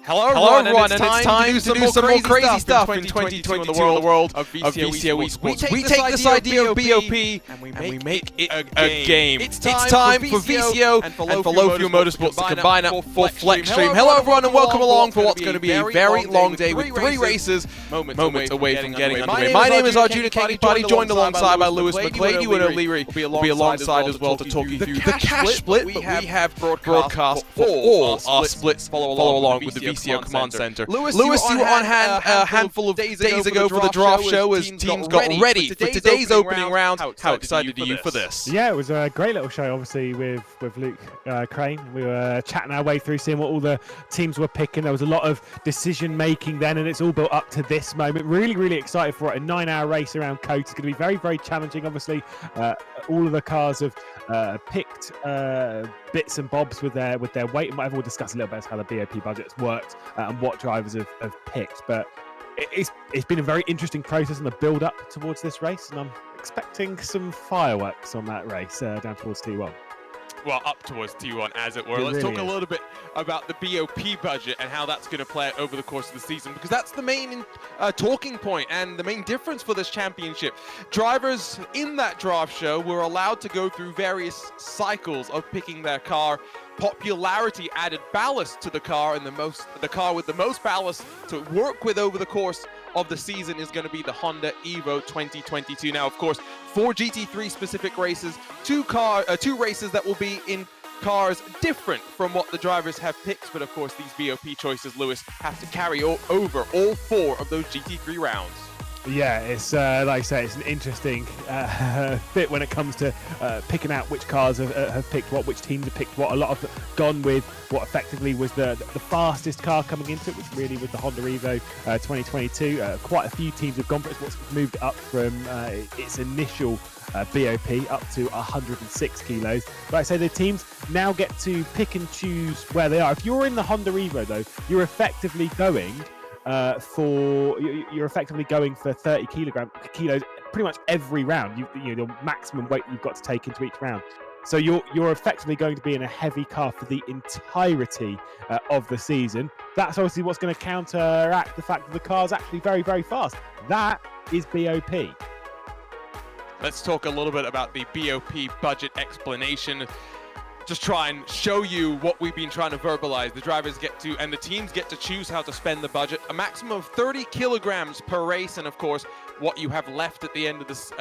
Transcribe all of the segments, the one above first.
Hello everyone, and it's time to do some more crazy stuff in 2022 in the world of VCO Esports. We take this idea of BOP and we make it a game. It's time for VCO and for Low Fuel Motorsport to combine up for FLExTREME. Hello everyone, and welcome along for what's going to be a very long day with 3 races, moments away from getting underway. My name is Arjuna Kangipati, joined alongside by Lewis McLeod. You and O'Leary will be alongside as well to talk you through the cash split, but we have broadcast for all our splits. Follow along with the VCO Command Center. Lewis, you were on hand a handful of days ago for the draft show as teams got ready for today's opening round. How excited are you for this? Yeah, it was a great little show, obviously, with Luke Crane. We were chatting our way through, seeing what all the teams were picking. There was a lot of decision-making then, and it's all built up to this moment. Really excited for it. A 9-hour race around Cote. It's going to be very challenging, obviously. All of the cars have picked bits and bobs with their weight and whatever. We'll discuss a little bit how the BOP budget's worked and what drivers have picked. But it's been a very interesting process in the build-up towards this race, and I'm expecting some fireworks on that race down towards T1. Well, up towards T1, as it were. Let's talk a little bit about the BOP budget and how that's going to play out over the course of the season, because that's the main talking point and the main difference for this championship. Drivers in that draft show were allowed to go through various cycles of picking their car. Popularity added ballast to the car, and the car with the most ballast to work with over the course of the season is going to be the Honda Evo 2022. Now, of course, 4 GT3 specific races, 2 races that will be in cars different from what the drivers have picked, but of course these BOP choices, Lewis, have to carry over all 4 of those GT3 rounds. Yeah, it's like I say, it's an interesting bit when it comes to picking out which cars have picked what, which teams have picked what. A lot have gone with what effectively was the fastest car coming into it, which really was the Honda Evo 2022. Quite a few teams have gone for it. It's what's moved up from its initial BOP up to 106 kilos. But I say the teams now get to pick and choose where they are. If you're in the Honda Evo, though, you're effectively going for 30 kilos pretty much every round. You know, the maximum weight you've got to take into each round. So you're effectively going to be in a heavy car for the entirety of the season. That's obviously what's going to counteract the fact that the car's actually very fast. That is BOP. Let's talk a little bit about the BOP budget explanation. Just try and show you what we've been trying to verbalize. The drivers get to, and the teams get to choose how to spend the budget. A maximum of 30 kilograms per race, and of course, what you have left at the end of this,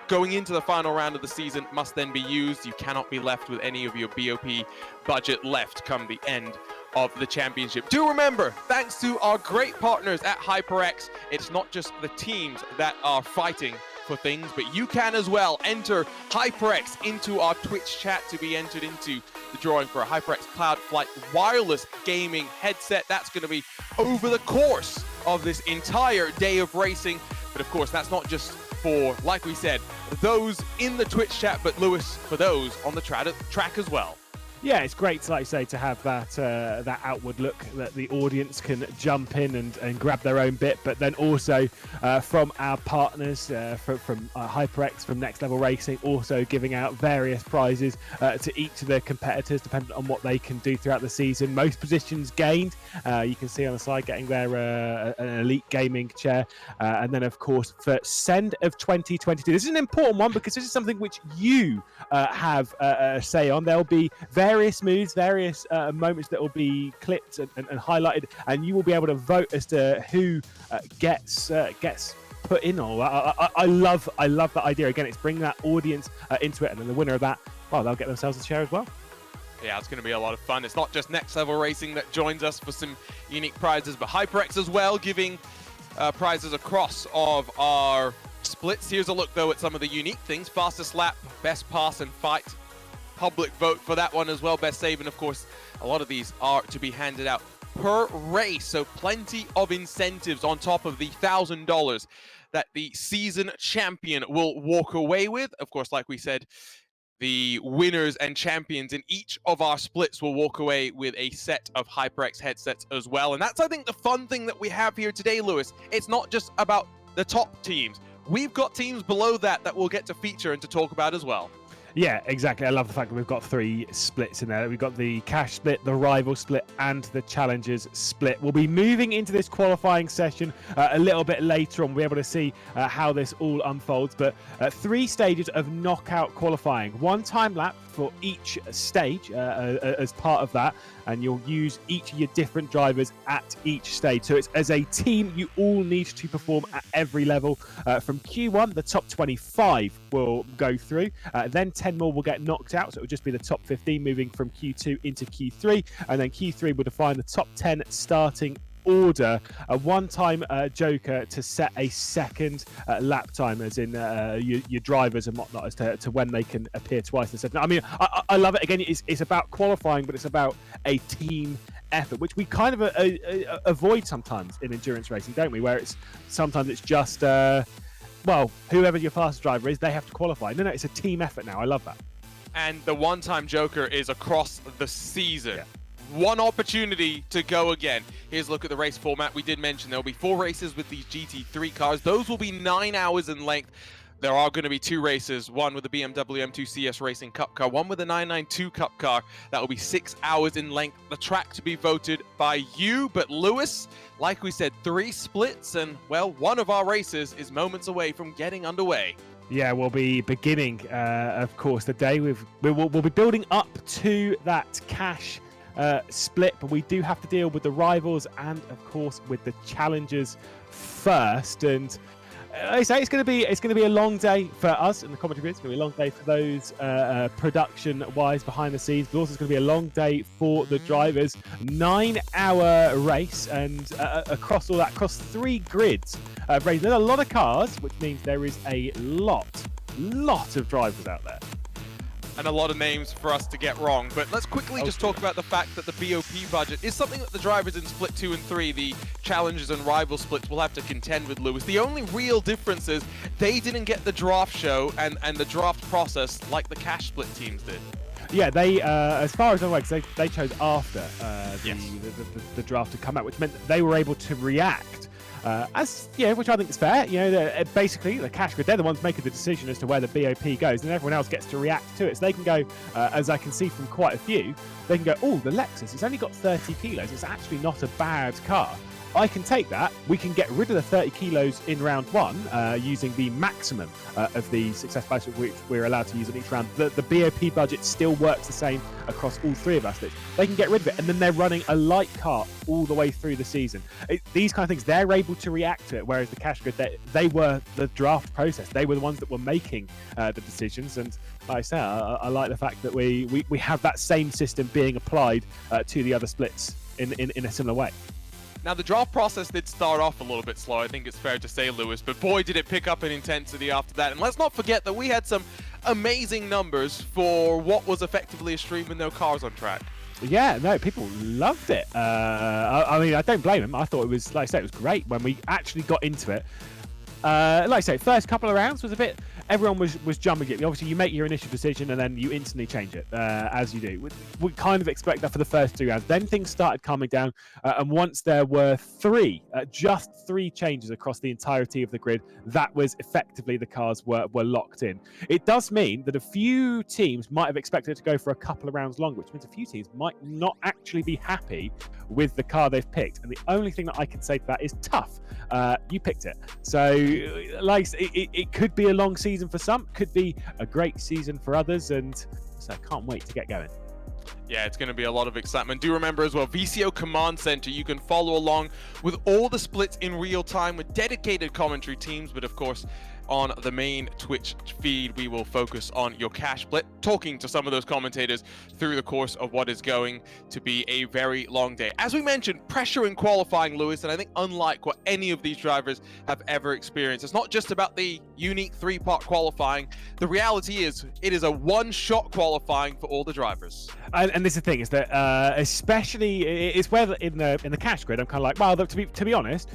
going into the final round of the season, must then be used. You cannot be left with any of your BOP budget left come the end of the championship. Do remember, thanks to our great partners at HyperX, it's not just the teams that are fighting for things, but you can as well enter HyperX into our Twitch chat to be entered into the drawing for a HyperX Cloud Flight wireless gaming headset. That's going to be over the course of this entire day of racing. But of course, that's not just for, like we said, those in the Twitch chat, but Lewis, for those on the track as well. Yeah, it's great, like you say, to have that outward look that the audience can jump in and grab their own bit, but then also from our partners, from HyperX, from Next Level Racing, also giving out various prizes to each of the competitors, depending on what they can do throughout the season. Most positions gained, you can see on the side, getting their an elite gaming chair, and then of course for Send of 2022. This is an important one because this is something which you have a say on. There'll be various moves, various moments that will be clipped and highlighted, and you will be able to vote as to who gets put in. I love that idea. Again, it's bringing that audience into it, and then the winner of that, well, they'll get themselves a chair as well. Yeah, it's going to be a lot of fun. It's not just Next Level Racing that joins us for some unique prizes, but HyperX as well, giving prizes across of our splits. Here's a look, though, at some of the unique things. Fastest lap, best pass and fight. Public vote for that one as well, best save, and of course a lot of these are to be handed out per race, so plenty of incentives on top of the $1,000 that the season champion will walk away with. Of course, like we said, the winners and champions in each of our splits will walk away with a set of HyperX headsets as well, and that's, I think, the fun thing that we have here today, Lewis. It's not just about the top teams. We've got teams below that we'll get to feature and to talk about as well. Yeah, exactly. I love the fact that we've got 3 splits in there. We've got the cash split, the rival split, and the challengers split. We'll be moving into this qualifying session a little bit later on. We'll be able to see how this all unfolds. But 3 stages of knockout qualifying. 1 time lap for each stage as part of that. And you'll use each of your different drivers at each stage. So it's as a team, you all need to perform at every level. From Q1, the top 25 will go through. Then 10 more will get knocked out. So it will just be the top 15 moving from Q2 into Q3. And then Q3 will define the top 10 starting order. A one-time joker to set a second lap time, as in your drivers and whatnot, as to when they can appear twice instead. I mean, I love it. Again, it's about qualifying, but it's about a team effort, which we kind of avoid sometimes in endurance racing, don't we? Where sometimes it's just well, whoever your fastest driver is, they have to qualify. No, it's a team effort now. I love that. And the one-time joker is across the season. Yeah. One opportunity to go again. Here's a look at the race format. We did mention there'll be 4 races with these GT3 cars. Those will be 9 hours in length. There are going to be 2 races, one with the BMW M2 CS Racing Cup car, one with the 992 Cup car. That will be 6 hours in length. The track to be voted by you, but Lewis, like we said, 3 splits, and well, one of our races is moments away from getting underway. Yeah, we'll be beginning, of course, the day. We'll be building up to that cash split, but we do have to deal with the rivals and, of course, with the challengers first. And I say it's going to be a long day for us in the commentary. It's going to be a long day for those production-wise behind the scenes, but also it's going to be a long day for the drivers. 9-hour race, and across 3 grids. There's a lot of cars, which means there is a lot of drivers out there. And a lot of names for us to get wrong. But let's quickly just talk about the fact that the BOP budget is something that the drivers in Split 2 and 3, the challengers and rival splits, will have to contend with, Lewis. The only real difference is they didn't get the draft show and the draft process like the cash split teams did. Yeah, they, as far as I'm aware, they chose after the draft to come out, which meant that they were able to react. Which I think is fair. Basically the cash grid, they're the ones making the decision as to where the BOP goes, and everyone else gets to react to it. So they can go, as I can see from quite a few, they can go, oh, the Lexus, it's only got 30 kilos. It's actually not a bad car. I can take that. We can get rid of the 30 kilos in round 1 using the maximum of the success budget which we're allowed to use in each round. The BOP budget still works the same across all 3 of us. They can get rid of it, and then they're running a light car all the way through the season. These kind of things, they're able to react to it, whereas the cash grid, they were the draft process. They were the ones that were making the decisions. And like I say, I like the fact that we have that same system being applied to the other splits in a similar way. Now, the draft process did start off a little bit slow, I think it's fair to say, Lewis, but boy, did it pick up in intensity after that. And let's not forget that we had some amazing numbers for what was effectively a stream with no cars on track. Yeah, no, people loved it. I mean, I don't blame them. I thought it was, like I say, it was great when we actually got into it. Like I say, first couple of rounds was a bit... Everyone was jumping it. Obviously, you make your initial decision and then you instantly change it, as you do. We kind of expect that for the first 2 rounds. Then things started calming down, and once there were just three changes across the entirety of the grid, that was effectively the cars were locked in. It does mean that a few teams might have expected it to go for a couple of rounds longer, which means a few teams might not actually be happy with the car they've picked. And the only thing that I can say to that is tough. You picked it. So, like, it could be a long season for some, could be a great season for others, and so I can't wait to get going. Yeah, it's going to be a lot of excitement. Do remember as well, VCO Command Center, you can follow along with all the splits in real time with dedicated commentary teams, but of course, on the main Twitch feed, we will focus on your cash split, talking to some of those commentators through the course of what is going to be a very long day. As we mentioned, pressure in qualifying, Lewis, and I think unlike what any of these drivers have ever experienced, it's not just about the unique 3-part qualifying. The reality is, it is a one-shot qualifying for all the drivers. And this is the thing, is that especially, it's where in the cash grid, I'm kind of like, well, look, to be honest,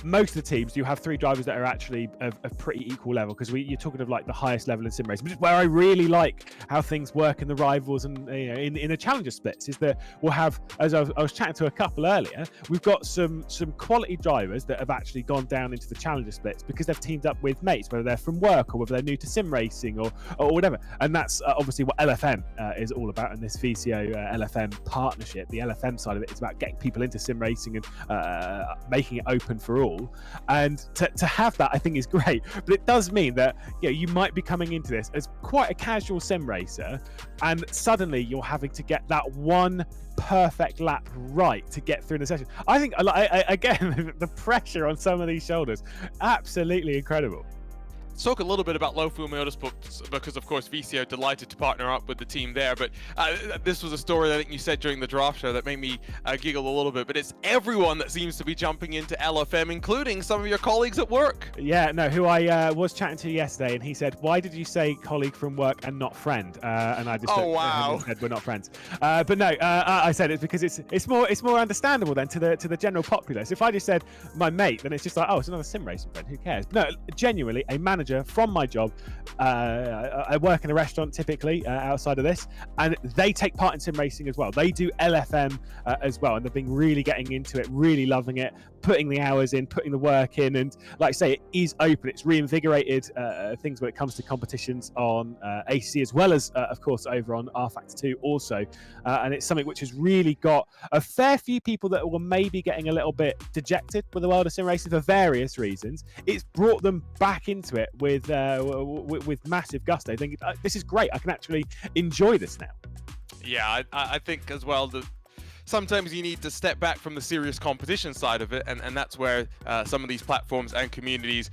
most of the teams, you have 3 drivers that are actually of pretty equal level, because you're talking of like the highest level in sim racing, which is where I really like how things work in the rivals and in the challenger splits, is that we'll have, as I was chatting to a couple earlier, we've got some quality drivers that have actually gone down into the challenger splits because they've teamed up with mates, whether they're from work or whether they're new to sim racing or whatever. And that's obviously what LFM is all about in this VCO-LFM partnership. The LFM side of it is about getting people into sim racing and making it open for all. And to have that, I think, is great. But it does mean that you might be coming into this as quite a casual sim racer, and suddenly you're having to get that one perfect lap right to get through the session. I think, again, the pressure on some of these shoulders, absolutely incredible. Let's talk a little bit about Low Fuel Motorsport, because of course VCO delighted to partner up with the team there, but this was a story that I think you said during the draft show that made me giggle a little bit. But it's everyone that seems to be jumping into LFM, including some of your colleagues at work. Yeah, no, who I was chatting to yesterday, and he said, "Why did you say colleague from work and not friend?" And I just said, "We're not friends." But no, I said it's because it's more understandable then to the general populace. If I just said my mate, then it's just like, oh, it's another sim racing friend. Who cares? But no, genuinely, a manager from my job, I work in a restaurant typically outside of this, and they take part in sim racing as well. They do LFM as well, and they've been really getting into it, really loving it, putting the hours in, putting the work in, and like I say, it is open. It's reinvigorated things when it comes to competitions on AC, as well as of course over on R Factor 2 also, and it's something which has really got a fair few people that were maybe getting a little bit dejected with the world of sim racing for various reasons. It's brought them back into it with massive gusto, thinking this is great, I can actually enjoy this now. Yeah, I think as well that sometimes you need to step back from the serious competition side of it, and that's where some of these platforms and communities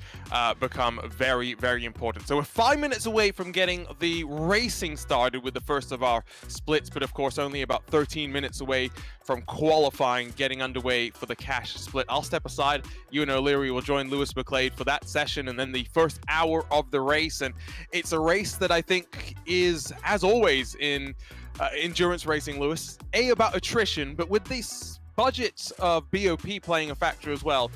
become very, very important. So we're 5 minutes away from getting the racing started with the first of our splits, but of course only about 13 minutes away from qualifying, getting underway for the cash split. I'll step aside. Ewan O'Leary will join Lewis McLeod for that session, and then the first hour of the race. And it's a race that I think is, as always in endurance racing, Lewis, about attrition, but with this budget of BOP playing a factor as well,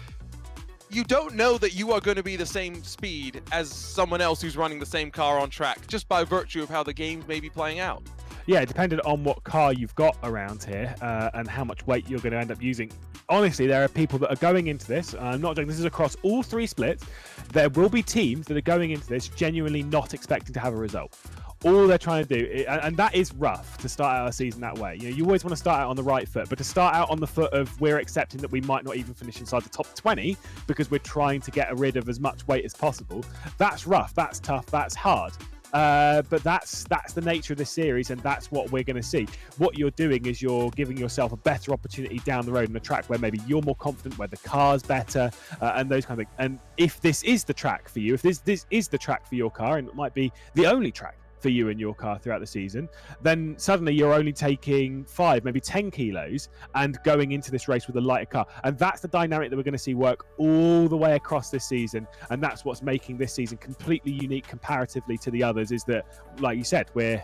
you don't know that you are going to be the same speed as someone else who's running the same car on track, just by virtue of how the games may be playing out. Yeah, depending on what car you've got around here and how much weight you're going to end up using. Honestly, there are people that are going into this. I'm not joking. This is across all 3 splits. There will be teams that are going into this genuinely not expecting to have a result. All they're trying to do, and that is rough to start out a season that way. You always want to start out on the right foot, but to start out on the foot of we're accepting that we might not even finish inside the top 20 because we're trying to get rid of as much weight as possible, that's rough, that's tough, that's hard. But that's the nature of this series, and that's what we're going to see. What you're doing is you're giving yourself a better opportunity down the road on a track where maybe you're more confident, where the car's better, and those kind of things. And if this is the track for you, if this is the track for your car, and it might be the only track for you and your car throughout the season, then suddenly you're only taking 5, maybe 10 kilos and going into this race with a lighter car. And that's the dynamic that we're going to see work all the way across this season. And that's what's making this season completely unique comparatively to the others, is that, like you said, we're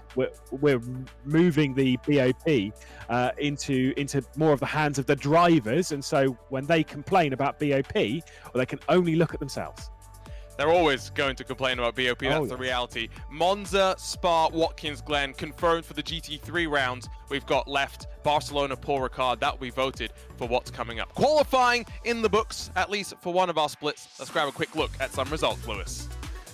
moving the BOP into more of the hands of the drivers. And so when they complain about BOP, well, they can only look at themselves. They're always going to complain about BOP, that's the reality. Monza, Spa, Watkins Glen confirmed for the GT3 rounds. We've got left Barcelona, Paul Ricard. That will be voted for what's coming up. Qualifying in the books, at least for one of our splits. Let's grab a quick look at some results, Lewis.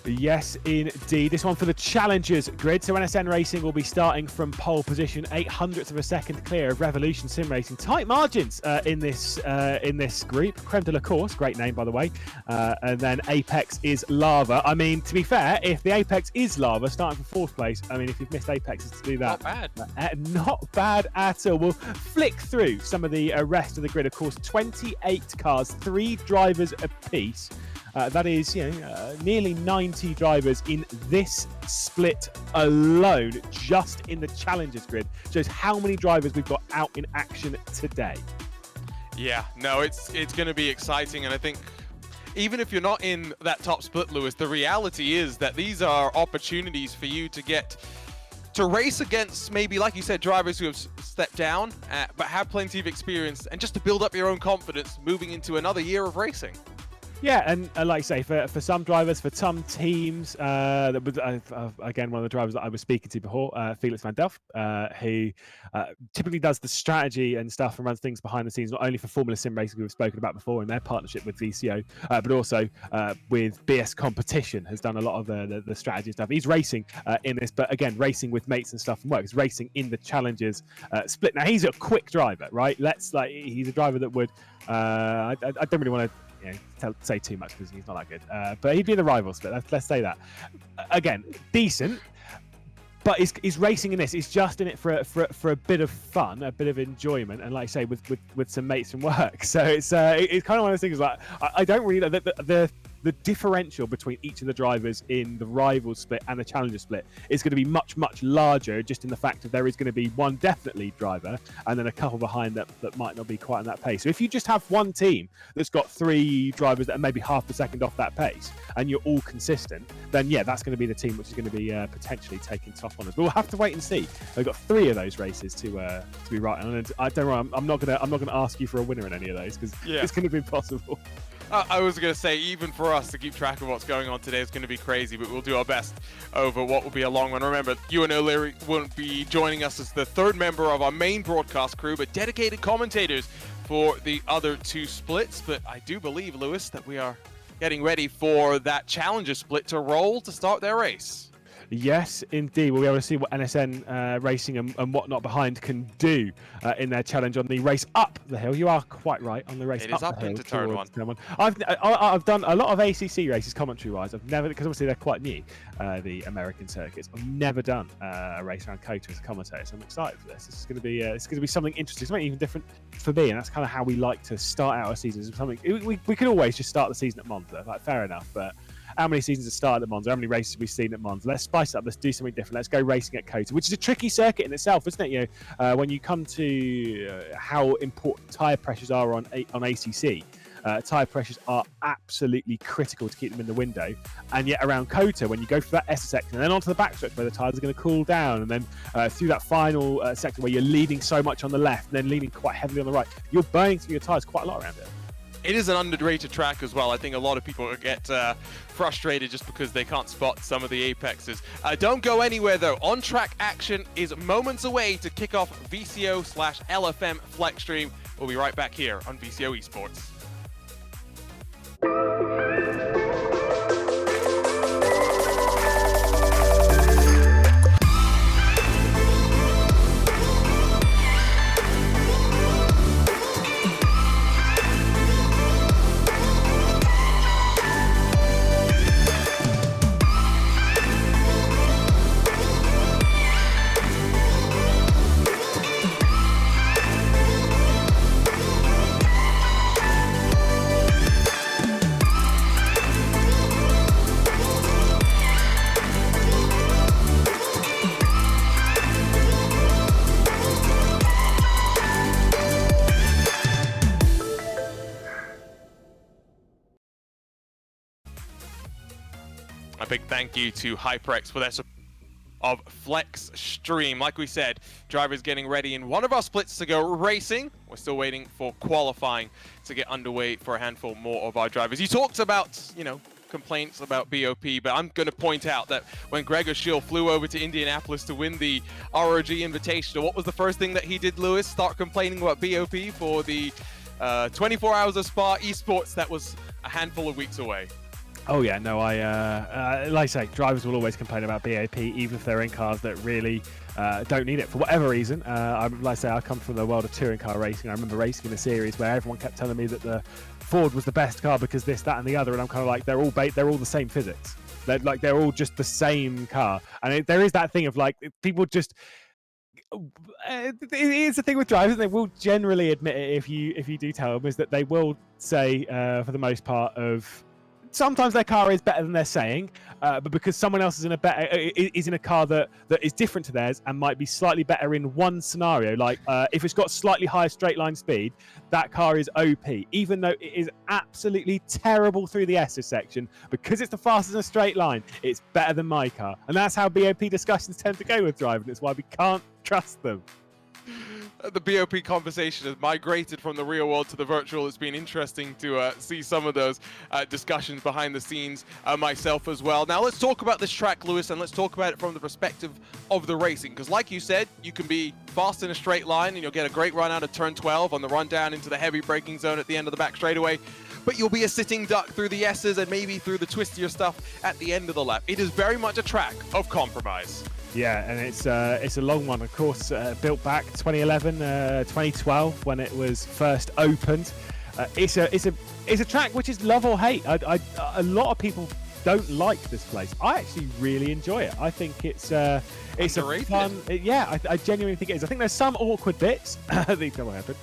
Yes, indeed. This one for the Challengers grid. So NSN Racing will be starting from pole position, 0.08 of a second clear of Revolution Sim Racing. Tight margins in this group. Creme de la Course, great name by the way. And then Apex is Lava. I mean, to be fair, if the Apex is Lava, starting from 4th place, I mean, if you've missed Apex to do that, not bad. Not bad at all. We'll flick through some of the rest of the grid. Of course, 28 cars, 3 drivers apiece. That is, nearly 90 drivers in this split alone, just in the Challengers grid. Shows how many drivers we've got out in action today. Yeah, no, it's going to be exciting, and I think even if you're not in that top split, Lewis, the reality is that these are opportunities for you to get to race against maybe, like you said, drivers who have stepped down, but have plenty of experience, and just to build up your own confidence moving into another year of racing. Yeah, and like I say, for some drivers, for some teams, again, one of the drivers that I was speaking to before, Felix van Delft, who typically does the strategy and stuff and runs things behind the scenes, not only for Formula Sim racing we've spoken about before in their partnership with VCO, but also with BS Competition, has done a lot of the strategy stuff. He's racing in this, but again, racing with mates and stuff and work. He's racing in the Challengers split. Now, he's a quick driver, right? He's a driver that would, I don't really want to say too much because he's not that good. But he'd be in the rival split. Let's say that. Again, decent, but he's racing in this. He's just in it for a bit of fun, a bit of enjoyment, and like I say, with some mates from work. So it's kind of one of those things. Like I don't really know the differential between each of the drivers in the rival split and the challenger split is going to be much larger, just in the fact that there is going to be one definite lead driver and then a couple behind that might not be quite on that pace. So if you just have one team that's got 3 drivers that are maybe half a second off that pace and you're all consistent, then yeah, that's going to be the team which is going to be potentially taking top honours. But we'll have to wait and see. We've got 3 of those races to be right on, and I don't know. I'm not going to ask you for a winner in any of those because it's going to be impossible. I was going to say, even for us to keep track of what's going on today is going to be crazy, but we'll do our best over what will be a long one. Remember, Ewan O'Leary won't be joining us as the 3rd member of our main broadcast crew, but dedicated commentators for the other 2 splits. But I do believe, Lewis, that we are getting ready for that Challenger split to roll to start their race. Yes, indeed. We'll be able to see what NSN Racing and whatnot behind can do in their challenge on the race up the hill. You are quite right on the race up the hill. It is up into turn 1. I've done a lot of ACC races commentary-wise. I've never, because obviously they're quite new, the American circuits. I've never done a race around COTA as a commentator, so I'm excited for this. This is going to be something interesting, something even different for me, and that's kind of how we like to start our seasons. We could always just start the season at Monza, like fair enough, but how many seasons have started at Monza? How many races have we seen at Monza? Let's spice it up. Let's do something different. Let's go racing at COTA, which is a tricky circuit in itself, isn't it? You know, when you come to how important tyre pressures are on ACC, tyre pressures are absolutely critical to keep them in the window. And yet around COTA, when you go for that S section and then onto the backstretch where the tyres are going to cool down, and then through that final sector where you're leading so much on the left and then leaning quite heavily on the right, you're burning through your tyres quite a lot around it. It is an underrated track as well. I think a lot of people get frustrated just because they can't spot some of the apexes. Don't go anywhere though. On-track action is moments away to kick off VCO/LFM FLExTREME. We'll be right back here on VCO Esports. A big thank you to HyperX for their support of FLExTREME. Like we said, drivers getting ready in one of our splits to go racing. We're still waiting for qualifying to get underway for a handful more of our drivers. You talked about, complaints about BOP, but I'm going to point out that when Gregor Schill flew over to Indianapolis to win the ROG Invitational, what was the first thing that he did, Lewis? Start complaining about BOP for the 24 Hours of Spa Esports that was a handful of weeks away. Oh yeah, no, like I say, drivers will always complain about BOP, even if they're in cars that really don't need it for whatever reason. Like I say, I come from the world of touring car racing. I remember racing in a series where everyone kept telling me that the Ford was the best car because this, that, and the other, and I'm kind of like, they're all the same physics. They're all just the same car, and there is that thing of like people just. It's the thing with drivers; they will generally admit it if you do tell them, is that they will say for the most part of. Sometimes their car is better than they're saying, but because someone else is in a car that is different to theirs and might be slightly better in one scenario, like if it's got slightly higher straight line speed, that car is OP, even though it is absolutely terrible through the S section. Because it's the fastest in a straight line, it's better than my car, and that's how BOP discussions tend to go with driving. It's why we can't trust them. the BOP conversation has migrated from the real world to the virtual. It's been interesting to see some of those discussions behind the scenes myself as well. Now let's talk about this track, Lewis, and let's talk about it from the perspective of the racing. Because like you said, you can be fast in a straight line and you'll get a great run out of turn 12 on the run down into the heavy braking zone at the end of the back straightaway. But you'll be a sitting duck through the S's and maybe through the twistier stuff at the end of the lap. It is very much a track of compromise. Yeah, and it's a long one, of course, built back 2011, 2012 when it was first opened. It's a track which is love or hate. A lot of people don't like this place. I actually really enjoy it. I think it's Underrated. a fun. I genuinely think it is. I think there's some awkward bits. These don't happen.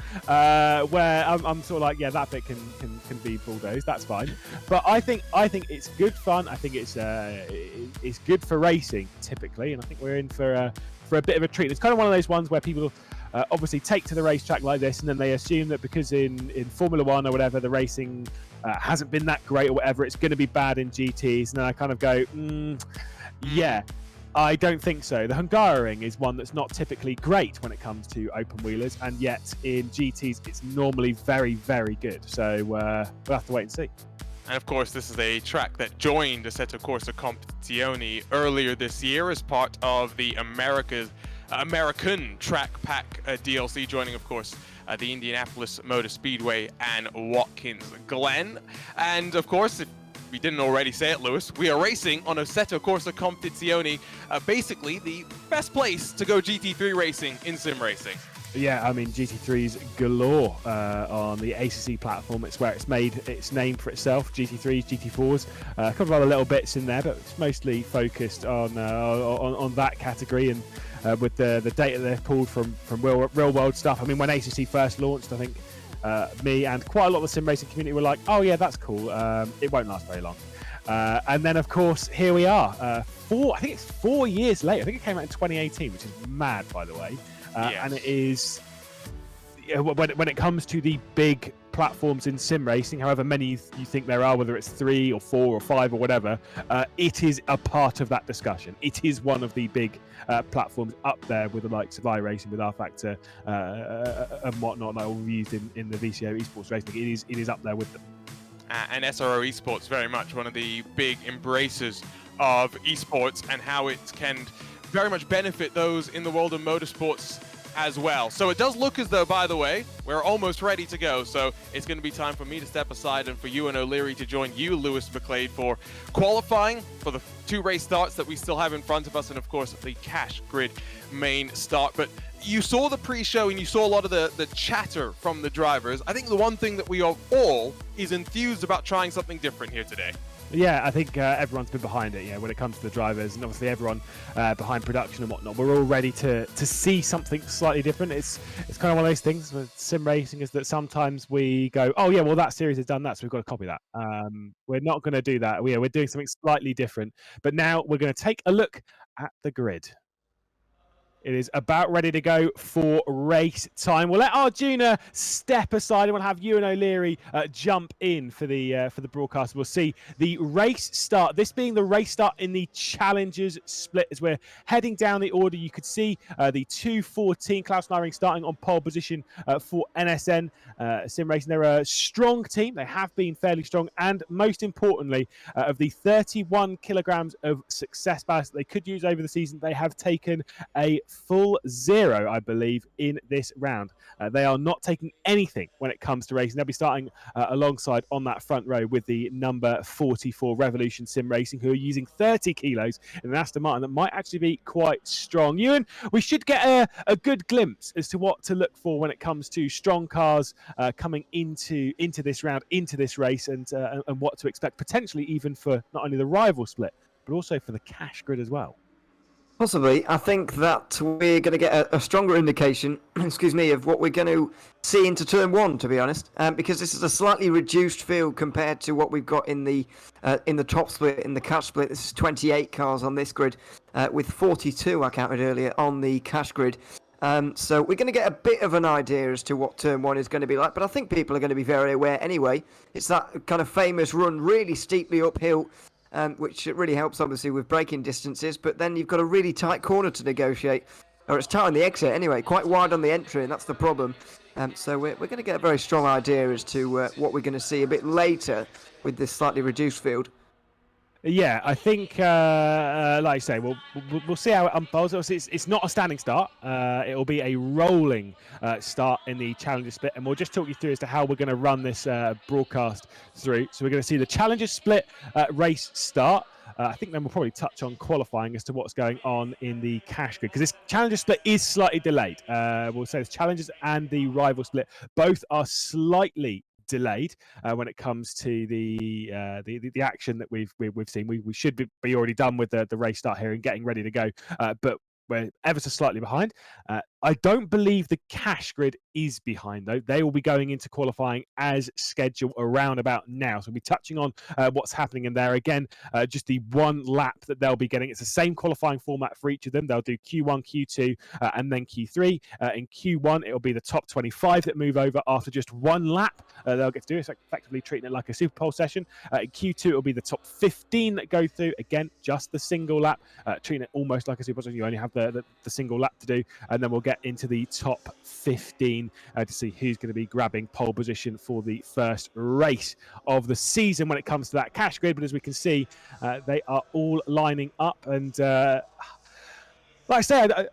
Where I'm sort of like, yeah, that bit can be bulldozed. That's fine. But I think it's good fun. I think it's good for racing typically, and I think we're in for a bit of a treat. It's kind of one of those ones where people obviously take to the racetrack like this, and then they assume that because in Formula One or whatever the racing hasn't been that great or whatever, it's going to be bad in GTs. And then I kind of go, yeah. I don't think so. The Hungaroring is one that's not typically great when it comes to open wheelers, and yet in GTs it's normally very, very good. So we'll have to wait and see. And of course, this is a track that joined Assetto Corsa Competizione earlier this year as part of the American Track Pack DLC, joining, of course, the Indianapolis Motor Speedway and Watkins Glen. And of course, if we didn't already say it, Lewis, we are racing on Assetto Corsa Competizione, basically the best place to go GT3 racing in sim racing. Yeah, I mean, GT3s galore on the ACC platform. It's where it's made its name for itself. GT3s, GT4s, a couple of other little bits in there, but it's mostly focused on that category, and with the data they've pulled from real world stuff. I mean, when ACC first launched, I think me and quite a lot of the sim racing community were like, oh yeah, that's cool. It won't last very long. And then, of course, here we are. I think it's 4 years later. I think it came out in 2018, which is mad, by the way. Yes. And it is, when it comes to the big platforms in sim racing, however many you think there are, whether it's 3 or 4 or 5 or whatever, it is a part of that discussion. It is one of the big platforms up there with the likes of iRacing, with R-Factor and whatnot, like all we've used in the VCO Esports racing. It is up there with them. And SRO Esports, very much one of the big embracers of esports and how it can very much benefit those in the world of motorsports as well. So it does look as though, by the way, we're almost ready to go. So it's going to be time for me to step aside and for you and O'Leary to join you, Lewis McLeod, for qualifying for the 2 race starts that we still have in front of us, and of course the cash grid main start. But you saw the pre-show and you saw a lot of the chatter from the drivers. I think the one thing that we are all is enthused about trying something different here today. Yeah, I think everyone's been behind it, when it comes to the drivers, and obviously everyone behind production and whatnot. We're all ready to see something slightly different. It's kind of one of those things with sim racing, is that sometimes we go, oh yeah, well that series has done that, so we've got to copy that. We're not going to do that. We're doing something slightly different. But now we're going to take a look at the grid. It is about ready to go for race time. We'll let Arjuna step aside, and we'll have you and O'Leary jump in for the broadcast. We'll see the race start. This being the race start in the Challengers split. As we're heading down the order, you could see the 2:14 Klaus Nyring starting on pole position for NSN Sim Racing. They're a strong team. They have been fairly strong, and most importantly, of the 31 kilograms of success ballast that they could use over the season, they have taken a full 0, I believe, in this round. They are not taking anything when it comes to racing. They'll be starting alongside on that front row with the number 44 Revolution Sim Racing, who are using 30 kilos in an Aston Martin that might actually be quite strong. Ewan, we should get a good glimpse as to what to look for when it comes to strong cars coming into this round, into this race, and what to expect, potentially even for not only the rival split, but also for the cash grid as well. Possibly. I think that we're going to get a stronger indication, excuse me, of what we're going to see into turn 1, to be honest, because this is a slightly reduced field compared to what we've got in the top split, in the cash split. This is 28 cars on this grid, with 42, I counted earlier, on the cash grid. So we're going to get a bit of an idea as to what turn 1 is going to be like, but I think people are going to be very aware anyway. It's that kind of famous run really steeply uphill, which really helps obviously with braking distances, but then you've got a really tight corner to negotiate. or it's tight on the exit anyway, quite wide on the entry, and that's the problem. So we're going to get a very strong idea as to what we're going to see a bit later with this slightly reduced field. Yeah, I think, like I say, we'll see how it unfolds. Obviously, it's not a standing start. It'll be a rolling start in the Challenger split, and we'll just talk you through as to how we're going to run this broadcast through. So we're going to see the Challenger split race start. I think then we'll probably touch on qualifying as to what's going on in the cash grid, because this Challenger split is slightly delayed. We'll say the Challengers and the Rival split both are slightly delayed when it comes to the action that we've seen. We should be already done with the race start here and getting ready to go, but we're ever so slightly behind. I don't believe the cash grid is behind, though. They will be going into qualifying as scheduled around about now. So we'll be touching on what's happening in there. Again, just the one lap that they'll be getting. It's the same qualifying format for each of them. They'll do Q1, Q2, and then Q3. In Q1, it'll be the top 25 that move over after just one lap. They'll get to do it, so effectively treating it like a Super Bowl session. In Q2, it'll be the top 15 that go through. Again, just the single lap, treating it almost like a Super Bowl session. You only have the single lap to do, and then we'll get into the top 15 to see who's going to be grabbing pole position for the first race of the season when it comes to that cash grid. But as we can see, they are all lining up, and like I said,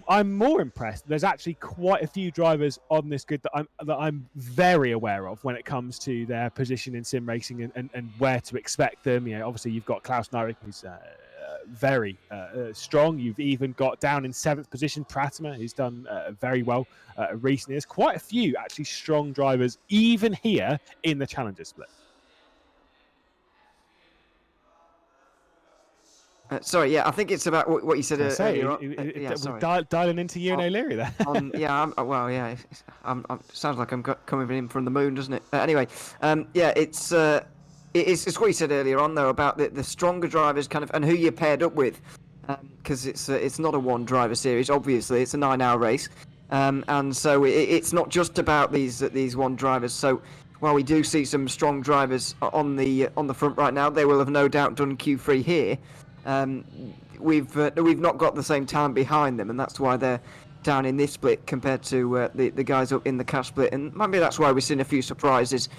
I'm more impressed. There's actually quite a few drivers on this grid that I'm very aware of when it comes to their position in sim racing and where to expect them. You know, obviously you've got Klaus Neurig, who's very strong. You've even got down in 7th position Pratima, who's done very well recently. There's quite a few actually strong drivers even here in the Challenger split. Sorry, yeah, I think it's about what you said earlier. Dialing into you and O'Leary there. Sounds like I'm coming in from the moon, doesn't it? Anyway, it's what you said earlier on though about the stronger drivers kind of and who you're paired up with, because it's not a one driver series. Obviously, it's a 9-hour race, and so it's not just about these one drivers. So while we do see some strong drivers on the front right now, they will have no doubt done Q3 here. We've not got the same talent behind them, and that's why they're down in this split compared to the guys up in the cash split, and maybe that's why we've seen a few surprises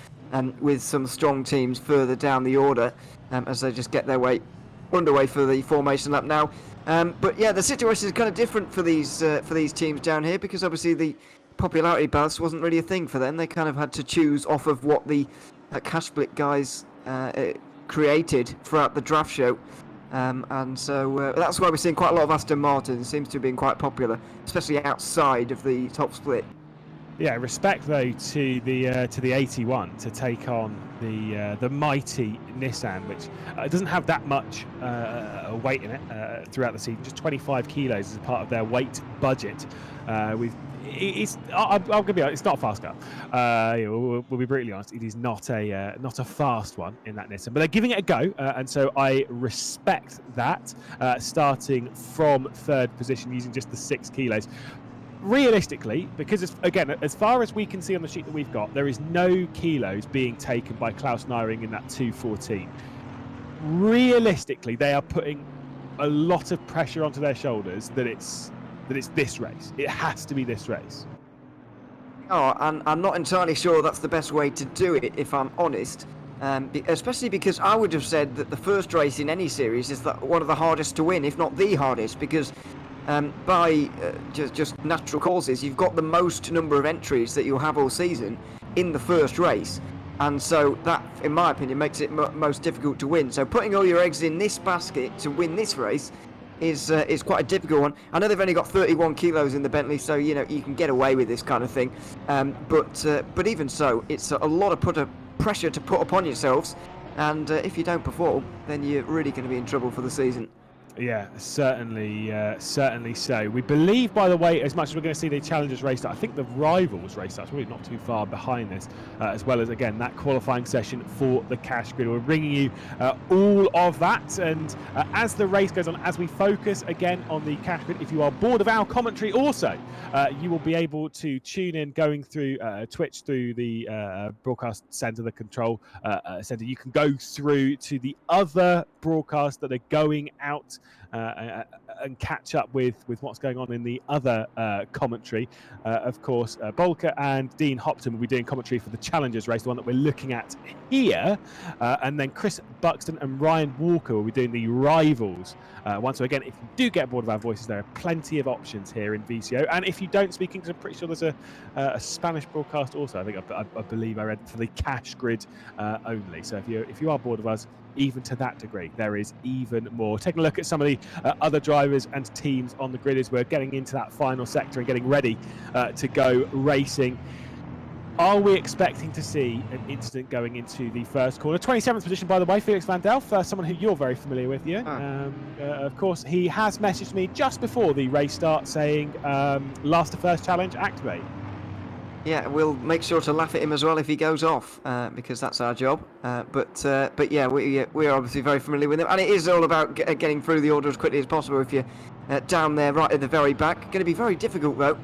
with some strong teams further down the order as they just get their way underway for the formation lap now. But yeah, the situation is kind of different for these teams down here, because obviously the popularity balance wasn't really a thing for them. They kind of had to choose off of what the cash split guys created throughout the draft show. And so that's why we're seeing quite a lot of Aston Martin. It seems to have been quite popular, especially outside of the top split. Yeah, respect though to the 81 to take on the mighty Nissan, which doesn't have that much weight in it throughout the season. Just 25 kilos as a part of their weight budget. I'm going to be honest, it's not a fast car. We'll be brutally honest. It is not a fast one in that Nissan, but they're giving it a go, and so I respect that. Starting from 3rd position using just the 6 kilos. Realistically, because again, as far as we can see on the sheet that we've got, there is no kilos being taken by Klaus Neuring in that 214. Realistically, they are putting a lot of pressure onto their shoulders that it's this race. It has to be this race. Oh, and I'm not entirely sure that's the best way to do it, if I'm honest. Especially because I would have said that the first race in any series is one of the hardest to win, if not the hardest, because by just natural causes, you've got the most number of entries that you'll have all season in the first race, and so that, in my opinion, makes it most difficult to win. So putting all your eggs in this basket to win this race is quite a difficult one. I know they've only got 31 kilos in the Bentley, so you know you can get away with this kind of thing. But even so, it's a lot of pressure to put upon yourselves, and if you don't perform, then you're really going to be in trouble for the season. Yeah, certainly so. We believe, by the way, as much as we're going to see the Challengers race start, I think the Rivals race start's really not too far behind this, as well as, again, that qualifying session for the cash grid. We're bringing you all of that, and as the race goes on, as we focus again on the cash grid, if you are bored of our commentary also, you will be able to tune in going through Twitch through the broadcast centre, the control centre. You can go through to the other broadcasts that are going out and catch up with what's going on in the other commentary. Of course, Bolker and Dean Hopton will be doing commentary for the Challengers race, the one that we're looking at here. And then Chris Buxton and Ryan Walker will be doing the Rivals. Once again, if you do get bored of our voices, there are plenty of options here in VCO. And if you don't speak English, I'm pretty sure there's a Spanish broadcast also. I think I believe I read for the cash grid only. So if you are bored of us, even to that degree, there is even more. Taking a look at some of the other drivers and teams on the grid as we're getting into that final sector and getting ready to go racing. Are we expecting to see an incident going into the first corner? 27th position, by the way, Felix van Delft, someone who you're very familiar with, Ian. Of course, he has messaged me just before the race start saying, last to first challenge, activate. Yeah, we'll make sure to laugh at him as well if he goes off, because that's our job. But yeah, we are obviously very familiar with him, and it is all about getting through the order as quickly as possible. If you're down there right at the very back, going to be very difficult though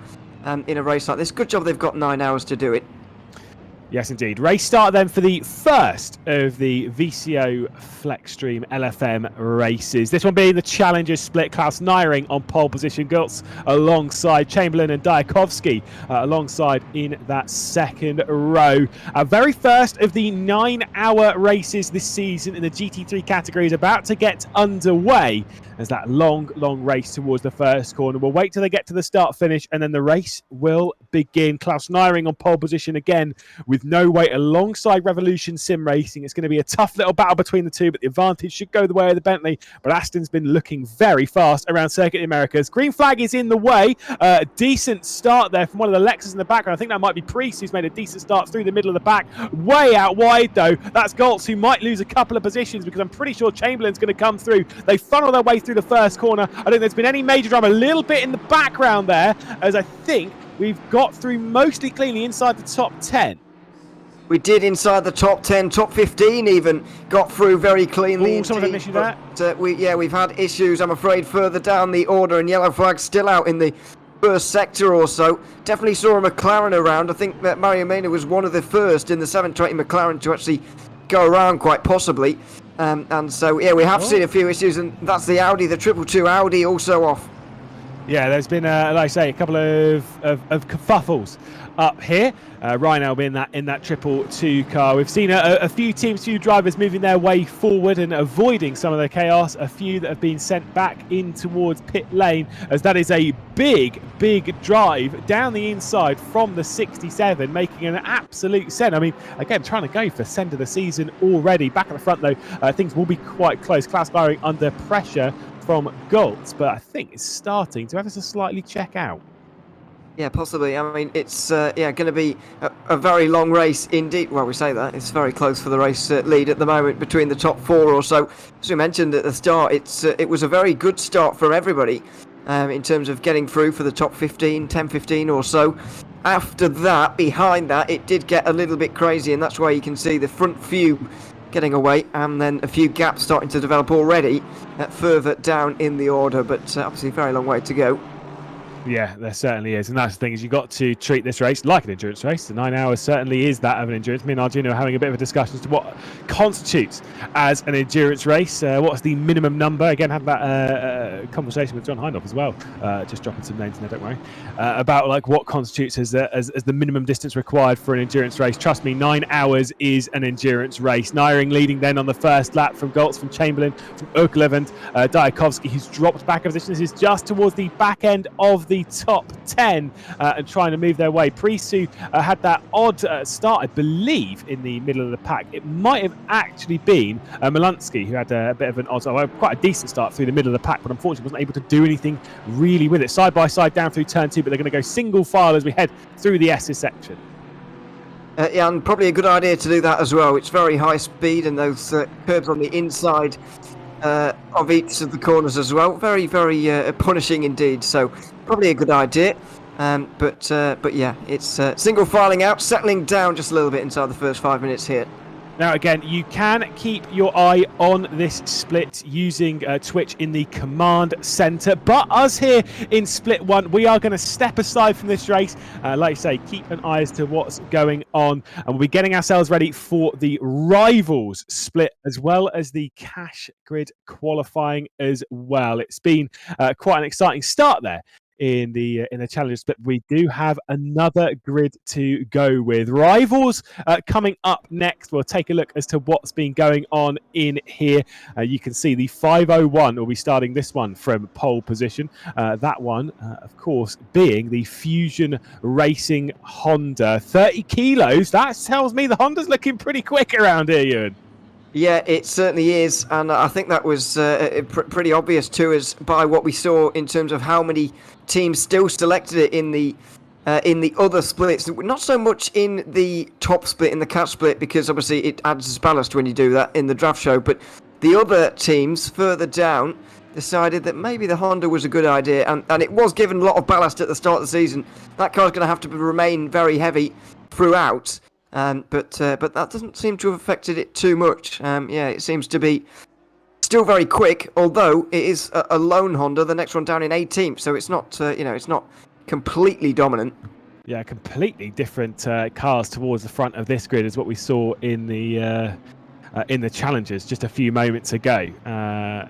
in a race like this. Good job they've got 9 hours to do it. Yes, indeed. Race start then for the first of the VCO FLExTREME LFM races. This one being the Challengers split. Klaus Neiring on pole position. Gultz alongside Chamberlain and Diakovsky alongside in that second row. Our very first of the 9-hour races this season in the GT3 category is about to get underway. As that long race towards the first corner. We'll wait till they get to the start finish and then the race will begin. Klaus Neiring on pole position again with no weight alongside Revolution Sim Racing. It's going to be a tough little battle between the two, but the advantage should go the way of the Bentley. But Aston's been looking very fast around Circuit Americas. Green flag is in the way. Decent start there from one of the Lexus in the background. I think that might be Priest, who's made a decent start through the middle of the pack. Way out wide though. That's Goltz, who might lose a couple of positions because I'm pretty sure Chamberlain's going to come through. They funnel their way through the first corner. I don't think there's been any major drama. A little bit in the background there, as I think we've got through mostly cleanly inside the top 10. We did inside the top 10, top 15 even, got through very cleanly. Someone's had an issue there. We've had issues, I'm afraid, further down the order, and yellow flag still out in the first sector or so. Definitely saw a McLaren around. I think that Mario Mena was one of the first in the 720 McLaren to actually go around, quite possibly. And so, yeah, we have seen a few issues, and that's the Audi, the 222 Audi also off. Yeah, there's been, like I say, a couple of kerfuffles up here. Rhino in that 222 car. We've seen a few teams, few drivers moving their way forward and avoiding some of the chaos. A few that have been sent back in towards pit lane, as that is a big drive down the inside from the 67, making an absolute send. I mean, again, trying to go for send of the season already. Back at the front though, things will be quite close. Klaus Neiring under pressure from Goltz, but I think it's starting to have us a slightly check out. Yeah, possibly. I mean, it's going to be a very long race indeed. Well, we say that. It's very close for the race lead at the moment between the top 4 or so. As we mentioned at the start, it was a very good start for everybody in terms of getting through for the top 15, 10-15 or so. After that, behind that, it did get a little bit crazy, and that's why you can see the front few getting away, and then a few gaps starting to develop already further down in the order, but obviously a very long way to go. Yeah, there certainly is. And that's the thing, is you've got to treat this race like an endurance race. The 9 hours certainly is that of an endurance. Me and Arjuna are having a bit of a discussion as to what constitutes as an endurance race. What's the minimum number? Again, had that conversation with John Hindhoff as well. Just dropping some names in there, don't worry. About like what constitutes as the minimum distance required for an endurance race. Trust me, 9 hours is an endurance race. Neiring leading then on the first lap from Goltz, from Chamberlain, from Okerlevand, Diakovsky, who's dropped back a position. This is just towards the back end of the top 10 and trying to move their way. Priest, who had that odd start, I believe, in the middle of the pack. It might have actually been Malansky, who had a bit of an odd, quite a decent start through the middle of the pack, but unfortunately wasn't able to do anything really with it. Side by side down through turn 2, but they're going to go single file as we head through the S's section. Yeah, and probably a good idea to do that as well. It's very high speed, and those curves on the inside of each of the corners as well. Very punishing indeed. So probably a good idea. But yeah, it's single filing out, settling down just a little bit inside the first 5 minutes here. Now, again, you can keep your eye on this split using Twitch in the command center. But us here in split 1, we are going to step aside from this race. Like you say, keep an eye as to what's going on. And we'll be getting ourselves ready for the rivals split, as well as the cash grid qualifying as well. It's been quite an exciting start there in the challenges, but we do have another grid to go with. Rivals coming up next. We'll take a look as to what's been going on in here. You can see the 501 will be starting this one from pole position. That one, of course, being the Fusion Racing Honda. 30 kilos. That tells me the Honda's looking pretty quick around here, Ewan. Yeah, it certainly is, and I think that was pretty obvious to us by what we saw in terms of how many teams still selected it in the other splits. Not so much in the top split, in the cash split, because obviously it adds ballast when you do that in the draft show. But the other teams further down decided that maybe the Honda was a good idea, and it was given a lot of ballast at the start of the season. That car's going to have to remain very heavy throughout. But that doesn't seem to have affected it too much. Yeah, it seems to be still very quick, although it is a lone Honda, the next one down in 18th, so it's not it's not completely dominant. Yeah, completely different cars towards the front of this grid is what we saw in the challenges just a few moments ago.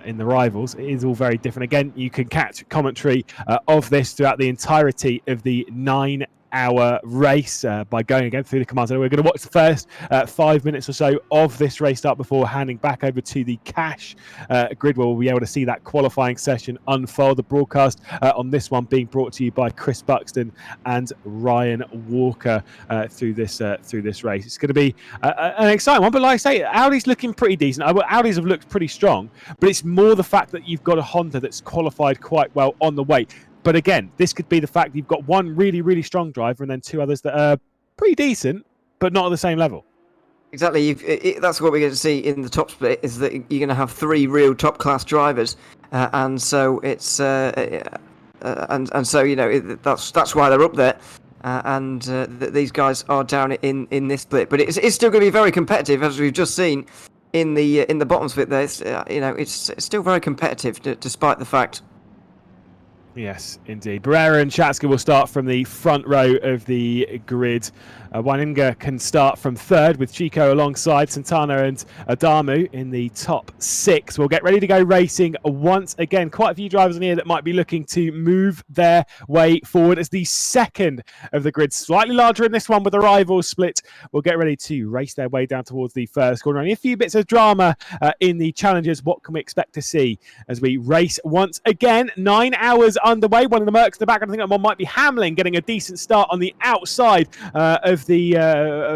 In the rivals, it is all very different. Again, you can catch commentary of this throughout the entirety of the 9-hour race by going again through the command center. We're going to watch the first 5 minutes or so of this race start before handing back over to the cash grid, where we'll be able to see that qualifying session unfold. The broadcast on this one being brought to you by Chris Buxton and Ryan Walker through this race. It's going to be an exciting one, but like I say, Audi's looking pretty decent. Audis have looked pretty strong, but it's more the fact that you've got a Honda that's qualified quite well on the way. But again, this could be the fact that you've got one really, really strong driver and then two others that are pretty decent, but not at the same level. Exactly. That's what we're going to see in the top split, is that you're going to have three real top-class drivers, and so it's and so that's why they're up there, and these guys are down in this split. But it's still going to be very competitive, as we've just seen in the bottom split. There, it's still very competitive despite the fact. Yes, indeed. Barrera and Chatska will start from the front row of the grid. Waninga can start from third with Chico alongside Santana and Adamu in the top 6. We'll get ready to go racing once again. Quite a few drivers in here that might be looking to move their way forward as the second of the grid. Slightly larger in this one with the rivals split. We'll get ready to race their way down towards the first corner. Only a few bits of drama in the challenges. What can we expect to see as we race once again? 9 hours underway. One of the Mercs in the background, I think that one might be Hamlin getting a decent start on the outside of the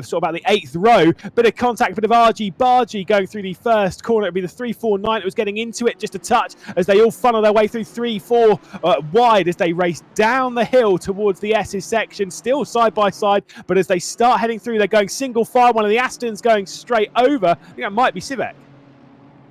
sort of about the 8th row. Bit of contact, bit of argy-bargy going through the first corner. It'll be the 349 that was getting into it just a touch as they all funnel their way through 3-4 wide as they race down the hill towards the S's section, still side by side, but as they start heading through, they're going single file. One of the Astons going straight over. I think that might be Sivek.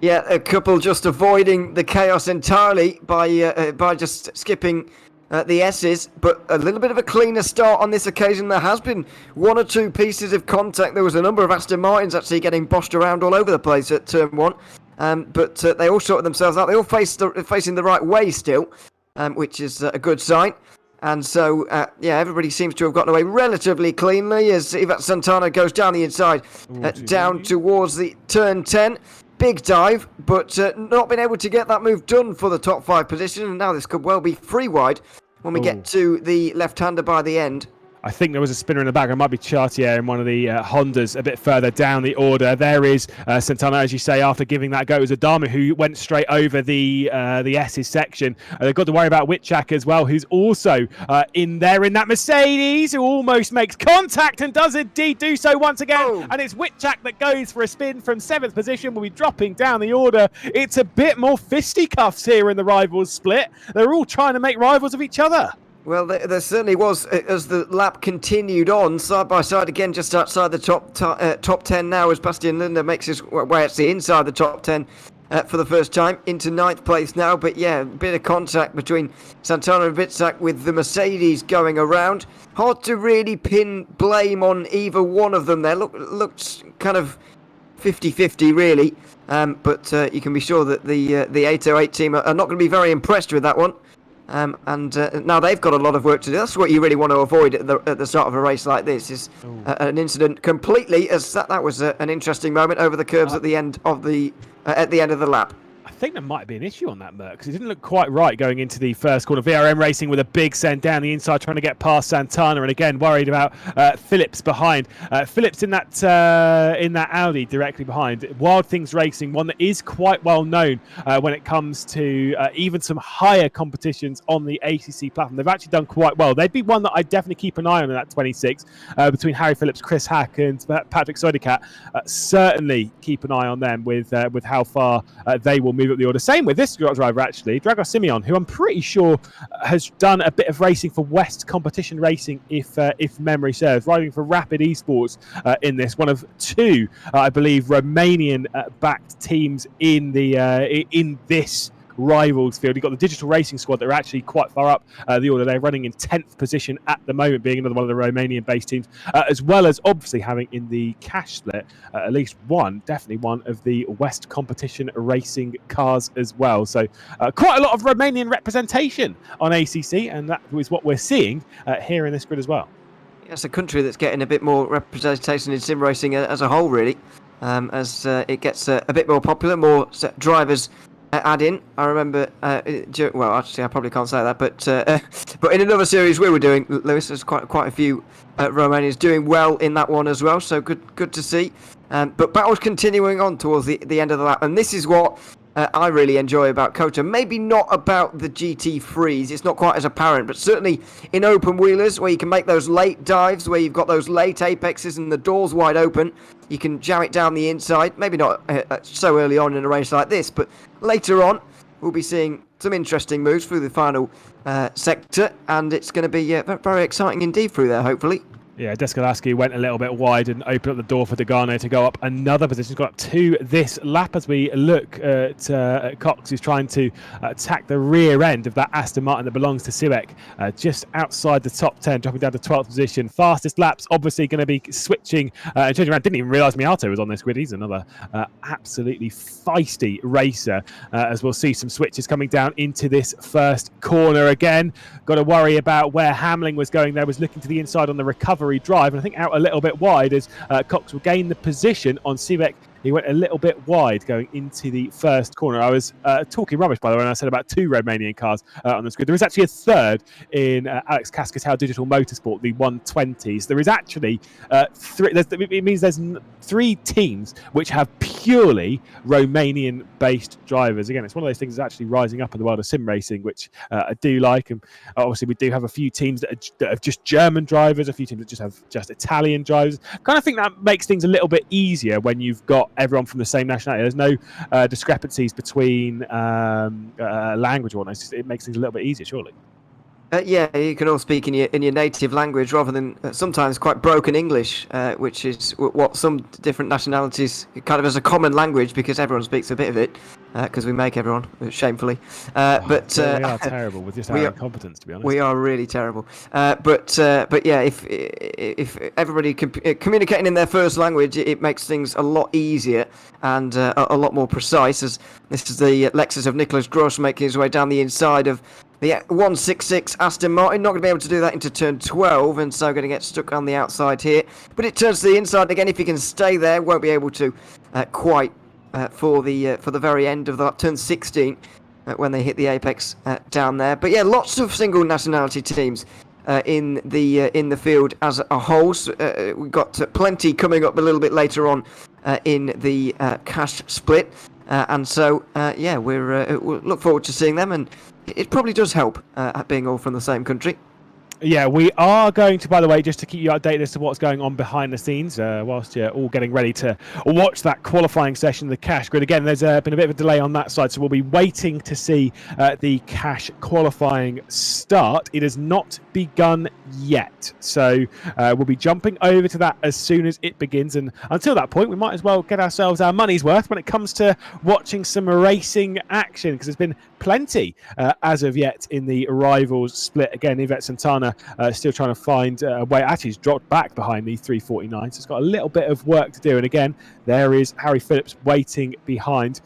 Yeah, a couple just avoiding the chaos entirely by just skipping the S's, but a little bit of a cleaner start on this occasion. There has been one or two pieces of contact. There was a number of Aston Martins actually getting bossed around all over the place at turn 1, but they all sorted themselves out. They all facing the right way still, which is a good sign. And so, everybody seems to have gotten away relatively cleanly as Ivat Santana goes down the inside, down towards the turn 10. Big dive, but not been able to get that move done for the top 5 position. And now this could well be free wide when we get to the left-hander by the end. I think there was a spinner in the back. It might be Chartier in one of the Hondas a bit further down the order. There is Santana, as you say, after giving that go. It was Adamu who went straight over the S's section. They've got to worry about Witchak as well, who's also in there in that Mercedes, who almost makes contact and does indeed do so once again. Oh. And it's Witchak that goes for a spin from 7th position. We'll be dropping down the order. It's a bit more fisticuffs here in the rivals split. They're all trying to make rivals of each other. Well, there certainly was, as the lap continued on, side by side again, just outside the top 10 now, as Bastian Linder makes his way actually inside the top 10 for the first time, into 9th place now. But yeah, a bit of contact between Santana and Witczak with the Mercedes going around. Hard to really pin blame on either one of them there. Looked kind of 50-50 really. But you can be sure that the 808 team are not going to be very impressed with that one. Now they've got a lot of work to do. That's what you really want to avoid at the start of a race like this, is an incident completely, as that was an interesting moment over the curbs at the end of the lap. I think there might be an issue on that, Merc, because it didn't look quite right going into the first corner. VRM Racing with a big send down the inside, trying to get past Santana, and again worried about Phillips behind. Phillips in that Audi directly behind. Wild Things Racing, one that is quite well known when it comes to even some higher competitions on the ACC platform. They've actually done quite well. They'd be one that I'd definitely keep an eye on in that 26 between Harry Phillips, Chris Hack, and Patrick Sodicat. Certainly keep an eye on them with how far they will move up the order. Same with this driver, actually, Dragos Simeon, who I'm pretty sure has done a bit of racing for West Competition Racing, if memory serves, riding for Rapid Esports in this, one of two, I believe, Romanian-backed teams in this rivals field. You've got the Digital Racing Squad that are actually quite far up the order. They're running in 10th position at the moment, being another one of the Romanian-based teams, as well as obviously having in the cash split at least definitely one of the West Competition Racing cars as well. So quite a lot of Romanian representation on ACC, and that is what we're seeing here in this grid as well. Yeah, it's a country that's getting a bit more representation in sim racing as a whole, really, as it gets a bit more popular, more drivers add in. I remember, well, actually, I probably can't say that, but in another series we were doing, Lewis, there's quite a few Romanians doing well in that one as well. So good to see. But battles continuing on towards the end of the lap, and this is what I really enjoy about COTA. Maybe not about the GT3s, it's not quite as apparent, but certainly in open wheelers where you can make those late dives, where you've got those late apexes and the doors wide open, you can jam it down the inside. Maybe not so early on in a race like this, but later on we'll be seeing some interesting moves through the final sector, and it's going to be very exciting indeed through there, hopefully. Yeah, Descalaski went a little bit wide and opened up the door for Degano to go up another position. He's got up to this lap as we look at Cox, who's trying to attack the rear end of that Aston Martin that belongs to Sivek, just outside the top 10, dropping down to 12th position. Fastest laps, obviously going to be switching and changing around. Didn't even realise Miato was on this grid. He's another absolutely feisty racer, as we'll see some switches coming down into this first corner again. Got to worry about where Hamling was going there, was looking to the inside on the recovery drive, and I think out a little bit wide as Cox will gain the position on Sivek. He went a little bit wide going into the first corner. I was talking rubbish, by the way, when I said about two Romanian cars on the grid. There is actually a third in Alex Cascatau Digital Motorsport, the 120s. There is actually three. It means there's three teams which have purely Romanian-based drivers. Again, it's one of those things that's actually rising up in the world of sim racing, which I do like. And obviously, we do have a few teams that have just German drivers, a few teams that just have just Italian drivers. Kind of think that makes things a little bit easier when you've got everyone from the same nationality. There's no discrepancies between language or whatnot. It makes things a little bit easier, surely. Yeah, you can all speak in your native language rather than sometimes quite broken English, which is what some different nationalities kind of as a common language, because everyone speaks a bit of it, because we make everyone, shamefully. But we are terrible with just our incompetence, to be honest. We are really terrible. But yeah, if everybody communicating in their first language, it makes things a lot easier and a lot more precise. As this is the Lexus of Nicholas Gross making his way down the inside of the 166 Aston Martin. Not going to be able to do that into turn 12, and so going to get stuck on the outside here. But it turns to the inside again. If he can stay there, won't be able to quite for the very end of that turn 16 when they hit the apex down there. But yeah, lots of single nationality teams in the field as a whole. So, we've got plenty coming up a little bit later on in the cash split, and so yeah, we'll look forward to seeing them, and it probably does help being all from the same country. Yeah, we are going to, by the way, just to keep you updated as to what's going on behind the scenes, whilst you're all getting ready to watch that qualifying session, the cash grid. Again, there's been a bit of a delay on that side, so we'll be waiting to see the cash qualifying start. It has not begun yet. So we'll be jumping over to that as soon as it begins. And until that point, we might as well get ourselves our money's worth when it comes to watching some racing action, because there's been plenty as of yet in the rivals split. Again, Yvette Santana still trying to find a way. Actually, he's dropped back behind the 349, so it's got a little bit of work to do. And again, there is Harry Phillips waiting behind.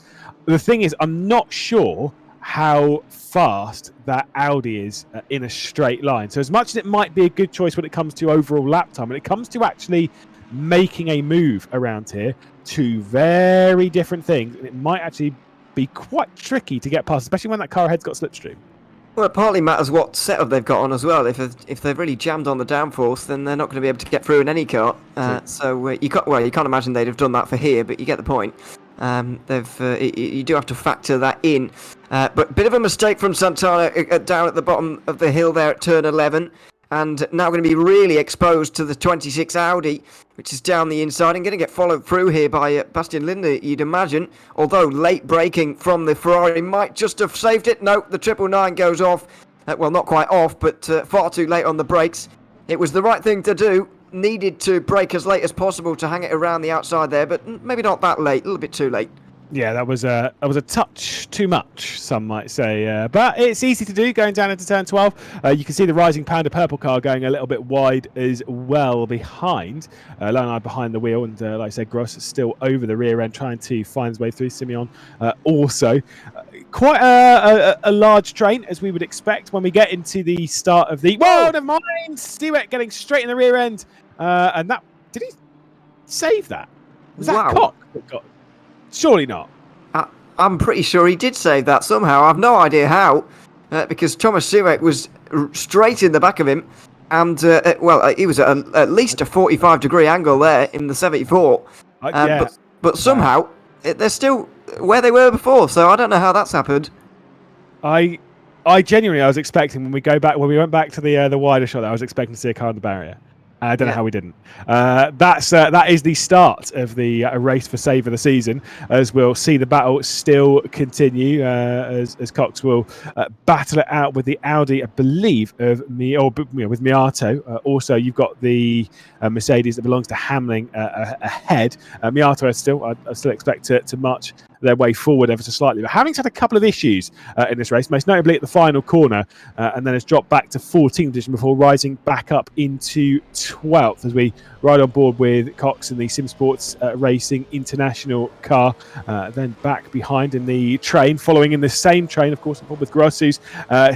The thing is, I'm not sure how fast that Audi is in a straight line. So as much as it might be a good choice when it comes to overall lap time, when it comes to actually making a move around here, two very different things. And it might actually be quite tricky to get past, especially when that car ahead's got slipstream. Well, it partly matters what setup they've got on as well. If they've really jammed on the downforce, then they're not going to be able to get through in any car. So you can't imagine they'd have done that for here, but you get the point. You do have to factor that in. But bit of a mistake from Santana down at the bottom of the hill there at turn 11. And now going to be really exposed to the 26 Audi, which is down the inside and going to get followed through here by Bastian Linde, you'd imagine. Although late braking from the Ferrari might just have saved it. No, the 999 goes off. Well, not quite off, but far too late on the brakes. It was the right thing to do. Needed to brake as late as possible to hang it around the outside there, but maybe not that late. A little bit too late. Yeah, that was a touch too much, some might say. But it's easy to do going down into turn 12. You can see the Rising Panda purple car going a little bit wide as well behind. Leonard behind the wheel, and like I said, Gross is still over the rear end trying to find his way through. Simeon also. Quite a large train, as we would expect when we get into the start of the... Whoa, never mind! Stewart getting straight in the rear end. And that... Did he save that? Was that Cock that got... Surely not. I'm pretty sure he did save that somehow. I've no idea how, because Thomas Suek was straight in the back of him, and he was at least a 45-degree angle there in the 74. Yeah. But somehow they're still where they were before. So I don't know how that's happened. I genuinely was expecting when we went back to the wider shot, I was expecting to see a car on the barrier. I don't know how we didn't. That is the start of the race for Save of the Season, as we'll see the battle still continue as Cox will battle it out with the Audi, I believe, with Miato. Also, you've got the Mercedes that belongs to Hamling ahead. Miato I still expect to march their way forward ever so slightly. But Hamling's had a couple of issues in this race, most notably at the final corner, and then has dropped back to 14th position before rising back up into 12th as we ride on board with Cox in the SimSports Racing International car. Then back behind in the train, following in the same train, of course, on board with Grossus.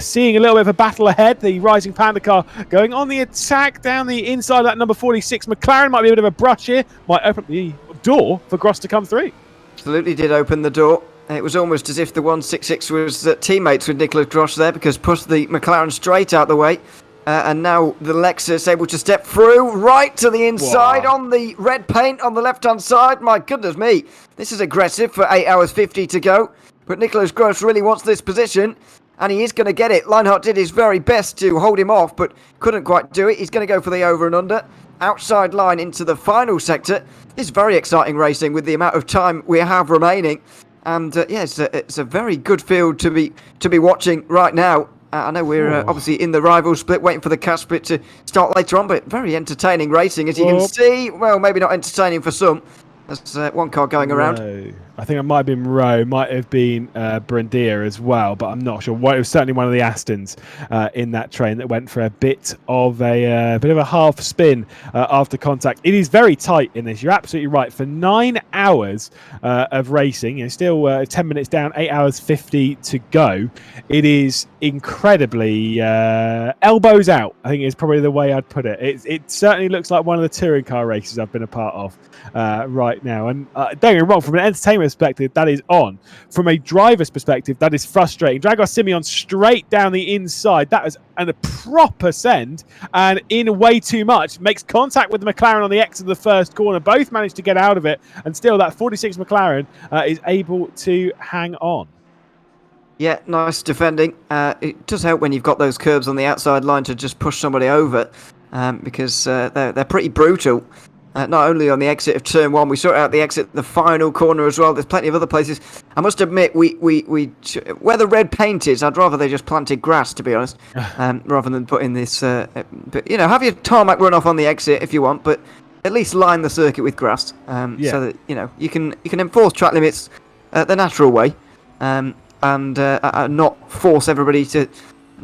Seeing a little bit of a battle ahead, the Rising Panda car going on the attack down the inside of that number 46. McLaren might be a bit of a brush here, might open up the door for Gross to come through. Absolutely did open the door. It was almost as if the 166 was teammates with Nicolas Gross there, because pushed the McLaren straight out the way. And now the Lexus able to step through right to the inside. Whoa. On the red paint on the left-hand side. My goodness me. This is aggressive for 8 hours 50 to go. But Nicolas Gross really wants this position, and he is going to get it. Leinhardt did his very best to hold him off, but couldn't quite do it. He's going to go for the over and under. Outside line into the final sector. It's very exciting racing with the amount of time we have remaining. And it's a very good field to be watching right now. I know we're obviously in the rival split, waiting for the cash split to start later on, but very entertaining racing, as you can see. Well, maybe not entertaining for some. There's one car going around. I think it might have been Rowe, might have been Brandia as well, but I'm not sure. It was certainly one of the Astons in that train that went for a bit of a half spin after contact. It is very tight in this. You're absolutely right. For 9 hours of racing, still 10 minutes down, 8 hours 50 to go. It is incredibly elbows out, I think is probably the way I'd put it. It certainly looks like one of the touring car races I've been a part of right now. And don't get me wrong, from an entertainment perspective, that is on. From a driver's perspective, that is frustrating. Dragos Simeon straight down the inside. That was a proper send, and in way too much. Makes contact with the McLaren on the exit of the first corner. Both managed to get out of it, and still that 46 McLaren is able to hang on. Yeah, nice defending. It does help when you've got those curbs on the outside line to just push somebody over, because they're pretty brutal. not only on the exit of turn 1, we saw it out the exit, the final corner as well. There's plenty of other places. I must admit, where the red paint is, I'd rather they just planted grass, to be honest, rather than put in this. But have your tarmac run off on the exit if you want, but at least line the circuit with grass, so that you can enforce track limits the natural way, and not force everybody to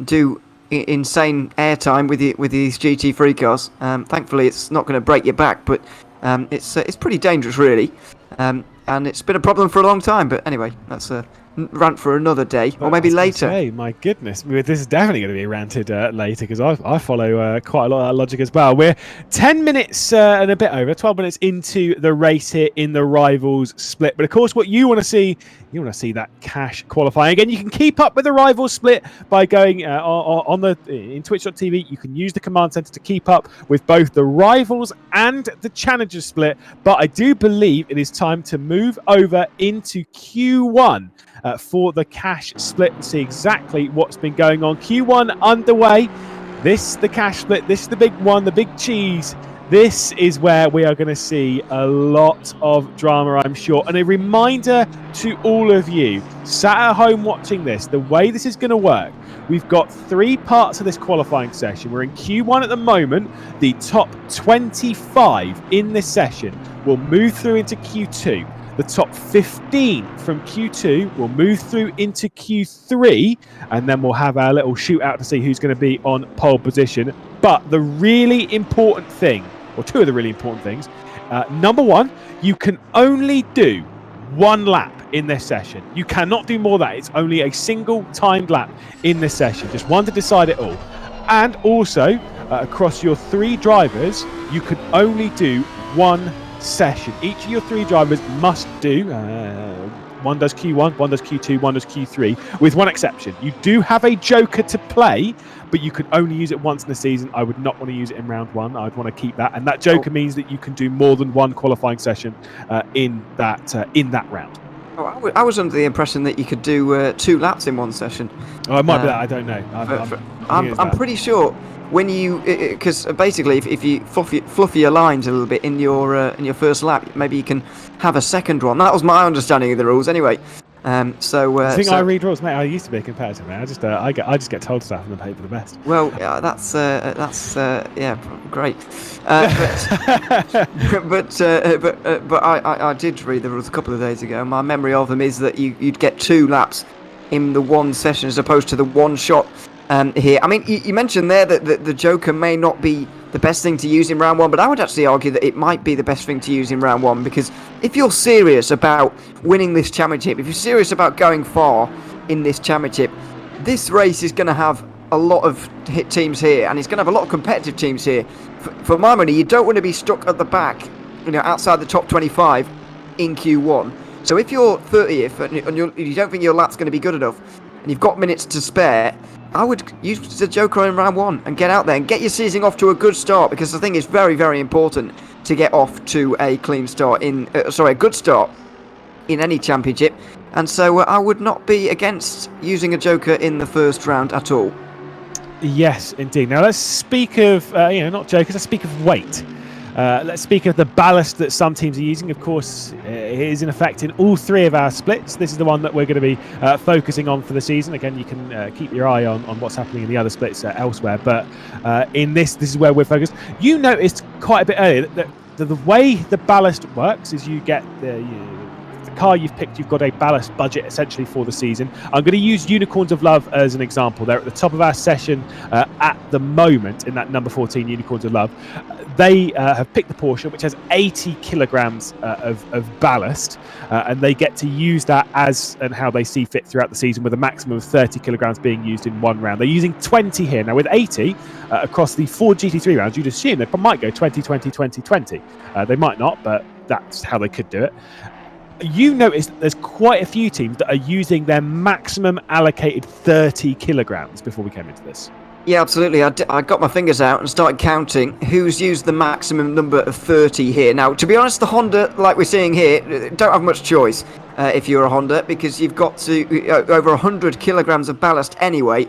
do insane airtime with these GT3 cars. Thankfully, it's not going to break your back, but it's pretty dangerous, really, and it's been a problem for a long time. But anyway, that's a rant for another day, or maybe later. Hey, my goodness, this is definitely going to be ranted later, because I follow quite a lot of that logic as well. We're 10 minutes and a bit over, 12 minutes into the race here in the Rivals split. But of course, what you want to see that cash qualifying. Again, you can keep up with the Rivals split by going in twitch.tv. You can use the command center to keep up with both the Rivals and the Challengers split. But I do believe it is time to move over into Q1 for the cash split and see exactly what's been going on. Q1 underway. The cash split. This is the big one, the big cheese. This is where we are going to see a lot of drama, I'm sure. And a reminder to all of you sat at home watching this, the way this is going to work. We've got 3 parts of this qualifying session. We're in Q1 at the moment. The top 25 in this session will move through into Q2. The top 15 from Q2 will move through into Q3, and then we'll have our little shootout to see who's going to be on pole position. But the really important thing, or 2 of the really important things, number 1, you can only do 1 lap in this session. You cannot do more than that. It's only a single timed lap in this session, just one to decide it all. And also, across your 3 drivers, you can only do 1 session. Each of your 3 drivers must do one does Q1, one does Q2, one does Q3, with one exception. You do have a joker to play, but you can only use it once in the season. I would not want to use it in round 1. I'd want to keep that, and that joker means that you can do more than 1 qualifying session in that round. Oh, I was under the impression that you could do 2 laps in 1 session. Oh, it might be that. I don't know. I'm pretty sure when you, because basically if you fluffy your lines a little bit in your first lap, maybe you can have a second one. That was my understanding of the rules, anyway. I think I read rules, mate. I used to be a competitor, man. I just get told stuff and then hope for the best. Well, yeah, that's great. But I did read the rules a couple of days ago. My memory of them is that you'd get 2 laps in the 1 session as opposed to the 1 shot. Here, I mean, you mentioned there that the joker may not be the best thing to use in round 1, but I would actually argue that it might be the best thing to use in round 1, because if you're serious about winning this championship, if you're serious about going far in this championship, this race is going to have a lot of hit teams here, and it's going to have a lot of competitive teams here. For my money, you don't want to be stuck at the back, outside the top 25 in Q1. So if you're 30th and you don't think your lap's going to be good enough, and you've got minutes to spare, I would use the joker in round 1 and get out there and get your season off to a good start, because I think it's very, very important to get off to a clean start a good start in any championship. And so I would not be against using a joker in the first round at all. Yes, indeed. Now let's speak of, not jokers, let's speak of weight. Let's speak of the ballast that some teams are using. Of course, it is in effect in all 3 of our splits. This is the one that we're going to be focusing on for the season. Again, you can keep your eye on what's happening in the other splits elsewhere. But in this is where we're focused. You noticed quite a bit earlier that the way the ballast works is you get the car you've picked, you've got a ballast budget essentially for the season. I'm going to use Unicorns of Love as an example. They're at the top of our session at the moment in that number 14 Unicorns of Love. They have picked the Porsche, which has 80 kilograms of ballast, and they get to use that as and how they see fit throughout the season, with a maximum of 30 kilograms being used in 1 round. They're using 20 here. Now with 80 across the 4 GT3 rounds, you'd assume they might go 20, 20, 20, 20. They might not, but that's how they could do it. You noticed that there's quite a few teams that are using their maximum allocated 30 kilograms before we came into this. Yeah, absolutely. I got my fingers out and started counting who's used the maximum number of 30 here. Now, to be honest, the Honda, like we're seeing here, don't have much choice if you're a Honda, because you've got to over 100 kilograms of ballast anyway.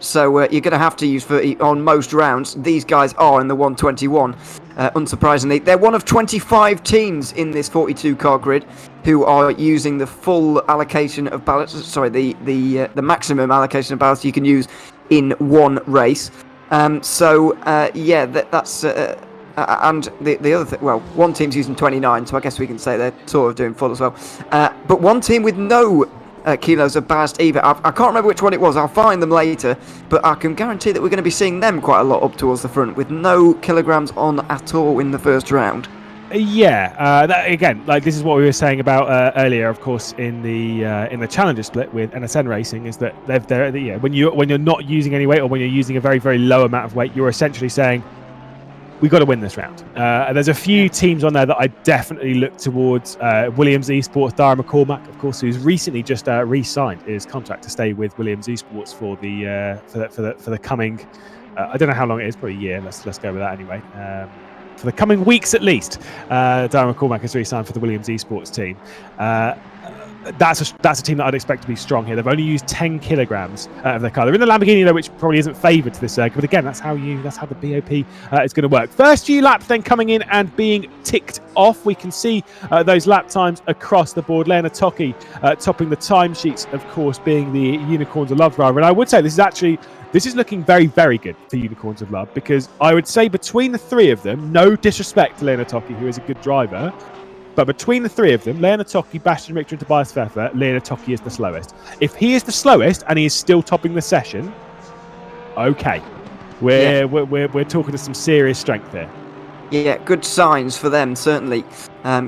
So you're going to have to use 30 on most rounds. These guys are in the 121. unsurprisingly. They're one of 25 teams in this 42-car grid who are using the full allocation of ballots. Sorry, the maximum allocation of ballots you can use in one race. That's and the other thing. Well, one team's using 29, so I guess we can say they're sort of doing full as well. But one team with no kilos of ballast either. I can't remember which one it was. I'll find them later, but I can guarantee that we're going to be seeing them quite a lot up towards the front with no kilograms on at all in the first round. That, again, like this is what we were saying about earlier, of course, in the Challenger split with NSN Racing, is that when you're not using any weight, or when you're using a very, very low amount of weight, you're essentially saying we got to win this round. And there's a few teams on there that I definitely look towards. Williams Esports, Dara McCormack, of course, who's recently just re-signed his contract to stay with Williams Esports for the coming. I don't know how long it is, probably a year. Let's go with that anyway. For the coming weeks at least, Dara McCormack has re-signed for the Williams Esports team. That's a team that I'd expect to be strong here. They've only used 10 kilograms of their car. They're in the Lamborghini though, which probably isn't favoured to this circuit. But again, that's how the BOP is going to work. First few laps then coming in and being ticked off. We can see those lap times across the board. Leonard Toki topping the timesheets, of course, being the Unicorns of Love driver. And I would say this is looking very, very good for Unicorns of Love, because I would say between the three of them, no disrespect to Leonard Toki, who is a good driver, but between the three of them, Leonard Toki, Bastian Richter and Tobias Pfeffer, Leonard Toki is the slowest. If he is the slowest and he is still topping the session, okay. We're talking to some serious strength here. Yeah, good signs for them, certainly,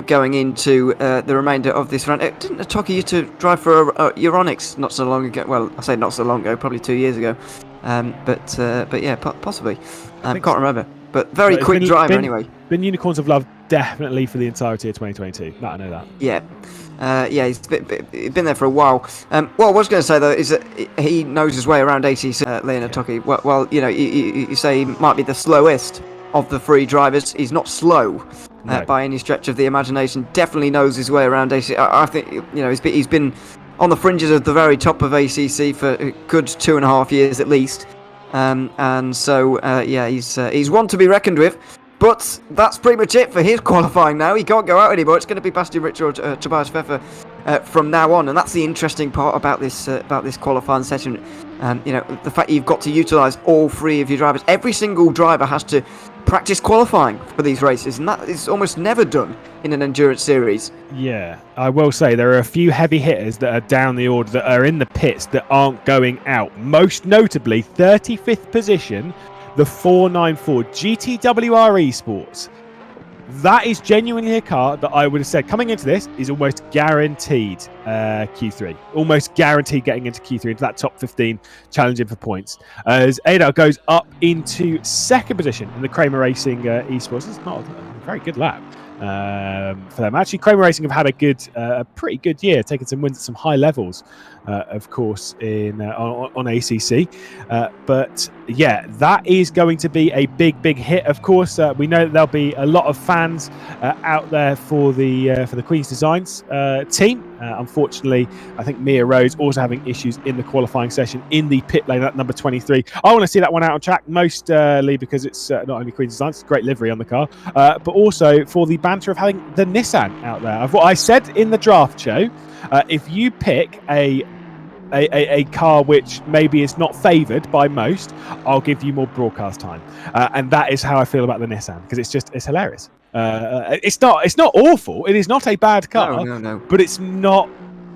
going into the remainder of this round. Didn't Toki used to drive for Euronics not so long ago? Well, I say not so long ago, probably 2 years ago. But yeah, possibly. Can't remember. But very quick driver anyway. Been Unicorns of Love definitely for the entirety of 2022. No, I know that. Yeah, he's been there for a while. What I was going to say though is that he knows his way around ACC. Leonard Toki. Well, you say he might be the slowest of the three drivers. He's not slow by any stretch of the imagination. Definitely knows his way around ACC. I think he's been on the fringes of the very top of ACC for a good 2.5 years at least. And so he's one to be reckoned with. But that's pretty much it for his qualifying now. He can't go out anymore. It's going to be Bastian Richter or Tobias Pfeffer from now on, and that's the interesting part about this qualifying session. The fact you've got to utilise all three of your drivers. Every single driver has to practice qualifying for these races, and that is almost never done in an endurance series. Yeah, I will say there are a few heavy hitters that are down the order, that are in the pits, that aren't going out. Most notably, 35th position, the 494 GTWR Esports. That is genuinely a car that I would have said coming into this is almost guaranteed Q3. Almost guaranteed getting into Q3, into that top 15, challenging for points. As Adel goes up into second position in the Kramer Racing Esports. It's not a very good lap for them. Actually, Kramer Racing have had a pretty good year, taking some wins at some high levels, of course, on ACC. But yeah, that is going to be a big hit. Of course, we know that there'll be a lot of fans out there for the Queen's Designs team. Unfortunately, I think Mia Rhodes also having issues in the qualifying session in the pit lane at number 23. I want to see that one out on track, mostly because it's not only Queen's Designs, it's a great livery on the car, but also for the banter of having the Nissan out there. Of what I said in the draft show, if you pick a car which maybe is not favoured by most, I'll give you more broadcast time, and that is how I feel about the Nissan, because it's hilarious. It's not awful. It is not a bad car. No. But it's not.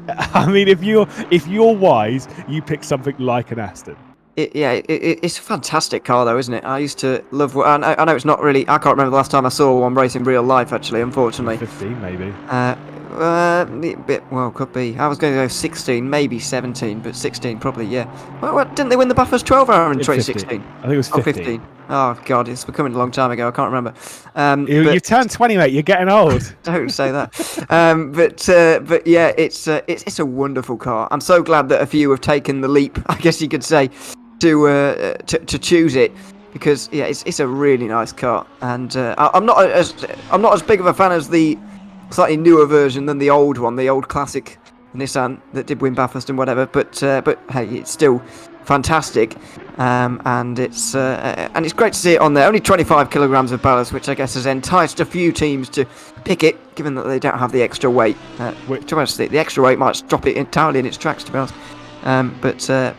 I mean, if you're wise, you pick something like an Aston. It's a fantastic car, though, isn't it? I used to love. I know it's not really. I can't remember the last time I saw one race in real life. Actually, unfortunately. 15 maybe. Could be. I was going to go 16, maybe 17, but 16 probably. Yeah. Well, didn't they win the Bathurst 12 hour in 2016? 15. I think it was 15. 15. Oh God, it's becoming a long time ago. I can't remember. You turned 20, mate. You're getting old. Don't say that. But yeah, it's a wonderful car. I'm so glad that a few have taken the leap, I guess you could say, to choose it, because yeah, it's a really nice car, and I'm not as big of a fan as the slightly newer version than the old one, the old classic Nissan that did win Bathurst and whatever. But hey, it's still fantastic. And it's great to see it on there. Only 25 kilograms of ballast, which I guess has enticed a few teams to pick it, given that they don't have the extra weight. Which honestly, the extra weight might stop it entirely in its tracks, to be honest.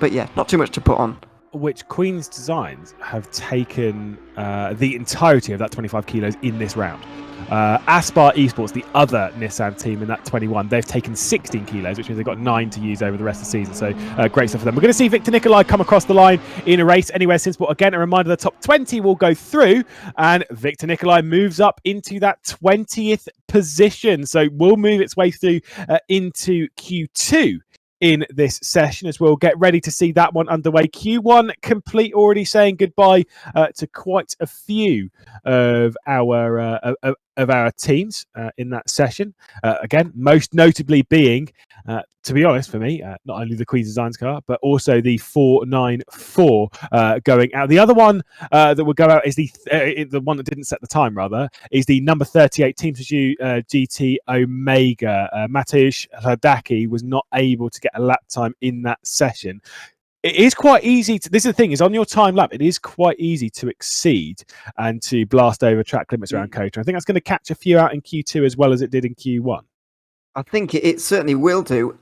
But yeah, not too much to put on. Which Queen's Designs have taken the entirety of that 25 kilos in this round. Aspar Esports, the other Nissan team in that 21, they've taken 16 kilos, which means they've got 9 to use over the rest of the season. So great stuff for them. We're going to see Victor Nicolai come across the line in a race anywhere since. But again, a reminder, the top 20 will go through, and Victor Nicolai moves up into that 20th position. So we'll move its way through into Q2 in this session, as we'll get ready to see that one underway. Q1 complete, already saying goodbye to quite a few of our teams in that session. Again, most notably being, to be honest, for me, not only the Queen's Designs car, but also the 494 going out. The other one that will go out is the one that didn't set the time, rather, is the number 38 Team Suzuki GT Omega. Mateusz Hladaki was not able to get a lap time in that session. It is quite easy to, this is the thing, is on your time lap, it is quite easy to exceed and to blast over track limits around Kota. I think that's going to catch a few out in Q2 as well as it did in Q1. I think it certainly will do.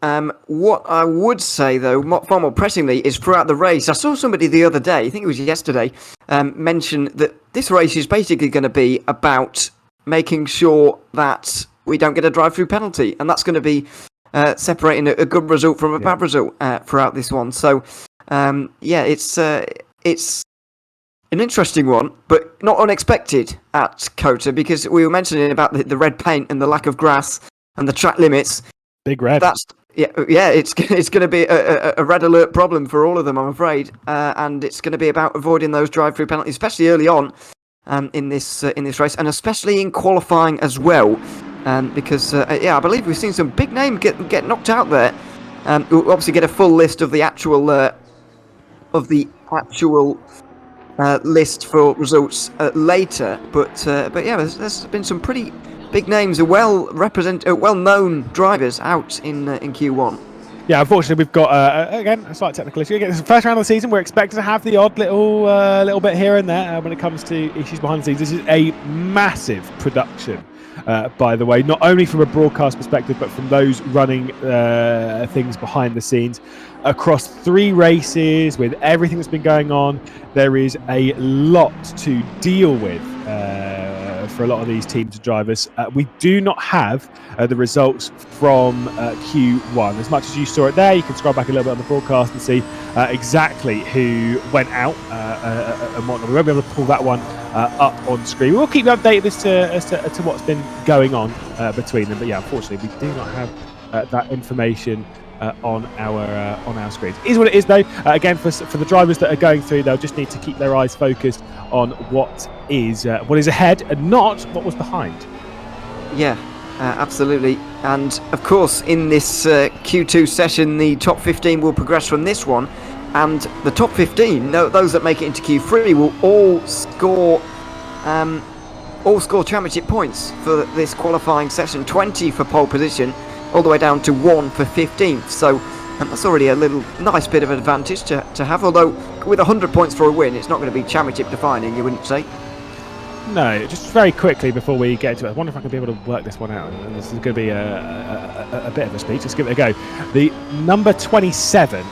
What I would say, though, far more pressingly, is throughout the race, I saw somebody the other day, I think it was yesterday, mention that this race is basically going to be about making sure that we don't get a drive-through penalty, and that's going to be separating a good result from a bad result throughout this one. So, it's an interesting one, but not unexpected at Kota, because we were mentioning about the red paint and the lack of grass and the track limits. Big red. It's going to be a red alert problem for all of them, I'm afraid, and it's going to be about avoiding those drive-through penalties, especially early on in this race, and especially in qualifying as well, because I believe we've seen some big names get knocked out there. We'll obviously get a full list of the actual list for results later, but yeah, there's been some pretty big names, well-known drivers out in Q1. Yeah, unfortunately, we've got again a slight technical issue. Again, it's the first round of the season. We're expected to have the odd little bit here and there when it comes to issues behind the scenes. This is a massive production, by the way, not only from a broadcast perspective, but from those running things behind the scenes. Across 3 races, with everything that's been going on, there is a lot to deal with for a lot of these teams and drivers. We do not have the results from Q1. As much as you saw it there, you can scroll back a little bit on the broadcast and see exactly who went out and whatnot. We won't be able to pull that one up on screen. We'll keep you updated as to what's been going on between them. But yeah, unfortunately, we do not have that information on our screens. It is what it is, though. Again, for the drivers that are going through, they'll just need to keep their eyes focused on what is ahead and not what was behind. Yeah, absolutely. And of course, in this Q2 session, the top 15 will progress from this one, and the top 15, those that make it into Q3, will all score championship points for this qualifying session. 20 for pole position, all the way down to 1 for 15th. So that's already a little nice bit of advantage to have, although with 100 points for a win, it's not going to be championship defining, you wouldn't say? No, just very quickly before we get into it, I wonder if I can be able to work this one out. And this is going to be a bit of a speech. Let's give it a go. The number 27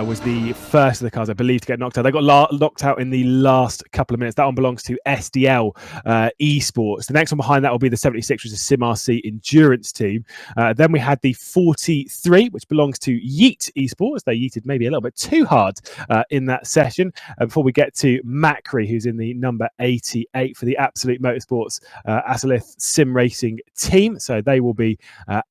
was the first of the cars, I believe, to get knocked out. They got knocked out in the last couple of minutes. That one belongs to SDL Esports. The next one behind that will be the 76, which is a SimRC endurance team. Then we had the 43, which belongs to Yeet Esports. They yeeted maybe a little bit too hard in that session. Before we get to Macri, who's in the number 88 for the Absolute Motorsports Assetto Sim Racing team. So they will be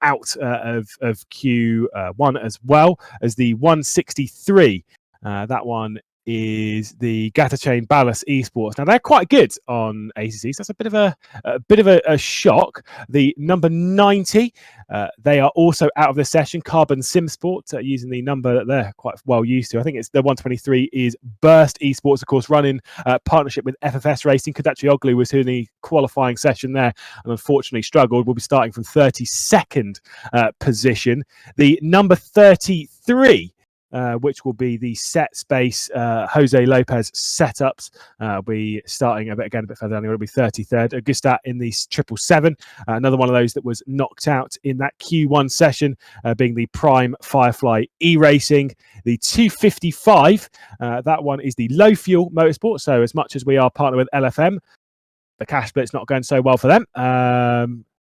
out of Q1 as well as the 163. That one is the Gata Chain Ballast Esports. Now they're quite good on ACC, so that's a bit of a shock. The number 90, they are also out of the session. Carbon Sim Sport, using the number that they're quite well used to. I think it's the 123 is Burst Esports, of course, running partnership with FFS Racing. Kodachoglu was in the qualifying session there and unfortunately struggled. We'll be starting from 32nd position. The number 33 which will be the set space Jose Lopez setups. Be starting a bit further down. It will be 33rd. Augustat in the 777. Another one of those that was knocked out in that Q1 session, being the Prime Firefly E-Racing. The 255, that one is the Low Fuel Motorsport. So as much as we are partnered with LFM, the cash split's not going so well for them.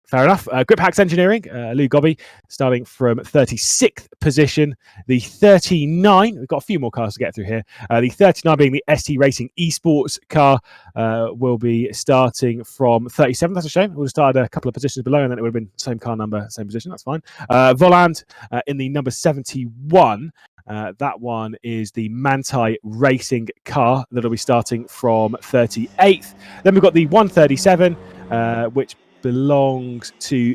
Fair enough. Grip Hacks Engineering, Lou Gobby, starting from 36th position. The 39, we've got a few more cars to get through here. The 39 being the ST Racing Esports car, will be starting from 37th. That's a shame. We'll have started a couple of positions below, and then it would have been same car number, same position. That's fine. Voland in the number 71. That one is the Mantai Racing car that'll be starting from 38th. Then we've got the 137, which belongs to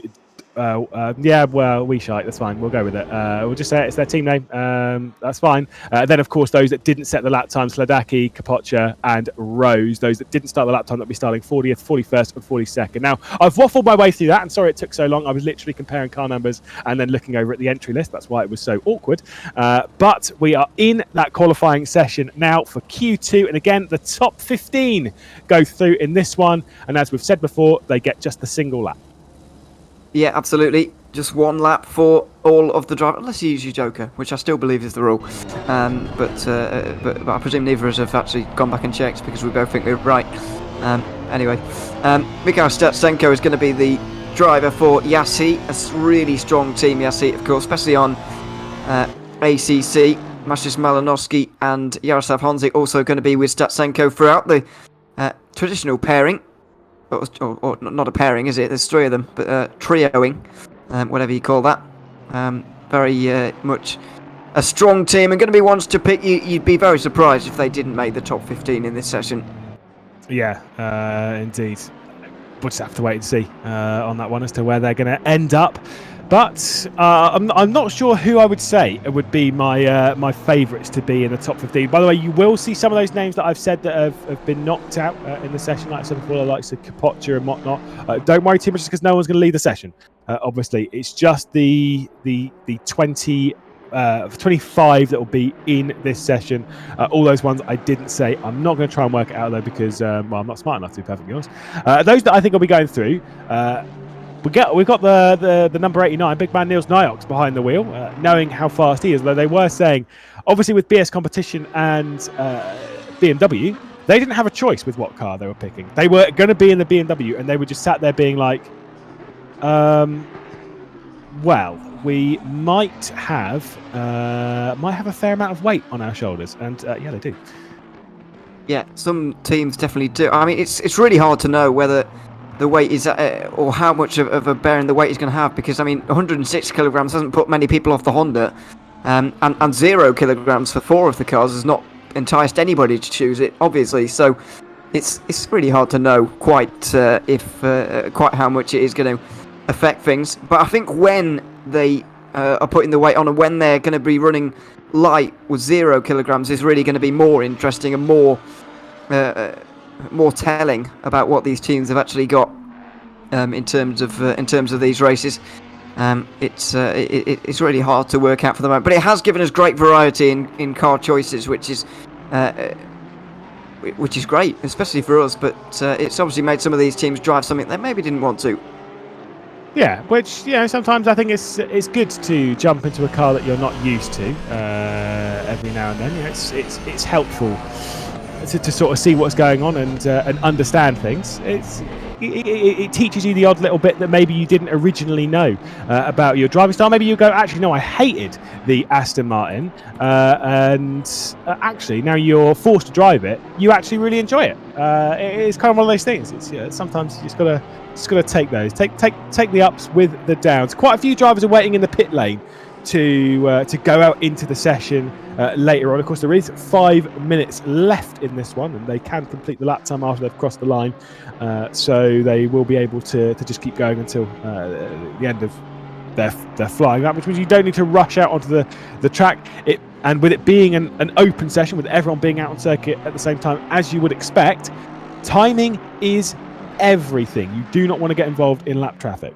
we shite, that's fine, we'll go with it. We'll just say it's their team name. That's fine. Then of course those that didn't set the lap time, Sladaki, Kapocha and Rose. Those that didn't start the lap time, that'll be starting 40th, 41st and 42nd. Now I've waffled my way through that, and sorry it took so long. I was literally comparing car numbers and then looking over at the entry list. That's why it was so awkward. But we are in that qualifying session now for Q2, and again the top 15 go through in this one, and as we've said before, they get just the single lap. Yeah, absolutely. Just one lap for all of the drivers, unless you use your Joker, which I still believe is the rule. But I presume neither of us have actually gone back and checked because we both think we're right. Anyway, Mikhail Statsenko is going to be the driver for Yassi, a really strong team, Yassi, of course, especially on ACC. Maciej Malinowski and Jaroslav Honzik also going to be with Statsenko throughout the traditional pairing. Or not a pairing, is it? There's three of them, but trioing, whatever you call that. Very much a strong team, and going to be ones to pick. You'd be very surprised if they didn't make the top 15 in this session. Yeah, indeed. We'll just have to wait and see on that one as to where they're going to end up. But I'm not sure who I would say would be my favourites to be in the top 15. By the way, you will see some of those names that I've said that have been knocked out in the session, like I said before, the likes of Kapocha and whatnot. Don't worry too much because no one's going to lead the session. Obviously, it's just the 25 that will be in this session. All those ones I didn't say. I'm not going to try and work it out though because I'm not smart enough to be perfectly honest. Those that I think will be going through. We've got the number 89, big man Niels Nyox behind the wheel, knowing how fast he is. Though they were saying, obviously with BS Competition and BMW, they didn't have a choice with what car they were picking. They were going to be in the BMW, and they were just sat there being like, well, we might have a fair amount of weight on our shoulders, and yeah, they do. Yeah, some teams definitely do. I mean, it's really hard to know whether the weight is or how much of a bearing the weight is going to have, because I mean 106 kilograms hasn't put many people off the Honda, and 0 kilograms for 4 of the cars has not enticed anybody to choose it, obviously. So it's really hard to know quite quite how much it is going to affect things. But I think when they are putting the weight on and when they're going to be running light with 0 kilograms is really going to be more interesting and more telling about what these teams have actually got in terms of these races. It's really hard to work out for the moment, but it has given us great variety in car choices, which is great, especially for us. But it's obviously made some of these teams drive something they maybe didn't want to. Yeah, which sometimes I think it's good to jump into a car that you're not used to every now and then. It's helpful to sort of see what's going on and understand things. It teaches you the odd little bit that maybe you didn't originally know about your driving style. Maybe you go, actually, no, I hated the Aston Martin, and actually now you're forced to drive it, you actually really enjoy it. It's kind of one of those things. It's sometimes you just gotta take those, take the ups with the downs. Quite a few drivers are waiting in the pit lane to go out into the session later on. Of course, there is 5 minutes left in this one, and they can complete the lap time after they've crossed the line, so they will be able to just keep going until the end of their flying lap, which means you don't need to rush out onto the track. And with it being an open session, with everyone being out on circuit at the same time, as you would expect, timing is everything. You do not want to get involved in lap traffic.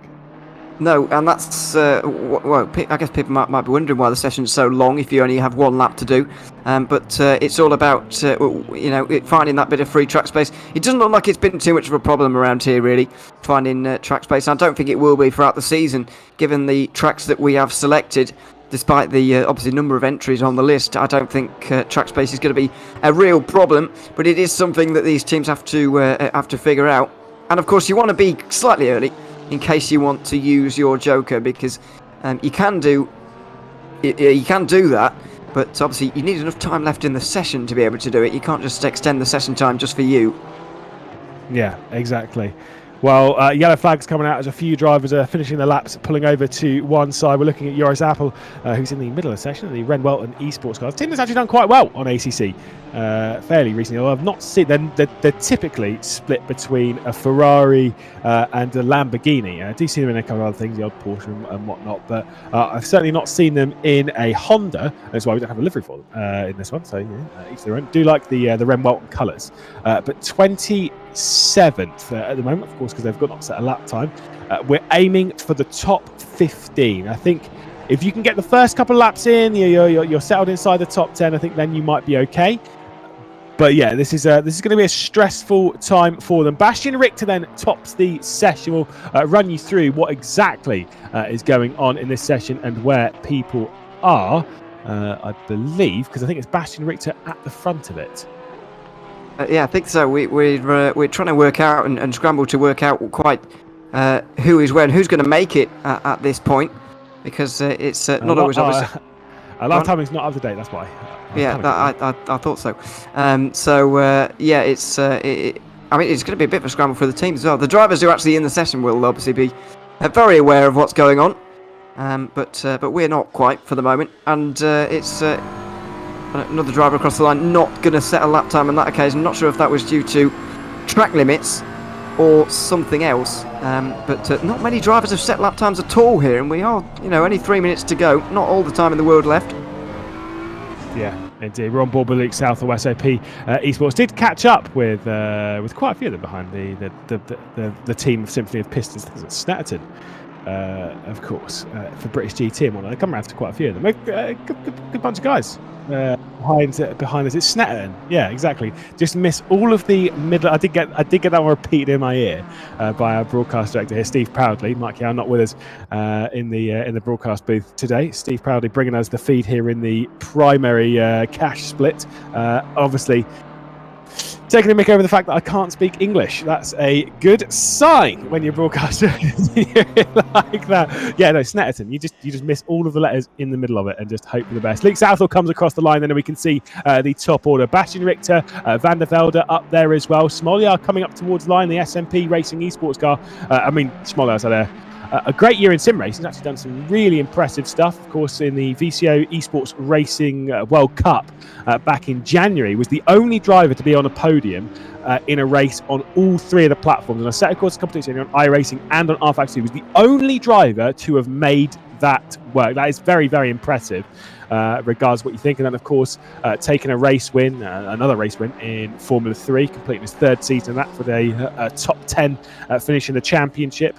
No, and that's well. I guess people might be wondering why the session's so long if you only have one lap to do. But it's all about finding that bit of free track space. It doesn't look like it's been too much of a problem around here, really, finding track space. I don't think it will be throughout the season, given the tracks that we have selected. Despite the obviously number of entries on the list, I don't think track space is going to be a real problem. But it is something that these teams have to figure out. And of course, you want to be slightly early in case you want to use your joker, because you can do that, but obviously you need enough time left in the session to be able to do it. You can't just extend the session time just for you. Yeah, exactly. Well, yellow flags coming out as a few drivers are finishing the laps, pulling over to one side. We're looking at Joris Apple, who's in the middle of the session, the Renwell and Esports cars. A team that's actually done quite well on ACC fairly recently. Although I've not seen they're typically split between a Ferrari and a Lamborghini. I do see them in a couple of other things, the odd Porsche and whatnot, but I've certainly not seen them in a Honda. That's why we don't have a livery for them in this one. So each their own. Do like the Renwell colours, but 27th at the moment, of course, because they've got not set a lap time. We're aiming for the top 15. I think if you can get the first couple of laps in, you're settled inside the top 10. I think then you might be okay. But yeah, this is going to be a stressful time for them. Bastian Richter then tops the session. We'll run you through what exactly is going on in this session and where people are, I believe, because I think it's Bastian Richter at the front of it. Yeah, I think so. We're trying to work out and scramble to work out quite who is where and who's going to make it at this point, because it's not always obvious. Our lap timing's not up to date. That's why. I thought so. It's I mean, it's going to be a bit of a scramble for the teams as well. The drivers who are actually in the session will obviously be very aware of what's going on, but we're not quite for the moment, and it's. Another driver across the line not going to set a lap time on that occasion. I'm not sure if that was due to track limits or something else. But not many drivers have set lap times at all here, and we are, only 3 minutes to go. Not all the time in the world left. Yeah, indeed. We're on board with Luke South or SOP Esports. Did catch up with quite a few of them behind the team of Symphony of Pistons. It's Snetterton. Of course, for British GT and whatnot. They come around to quite a few of them. Good bunch of guys behind us. It's Snetterton. Yeah, exactly. Just miss all of the middle. I did get that one repeated in my ear by our broadcast director here, Steve Proudly. Mike Yow not with us in the broadcast booth today. Steve Proudly bringing us the feed here in the primary cash split. Obviously, taking a mick over the fact that I can't speak English. That's a good sign when you're broadcasting like that. Yeah, no, Snetterton. You just miss all of the letters in the middle of it and just hope for the best. Luke Southall comes across the line, then we can see the top order. Bastian Richter, Van der Velde up there as well. Smoljar coming up towards the line, the SMP Racing Esports car. Smoljar's had a great year in sim racing. He's actually done some really impressive stuff. Of course, in the VCO Esports Racing World Cup back in January, was the only driver to be on a podium in a race on all three of the platforms. On Assetto Corsa Competizione, on iRacing and on rFactor 2. He was the only driver to have made that work. That is very, very impressive. Regards what you think. And then, of course, taking a race win, another race win in Formula 3, completing his third season of that for the top 10 finish in the championship.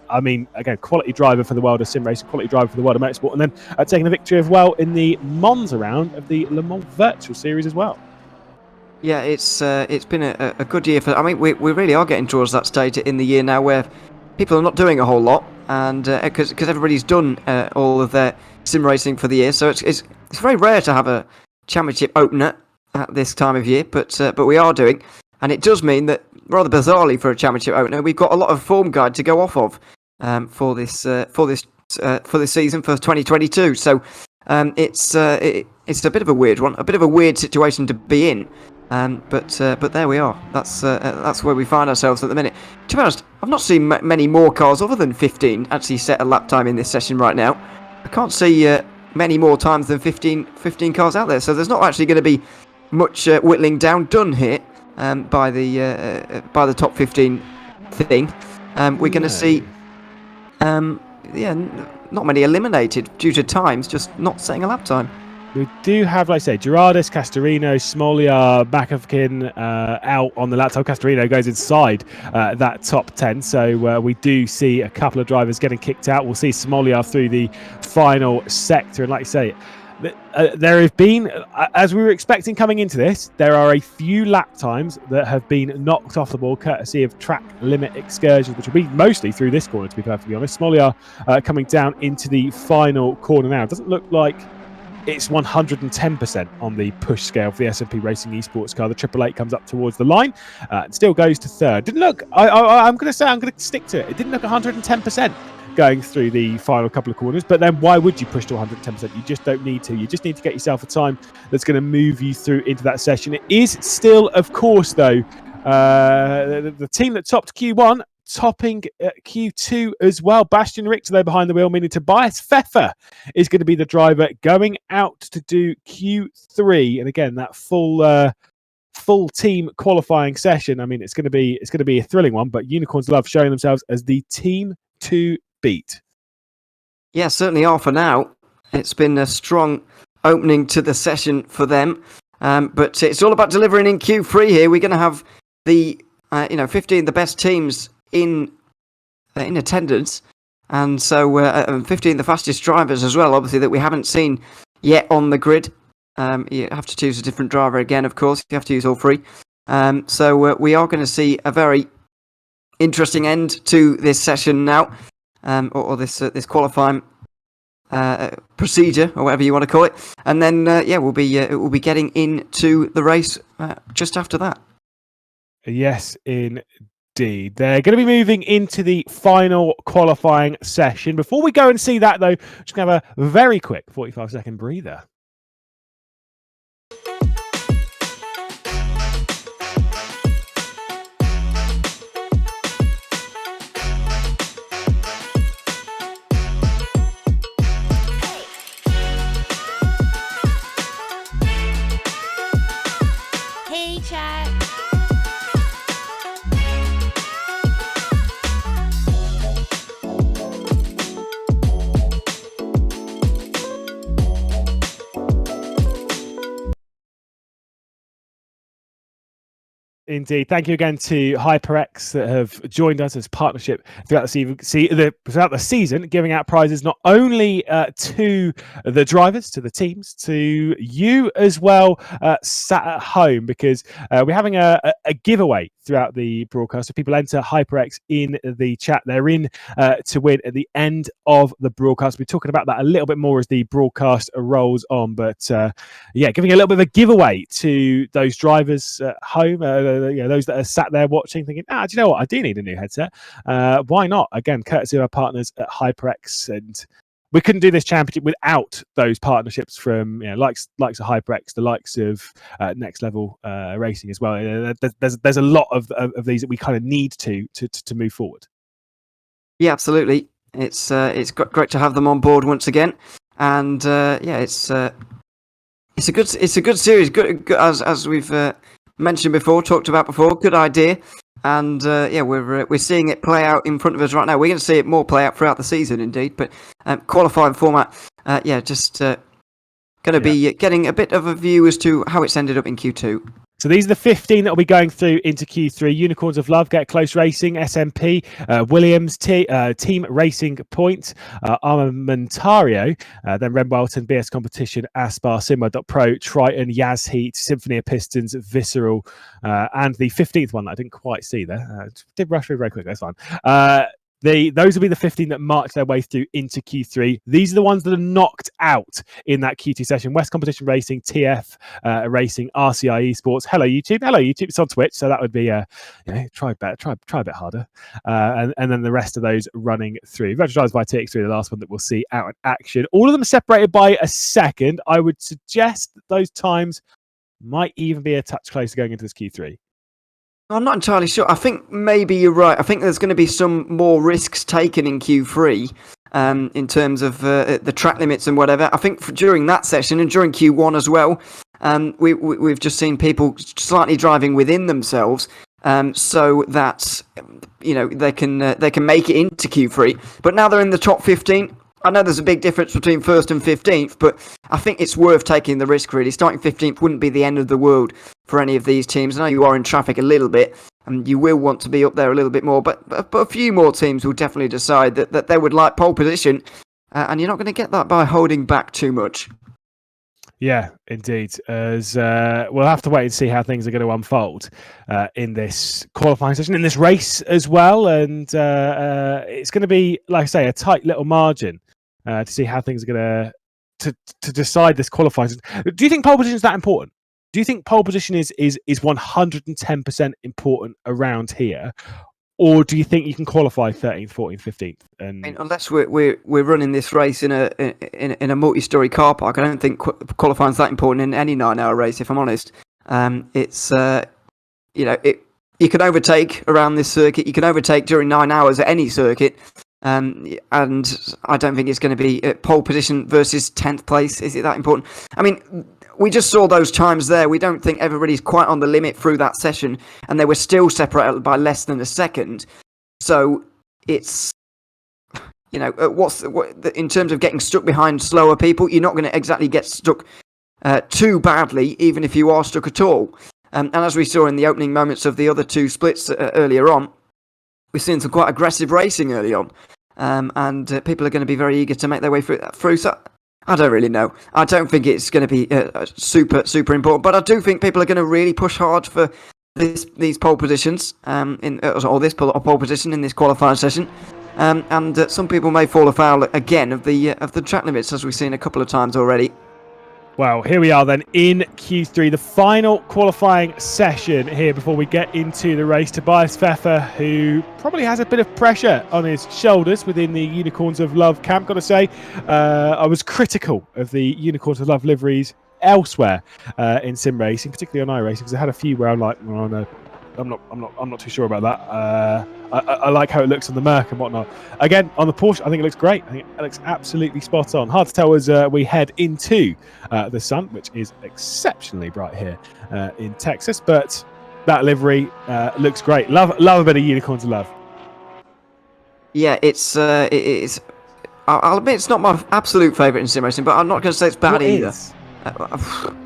Again, quality driver for the world of sim racing, quality driver for the world of motorsport, and then taking a victory as well in the Monza round of the Le Mans Virtual Series as well. Yeah, it's been a good year for. I mean, we really are getting towards that stage in the year now where people are not doing a whole lot, and because everybody's done all of their sim racing for the year, so it's very rare to have a championship opener at this time of year, but we are doing, and it does mean that rather bizarrely for a championship opener, we've got a lot of form guide to go off of for this season for 2022. So it's a bit of a weird one, a bit of a weird situation to be in. But there we are. That's where we find ourselves at the minute. To be honest, I've not seen many more cars other than 15 actually set a lap time in this session right now. I can't see many more times than 15 cars out there. So there's not actually going to be much whittling down done here by the top 15 thing. We're going to see, not many eliminated due to times just not setting a lap time. We do have, like I say, Gerardis, Castorino, Smolia, Makavkin out on the laptop. Castorino goes inside that top 10. So we do see a couple of drivers getting kicked out. We'll see Smolia through the final sector. And like I say, there have been, as we were expecting coming into this, there are a few lap times that have been knocked off the board courtesy of track limit excursions, which will be mostly through this corner, to be perfectly honest. Smolia coming down into the final corner now. It doesn't look like it's 110% on the push scale for the S&P Racing Esports car. The 888 comes up towards the line and still goes to third. Didn't look, I'm going to say, I'm going to stick to it. It didn't look 110% going through the final couple of corners, but then why would you push to 110%? You just don't need to. You just need to get yourself a time that's going to move you through into that session. It is still, of course, though, the team that topped Q1 topping Q2 as well. Bastian Richter there behind the wheel, meaning Tobias Pfeffer is going to be the driver going out to do Q3. And again, that full team qualifying session. I mean, it's going to be a thrilling one. But Unicorns love showing themselves as the team to beat. Yeah, certainly are for now. It's been a strong opening to the session for them. But it's all about delivering in Q3 here. We're going to have the 15 the best teams in attendance, and so 15 the fastest drivers as well, obviously, that we haven't seen yet on the grid. You have to choose a different driver again, of course. You have to use all three. So we are going to see a very interesting end to this session now, or this qualifying procedure, or whatever you want to call it. And then we'll be getting into the race just after that. Yes, indeed. They're going to be moving into the final qualifying session. Before we go and see that, though, just going to have a very quick 45-second breather. Hey, chat. Indeed. Thank you again to HyperX that have joined us as partnership throughout the season, giving out prizes not only to the drivers, to the teams, to you as well, sat at home, because we're having a giveaway throughout the broadcast. So people enter HyperX in the chat. They're in to win at the end of the broadcast. We're talking about that a little bit more as the broadcast rolls on. But giving a little bit of a giveaway to those drivers at home, those that are sat there watching, thinking, do you know what? I do need a new headset. Why not? Again, courtesy of our partners at HyperX, and we couldn't do this championship without those partnerships from likes of HyperX, the likes of Next Level Racing as well. There's a lot of these that we kind of need to move forward. Yeah, absolutely. It's great to have them on board once again, and it's a good series. Good as we've mentioned before, talked about before. Good idea, and we're seeing it play out in front of us right now. We're going to see it more play out throughout the season, indeed. But qualifying format, just going to be getting a bit of a view as to how it's ended up in Q2. So these are the 15 that will be going through into Q3. Unicorns of Love, Get Close Racing, SMP, Williams, Team Racing Point, Armamentario, then Red Welton, BS Competition, Aspar, Sigma.pro, Triton, Yaz Heat, Symphony of Pistons, Visceral, and the 15th one that I didn't quite see there. Did rush through very quick, that's fine. Those will be the 15 that march their way through into Q3. These are the ones that are knocked out in that Q2 session. West Competition Racing, TF Racing, RCI Esports. Hello YouTube. Hello YouTube. It's on Twitch, so that would be try a bit harder. And then the rest of those running through. Virtual Drives by TX3, the last one that we'll see out in action. All of them separated by a second. I would suggest that those times might even be a touch closer going into this Q3. I'm not entirely sure. I think maybe you're right. I think there's going to be some more risks taken in Q3 in terms of the track limits and whatever. I think during that session and during Q1 as well, we've just seen people slightly driving within themselves so that they can make it into Q3. But now they're in the top 15. I know there's a big difference between 1st and 15th, but I think it's worth taking the risk, really. Starting 15th wouldn't be the end of the world for any of these teams. I know you are in traffic a little bit, and you will want to be up there a little bit more, but a few more teams will definitely decide that they would like pole position, and you're not going to get that by holding back too much. Yeah, indeed. As we'll have to wait and see how things are going to unfold in this qualifying session, in this race as well. And it's going to be, like I say, a tight little margin to see how things are going to decide this qualifying session. Do you think pole position is that important? Do you think pole position is 110% important around here? Or do you think you can qualify 13th, 14th, 15th? And I mean, unless we're running this race in a multi-story car park, I don't think qualifying is that important in any 9-hour race. If I'm honest, it's you can overtake around this circuit. You can overtake during 9 hours at any circuit, and I don't think it's going to be pole position versus 10th place. Is it that important? I mean, we just saw those times there. We don't think everybody's quite on the limit through that session, and they were still separated by less than a second. So it's, in terms of getting stuck behind slower people, you're not going to exactly get stuck too badly, even if you are stuck at all. And as we saw in the opening moments of the other two splits earlier on, we've seen some quite aggressive racing early on, and people are going to be very eager to make their way through. So I don't really know. I don't think it's going to be super important, but I do think people are going to really push hard for these pole positions this pole position in this qualifying session, and some people may fall afoul again of the track limits, as we've seen a couple of times already. Well, here we are then in Q3, the final qualifying session here before we get into the race. Tobias Pfeffer, who probably has a bit of pressure on his shoulders within the Unicorns of Love camp, got to say. I was critical of the Unicorns of Love liveries elsewhere in sim racing, particularly on iRacing, because I had a few where I'm like, oh, no, I'm not too sure about that. I like how it looks on the Merc and whatnot. Again, on the Porsche, I think it looks great. I think it looks absolutely spot on. Hard to tell as we head into the sun, which is exceptionally bright here in Texas. But that livery looks great. Love a bit of Unicorns of Love. Yeah, it's. I'll admit it's not my absolute favourite in sim racing, but I'm not going to say it's bad either.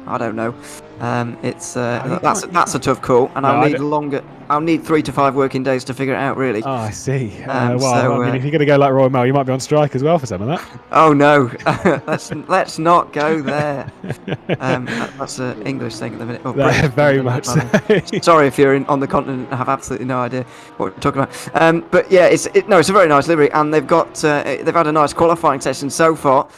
I don't know. That's a tough call, and I'll need 3 to 5 working days to figure it out, really. Oh, I see. I mean, if you're going to go like Royal Mail, you might be on strike as well for some of that. Oh no, let's not go there. That's an English thing at the minute. Oh, very much so. Sorry if you're on the continent and have absolutely no idea what we're talking about. But yeah, it's a very nice livery, and they've had a nice qualifying session so far.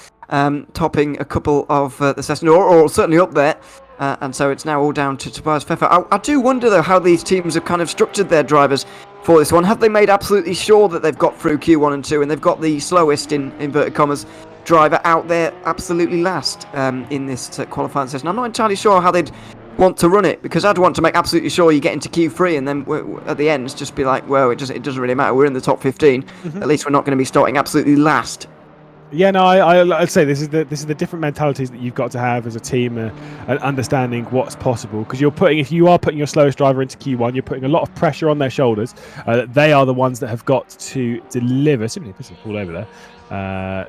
Topping a couple of the sessions, or certainly up there, and so it's now all down to Tobias Pfeffer. I do wonder though how these teams have kind of structured their drivers for this one. Have they made absolutely sure that they've got through Q1 and 2 and they've got the slowest, in inverted commas, driver out there absolutely last in this qualifying session? I'm not entirely sure how they'd want to run it, because I'd want to make absolutely sure you get into Q3 and then at the end just be like, well, it doesn't really matter, we're in the top 15. At least we're not going to be starting absolutely last. Yeah, no, I'd say this is the different mentalities that you've got to have as a team, and understanding what's possible. Because if you are putting your slowest driver into Q1, you're putting a lot of pressure on their shoulders. They are the ones that have got to deliver. Simply put, all over there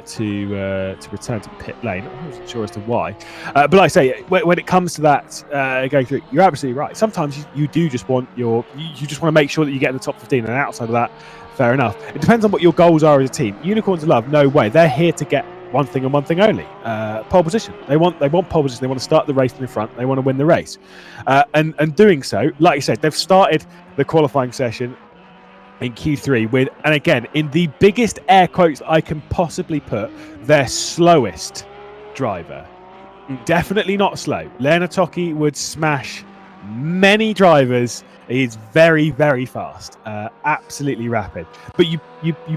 to return to pit lane. I wasn't sure as to why, but like I say, when it comes to that going through, you're absolutely right. Sometimes you do just want you just want to make sure that you get in the top 15, and outside of that, fair enough. It depends on what your goals are as a team. Unicorns of Love, no way. They're here to get one thing and one thing only: pole position. They want pole position. They want to start the race in the front. They want to win the race, and doing so, like you said, they've started the qualifying session in Q3 with, and again, in the biggest air quotes I can possibly put, their slowest driver. Definitely not slow. Leonard Toki would smash many drivers. He's very, very fast, absolutely rapid. But you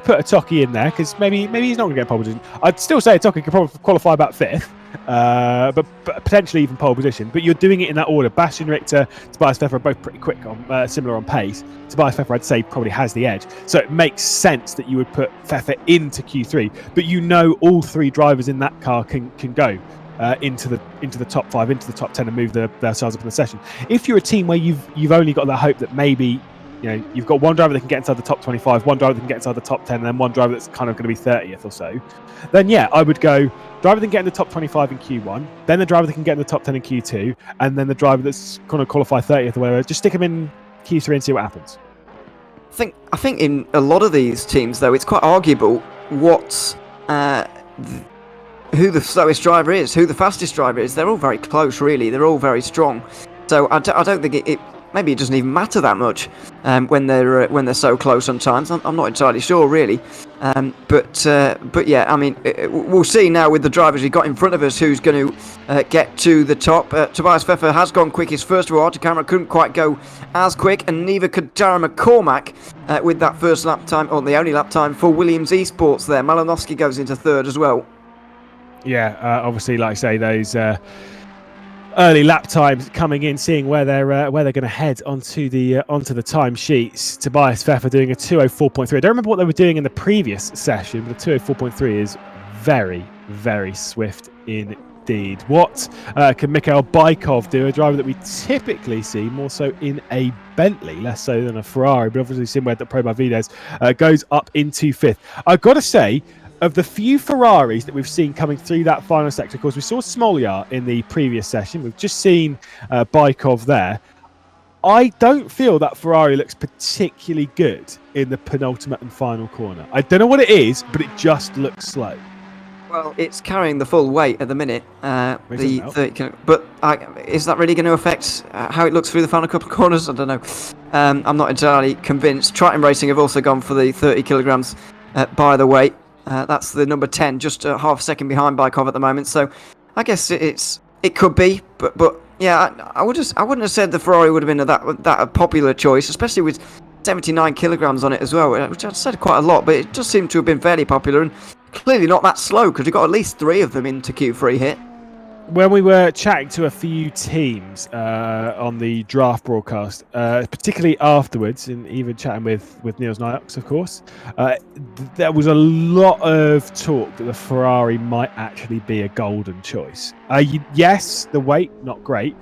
put a Toki in there because maybe he's not going to get pole position. I'd still say a Toki could probably qualify about 5th, but potentially even pole position. But you're doing it in that order. Bastian Richter, Tobias Pfeffer are both pretty quick, similar on pace. Tobias Pfeffer, I'd say, probably has the edge. So it makes sense that you would put Pfeffer into Q3. But all 3 drivers in that car can go into the top 5, into the top 10, and move themselves up in the session. If you're a team where you've only got that hope that maybe you've got one driver that can get inside the top 25, one driver that can get inside the top 10, and then one driver that's kind of going to be 30th or so, then yeah, I would go driver that can get in the top 25 in Q1, then the driver that can get in the top 10 in Q2, and then the driver that's going to qualify 30th or whatever. Just stick them in Q3 and see what happens. I think in a lot of these teams, though, it's quite arguable who the slowest driver is, who the fastest driver is. They're all very close, really. They're all very strong. So I don't think it maybe it doesn't even matter that much when they're so close. Sometimes I'm not entirely sure, really. But yeah, I mean, we'll see now with the drivers we've got in front of us who's going to get to the top. Tobias Pfeffer has gone quickest first of all. To camera couldn't quite go as quick, and neither could Darren McCormack with that first lap time, or the only lap time for Williams Esports there. Malinowski goes into third as well. Yeah, obviously, like I say, those early lap times coming in, seeing where they're going to head onto the time sheets. Tobias Pfeffer doing a 2:04.3. I don't remember what they were doing in the previous session, but the 2:04.3 is very, very swift indeed. What can Mikhail Bykov do? A driver that we typically see more so in a Bentley, less so than a Ferrari, but obviously Sinwed that Pro Vides goes up into fifth. I've got to say, of the few Ferraris that we've seen coming through that final sector, of course, we saw Smoljar in the previous session. We've just seen Bykov there. I don't feel that Ferrari looks particularly good in the penultimate and final corner. I don't know what it is, but it just looks slow. Well, it's carrying the full weight at the minute. But is that really going to affect how it looks through the final couple of corners? I don't know. I'm not entirely convinced. Triton Racing have also gone for the 30 kilograms by the weight. That's the number 10, just half a second behind Bykov at the moment. So I guess it could be, but yeah, I wouldn't have said the Ferrari would have been that popular choice, especially with 79 kilograms on it as well, which I'd said quite a lot, but it does seem to have been fairly popular and clearly not that slow because we got at least 3 of them into Q3 hit. When we were chatting to a few teams on the draft broadcast, particularly afterwards, and even chatting with Niels Nyox, of course, there was a lot of talk that the Ferrari might actually be a golden choice. Yes, the weight, not great,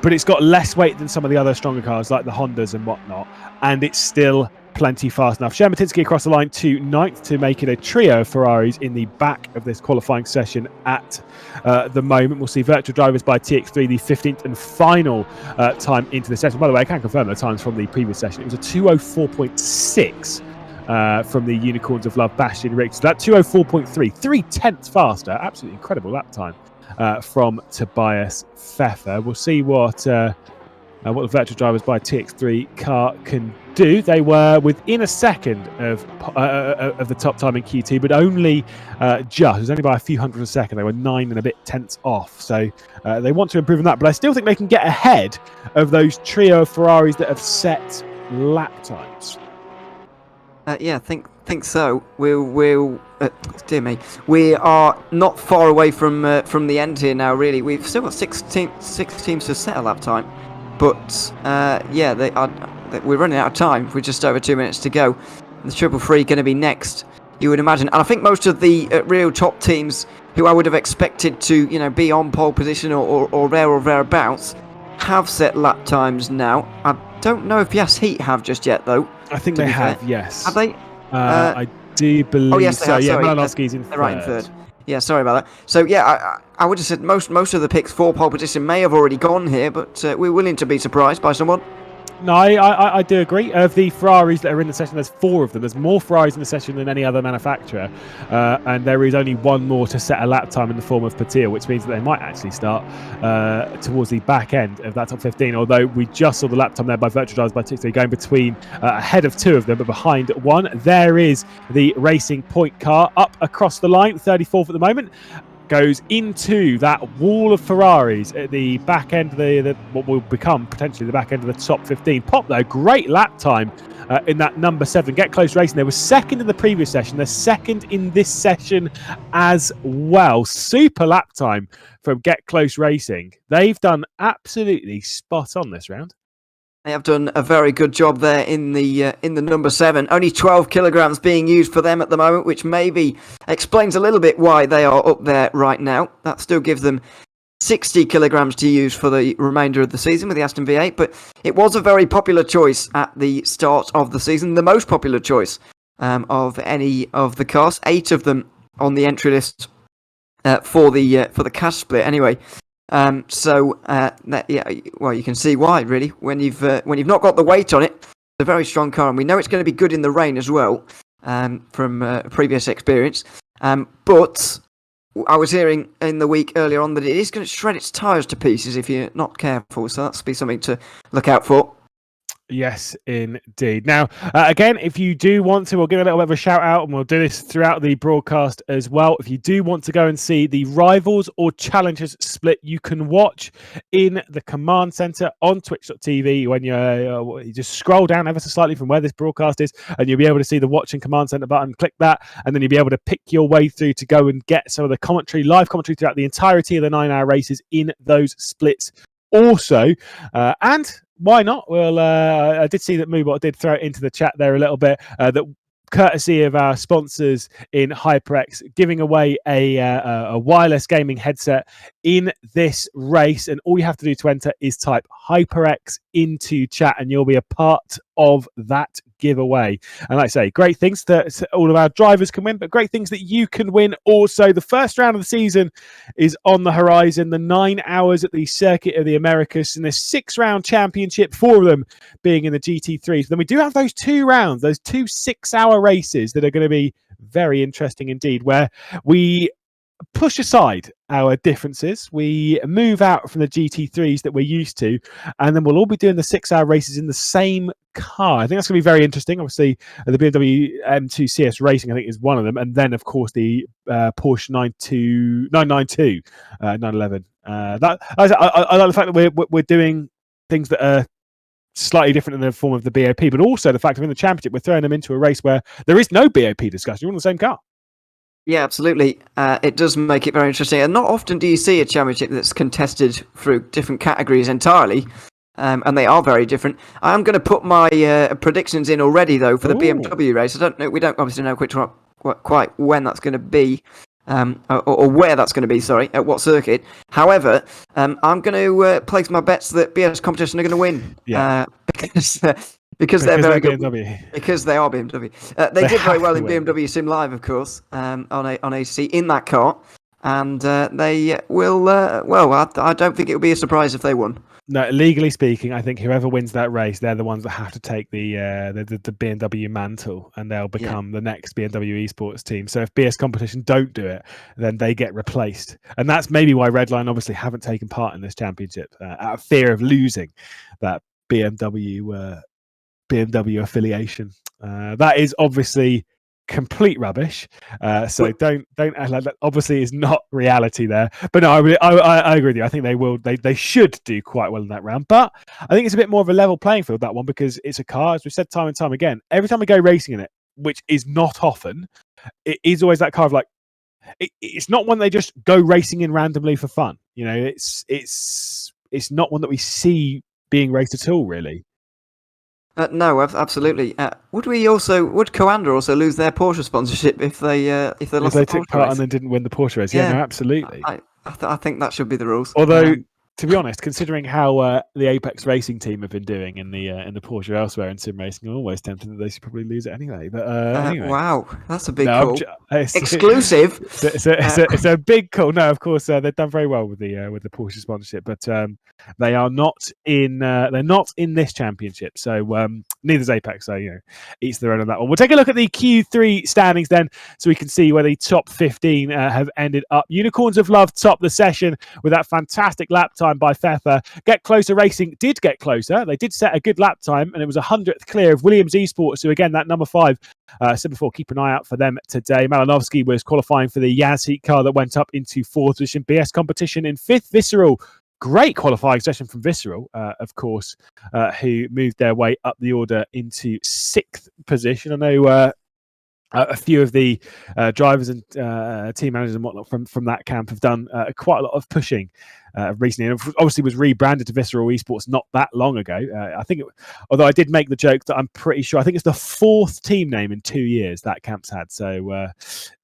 but it's got less weight than some of the other stronger cars like the Hondas and whatnot, and it's still plenty fast enough. Shermatinsky across the line to 9th to make it a trio of Ferraris in the back of this qualifying session at the moment. We'll see virtual drivers by TX3, the 15th and final time into the session. By the way, I can confirm the times from the previous session. It was a 2:04.6 from the Unicorns of Love Bastion Rick. So that 2:04.3, 3/10 faster. Absolutely incredible lap time from Tobias Pfeffer. We'll see what the virtual drivers by TX3 car can do. They were within a second of the top time in Q2, but only just. It was only by a few hundredths of a second. They were 9 and a bit tenths off. So they want to improve on that, but I still think they can get ahead of those trio of Ferraris that have set lap times. Yeah, think so. We'll dear me, we are not far away from the end here now. Really, we've still got six teams to set a lap time, but yeah, we're running out of time. We're just over 2 minutes to go. The Triple Free going to be next, you would imagine. And I think most of the real top teams who I would have expected to, be on pole position or there or thereabouts have set lap times now. I don't know if Yes Heat have just yet, though. I think they have, yes. Have they? I do believe oh, yes, they so. have. Yeah, Sorry. Malinowski's in third. They're right in third. Yeah, sorry about that. So yeah, I would have said most of the picks for pole position may have already gone here, but we're willing to be surprised by someone. No, I do agree. Of the Ferraris that are in the session, there's 4 of them. There's more Ferraris in the session than any other manufacturer. And there is only one more to set a lap time in the form of Patil, which means that they might actually start towards the back end of that top 15. Although we just saw the lap time there by virtual drivers by TX3 going between ahead of 2 of them, but behind 1. There is the Racing Point car up across the line, 34th at the moment. Goes into that wall of Ferraris at the back end of what will become potentially the back end of the top 15. Pop though, great lap time in that number 7. Get Close Racing. They were second in the previous session. They're second in this session as well. Super lap time from Get Close Racing. They've done absolutely spot on this round. They have done a very good job there in the number 7. Only 12 kilograms being used for them at the moment, which maybe explains a little bit why they are up there right now. That still gives them 60 kilograms to use for the remainder of the season with the Aston V8, but it was a very popular choice at the start of the season, the most popular choice of any of the cars. 8 of them on the entry list for the cash split. Anyway, you can see why really when you've not got the weight on it. It's a very strong car, and we know it's going to be good in the rain as well from previous experience. But I was hearing in the week earlier on that it is going to shred its tyres to pieces if you're not careful. So that's be something to look out for. Yes, indeed. Now, again, if you do want to, we'll give a little bit of a shout out, and we'll do this throughout the broadcast as well. If you do want to go and see the Rivals or Challengers split, you can watch in the Command Center on twitch.tv when you just scroll down ever so slightly from where this broadcast is, and you'll be able to see the Watch and Command Center button. Click that, and then you'll be able to pick your way through to go and get some of the commentary, live commentary throughout the entirety of the 9-hour races in those splits also. And why not? Well, I did see that Moobot did throw it into the chat there a little bit, that courtesy of our sponsors in HyperX, giving away a wireless gaming headset in this race. And all you have to do to enter is type HyperX into chat, and you'll be a part of that giveaway. And like I say, great things that all of our drivers can win, but great things that you can win also. The first round of the season is on the horizon, the 9 hours at the Circuit of the Americas, and the 6-round championship, 4 of them being in the GT3. So then we do have those 2 rounds, those 2 6-hour races that are going to be very interesting indeed, where we push aside our differences, we move out from the GT3s that we're used to, and then we'll all be doing the 6-hour races in the same car. I think that's going to be very interesting. Obviously, the BMW M2 CS Racing, I think, is one of them, and then of course the Porsche 992, 911. I like the fact that we're doing things that are slightly different in the form of the BOP, but also the fact that in the championship we're throwing them into a race where there is no BOP discussion. You're on the same car. Yeah, absolutely. It does make it very interesting. And not often do you see a championship that's contested through different categories entirely. And they are very different. I'm going to put my predictions in already, though, for the BMW race. I don't know. We don't obviously know quite when that's going to be, or where that's going to be. Sorry, at what circuit. However, I'm going to place my bets that BS Competition are going to win. Yeah. Because they're very good. BMW. Because they are BMW. They did very well in BMW Sim Live, of course, on AC in that car, and they will. Well, I don't think it would be a surprise if they won. No, legally speaking, I think whoever wins that race, they're the ones that have to take the BMW mantle, and they'll become the next BMW Esports team. So if BS Competition don't do it, then they get replaced, and that's maybe why Redline obviously haven't taken part in this championship out of fear of losing that BMW affiliation. That is obviously complete rubbish. So don't act like that. Obviously, is not reality there. But no, I agree with you. I think they will. They should do quite well in that round. But I think it's a bit more of a level playing field, that one, because it's a car, as we've said time and time again. Every time we go racing in it, which is not often, it is always that car of like. It's not one they just go racing in randomly for fun. You know, it's not one that we see being raced at all, really. No, absolutely. Would Coanda also lose their Porsche sponsorship if they lost the Porsche took part race? And then didn't win the Porsche race? Yeah, no, absolutely. I think that should be the rules. Although, to be honest, considering how the Apex Racing team have been doing in the Porsche elsewhere in sim racing, I'm always tempted that they should probably lose it anyway. But anyway. Wow, that's a big call. Exclusive. It's a big call. No, of course they've done very well with the Porsche sponsorship, but they are not in. They're not in this championship. So neither's Apex. So each their own on that one. We'll take a look at the Q3 standings then, so we can see where the top 15 have ended up. Unicorns of Love top the session with that fantastic lap time by Pfeffer. Get Closer Racing did get closer. They did set a good lap time, and it was 100th clear of Williams Esports, who again, that number 5, said before, keep an eye out for them today. Malinovsky was qualifying for the Yaz Heat car that went up into 4th position. BS Competition in 5th. Visceral, great qualifying session from Visceral, of course, who moved their way up the order into 6th position. I know a few of the drivers and team managers and whatnot from that camp have done quite a lot of pushing recently, and obviously was rebranded to Visceral Esports not that long ago. I think, although I did make the joke that I'm pretty sure, I think it's the 4th team name in 2 years that camp's had. So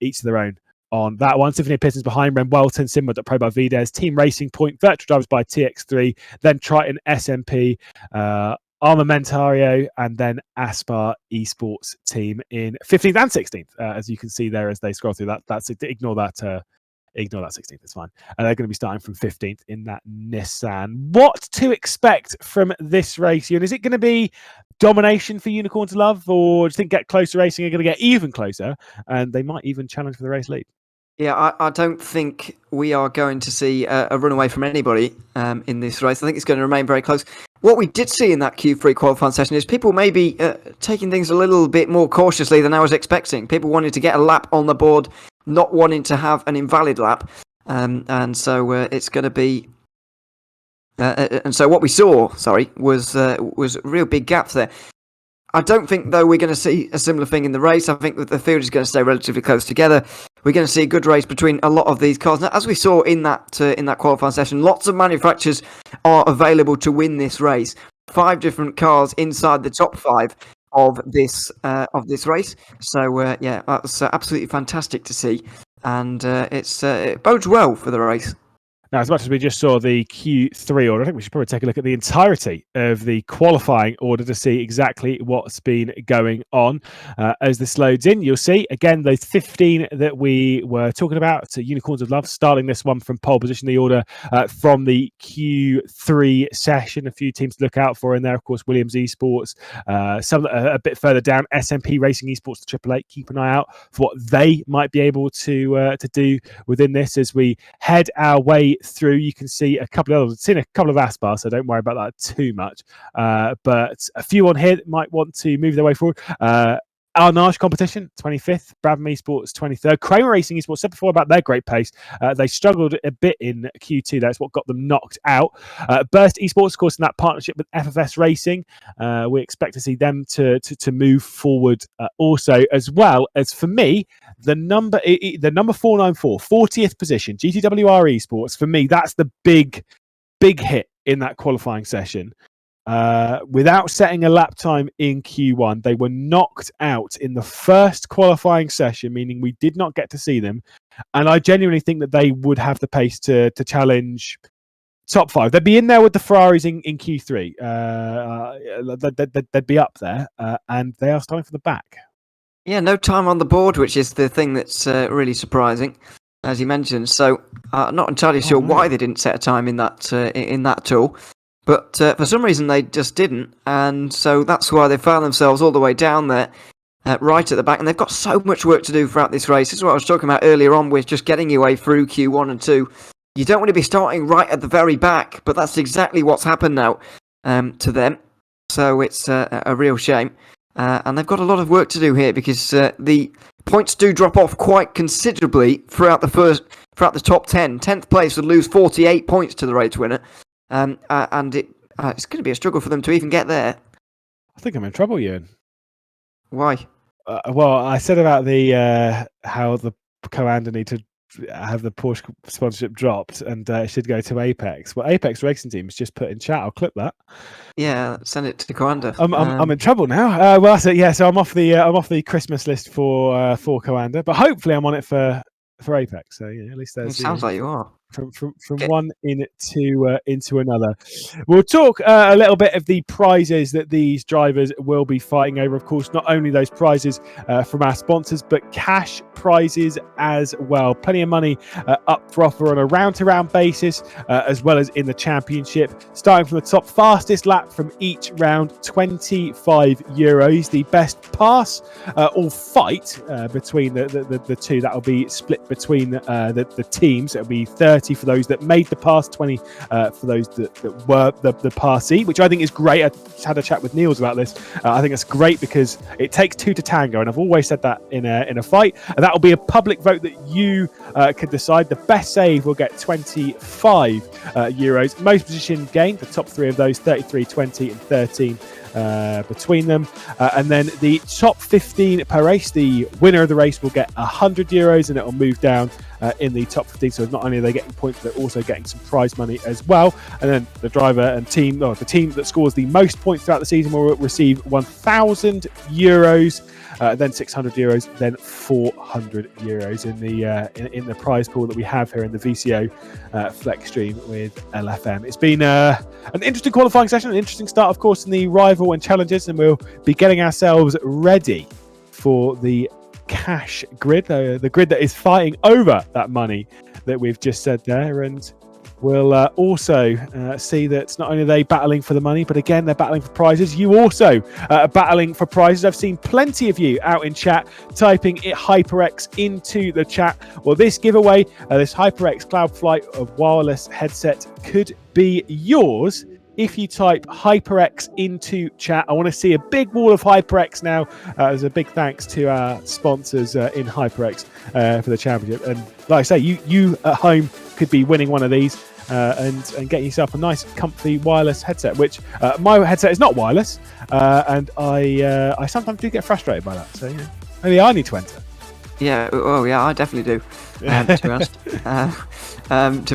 each of their own on that one. Tiffany Pistons behind Ren Welton, Sim.Pro by VDES, Team Racing Point, Virtual Drivers by TX3, then Triton SMP, Armamentario, and then Aspar Esports team in 15th and 16th, as you can see there as they scroll through that. That's it. Ignore that 16th, it's fine. And they're going to be starting from 15th in that Nissan. What to expect from this race, Ewan? Is it going to be domination for Unicorn to Love, or do you think Get Closer Racing are going to get even closer and they might even challenge for the race lead? Yeah, I don't think we are going to see a runaway from anybody in this race. I think it's going to remain very close. What we did see in that Q3 qualifying session is people maybe taking things a little bit more cautiously than I was expecting. People wanted to get a lap on the board, not wanting to have an invalid lap. And so it's going to be... and so what we saw, was real big gaps there. I don't think, though, we're going to see a similar thing in the race. I think that the field is going to stay relatively close together. We're going to see a good race between a lot of these cars. Now, as we saw in that qualifying session, lots of manufacturers are available to win this race. 5 different cars inside the top 5 of this race. So yeah, that's absolutely fantastic to see, and it bodes well for the race. Now, as much as we just saw the Q3 order, I think we should probably take a look at the entirety of the qualifying order to see exactly what's been going on. As this loads in, you'll see, again, those 15 that we were talking about, so Unicorns of Love, starting this one from pole position, the order from the Q3 session. A few teams to look out for in there, of course, Williams Esports, some a bit further down, SMP Racing Esports to AAA. Keep an eye out for what they might be able to do within this as we head our way through. You can see a couple of others. I've seen a couple of Aspar, so don't worry about that too much. But a few on here that might want to move their way forward. Arnage Competition, 25th. Brabham Esports, 23rd. Kramer Racing Esports, said before about their great pace. They struggled a bit in Q2. That's what got them knocked out. Burst Esports, of course, in that partnership with FFS Racing. We expect to see them to move forward also, as well as, for me, the number 494, 40th position, GTWR Esports. For me, that's the big hit in that qualifying session. Without setting a lap time in Q1, they were knocked out in the first qualifying session, meaning we did not get to see them. And I genuinely think that they would have the pace to challenge top 5. They'd be in there with the Ferraris in Q3. They'd be up there, and they are starting from the back. Yeah, no time on the board, which is the thing that's really surprising, as you mentioned. So, not entirely sure why they didn't set a time in that tool. But for some reason they just didn't, and so that's why they found themselves all the way down there, right at the back, and they've got so much work to do throughout this race. This is what I was talking about earlier on with just getting your way through Q1 and 2. You don't want to be starting right at the very back, but that's exactly what's happened now to them. So it's a real shame, and they've got a lot of work to do here because the points do drop off quite considerably throughout the top 10. 10th place would lose 48 points to the race winner. And it's going to be a struggle for them to even get there. I think I'm in trouble, Ewan. Why? Well, I said about the how the co-anda need to have the Porsche sponsorship dropped, and it should go to Apex. Well, Apex Racing Team has just put in chat. I'll clip that. Yeah, send it to the co-anda. I'm in trouble now. Well, that's it. Yeah, so I'm off the Christmas list for co-anda, but hopefully I'm on it for Apex. So yeah, at least there's. It sounds like you are. From one into another. We'll talk a little bit of the prizes that these drivers will be fighting over. Of course, not only those prizes from our sponsors, but cash prizes as well. Plenty of money up for offer on a round-to-round basis, as well as in the championship. Starting from the top, fastest lap from each round, €25. The best pass or fight between the two, that will be split between the teams. It'll be 30 for those that made the pass, 20 for those that were the passee, which I think is great. I just had a chat with Niels about this. I think it's great because it takes 2 to tango, and I've always said that in a fight. And that will be a public vote that you can decide. The best save will get €25. Most position gained, the top 3 of those, 33, 20, and 13. between them. And then the top 15 per race, the winner of the race will get €100 and it will move down in the top 15. So not only are they getting points, they're also getting some prize money as well. And then the driver and team, or the team that scores the most points throughout the season will receive €1,000, then €600, then €400 in the prize pool that we have here in the VCO FLExTREME with LFM. It's been an interesting qualifying session, an interesting start, of course, in the rival and challenges, and we'll be getting ourselves ready for the cash grid, the grid that is fighting over that money that we've just said there. And we'll also see that not only are they battling for the money, but again, they're battling for prizes. You also are battling for prizes. I've seen plenty of you out in chat typing HyperX into the chat. Well, this giveaway, this HyperX Cloud Flight of wireless headset could be yours if you type HyperX into chat. I want to see a big wall of HyperX now. As a big thanks to our sponsors in HyperX for the championship. And like I say, you at home could be winning one of these and getting yourself a nice, comfy wireless headset. Which my headset is not wireless, and I sometimes do get frustrated by that. So maybe I need to enter. Yeah, oh yeah, I definitely do. To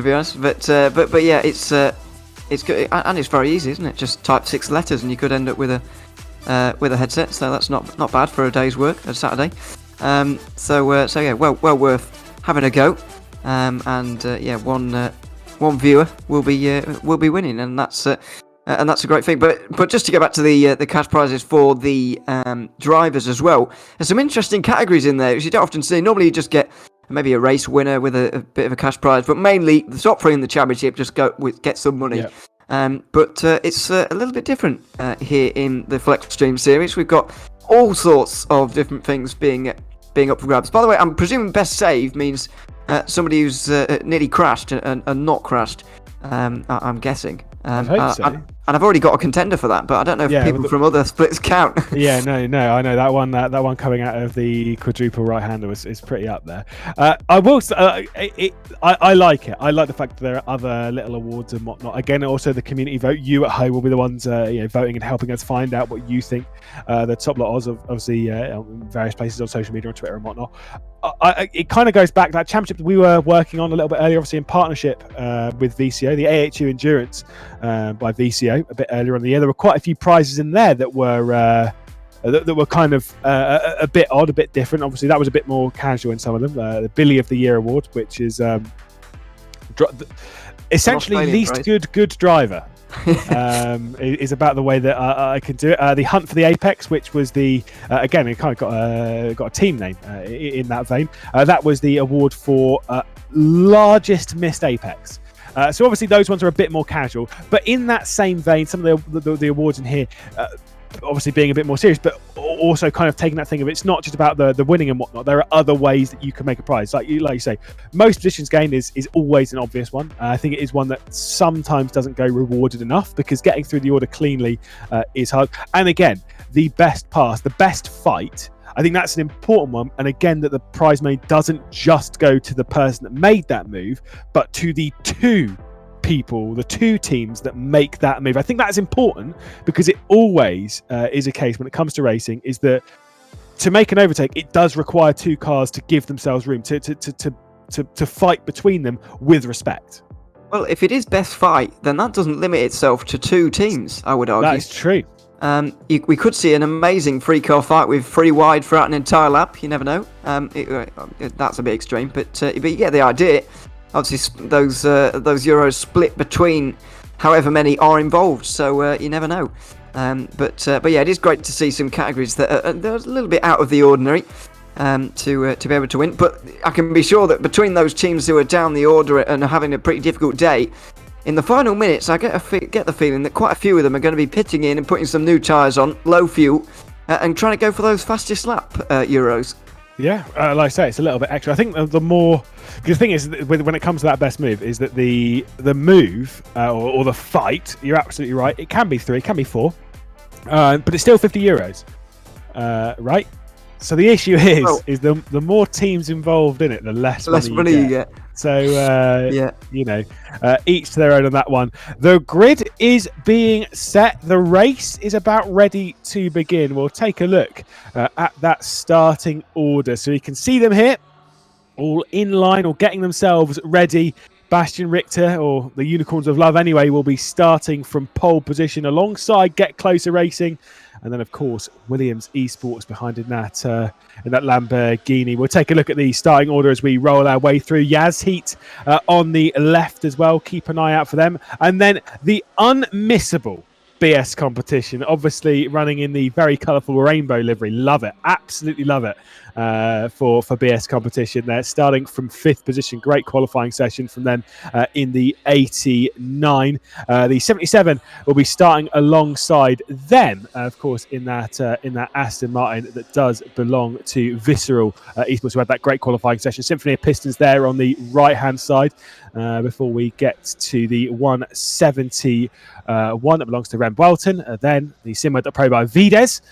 be honest, but yeah, it's good, and it's very easy, isn't it? Just type 6 letters and you could end up with a headset. So that's not bad for a day's work, a Saturday. So yeah, well worth having a go. Yeah, one viewer will be winning, and that's a great thing. But just to go back to the cash prizes for the drivers as well, there's some interesting categories in there which you don't often see. Normally you just get maybe a race winner with a bit of a cash prize, but mainly the top 3 in the championship just get some money. Yeah. But it's a little bit different here in the FLExTREME series. We've got all sorts of different things being up for grabs. By the way, I'm presuming best save means somebody who's nearly crashed and not crashed. I'm guessing. I hope so. And I've already got a contender for that, but I don't know if people from other splits count. Yeah, no, I know that one. That one coming out of the quadruple right-hander is pretty up there. I will. I like it. I like the fact that there are other little awards and whatnot. Again, also the community vote. You at home will be the ones voting and helping us find out what you think. The top lot odds of obviously various places on social media, on Twitter and whatnot. It kind of goes back to that championship that we were working on a little bit earlier, obviously in partnership with VCO, the AHU Endurance by VCO a bit earlier in the year. There were quite a few prizes in there that were kind of a bit odd, a bit different. Obviously, that was a bit more casual in some of them. The Billy of the Year award, which is essentially least good driver. Is about the way that I can do it. The Hunt for the Apex, which was the again, it kind of got a team name in that vein. That was the award for largest missed Apex. So obviously those ones are a bit more casual, but in that same vein, some of the awards in here, obviously being a bit more serious, but also kind of taking that thing of it's not just about the winning and whatnot. There are other ways that you can make a prize. Like you say, most positions gained is always an obvious one. I think it is one that sometimes doesn't go rewarded enough because getting through the order cleanly is hard. And again, the best pass, the best fight, I think that's an important one. And again, that the prize money doesn't just go to the person that made that move, but to the two teams that make that move. I think that's important because it always is a case when it comes to racing, is that to make an overtake, it does require 2 cars to give themselves room to fight between them with respect. Well, if it is best fight, then that doesn't limit itself to 2 teams, I would argue. That is true. We could see an amazing 3-car fight with 3 wide throughout an entire lap. You never know. That's a bit extreme, but you get the idea. Obviously, those Euros split between however many are involved, so you never know. But yeah, it is great to see some categories that are a little bit out of the ordinary to be able to win. But I can be sure that between those teams who are down the order and are having a pretty difficult day, in the final minutes, I get the feeling that quite a few of them are going to be pitching in and putting some new tyres on, low fuel, and trying to go for those fastest lap Euros. Yeah, like I say, it's a little bit extra. I think the thing is, when it comes to that best move, is that the move or the fight, you're absolutely right, it can be 3, it can be 4, but it's still €50, right? So the issue Well- is the more teams involved in it, the less money you get. So, Yeah. each to their own on that one. The grid is being set. The race is about ready to begin. We'll take a look at that starting order. So you can see them here, all in line or getting themselves ready. Bastian Richter, or the Unicorns of Love anyway, will be starting from pole position alongside Get Closer Racing. And then, of course, Williams Esports behind in that Lamborghini. We'll take a look at the starting order as we roll our way through. Yaz Heat on the left as well. Keep an eye out for them. And then the unmissable BS competition, obviously running in the very colourful rainbow livery. Love it. Absolutely love it. For BS competition there, starting from 5th position. Great qualifying session from them in the 89. The 77 will be starting alongside them, of course, in that Aston Martin that does belong to Visceral Esports, who had that great qualifying session. Symphony of Pistons there on the right-hand side before we get to the 171 that belongs to Rem Welton. Then the Simway.Pro by Vides.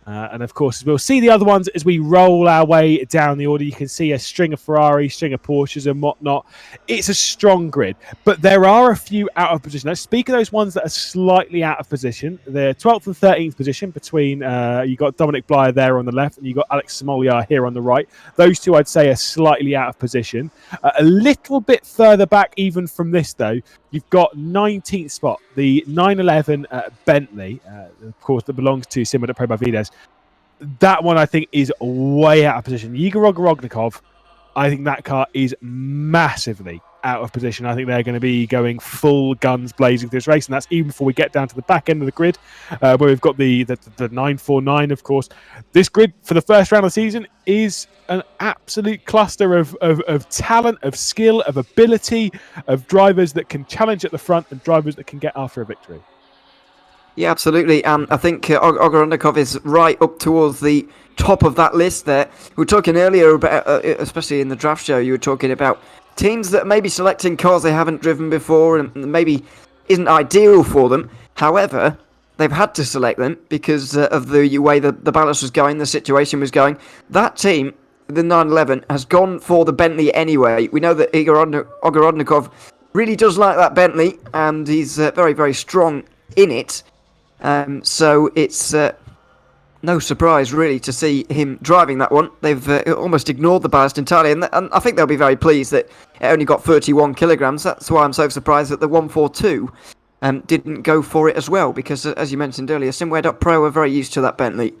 And of course, we'll see the other ones as we roll our way down the order. You can see a string of Ferraris, string of Porsches and whatnot. It's a strong grid, but there are a few out of position. Let's speak of those ones that are slightly out of position. The 12th and 13th position between, you got Dominic Blyer there on the left and you got Alex Smoliar here on the right. Those two, I'd say, are slightly out of position. A little bit further back even from this, though, you've got 19th spot, the 911 Bentley, of course, that belongs to Simway.Pro by Vides. That one, I think, is way out of position. Igor Rognikov, I think that car is massively out of position. I think they're going to be going full guns blazing through this race, and that's even before we get down to the back end of the grid, where we've got the 949, of course. This grid for the first round of the season is an absolute cluster of talent, of skill, of ability, of drivers that can challenge at the front and drivers that can get after a victory. Yeah, absolutely. I think Ogorondikov is right up towards the top of that list there. We were talking earlier about, especially in the draft show, you were talking about teams that may be selecting cars they haven't driven before and maybe isn't ideal for them. However, they've had to select them because of the way the balance was going, the situation was going. That team, the 911, has gone for the Bentley anyway. We know that Ogorondikov really does like that Bentley, and he's very, very strong in it. So it's no surprise, really, to see him driving that one. They've almost ignored the ballast entirely, and I think they'll be very pleased that it only got 31 kilograms. That's why I'm so surprised that the 142 didn't go for it as well, because, as you mentioned earlier, Simway.Pro are very used to that Bentley.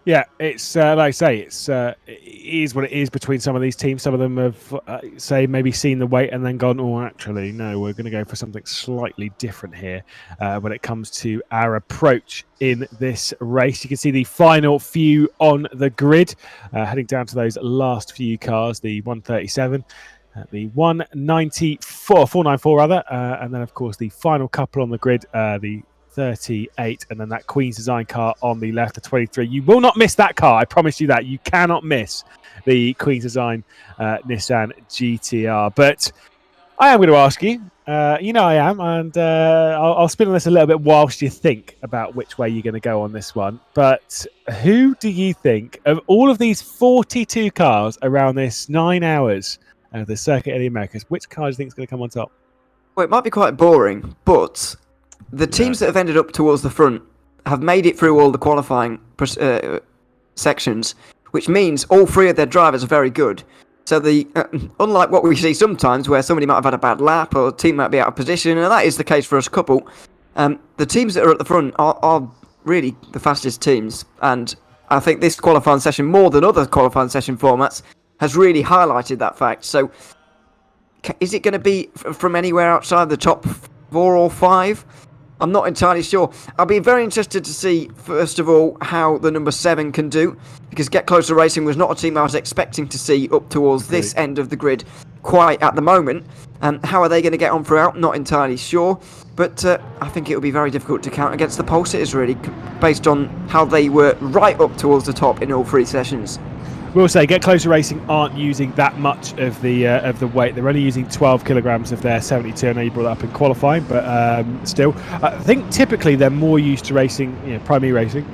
Yeah, it's like I say, it is what it is between some of these teams. Some of them have, say, maybe seen the weight and then gone, oh, actually, no, we're going to go for something slightly different here when it comes to our approach in this race. You can see the final few on the grid, heading down to those last few cars, the 137. The 494 rather, and then, of course, the final couple on the grid, the 38, and then that Queen's Design car on the left, the 23. You will not miss that car, I promise you that. You cannot miss the Queen's Design Nissan GTR. But I am going to ask you, you know I am, and I'll spin on this a little bit whilst you think about which way you're going to go on this one. But who do you think, of all of these 42 cars around this 9 hours of the Circuit of the Americas, which car do you think is going to come on top? Well, it might be quite boring, but the teams that have ended up towards the front have made it through all the qualifying sections, which means all three of their drivers are very good. So unlike what we see sometimes, where somebody might have had a bad lap or a team might be out of position, and that is the case for us couple, the teams that are at the front are really the fastest teams. And I think this qualifying session, more than other qualifying session formats, has really highlighted that fact. So is it going to be from anywhere outside the top 4 or 5? I'm not entirely sure. I'll be very interested to see, first of all, how the number 7 can do, because Get Closer Racing was not a team I was expecting to see up towards this end of the grid quite at the moment. How are they going to get on throughout? Not entirely sure, but I think it will be very difficult to count against the pole sitters, really, based on how they were right up towards the top in all 3 sessions. We'll say Get Closer Racing aren't using that much of the weight. They're only using 12 kilograms of their 72. I know you brought that up in qualifying, but still, I think typically they're more used to racing, primary racing,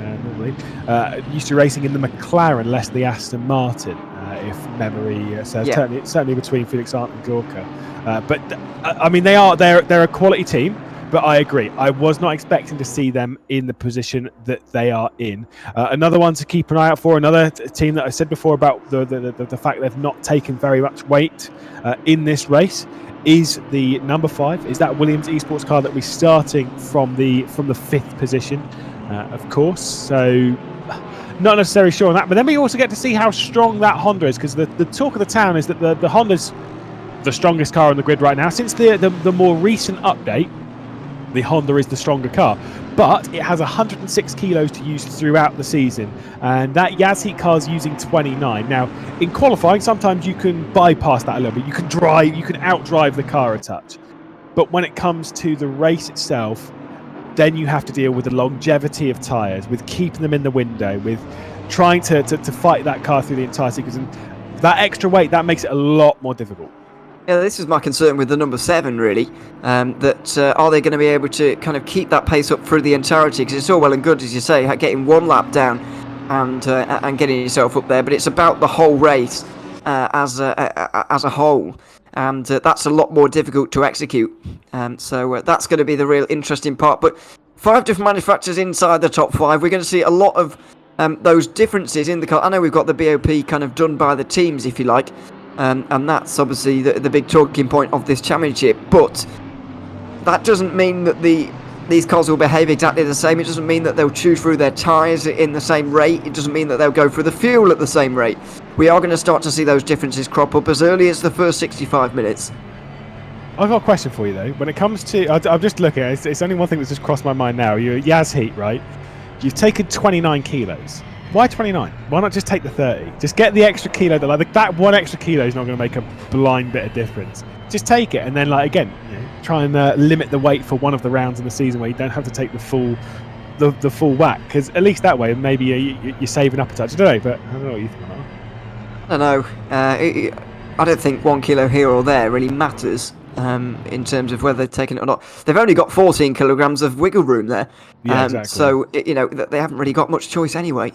probably. Used to racing in the McLaren, less the Aston Martin, if memory serves. Yeah. Certainly between Felix Arndt and Gorka. But I mean, they're a quality team. But I agree. I was not expecting to see them in the position that they are in. Another one to keep an eye out for. Another team that I said before about the fact they've not taken very much weight in this race is the number 5. Is that Williams Esports car that we're starting from the 5th position, of course. So not necessarily sure on that. But then we also get to see how strong that Honda is, because the talk of the town is that the Honda's the strongest car on the grid right now. Since the more recent update, the Honda is the stronger car, but it has 106 kilos to use throughout the season, and that Yas Heat car is using 29. Now, in qualifying, sometimes you can bypass that a little bit. You can outdrive the car a touch, but when it comes to the race itself, then you have to deal with the longevity of tyres, with keeping them in the window, with trying to fight that car through the entire sequence, and that extra weight, that makes it a lot more difficult. Yeah, this is my concern with the number 7, really. That are they going to be able to kind of keep that pace up through the entirety? Because it's all well and good, as you say, getting one lap down and getting yourself up there, but it's about the whole race as a whole, and that's a lot more difficult to execute. So that's going to be the real interesting part. But 5 different manufacturers inside the top 5. We're going to see a lot of those differences in the car. I know we've got the BOP kind of done by the teams, if you like. And that's obviously the big talking point of this championship. But that doesn't mean that these cars will behave exactly the same. It doesn't mean that they'll chew through their tyres in the same rate. It doesn't mean that they'll go through the fuel at the same rate. We are going to start to see those differences crop up as early as the first 65 minutes. I've got a question for you, though. When it comes to... I'm just looking at it. It's only one thing that's just crossed my mind now. You're Yas Heat, right? You've taken 29 kilos. Why 29? Why not just take the 30? Just get the extra kilo. That one extra kilo is not going to make a blind bit of difference. Just take it, and then, again, try and limit the weight for one of the rounds in the season where you don't have to take the full whack. Because at least that way, maybe you're saving up a touch. I don't know, but I don't know what you think about that. I don't know. I don't think 1 kilo here or there really matters in terms of whether they've taken it or not. They've only got 14 kilograms of wiggle room there. Yeah, exactly. So, they haven't really got much choice anyway.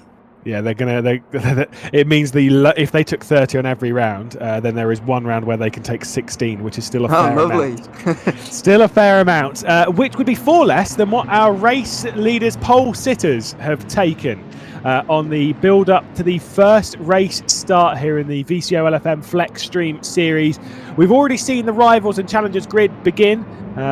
Yeah, it means if they took 30 on every round, then there is one round where they can take 16, which is still a fair amount. Still a fair amount, which would be 4 less than what our race leaders, pole sitters, have taken on the build-up to the first race start here in the VCOLFM FLExTREME series. We've already seen the rivals and challengers grid begin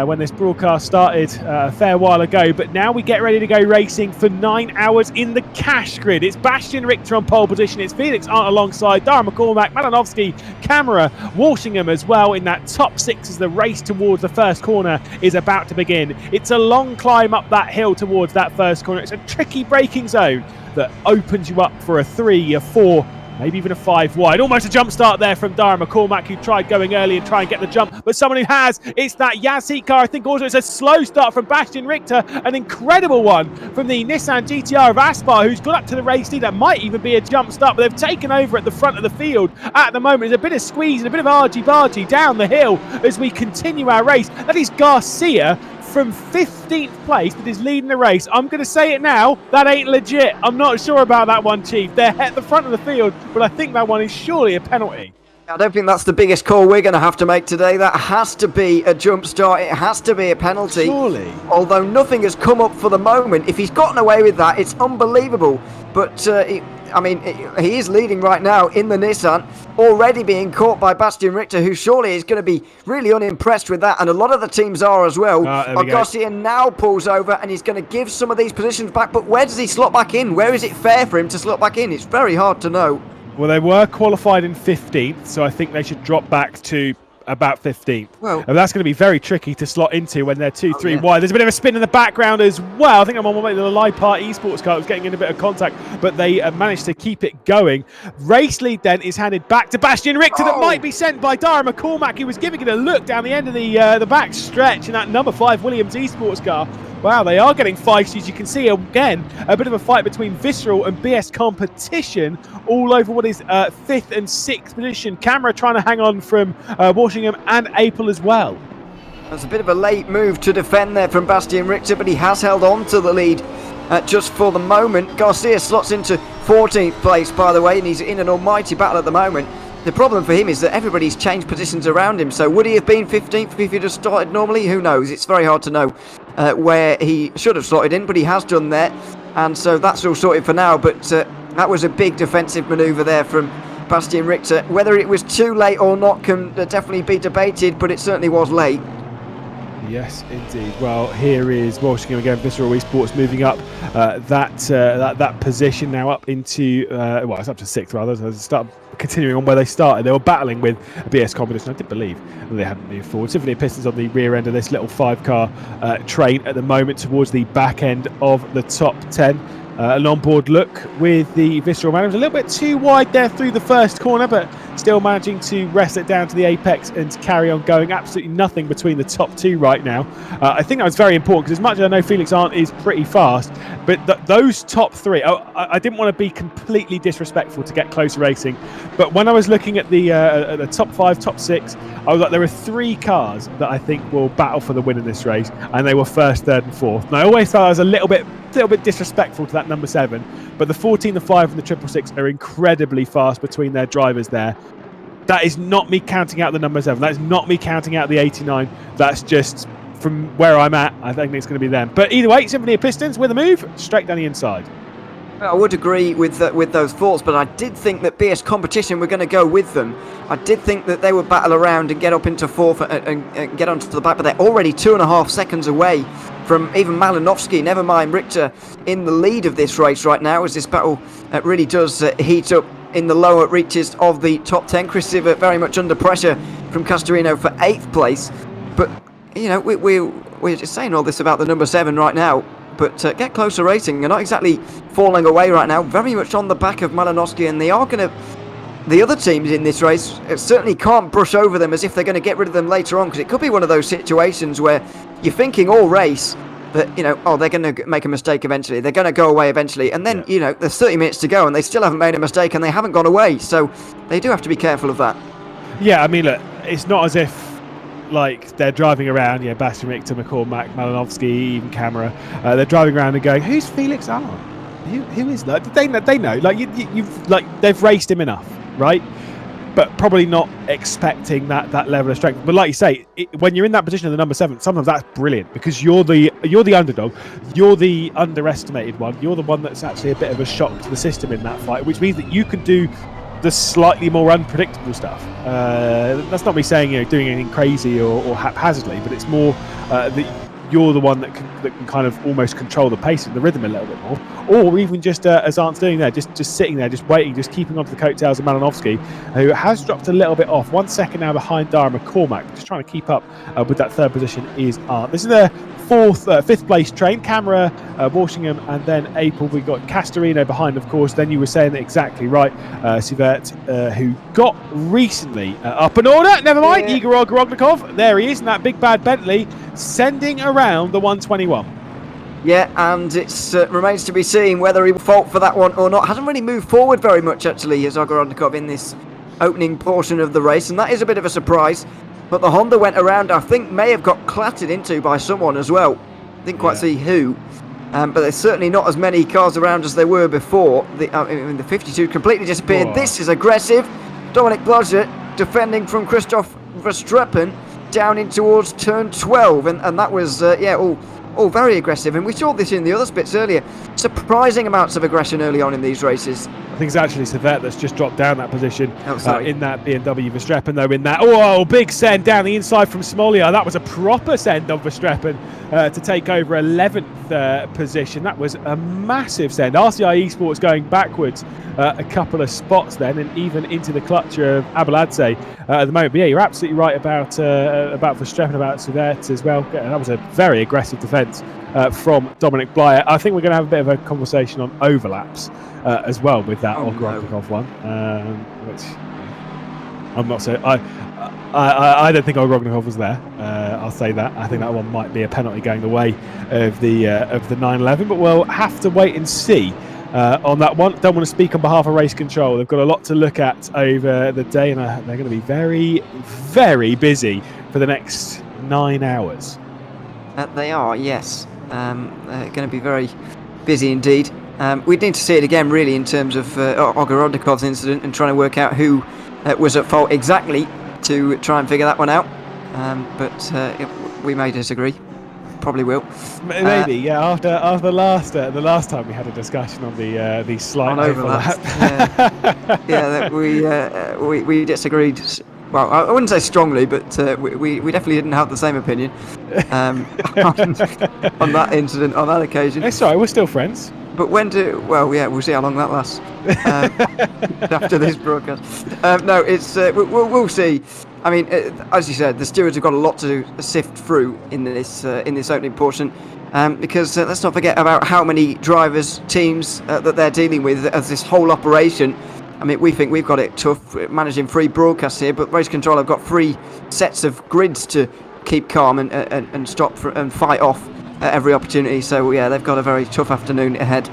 when this broadcast started a fair while ago, but now we get ready to go racing for 9 hours in the cash grid. It's Bastian Richter on pole position, it's Felix Arndt alongside Dara McCormack, Malinovsky, Camera, Walshingham as well in that top 6 as the race towards the first corner is about to begin. It's a long climb up that hill towards that first corner. It's a tricky braking zone that opens you up for a 3, a 4, maybe even a 5 wide. Almost a jump start there from Dara McCormack, who tried going early and try and get the jump, but someone who has, it's that Yas Heat car. I think also it's a slow start from Bastian Richter, an incredible one from the Nissan GTR of Aspar, who's got up to the race lead. That might even be a jump start, but they've taken over at the front of the field at the moment. There's a bit of squeeze and a bit of argy-bargy down the hill as we continue our race. That is Garcia from 15th place that is leading the race. I'm going to say it now, that ain't legit. I'm not sure about that one, Chief. They're at the front of the field, but I think that one is surely a penalty. I don't think that's the biggest call we're going to have to make today. That has to be a jump start. It has to be a penalty. Surely. Although nothing has come up for the moment. If he's gotten away with that, it's unbelievable. But, he is leading right now in the Nissan, already being caught by Bastian Richter, who surely is going to be really unimpressed with that. And a lot of the teams are as well. Garcia now pulls over and he's going to give some of these positions back. But where does he slot back in? Where is it fair for him to slot back in? It's very hard to know. Well, they were qualified in 15th, so I think they should drop back to about 15th. Well, and that's going to be very tricky to slot into when they're 2-3 wide. There's a bit of a spin in the background as well. I think I'm on my way to the Live Part Esports car. It was getting in a bit of contact, but they managed to keep it going. Race lead then is handed back to Bastian Richter. That might be sent by Dara McCormack. He was giving it a look down the end of the back stretch in that number 5 Williams Esports car. Wow, they are getting feisty, as you can see. Again, a bit of a fight between Visceral and BS Competition all over what is 5th and 6th position. Camera trying to hang on from Walshingham and Apel as well. That's a bit of a late move to defend there from Bastian Richter, but he has held on to the lead just for the moment. Garcia slots into 14th place, by the way, and he's in an almighty battle at the moment. The problem for him is that everybody's changed positions around him, so would he have been 15th if he'd have started normally? Who knows? It's very hard to know where he should have slotted in, but he has done that, and so that's all sorted for now. But that was a big defensive manoeuvre there from Bastian Richter. Whether it was too late or not can definitely be debated, but it certainly was late. Yes, indeed. Well, here is Walshingham again. Visceral Esports moving up that position now up into well, it's up to 6th rather. So start continuing on where they started. They were battling with a BS Competition. I did believe that they hadn't moved forward. Symphony Pistons on the rear end of this little 5-car train at the moment, towards the back end of the top 10. An onboard look with the Visceral man. It was a little bit too wide there through the first corner, but still managing to wrest it down to the apex and carry on going. Absolutely nothing between the top 2 right now. I think that was very important, because as much as I know Felix Arndt is pretty fast, but those top 3, I didn't want to be completely disrespectful to Get Closer Racing, but when I was looking at the top 5, top 6, I was like, there are 3 cars that I think will battle for the win in this race, and they were 1st, 3rd and 4th. And I always thought I was a little bit disrespectful to that number 7, but the 14, the 5 and the 666 are incredibly fast between their drivers there. That is not me counting out the number 7, that is not me counting out the 89, that's just from where I'm at. I think it's going to be them. But either way, Symphony of Pistons with a move straight down the inside. I would agree with those thoughts, but I did think that BS Competition were going to go with them. I did think that they would battle around and get up into 4th and get onto the back, but they're already 2.5 seconds away from even Malinovsky, never mind Richter, in the lead of this race right now, as this battle really does heat up in the lower reaches of the top 10. Chris Sivert very much under pressure from Castorino for 8th place, but you know, we're just saying all this about the number 7 right now. But Get Closer Racing are not exactly falling away right now, very much on the back of Malinovsky, and they are going to... The other teams in this race certainly can't brush over them as if they're going to get rid of them later on, because it could be one of those situations where you're thinking all race that, you know, oh, they're going to make a mistake eventually, they're going to go away eventually, and then, you know, there's 30 minutes to go and they still haven't made a mistake and they haven't gone away, so they do have to be careful of that. Yeah, I mean, look, it's not as if like they're driving around, Bastian Richter, McCormack, Malinovsky, even Camera. They're driving around and going, "Who's Felix Arndt? Who is that?" They know, like you've like they've raced him enough, right? But probably not expecting that level of strength. But like you say, when you're in that position of the number 7, sometimes that's brilliant, because you're the underdog, you're the underestimated one, you're the one that's actually a bit of a shock to the system in that fight, which means that you can do the slightly more unpredictable stuff. That's not me saying doing anything crazy or haphazardly, but it's more that you're the one that can kind of almost control the pace and the rhythm a little bit more, or even just as Arndt's doing there, just sitting there, just waiting, just keeping onto the coattails of Malinovsky, who has dropped a little bit off. 1 second now behind Dara McCormack, just trying to keep up with that 3rd position is Arndt. This is the 5th place train. Camera, Walshingham, and then April. We got Castorino behind, of course. Then you were saying that exactly right. Sivert, who got recently up in order. Never mind. Yeah. Igor Ogrodnikov. There he is in that big bad Bentley, sending around the 121. Yeah, and it remains to be seen whether he will fault for that one or not. Hasn't really moved forward very much, actually, as Ogrodnikov in this opening portion of the race, and that is a bit of a surprise. But the Honda went around, I think, may have got clattered into by someone as well. Didn't quite see who. But there's certainly not as many cars around as there were before. The 52 completely disappeared. Whoa. This is aggressive. Dominic Blodgett defending from Christoph Verstappen down in towards turn 12. And that was, all very aggressive. And we saw this in the other bits earlier. Surprising amounts of aggression early on in these races. I think it's actually Sivert that's just dropped down that position in that BMW. Verstappen, though, in that. Oh, big send down the inside from Smolia. That was a proper send on Verstappen to take over 11th position. That was a massive send. RCI Esports going backwards a couple of spots then, and even into the clutch of Abeladze at the moment. But yeah, you're absolutely right about Verstappen, about Sivert as well. That was a very aggressive defence from Dominic Blyer. I think we're going to have a bit of a conversation on overlaps as well with that Ogrodnikov one, which I'm not so. I don't think Ogrodnikov was there. I'll say that. I think that one might be a penalty going the way of the 911, but we'll have to wait and see on that one. Don't want to speak on behalf of Race Control. They've got a lot to look at over the day, and they're going to be very, very busy for the next 9 hours. They are, yes. Going to be very busy indeed. We'd need to see it again, really, in terms of Ogorodnikov's incident and trying to work out who was at fault exactly to try and figure that one out. But we may disagree. Probably will. Maybe, yeah. After the last time we had a discussion on the slight overlap. Yeah, we disagreed. Well, I wouldn't say strongly, but we definitely didn't have the same opinion on that incident, on that occasion. It's alright, we're still friends. But we'll see how long that lasts after this broadcast. No, it's we'll see. I mean, as you said, the stewards have got a lot to sift through in this opening portion, because let's not forget about how many drivers, teams that they're dealing with as this whole operation. I mean, we think we've got it tough managing 3 broadcasts here, but Race Control have got 3 sets of grids to keep calm and stop and fight off every opportunity. So yeah, they've got a very tough afternoon ahead.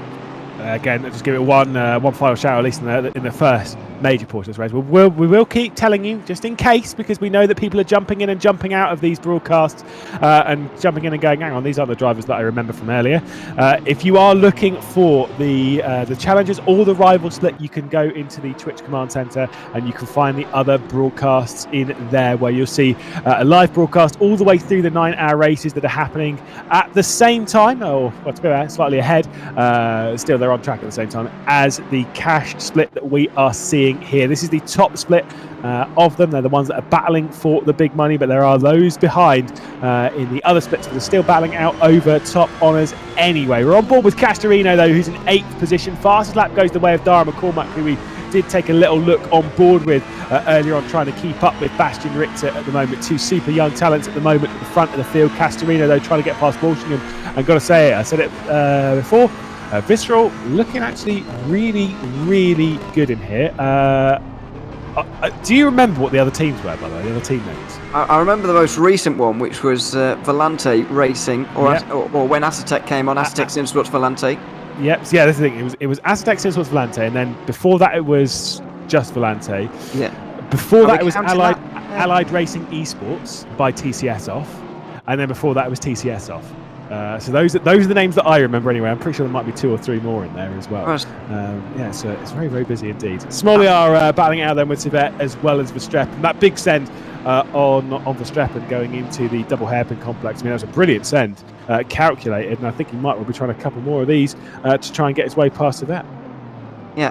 Again, just give it one final shout, at least in the first major portion of this race. We will keep telling you, just in case, because we know that people are jumping in and jumping out of these broadcasts and jumping in and going, hang on, these aren't the drivers that I remember from earlier. If you are looking for the challenges or the rival split, you can go into the Twitch command center and you can find the other broadcasts in there, where you'll see a live broadcast all the way through the 9-hour races that are happening at the same time, or well, to be fair, slightly ahead. Still, they're on track at the same time as the cash split that we are seeing here. This is the top split of them. They're the ones that are battling for the big money, but there are those behind in the other splits that are still battling out over top honours anyway. We're on board with Castorino, though, who's in 8th position. Fastest lap goes the way of Dara McCormack, who we did take a little look on board with earlier on, trying to keep up with Bastian Richter at the moment. 2 super young talents at the moment at the front of the field. Castorino, though, trying to get past Walshingham. And got to say it, I said it before, Visceral looking actually really, really good in here. Do you remember what the other teams were, by the way, the other team names? I remember the most recent one, which was Volante Racing, or when Assetto came on, Assetto Simsports Volante. Yep, yeah, that's the thing. It was Assetto Simsports Volante, and then before that it was just Volante. Yeah. Before that it was Allied Racing Esports by TCS off, and then before that it was TCS off. So those are the names that I remember anyway. I'm pretty sure there might be 2 or 3 more in there as well. Yeah, so it's very, very busy indeed. Smolly are battling out then with Civet as well as Verstappen. That big send on Verstappen going into the double hairpin complex. I mean, that was a brilliant send, calculated, and I think he might well be trying a couple more of these to try and get his way past Civet. Yeah,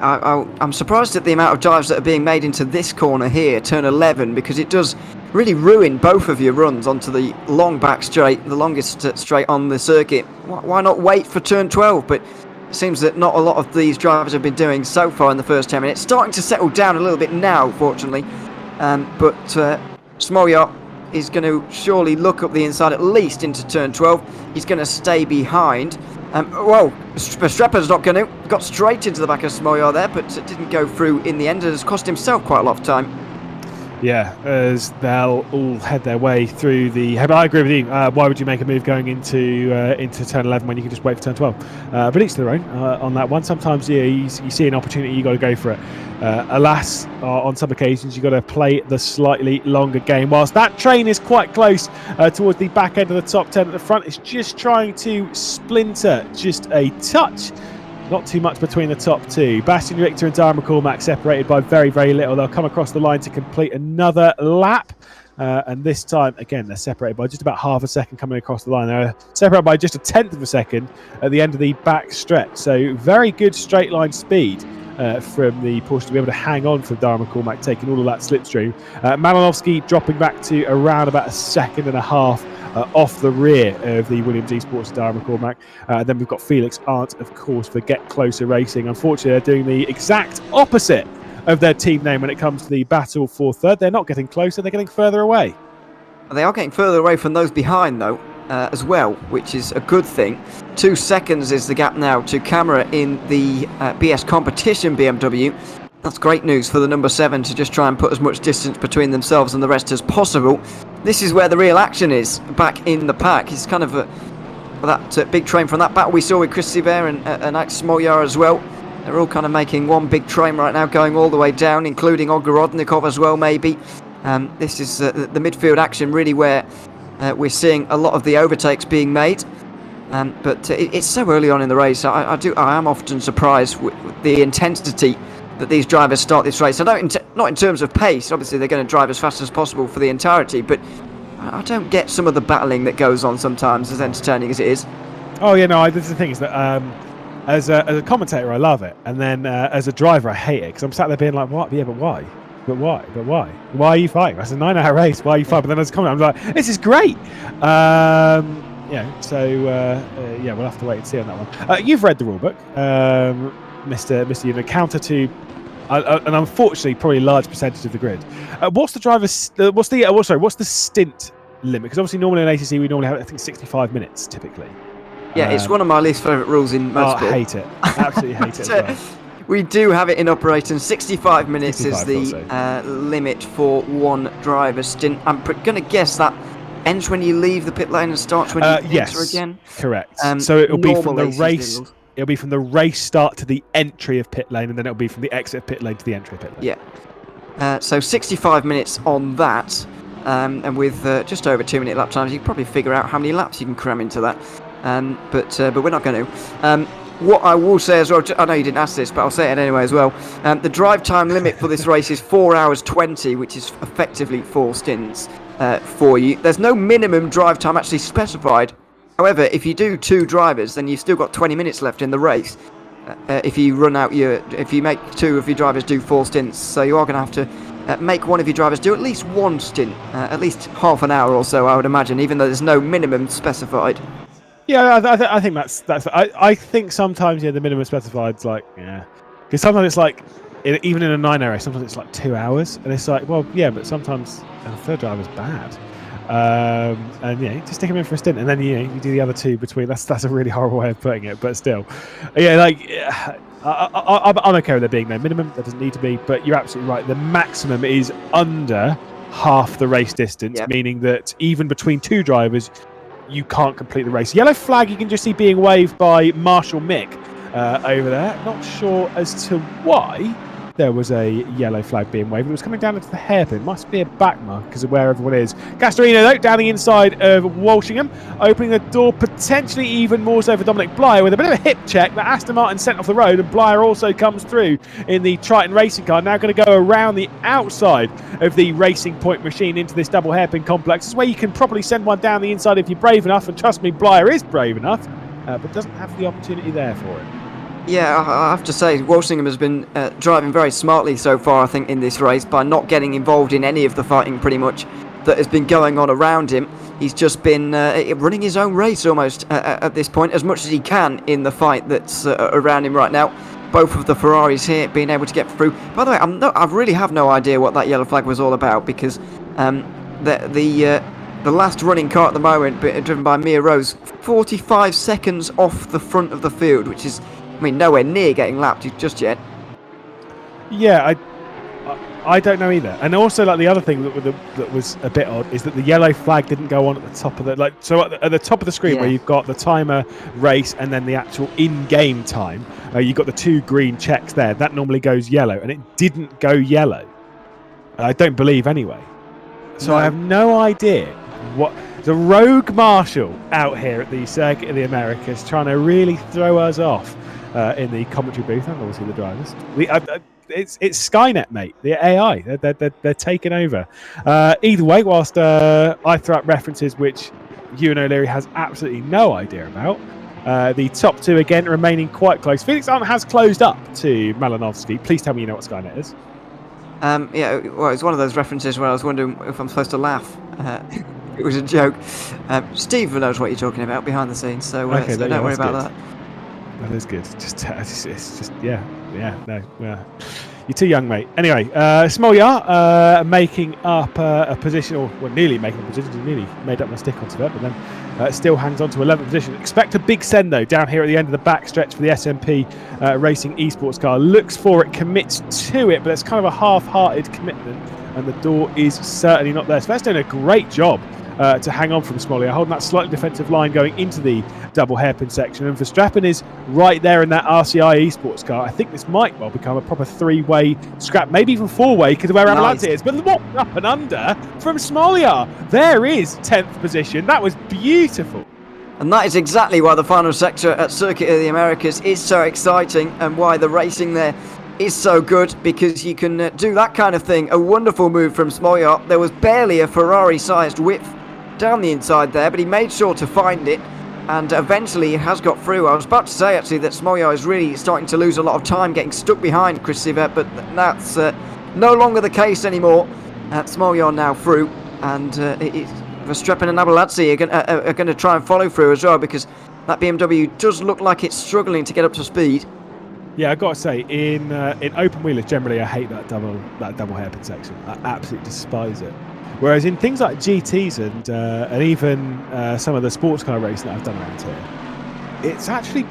I'm surprised at the amount of dives that are being made into this corner here, turn 11, because it does really ruin both of your runs onto the long back straight, the longest straight on the circuit. Why not wait for turn 12? But it seems that not a lot of these drivers have been doing so far in the first 10 minutes. Starting to settle down a little bit now, fortunately. But Smoljak is going to surely look up the inside at least into turn 12. He's going to stay behind. Well, Verstappen's not going to. Got straight into the back of Smoljak there, but didn't go through in the end. It has cost himself quite a lot of time. Yeah, as they'll all head their way through the... I agree with you. Why would you make a move going into turn 11 when you can just wait for turn 12? But each to their own on that one. Sometimes you see an opportunity, you got to go for it. Alas, on some occasions, you've got to play the slightly longer game. Whilst that train is quite close towards the back end of the top 10 at the front, it's just trying to splinter just a touch. Not too much between the top 2. Bastian Richter and Dara McCormack separated by very, very little. They'll come across the line to complete another lap. And this time, again, they're separated by just about half a second coming across the line. They're separated by just 1/10 of a second at the end of the back stretch. So very good straight line speed from the Porsche to be able to hang on for Dara McCormack, taking all of that slipstream. Malinovsky dropping back to around about 1.5 seconds off the rear of the Williams Esports Dara McCormack. Then we've got Felix Arndt, of course, for Get Closer Racing. Unfortunately, they're doing the exact opposite of their team name when it comes to the battle for third. They're not getting closer, they're getting further away. They are getting further away from those behind, though, as well, which is a good thing. 2 seconds is the gap now to camera in the BS Competition BMW. That's great news for the number 7 to just try and put as much distance between themselves and the rest as possible. This is where the real action is, back in the pack. It's kind of that big train from that battle we saw with Chris Siver and Alex Smoljak as well. They're all kind of making one big train right now, going all the way down, including Ogorodnikov as well, maybe. This is the midfield action, really, where we're seeing a lot of the overtakes being made. But it's so early on in the race. I am often surprised with the intensity that these drivers start this race. I don't, not in terms of pace. Obviously, they're going to drive as fast as possible for the entirety. But I don't get some of the battling that goes on sometimes, as entertaining as it is. Oh yeah, no. This is the thing is that as a commentator, I love it, and then as a driver, I hate it because I'm sat there being like, "What? Yeah, but why? But why? But why? Why are you fighting? That's a 9-hour race. Why are you fighting?" But then as a commentator, I'm like, "This is great." So yeah, we'll have to wait and see on that one. You've read the rulebook, Mr. You know, counter to, and unfortunately, probably a large percentage of the grid. What's the stint limit? Because obviously, normally in ACC, we normally have, I think, 65 minutes typically. Yeah, it's one of my least favourite rules in motorsport. I hate it. Absolutely hate it. As well. We do have it in operation. 65 minutes is the limit for one driver stint. I'm going to guess that ends when you leave the pit lane and starts when you enter again. Correct. So it'll be from the race. It'll be from the race start to the entry of pit lane, and then it'll be from the exit of pit lane to the entry of pit lane. Yeah. So 65 minutes on that, and with just over 2-minute lap times, you can probably figure out how many laps you can cram into that. But we're not going to. What I will say as well, I know you didn't ask this, but I'll say it anyway as well. The drive time limit for this race is 4 hours 20, which is effectively 4 stints for you. There's no minimum drive time actually specified. However, if you do 2 drivers, then you've still got 20 minutes left in the race. If you make 2 of your drivers do 4 stints, so you are going to have to make one of your drivers do at least 1 stint, at least half an hour or so, I would imagine, even though there's no minimum specified. Yeah, I think that's. I think sometimes the minimum specified's like because sometimes it's like even in a 9-hour race, sometimes it's like 2 hours, and it's like, well, yeah, but sometimes a third driver's bad, and just stick him in for a stint, and then you do the other 2 between. That's a really horrible way of putting it, but still, I'm okay with there being no minimum. There doesn't need to be, but you're absolutely right. The maximum is under half the race distance, meaning that even between 2 drivers, you can't complete the race. Yellow flag you can just see being waved by Marshall Mick over there. Not sure as to why there was a yellow flag being waved. It was coming down into the hairpin. Must be a back mark because of where everyone is. Castorino, though, down the inside of Walshingham, opening the door potentially even more so for Dominic Blyer with a bit of a hip check that Aston Martin sent off the road, and Blyer also comes through in the Triton racing car. Now going to go around the outside of the Racing Point machine into this double hairpin complex. This is where you can probably send one down the inside if you're brave enough, and trust me, Blyer is brave enough, but doesn't have the opportunity there for it. Yeah, I have to say, Walshingham has been driving very smartly so far, I think, in this race, by not getting involved in any of the fighting, pretty much, that has been going on around him. He's just been running his own race, almost, at this point, as much as he can in the fight that's around him right now. Both of the Ferraris here being able to get through. By the way, I really have no idea what that yellow flag was all about, because the last running car at the moment, driven by Mia Rose, 45 seconds off the front of the field, which is, nowhere near getting lapped just yet. Yeah, I don't know either. And also, the other thing that was a bit odd is that the yellow flag didn't go on at the top of the at the top of the screen where you've got the timer, race, and then the actual in-game time. You've got the 2 green checks there. That normally goes yellow, and it didn't go yellow. I don't believe anyway. So I have no idea what. The rogue marshal out here at the Circuit of the Americas trying to really throw us off in the commentary booth, and obviously the drivers. It's Skynet, mate. The AI, they're taking over. Either way, whilst I throw out references which Ewan O'Leary has absolutely no idea about, the top 2 again remaining quite close. Felix Arndt has closed up to Malinovsky. Please tell me you know what Skynet is. Well, it's one of those references where I was wondering if I'm supposed to laugh. It was a joke. Steve knows what you're talking about behind the scenes, so don't worry about that. That is good. You're too young, mate. Anyway, Smolyar making up a position, or nearly making a position. He nearly made up my stick onto it, but then still hangs on to 11th position. Expect a big send, though, down here at the end of the back stretch for the SMP Racing Esports car. Looks for it, commits to it, but it's kind of a half-hearted commitment, and the door is certainly not there. So that's doing a great job to hang on from Smolyar, holding that slightly defensive line going into the double hairpin section. And Verstappen is right there in that RCI Esports car. I think this might well become a proper 3-way scrap, maybe even 4-way because of where Amalante is. But what up and under from Smolyar? There is 10th position. That was beautiful. And that is exactly why the final sector at Circuit of the Americas is so exciting, and why the racing there is so good, because you can do that kind of thing. A wonderful move from Smolyar. There was barely a Ferrari-sized width down the inside there, but he made sure to find it, and eventually he has got through. I was about to say, actually, that Smolyar is really starting to lose a lot of time getting stuck behind Chris Sivert, but that's no longer the case anymore. Smolyar now through, and Verstappen and Abeladze are going to try and follow through as well, because that BMW does look like it's struggling to get up to speed. Yeah, I got to say, in open wheelers generally, I hate that double hairpin section. I absolutely despise it. Whereas in things like GTs and even some of the sports car racing that I've done around here, it's actually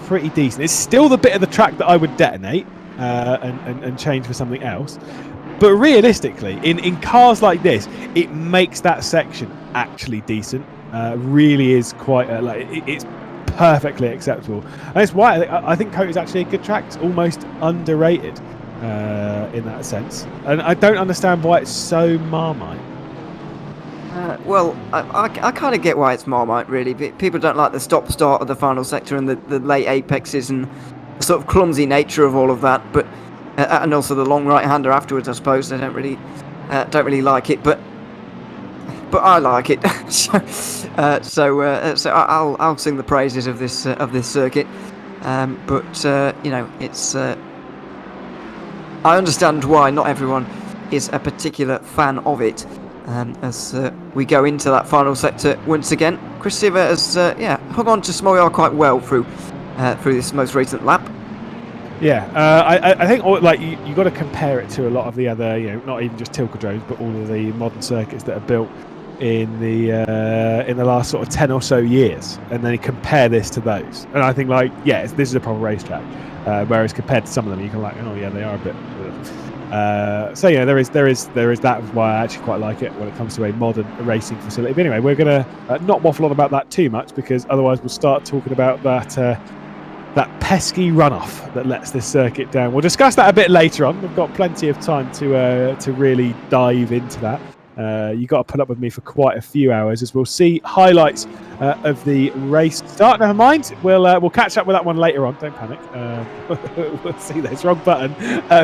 pretty decent. It's still the bit of the track that I would detonate and change for something else. But realistically, in cars like this, it makes that section actually decent. Really is quite it's perfectly acceptable, and it's why I think Kota is actually a good track. It's almost underrated in that sense, and I don't understand why it's so Marmite. Well, I kind of get why it's Marmite, really. People don't like the stop-start of the final sector and the late apexes and the sort of clumsy nature of all of that, but and also the long right-hander afterwards. I suppose they don't really like it, but I like it. so I'll sing the praises of this circuit. But you know, it's I understand why not everyone is a particular fan of it. As we go into that final sector once again, Chris Sivert has hung on to Smolyar quite well through this most recent lap. Yeah, I think you got to compare it to a lot of the other, not even just Tilkedromes, but all of the modern circuits that are built in the last sort of 10 or so years, and then you compare this to those, and I think this is a proper racetrack, whereas compared to some of them you can they are a bit. So there is that why I actually quite like it when it comes to a modern racing facility. But anyway, we're gonna not waffle on about that too much, because otherwise we'll start talking about that pesky runoff that lets this circuit down. We'll discuss that a bit later on. We've got plenty of time to really dive into that. You got to put up with me for quite a few hours as we'll see highlights of the race start. Never mind, we'll catch up with that one later on. Don't panic. We'll see those. Wrong button.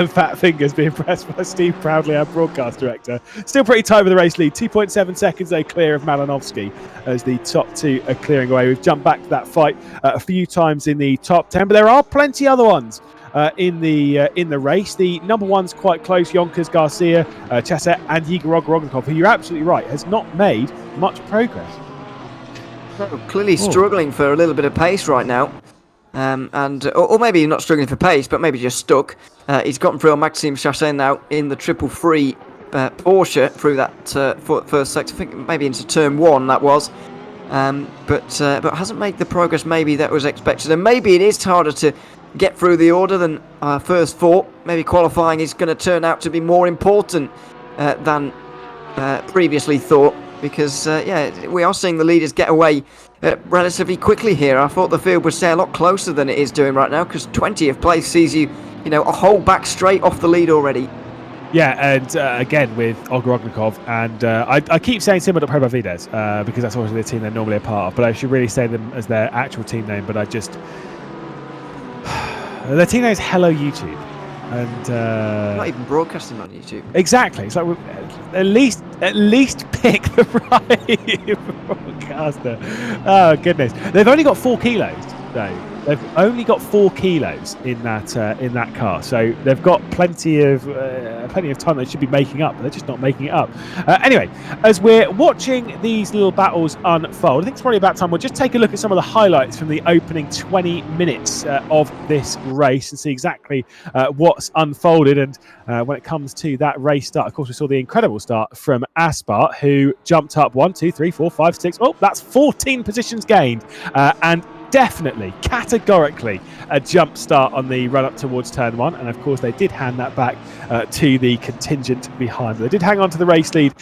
Fat fingers being pressed by Steve Proudley, our broadcast director. Still pretty tight with the race lead. 2.7 seconds though clear of Malinovsky as the top two are clearing away. We've jumped back to that fight a few times in the top 10, but there are plenty other ones in the race. The number one's quite close. Yonkers, Garcia, Chesset and Igor Ogrodnikov, who you're absolutely right, has not made much progress. Clearly struggling for a little bit of pace right now. Or maybe not struggling for pace, but maybe just stuck. He's gotten through on Maxime Chassin now in the 333 Porsche through that first sector. I think maybe into turn one that was. But hasn't made the progress maybe that was expected. And maybe it is harder to get through the order than first thought. Maybe qualifying is going to turn out to be more important than previously thought, because we are seeing the leaders get away relatively quickly here. I thought the field would stay a lot closer than it is doing right now, because 20th place sees you a whole back straight off the lead already. Yeah, and again with Ogrodnikov, and I keep saying Simba Pro Vides because that's obviously the team they're normally a part of, but I should really say them as their actual team name. But their team name is Hello YouTube, and not even broadcasting on YouTube. Exactly. It's like at least pick the right broadcaster. Oh goodness, they've only got 4 kilos though. They've only got 4 kilos in that car, so they've got plenty of time they should be making up, but they're just not making it up. Anyway, as we're watching these little battles unfold, I think it's probably about time we'll just take a look at some of the highlights from the opening 20 minutes of this race and see exactly what's unfolded. And when it comes to that race start, of course, we saw the incredible start from Aspart, who jumped up 1, 2, 3, 4, 5, 6. Oh, that's 14 positions gained, and definitely, categorically, a jump start on the run up towards turn 1. And of course, they did hand that back to the contingent behind them. They did hang on to the race lead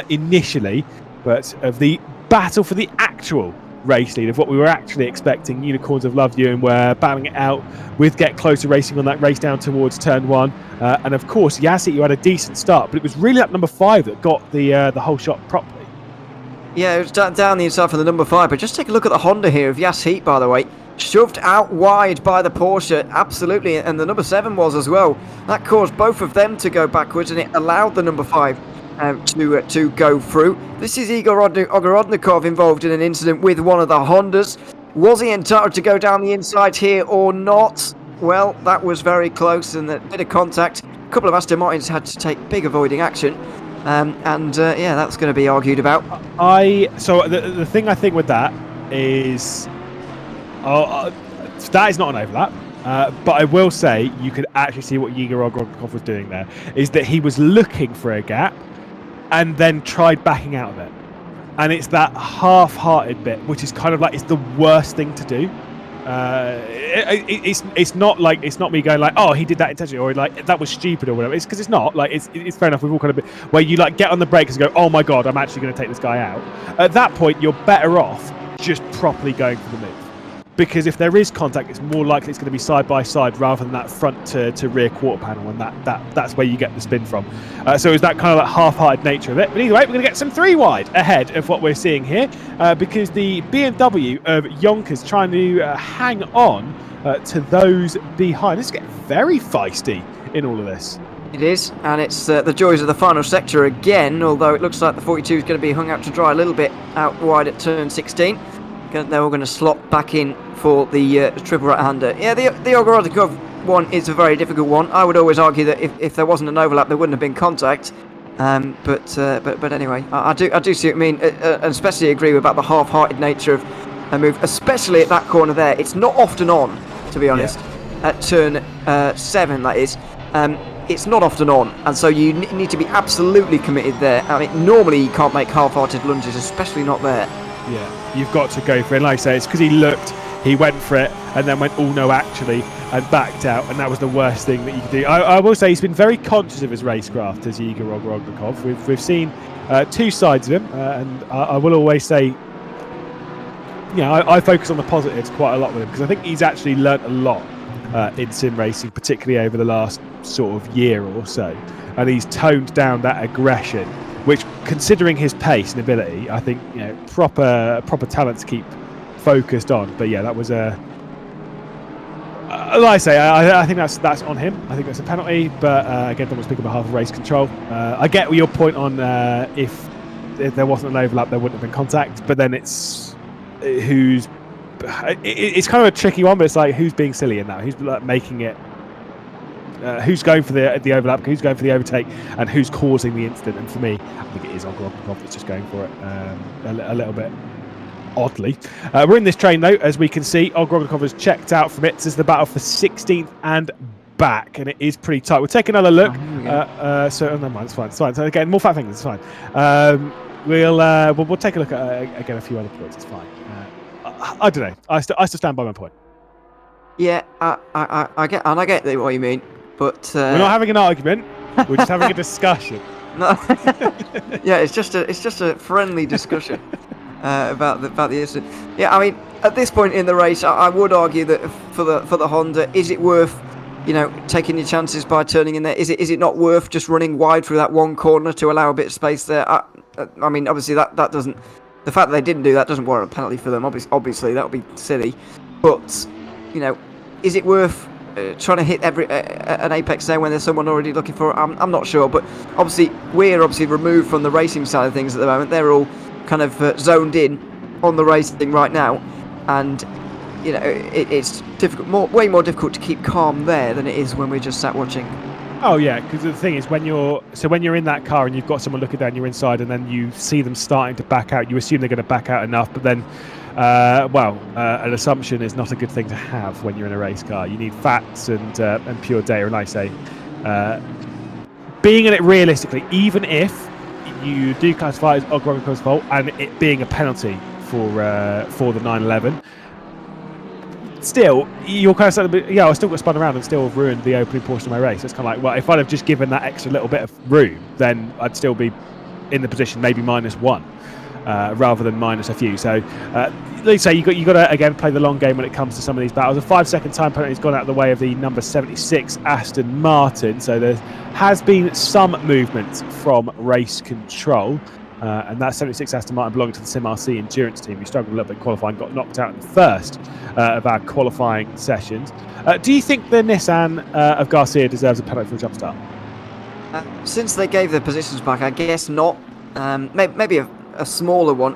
initially, but of the battle for the actual race lead, of what we were actually expecting, Unicorns of Love You and were battling it out with Get Closer Racing on that race down towards turn 1. And of course, Yassi, you had a decent start, but it was really that number 5 that got the whole shot properly. Yeah, it was down the inside for the number 5, but just take a look at the Honda here of Yas Heat, by the way. Shoved out wide by the Porsche, absolutely, and the number 7 was as well. That caused both of them to go backwards, and it allowed the number 5 to go through. This is Igor Ogorodnikov involved in an incident with one of the Hondas. Was he entitled to go down the inside here or not? Well, that was very close, and a bit of contact. A couple of Aston Martins had to take big avoiding action. Yeah, that's going to be argued about. So the thing I think with that is, that is not an overlap. But I will say you could actually see what Igor Ogorodnikov was doing there. Is that he was looking for a gap, and then tried backing out of it. And it's that half-hearted bit, which is kind of like, it's the worst thing to do. It's not me going like, oh, he did that intentionally, or like that was stupid or whatever. It's because it's not like, it's fair enough. We've all kind of been where you like get on the brakes and go, oh my god, I'm actually going to take this guy out. At that point, you're better off just properly going for the move, because if there is contact, it's more likely it's going to be side by side rather than that front to rear quarter panel, and that's where you get the spin from. So it's that kind of like half-hearted nature of it. But either way, we're going to get some 3 wide ahead of what we're seeing here, because the BMW of Yonkers trying to hang on to those behind. This is getting very feisty in all of this. It is, and it's the joys of the final sector again, although it looks like the 42 is going to be hung out to dry a little bit out wide at turn 16. They're all going to slot back in for the triple right-hander. Yeah, the Ogorodnikov one is a very difficult one. I would always argue that if there wasn't an overlap, there wouldn't have been contact. But anyway, I do see what you mean, and especially agree about the half-hearted nature of a move, especially at that corner there. It's not often on, to be honest. Yeah. At turn 7, that is. It's not often on, and so you need to be absolutely committed there. I mean, normally you can't make half-hearted lunges, especially not there. Yeah, you've got to go for it. And like I say, it's because he looked, he went for it, and then went, oh no, actually, and backed out, and that was the worst thing that you could do. I will say he's been very conscious of his racecraft, as Igor Ogorodnikov. We've seen 2 sides of him, and I will always say, you know, I focus on the positives quite a lot with him, because I think he's actually learnt a lot in sim racing, particularly over the last sort of year or so, and he's toned down that aggression, which, considering his pace and ability, I think, you know, proper talent to keep focused on. But yeah, that was a like I say, I think that's on him. I think that's a penalty. But again, don't want to speak on behalf of race control. I get your point on if there wasn't an overlap, there wouldn't have been contact. But then it's kind of a tricky one. But it's like, who's being silly in that? Who's like making it? Who's going for the overlap, who's going for the overtake, and who's causing the incident? And for me, I think it is Ogorodnikov that's just going for it a little bit oddly. We're in this train though, as we can see. Ogorodnikov has checked out from it. This is the battle for 16th and back, and it is pretty tight. We'll take another look. So never mind, it's fine. So again, more fat fingers, it's fine. We'll take a look at again a few other points. It's fine. I don't know. I still stand by my point. Yeah, I get what you mean, but we're not having an argument. We're just having a discussion. No, yeah, it's just a friendly discussion about the incident. Yeah, I mean, at this point in the race, I would argue that for the Honda, is it worth, you know, taking your chances by turning in there? Is it not worth just running wide through that one corner to allow a bit of space there? I mean, obviously that doesn't. The fact that they didn't do that doesn't warrant a penalty for them. Obviously, that would be silly, but you know, is it worth trying to hit an apex there when there's someone already looking for it? I'm not sure, but we're removed from the racing side of things at the moment. They're all kind of zoned in on the racing right now, and you know, it's difficult, way more difficult to keep calm there than it is when we're just sat watching. Oh yeah, because the thing is, when you're in that car and you've got someone looking down your inside, and then you see them starting to back out, you assume they're going to back out enough, but then an assumption is not a good thing to have when you're in a race car. You need facts and pure data. And I say, being in it realistically, even if you do classify it as Ogorodnikov's fault and it being a penalty for the 911, still you're kind of saying, yeah, I still got spun around and still ruined the opening portion of my race. It's kind of like, well, if I'd have just given that extra little bit of room, then I'd still be in the position maybe -1. Rather than minus a few. So let's say you got to again play the long game when it comes to some of these battles. A 5-second time penalty has gone out of the way of the number 76 Aston Martin. So there has been some movement from race control. and that 76 Aston Martin belonging to the Sim RC endurance team. We struggled a little bit qualifying, got knocked out in the first of our qualifying sessions. Do you think the Nissan of Garcia deserves a penalty for a jump start? Since they gave their positions back, I guess not. Maybe a smaller one.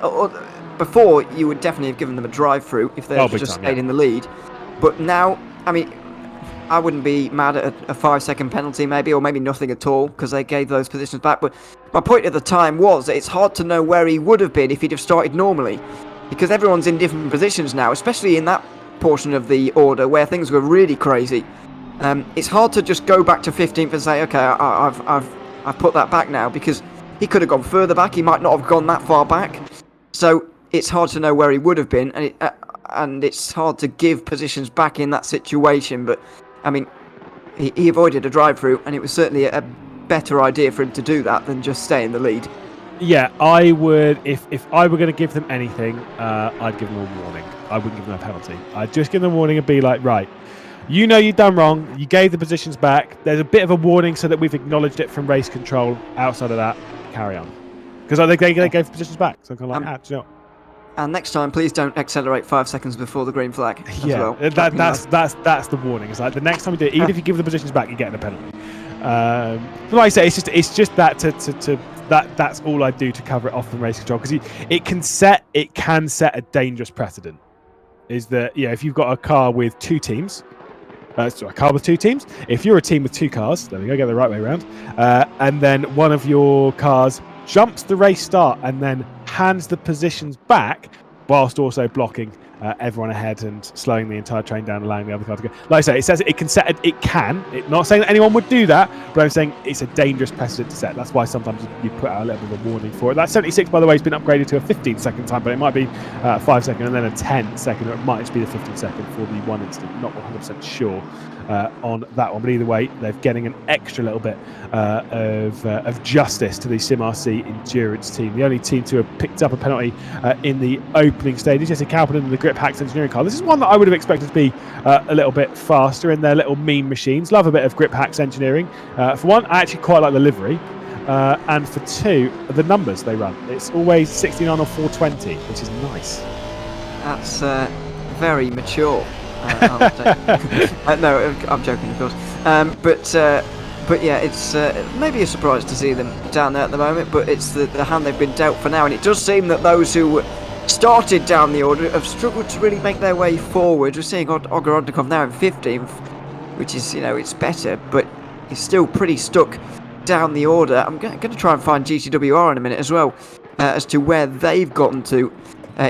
Before, you would definitely have given them a drive-through if they had just stayed in the lead. But now, I mean, I wouldn't be mad at a 5-second penalty maybe, or maybe nothing at all, because they gave those positions back. But my point at the time was that it's hard to know where he would have been if he'd have started normally, because everyone's in different positions now, especially in that portion of the order where things were really crazy. It's hard to just go back to 15th and say, okay, I've put that back now, because he could have gone further back. He might not have gone that far back. So it's hard to know where he would have been, and it's hard to give positions back in that situation. But I mean, he avoided a drive-through, and it was certainly a better idea for him to do that than just stay in the lead. Yeah, I would. If I were going to give them anything, I'd give them a warning. I wouldn't give them a penalty. I'd just give them a warning and be like, right, you know you've done wrong. You gave the positions back. There's a bit of a warning so that we've acknowledged it from race control. Outside of that, carry on. Because they gave positions back. So I'm kind of like, you know. And next time, please don't accelerate 5 seconds before the green flag. Yeah, well. that's the warning. It's like the next time you do it, even if you give the positions back, you're getting a penalty. But like I say, it's just that that's all I do to cover it off from race control, because it can set a dangerous precedent. Is that if you've got a car with two teams. If you're a team with two cars, there we go, get the right way around, and then one of your cars jumps the race start and then hands the positions back whilst also blocking everyone ahead and slowing the entire train down, allowing the other car to go. Like I say, it says it can set. Not saying that anyone would do that, but I'm saying it's a dangerous precedent to set. That's why sometimes you put out a little bit of a warning for it. That 76, by the way, has been upgraded to a 15-second time, but it might be 5 second and then a 10-second, or it might just be the 15-second for the one incident. Not 100% sure on that one, but either way, they're getting an extra little bit of justice to the Sim RC endurance team. The only team to have picked up a penalty in the opening stages. Jesse Calpin and the Grip Hacks engineering car. This is one that I would have expected to be a little bit faster in their little mean machines. Love a bit of Grip Hacks engineering. For one, I actually quite like the livery. And for two, the numbers they run. It's always 69 or 420, which is nice. That's very mature. No, I'm joking, of course. But yeah, it's maybe a surprise to see them down there at the moment, but it's the hand they've been dealt for now, and it does seem that those who started down the order have struggled to really make their way forward. We're seeing Ogorodnikov now in 15th, which is, it's better, but he's still pretty stuck down the order. I'm going to try and find GTWR in a minute as well, as to where they've gotten to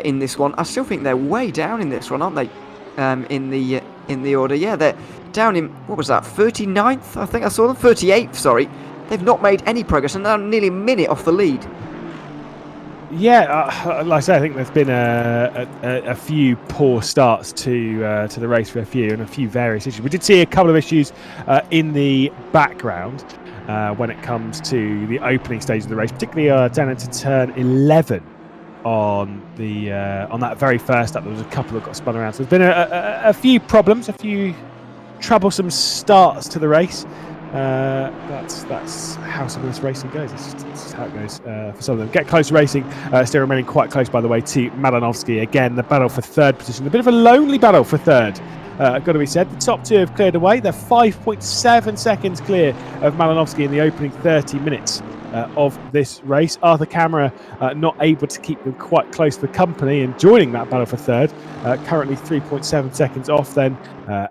in this one. I still think they're way down in this one, aren't they? In the order, yeah, they're down in, what was that, 39th? I think I saw them, 38th. Sorry, they've not made any progress, and they're nearly a minute off the lead. Yeah, like I say, I think there's been a few poor starts to the race for a few various issues. We did see a couple of issues in the background when it comes to the opening stage of the race, particularly down into turn 11. On that very first lap, there was a couple that got spun around. So there's been a few problems, a few troublesome starts to the race. That's how some of this racing goes. It's just how it goes for some of them. Get Close Racing still remaining quite close, by the way, to Malinovsky. Again, the battle for third position. A bit of a lonely battle for third. Got to be said. The top two have cleared away. They're 5.7 seconds clear of Malinovsky in the opening 30 minutes of this race. Arthur Camara not able to keep them quite close for company and joining that battle for third. Currently 3.7 seconds off. Then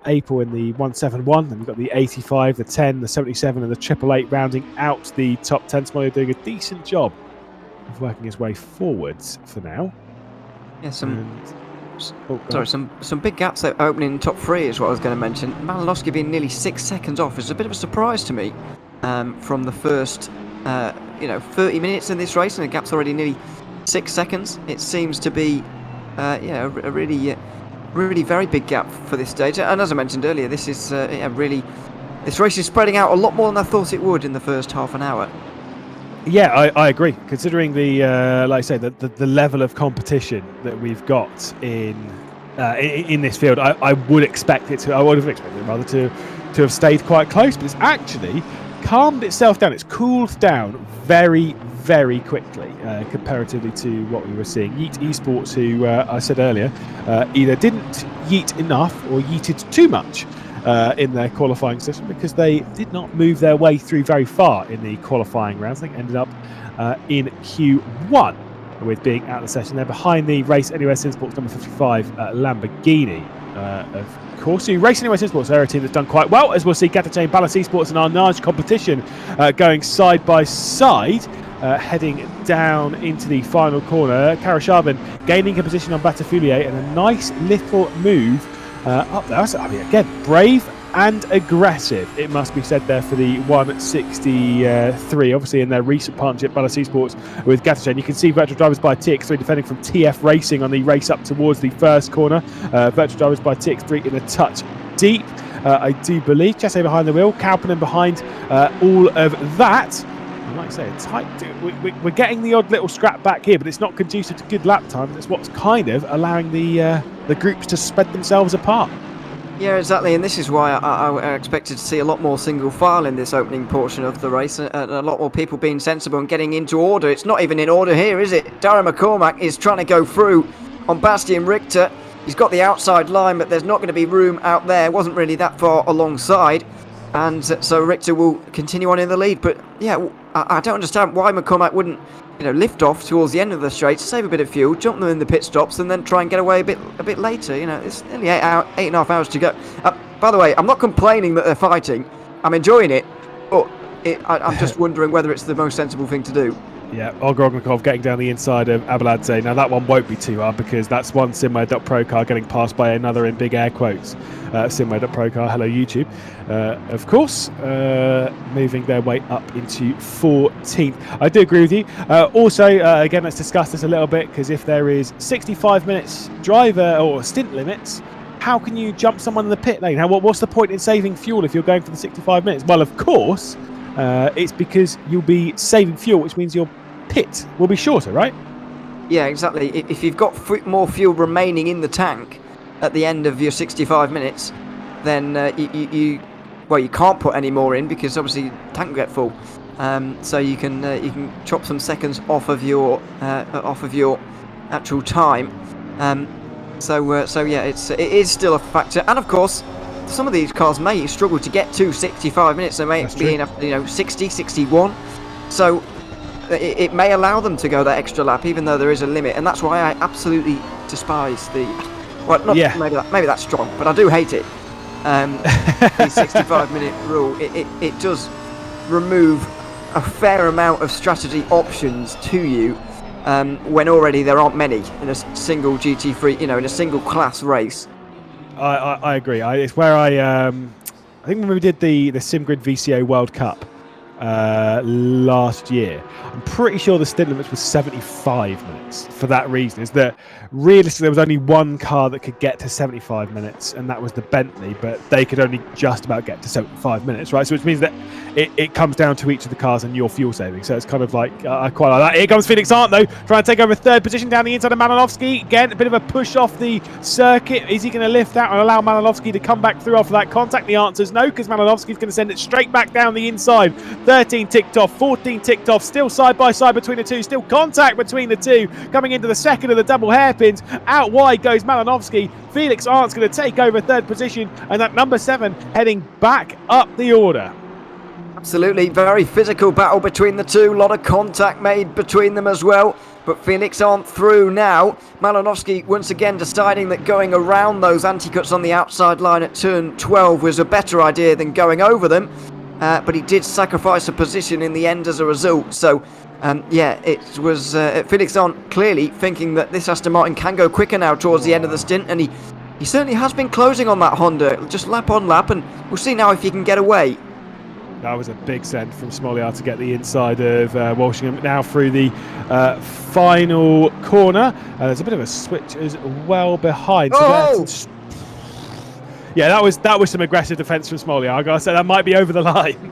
April in the 171. Then we've got the 85, the 10, the 77, and the 888 rounding out the top 10. Smolly doing a decent job of working his way forwards for now. Yeah, some big gaps there opening in top three is what I was going to mention. Malinovsky being nearly 6 seconds off is a bit of a surprise to me from the first 30 minutes in this race, and the gap's already nearly 6 seconds. It seems to be a really very big gap for this stage, and as I mentioned earlier, this is this race is spreading out a lot more than I thought it would in the first half an hour. Yeah, I agree. Considering the like I say, the level of competition that we've got in this field, I would expect it to. I would have expected it rather to have stayed quite close, but it's actually calmed itself down. It's cooled down very, very quickly comparatively to what we were seeing. Yeet Esports, who I said earlier, either didn't yeet enough or yeeted too much in their qualifying session, because they did not move their way through very far in the qualifying rounds. I think ended up in Q1 with being out of the session. They're behind the Race Anywhere Sports number 55 Lamborghini, of course. So Race Anywhere Sports, they're a team that's done quite well, as we'll see GT3 Esports and Arnage Competition going side by side, heading down into the final corner. Karashavin gaining a position on Batafulier, and a nice little move up there. I mean, again, brave and aggressive, it must be said there, for the 163, obviously in their recent partnership, Esports with GT3. You can see Virtual Drivers by TX3 defending from TF Racing on the race up towards the first corner. Virtual Drivers by TX3 in a touch deep, I do believe. Jesse behind the wheel, Kauppinen behind all of that. And like I say, a tight. We're getting the odd little scrap back here, but it's not conducive to good lap times. It's what's kind of allowing the groups to spread themselves apart. Yeah, exactly, and this is why I expected to see a lot more single file in this opening portion of the race, and a lot more people being sensible and getting into order. It's not even in order here, is it? Darren McCormack is trying to go through on Bastian Richter. He's got the outside line, but there's not going to be room out there. Wasn't really that far alongside, and so Richter will continue on in the lead. But yeah, I don't understand why McCormack wouldn't, lift off towards the end of the straight, save a bit of fuel, jump them in the pit stops, and then try and get away a bit later. It's nearly 8.5 hours to go. By the way, I'm not complaining that they're fighting. I'm enjoying it, but I'm just wondering whether it's the most sensible thing to do. Yeah, Ogrognikov getting down the inside of Abeladze. Now that one won't be too hard, because that's one Simware.Pro car getting passed by another in big air quotes. Simware.Pro car, hello YouTube. Of course, moving their way up into 14th. I do agree with you. Also, again, let's discuss this a little bit, because if there is 65 minutes driver or stint limits, how can you jump someone in the pit lane? What's the point in saving fuel if you're going for the 65 minutes? Well, of course, it's because you'll be saving fuel, which means your pit will be shorter, right? Yeah, exactly. If you've got more fuel remaining in the tank at the end of your 65 minutes, then you can't put any more in, because obviously the tank will get full. So you can chop some seconds off of your actual time. So yeah, it is still a factor, and of course, some of these cars may struggle to get to 65 minutes. They may be in 60, 61. So it may allow them to go that extra lap, even though there is a limit, and that's why I absolutely despise the. Well, not maybe that's strong, but I do hate it. The 65-minute rule. It does remove a fair amount of strategy options to you, when already there aren't many in a single GT3, in a single class race. I agree. It's where I think when we did the SimGrid VCO World Cup last year, I'm pretty sure the stint limits was 75 minutes for that reason. Is that realistically there was only one car that could get to 75 minutes, and that was the Bentley, but they could only just about get to 75 minutes, right? So which means that it comes down to each of the cars and your fuel saving. So it's kind of like, I quite like that. Here comes Felix Arndt, though, trying to take over third position down the inside of Malinovsky. Again, a bit of a push off the circuit. Is he going to lift out and allow Malinovsky to come back through after that contact? The answer is no, because Malinovsky's going to send it straight back down the inside. 13 ticked off, 14 ticked off, still side by side between the two, still contact between the two. Coming into the second of the double hairpins, out wide goes Malinovsky. Felix Arndt's going to take over third position, and that number 7 heading back up the order. Absolutely, very physical battle between the two. A lot of contact made between them as well. But Felix Arndt through now. Malinovsky once again deciding that going around those anti-cuts on the outside line at turn 12 was a better idea than going over them. But he did sacrifice a position in the end as a result. So, yeah, it was Felix Arndt clearly thinking that this Aston Martin can go quicker now towards the end of the stint. And he certainly has been closing on that Honda, just lap on lap. And we'll see now if he can get away. That was a big send from Smolyar to get the inside of Walshingham. Now through the final corner. There's a bit of a switch as well behind. So yeah, that was some aggressive defence from Smolyar. I gotta say, that might be over the line.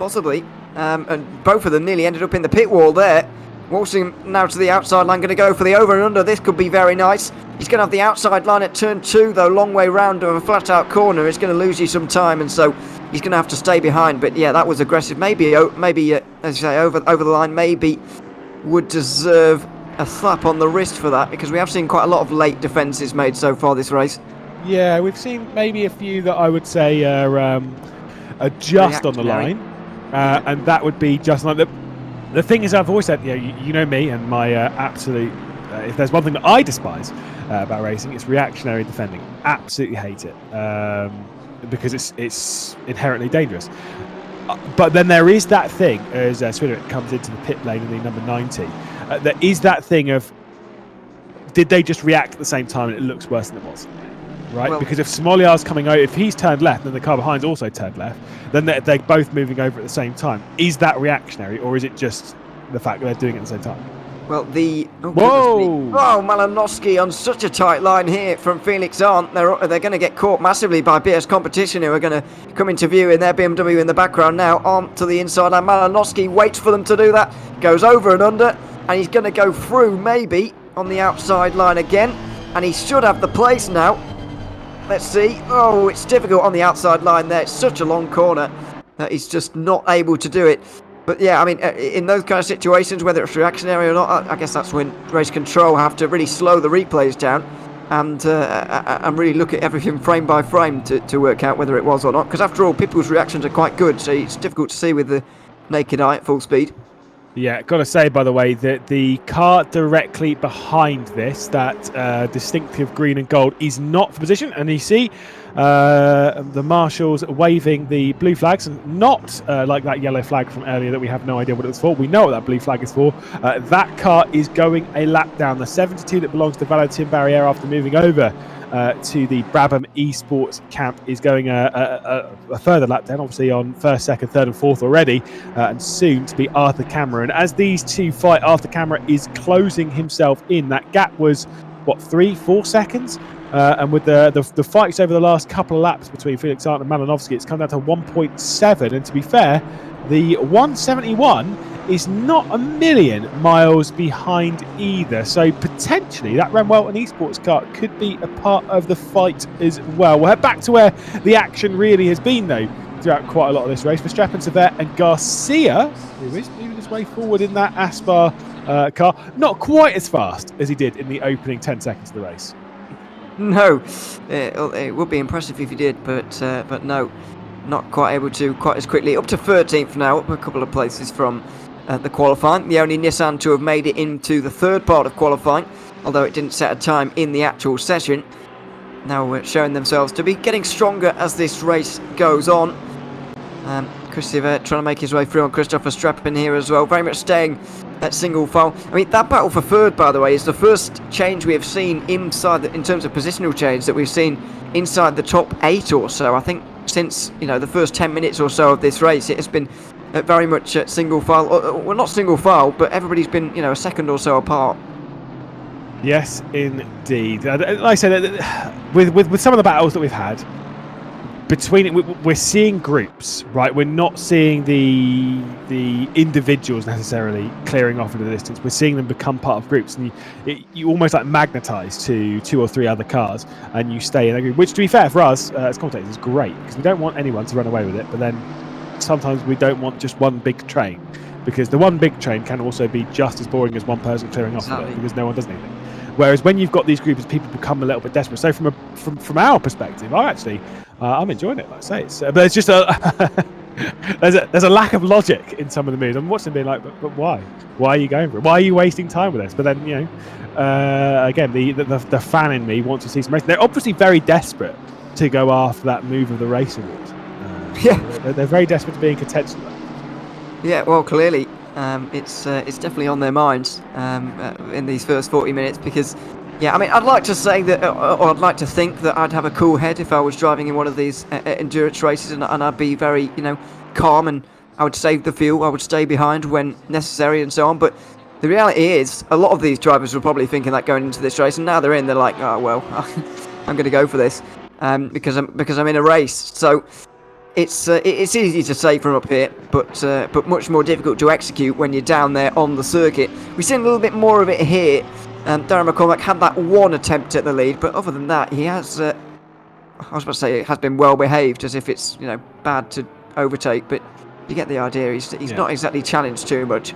Possibly. And both of them nearly ended up in the pit wall there. Walshingham now to the outside line, going to go for the over and under. This could be very nice. He's going to have the outside line at turn 2, though. Long way round of a flat out corner. It's going to lose you some time, and so he's going to have to stay behind. But yeah, that was aggressive. Maybe as you say, over the line, maybe would deserve a slap on the wrist for that, because we have seen quite a lot of late defences made so far this race. Yeah, we've seen maybe a few that I would say are just on the line, and that would be just like the thing is, I've always said, you know me and my absolute. If there's one thing that I despise about racing, it's reactionary defending. Absolutely hate it, because it's inherently dangerous. But then there is that thing as Swiderick comes into the pit lane in the number 90. There is that thing of, did they just react at the same time and it looks worse than it was? Right? Well, because if Smoliar's coming over, if he's turned left and the car behind's also turned left, then they're both moving over at the same time. Is that reactionary, or is it just the fact that they're doing it at the same time? Well, Whoa! Malinowski on such a tight line here from Felix Arndt. They're going to get caught massively by BS Competition, who are going to come into view in their BMW in the background now. Arndt to the inside, and Malinowski waits for them to do that. Goes over and under, and he's going to go through maybe on the outside line again, and he should have the place now. Let's see. Oh, it's difficult on the outside line there. It's such a long corner that he's just not able to do it. But yeah, I mean, in those kind of situations, whether it's reactionary or not, I guess that's when race control have to really slow the replays down and really look at everything frame by frame to work out whether it was or not. Because after all, people's reactions are quite good, so it's difficult to see with the naked eye at full speed. Yeah, got to say, by the way, that the car directly behind this, that distinctive green and gold, is not for position. And you see the marshals waving the blue flags, and not like that yellow flag from earlier that we have no idea what it was for. We know what that blue flag is for. That car is going a lap down. The 72 that belongs to Valentin Barriere after moving over to the Brabham Esports camp is going a further lap down, obviously on first, second, third and fourth already, and soon to be Arthur Cameron. As these two fight, Arthur Cameron is closing himself in. That gap was, what, 3-4 seconds? And with the fights over the last couple of laps between Felix Arndt and Malinowski, it's come down to 1.7. And to be fair, the 171 is not a million miles behind either. So potentially that Renwell and Esports car could be a part of the fight as well. We'll head back to where the action really has been, though, throughout quite a lot of this race. Verstappen, Sever and Garcia, who is moving his way forward in that Aspar car. Not quite as fast as he did in the opening 10 seconds of the race. No, it would be impressive if he did, but no, not quite able to quite as quickly. Up to 13th now, up a couple of places from the qualifying. The only Nissan to have made it into the third part of qualifying, although it didn't set a time in the actual session. Now showing themselves to be getting stronger as this race goes on. Chris Siver trying to make his way through on Christopher Verstappen here as well, very much staying at single file. I mean, that battle for third, by the way, is the first change we have seen inside in terms of positional change that we've seen inside the top 8 or so. I think since the first 10 minutes or so of this race, it has been very much single file. Well, not single file, but everybody's been a second or so apart. Yes, indeed. Like I said, with some of the battles that we've had, between it, we're seeing groups, right? We're not seeing the individuals necessarily clearing off into the distance. We're seeing them become part of groups, and you almost like magnetise to 2 or 3 other cars, and you stay in a group. Which, to be fair for us as commentators, is great, because we don't want anyone to run away with it. But then sometimes we don't want just one big train, because the one big train can also be just as boring as one person clearing off of it, because no one does anything. Whereas when you've got these groups, people become a little bit desperate. So from our perspective, I'm enjoying it. Like I say, but it's just there's a lack of logic in some of the moves. I'm watching, being like, but why? Why are you going for it? Why are you wasting time with this? But then again, the fan in me wants to see some racing. They're obviously very desperate to go after that move of the race award. They're very desperate to be in contention. Yeah, well, clearly. It's definitely on their minds in these first 40 minutes, because, yeah, I mean, I'd like to say that, or I'd like to think that I'd have a cool head if I was driving in one of these endurance races, and I'd be very, calm, and I would save the fuel, I would stay behind when necessary and so on. But the reality is, a lot of these drivers were probably thinking that going into this race, and now they're like, oh well, I'm going to go for this because I'm in a race. So it's easy to say from up here, but much more difficult to execute when you're down there on the circuit. We've seen a little bit more of it here. Darren McCormack had that one attempt at the lead, but other than that, he has I was about to say it has been well behaved, as if it's bad to overtake, but you get the idea. He's not exactly challenged too much.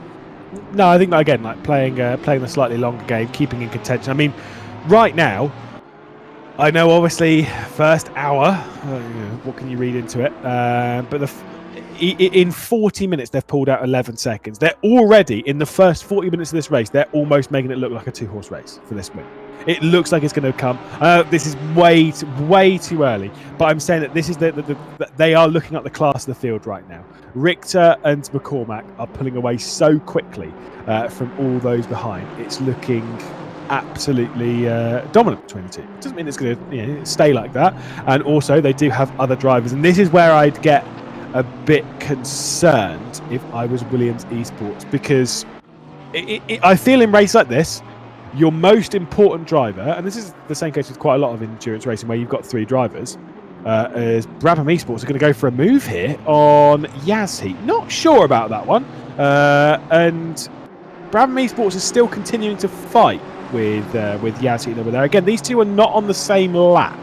No, I think again, like playing the slightly longer game, keeping in contention. I mean, right now, I know obviously first hour. What can you read into it? But in 40 minutes they've pulled out 11 seconds. They're already in the first 40 minutes of this race. They're almost making it look like a 2-horse race for this win. It looks like it's going to come. This is way too early. But I'm saying that this is they are looking at the class of the field right now. Richter and McCormack are pulling away so quickly from all those behind. It's looking absolutely dominant between the two. It doesn't mean it's going to stay like that. And also, they do have other drivers. And this is where I'd get a bit concerned if I was Williams Esports, because I feel in race like this, your most important driver, and this is the same case with quite a lot of endurance racing where you've got 3 drivers, is Brabham Esports are going to go for a move here on Yazheat. Not sure about that one. And Brabham Esports is still continuing to fight with Yazheat over there. Again, these two are not on the same lap.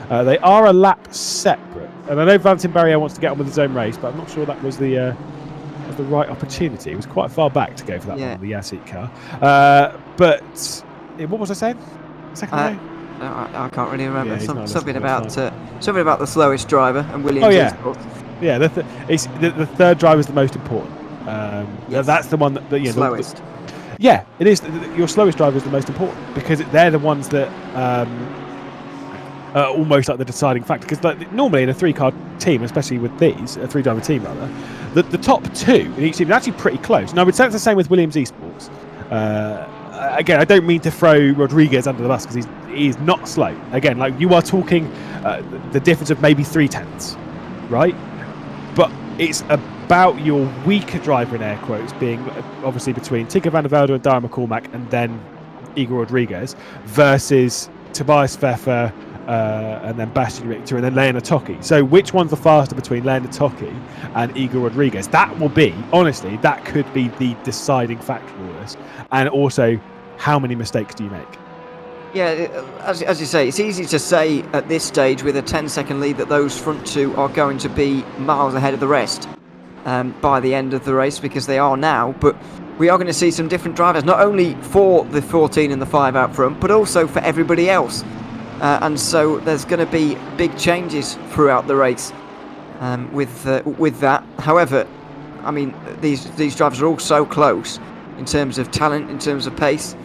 They are a lap separate. And I know Valentin Barrier wants to get on with his own race, but I'm not sure that was the right opportunity. It was quite far back to go for that one, the Yazheat car. But what was I saying? Second row? I can't really remember. Yeah, something about the slowest driver and Williams. Esports. Yeah, the third driver is the most important. Yes. That's the one that slowest. Yeah, it is. Your slowest driver is the most important because they're the ones that almost like the deciding factor. Because normally in a 3-car team, especially with these, a 3-driver team rather, the top 2 in each team is actually pretty close. And I would say it's the same with Williams Esports. Again, I don't mean to throw Rodriguez under the bus because he's not slow. Again, like you are talking the difference of maybe 0.3, right? But it's about your weaker driver in air quotes being obviously between Tinker van der Velde and Darren McCormack and then Igor Rodriguez versus Tobias Pfeffer and then Bastian Richter and then Leonard Toki. So which one's the faster between Leonard Toki and Igor Rodriguez? That will be, honestly, that could be the deciding factor for this. And also, how many mistakes do you make? Yeah, as you say, it's easy to say at this stage with a 10-second lead that those front 2 are going to be miles ahead of the rest by the end of the race, because they are now. But we are going to see some different drivers, not only for the 14 and the 5 out front, but also for everybody else. And so there's going to be big changes throughout the race with that. However, I mean, these drivers are all so close in terms of talent, in terms of pace.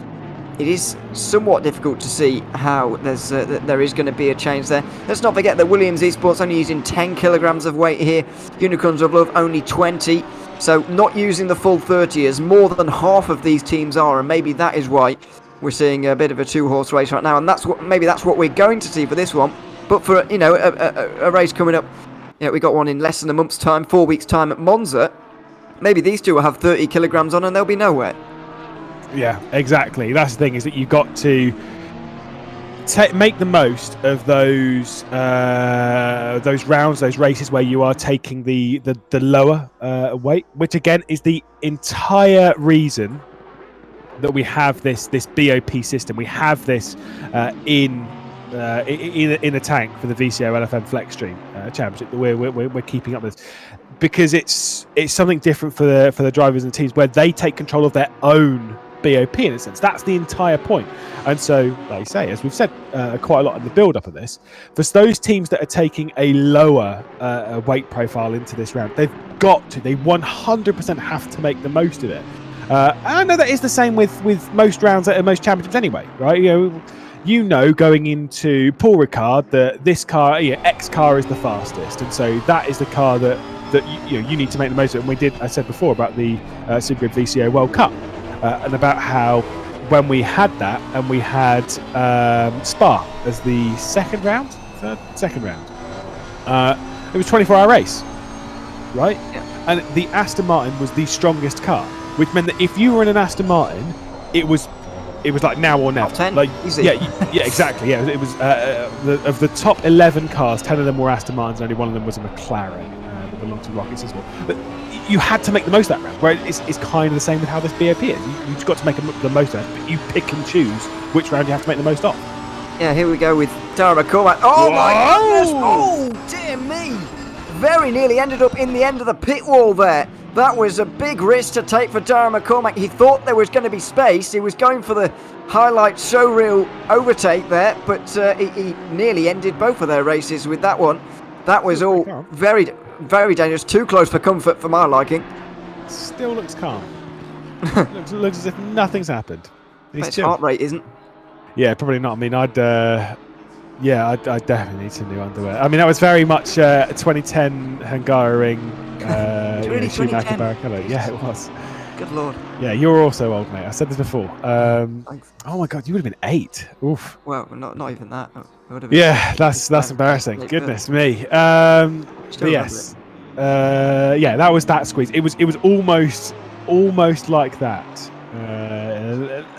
It is somewhat difficult to see how there is going to be a change there. Let's not forget that Williams Esports only using 10 kilograms of weight here. Unicorns of Love only 20. So not using the full 30 as more than half of these teams are, and maybe that is why we're seeing a bit of a 2-horse race right now, and that's what we're going to see for this one. But for a race coming up, we got one in less than a month's time, 4 weeks' time at Monza. Maybe these two will have 30 kilograms on and they'll be nowhere. Yeah, exactly. That's the thing, is that you've got to make the most of those rounds, those races where you are taking the lower weight, which again is the entire reason that we have this BOP system. We have this in a tank for the VCOLFM FLExTREME Championship that we're keeping up with, because it's something different for the drivers and teams where they take control of their own BOP in a sense. That's the entire point. And so, like I say, as we've said quite a lot in the build-up of this, for those teams that are taking a lower weight profile into this round, they 100% have to make the most of it. And I know that is the same with most rounds at most championships anyway, right? You know, going into Paul Ricard that this car, X car is the fastest, and so that is the car that you need to make the most of it. And I said before about the Supergrid VCO World Cup, and about how when we had that and we had Spa as the second round, it was a 24-hour race, right? Yeah. And the Aston Martin was the strongest car, which meant that if you were in an Aston Martin, it was like now or never. Top 10, like easy. Yeah, exactly. Yeah, it was of the top 11 cars, 10 of them were Aston Martins, and only one of them was a McLaren that belonged to Rockets as well. But you had to make the most of that round. Where it's kind of the same with how this BOP is. You've got to make the most of it, but you pick and choose which round you have to make the most of. Yeah, here we go with Darren McCormack. Oh my goodness! Oh dear me! Very nearly ended up in the end of the pit wall there. That was a big risk to take for Darren McCormack. He thought there was going to be space. He was going for the highlight showreel overtake there, but he nearly ended both of their races with that one. That was all very, very dangerous. Too close for comfort for my liking. Still looks calm. looks as if nothing's happened. His heart rate isn't. Yeah, probably not. I mean, I'd definitely need some new underwear. I mean, that was very much 2010 Hungaroring. Really, Schumacher 2010? Barrichello. Yeah, it was. Good lord. Yeah, you're also old, mate. I said this before. Thanks. Oh my God, you would have been 8. Oof. Well, not even that. Been Yeah, that's embarrassing. Goodness me. But yes. Yeah, that was that squeeze. It was almost like that.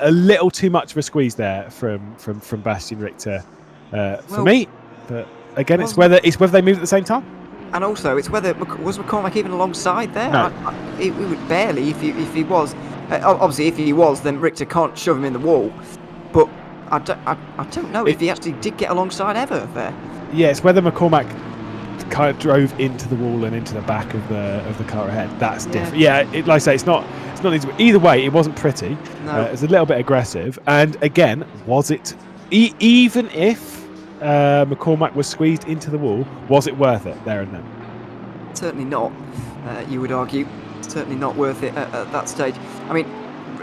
A little too much of a squeeze there from Bastian Richter for me. But again, it's whether they moved at the same time. And also, it's whether was McCormack even alongside there? No. It would barely if he was. Obviously, if he was, then Richter can't shove him in the wall. But I don't know if he actually did get alongside ever there. Yeah, it's whether McCormack kind of drove into the wall and into the back of the car ahead. That's different. Yeah, like I say, it's not easy. Either way, it wasn't pretty. No. It was a little bit aggressive. And again, was it even if McCormack was squeezed into the wall, was it worth it there and then? Certainly not. You would argue, certainly not worth it at that stage. I mean,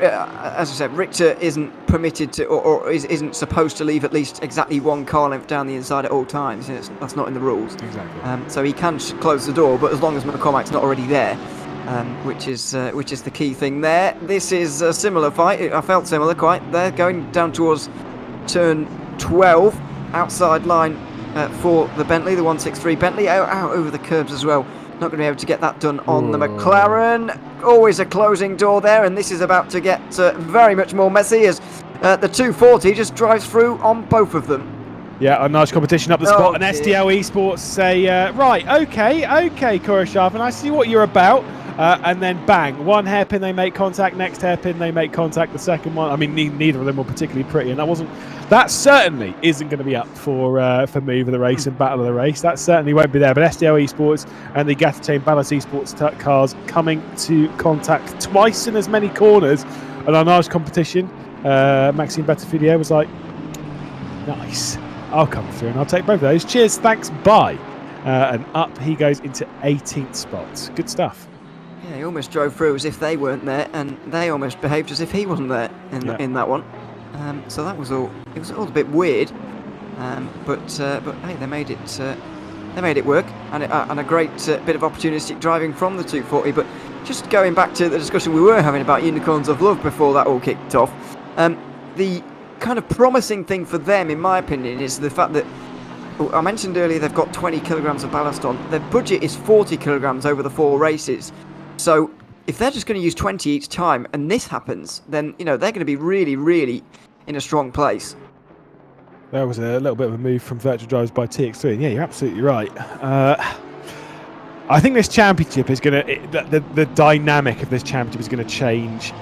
as I said, Richter isn't permitted to, or isn't supposed to leave at least exactly one car length down the inside at all times. That's not in the rules. Exactly. So he can close the door, but as long as McCormack's not already there, which is the key thing there. This is a similar fight. I felt similar quite there, going down towards turn 12, outside line for the Bentley, the 163 Bentley, out over the curbs as well. Not going to be able to get that done on the McLaren. Always a closing door there, and this is about to get very much more messy as the 240 just drives through on both of them. Yeah, a nice competition up the spot, and dear. SDL Esports say, right, okay, Coruscant, I see what you're about. And then bang, one hairpin they make contact, next hairpin they make contact, the second one. I mean, neither of them were particularly pretty, and that certainly isn't going to be up for Move of the Race and Battle of the Race. That certainly won't be there. But SDL Esports and the GT3 Balance Esports cars coming to contact twice in as many corners. And our nice competition, Maxime Bettifidier was like, nice, I'll come through and I'll take both of those. Cheers, thanks, bye. And up he goes into 18th spot. Good stuff. Yeah, he almost drove through as if they weren't there, and they almost behaved as if he wasn't there in that one. So that was all. It was all a bit weird, but hey, they made it work, and a great bit of opportunistic driving from the 240. But just going back to the discussion we were having about Unicorns of Love before that all kicked off, the kind of promising thing for them, in my opinion, is the fact that I mentioned earlier they've got 20 kilograms of ballast on. Their budget is 40 kilograms over the 4 races. So if they're just going to use 20 each time and this happens, then they're going to be really, really in a strong place. That was a little bit of a move from Virtual Drivers by TX3. And yeah, you're absolutely right. I think this championship is going to... The dynamic of this championship is going to change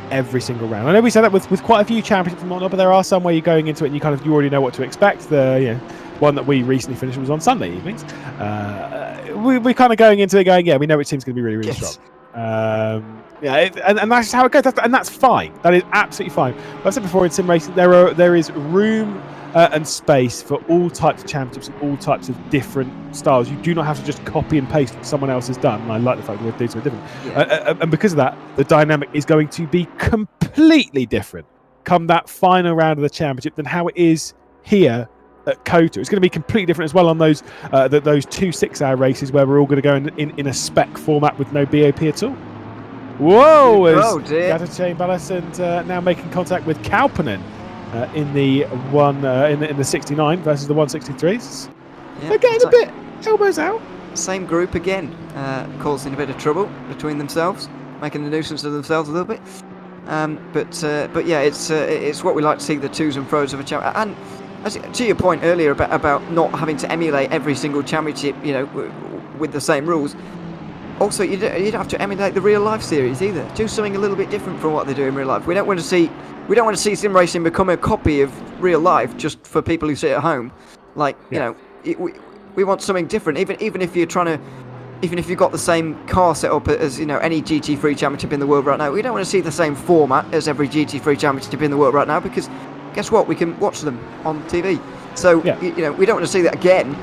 every single round. I know we said that with quite a few championships and whatnot, but there are some where you're going into it and you already know what to expect. The one that we recently finished was on Sunday evenings. We're kind of going into it going, yeah, we know which team's going to be really, really strong. And that's just how it goes. And that's fine. That is absolutely fine. But I said before, in sim racing, there is room and space for all types of championships and all types of different styles. You do not have to just copy and paste what someone else has done. And I like the fact that we're doing something different. And because of that, the dynamic is going to be completely different come that final round of the championship than how it is here at COTA. It's going to be completely different as well on those 2 6-hour races where we're all going to go in a spec format with no BOP at all. Whoa! Oh dear! GT3 Ballas and now making contact with Kauppinen in the 69 versus the 163s. Yeah, they're getting a bit elbows out. Same group again, causing a bit of trouble between themselves, making a nuisance of themselves a little bit. But yeah, it's what we like to see, the twos and fros of a championship. And to your point earlier about not having to emulate every single championship, with the same rules. Also, you don't have to emulate the real life series either. Do something a little bit different from what they do in real life. We don't want to see sim racing become a copy of real life just for people who sit at home. Like, we want something different. Even if you're trying to, even if you've got the same car setup as any GT3 championship in the world right now, we don't want to see the same format as every GT3 championship in the world right now, because guess what? We can watch them on TV. So we don't want to see that again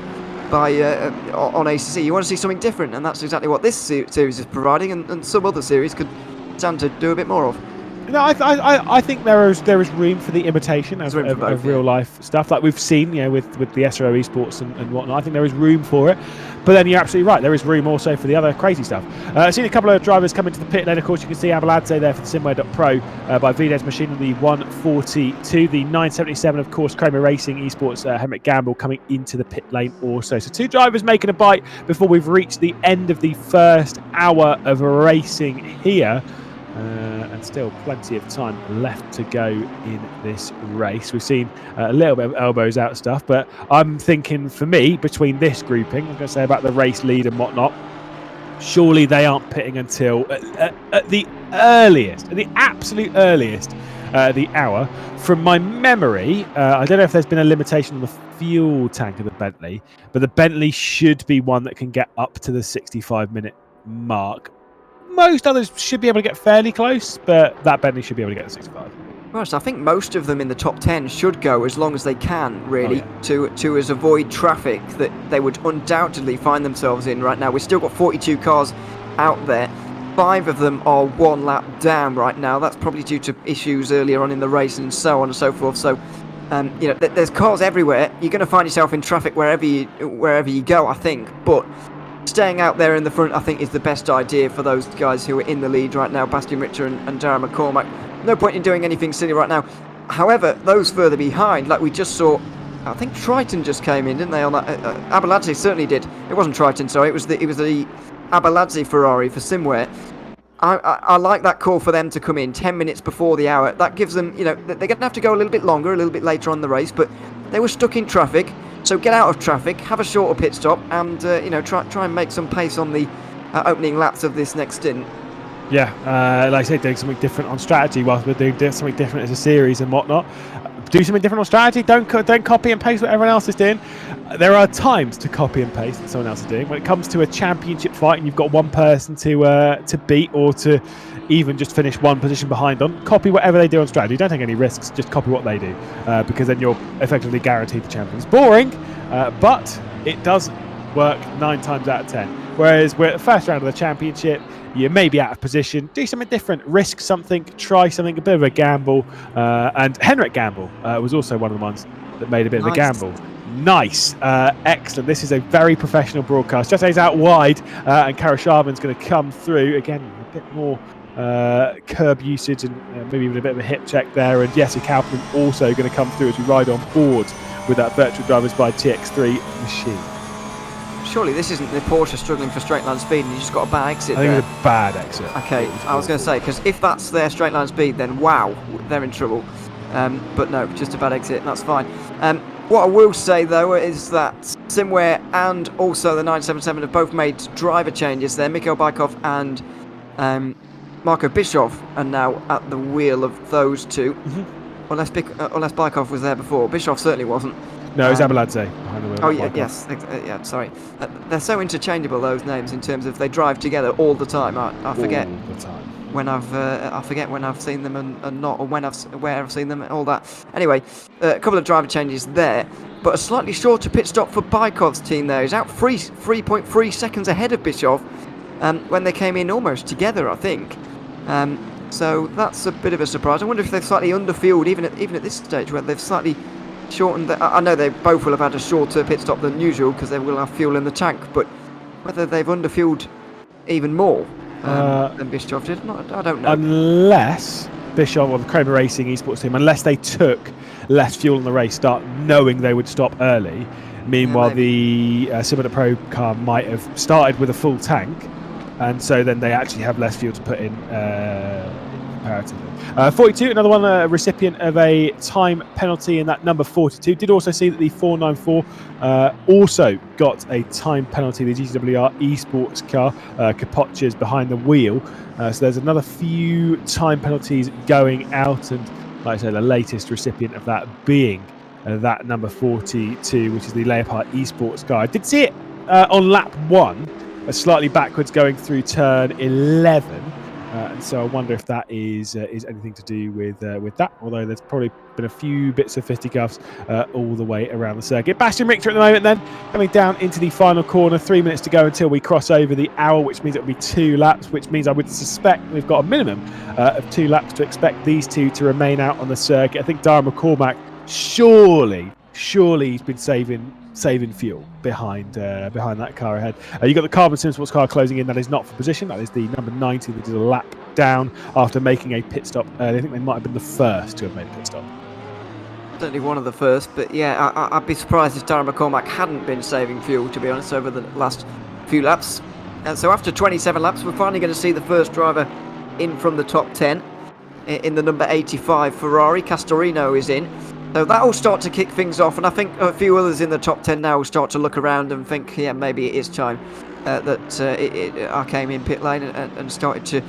on ACC. You want to see something different, and that's exactly what this series is providing, and some other series could stand to do a bit more of. No, I think there is room for the imitation of real life stuff, like we've seen, with the SRO Esports and whatnot. I think there is room for it, but then you're absolutely right. There is room also for the other crazy stuff. I've seen a couple of drivers come into the pit lane. Of course, you can see Abeladze there for the Simware.pro by VDE's machine on the 142, the 977 of course Kramer Racing Esports Henrik Gamble coming into the pit lane also. So 2 drivers making a bite before we've reached the end of the first hour of racing here. And still plenty of time left to go in this race. We've seen a little bit of elbows out stuff, but I'm thinking for me, between this grouping, I'm going to say about the race lead and whatnot, surely they aren't pitting until at the earliest, at the absolute earliest, the hour. From my memory, I don't know if there's been a limitation on the fuel tank of the Bentley, but the Bentley should be one that can get up to the 65-minute mark. Most others should be able to get fairly close, but that Bentley should be able to get to 65. Right, so I think most of them in the top 10 should go as long as they can, really, to avoid traffic that they would undoubtedly find themselves in right now. We've still got 42 cars out there. 5 of them are 1 lap down right now. That's probably due to issues earlier on in the race and so on and so forth. So, there's cars everywhere. You're going to find yourself in traffic wherever you go, I think, but staying out there in the front, I think, is the best idea for those guys who are in the lead right now, Bastian Richter and Darren McCormack. No point in doing anything silly right now. However, those further behind, like we just saw, I think Triton just came in, didn't they? On that, Abeladze certainly did. It wasn't Triton, sorry. It was the Abeladze Ferrari for Simware. I like that call for them to come in 10 minutes before the hour. That gives them, they're going to have to go a little bit longer, a little bit later on the race, but they were stuck in traffic. So get out of traffic, have a shorter pit stop, and try and make some pace on the opening laps of this next stint. Yeah, like I said, doing something different on strategy whilst we're doing something different as a series and whatnot. Do something different on strategy. Don't copy and paste what everyone else is doing. There are times to copy and paste what someone else is doing. When it comes to a championship fight and you've got one person to beat, or to even just finish one position behind on, copy whatever they do on strategy. Don't take any risks, just copy what they do, because then you're effectively guaranteed the champion. It's boring, but it does work 9 times out of 10. Whereas we're at the first round of the championship, you may be out of position, do something different, risk something, try something, a bit of a gamble. And Henrik Gamble was also one of the ones that made a bit of a gamble. Nice. Excellent. This is a very professional broadcast. Jesse's out wide, and Karashavin's going to come through. Again, a bit more curb usage and maybe even a bit of a hip check there. And Jesse Kaufman also going to come through as we ride on board with that Virtual Drivers by TX3 machine. Surely this isn't the Porsche struggling for straight line speed and you just got a bad exit there. I think it's a bad exit. Okay, I was going to say, because if that's their straight line speed, then wow, they're in trouble. But no, just a bad exit, and that's fine. What I will say, though, is that Simware and also the 977 have both made driver changes there. Mikhail Bykov and Marco Bischoff are now at the wheel of those two. Unless Bykov was there before. Bischoff certainly wasn't. No, it's Abeladze. Oh, yeah, yes. Yeah, sorry. They're so interchangeable, those names, in terms of they drive together all the time. I forget. All the time. When I forget when I've seen them and not, or where I've seen them and all that. Anyway, a couple of driver changes there, but a slightly shorter pit stop for Bykov's team there. He's out 3.3 seconds ahead of Bischoff when they came in almost together, I think. So that's a bit of a surprise. I wonder if they've slightly underfueled even at this stage, where they've slightly shortened. I know they both will have had a shorter pit stop than usual because they will have fuel in the tank, but whether they've underfueled even more than Bischoff did, I don't know. Unless Bischoff or the Kramer Racing Esports team, unless they took less fuel in the race start knowing they would stop early. Meanwhile, the Simulator Pro car might have started with a full tank, and so then they actually have less fuel to put in comparatively. 42, another one, a recipient of a time penalty in that number 42. Did also see that the 494 also got a time penalty, the GTWR Esports car. Capoccia's behind the wheel. So there's another few time penalties going out, and like I say, the latest recipient of that being that number 42, which is the Leopard Esports car. I did see it on lap 1, slightly backwards going through turn 11. And so I wonder if that is anything to do with that, although there's probably been a few bits of fisticuffs all the way around the circuit. Bastian Richter at the moment then, coming down into the final corner, 3 minutes to go until we cross over the hour, which means it'll be 2 laps, which means I would suspect we've got a minimum of 2 laps to expect these two to remain out on the circuit. I think Darren McCormack, surely he's been saving fuel behind that car ahead. You got the Carbon Sim Sports car closing in. That is not for position. That is the number 90 that did a lap down after making a pit stop early. I think they might have been the first to have made a pit stop. Certainly one of the first, but yeah, I'd be surprised if Darren McCormack hadn't been saving fuel, to be honest, over the last few laps. So after 27 laps, we're finally going to see the first driver in from the top 10 in the number 85 Ferrari. Castorino is in. So that'll start to kick things off, and I think a few others in the top 10 now will start to look around and think, yeah, maybe it is time that I came in pit lane and started to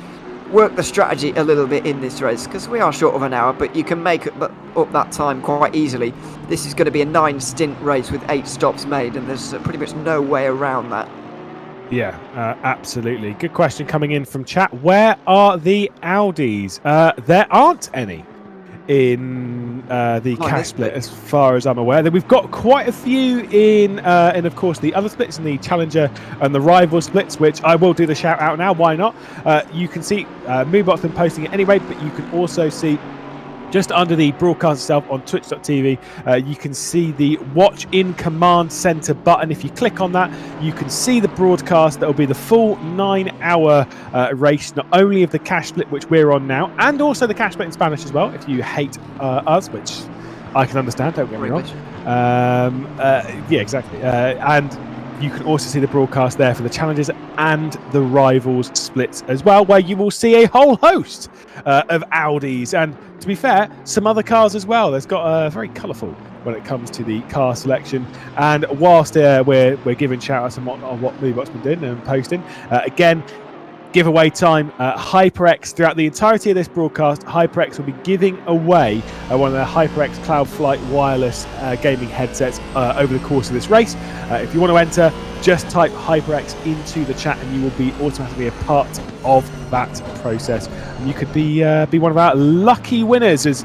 work the strategy a little bit in this race, because we are short of an hour, but you can make up that time quite easily. This is going to be a 9-stint race with 8 stops made, and there's pretty much no way around that. Yeah, absolutely. Good question coming in from chat. Where are the Audis? There aren't any in the cash split, as far as I'm aware. Then we've got quite a few in of course, the other splits, in the Challenger and the Rival splits, which I will do the shout out now. Why not? You can see Moobot's been posting it anyway, but you can also see just under the broadcast itself on twitch.tv, you can see the Watch in Command Center button. If you click on that, you can see the broadcast. That will be the full 9-hour race, not only of the cash split, which we're on now, and also the cash split in Spanish as well, if you hate us, which I can understand, don't get me wrong. Yeah, exactly. And you can also see the broadcast there for the Challengers and the Rivals splits as well, where you will see a whole host of Audis, and to be fair, some other cars as well. There's got very colourful when it comes to the car selection. And whilst we're giving shout outs on what Moobot's been doing and posting, again, giveaway time, HyperX. Throughout the entirety of this broadcast, HyperX will be giving away one of their HyperX Cloudflight wireless gaming headsets over the course of this race. If you want to enter, just type HyperX into the chat and you will be automatically a part of that process. And you could be one of our lucky winners, as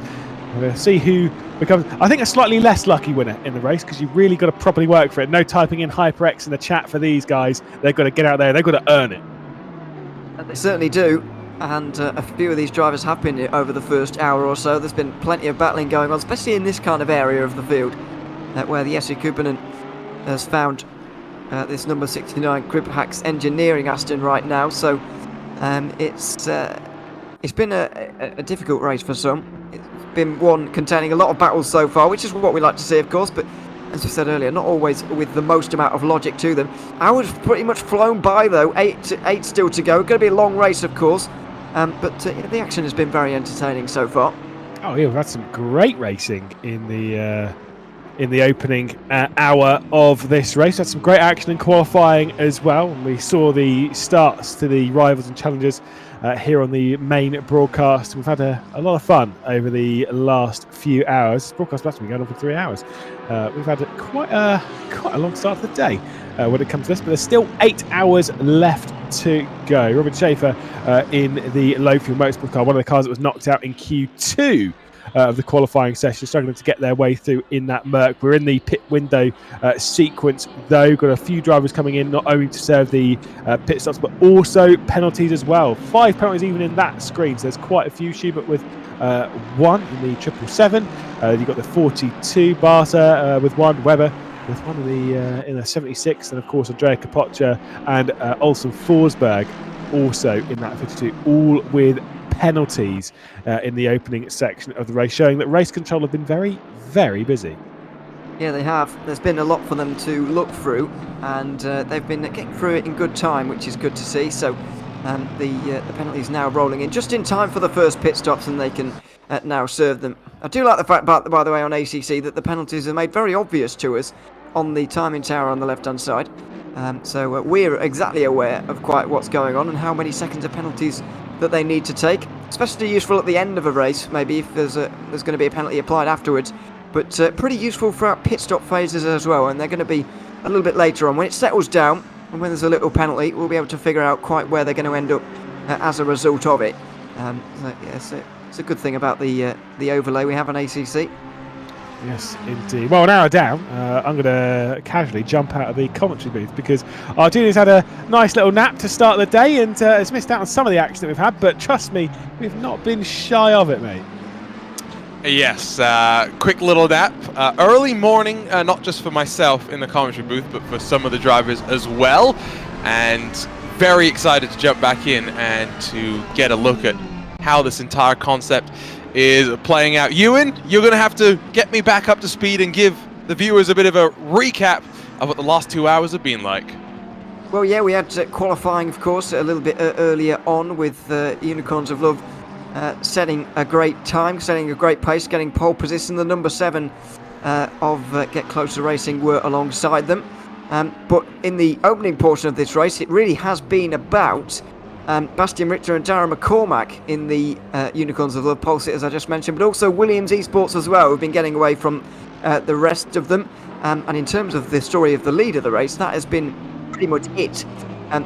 we're going to see who becomes, I think, a slightly less lucky winner in the race, because you've really got to properly work for it. No typing in HyperX in the chat for these guys. They've got to get out there. They've got to earn it. They certainly do, and a few of these drivers have been over the first hour or so. There's been plenty of battling going on, especially in this kind of area of the field, where the Jesse Kuppinen has found this number 69 Grip Hacks Engineering Aston right now. So it's been a difficult race for some. It's been one containing a lot of battles so far, which is what we like to see, of course, but as we said earlier, not always with the most amount of logic to them. Hours pretty much flown by, though. 8 still to go. Going to be a long race, of course, but the action has been very entertaining so far. Oh yeah, we've had some great racing in the opening hour of this race. Had some great action in qualifying as well. And we saw the starts to the Rivals and Challengers here on the main broadcast. We've had a lot of fun over the last few hours. This broadcast has been going on for 3 hours. We've had quite a long start to the day when it comes to this, but there's still 8 hours left to go. Robin Schaefer in the Low Fuel Motorsport car, one of the cars that was knocked out in Q2 of the qualifying session, struggling to get their way through in that Merc. We're in the pit window sequence, though. Got a few drivers coming in, not only to serve the pit stops, but also penalties as well. 5 penalties even in that screen, so there's quite a few. Schubert with 1 in the 777. You've got the 42, Barter with 1, Webber with 1 in the 76, and of course Andrea Capoccia and Olsen Forsberg also in that 52, all with penalties in the opening section of the race, showing that race control have been very, very busy. Yeah, they have. There's been a lot for them to look through, and they've been getting through it in good time, which is good to see. So The penalties now rolling in just in time for the first pit stops, and they can now serve them. I do like the fact, by the way, on ACC that the penalties are made very obvious to us on the timing tower on the left-hand side. So we're exactly aware of quite what's going on and how many seconds of penalties that they need to take. Especially useful at the end of a race, maybe if there's going to be a penalty applied afterwards. But pretty useful throughout pit stop phases as well, and they're going to be a little bit later on. When it settles down, and when there's a little penalty, we'll be able to figure out quite where they're going to end up as a result of it. It's a good thing about the overlay we have on ACC. Yes, indeed. Well, now down, I'm going to casually jump out of the commentary booth because our Junior's had a nice little nap to start the day and has missed out on some of the action that we've had, but trust me, we've not been shy of it, mate. Yes, quick little nap. Early morning, not just for myself in the commentary booth, but for some of the drivers as well. And very excited to jump back in and to get a look at how this entire concept is playing out. Ewan, you're going to have to get me back up to speed and give the viewers a bit of a recap of what the last 2 hours have been like. Well, yeah, we had qualifying, of course, a little bit earlier on with Unicorns of Love setting a great time, setting a great pace, getting pole position. The number 7 of Get Closer Racing were alongside them. But in the opening portion of this race, it really has been about Bastian Richter and Darren McCormack in the Unicorns of Love pole sit, as I just mentioned, but also Williams Esports as well, who've been getting away from the rest of them. And in terms of the story of the lead of the race, that has been pretty much it.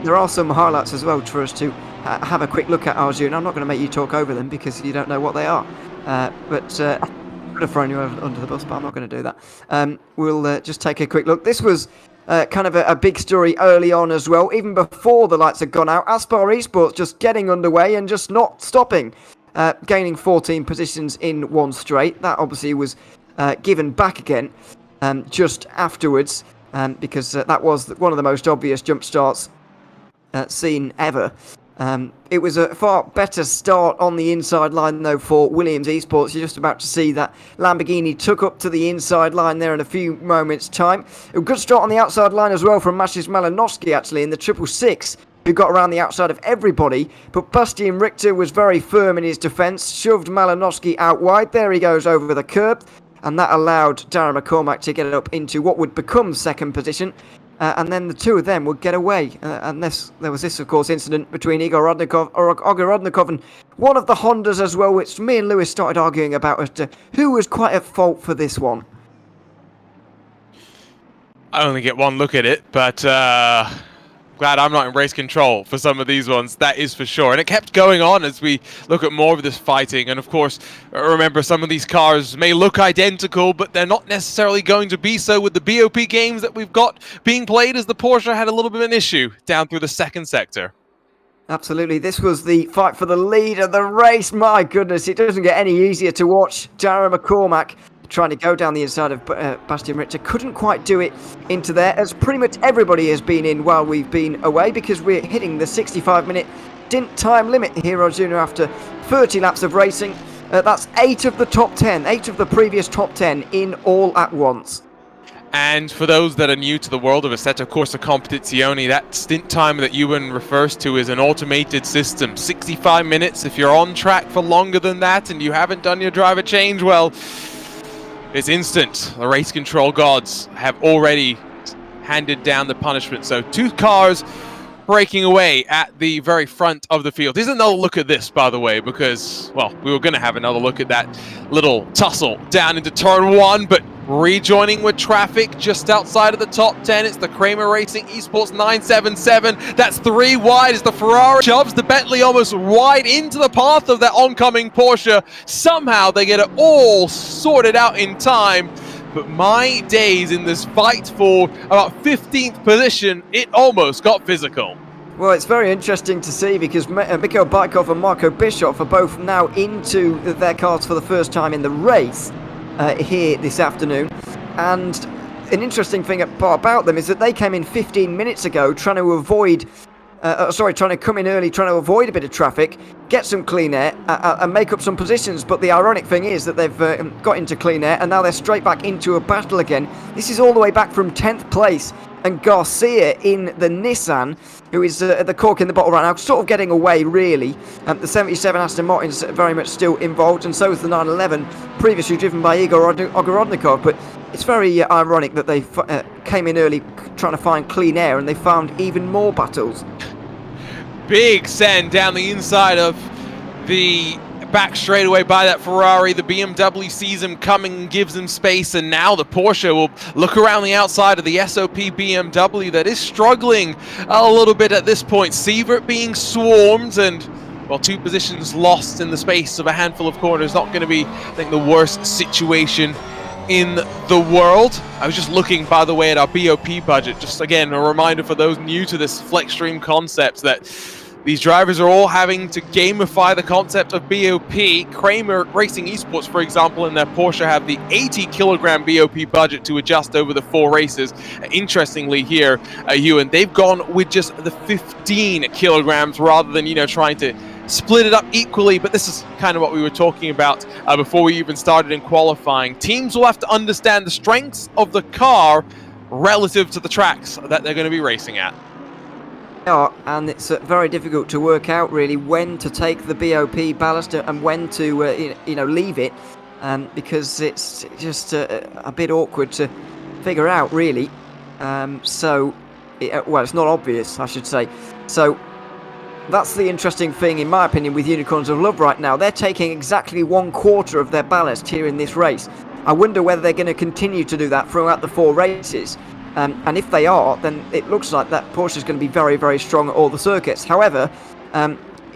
There are some highlights as well for us to have a quick look at, Arjun. I'm not going to make you talk over them because you don't know what they are. But I could have thrown you under the bus, but I'm not going to do that. We'll just take a quick look. This was kind of a big story early on as well, even before the lights had gone out. Aspar Esports just getting underway and just not stopping, gaining 14 positions in one straight. That obviously was given back again just afterwards because that was one of the most obvious jump starts seen ever. It was a far better start on the inside line, though, for Williams Esports. You're just about to see that Lamborghini took up to the inside line there in a few moments' time. A good start on the outside line as well from Maciej Malinowski, actually, in the 666, who got around the outside of everybody. But Bastian Richter was very firm in his defence, shoved Malinowski out wide. There he goes over the curb, and that allowed Darren McCormack to get it up into what would become second position. And then the two of them would get away, unless there was this, of course, incident between Igor Rodnikov and one of the Hondas as well, which me and Lewis started arguing about as to who was quite at fault for this one. I only get one look at it, but glad I'm not in race control for some of these ones, that is for sure. And it kept going on as we look at more of this fighting. And of course, remember, some of these cars may look identical, but they're not necessarily going to be so with the BOP games that we've got being played, as the Porsche had a little bit of an issue down through the second sector. Absolutely. This was the fight for the lead of the race. My goodness, it doesn't get any easier to watch. Darren McCormack trying to go down the inside of Bastian Richter. Couldn't quite do it into there, as pretty much everybody has been in while we've been away, because we're hitting the 65-minute stint time limit here on Junior after 30 laps of racing. That's 8 of the top 10, 8 of the previous top 10 in all at once. And for those that are new to the world of Assetto Corsa Competizione, that stint time that Ewan refers to is an automated system. 65 minutes. If you're on track for longer than that and you haven't done your driver change, well, it's instant. The race control gods have already handed down the punishment. So 2 cars breaking away at the very front of the field. Here's another look at this, by the way, because, well, we were going to have another look at that little tussle down into turn 1, but rejoining with traffic just outside of the top 10. It's the Kramer Racing Esports 977. That's 3 wide as the Ferrari shoves the Bentley almost wide into the path of that oncoming Porsche. Somehow they get it all sorted out in time. But my days in this fight for about 15th position, it almost got physical. Well, it's very interesting to see, because Mikhail Baikov and Marco Bischoff are both now into their cars for the first time in the race here this afternoon. And an interesting thing about them is that they came in 15 minutes ago trying to avoid trying to come in early, trying to avoid a bit of traffic, get some clean air, and make up some positions. But the ironic thing is that they've got into clean air, and now they're straight back into a battle again. This is all the way back from 10th place. And Garcia in the Nissan, who is the cork in the bottle right now, sort of getting away, really. The 77 Aston Martin's very much still involved, and so is the 911, previously driven by Igor Ogorodnikov. But it's very ironic that they came in early trying to find clean air, and they found even more battles. Big send down the inside of the back straightaway by that Ferrari. The BMW sees him coming and gives him space, and now the Porsche will look around the outside of the SOP BMW that is struggling a little bit at this point. Sievert being swarmed, and well, 2 positions lost in the space of a handful of corners. Not going to be, I think, the worst situation in the world. I was just looking, by the way, at our BOP budget. Just again, a reminder for those new to this FLExTREME concept that these drivers are all having to gamify the concept of BOP. Kramer Racing Esports, for example, and their Porsche have the 80 kilogram BOP budget to adjust over the 4 races. Interestingly here, Ewan, they've gone with just the 15 kilograms rather than, trying to split it up equally. But this is kind of what we were talking about before we even started in qualifying. Teams will have to understand the strengths of the car relative to the tracks that they're going to be racing at. And it's very difficult to work out really when to take the BOP ballast and when to leave it, because it's just a bit awkward to figure out really. It's not obvious, I should say. So that's the interesting thing, in my opinion, with Unicorns of Love right now. They're taking exactly 1/4 of their ballast here in this race. I wonder whether they're going to continue to do that throughout the 4 races. And if they are, then it looks like that Porsche is going to be very, very strong at all the circuits. However,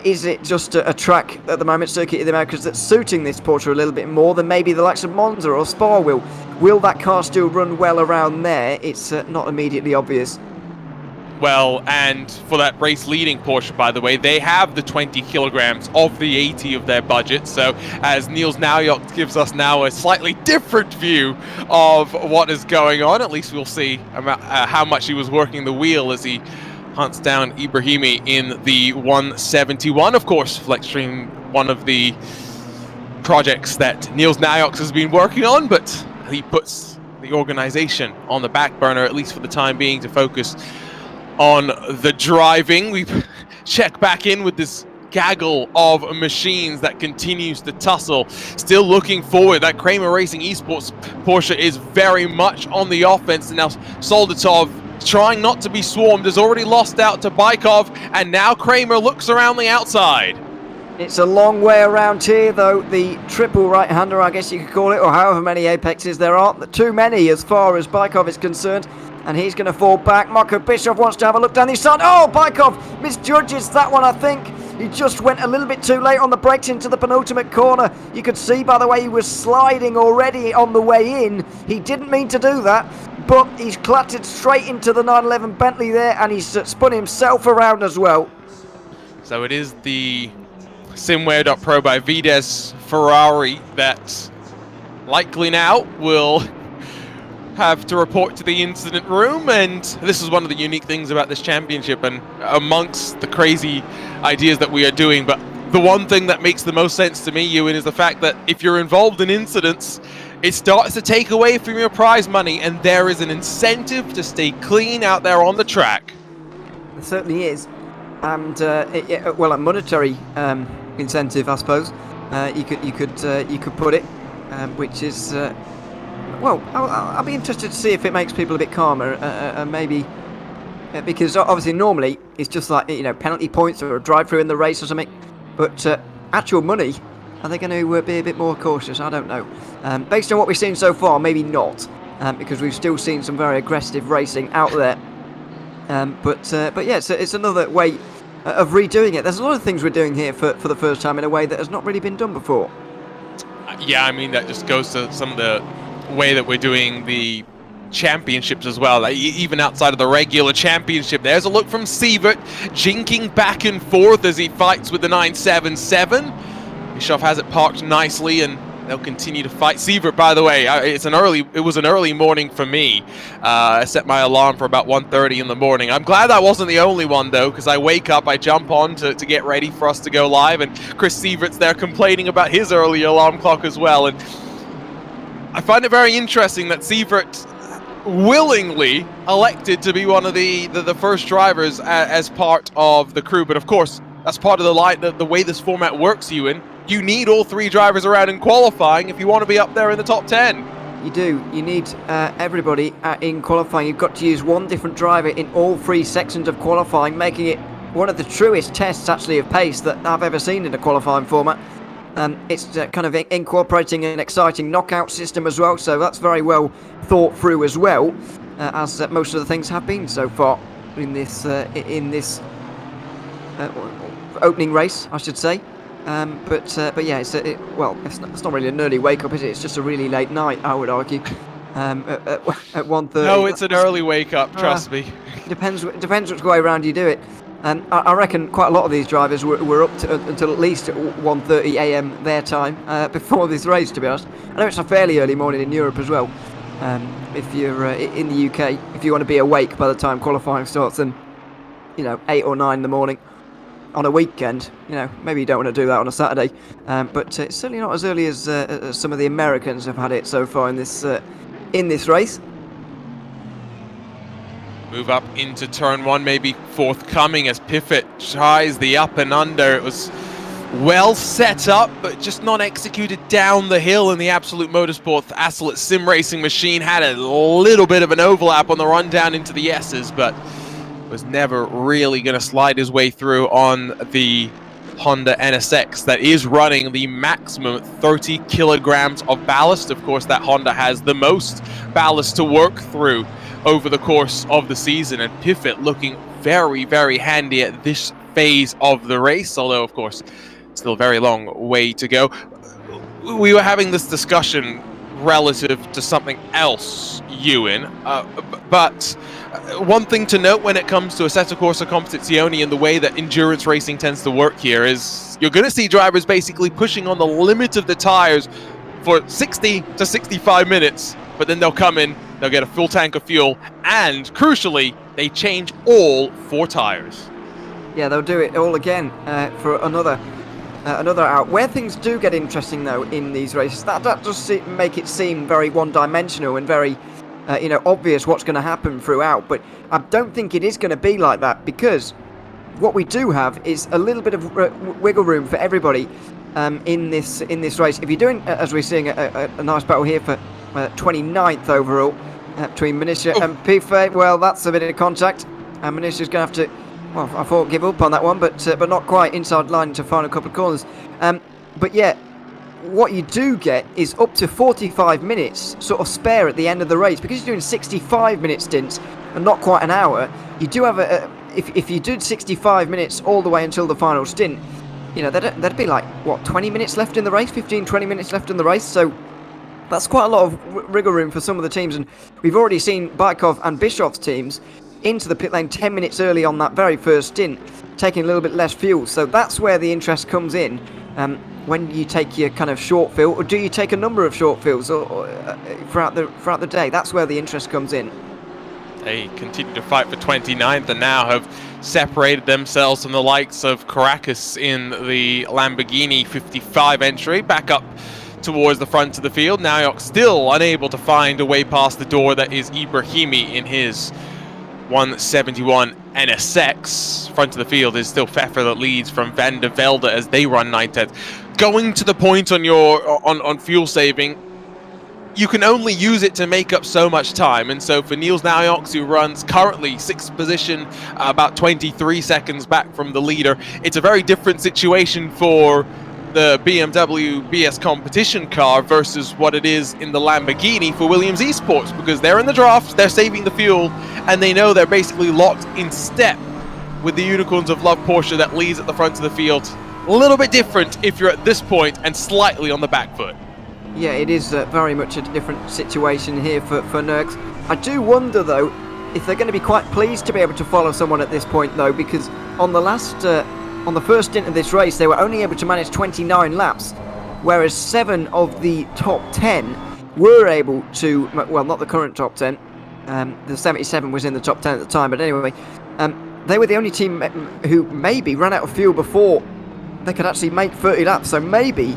is it just a track at the moment, Circuit of the Americas, that's suiting this Porsche a little bit more than maybe the likes of Monza or Spa will? Will that car still run well around there? It's not immediately obvious. Well, and for that race leading Porsche, by the way, they have the 20 kilograms of the 80 of their budget. So as Niels Naujok gives us now a slightly different view of what is going on, at least we'll see how much he was working the wheel as he hunts down Ibrahimi in the 171. Of course, FLExTREME, one of the projects that Niels Naujok has been working on, but he puts the organization on the back burner, at least for the time being, to focus on the driving. We check back in with this gaggle of machines that continues to tussle. Still looking forward. That Kramer Racing Esports Porsche is very much on the offense. And now Soldatov, trying not to be swarmed, has already lost out to Bykov, and now Kramer looks around the outside. It's a long way around here, though. The triple right-hander, I guess you could call it, or however many apexes there are. Too many as far as Bykov is concerned. And he's going to fall back. Marco Bischoff wants to have a look down the side. Oh, Bykov misjudges that one, I think. He just went a little bit too late on the brakes into the penultimate corner. You could see, by the way, he was sliding already on the way in. He didn't mean to do that, but he's clattered straight into the 911 Bentley there, and he's spun himself around as well. So it is the Simware.Pro by Vides Ferrari that likely now will have to report to the incident room. And this is one of the unique things about this championship, and amongst the crazy ideas that we are doing, but the one thing that makes the most sense to me, Ewan, is the fact that if you're involved in incidents, it starts to take away from your prize money, and there is an incentive to stay clean out there on the track. It certainly is. And well, a monetary incentive, I suppose. You could put it, which is well, I'll be interested to see if it makes people a bit calmer, maybe, because obviously normally it's just like, penalty points or a drive-through in the race or something, but actual money, are they going to be a bit more cautious? I don't know. Based on what we've seen so far, maybe not, because we've still seen some very aggressive racing out there. But yeah, it's another way of redoing it. There's a lot of things we're doing here for the first time in a way that has not really been done before. Yeah, I mean, that just goes to some of the way that we're doing the championships as well. Like, even outside of the regular championship, there's a look from Sievert, jinking back and forth as he fights with the 977. Bischoff has it parked nicely, and They'll continue to fight. Sievert, by the way, it was an early morning for me. I set my alarm for about 1:30 in the morning. I'm glad that wasn't the only one, though, because I wake up, I jump on to get ready for us to go live, and Chris Sievert's there complaining about his early alarm clock as well. And I find it very interesting that Sievert willingly elected to be one of the first drivers as part of the crew. But of course, that's part of the way this format works, Ewan. You need all 3 drivers around in qualifying if you want to be up there in the top 10. You do. You need everybody in qualifying. You've got to use one different driver in all 3 sections of qualifying, making it one of the truest tests, actually, of pace that I've ever seen in a qualifying format. It's kind of incorporating an exciting knockout system as well, so that's very well thought through as well, as most of the things have been so far in this opening race, I should say. But yeah, it's not really an early wake up, is it? It's just a really late night, I would argue. At 1:30. No, it's an early wake up. Trust me. Depends which way around you do it. And I reckon quite a lot of these drivers were up until at least 1:30 a.m. their time before this race. To be honest, I know it's a fairly early morning in Europe as well. If you're in the UK, if you want to be awake by the time qualifying starts, then 8 or 9 in the morning. On a weekend, maybe you don't want to do that on a Saturday, but it's certainly not as early as some of the Americans have had it so far in this race. Move up into turn 1, maybe forthcoming as Piffet tries the up and under. It was well set up, but just not executed down the hill in the Absolute Motorsport. The Assetto Sim Racing machine had a little bit of an overlap on the run down into the S's, but was never really going to slide his way through on the Honda NSX that is running the maximum 30 kilograms of ballast. Of course, that Honda has the most ballast to work through over the course of the season, and Piffet looking very, very handy at this phase of the race, although, of course, still a very long way to go. We were having this discussion relative to something else, Ewan, but one thing to note when it comes to Assetto Corsa Competizione and the way that endurance racing tends to work here is you're going to see drivers basically pushing on the limit of the tires for 60 to 65 minutes, but then they'll come in, they'll get a full tank of fuel, and crucially, they change all 4 tires. Yeah, they'll do it all again for another out. Where things do get interesting, though, in these races, that does make it seem very one-dimensional and very obvious what's going to happen throughout, but I don't think it is going to be like that, because what we do have is a little bit of wiggle room for everybody in this race. If you're doing, as we're seeing, a nice battle here for 29th overall between Manisha and Piffet, well, that's a bit of contact, and Manisha's going to have to, well, I thought give up on that one, but not quite inside line to final couple of corners. But yeah, what you do get is up to 45 minutes sort of spare at the end of the race, because you're doing 65-minute stints and not quite an hour. You do have if you did 65 minutes all the way until the final stint, there'd be like, what, 20 minutes left in the race, 15-20 minutes left in the race, so that's quite a lot of wriggle room for some of the teams, and we've already seen Baikov and Bischoff's teams into the pit lane 10 minutes early on that very first stint, taking a little bit less fuel, so that's where the interest comes in. When you take your kind of short fill, or do you take a number of short fills or throughout the day? That's where the interest comes in. They continue to fight for 29th and now have separated themselves from the likes of Caracas in the Lamborghini 55 entry, back up towards the front of the field. Nauyok still unable to find a way past the door that is Ibrahimi in his 171 NSX. Front of the field is still Pfeffer that leads from Van der Velde as they run 9/10. Going to the point on your on fuel saving, you can only use it to make up so much time, and so for Niels Nauyok, who runs currently 6th position, about 23 seconds back from the leader, it's a very different situation for the BMW BS competition car versus what it is in the Lamborghini for Williams Esports, because they're in the draft, they're saving the fuel, and they know they're basically locked in step with the Unicorns of Love Porsche that leads at the front of the field. A little bit different if you're at this point and slightly on the back foot. Yeah, it is very much a different situation here for Nerks. I do wonder, though, if they're going to be quite pleased to be able to follow someone at this point, though, because on the first stint of this race, they were only able to manage 29 laps. whereas 7 of the top 10 were able to, well, not the current top 10, the 77 was in the top 10 at the time, but anyway, they were the only team who maybe ran out of fuel before they could actually make 30 laps. So maybe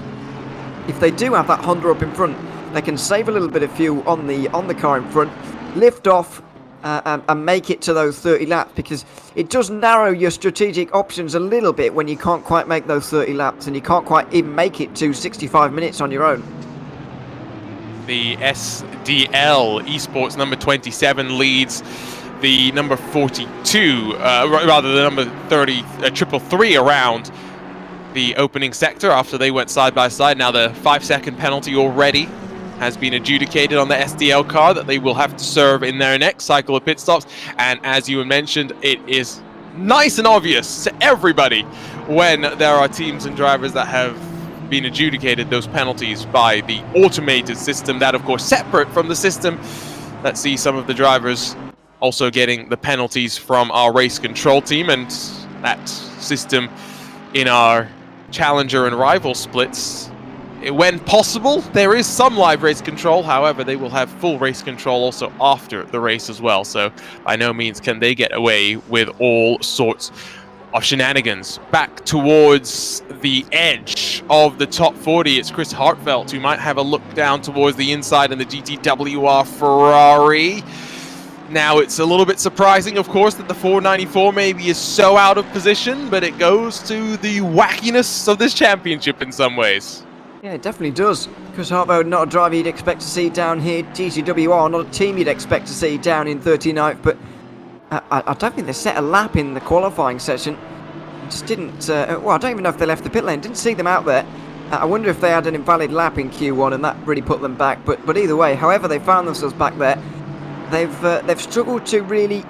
if they do have that Honda up in front, they can save a little bit of fuel on the car in front, lift off and make it to those 30 laps, because it does narrow your strategic options a little bit when you can't quite make those 30 laps and you can't quite even make it to 65 minutes on your own. The SDL Esports number 27 leads the number 42, rather the number 30, 333 around the opening sector after they went side by side. Now the 5-second penalty already has been adjudicated on the SDL car that they will have to serve in their next cycle of pit stops. And as you mentioned, it is nice and obvious to everybody when there are teams and drivers that have been adjudicated those penalties by the automated system, that of course separate from the system that sees some of the drivers also getting the penalties from our race control team. And that system in our challenger and rival splits, when possible, there is some live race control. However, they will have full race control also after the race as well. So by no means can they get away with all sorts of shenanigans. Back towards the edge of the top 40, it's Chris Hartfelt who might have a look down towards the inside in the GTWR Ferrari. Now, it's a little bit surprising, of course, that the 494 maybe is so out of position, but it goes to the wackiness of this championship in some ways. Yeah, it definitely does. Chris Hartfeld, not a driver you'd expect to see down here. GTWR, not a team you'd expect to see down in 39th, but I don't think they set a lap in the qualifying session. Just didn't, well, I don't even know if they left the pit lane. Didn't see them out there. I wonder if they had an invalid lap in Q1 and that really put them back. But either way, however they found themselves back there, they've struggled to really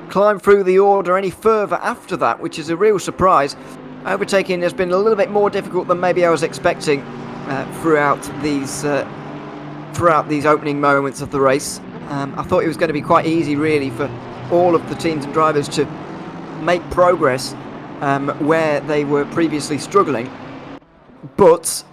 climb through the order any further after that, which is a real surprise. Overtaking has been a little bit more difficult than maybe I was expecting throughout these opening moments of the race. I thought it was going to be quite easy, really, for all of the teams and drivers to make progress where they were previously struggling, but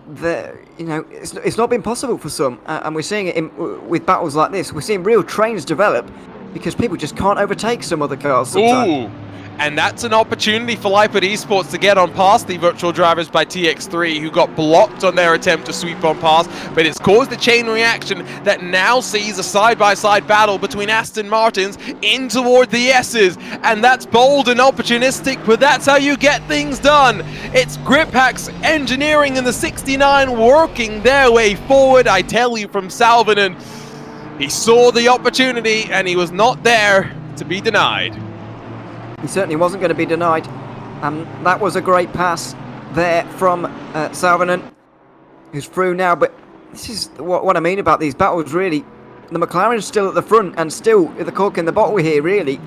it's not been possible for some, and we're seeing it with battles like this. We're seeing real trains develop because people just can't overtake some other cars sometimes. Ooh. And that's an opportunity for Leipzig Esports to get on past the virtual drivers by TX3, who got blocked on their attempt to sweep on past, but it's caused a chain reaction that now sees a side-by-side battle between Aston Martins in toward the S's, and that's bold and opportunistic, but that's how you get things done. It's Grip Hacks Engineering in the 69 working their way forward. I tell you, from Salvinen, he saw the opportunity and he was not there to be denied. He certainly wasn't going to be denied. That was a great pass there from Salvinen, who's through now. But this is what I mean about these battles, really. The McLaren's still at the front and still the cork in the bottle here, really.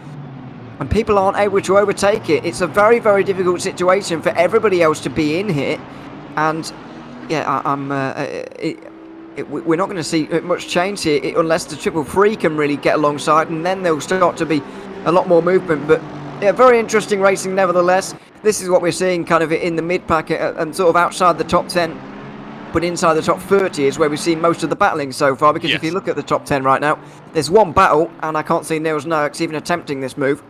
And people aren't able to overtake it. It's a very, very difficult situation for everybody else to be in here. And yeah, we're not going to see much change here unless the 333 can really get alongside, and then there'll start to be a lot more movement. But yeah, very interesting racing nevertheless. This is what we're seeing kind of in the mid-pack and sort of outside the top 10, but inside the top 30 is where we've seen most of the battling so far, because if you look at the top 10 right now, there's one battle, and I can't see Niels Noax even attempting this move.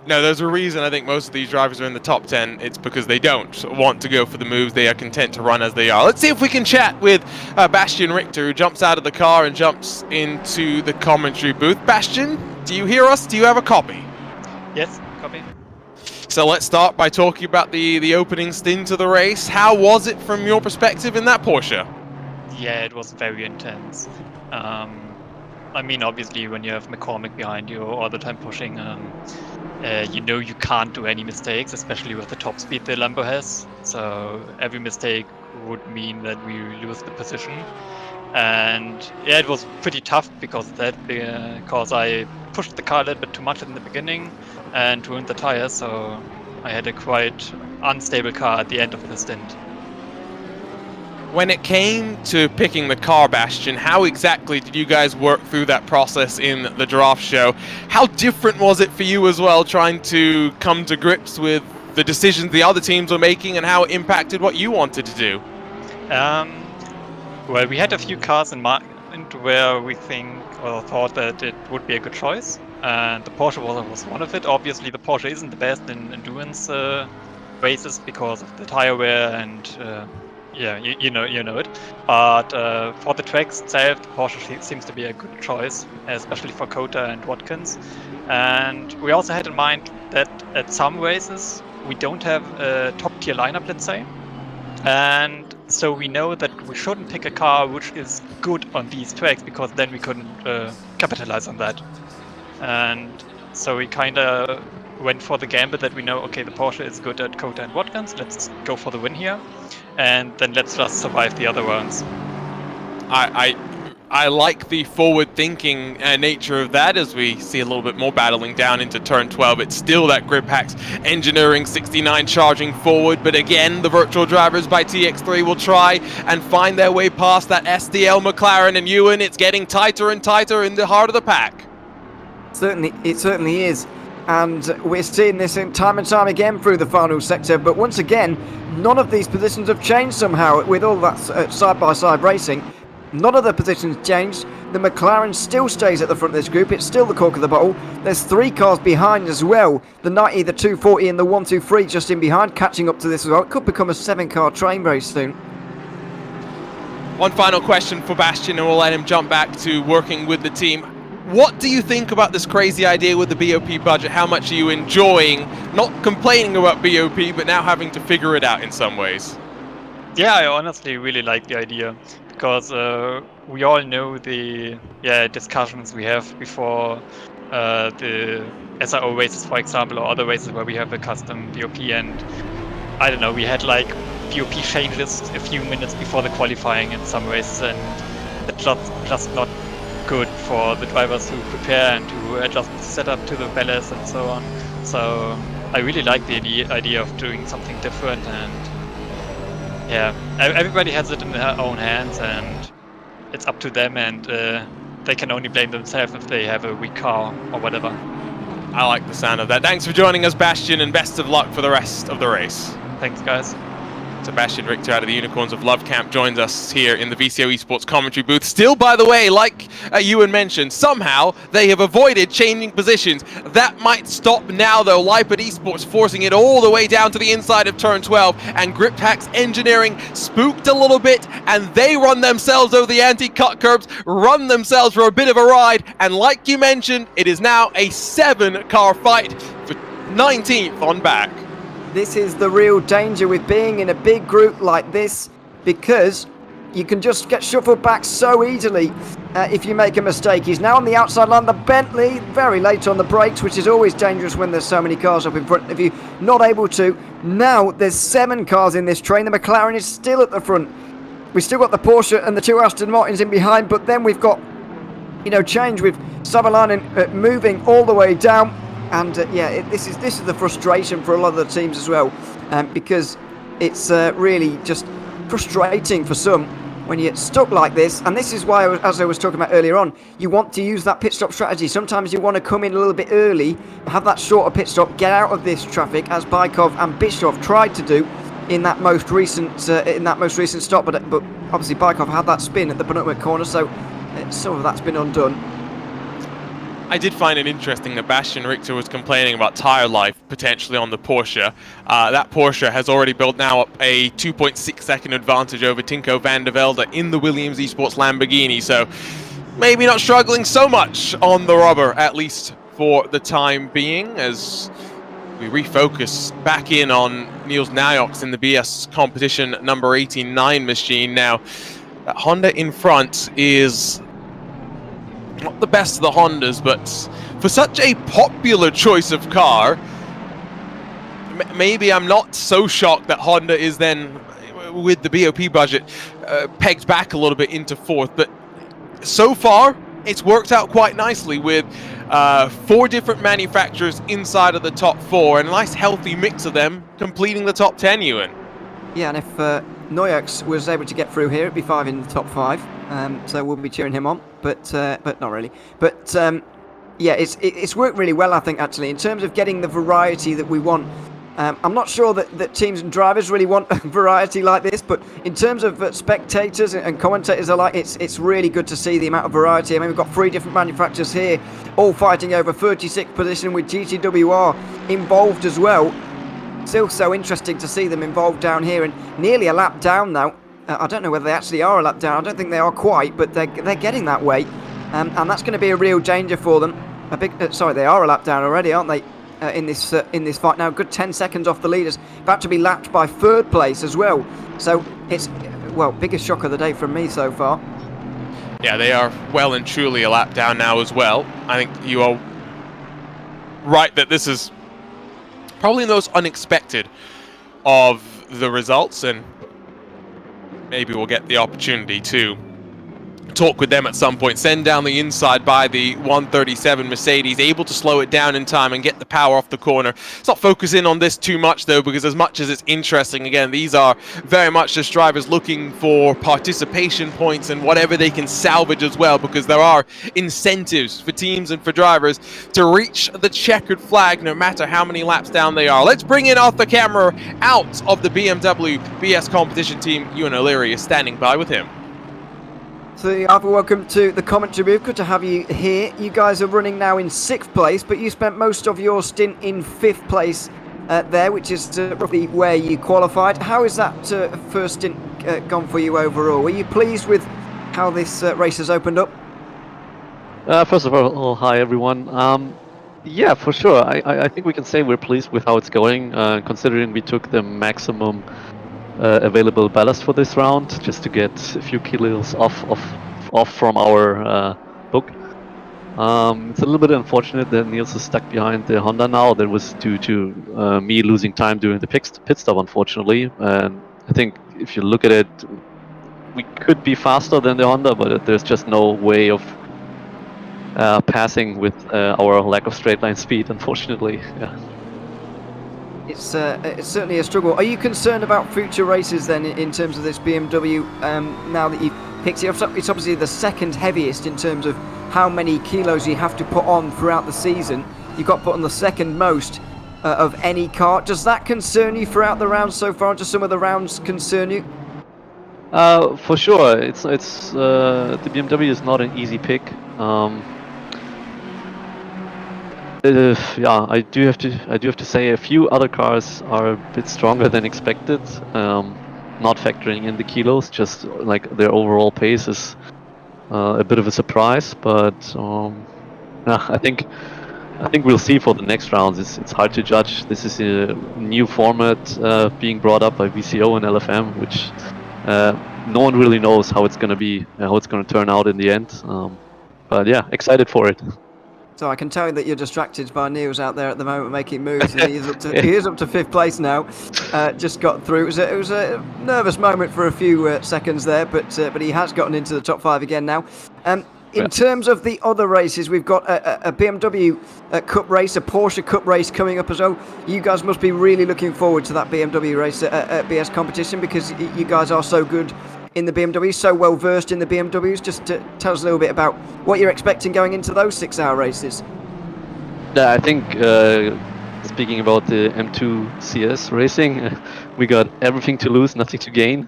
No, there's a reason I think most of these drivers are in the top 10. It's because they don't want to go for the moves. They are content to run as they are. Let's see if we can chat with Bastian Richter, who jumps out of the car and jumps into the commentary booth. Bastian, do you hear us? Do you have a copy? Yes, copy. So let's start by talking about the opening stint of the race. How was it from your perspective in that Porsche? Yeah, it was very intense. I mean, obviously, when you have McCormick behind you all the time pushing, you know you can't do any mistakes, especially with the top speed the Lambo has. So every mistake would mean that we lose the position. And yeah, it was pretty tough because I pushed the car a little bit too much in the beginning and ruined the tires, so I had a quite unstable car at the end of the stint. When it came to picking the car, Bastian, how exactly did you guys work through that process in the draft show? How different was it for you as well, trying to come to grips with the decisions the other teams were making and how it impacted what you wanted to do? Well, we had a few cars in mind where we think or thought that it would be a good choice, and the Porsche was one of it. Obviously, the Porsche isn't the best in endurance races because of the tire wear and yeah, you know it. But for the tracks itself, the Porsche seems to be a good choice, especially for Kota and Watkins. And we also had in mind that at some races we don't have a top tier lineup, let's say. And so we know that we shouldn't pick a car which is good on these tracks because then we couldn't capitalize on that. And so we kind of went for the gamble that we know, okay, the Porsche is good at Kota and Watkins, let's go for the win here, and then let's just survive the other rounds. I like the forward-thinking nature of that as we see a little bit more battling down into turn 12. It's still that Grip Hacks Engineering 69 charging forward, but again, the virtual drivers by TX3 will try and find their way past that SDL McLaren and Ewan. It's getting tighter and tighter in the heart of the pack. It certainly is. And we're seeing this time and time again through the final sector, but once again, none of these positions have changed somehow with all that side-by-side racing. None of the positions changed. The McLaren still stays at the front of this group. It's still the cork of the bottle. There's 3 cars behind as well. The 90, the 240 and the 123 just in behind, catching up to this as well. It could become a 7-car train very soon. One final question for Bastian, and we'll let him jump back to working with the team. What do you think about this crazy idea with the BOP budget? How much are you enjoying, not complaining about BOP, but now having to figure it out in some ways? Yeah, I honestly really like the idea. Because we all know the discussions we have before the SRO races, for example, or other races where we have a custom BOP, and I don't know, we had like BOP changes a few minutes before the qualifying in some races, and it's just not good for the drivers who prepare and who adjust the setup to the ballast and so on. So I really like the idea of doing something different, and yeah, everybody has it in their own hands, and it's up to them, and they can only blame themselves if they have a weak car or whatever. I like the sound of that. Thanks for joining us, Bastian, and best of luck for the rest of the race. Thanks, guys. Sebastian Richter out of the Unicorns of Love Camp joins us here in the VCO Esports commentary booth. Still, by the way, like Ewan mentioned, somehow they have avoided changing positions. That might stop now, though. Lipid Esports forcing it all the way down to the inside of turn 12, and Grip Hacks Engineering spooked a little bit, and they run themselves over the anti-cut curbs, run themselves for a bit of a ride, and like you mentioned, it is now a 7-car fight for 19th on back. This is the real danger with being in a big group like this, because you can just get shuffled back so easily if you make a mistake. He's now on the outside line. The Bentley very late on the brakes, which is always dangerous when there's so many cars up in front of you. Not able to. Now there's 7 cars in this train. The McLaren is still at the front. We've still got the Porsche and the 2 Aston Martins in behind, but then we've got, change with Savalainen moving all the way down. And this is the frustration for a lot of the teams as well, because it's really just frustrating for some when you're stuck like this. And this is why, as I was talking about earlier on, you want to use that pit stop strategy. Sometimes you want to come in a little bit early, have that shorter pit stop, get out of this traffic, as Bykov and Bischoff tried to do in that most recent stop. But obviously Bykov had that spin at the penultimate corner, so some of that's been undone. I did find it interesting that Bastian Richter was complaining about tyre life potentially on the Porsche. That Porsche has already built now up a 2.6 second advantage over Tinko van der Velde in the Williams Esports Lamborghini, so maybe not struggling so much on the rubber, at least for the time being, as we refocus back in on Niels Najoks in the BS competition number 89 machine. Now, that Honda in front is not the best of the Hondas, but for such a popular choice of car, maybe I'm not so shocked that Honda is then, with the BOP budget, pegged back a little bit into 4th. But so far, it's worked out quite nicely with 4 different manufacturers inside of the top 4, and a nice healthy mix of them completing the top 10, Ewan. Yeah, and if Najoks was able to get through here, it'd be 5 in the top 5. So we'll be cheering him on, but not really. But yeah, it's worked really well, I think, actually, in terms of getting the variety that we want I'm not sure that teams and drivers really want variety like this, but in terms of spectators and commentators alike, it's really good to see the amount of variety. I mean, we've got 3 different manufacturers here, all fighting over 36th position with GTWR involved as well. Still so interesting to see them involved down here, and nearly a lap down now. I don't know whether they actually are a lap down. I don't think they are quite, but they're getting that way, and that's going to be a real danger for them. Sorry, they are a lap down already, aren't they? In this fight now, good 10 seconds off the leaders, about to be lapped by 3rd place as well. So it's, well, biggest shock of the day from me so far. Yeah, they are well and truly a lap down now as well. I think you are right that this is probably the most unexpected of the results, and maybe we'll get the opportunity to talk with them at some point. Send down the inside by the 137 Mercedes, able to slow it down in time and get the power off the corner. Let's not focus in on this too much though, because as much as it's interesting, again, these are very much just drivers looking for participation points and whatever they can salvage as well, because there are incentives for teams and for drivers to reach the checkered flag no matter how many laps down they are. Let's bring in off the camera out of the BMW BS competition team. Ewan O'Leary is standing by with him. So, Arthur, welcome to the commentary booth. Good to have you here. You guys are running now in 6th place, but you spent most of your stint in 5th place there, which is roughly where you qualified. How is that first stint gone for you overall? Were you pleased with how this race has opened up? First of all, hi everyone. Yeah, for sure. I think we can say we're pleased with how it's going, considering we took the maximum available ballast for this round, just to get a few kilos off from our book. It's a little bit unfortunate that Niels is stuck behind the Honda now. That was due to me losing time during the pit stop, unfortunately. And I think if you look at it, we could be faster than the Honda, but there's just no way of passing with our lack of straight line speed, unfortunately. Yeah. It's certainly a struggle. Are you concerned about future races then in terms of this BMW now that you've picked it up? It's obviously the 2nd heaviest in terms of how many kilos you have to put on throughout the season. You've got put on the 2nd most of any car. Does that concern you throughout the rounds so far? Does some of the rounds concern you? For sure. It's the BMW is not an easy pick. Yeah, I do have to say a few other cars are a bit stronger than expected. Not factoring in the kilos, just like their overall pace is a bit of a surprise. But yeah, I think we'll see for the next rounds. It's hard to judge. This is a new format being brought up by VCO and LFM, which no one really knows how it's going to be, how it's going to turn out in the end. But yeah, excited for it. So I can tell you that you're distracted by Niels out there at the moment making moves. He is up to 5th place now. Just got through. It was a nervous moment for a few seconds there, but he has gotten into the top 5 again now. In terms of the other races, we've got a BMW Cup race, a Porsche Cup race coming up as well. You guys must be really looking forward to that BMW race at BS competition, because you guys are so good in the BMW, so well versed in the BMWs. Just to tell us a little bit about what you're expecting going into those 6-hour races. Yeah, I think speaking about the M2 CS Racing, we got everything to lose, nothing to gain.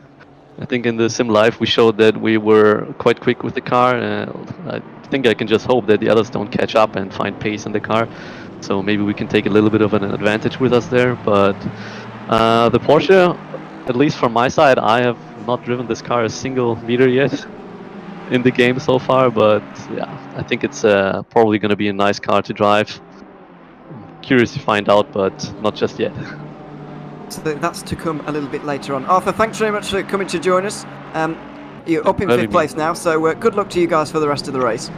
I think in the sim life we showed that we were quite quick with the car. I think I can just hope that the others don't catch up and find pace in the car. So maybe we can take a little bit of an advantage with us there. But the Porsche, at least from my side, I have not driven this car a single meter yet in the game so far. But yeah, I think it's probably going to be a nice car to drive. Curious to find out, but not just yet. So that's to come a little bit later on. Arthur, thanks very much for coming to join us. You're up in 5th place now, so good luck to you guys for the rest of the race.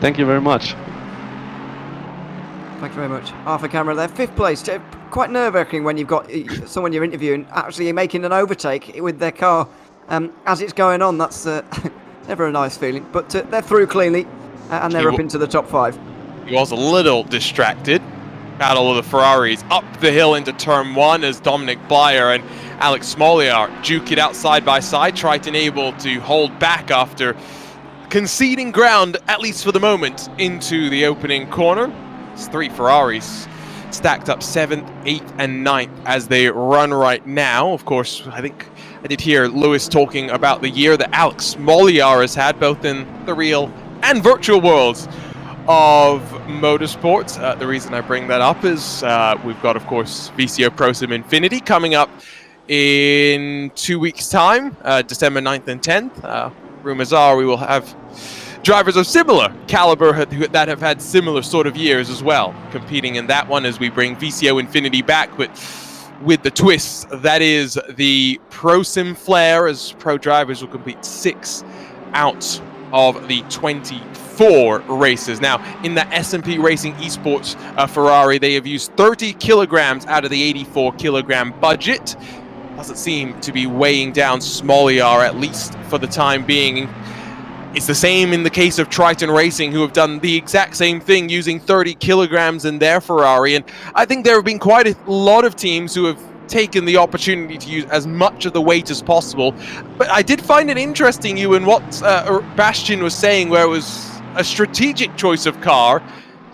Thank you very much. Thank you very much. Arthur Camera there, 5th place. Quite nerve-wracking when you've got someone you're interviewing actually making an overtake with their car as it's going on. That's never a nice feeling. But they're through cleanly, and they're up into the top 5. He was a little distracted. Battle of the Ferraris up the hill into turn 1 as Dominic Blyer and Alex Smoliar duke it out side by side. Triton able to hold back after conceding ground, at least for the moment, into the opening corner. It's 3 Ferraris stacked up 7th, 8th, and 9th as they run right now. Of course, I think I did hear Lewis talking about the year that Alex Moliar has had, both in the real and virtual worlds of motorsports. The reason I bring that up is we've got, of course, VCO ProSim Infinity coming up in 2 weeks' time, December 9th and 10th. Rumors are we will have drivers of similar caliber that have had similar sort of years as well, competing in that one as we bring VCO Infinity back with the twist that is the ProSim Flair, as pro drivers will complete 6 out of the 24 races. Now, in the S&P Racing Esports Ferrari, they have used 30 kilograms out of the 84 kilogram budget. Doesn't seem to be weighing down Smoliar, at least for the time being. It's the same in the case of Triton Racing, who have done the exact same thing using 30 kilograms in their Ferrari. And I think there have been quite a lot of teams who have taken the opportunity to use as much of the weight as possible. But I did find it interesting, Ewan, what Bastian was saying, where it was a strategic choice of car,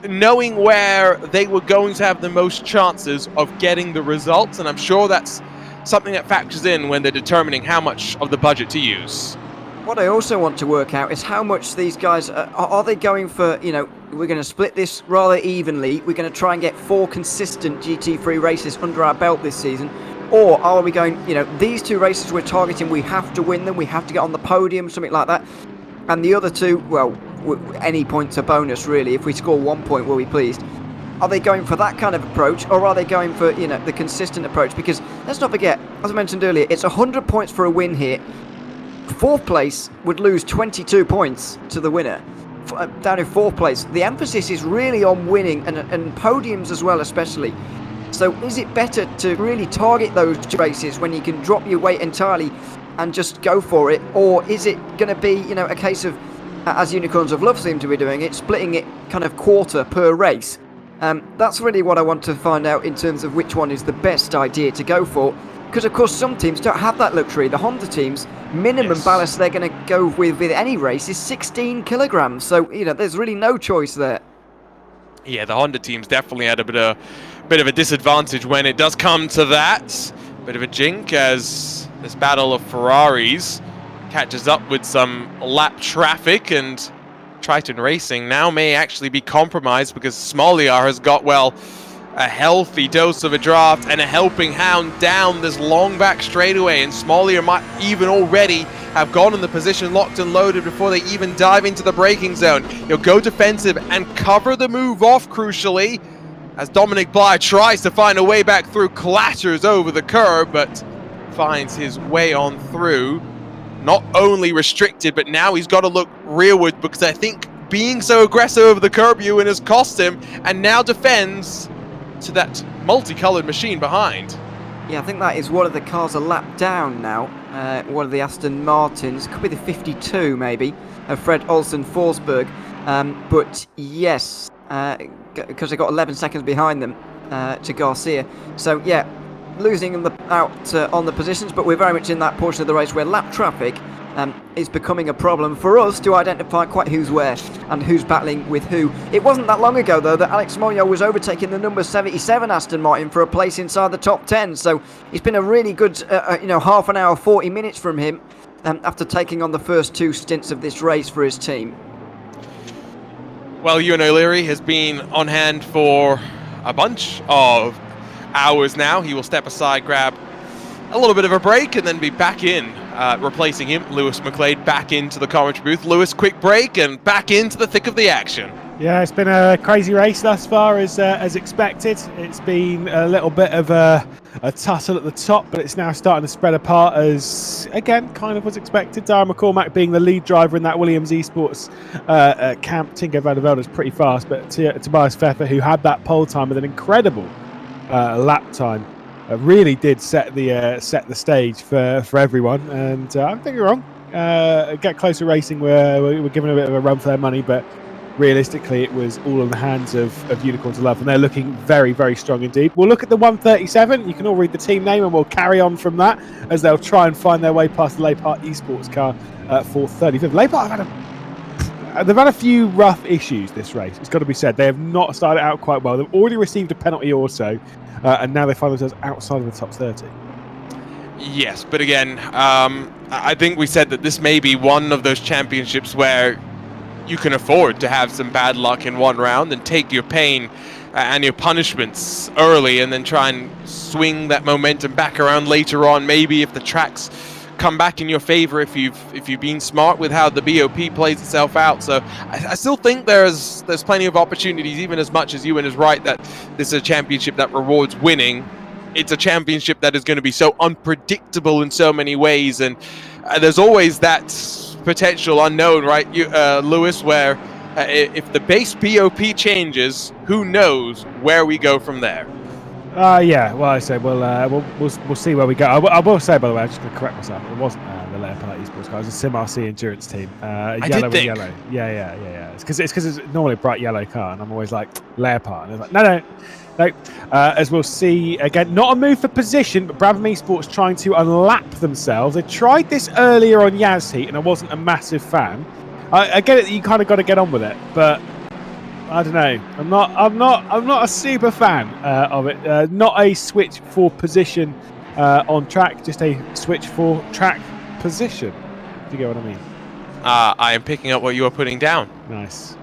knowing where they were going to have the most chances of getting the results. And I'm sure that's something that factors in when they're determining how much of the budget to use. What I also want to work out is how much these guys are they going for, you know, we're going to split this rather evenly, we're going to try and get 4 consistent GT3 races under our belt this season, or are we going, you know, these 2 races we're targeting, we have to win them, we have to get on the podium, something like that, and the other 2, well, any point's a bonus really. If we score 1 point, we'll be pleased. Are they going for that kind of approach, or are they going for, you know, the consistent approach? Because let's not forget, as I mentioned earlier, it's 100 points for a win here. 4th place would lose 22 points to the winner. Down in 4th place, the emphasis is really on winning and podiums as well, especially. So is it better to really target those races when you can drop your weight entirely and just go for it, or is it going to be, you know, a case of, as Unicorns of Love seem to be doing it, splitting it kind of quarter per race? That's really what I want to find out in terms of which one is the best idea to go for. Because, of course, some teams don't have that luxury. The Honda teams, minimum ballast they're going to go with any race is 16 kilograms. So, you know, there's really no choice there. Yeah, the Honda teams definitely had a bit of a disadvantage when it does come to that. Bit of a jink as this battle of Ferraris catches up with some lap traffic, and Triton Racing now may actually be compromised because Smoliar has got, well, a healthy dose of a draft and a helping hand down this long back straightaway, and Smoliar might even already have gone in the position locked and loaded before they even dive into the braking zone. He'll go defensive and cover the move off, crucially, as Dominic Bly tries to find a way back through, clatters over the curb, but finds his way on through. Not only restricted, but now he's got to look rearward, because I think being so aggressive over the curb, Ewan, has cost him, and now defends to that multicolored machine behind. Yeah, I think that is one of the cars a lap down now. One of the Aston Martins, could be the 52 maybe, of Fred Olsen Forsberg. But yes, because they got 11 seconds behind them to Garcia. So yeah, losing them out on the positions, but we're very much in that portion of the race where lap traffic is becoming a problem for us to identify quite who's where and who's battling with who. It wasn't that long ago, though, that Alex Moyo was overtaking the number 77 Aston Martin for a place inside the top 10. So it's been a really good, you know, half an hour, 40 minutes from him after taking on the first 2 stints of this race for his team. Well, Ewan O'Leary has been on hand for a bunch of hours now. He will step aside, grab a little bit of a break, and then be back in, replacing him, Lewis McLeod, back into the commentary booth. Lewis, quick break, and back into the thick of the action. Yeah, it's been a crazy race thus far, as expected. It's been a little bit of a tussle at the top, but it's now starting to spread apart, as, again, kind of was expected. Darren McCormack being the lead driver in that Williams Esports camp. Tinko van der Velde is pretty fast, but Tobias Pfeffer, who had that pole time with an incredible lap time, really did set the stage for everyone. And I'm thinking wrong. Get Closer Racing we're given a bit of a run for their money, but realistically it was all in the hands of Unicorns of Love, and they're looking very, very strong indeed. We'll look at the 137. You can all read the team name, and we'll carry on from that as they'll try and find their way past the Leipart Esports car for 35th. Leipart have had they've had a few rough issues this race. It's got to be said. They have not started out quite well. They've already received a penalty also, and now they find themselves outside of the top 30. Yes, but again, I think we said that this may be one of those championships where you can afford to have some bad luck in one round and take your pain and your punishments early, and then try and swing that momentum back around later on. Maybe if the tracks come back in your favor, if you've been smart with how the BOP plays itself out. So I still think there's plenty of opportunities, even as much as Ewan is right that this is a championship that rewards winning. It's a championship that is going to be so unpredictable in so many ways, and there's always that potential unknown, right, Lewis, where if the base BOP changes, who knows where we go from there. Yeah, well, I say we'll see where we go. I will say, by the way, I'm just going to correct myself. It wasn't the Leopard Esports guys. It was a Sim RC endurance team. Yellow and yellow. Yeah. It's because it's normally a bright yellow car, and I'm always like Leopard. And it's like no. As we'll see again, not a move for position, but Brabham Esports trying to unlap themselves. They tried this earlier on Yaz Heat, and I wasn't a massive fan. I get it that you kind of got to get on with it, but I don't know. I'm not a super fan of it. Not a switch for position on track, just a switch for track position. Do you get what I mean? I am picking up what you are putting down. Nice.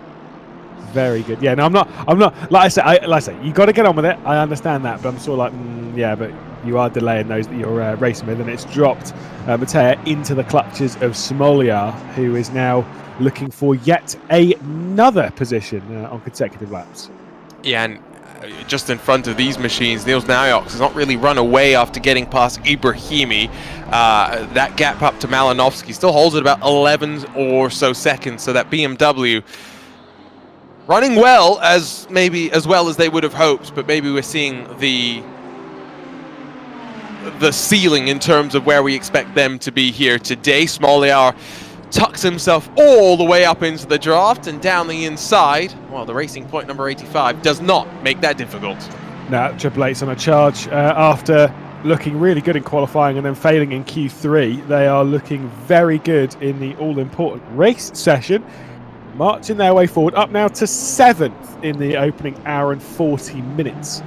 Very good. Yeah, no, I'm not. Like I say, you got to get on with it. I understand that, but I'm sort of like, yeah, but you are delaying those that you're racing with, and it's dropped Mattea into the clutches of Smolyar, who is now looking for yet another position on consecutive laps. Yeah, and just in front of these machines, Niels Nayox has not really run away after getting past Ibrahimi. That gap up to Malinovsky still holds it about 11 or so seconds, so that BMW running well, as well as they would have hoped, but maybe we're seeing the ceiling in terms of where we expect them to be here today. Smolyar tucks himself all the way up into the draft and down the inside. Well, the Racing Point number 85 does not make that difficult. Now, Triple Eight's on a charge after looking really good in qualifying and then failing in Q3. They are looking very good in the all-important race session, marching their way forward, up now to 7th in the opening hour and 40 minutes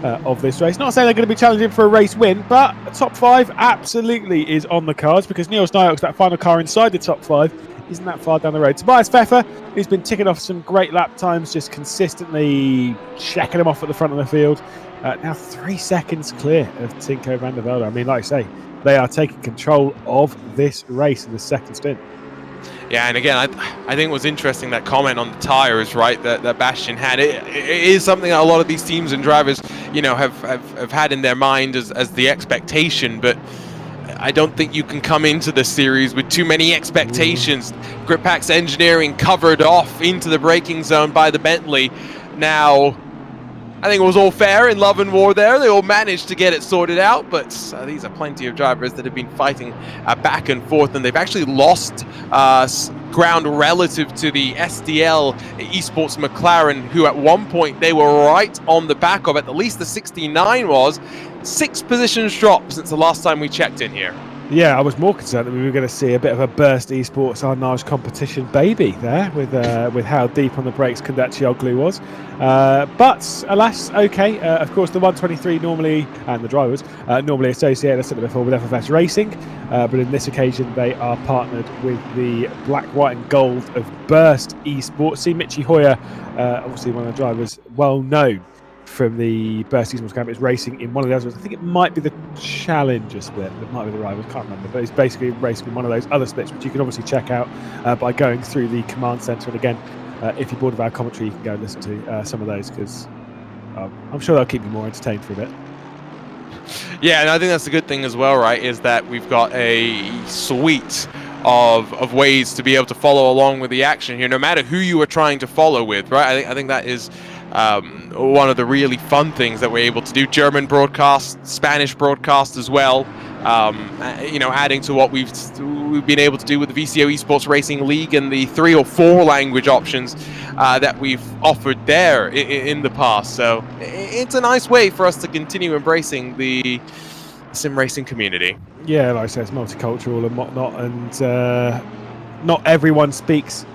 of this race. Not saying they're going to be challenging for a race win, but top 5 absolutely is on the cards, because Niels Nayox, that final car inside the top 5, isn't that far down the road. Tobias Pfeffer, who's been ticking off some great lap times, just consistently checking them off at the front of the field. Now 3 seconds clear of Tinko van der Velde. I mean, like I say, they are taking control of this race in the second stint. Yeah, and again, I think it was interesting, that comment on the tires, right, that Bastian had. It is something that a lot of these teams and drivers, have had in their mind as the expectation, but I don't think you can come into the series with too many expectations. Grippax Engineering covered off into the braking zone by the Bentley. Now, I think it was all fair in love and war there. They all managed to get it sorted out, but these are plenty of drivers that have been fighting back and forth, and they've actually lost ground relative to the SDL Esports McLaren, who at one point they were right on the back of, at least the 69 was. 6 positions dropped since the last time we checked in here. Yeah, I was more concerned that we were going to see a bit of a Burst Esports Arnage competition baby there with how deep on the brakes Kondaccioglu was. But alas, okay. Of course, the 123 normally, and the drivers, normally associate, I said it before, with FFS Racing. But in this occasion, they are partnered with the black, white and gold of Burst Esports. See Michi Hoyer, obviously one of the drivers well known from the Burst Esports Camp, is racing in one of the others. I think it might be the Challenger split, it might be the Rivals, can't remember, but it's basically racing in one of those other splits, which you can obviously check out by going through the command center. And again, if you're bored of our commentary, you can go and listen to some of those, because I'm sure they'll keep you more entertained for a bit. Yeah, and I think that's the good thing as well, right, is that we've got a suite of ways to be able to follow along with the action here, no matter who you are trying to follow with, right? I think that is one of the really fun things that we're able to do. German broadcast, Spanish broadcast as well. Adding to what we've been able to do with the VCO Esports Racing League and the 3 or 4 language options that we've offered there in the past. So it's a nice way for us to continue embracing the sim racing community. Yeah, like I said, it's multicultural and whatnot, and not everyone speaks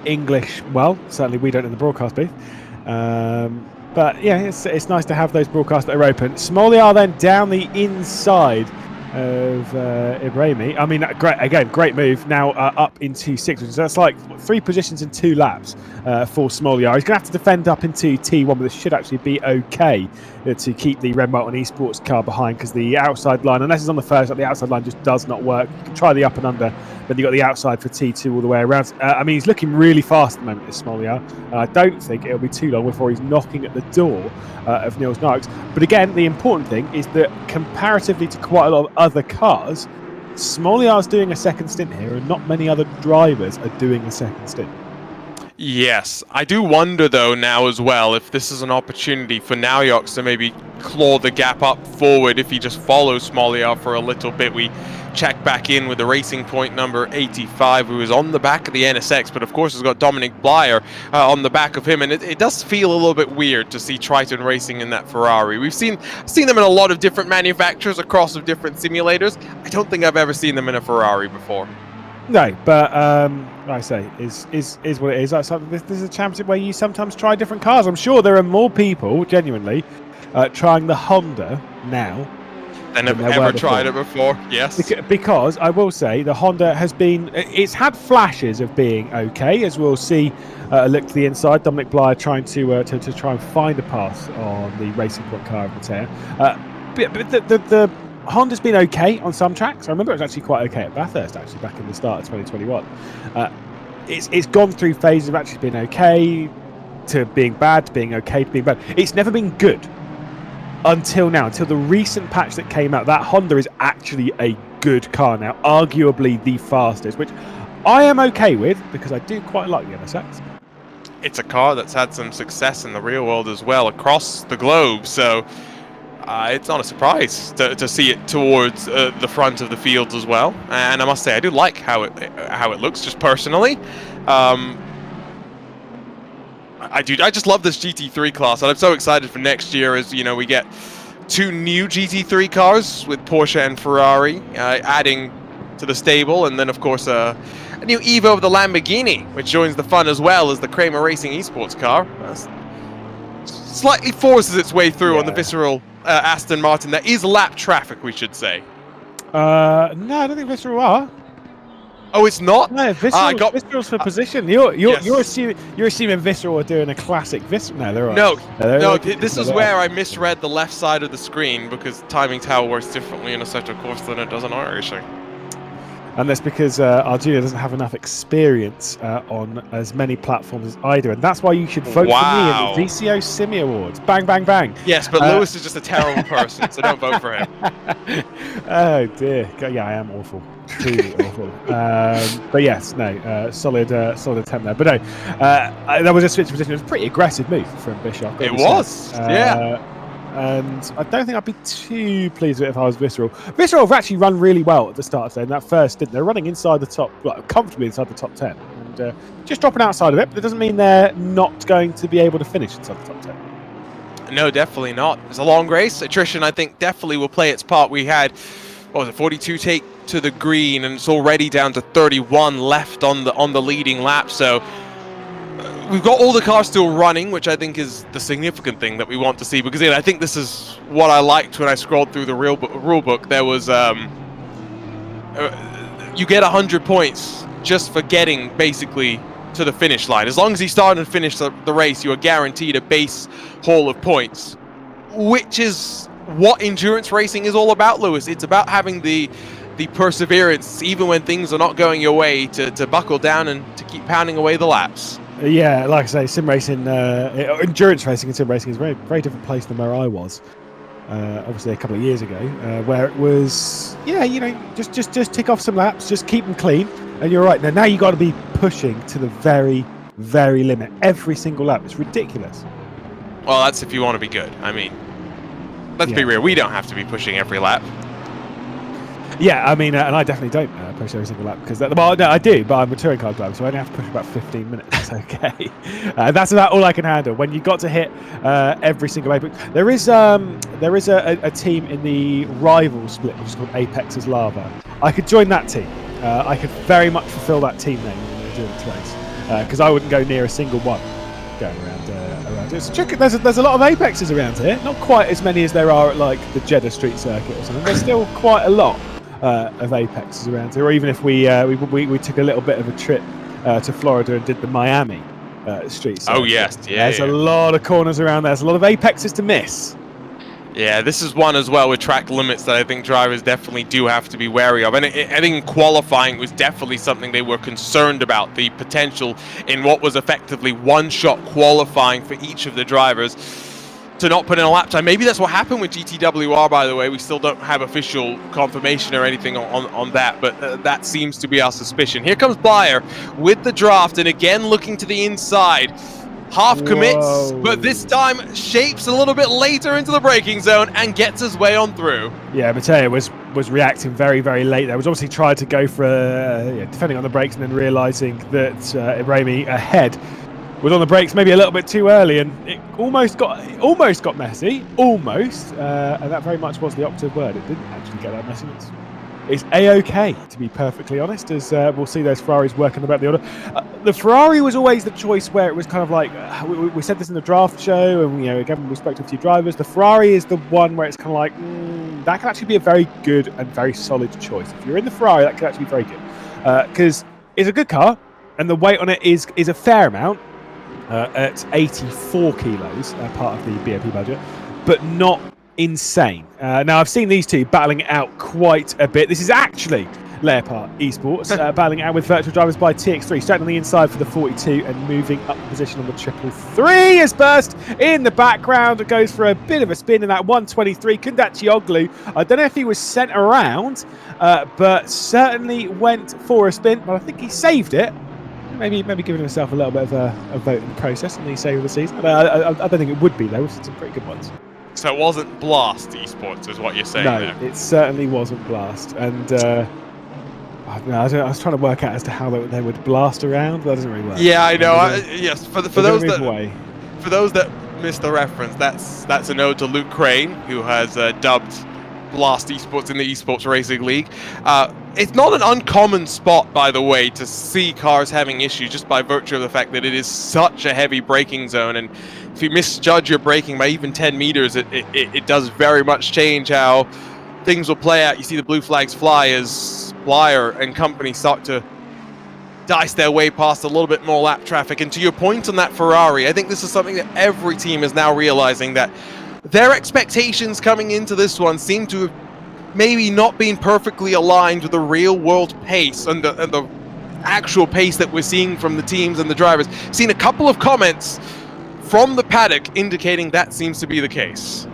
English well. Certainly we don't in the broadcast booth. But yeah, it's nice to have those broadcasts that are open. Smoliar then down the inside of Ibrahimi. I mean, great move. Now up into 6th, so that's like 3 positions in 2 laps for Smoliar. He's going to have to defend up into T1, but this should actually be okay to keep the Red Mountain Esports car behind, because the outside line, unless it's on the first, the outside line just does not work. You can try the up and under, then you've got the outside for T2 all the way around. I mean, he's looking really fast at the moment, this Smoliar. I don't think it'll be too long before he's knocking at the door of Niels Narks. But again, the important thing is that comparatively to quite a lot of other cars, Smoliar's doing a second stint here, and not many other drivers are doing a second stint. Yes, I do wonder though now as well if this is an opportunity for Naujoks to maybe claw the gap up forward if he just follows Smoliar for a little bit. We check back in with the Racing Point number 85, who is on the back of the NSX, but of course has got Dominic Blyer on the back of him, and it does feel a little bit weird to see Triton Racing in that Ferrari. We've seen them in a lot of different manufacturers across of different simulators. I don't think I've ever seen them in a Ferrari before. No, but like I say, is what it is. This is a championship where you sometimes try different cars. I'm sure there are more people, genuinely, trying the Honda now than have ever tried it before. Yes. Because I will say the Honda it's had flashes of being okay, as we'll see. Look to the inside, Dominic Blyer trying to try and find a pass on the Racing Point car of Mateo. But the Honda's been okay on some tracks. I remember it was actually quite okay at Bathurst, actually, back in the start of 2021. It's gone through phases of actually being okay to being bad to being okay to being bad. It's never been good until now, until the recent patch that came out. That Honda is actually a good car now, arguably the fastest, which I am okay with because I do quite like the NSX. It's a car that's had some success in the real world as well across the globe, so it's not a surprise to see it towards the front of the fields as well. And I must say, I do like how it looks, just personally. I just love this GT3 class, and I'm so excited for next year as, you know, we get 2 new GT3 cars with Porsche and Ferrari adding to the stable, and then of course a new Evo of the Lamborghini, which joins the fun as well as the Kramer Racing Esports car. Slightly forces its way through on the visceral Aston Martin. That is lap traffic, we should say. No, I don't think visceral are. Oh, it's not? No, Visceral's for position. You're assuming Visceral are doing a classic Visceral. No, they're right. No, this is where I misread the left side of the screen, because timing tower works differently in Assetto Corsa than it does in iRacing. And that's because Arjuna doesn't have enough experience on as many platforms as I do. And that's why you should vote for me in the VCO Simi Awards. Bang, bang, bang. Yes, but Lewis is just a terrible person, so don't vote for him. Oh, dear. Yeah, I am awful. Truly awful. But yes, no, solid attempt there. But no, that was a switch position. It was a pretty aggressive move from Bischoff. It was, yeah. And I don't think I'd be too pleased with it if I was Visceral. Visceral have actually run really well at the start of that first stint. They're running inside the top, comfortably inside the top 10. And just dropping outside of it, but it doesn't mean they're not going to be able to finish inside the top 10. No, definitely not. It's a long race. Attrition, I think, definitely will play its part. We had, 42 take to the green, and it's already down to 31 left on the leading lap. So we've got all the cars still running, which I think is the significant thing that we want to see, because I think this is what I liked when I scrolled through the rule book. There was you get 100 points just for getting basically to the finish line. As long as you start and finish the race, you are guaranteed a base haul of points, which is what endurance racing is all about, Lewis. It's about having the perseverance, even when things are not going your way, to buckle down and to keep pounding away the laps. Yeah, like I say, sim racing, endurance racing and sim racing is a very, very different place than where I was. Obviously, a couple of years ago, where it was, just tick off some laps, just keep them clean, and you're right. Now you got to be pushing to the very, very limit every single lap. It's ridiculous. Well, that's if you want to be good. I mean, let's be real. We don't have to be pushing every lap. Yeah, I mean, and I definitely don't push every single lap because, no, I do, but I'm a touring car driver, so I only have to push about 15 minutes. It's okay. That's about all I can handle. When you got to hit every single lap, there is a team in the rival split which is called Apex as Lava. I could join that team. I could very much fulfill that team name in the endurance race. because I wouldn't go near a single one going around. It's tricky. There's a lot of Apexes around here. Not quite as many as there are at like the Jeddah Street Circuit or something. There's still quite a lot of Apexes around here. Or even if we took a little bit of a trip to Florida and did the Miami Street Circuit. Oh yes, yeah. There's a lot of corners around there. There's a lot of Apexes to miss. Yeah, this is one as well with track limits that I think drivers definitely do have to be wary of. And I think qualifying was definitely something they were concerned about, the potential in what was effectively one-shot qualifying for each of the drivers to not put in a lap time. Maybe that's what happened with GTWR, by the way. We still don't have official confirmation or anything on that, but that seems to be our suspicion. Here comes Blyer with the draft, and again looking to the inside. Half commits, but this time shapes a little bit later into the braking zone and gets his way on through. Yeah, Matteo was reacting very, very late there. Was obviously tried to go for defending on the brakes and then realising that Ibrahimi ahead was on the brakes maybe a little bit too early, and it almost got messy, and that very much was the operative word. It didn't actually get that messy. It's a-okay, to be perfectly honest, as we'll see those Ferraris working about the order. The Ferrari was always the choice where it was kind of like, we said this in the draft show, and again, we spoke to a few drivers. The Ferrari is the one where it's kind of like, that can actually be a very good and very solid choice. If you're in the Ferrari, that could actually be very good. Because it's a good car, and the weight on it is a fair amount, at 84 kilos, part of the BOP budget, but not insane. Now, I've seen these two battling it out quite a bit. This is actually Leopard Esports battling it out with virtual drivers by TX3, starting on the inside for the 42 and moving up the position on the 333. Is burst in the background. It goes for a bit of a spin in that 123. Kundachioglu, I don't know if he was sent around, but certainly went for a spin, but I think he saved it. Maybe giving himself a little bit of a vote in the process on the save of the season. I don't think it would be, though. We've seen some pretty good ones. So it wasn't Blast Esports, is what you're saying no, there? It certainly wasn't Blast. And I was trying to work out as to how they would blast around. That doesn't really work. Yeah, I know. Yes, for those that missed the reference, that's an ode to Luke Crane, who has dubbed Blast Esports in the Esports Racing League. It's not an uncommon spot, by the way, to see cars having issues just by virtue of the fact that it is such a heavy braking zone, and if you misjudge your braking by even 10 meters, it does very much change how things will play out. You see the blue flags fly as Blyer and company start to dice their way past a little bit more lap traffic. And to your point on that Ferrari, I think this is something that every team is now realizing, that their expectations coming into this one seem to have maybe not been perfectly aligned with the real world pace and the actual pace that we're seeing from the teams and the drivers. Seen a couple of comments from the paddock indicating that seems to be the case.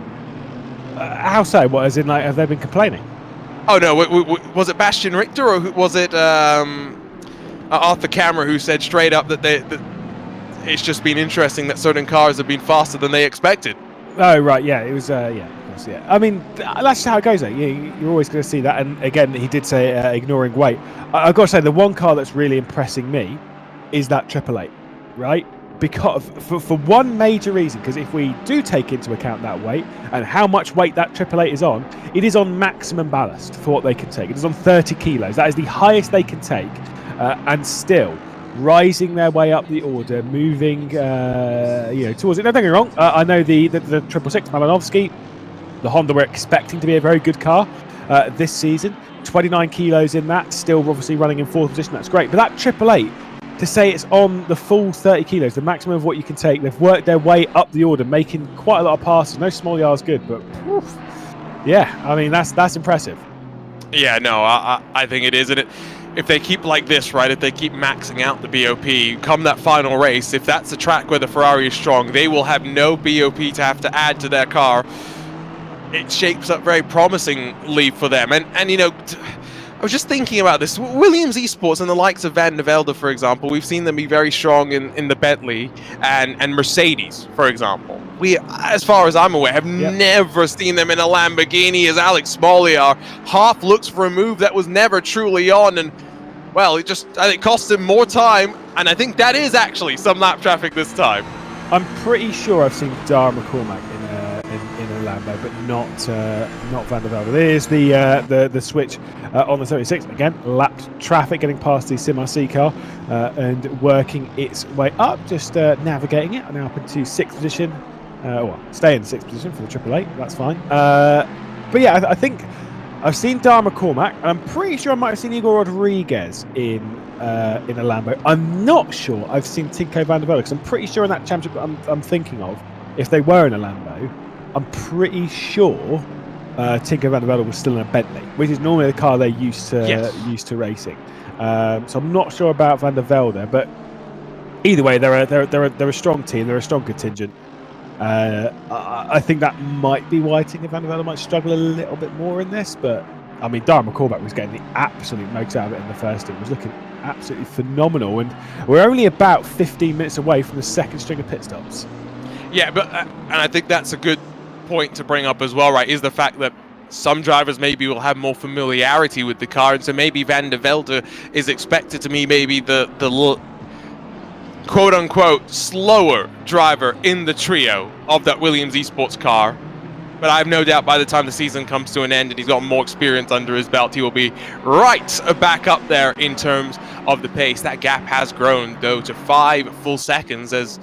How so? What, as in, like, have they been complaining? Oh no, was it Bastian Richter, or was it Arthur Camera who said straight up that that it's just been interesting that certain cars have been faster than they expected? Oh right, yeah, it was yeah, of course, yeah. I mean, that's just how it goes, though. You're always going to see that. And again, he did say ignoring weight. I've got to say, the one car that's really impressing me is that 888, right? Because for one major reason, because if we do take into account that weight and how much weight that 888 is on, it is on maximum ballast for what they can take. It is on 30 kilos. That is the highest they can take, and still rising their way up the order, moving towards it. No, don't get me wrong. I know the 666 Malinovsky, the Honda we're expecting to be a very good car this season. 29 kilos in that, still obviously running in fourth position. That's great. But that 888, to say it's on the full 30 kilos, the maximum of what you can take, they've worked their way up the order, making quite a lot of passes. No small yards good, but yeah, I mean, that's impressive. Yeah, no, I think it is. And if they keep like this, right, if they keep maxing out the BOP, come that final race, if that's a track where the Ferrari is strong, they will have no BOP to have to add to their car. It shapes up very promisingly for them. And I was just thinking about this. Williams Esports and the likes of Van de Velde, for example, we've seen them be very strong in the Bentley and Mercedes, for example. We, as far as I'm aware, have never seen them in a Lamborghini, as Alex Smalley half looks for a move that was never truly on. And, well, it cost him more time. And I think that is actually some lap traffic this time. I'm pretty sure I've seen Dara McCormack in a Lambo, but not Van der Velde. There's the switch on the 76. Again, lapped traffic, getting past the Semi-C car and working its way up, just navigating it. Now up into 6th position. Well, stay in 6th position for the Triple Eight. That's fine. But yeah, I think I've seen Dara McCormack, and I'm pretty sure I might have seen Igor Rodriguez in a Lambo. I'm not sure I've seen Tinko van der Velde, because I'm pretty sure in that championship I'm thinking of, if they were in a Lambo, I'm pretty sure Tinko van der Velde was still in a Bentley, which is normally the car they're used to racing. So I'm not sure about van der Velde, but either way, they're a strong team. They're a strong contingent. I think that might be why Tinko van der Velde might struggle a little bit more in this, but I mean, Dara McCormack was getting the absolute most out of it in the first stint. Was looking absolutely phenomenal, and we're only about 15 minutes away from the second string of pit stops. Yeah, but and I think that's a good point to bring up as well, right? Is the fact that some drivers maybe will have more familiarity with the car, and so maybe Van der Velde is expected to be maybe the quote-unquote slower driver in the trio of that Williams Esports car. But I have no doubt by the time the season comes to an end and he's got more experience under his belt, he will be right back up there in terms of the pace. That gap has grown, though, to 5 full seconds, as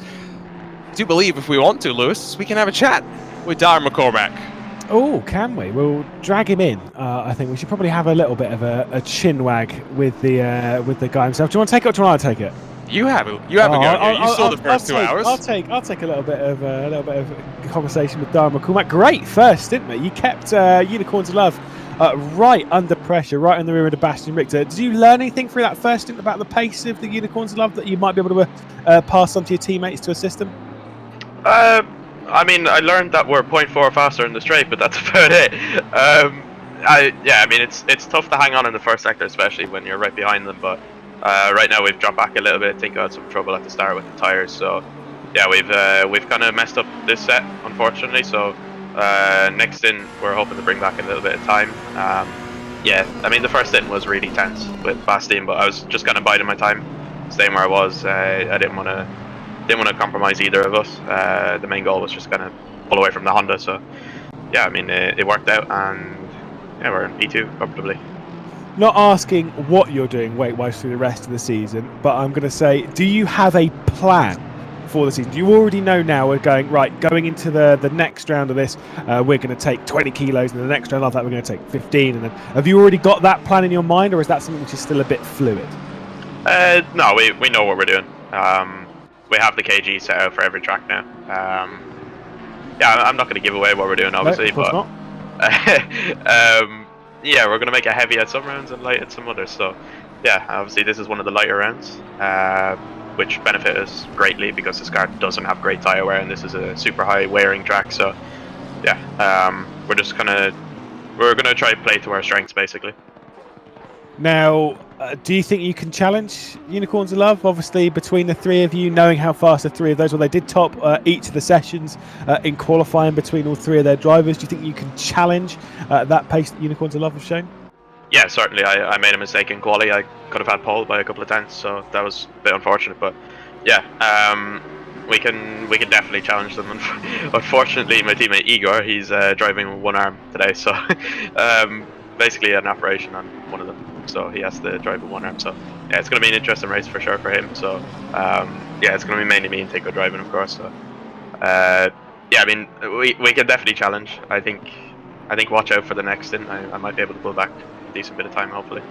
I do believe if we want to, Lewis, we can have a chat with Dara McCormack. Oh, can we? We'll drag him in. I think we should probably have a little bit of a chin wag with the guy himself. Do you want to take it, or do you want to take it? You have a go. You saw the first 2 hours. I'll take a little bit of conversation with Dara McCormack. Great first, didn't we? You kept Unicorns of Love right under pressure, right in the rear of the Bastion Richter. Did you learn anything through that first stint about the pace of the Unicorns of Love that you might be able to pass on to your teammates to assist them? I mean, I learned that we're 0.4 faster in the straight, but that's about it. I mean, it's tough to hang on in the first sector, especially when you're right behind them, but right now we've dropped back a little bit. I think I had some trouble at the start with the tires, so yeah, we've kind of messed up this set, unfortunately. So next stint we're hoping to bring back a little bit of time. Yeah, I mean, the first stint was really tense with Bastien, but I was just kind of biding my time, staying where I was. I didn't want to compromise either of us. The main goal was just kind of pull away from the Honda. So yeah, I mean, it worked out, and yeah, we're in P2 comfortably. Not asking what you're doing weight-wise through the rest of the season, but I'm going to say, do you have a plan for the season? Do you already know now we're going into the next round of this, we're going to take 20 kilos, and the next round of that we're going to take 15, and then have you already got that plan in your mind, or is that something which is still a bit fluid? No, we know what we're doing. We have the kg set out for every track now. Yeah, I'm not going to give away what we're doing, obviously, no, of course not. Yeah, we're going to make it heavy at some rounds and light at some others. So, yeah, obviously this is one of the lighter rounds, which benefit us greatly because this car doesn't have great tyre wear, and this is a super high wearing track. So, yeah, we're going to try to play to our strengths, basically. Now, do you think you can challenge Unicorns of Love? Obviously, between the three of you, knowing how fast the three of those, well, they did top each of the sessions in qualifying between all three of their drivers. Do you think you can challenge that pace that Unicorns of Love have shown? Yeah, certainly. I made a mistake in quali. I could have had pole by a couple of tenths, so that was a bit unfortunate. But yeah, we can definitely challenge them. Unfortunately, my teammate Igor, he's driving with one arm today, so basically an operation on one of them. So he has to drive with one arm. So yeah, it's going to be an interesting race for sure for him. So yeah, it's going to be mainly me and Tinko driving, of course. So yeah, I mean, we can definitely challenge. I think watch out for the next stint. I might be able to pull back a decent bit of time, hopefully.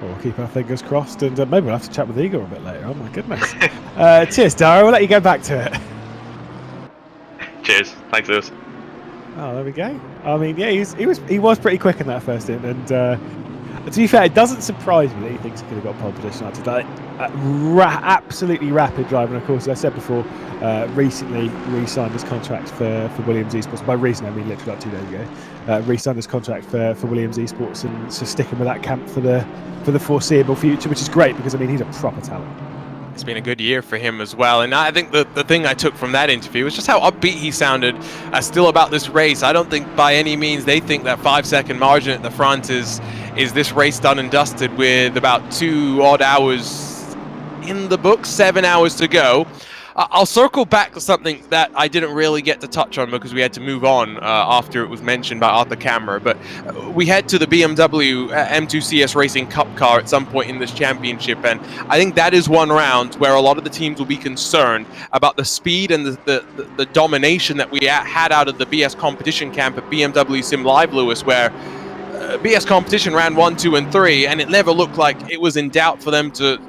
We'll keep our fingers crossed, and maybe we'll have to chat with Igor a bit later. Oh my goodness! Cheers, Dara. We'll let you go back to it. Cheers. Thanks, Lewis. Oh, there we go. I mean, yeah, he was pretty quick in that first stint, and to be fair, it doesn't surprise me that he thinks he could have got pole position. Absolutely rapid driver. And of course, as I said before, recently re-signed his contract for Williams Esports. By recent, I mean literally like 2 days ago. Re-signed his contract for Williams Esports, and so sticking with that camp for the foreseeable future, which is great because I mean he's a proper talent. It's been a good year for him as well, and I think the thing I took from that interview was just how upbeat he sounded still about this race. I don't think by any means they think that 5-second margin at the front is this race done and dusted with about 2 odd hours in the books, 7 hours to go. I'll circle back to something that I didn't really get to touch on because we had to move on after it was mentioned by Arthur Camera. But we head to the BMW M2 CS Racing Cup car at some point in this championship, and I think that is one round where a lot of the teams will be concerned about the speed and the domination that we had out of the BS competition camp at BMW Sim Live, Lewis, where BS competition ran 1, 2, and 3, and it never looked like it was in doubt for them to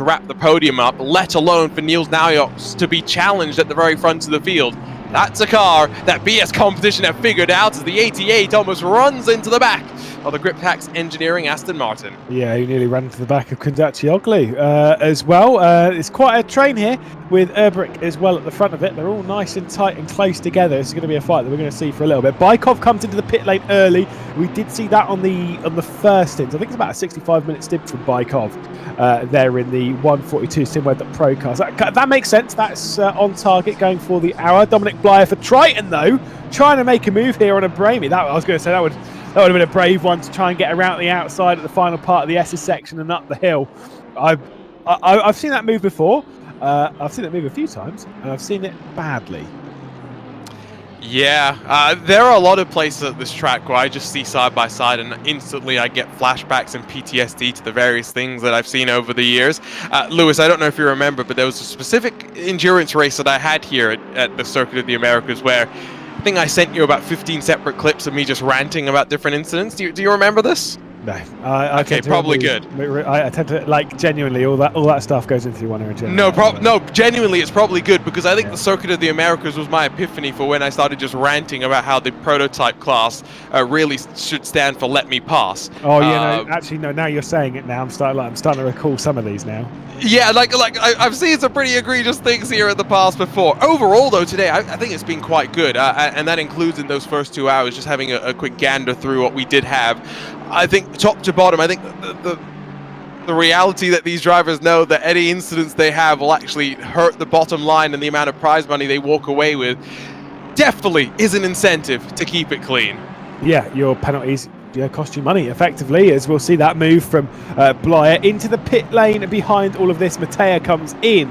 wrap the podium up, let alone for Niels Naujoks to be challenged at the very front of the field. That's a car that BS competition have figured out as the 88 almost runs into the back of the Grip Tax Engineering Aston Martin. Yeah, he nearly ran into the back of Kondaccioglu as well. It's quite a train here with Urbrick as well at the front of it. They're all nice and tight and close together. This is going to be a fight that we're going to see for a little bit. Bykov comes into the pit lane early. We did see that on the first stint. I think it's about a 65-minute stint from Bykov there in the 142 Simweb.pro cars. That makes sense. That's on target, going for the hour. Dominic Blyer for Triton, though, trying to make a move here on a Bramy. I was going to say that would have been a brave one to try and get around the outside at the final part of the S's section and up the hill. I've seen that move before. I've seen it move a few times, and I've seen it badly. Yeah, there are a lot of places at this track where I just see side by side and instantly I get flashbacks and PTSD to the various things that I've seen over the years. Lewis, I don't know if you remember, but there was a specific endurance race that I had here at the Circuit of the Americas where I think I sent you about 15 separate clips of me just ranting about different incidents. Do you remember this? No. Okay, probably good. I tend to, like, genuinely, all that stuff goes into one or a No, genuinely, it's probably good because I think the Circuit of the Americas was my epiphany for when I started just ranting about how the prototype class really should stand for "Let Me Pass." Oh yeah, no, actually no. Now you're saying it. Now I'm starting to recall some of these now. Yeah, I've seen some pretty egregious things here in the past before. Overall, though, today I think it's been quite good, and that includes in those first 2 hours just having a quick gander through what we did have. I think top to bottom, I think the reality that these drivers know that any incidents they have will actually hurt the bottom line and the amount of prize money they walk away with definitely is an incentive to keep it clean. Yeah, your penalties cost you money effectively, as we'll see that move from Blyer into the pit lane. Behind all of this, Mattea comes in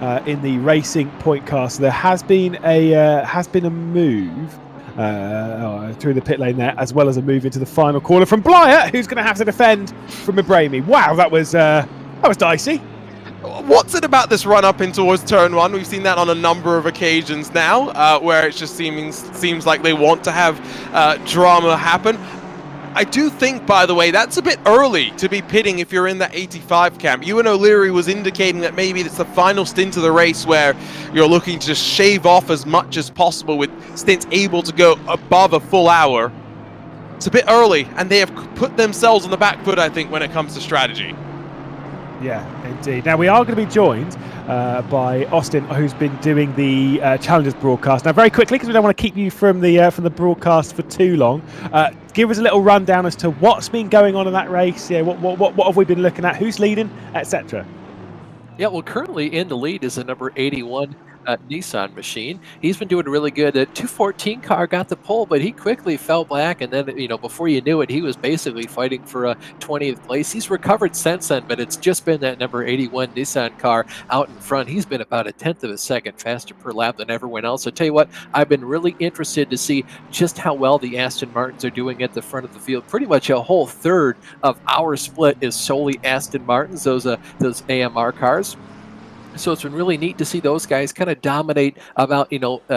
the racing point car. So there has been a move through the pit lane there, as well as a move into the final corner from Blyer, who's going to have to defend from Ibrahimi. Wow, that was dicey. What's it about this run up in towards turn one? We've seen that on a number of occasions now, where it just seems like they want to have drama happen. I do think, by the way, that's a bit early to be pitting if you're in that 85 camp. Ewan O'Leary was indicating that maybe it's the final stint of the race where you're looking to just shave off as much as possible with stints able to go above a full hour. It's a bit early, and they have put themselves on the back foot, I think, when it comes to strategy. Yeah, indeed. Now we are going to be joined by Austin, who's been doing the Challengers broadcast. Now, very quickly, because we don't want to keep you from the broadcast for too long, give us a little rundown as to what's been going on in that race. Yeah, what have we been looking at? Who's leading, etc. Yeah, well, currently in the lead is the number 81 Nissan machine. He's been doing really good. The 214 car got the pole, but he quickly fell back, and then, before you knew it, he was basically fighting for a 20th place. He's recovered since then, but it's just been that number 81 Nissan car out in front. He's been about a 1/10 of a second faster per lap than everyone else. So tell you what, I've been really interested to see just how well the Aston Martins are doing at the front of the field. Pretty much a whole third of our split is solely Aston Martins, those AMR cars. So it's been really neat to see those guys kind of dominate about,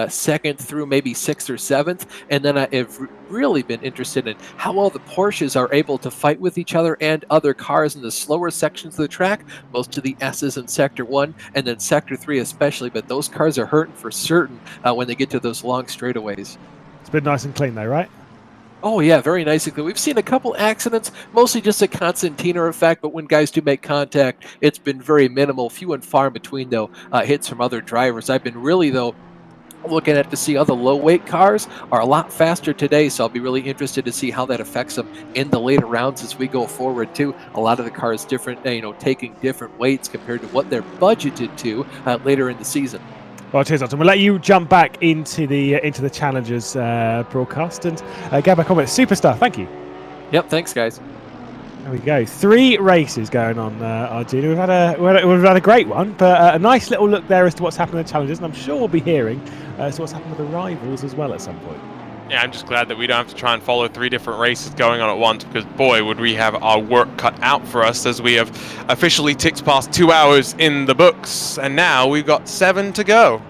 second through maybe 6th or 7th. And then I've really been interested in how well the Porsches are able to fight with each other and other cars in the slower sections of the track. Most of the S's in Sector 1 and then Sector 3 especially. But those cars are hurting for certain when they get to those long straightaways. It's been nice and clean though, right? Oh yeah, very nicely. We've seen a couple accidents, mostly just a Constantiner effect, but when guys do make contact, it's been very minimal, few and far in between though, hits from other drivers. I've been really though looking at to see other low weight cars are a lot faster today, so I'll be really interested to see how that affects them in the later rounds as we go forward too. A lot of the cars different, taking different weights compared to what they're budgeted to later in the season. Well, cheers, Austin. We'll let you jump back into the Challengers broadcast and get back on with it. Super stuff. Thank you. Yep. Thanks, guys. There we go. 3 races going on, Arjuna. We've had a great one, but a nice little look there as to what's happened in the challenges, and I'm sure we'll be hearing as to what's happened with the rivals as well at some point. Yeah, I'm just glad that we don't have to try and follow 3 different races going on at once, because boy, would we have our work cut out for us, as we have officially ticked past 2 hours in the books, and now we've got 7 to go.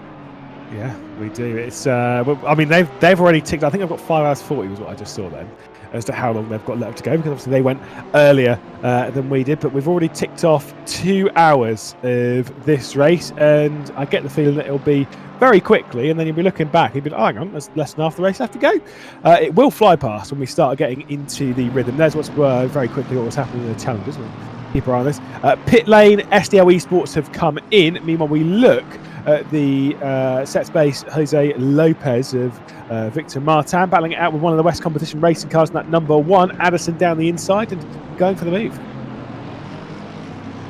Yeah, we do. It's I mean, they've already ticked. I think I've got 5 hours 40 was what I just saw then, as to how long they've got left to go, because obviously they went earlier than we did, but we've already ticked off 2 hours of this race, and I get the feeling that it'll be very quickly, and then you'll be looking back, you'll be like, oh, hang on, there's less than half the race left to go. It will fly past when we start getting into the rhythm. There's what's very quickly what was happening in the challenges. We'll keep our eye on this. Pit lane, SDL Esports have come in. Meanwhile, we look at the set space, Jose Lopez of Victor Martin battling it out with one of the West Competition racing cars in that number 1. Addison down the inside and going for the move.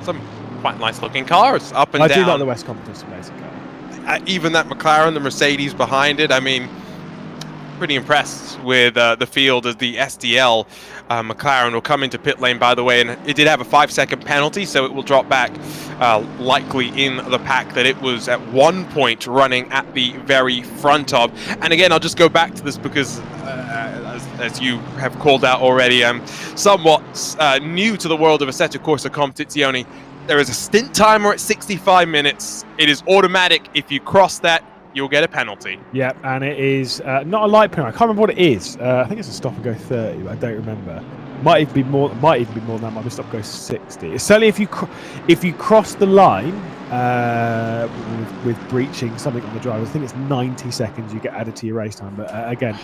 Some quite nice looking cars up and down. I do like the West Competition racing car. Even that McLaren, the Mercedes behind it. I mean, pretty impressed with the field as the SDL McLaren will come into pit lane, by the way, and it did have a 5-second penalty, so it will drop back likely in the pack that it was at one point running at the very front of. And again, I'll just go back to this because as you have called out already, I'm somewhat new to the world of Assetto Corsa Competizione. There is a stint timer at 65 minutes. It is automatic. If you cross that, you'll get a penalty. Yeah, and it is not a light penalty. I can't remember what it is. I think it's a stop and go 30, but I don't remember. Might even be more. Might even be more than that. Might be stop and go 60. It's certainly if you cross the line with breaching something on the driver, I think it's 90 seconds you get added to your race time. But again,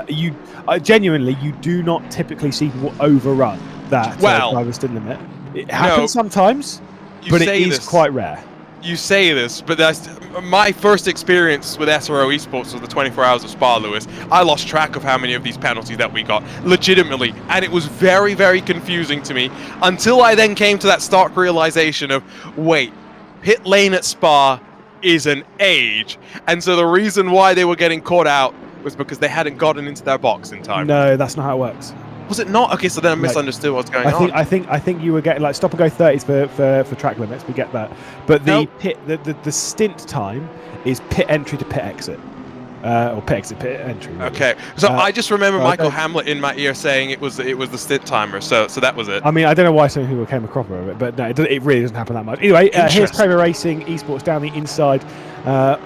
you genuinely you do not typically see people overrun that driver's stint limit. It happens sometimes, but it is quite rare. You say this, but that's my first experience with SRO Esports was the 24 Hours of Spa, Lewis. I lost track of how many of these penalties that we got, legitimately, and it was very, very confusing to me until I then came to that stark realization of, wait, pit lane at Spa is an age, and so the reason why they were getting caught out was because they hadn't gotten into their box in time. No, that's not how it works. Was it not? Okay, so then I misunderstood what's going on. I think you were getting like stop and go 30s for track limits. We get that, but the stint time is pit entry to pit exit, or pit exit pit entry. Really. Okay, so I just remember Michael Hamlet in my ear saying it was the stint timer. So that was it. I mean, I don't know why some people came across of it, but no, it really doesn't happen that much. Anyway, here's Kramer Racing Esports down the inside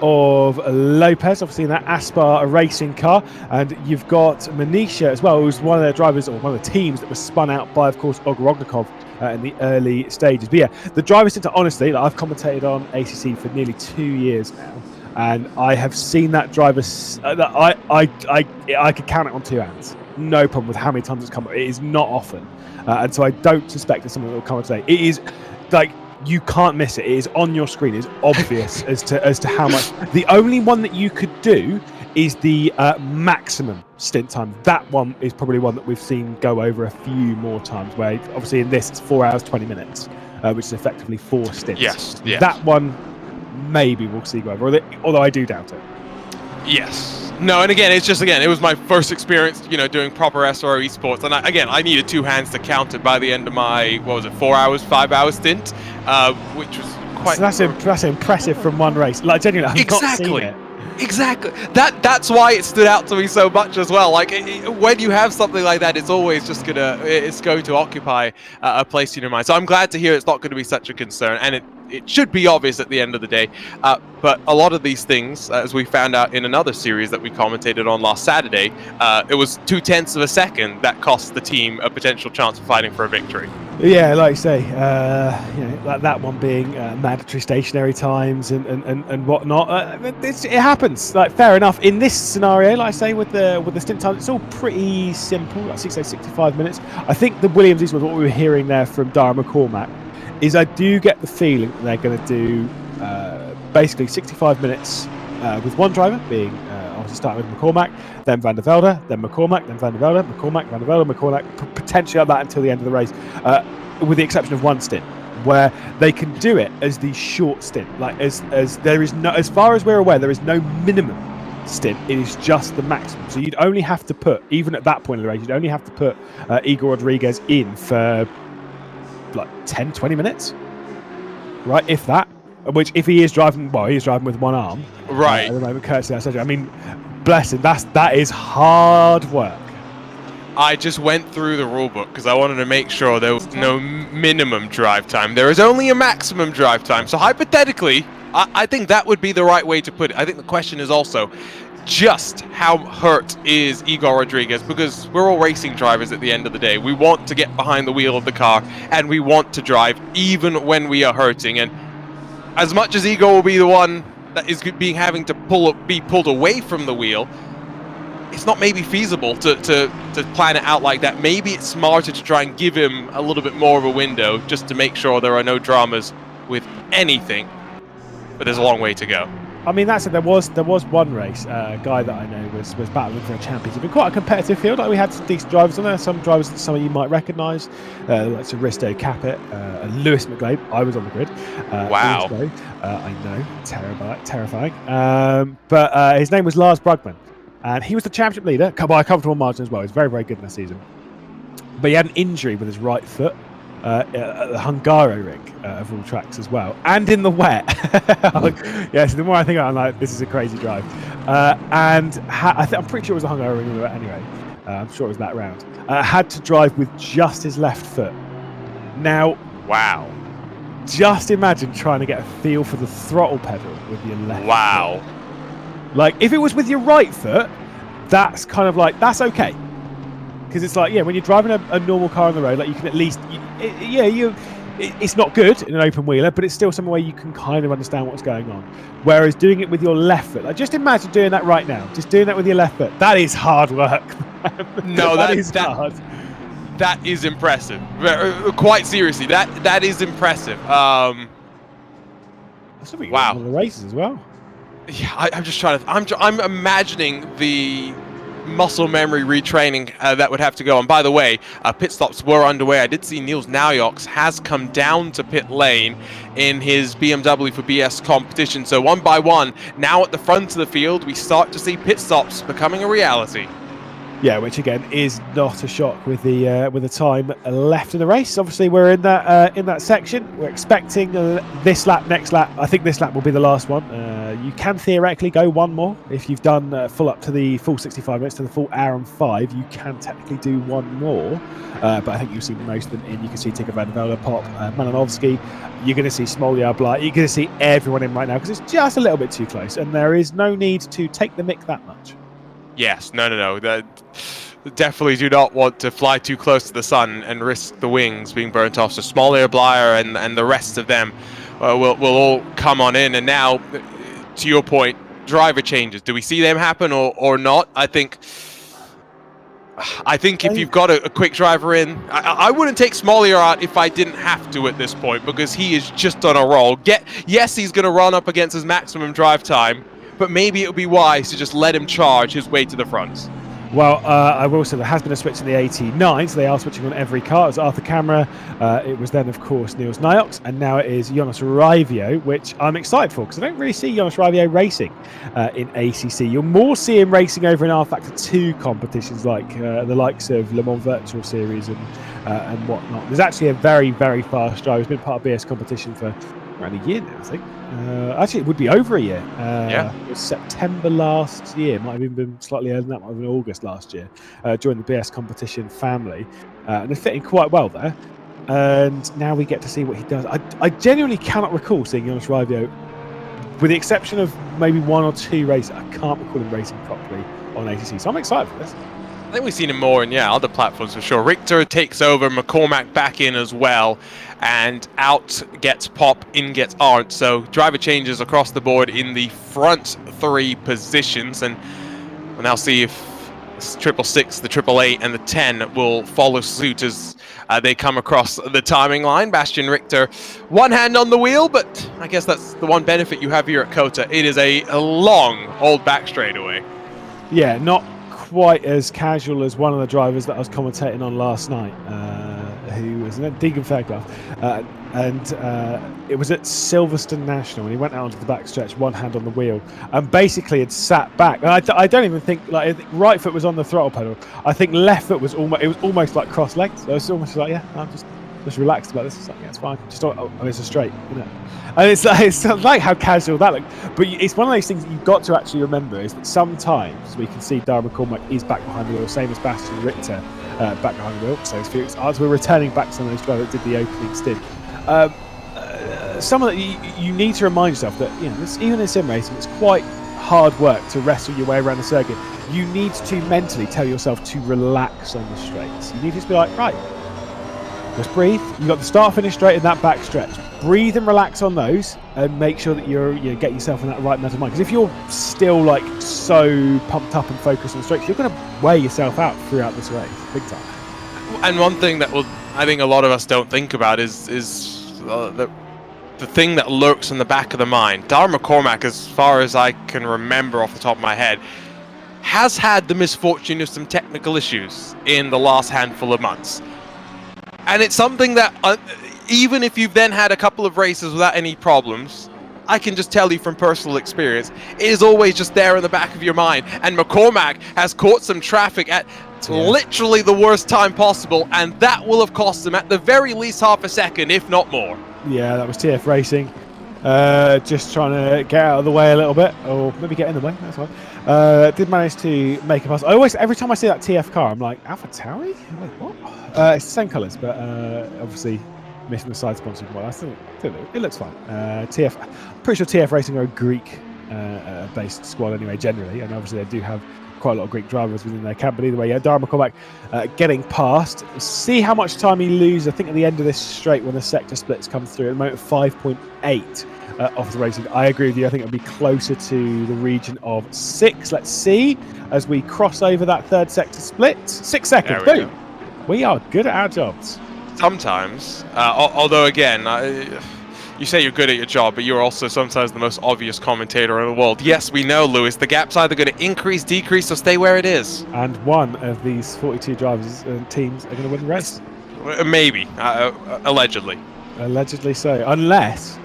of Lopez, obviously in that Aspar racing car, and you've got Manisha as well, who's one of their drivers or one of the teams that was spun out by, of course, Ogrodnikov in the early stages. But yeah, the driver stint, honestly, like, I've commentated on ACC for nearly 2 years now, and I have seen that driver. I could count it on 2 hands. No problem with how many times it's come. It is not often, and so I don't suspect it's something that will come today. It is like. You can't miss it. It is on your screen. It's obvious as to how much. The only one that you could do is the maximum stint time. That one is probably one that we've seen go over a few more times. Where obviously in this it's 4 hours 20 minutes, which is effectively 4 stints. Yes. That one maybe we'll see go over, although I do doubt it. Yes. No, and again, it was my first experience, doing proper SRO Esports, and I needed 2 hands to count it by the end of my 5 hour stint, which was quite. So that's impressive from one race. Like genuinely, I've not seen it. Exactly. That's why it stood out to me so much as well. Like when you have something like that, it's always just it's going to occupy a place in your mind. So I'm glad to hear it's not going to be such a concern, and it should be obvious at the end of the day. But a lot of these things, as we found out in another series that we commentated on last Saturday, it was 0.2 of a second that cost the team a potential chance of fighting for a victory. Yeah, like you say, like that one being mandatory stationary times and whatnot. It happens. Like fair enough. In this scenario, like I say, with the stint time, it's all pretty simple. Like 65 minutes. I think the Williams is what we were hearing there from Dara McCormack. Is I do get the feeling that they're going to do basically 65 minutes with one driver, being obviously starting with McCormack, then Van der Velde, then McCormack, then Van der Velde, McCormack, Van der Velde, McCormack, potentially like that until the end of the race, with the exception of one stint, where they can do it as the short stint. Like as there is no, as far as we're aware, there is no minimum stint, it is just the maximum. So you'd only have to put, even at that point of the race, you'd only have to put Igor Rodriguez in for like 10, 20 minutes, right? If that. Which, if he is driving, well, he is driving with one arm, Right. at the moment, courtesy of that surgery. I mean, bless him. That is hard work. I just went through the rule book because I wanted to make sure there was no minimum drive time. There is only a maximum drive time. So hypothetically, I think that would be the right way to put it. I think the question is also just how hurt is Igor Rodriguez, because we're all racing drivers at the end of the day. We want to get behind the wheel of the car and we want to drive even when we are hurting. And as much as Igor will be the one that is having to be pulled away from the wheel, it's not maybe feasible to plan it out like that. Maybe it's smarter to try and give him a little bit more of a window just to make sure there are no dramas with anything. But there's a long way to go. I mean, that's it. There was one race, a guy that I know was battling for a championship. It's been quite a competitive field. Like, we had some decent drivers on there. Some drivers that some of you might recognise, like Risto Capet and Lewis McGlade. I was on the grid. Wow. Also, I know, terrifying. But his name was Lars Brugman. And he was the championship leader by a comfortable margin as well. He was very, very good in the season. But he had an injury with his right foot at the Hungaroring of all tracks as well. And in the wet. Yeah, so the more I think about it, I'm like, this is a crazy drive. I'm pretty sure it was the Hungaroring in the wet anyway. I'm sure it was that round. Had to drive with just his left foot. Now, Wow. just imagine trying to get a feel for the throttle pedal with your left Wow. foot. Like, if it was with your right foot, that's kind of like, that's okay. Because it's like, yeah, when you're driving a normal car on the road, like, you can at least, it's not good in an open wheeler, but it's still somewhere where you can kind of understand what's going on. Whereas doing it with your left foot, like, just imagine doing that right now. Just doing that with your left foot. That is hard work. No, that is hard. That is impressive. Quite seriously, that is impressive. That's something Wow. in the races as well. Yeah, I'm just trying to. I'm imagining the muscle memory retraining that would have to go on. By the way, pit stops were underway. I did see Niels Naujoks has come down to pit lane in his BMW for BS competition. So one by one, now at the front of the field, we start to see pit stops becoming a reality. Yeah, which again is not a shock with the time left in the race. Obviously, we're in that section. We're expecting this lap, next lap. I think this lap will be the last one. You can theoretically go one more if you've done full up to the full 65 minutes to the full hour and 5. You can technically do one more, but I think you've seen most of them in. You can see Tigger Van Velde pop, Malanovsky. You're going to see Smoljar Blight. You're going to see everyone in right now because it's just a little bit too close, and there is no need to take the mick that much. Yes, no. Definitely do not want to fly too close to the sun and risk the wings being burnt off. So Smoljar, Blyer, and the rest of them will all come on in. And now, to your point, driver changes. Do we see them happen or not? I think if you've got a quick driver in, I wouldn't take Smoljar out if I didn't have to at this point, because he is just on a roll. Yes, he's going to run up against his maximum drive time, but maybe it would be wise to just let him charge his way to the front. Well, I will say there has been a switch in the 89, so they are switching on every car. It was Arthur Camera, it was then, of course, Niels Naujoks, and now it is Jonas Raivio, which I'm excited for, because I don't really see Jonas Raivio racing in ACC. You'll more see him racing over in R-Factor 2 competitions, like the likes of Le Mans Virtual Series and whatnot. There's actually a very, very fast driver. He's been part of BS competition for around a year now, I think. Actually, it would be over a year. Yeah. It was September last year. Might have even been slightly earlier than that. Might have been August last year. Joined the BS competition family. And they're fitting quite well there. And now we get to see what he does. I genuinely cannot recall seeing Jonas Raivio, with the exception of maybe one or two races. I can't recall him racing properly on ACC. So I'm excited for this. I think we've seen him more in other platforms for sure. Richter takes over, McCormack back in as well, and out gets Pop, in gets Arndt. So driver changes across the board in the front three positions, and we'll now see if 666, the 888, and the 10 will follow suit as they come across the timing line. Bastian Richter, one hand on the wheel, but I guess that's the one benefit you have here at COTA. It is a long old back straightaway. Yeah, not quite as casual as one of the drivers that I was commentating on last night, who was Deegan Fairclough, and it was at Silverstone National, and he went out onto the back stretch, one hand on the wheel, and basically had sat back. And I don't even think, like, I think right foot was on the throttle pedal. I think left foot was almost like cross-legged. So it's almost like, yeah, I'm just relaxed about this. It's like, yeah, it's fine. Just it's a straight, you know. And it's like how casual that looked. But it's one of those things that you've got to actually remember is that sometimes we can see Darren McCormack is back behind the wheel, same as Bastian Richter back behind the wheel. So as we're returning back to some of those drivers that did the opening stint. Some of that you need to remind yourself that, you know, even in sim racing, it's quite hard work to wrestle your way around the circuit. You need to mentally tell yourself to relax on the straights. You need to just be like, right, just breathe. You've got the start-finish straight in that back stretch. Breathe and relax on those, and make sure that you get yourself in that right mental mind. Because if you're still like so pumped up and focused on the straights, you're going to wear yourself out throughout this race, big time. And one thing that I think a lot of us don't think about is the thing that lurks in the back of the mind. Darren McCormack, as far as I can remember off the top of my head, has had the misfortune of some technical issues in the last handful of months. And it's something that, even if you've then had a couple of races without any problems, I can just tell you from personal experience, it is always just there in the back of your mind. And McCormack has caught some traffic at literally the worst time possible, and that will have cost him at the very least half a second, if not more. Yeah, that was TF Racing. Just trying to get out of the way a little bit, or maybe get in the way, that's fine. Did manage to make a pass. Every time I see that TF car, I'm like, AlphaTauri? Wait, what? It's the same colours, but obviously missing the side sponsoring one. It looks fine. TF, I'm pretty sure TF Racing are a Greek based squad anyway, generally, and obviously they do have quite a lot of Greek drivers within their camp. But either way, yeah, Darren McCormack getting past. See how much time he loses. I think at the end of this straight, when the sector splits come through, at the moment 5.8 off the racing. I agree with you. I think it'll be closer to the region of 6. Let's see as we cross over that third sector split. 6 seconds. Boom. We are good at our jobs. Sometimes, although again, you say you're good at your job, but you're also sometimes the most obvious commentator in the world. Yes, we know, Lewis, the gap's either going to increase, decrease, or stay where it is. And one of these 42 drivers and teams are going to win the race. Maybe, allegedly. Allegedly so, unless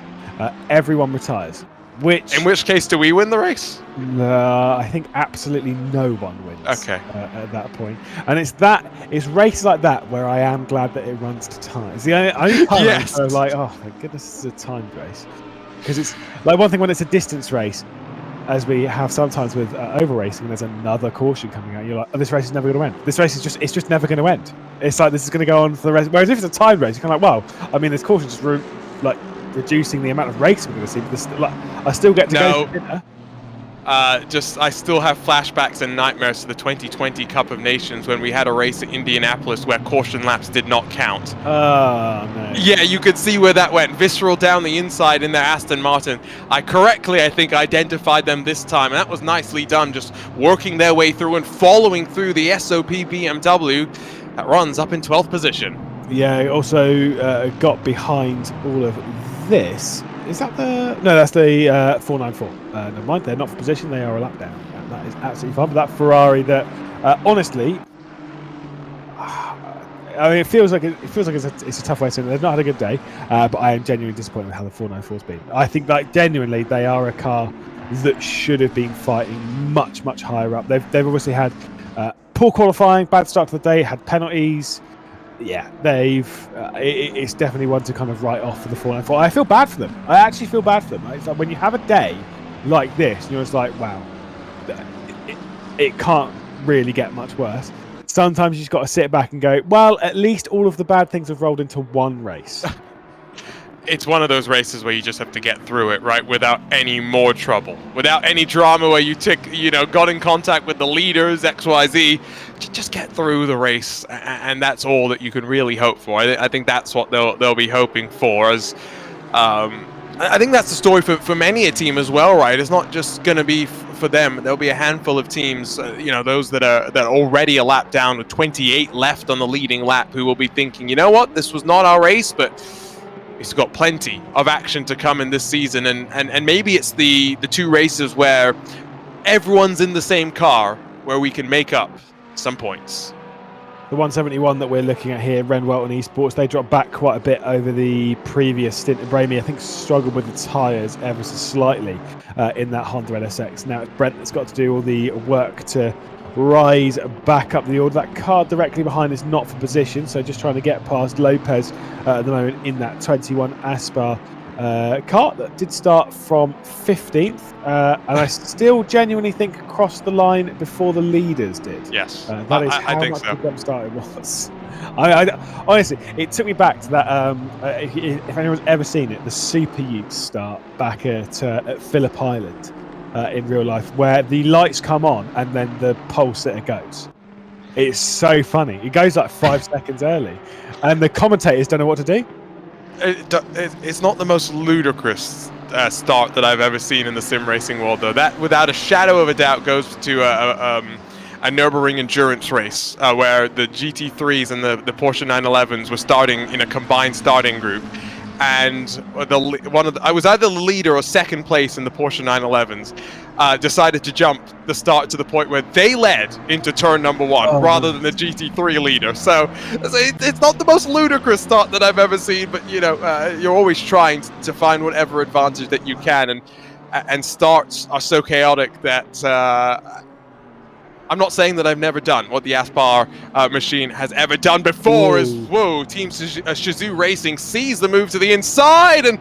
everyone retires. In which case, do we win the race? No, I think absolutely no one wins. Okay. At that point, and it's races like that where I am glad that it runs to time. It's the only time yes. I'm like, oh thank goodness it's a timed race, because it's like one thing when it's a distance race, as we have sometimes with over racing, and there's another caution coming out. You're like, oh, this race is never going to end. This race is just never going to end. It's like this is going to go on for the rest. Whereas if it's a timed race, you're kind of like, well, I mean, this caution just reducing the amount of race we're going to see. But I still get to go to dinner. I still have flashbacks and nightmares to the 2020 Cup of Nations when we had a race at Indianapolis where caution laps did not count. Oh, no. Yeah, you could see where that went. Visceral down the inside in their Aston Martin. I think, identified them this time, and that was nicely done, just working their way through and following through the SOP BMW that runs up in 12th position. Yeah, also got behind all of this. Is that the... No, that's the 494. Never mind, they're not for position, they are a lap down. And that is absolutely fine. But that Ferrari that, honestly... I mean, it feels like it's a tough way to say it. They've not had a good day, but I am genuinely disappointed with how the 494's been. I think, genuinely, they are a car that should have been fighting much, much higher up. They've obviously had poor qualifying, bad start to the day, had penalties. Yeah, it's definitely one to kind of write off for the 494. I feel bad for them. I actually feel bad for them. It's like when you have a day like this, you're just like, wow, it can't really get much worse. Sometimes you just got to sit back and go, well, at least all of the bad things have rolled into one race. It's one of those races where you just have to get through it, right, without any more trouble, without any drama where you got in contact with the leaders, XYZ. Just get through the race, and that's all that you can really hope for. I think that's what they'll be hoping for. As I think that's the story for many a team as well, right? It's not just going to be for them. There'll be a handful of teams, those that are already a lap down with 28 left on the leading lap, who will be thinking, you know what, this was not our race, but it's got plenty of action to come in this season, and maybe it's the two races where everyone's in the same car where we can make up some points. The 171 that we're looking at here, Ren Welton Esports, they dropped back quite a bit over the previous stint. Bramy, I think, struggled with the tyres ever so slightly in that Honda LSX. Now it's Brent that's got to do all the work to rise back up the order. That car directly behind is not for position, so just trying to get past Lopez at the moment in that 21 Aspar car that did start from 15th, and I still genuinely think crossed the line before the leaders did. Yes, that is how I think much so. the jump start it was. I honestly, it took me back to that. If anyone's ever seen it, the Super Utes start back at Phillip Island in real life, where the lights come on and then the pole sitter goes. It's so funny. It goes like 5 seconds early, and the commentators don't know what to do. It's not the most ludicrous start that I've ever seen in the sim racing world, though. That, without a shadow of a doubt, goes to a Nürburgring endurance race where the GT3s and the Porsche 911s were starting in a combined starting group, and I was either the leader or second place in the Porsche 911s. Decided to jump the start to the point where they led into turn number 1 rather than the GT3 leader. So it's not the most ludicrous start that I've ever seen, but you're always trying to find whatever advantage that you can, and starts are so chaotic that I'm not saying that I've never done what the Aspar machine has ever done before. Is Team Shizou Racing sees the move to the inside, and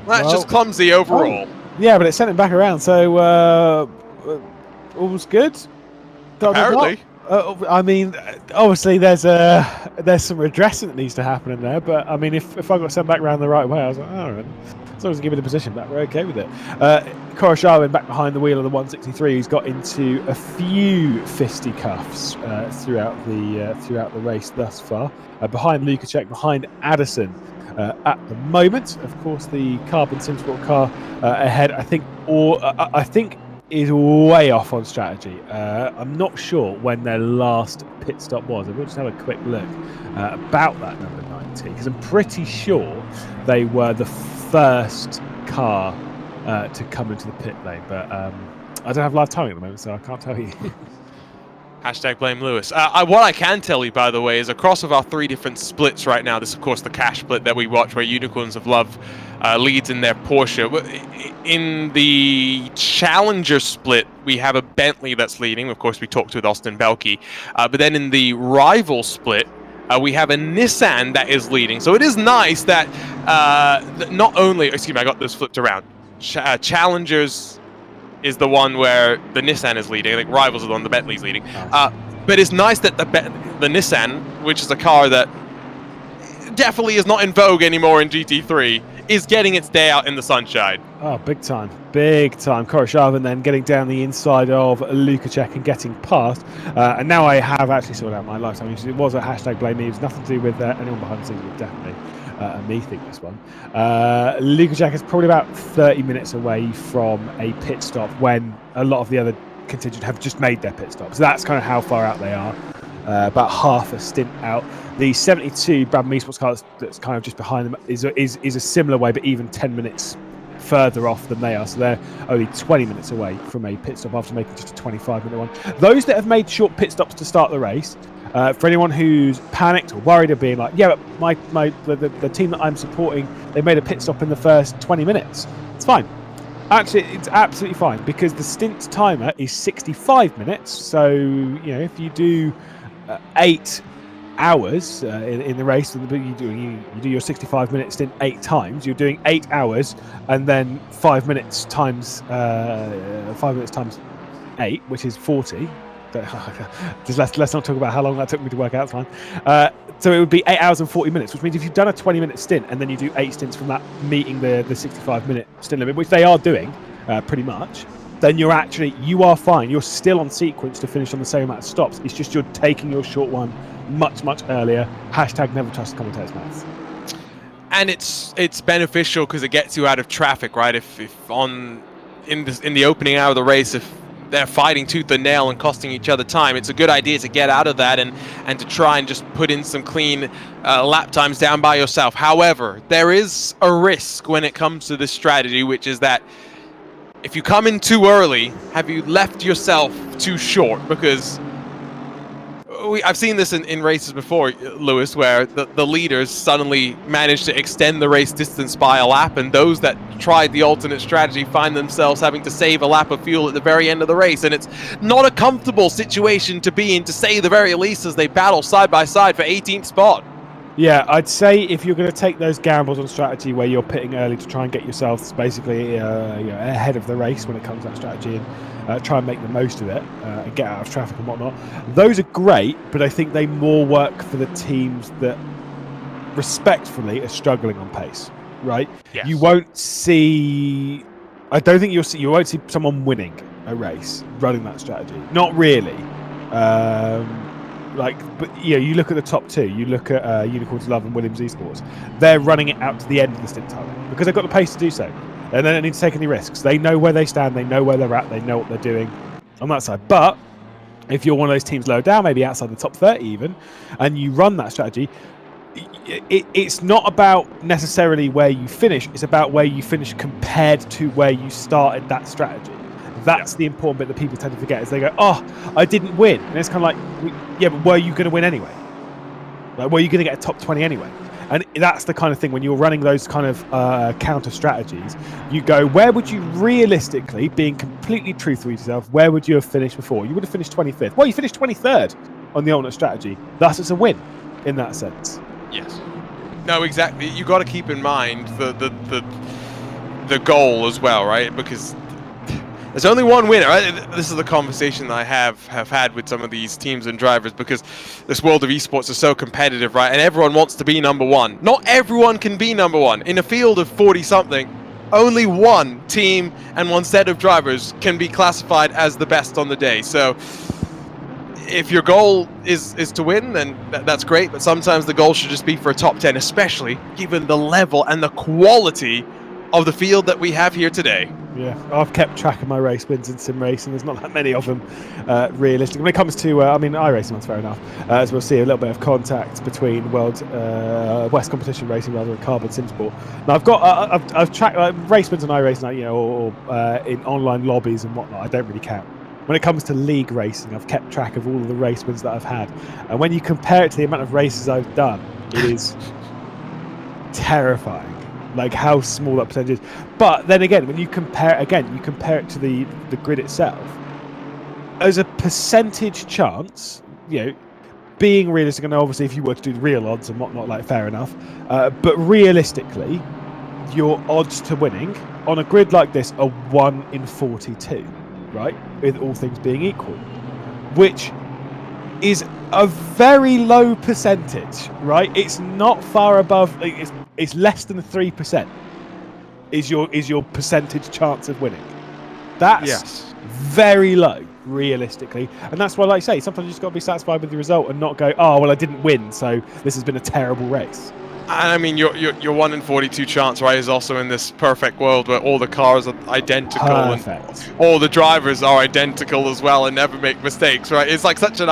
that's just clumsy overall. Yeah, but it sent him back around, so all's good. Apparently. I mean, obviously there's some redressing that needs to happen in there, but I mean, if I got sent back around the right way, I was like, all right, as long as I give me the position back, we're okay with it. Koroshavin back behind the wheel of the 163, who's got into a few fisticuffs throughout the race thus far. Behind Lukacek, behind Addison. At the moment, of course, the Carbon Simsport car ahead, I think is way off on strategy. I'm not sure when their last pit stop was. We'll just have a quick look about that number 90, because I'm pretty sure they were the first car to come into the pit lane, but I don't have live timing at the moment, so I can't tell you. Hashtag blame Lewis. What I can tell you, by the way, is across of our 3 different splits right now, this is, of course, the cash split that we watch, where Unicorns of Love leads in their Porsche. In the Challenger split, we have a Bentley that's leading. Of course, we talked with Austin Belke. But then in the Rival split, we have a Nissan that is leading. So it is nice that not only... Excuse me, I got this flipped around. Challengers is the one where the Nissan is leading. I think Rivals is the one the Bentley's leading. But it's nice that the Nissan, which is a car that definitely is not in vogue anymore in GT3, is getting its day out in the sunshine. Oh, big time. Big time. Koroshavin then getting down the inside of Lukacek and getting past. And now I have actually sorted out my lifetime. It was a hashtag blame me. It was nothing to do with anyone behind the scenes, but definitely me think this one. Lukacek is probably about 30 minutes away from a pit stop when a lot of the other contingent have just made their pit stop. So that's kind of how far out they are. About half a stint out. The 72 Brabham Esports car that's kind of just behind them is a similar way, but even 10 minutes further off than they are. So they're only 20 minutes away from a pit stop after making just a 25-minute one. Those that have made short pit stops to start the race, for anyone who's panicked or worried of being like, yeah, but the team that I'm supporting, they made a pit stop in the first 20 minutes. It's fine. Actually, it's absolutely fine, because the stint timer is 65 minutes. So, if you do 8 hours in the race, you do your 65-minute stint 8 times. You're doing 8 hours, and then 5 minutes times 8, which is 40. Let's not talk about how long that took me to work out. It's fine. So it would be 8 hours and 40 minutes, which means if you've done a 20-minute stint and then you do 8 stints from that, meeting the 65-minute stint limit, which they are doing pretty much, then you are fine. You're still on sequence to finish on the same amount of stops. It's just you're taking your short one much earlier. Hashtag never trust the commentator's mouths. And it's beneficial because it gets you out of traffic, right? If in the opening hour of the race, if they're fighting tooth and nail and costing each other time, it's a good idea to get out of that and to try and just put in some clean lap times down by yourself. However, there is a risk when it comes to this strategy, which is that if you come in too early, have you left yourself too short? Because I've seen this in races before, Lewis, where the leaders suddenly manage to extend the race distance by a lap, and those that tried the alternate strategy find themselves having to save a lap of fuel at the very end of the race. And it's not a comfortable situation to be in, to say the very least, as they battle side by side for 18th spot. Yeah, I'd say if you're going to take those gambles on strategy where you're pitting early to try and get yourselves basically ahead of the race when it comes to that strategy, and try and make the most of it and get out of traffic and whatnot, those are great, but I think they more work for the teams that respectfully are struggling on pace, right? Yes. You won't see... I don't think you won't see someone winning a race running that strategy. Not really. But you look at the top two. You look at Unicorns Love and Williams Esports. They're running it out to the end of the stint time because they've got the pace to do so, and they don't need to take any risks. They know where they stand. They know where they're at. They know what they're doing on that side. But if you're one of those teams lower down, maybe outside the top 30 even, and you run that strategy, it's not about necessarily where you finish. It's about where you finish compared to where you started that strategy. That's the important bit that people tend to forget, is they go, oh, I didn't win. And it's kind of like, yeah, but were you going to win anyway? Like, were you going to get a top 20 anyway? And that's the kind of thing, when you're running those kind of counter strategies, you go, where would you realistically, being completely truthful with yourself, where would you have finished before? You would have finished 25th. Well, you finished 23rd on the alternate strategy. Thus, it's a win in that sense. Yes. No, exactly. You got to keep in mind the goal as well, right? Because there's only one winner. Right? This is the conversation that I have had with some of these teams and drivers, because this world of esports is so competitive, right? And everyone wants to be number one. Not everyone can be number one. In a field of 40-something, only one team and one set of drivers can be classified as the best on the day. So if your goal is to win, then that's great. But sometimes the goal should just be for a top 10, especially given the level and the quality of the field that we have here today. Yeah, I've kept track of my race wins in sim racing. There's not that many of them, realistically. When it comes to, iRacing one's fair enough. As we'll see, a little bit of contact between West Competition Racing rather and Carbon Sim Sport. Now I've tracked race wins and iRacing, or in online lobbies and whatnot. I don't really count. When it comes to league racing, I've kept track of all of the race wins that I've had, and when you compare it to the amount of races I've done, it is terrifying. Like how small that percentage is. But then again, when you compare it to the grid itself, as a percentage chance, being realistic, and obviously if you were to do the real odds and whatnot, like fair enough, but realistically, your odds to winning on a grid like this are 1 in 42, right? With all things being equal, which is a very low percentage, right? It's not far above. It's less than 3%. Is your percentage chance of winning? That's very low, realistically, and that's why, like I say, sometimes you just got to be satisfied with the result and not go, oh well, I didn't win, so this has been a terrible race. And I mean, your 1 in 42 chance, right, is also in this perfect world where all the cars are identical and all the drivers are identical as well and never make mistakes, right? It's like such an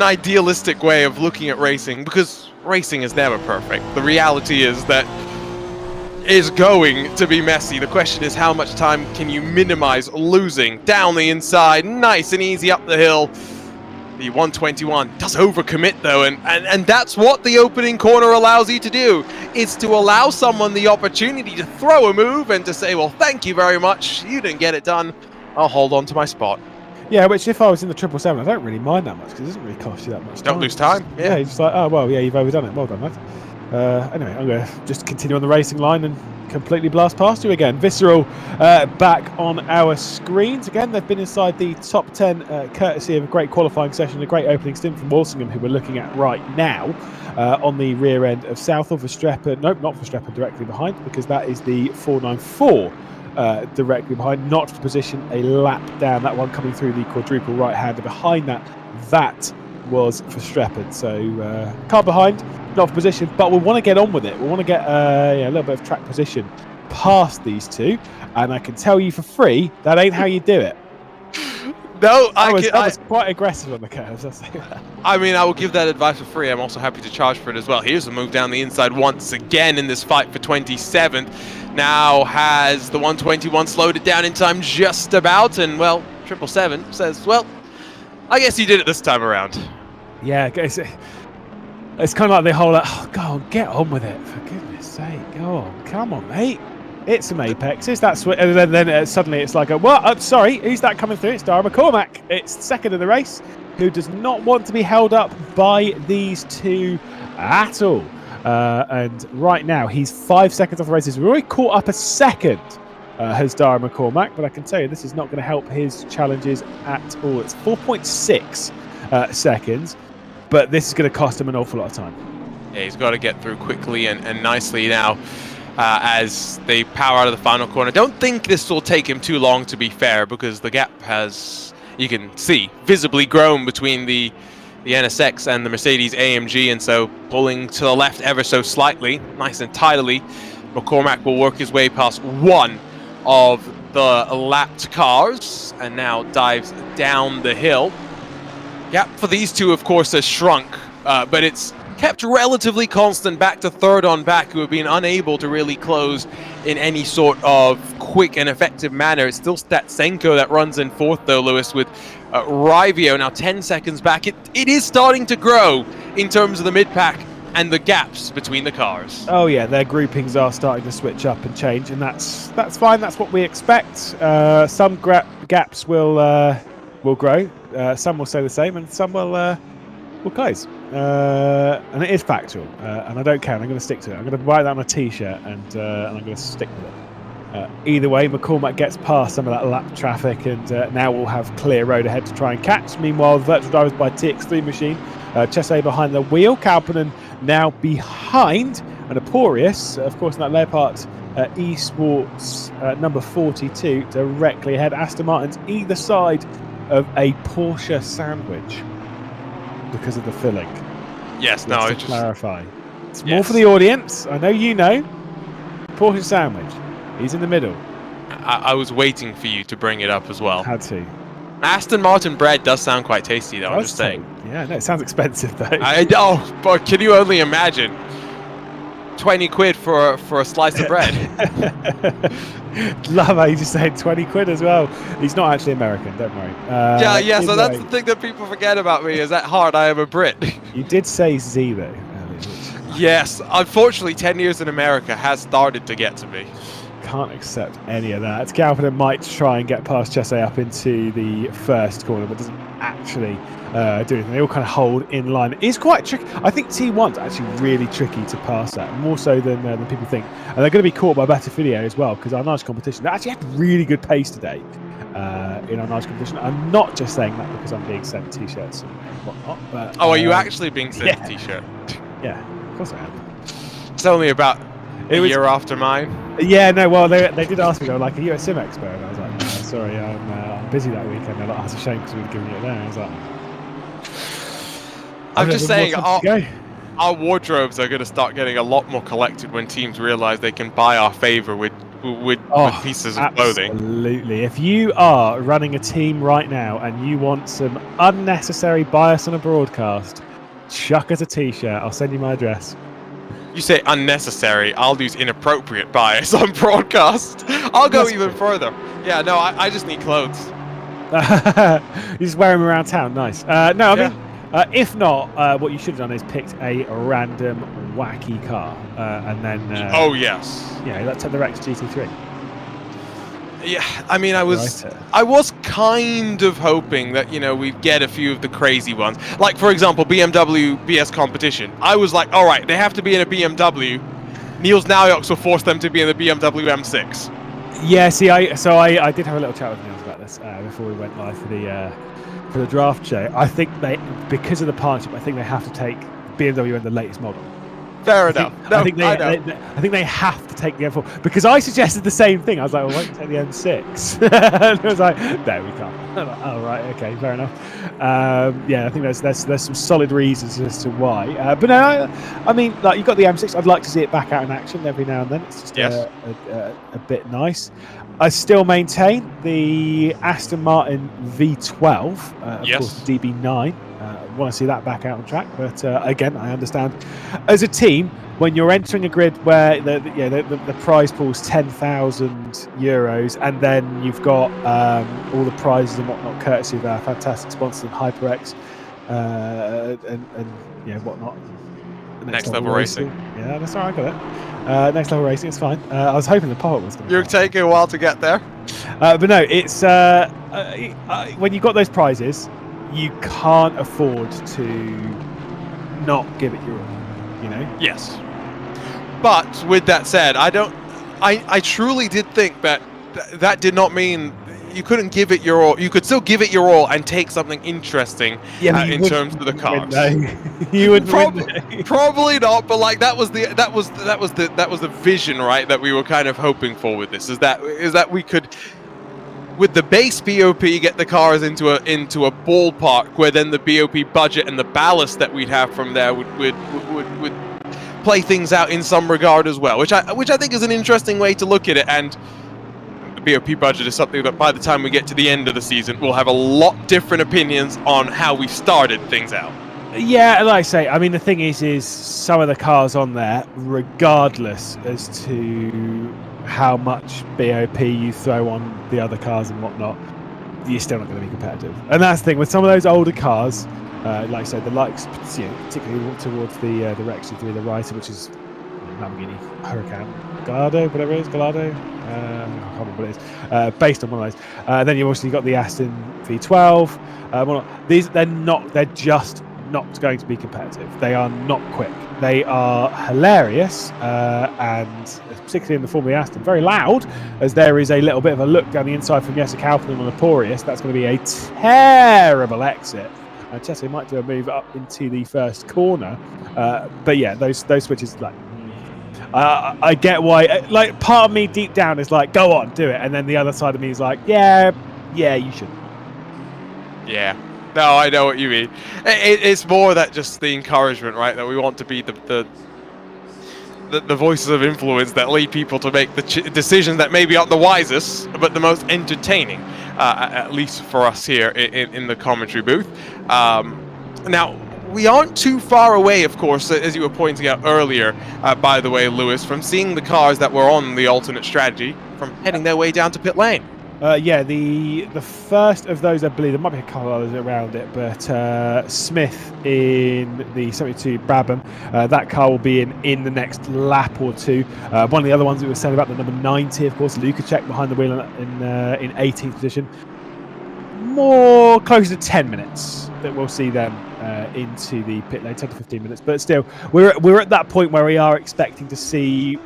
idealistic way of looking at racing, because racing is never perfect. The reality is that it's going to be messy. The question is, how much time can you minimize losing? Down the inside, nice and easy up the hill. The 121 does overcommit though, and that's what the opening corner allows you to do. It's to allow someone the opportunity to throw a move and to say, well, thank you very much, you didn't get it done, I'll hold on to my spot. Yeah, which if I was in the 777, I don't really mind that much, because it doesn't really cost you that much time. Don't lose time. Yeah, you're just like, oh well, yeah, you've overdone it, well done, mate. Anyway, I'm going to just continue on the racing line and completely blast past you again. Visceral back on our screens again. They've been inside the top 10 courtesy of a great qualifying session, a great opening stint from Walsingham, who we're looking at right now on the rear end of Southall. Verstappen, nope, not Verstappen, directly behind, because that is the 494 directly behind, not to position a lap down. That one coming through the quadruple right-hander. Behind that was Verstappen. So car behind, not for position, but we want to get on with it. We want to get a little bit of track position past these two, and I can tell you for free that ain't how you do it. No, I was quite aggressive on the curves, I'll say that. I mean, I will give that advice for free. I'm also happy to charge for it as well. Here's a move down the inside once again in this fight for 27th. Now has the 121 slowed it down in time just about, and well, 777 says, well, I guess you did it this time around. Yeah, it's kind of like the whole, go on, get on with it, for goodness sake, go on, come on, mate. It's some Apexes, that's what, and then suddenly it's like, what? Sorry, who's that coming through? It's Dara McCormack. It's second in the race, who does not want to be held up by these two at all. And right now, he's 5 seconds off the race. He's already caught up a second, has Dara McCormack, but I can tell you this is not going to help his challenges at all. It's 4.6 seconds, but this is going to cost him an awful lot of time. Yeah, he's got to get through quickly and nicely now as they power out of the final corner. Don't think this will take him too long, to be fair, because the gap has, you can see, visibly grown between the NSX and the Mercedes AMG, and so pulling to the left ever so slightly, nice and tidily, McCormack will work his way past one of the lapped cars and now dives down the hill. Gap for these two, of course, has shrunk, but it's kept relatively constant back to third on back, who have been unable to really close in any sort of quick and effective manner. It's still Statsenko that runs in fourth, though, Lewis, with Rivio now 10 seconds back. It is starting to grow in terms of the mid-pack and the gaps between the cars. Oh yeah, their groupings are starting to switch up and change, and that's fine. That's what we expect. Some gaps will grow, some will stay the same, and some will close. And it is factual, and I don't care. I'm going to stick to it. I'm going to write that on a T-shirt, and I'm going to stick with it. Either way, McCormack gets past some of that lap traffic, and now we'll have clear road ahead to try and catch. Meanwhile, virtual drivers by TX3 machine, Chesay behind the wheel, Kalpanen now behind, and Aporius, of course, in that Leopard Esports number 42, directly ahead. Aston Martin's either side of a Porsche sandwich because of the filling. Yes, Just no, to it's just clarify. It's more for the audience. I know you know. Porsche sandwich. He's in the middle. I was waiting for you to bring it up as well. Had to. Aston Martin bread does sound quite tasty, though. I'm just saying. Yeah, no, it sounds expensive though. I know, but can you only imagine? 20 quid for a slice of bread. Love how you just said 20 quid as well. He's not actually American, don't worry. Yeah, so that's the thing that people forget about me, is at heart I am a Brit. You did say Z though. Yes, unfortunately 10 years in America has started to get to me. Can't accept any of that. Kalpanen might try and get past Chesay up into the first corner, but doesn't actually do anything. They all kind of hold in line. It's quite tricky. I think T1's actually really tricky to pass that, more so than people think. And they're going to be caught by better video as well, because our nice competition, they actually had really good pace today in our nice competition. I'm not just saying that because I'm being sent T-shirts and whatnot. But, are you actually being sent a T-shirt? Yeah, of course I am. It's only about a year after mine. Yeah, no, well, they did ask me, they were like, are you a sim expert? And I was like, no, sorry, I'm busy that weekend. They're like, oh, it's a shame because we were giving it there. And I was like, I'm just saying, our wardrobes are going to start getting a lot more collected when teams realize they can buy our favor with pieces of clothing. Absolutely. If you are running a team right now and you want some unnecessary bias on a broadcast, chuck us a T-shirt. I'll send you my address. You say unnecessary, I'll use inappropriate bias on broadcast. I'll go even further. Yeah, no, I just need clothes. You just wear them around town. Nice. No, I mean, if not, what you should have done is picked a random wacky car and then... oh, yes. Yeah, that's the Rex GT3. Yeah, I mean, I was kind of hoping that, we'd get a few of the crazy ones. Like, for example, BMW BS Competition. I was like, all right, they have to be in a BMW. Niels Naujoks will force them to be in the BMW M6. Yeah, see, I did have a little chat with Niels about this before we went live for the draft show. I think because of the partnership, I think they have to take BMW in the latest model. Fair enough. I think they have to take the M4 because I suggested the same thing. I was like, well, why don't you take the M6? And I was like, no, we can't. I'm like, oh, right, okay, fair enough. Yeah, I think there's some solid reasons as to why. But no, I mean, like, you've got the M6. I'd like to see it back out in action every now and then. It's just a bit nice. I still maintain the Aston Martin V12, of course, the DB9. Want to see that back out on track, but again, I understand. As a team, when you're entering a grid where the prize pool is €10,000, and then you've got all the prizes and whatnot, courtesy of our fantastic sponsors, HyperX, and yeah, whatnot. Next Level Racing. Yeah, that's all right. I got it. Next Level Racing, it's fine. I was hoping the pop was going to. You're taking a while to get there. But no, it's when you got those prizes, you can't afford to not give it your all. You know. Yes. But with that said, I truly did think that that did not mean you couldn't give it your all. You could still give it your all and take something interesting in terms of the cars. You would probably not, but like that was the vision, right? That we were kind of hoping for with this. Is that we could, with the base BOP, get the cars into a ballpark where then the BOP budget and the ballast that we'd have from there would play things out in some regard as well, which I think is an interesting way to look at it. And the BOP budget is something that by the time we get to the end of the season, we'll have a lot different opinions on how we started things out. Yeah, like I say, I mean, the thing is some of the cars on there, regardless as to how much BOP you throw on the other cars and whatnot, you're still not going to be competitive. And that's the thing, with some of those older cars, like I said, the likes, particularly towards the Rex GT3, the Writer, which is Lamborghini Huracan, Gallardo, whatever it is, Gallardo, I can't remember what it is, based on one of those. Then you've also got the Aston V12. They're just not going to be competitive. They are not quick. They are hilarious, and particularly in the form of the Aston, very loud, as there is a little bit of a look down the inside from Jesse Kaufman on the Porius. That's going to be a terrible exit. Chelsea might do a move up into the first corner, but yeah, those switches, like, I get why. Like, part of me deep down is like, go on, do it, and then the other side of me is like, yeah, you should. Yeah. No, I know what you mean. It's more that just the encouragement, right? That we want to be the voices of influence that lead people to make the decisions that maybe aren't the wisest, but the most entertaining, at least for us here in the commentary booth. Now, we aren't too far away, of course, as you were pointing out earlier, by the way, Lewis, from seeing the cars that were on the alternate strategy from heading their way down to pit lane. Yeah, the first of those, I believe, there might be a couple others around it, but Smith in the 72 Brabham, that car will be in the next lap or two. One of the other ones we were saying about, the number 90, of course, Lukacek behind the wheel in 18th position. More closer to 10 minutes that we'll see them into the pit lane, 10 to 15 minutes. But still, we're at that point where we are expecting to see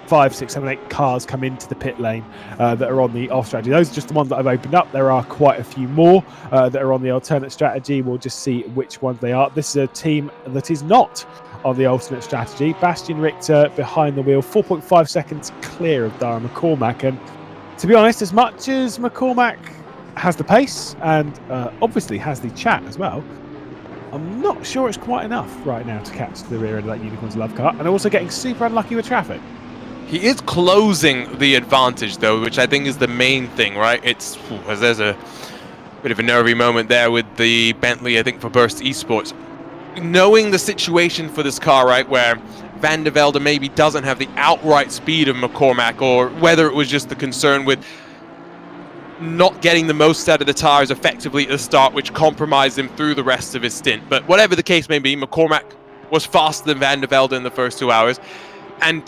5, 6, 7, 8 cars come into the pit lane that are on the off strategy. Those are just the ones that I've opened up. There are quite a few more that are on the alternate strategy. We'll just see which ones they are. This is a team that is not on the alternate strategy. Bastian Richter behind the wheel, 4.5 seconds clear of Dara McCormack. And to be honest, as much as McCormack has the pace and obviously has the chat as well, I'm not sure it's quite enough right now to catch the rear end of that Unicorns Love car, and also getting super unlucky with traffic. He is closing the advantage, though, which I think is the main thing, right? There's a bit of a nervy moment there with the Bentley, I think, for Burst Esports. Knowing the situation for this car, right, where Van der Velde maybe doesn't have the outright speed of McCormack, or whether it was just the concern with not getting the most out of the tires effectively at the start, which compromised him through the rest of his stint. But whatever the case may be, McCormack was faster than Van der Velde in the first 2 hours. And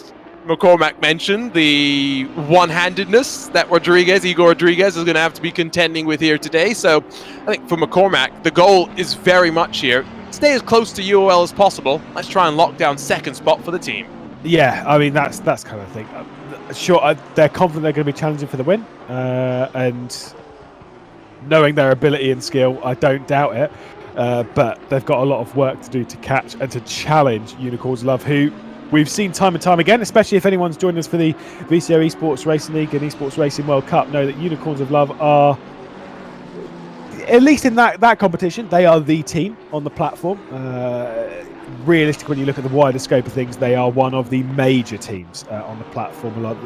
McCormack mentioned the one-handedness that Igor Rodriguez is going to have to be contending with here today. So I think for McCormack, the goal is very much here, stay as close to UOL as possible. Let's try and lock down second spot for the team. Yeah, I mean, that's kind of the thing. Sure, they're confident they're going to be challenging for the win, and knowing their ability and skill, I don't doubt it. But they've got a lot of work to do to catch and to challenge Unicorns Love, who we've seen time and time again, especially if anyone's joined us for the VCO Esports Racing League and Esports Racing World Cup, know that Unicorns of Love are, at least in that competition, they are the team on the platform. Realistically, when you look at the wider scope of things, they are one of the major teams on the platform, along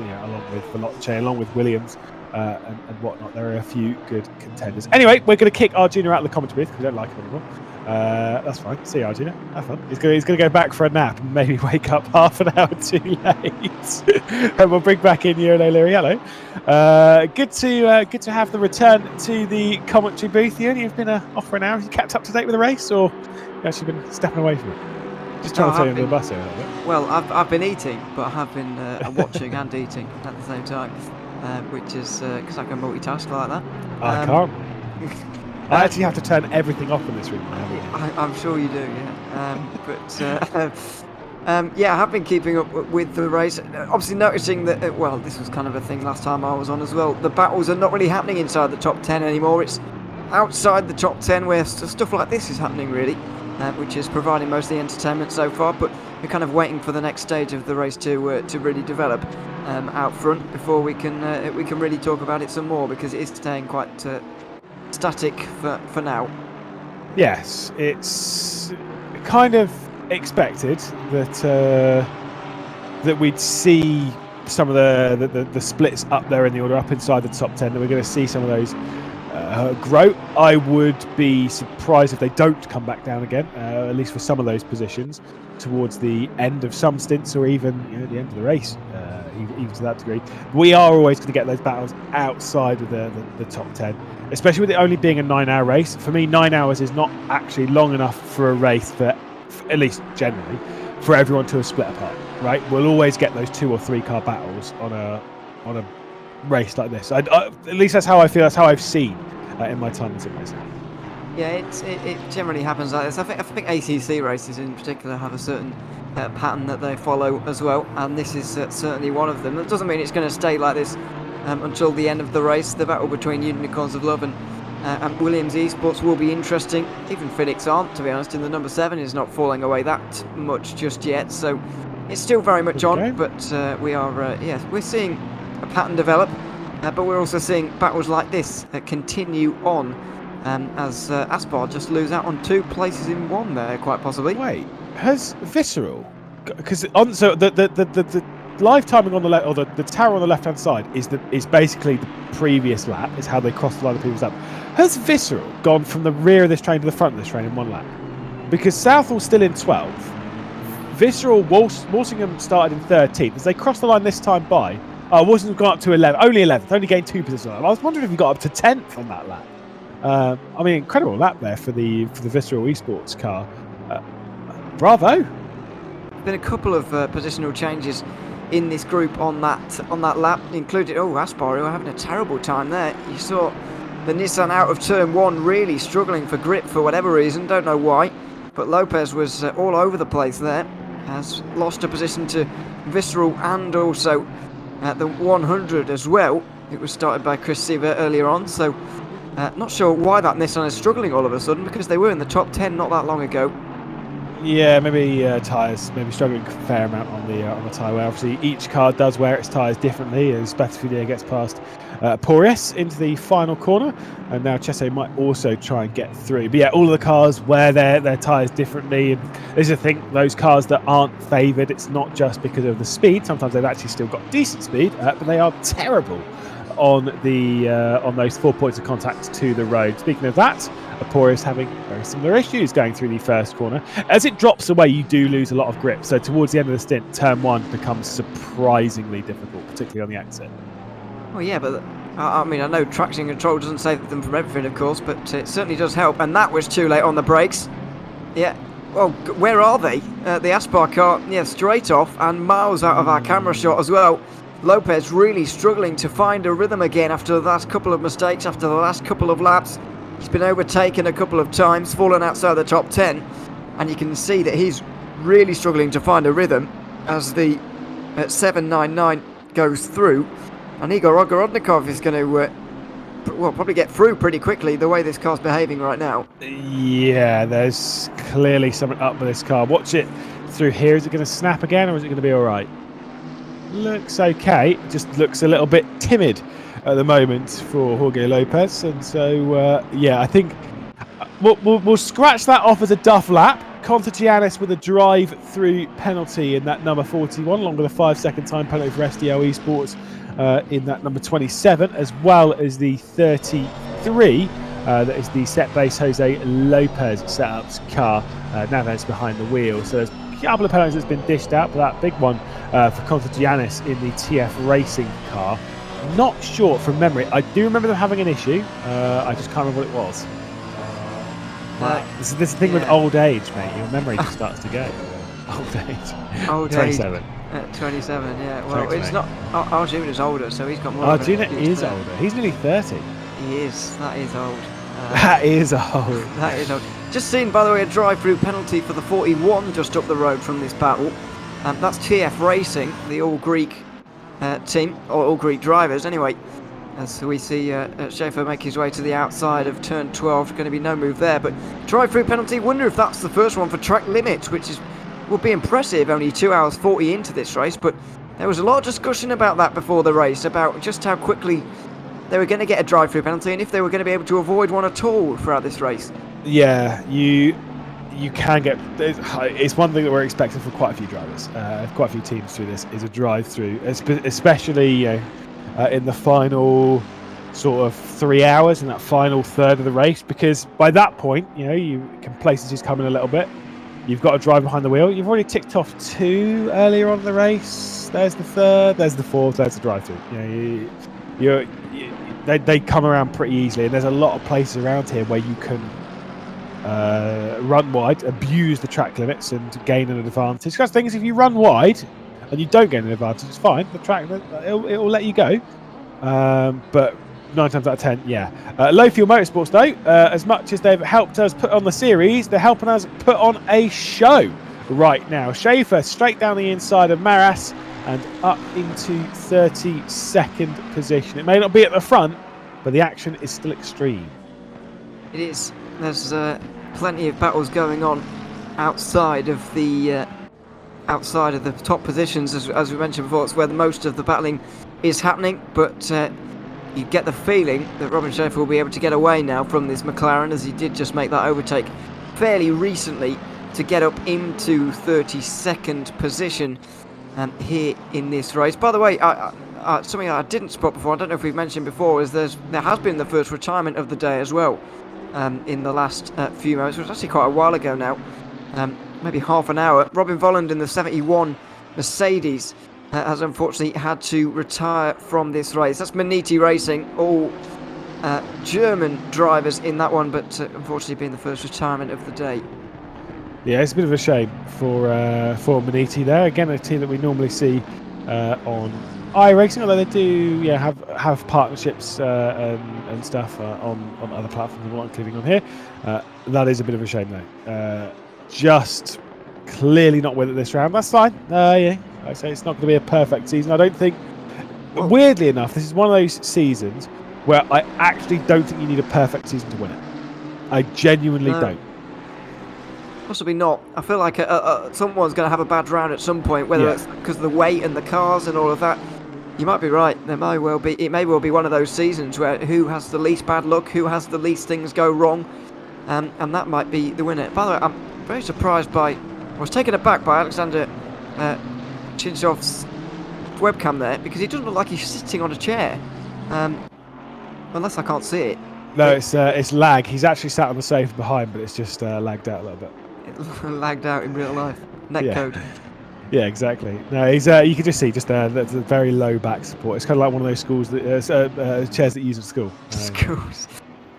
with Veloce, along with Williams and whatnot. There are a few good contenders. Anyway, we're going to kick our junior out of the commentary booth because we don't like him anymore. That's fine. See you, Arjuna. Have fun. He's gonna go back for a nap and maybe wake up half an hour too late. And we'll bring back in Ewan O'Leary. Hello. Good to have the return to the commentary booth. Ewan, you've been off for an hour. Have you kept up to date with the race, or you actually been stepping away from it? Just trying to throw you under the bus here a little bit. Well, I've been eating, but I have been watching and eating at the same time, which is because I can multitask like that. I can't. I actually have to turn everything off in this room. I'm sure you do, yeah. Yeah, I have been keeping up with the race. Obviously noticing that, well, this was kind of a thing last time I was on as well. The battles are not really happening inside the top 10 anymore. It's outside the top 10 where stuff like this is happening, really, which is providing most of the entertainment so far. But we're kind of waiting for the next stage of the race to really develop out front before we can really talk about it some more, because it is staying quite static for now. Yes, it's kind of expected that we'd see some of the splits up there in the order, up inside the top 10, that we're going to see some of those grow. I would be surprised if they don't come back down again, at least for some of those positions towards the end of some stints, or even the end of the race, even to that degree. We are always going to get those battles outside of the top 10, especially with it only being a 9-hour race. For me, 9 hours is not actually long enough for a race, for at least generally, for everyone to have split apart, right? We'll always get those 2 or 3 car battles on a race like this. At least that's how I feel. That's how I've seen in my time in sim racing. Yeah, it generally happens like this. I think ACC races in particular have a certain pattern that they follow as well, and this is certainly one of them. That doesn't mean it's going to stay like this until the end of the race. The battle between Unicorns of Love and Williams Esports will be interesting. Even FLEx aren't, to be honest, and the number 7 is not falling away that much just yet, so it's still very much on. But we are, we're seeing a pattern develop, but we're also seeing battles like this continue on. As Aspar just lose out on 2 places in 1 there, quite possibly. Wait, has Visceral? Because the live timing on the left, or the tower on the left hand side is basically the previous lap. Is how they cross the line of previous lap. Has Visceral gone from the rear of this train to the front of this train in 1 lap? Because Southall's still in 12th. Visceral, Walsingham started in 13th. As they crossed the line this time by, Walsingham got up to 11th, only 11th, only gained 2 positions. I was wondering if he got up to 10th on that lap. I mean, incredible lap there for the Visceral Esports car. Bravo! Been a couple of positional changes in this group on that lap, including Aspar, who are having a terrible time there. You saw the Nissan out of turn 1 really struggling for grip for whatever reason, don't know why, but Lopez was all over the place there. Has lost a position to Visceral and also at the 100 as well. It was started by Chris Sievert earlier on, so not sure why that Nissan is struggling all of a sudden, because they were in the top 10 not that long ago. Yeah, maybe tyres, maybe struggling a fair amount on the tyre wear. Obviously, each car does wear its tyres differently as Batafulia gets past Porres into the final corner, and now Chesse might also try and get through. But yeah, all of the cars wear their tyres differently, and this is the thing, those cars that aren't favoured, it's not just because of the speed. Sometimes they've actually still got decent speed, but they are terrible on those 4 points of contact to the road. Speaking of that, Apora is having very similar issues going through the first corner. As it drops away, you do lose a lot of grip. So towards the end of the stint, turn 1 becomes surprisingly difficult, particularly on the exit. Well, yeah, but I mean, I know traction control doesn't save them from everything, of course, but it certainly does help. And that was too late on the brakes. Yeah. Well, where are they? The Aspar car, straight off and miles out of our camera shot as well. Lopez really struggling to find a rhythm again after the last couple of mistakes, after the last couple of laps. He's been overtaken a couple of times, fallen outside the top 10, and you can see that he's really struggling to find a rhythm as the 799 goes through. And Igor Ogorodnikov is going to probably get through pretty quickly, the way this car's behaving right now. Yeah, there's clearly something up with this car. Watch it through here. Is it going to snap again, or is it going to be all right? Looks okay, just looks a little bit timid at the moment for Jorge Lopez, and so I think we'll scratch that off as a duff lap. Contagianis with a drive-through penalty in that number 41, along with a 5-second time penalty for SDL Esports in that number 27, as well as the 33 That is the set base Jose Lopez setups car. Naves behind the wheel. So there's a couple of penalties that's been dished out, but that big one for Contagianis in the TF Racing car. Not sure from memory. I do remember them having an issue. I just can't remember what it was. This is the thing with old age, mate. Your memory just starts to go. Old age. Old 27. age. 27, yeah. Well, Thanks, it's mate. not. Arjuna's older, so he's got more. Arjuna is older. He's nearly 30. He is. That is old. That is old. That is old. Just seen, by the way, a drive-through penalty for the 41 just up the road from this battle. That's TF Racing, the all-Greek team, or all-Greek drivers, anyway. As we see Schaefer make his way to the outside of turn 12, going to be no move there. But drive-through penalty, wonder if that's the first one for track limits, which would be impressive, only 2 hours 40 into this race. But there was a lot of discussion about that before the race, about just how quickly they were going to get a drive-through penalty and if they were going to be able to avoid one at all throughout this race. Yeah, you can get. It's one thing that we're expecting for quite a few drivers, quite a few teams through this, is a drive-through, especially in the final sort of 3 hours, in that final third of the race, because by that point, complacency's coming a little bit. You've got to drive behind the wheel. You've already ticked off 2 earlier on in the race. There's the 3rd, there's the 4th, there's the drive-through. They come around pretty easily, and there's a lot of places around here where you can run wide, abuse the track limits, and gain an advantage. Because the thing is, if you run wide and you don't gain an advantage, it's fine. The track it'll let you go. But 9 times out of 10, yeah. Low Fuel Motorsports, though, as much as they've helped us put on the series, they're helping us put on a show right now. Schaefer straight down the inside of Maras and up into 32nd position. It may not be at the front, but the action is still extreme. It is. There's plenty of battles going on outside of the top positions, as we mentioned before. It's where most of the battling is happening, but you get the feeling that Robin Schaefer will be able to get away now from this McLaren, as he did just make that overtake fairly recently to get up into 32nd position here in this race. By the way, something I didn't spot before, I don't know if we've mentioned before, is there has been the first retirement of the day as well in the last few moments. It was actually quite a while ago now, maybe half an hour. Robin Volland in the 71 Mercedes has unfortunately had to retire from this race. That's Maniti Racing, all German drivers in that one, but unfortunately being the first retirement of the day. Yeah, it's a bit of a shame for Maniti there. Again, a team that we normally see on iRacing, although they do have partnerships and stuff on other platforms, not including on here. That is a bit of a shame though. Just clearly not with it this round. That's fine. Like I say, it's not going to be a perfect season. I don't think. Weirdly enough, this is one of those seasons where I actually don't think you need a perfect season to win it. I genuinely don't. Possibly not. I feel like someone's going to have a bad round at some point, whether it's because of the weight and the cars and all of that. You might be right. It may well be one of those seasons where who has the least bad luck, who has the least things go wrong, and that might be the winner. By the way, I'm very surprised I was taken aback by Alexander Chinshov's webcam there, because he doesn't look like he's sitting on a chair, unless I can't see it. No, it's lag. He's actually sat on the sofa behind, but it's just lagged out a little bit. It lagged out in real life. Netcode. Yeah, exactly. No, he's. You can just see the very low back support. It's kind of like one of those schools chairs that you use at school. Schools.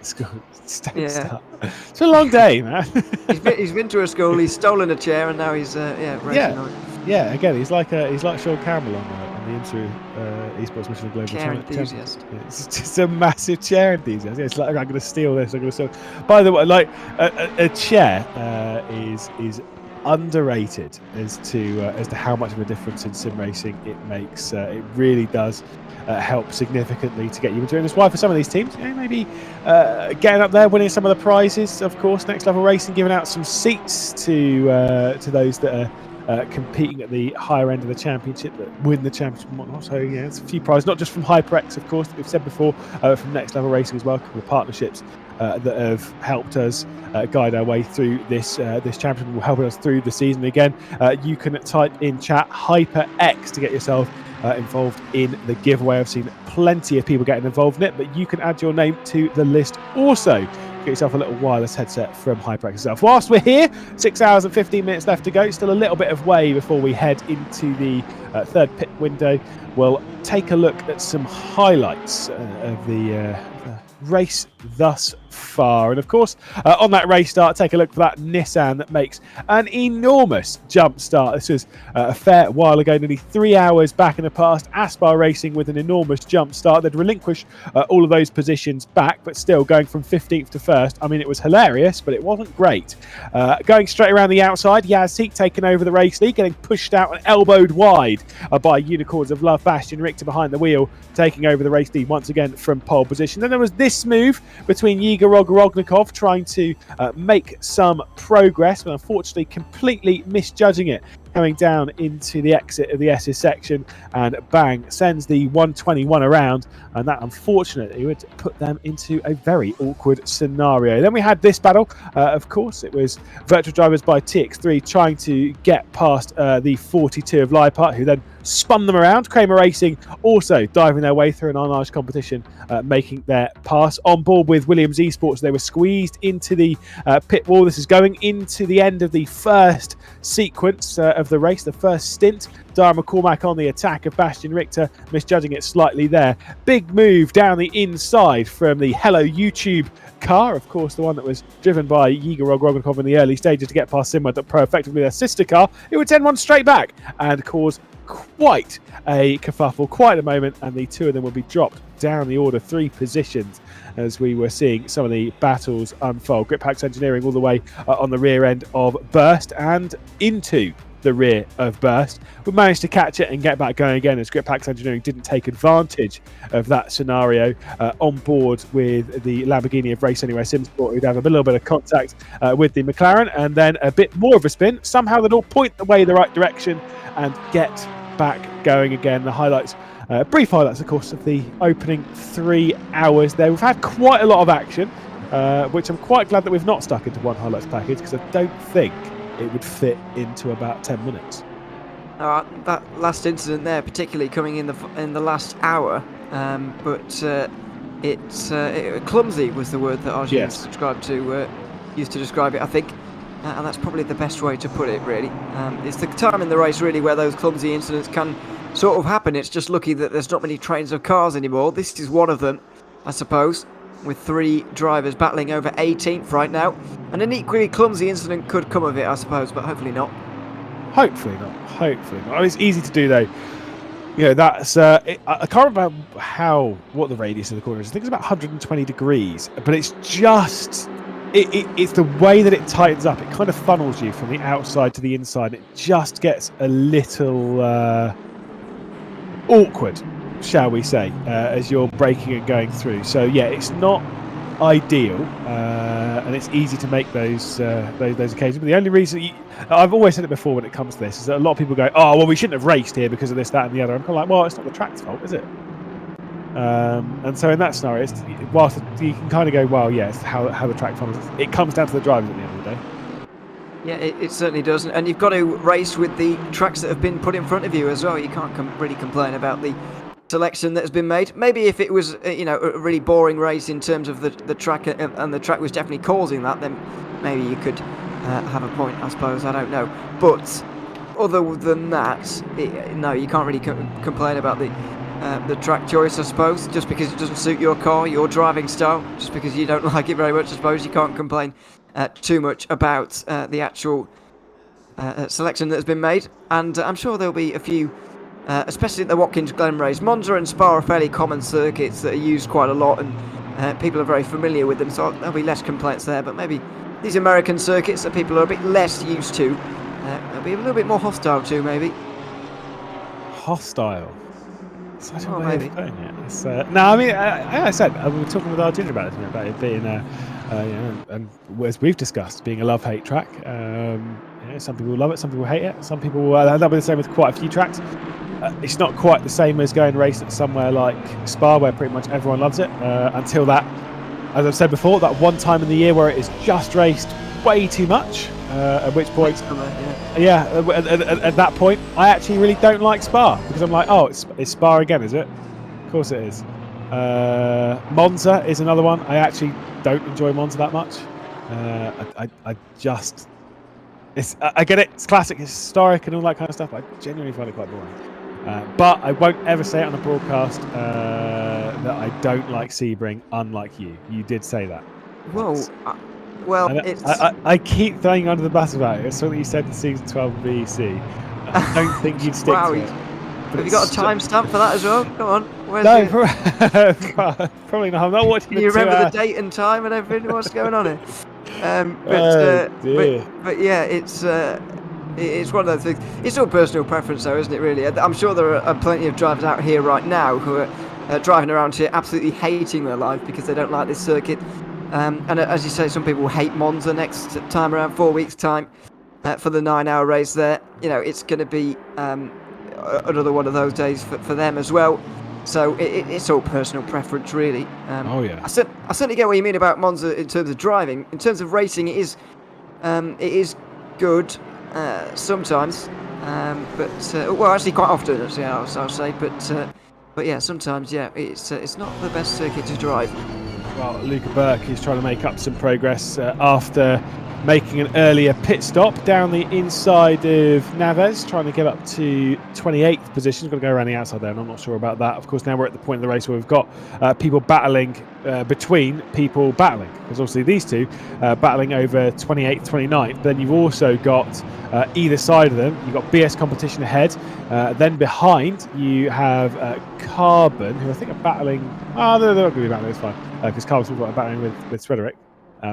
Start. It's a long day, man. he's been to a school. He's stolen a chair, and now he's racing on it. Yeah. Again, he's like Sean Campbell on the intro Esports Mission Global chair enthusiast. It's just a massive chair enthusiast. It's like, I'm going to steal this. I'm going to steal. By the way, like a chair is underrated as to how much of a difference in sim racing it makes. It really does help significantly to get you into it. And that's why for some of these teams, maybe getting up there, winning some of the prizes. Of course, Next Level Racing giving out some seats to those that are competing at the higher end of the championship, that win the championship and whatnot. So it's a few prizes, not just from HyperX, of course, that we've said before, from Next Level Racing as well, a couple of partnerships that have helped us guide our way through this championship, will help us through the season. Again, you can type in chat HyperX to get yourself involved in the giveaway. I've seen plenty of people getting involved in it, but you can add your name to the list also. Get yourself a little wireless headset from HyperX itself. Whilst we're here, 6 hours and 15 minutes left to go. Still a little bit of way before we head into the third pit window. We'll take a look at some highlights of the race thus far. And of course, on that race start, take a look for that Nissan that makes an enormous jump start. This was a fair while ago, nearly 3 hours back in the past. Aspar Racing with an enormous jump start. They'd relinquish all of those positions back, but still going from 15th to 1st. I mean, it was hilarious, but it wasn't great. Going straight around the outside, Yazzik taking over the race lead, getting pushed out and elbowed wide by Unicorns of Love. Bastian Richter behind the wheel, taking over the race lead once again from pole position. Then there was this move between Igor Rognikov trying to make some progress, but unfortunately completely misjudging it, coming down into the exit of the S's section, and bang, sends the 121 around, and that unfortunately would put them into a very awkward scenario. Then we had this battle. Of course, it was virtual drivers by TX3 trying to get past the 42 of Leipart, who then spun them around. Kramer Racing also diving their way through an Arnage competition, making their pass. On board with Williams Esports, they were squeezed into the pit wall. This is going into the end of the first sequence of the race, the first stint. Dara McCormack on the attack of Bastian Richter, misjudging it slightly there. Big move down the inside from the Hello YouTube car, of course the one that was driven by Igor Rognikov in the early stages to get past Simrad Pro, effectively their sister car. It would send one straight back and cause quite a kerfuffle, quite a moment, and the two of them will be dropped down the order 3 positions as we were seeing some of the battles unfold. Grippacks Engineering all the way on the rear end of Burst and into the rear of Burst. We managed to catch it and get back going again as Grippacks Engineering didn't take advantage of that scenario. On board with the Lamborghini of Race Anywhere Simsport, who'd have a little bit of contact with the McLaren, and then a bit more of a spin. Somehow they'd all point the way the right direction and get back going again. The highlights, brief highlights of course, of the opening 3 hours there. We've had quite a lot of action, which I'm quite glad that we've not stuck into one highlights package, because I don't think it would fit into about 10 minutes. That last incident there, particularly coming in the last hour, but it's clumsy was the word that Arjun used to describe it, I think, and that's probably the best way to put it, really. It's the time in the race, really, where those clumsy incidents can sort of happen. It's just lucky that there's not many trains of cars anymore. This is one of them, I suppose, with 3 drivers battling over 18th right now, and an equally clumsy incident could come of it, I suppose, but hopefully not. Hopefully not. Hopefully not. I mean, it's easy to do though. You know, that's I can't remember what the radius of the corner is. I think it's about 120 degrees, but it's just it's the way that it tightens up. It kind of funnels you from the outside to the inside. It just gets a little awkward, shall we say, as you're braking and going through. So yeah, it's not ideal, and it's easy to make those occasions. But the only reason I've always said it before when it comes to this is that a lot of people go, "Oh, well, we shouldn't have raced here because of this, that, and the other." I'm kind of like, well, it's not the track's fault, is it? And so in that scenario, whilst you can kind of go, well, yeah, it's how the track funnels. It comes down to the drivers at the end of the day. Yeah, it certainly does, and you've got to race with the tracks that have been put in front of you as well. You can't really complain about the selection that has been made. Maybe if it was a really boring race in terms of the track, and the track was definitely causing that, then maybe you could have a point, I suppose. I don't know, but other than that, no, you can't really complain about the track choice, I suppose. Just because it doesn't suit your car, your driving style, just because you don't like it very much, I suppose you can't complain too much about the actual selection that has been made. And I'm sure there'll be a few, especially at the Watkins Glen race. Monza and Spa are fairly common circuits that are used quite a lot, and people are very familiar with them, so there'll be less complaints there. But maybe these American circuits that people are a bit less used to, they'll be a little bit more hostile to, maybe. Hostile? Such a way maybe. of putting it. No, I mean, I said, we were talking with Arjun about it being, and as we've discussed, being a love-hate track. Some people love it, some people hate it, some people that'll be the same with quite a few tracks. It's not quite the same as going race at somewhere like Spa, where pretty much everyone loves it, until that, as I've said before, that one time in the year where it is just raced way too much, at which point, at that point, I actually really don't like Spa, because I'm like, oh, it's Spa again, is it? course it is. Monza is another one. I actually don't enjoy Monza that much. I just... I get it. It's classic, it's historic and all that kind of stuff. But I genuinely find it quite boring. But I won't ever say it on a broadcast that I don't like Sebring, unlike you. You did say that. Well, well, it's... I keep throwing you under the bus about it. It's something you said in season 12 of BEC. I don't think you'd stick to it. Have you got a timestamp for that as well? Come on. Where's No, it? probably not. I'm not watching. Can you remember the date and time and everything? What's going on here? But yeah, it's one of those things. It's all personal preference, though, isn't it? Really, I'm sure there are plenty of drivers out here right now who are driving around here absolutely hating their life because they don't like this circuit. And as you say, some people hate Monza next time around, 4 weeks' time, for the 9-hour race there. You know, it's going to be another one of those days for them as well. So it's all personal preference, really. Oh yeah. I certainly get what you mean about Monza in terms of driving. In terms of racing, it is good sometimes, but well, actually quite often, actually, I'll say. But yeah, sometimes, yeah, it's not the best circuit to drive. Well, Luca Burke is trying to make up some progress after making an earlier pit stop down the inside of Naves, trying to get up to 28th position. He's got to go around the outside there, and I'm not sure about that. Of course, now we're at the point of the race where we've got people battling between people battling, because obviously these two battling over 28th, 29th. Then you've also got either side of them, you've got BS Competition ahead. Then behind you have Carbon, who I think are battling. Oh, they're not going to be battling, it's fine, because Carbon's got battling with Frederick.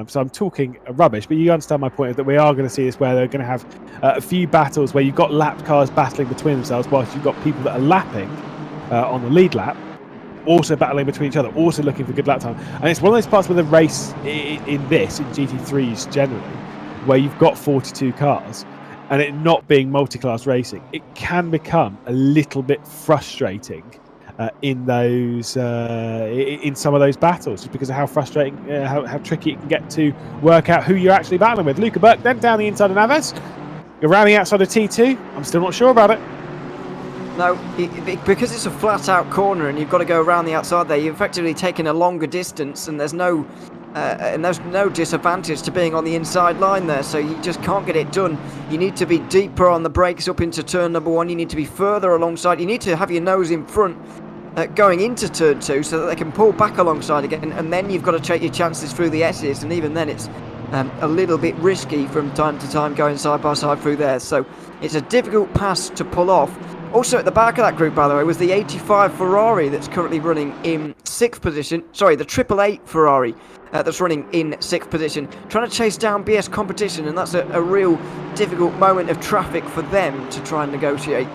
So I'm talking rubbish, but you understand my point that we are going to see this where they're going to have a few battles where you've got lapped cars battling between themselves, whilst you've got people that are lapping on the lead lap, also battling between each other, also looking for good lap time. And it's one of those parts where the race in GT3s generally, where you've got 42 cars, and it not being multi-class racing, it can become a little bit frustrating in those in some of those battles, just because of how frustrating, how tricky it can get to work out who you're actually battling with. Luca Burke then down the inside of Naves, around the outside of T2. I'm still not sure about it. No, because it's a flat-out corner and you've got to go around the outside there. You're effectively taking a longer distance, and there's no disadvantage to being on the inside line there. So you just can't get it done. You need to be deeper on the brakes up into turn number 1. You need to be further alongside. You need to have your nose in front going into turn 2 so that they can pull back alongside again, and then you've got to take your chances through the S's, and even then it's a little bit risky from time to time going side by side through there. So it's a difficult pass to pull off. Also at the back of that group, by the way, was the 85 Ferrari that's currently running in 6th position. Sorry, the 888 Ferrari that's running in 6th position, trying to chase down BS Competition, and that's a real difficult moment of traffic for them to try and negotiate.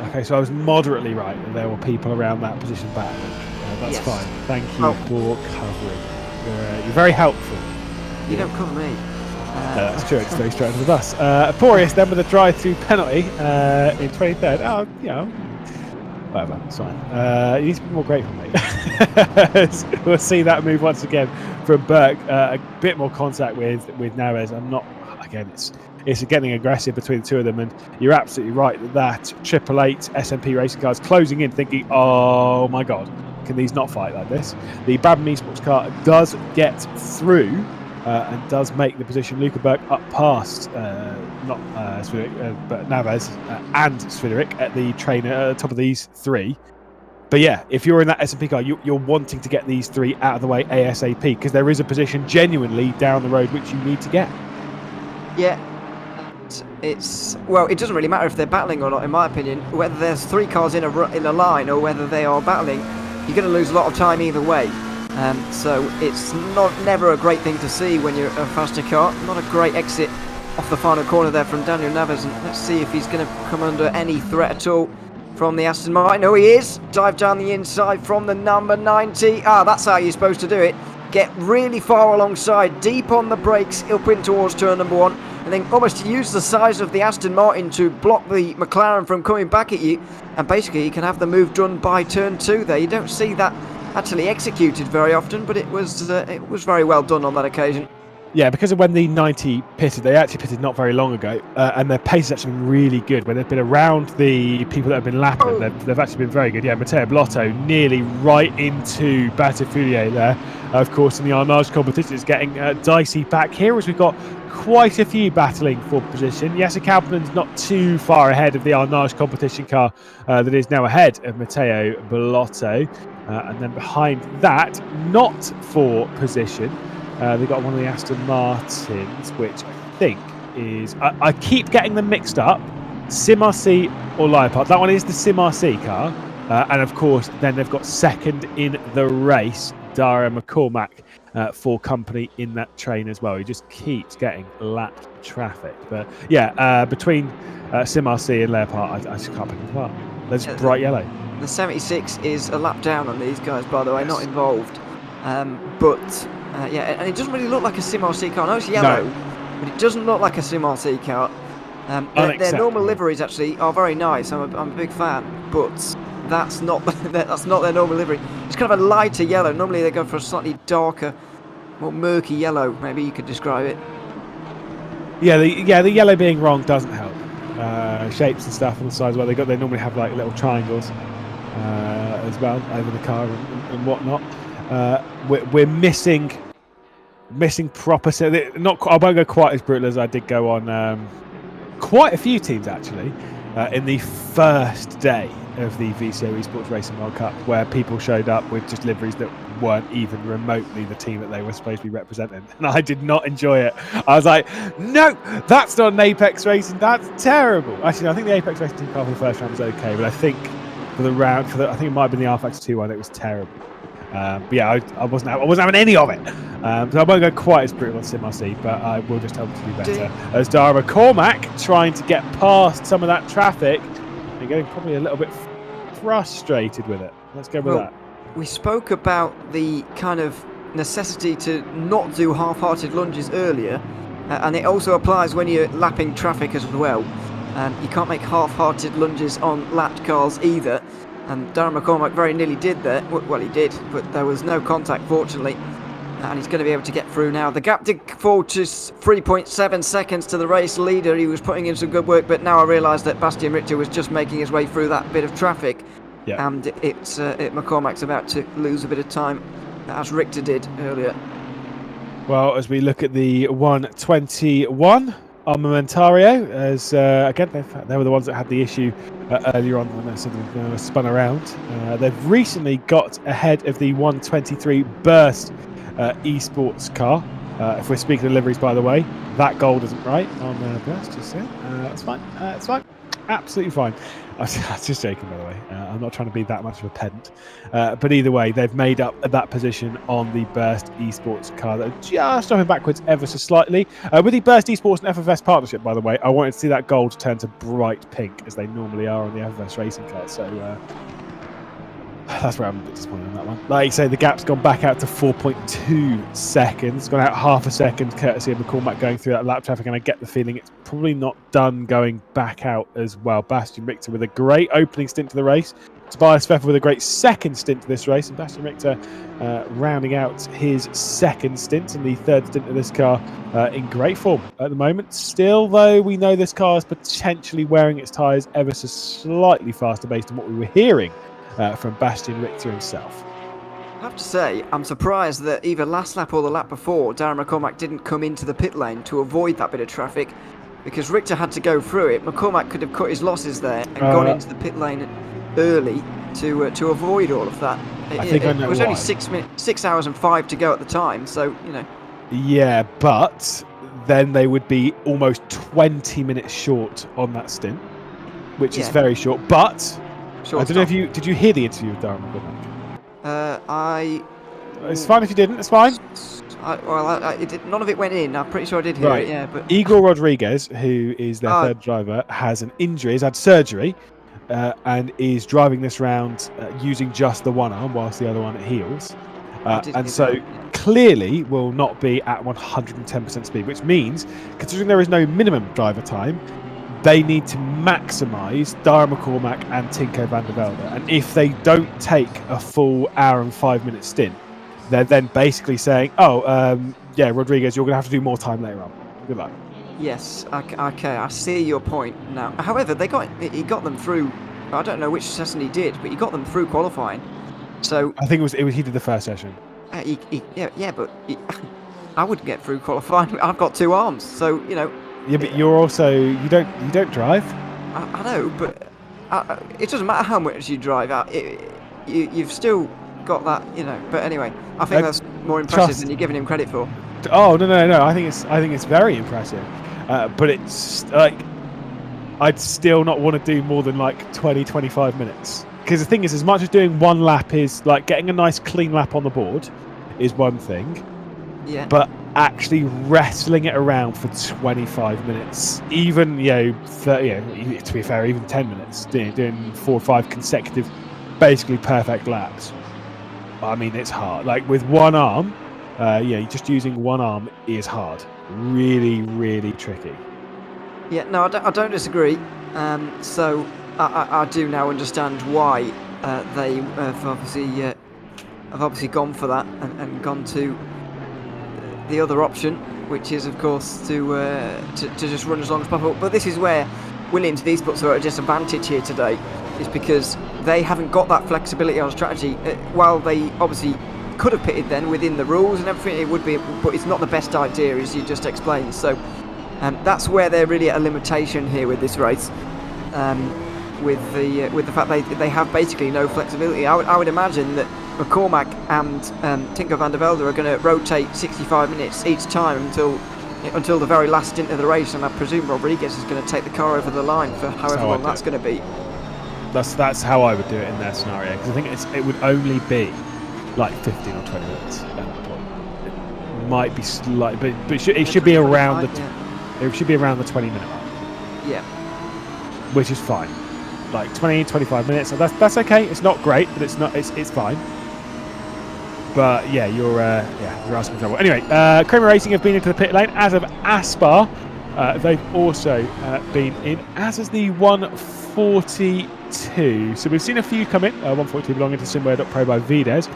Okay, so I was moderately right that there were people around that position battling. That's Yes. fine. Thank you for covering. You're very helpful. You don't cover me. That's true, it's very straight under the bus. Porius then with a drive-through penalty in 23rd. Oh, you know, whatever, it's fine. You need to be more grateful, mate. We'll see that move once again from Burke. A bit more contact with Naves. I'm not, again, it's getting aggressive between the two of them, and you're absolutely right that 888 SMP racing cars closing in, thinking, oh my god, can these not fight like this? The BMW Esports car does get through and does make the position. Luca Burke up past not Svidric, but Naves and Svidric at the trainer top of these three. But yeah, if you're in that SMP car, you're wanting to get these three out of the way ASAP, because there is a position genuinely down the road which you need to get. Yeah. Well, it doesn't really matter if they're battling or not, in my opinion. Whether there's 3 cars in a line or whether they are battling, you're going to lose a lot of time either way. So it's never a great thing to see when you're a faster car. Not a great exit off the final corner there from Daniel Naves, and let's see if he's going to come under any threat at all from the Aston Martin. Oh, he is. Dive down the inside from the number 90. That's how you're supposed to do it. Get really far alongside, deep on the brakes, up in towards turn number 1, and then almost use the size of the Aston Martin to block the McLaren from coming back at you, and basically you can have the move done by turn 2 there. You don't see that actually executed very often, but it was very well done on that occasion. Yeah, because of when the 90 pitted, they actually pitted not very long ago, and their pace has actually been really good. When they've been around the people that have been lapping them, they've actually been very good. Yeah, Matteo Blotto nearly right into Batifulier there. Of course, in the Arnage competition, it's getting dicey back here as we've got quite a few battling for position. Jesse Kalpanen's not too far ahead of the Arnage competition car that is now ahead of Matteo Blotto. And then behind that, not for position, they've got one of the Aston Martins, which I think is... I keep getting them mixed up. Sim RC or Leopard. That one is the Sim RC car. And of course, then they've got second in the race, Dara McCormack, for company in that train as well. He just keeps getting lapped traffic. But yeah, between Sim RC and Leopard, I just can't pick them apart. They're just bright yellow. The 76 is a lap down on these guys, by the way, not involved. Yeah, and it doesn't really look like a Sim RC car. I know it's yellow, but it doesn't look like a Sim RC car. Their normal liveries actually are very nice. I'm a big fan, but that's not their normal livery. It's kind of a lighter yellow. Normally they go for a slightly darker, more murky yellow. Maybe you could describe it. Yeah, the yellow being wrong doesn't help. Shapes and stuff on the sides where they normally have like little triangles as well over the car and whatnot. We're missing proper. I won't go quite as brutal as I did go on quite a few teams actually in the first day of the VCO Esports Racing World Cup, where people showed up with just liveries that weren't even remotely the team that they were supposed to be representing, and I did not enjoy it. I was like, no, that's not an Apex Racing, that's terrible. Actually, I think the Apex Racing team car for the first round was okay, but I think for the round, I think it might have been the RFX 2 one, it was terrible. But yeah, I wasn't having any of it. So I won't go quite as brutal on Sim RC, but I will just help to do better. As Dara McCormack trying to get past some of that traffic and getting probably a little bit frustrated with it. Let's go with that. We spoke about the kind of necessity to not do half-hearted lunges earlier, and it also applies when you're lapping traffic as well. You can't make half-hearted lunges on lapped cars either. And Darren McCormack very nearly did there. Well, he did, but there was no contact, fortunately. And he's going to be able to get through now. The gap did fall to 3.7 seconds to the race leader. He was putting in some good work, but now I realise that Bastian Richter was just making his way through that bit of traffic. Yeah. And McCormack's about to lose a bit of time, as Richter did earlier. Well, as we look at the 121... Armamentario, as again they were the ones that had the issue earlier on when they sort of spun around. They've recently got ahead of the 123 Burst Esports car. If we're speaking of liveries, by the way, that gold isn't right on Burst. Just saying, that's fine. It's fine, absolutely fine. I was just joking, by the way. I'm not trying to be that much of a pedant. But either way, they've made up that position on the Burst Esports car. They're just dropping backwards ever so slightly. With the Burst Esports and FFS partnership, by the way, I wanted to see that gold turn to bright pink, as they normally are on the FFS racing car. So that's where I'm a bit disappointed on that one. Like you say, the gap's gone back out to 4.2 seconds. It's gone out half a second, courtesy of McCormack going through that lap traffic, and I get the feeling it's probably not done going back out as well. Bastian Richter with a great opening stint to the race. Tobias Pfeffer with a great second stint to this race, and Bastian Richter rounding out his second stint and the third stint of this car in great form at the moment. Still, though, we know this car is potentially wearing its tyres ever so slightly faster based on what we were hearing from Bastian Richter himself. I have to say, I'm surprised that either last lap or the lap before, Darren McCormack didn't come into the pit lane to avoid that bit of traffic, because Richter had to go through it. McCormack could have cut his losses there and gone into the pit lane early to avoid all of that. It was only 6 hours and 5 to go at the time, so, you know. Yeah, but then they would be almost 20 minutes short on that stint, which is very short, but... I don't know if did you hear the interview with Darren McCormack? It's fine if you didn't. It's fine. None of it went in. I'm pretty sure I did hear it. Yeah, but Igor Rodriguez, who is their third driver, has an injury. Has had surgery, and is driving this round using just the one arm whilst the other one heals, and so clearly will not be at 110% speed. Which means, considering there is no minimum driver time, they need to maximise Darren McCormack and Tinko van der Velde. And if they don't take a full hour and 5 minute stint, they're then basically saying, "Oh, yeah, Rodriguez, you're going to have to do more time later on. Good luck." Yes, okay, I see your point now. However, he got them through. I don't know which session he did, but he got them through qualifying. So I think it was he did the first session. but I wouldn't get through qualifying. I've got 2 arms, so you know. Yeah, but you're also you don't drive. I know, but it doesn't matter how much you drive. You've still got that, you know. But anyway, I think that's more impressive than you're giving him credit for. Oh no! I think it's very impressive, but it's like I'd still not want to do more than like 20-25 minutes. Because the thing is, as much as doing 1 lap is like getting a nice clean lap on the board is one thing. Yeah. But actually wrestling it around for 25 minutes, even to be fair, even 10 minutes, doing 4 or 5 consecutive, basically perfect laps. I mean, it's hard. Like with 1 arm. Just using 1 arm is hard. Really, really tricky. Yeah, no, I don't disagree. So I do now understand why they have obviously gone for that and gone to the other option, which is of course to just run as long as possible. But this is where Williams Esports are at a disadvantage here today, is because they haven't got that flexibility on strategy. While they obviously could have pitted then within the rules and everything, it would be, but it's not the best idea, as you just explained. So that's where they're really at a limitation here with this race, with the fact they have basically no flexibility. I would imagine that McCormack and Tinko van der Velde are going to rotate 65 minutes each time until the very last stint of the race, and I presume Rodriguez is going to take the car over the line for however long that's going to be. That's how I would do it in their scenario, because I think it would only be like 15 or 20 minutes at that point. It might be slightly, but it should be around it should be around the 20-minute mark. Yeah. Which is fine. Like 20-25 minutes. So that's okay. It's not great, but it's fine. But yeah, you're asking for trouble. Anyway, Kramer Racing have been into the pit lane, as of Aspar. They've also been in, as is the 142. So we've seen a few come in. 142 belonging to Simware.pro by Vides.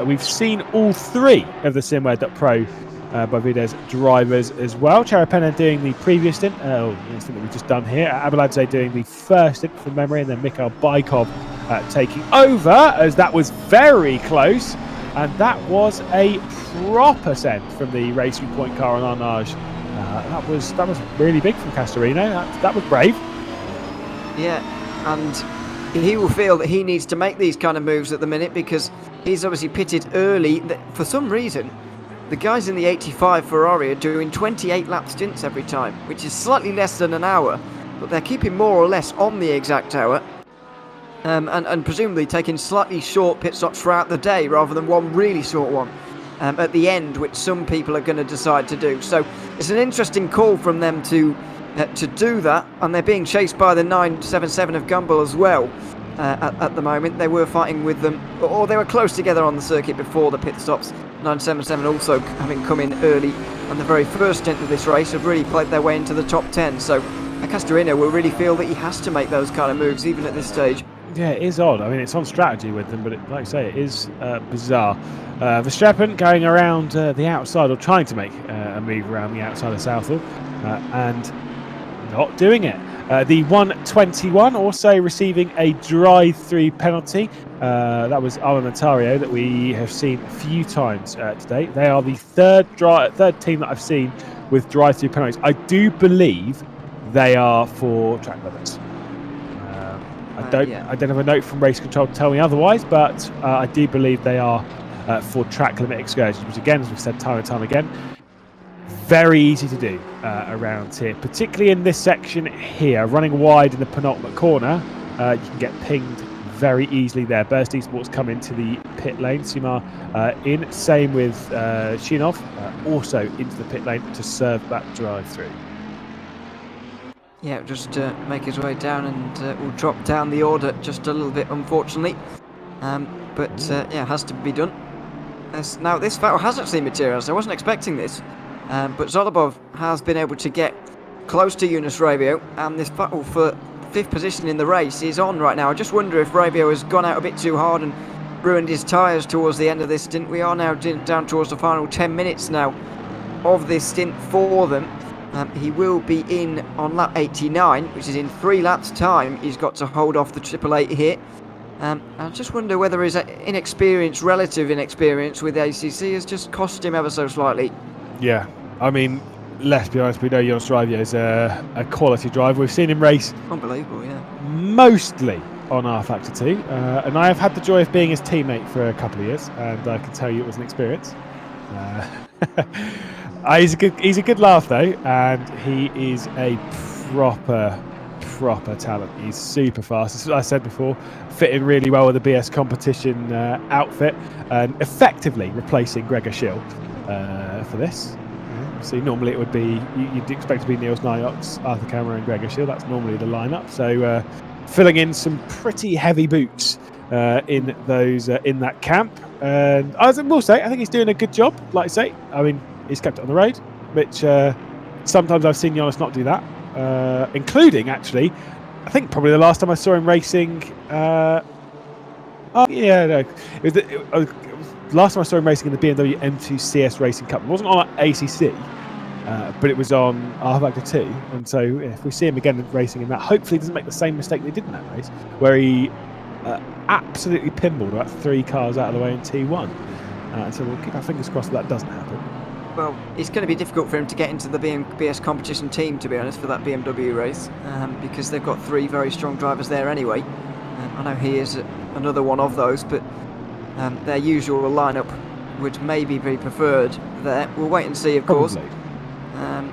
We've seen all 3 of the Simware.pro by Vides drivers as well. Charapena doing the previous stint, the stint that we've just done here. Abeladze doing the first stint from memory, and then Mikhail Baikov taking over, as that was very close. And that was a proper send from the Racing Point car on Arnage. That was really big from Castorino. That was brave. Yeah, and he will feel that he needs to make these kind of moves at the minute, because he's obviously pitted early. For some reason, the guys in the 85 Ferrari are doing 28 lap stints every time, which is slightly less than an hour, but they're keeping more or less on the exact hour. And presumably taking slightly short pit stops throughout the day rather than one really short one at the end, which some people are going to decide to do. So it's an interesting call from them to do that, and they're being chased by the 977 of Gumbel as well at the moment. They were fighting with them, or they were close together on the circuit before the pit stops. 977 also having come in early on the very first stint of this race have really played their way into the top 10. So Castorino will really feel that he has to make those kind of moves even at this stage. Yeah, it is odd. I mean, it's on strategy with them, but like I say, it is bizarre. Verstappen going around the outside, or trying to make a move around the outside of Southall, and not doing it. The 121 also receiving a drive-through penalty. That was Armamentario that we have seen a few times today. They are the third team that I've seen with drive-through penalties. I do believe they are for track limits. I don't have a note from race control to tell me otherwise, but I do believe they are for track limit excursions, which again, as we've said time and time again, very easy to do around here, particularly in this section here. Running wide in the penultimate corner, you can get pinged very easily there. Burst Esports come into the pit lane. Simar in, same with Shinov, also into the pit lane to serve that drive-through. Yeah, just make his way down, and will drop down the order just a little bit, unfortunately. But has to be done. Now, this foul hasn't seen materials. I wasn't expecting this. But Zolobov has been able to get close to Yunus Rabio, and this battle for 5th position in the race is on right now. I just wonder if Rabio has gone out a bit too hard and ruined his tyres towards the end of this stint. We are now down towards the final 10 minutes now of this stint for them. He will be in on lap 89, which is in 3 laps time. He's got to hold off the 888 here. I just wonder whether his inexperience, relative inexperience with ACC has just cost him ever so slightly. Yeah, I mean, let's be honest, we know Jonas Ravia is a quality driver. We've seen him race Unbelievable, yeah. mostly on R Factor 2, and I have had the joy of being his teammate for a couple of years, and I can tell you it was an experience. He's a good laugh though, and he is a proper talent. He's super fast. As I said before, fitting really well with the BS competition outfit, and effectively replacing Gregor Schill for this. See, normally it would be you'd expect to be Niels Nyox, Arthur Camera, and Gregor Schill. That's normally the lineup. So filling in some pretty heavy boots in those in that camp. And I will say, I think he's doing a good job. Like I say, I mean, he's kept it on the road, which sometimes I've seen Jonas not do that. Including, actually, I think probably the last time I saw him racing. It was last time I saw him racing in the BMW M2 CS Racing Cup. It wasn't on ACC, but it was on R Factor 2. And so if we see him again racing in that, hopefully he doesn't make the same mistake they did in that race, where he absolutely pinballed about 3 cars out of the way in T1. So we'll keep our fingers crossed that doesn't happen. Well, it's going to be difficult for him to get into the BS competition team, to be honest, for that BMW race, because they've got 3 very strong drivers there anyway. I know he is another one of those, but their usual lineup would maybe be preferred there. We'll wait and see, of course. Yeah,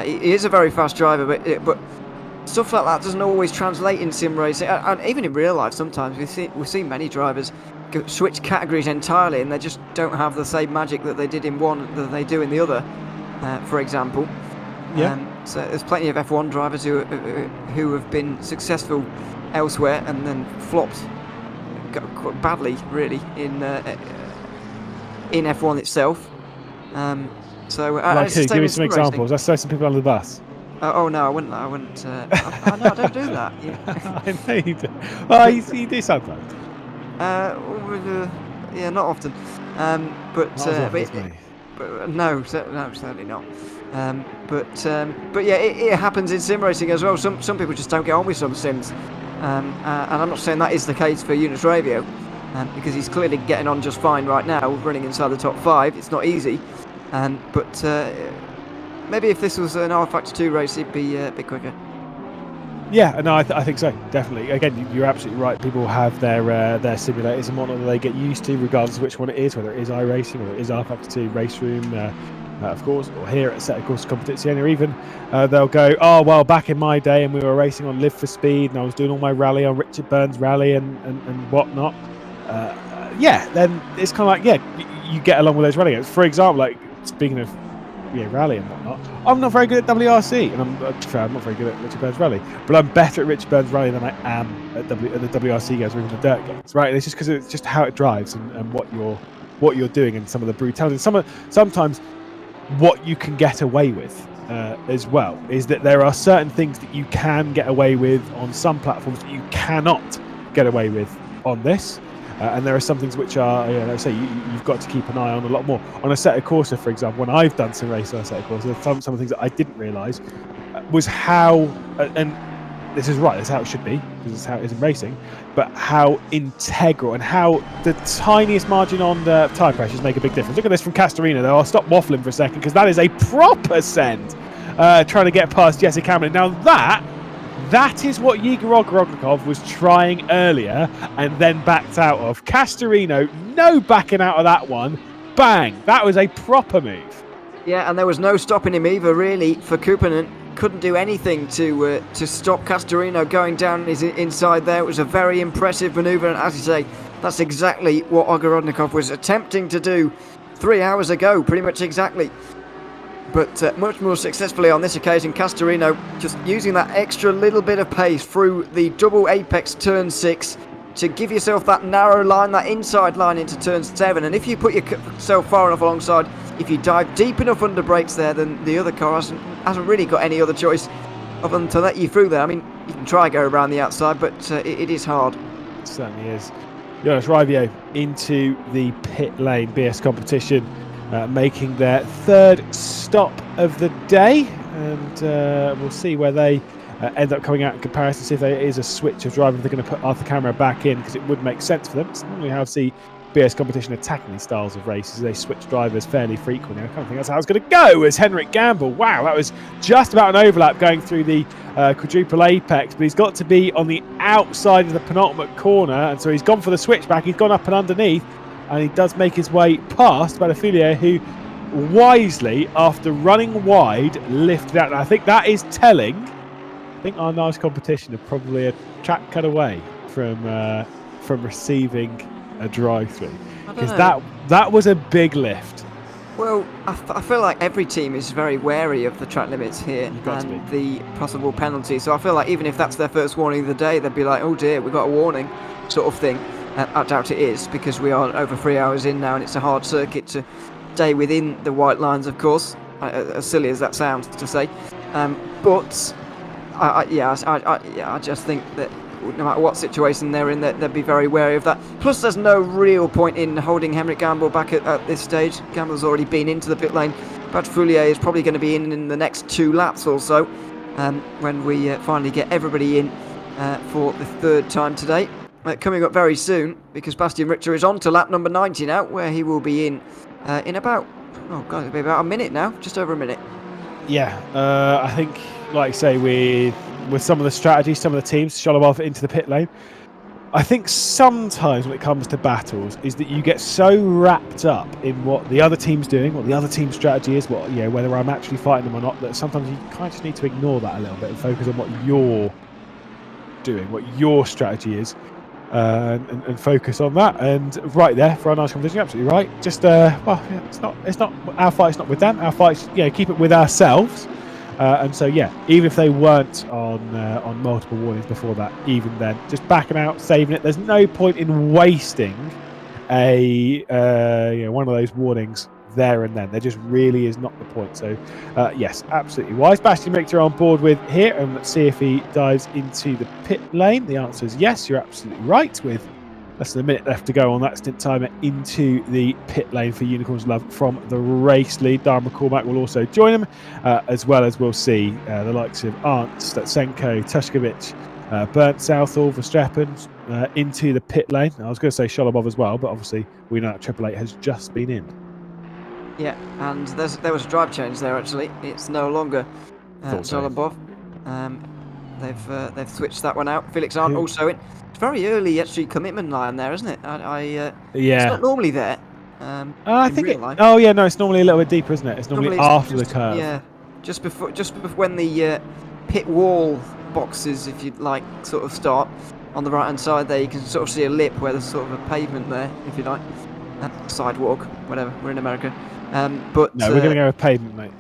he is a very fast driver, but stuff like that doesn't always translate in sim racing, and even in real life. Sometimes we've seen many drivers switch categories entirely, and they just don't have the same magic that they did in one that they do in the other. For example, so there's plenty of F1 drivers who have been successful elsewhere and then flopped quite badly, really, in F1 itself. Like who? Give me some examples. Let's throw some people under the bus. No, I wouldn't. I don't do that. Yeah. I know you do. Well, you do sometimes. Yeah, not often. No, certainly not. But yeah, it happens in sim racing as well. Some people just don't get on with some sims, and I'm not saying that is the case for Jonas Ravia, because he's clearly getting on just fine right now, running inside the top 5. It's not easy, but maybe if this was an R Factor 2 race, he'd be a bit quicker. Yeah, no, I think so, definitely. Again, you're absolutely right. People have their simulators and whatnot that they get used to, regardless of which one it is, whether it is iRacing or it is R Factor 2 Race Room, of course, or here at Assetto Corsa Competizione, or even they'll go, oh, well, back in my day and we were racing on Live for Speed and I was doing all my rally on Richard Burns Rally and whatnot. Then it's kind of like, you get along with those rally games. For example, like, speaking of rally and whatnot, I'm not very good at WRC, and I'm not very good at Richard Burns Rally, but I'm better at Richard Burns Rally than I am at the WRC games or even the dirt games, right? And it's just because it's just how it drives and what you're doing and some of the brutality. Sometimes what you can get away with as well is that there are certain things that you can get away with on some platforms that you cannot get away with on this. And there are some things which are, like I say, you've got to keep an eye on a lot more. On Assetto Corsa, for example, when I've done some races on Assetto Corsa, some of the things that I didn't realise was how, and this is right, that's how it should be, because it's how it is in racing, but how integral and how the tiniest margin on the tyre pressures make a big difference. Look at this from Castorina, though. I'll stop waffling for a second, because that is a proper send, trying to get past Jesse Cameron. Now that is what Igor Ogrodnikov was trying earlier and then backed out of. Castorino, no backing out of that one. Bang! That was a proper move. Yeah, and there was no stopping him either, really, for Kupanen. Couldn't do anything to stop Castorino going down his inside there. It was a very impressive manoeuvre, and as you say, that's exactly what Ogrodnikov was attempting to do 3 hours ago, pretty much exactly. But much more successfully on this occasion, Castorino just using that extra little bit of pace through the double apex turn 6 to give yourself that narrow line, that inside line into turn 7. And if you put yourself far enough alongside, if you dive deep enough under brakes there, then the other car hasn't really got any other choice other than to let you through there. I mean, you can try go around the outside, but it is hard. It certainly is. Jonas Raivio into the pit lane. BS Competition making their third stop of the day, and we'll see where they end up coming out in comparison, see if there is a switch of driver, if they're going to put Arthur Camera back in, because it would make sense for them. It's normally how I see BS Competition attacking these styles of races. They switch drivers fairly frequently. I kind of think that's how it's going to go as Henrik Gamble. Wow, that was just about an overlap going through the quadruple apex, but he's got to be on the outside of the penultimate corner, and so he's gone for the switchback. He's gone up and underneath, and he does make his way past Balafilia, who wisely, after running wide, lifted out. And I think that is telling. I think our nice competition are probably a track cut away from receiving a drive-through, because that was a big lift. Well, I feel like every team is very wary of the track limits here and the possible penalty. So I feel like even if that's their first warning of the day, they'd be like, "Oh dear, we got a warning," sort of thing. I doubt it is, because we are over 3 hours in now, and it's a hard circuit to stay within the white lines, of course. As silly as that sounds to say, but I just think that no matter what situation they're in, they'd be very wary of that. Plus, there's no real point in holding Henrik Gamble back at this stage. Gamble's already been into the pit lane. Brad Foulier is probably going to be in the next 2 laps or so, when we finally get everybody in for the third time today. Coming up very soon, because Bastian Richter is on to lap number 90 now, where he will be in about, oh god, it'll be about a minute now, just over a minute. Yeah, I think, like I say, with some of the strategies, some of the teams, Sholobov into the pit lane, I think sometimes when it comes to battles is that you get so wrapped up in what the other team's doing, what the other team's strategy is, what, you know, whether I'm actually fighting them or not, that sometimes you kind of just need to ignore that a little bit and focus on what you're doing, what your strategy is, and focus on that. And right there for our nice competition, absolutely right. Just well, yeah, it's not our fight. It's not with them. Our fight, keep it with ourselves. And so yeah, even if they weren't on multiple warnings before that, even then, just backing out, saving it. There's no point in wasting a one of those warnings there and then. There just really is not the point. So yes, absolutely wise. Bastian Richter on board with here, and let's see if he dives into the pit lane. The answer is yes, you're absolutely right, with less than a minute left to go on that stint timer into the pit lane for Unicorns Love from the race lead. Darren McCormack will also join him, as well as we'll see the likes of Arndt, Statsenko, Tushkovic, Bernd, Southall, Verstappen into the pit lane. I was going to say Sholobov as well, but obviously we know that Triple Eight has just been in. Yeah, and there was a drive change there actually. It's no longer Sholobov. They've switched that one out. Felix Arndt also in. It's very early actually commitment line there, isn't it? Yeah. It's not normally there. I think it's normally a little bit deeper, isn't it? It's normally after the curve. Yeah, just before when the pit wall boxes, if you like, sort of start on the right hand side there. You can sort of see a lip where there's sort of a pavement there, if you like, sidewalk, whatever. We're in America. But no, we're going to go with pavement, mate.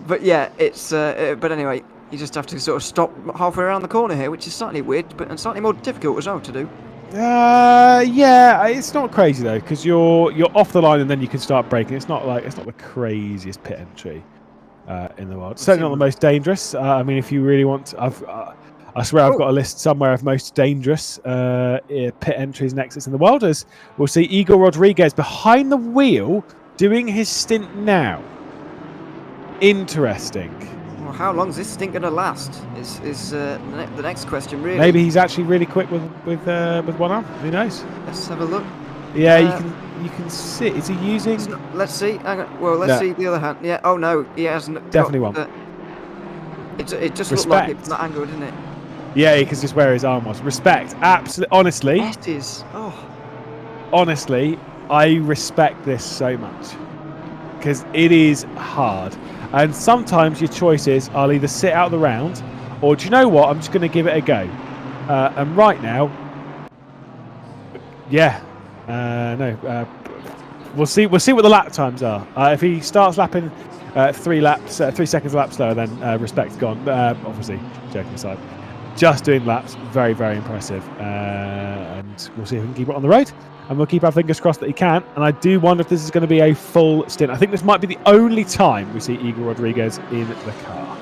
But yeah, it's but anyway, you just have to sort of stop halfway around the corner here, which is slightly weird, and slightly more difficult as well to do. Yeah, it's not crazy though, because you're off the line and then you can start braking. It's not the craziest pit entry in the world. Certainly not the most dangerous. I mean, if you really want, I swear I've got a list somewhere of most dangerous pit entries and exits in the world. As we'll see, Igor Rodriguez behind the wheel doing his stint now. Interesting. Well, how long is this stint going to last? Is the next question really? Maybe he's actually really quick with one arm. Who knows? Let's have a look. Yeah, you can see. Is he using? Let's see. Hang on. Well, let's see the other hand. Yeah. Oh no, he hasn't. Definitely one. It just looked like it from that angle, didn't it? Yeah, he can just where his arm was. Respect. Absolutely. Honestly. It is. Oh. Honestly, I respect this so much because it is hard. And sometimes your choice is I'll either sit out the round, or do you know what? I'm just going to give it a go. And right now, we'll see what the lap times are. If he starts lapping 3 seconds a lap slower, then respect's gone. Obviously, joking aside, just doing laps, very, very impressive. And we'll see if we can keep it on the road. And we'll keep our fingers crossed that he can. And I do wonder if this is going to be a full stint. I think this might be the only time we see Igor Rodriguez in the car.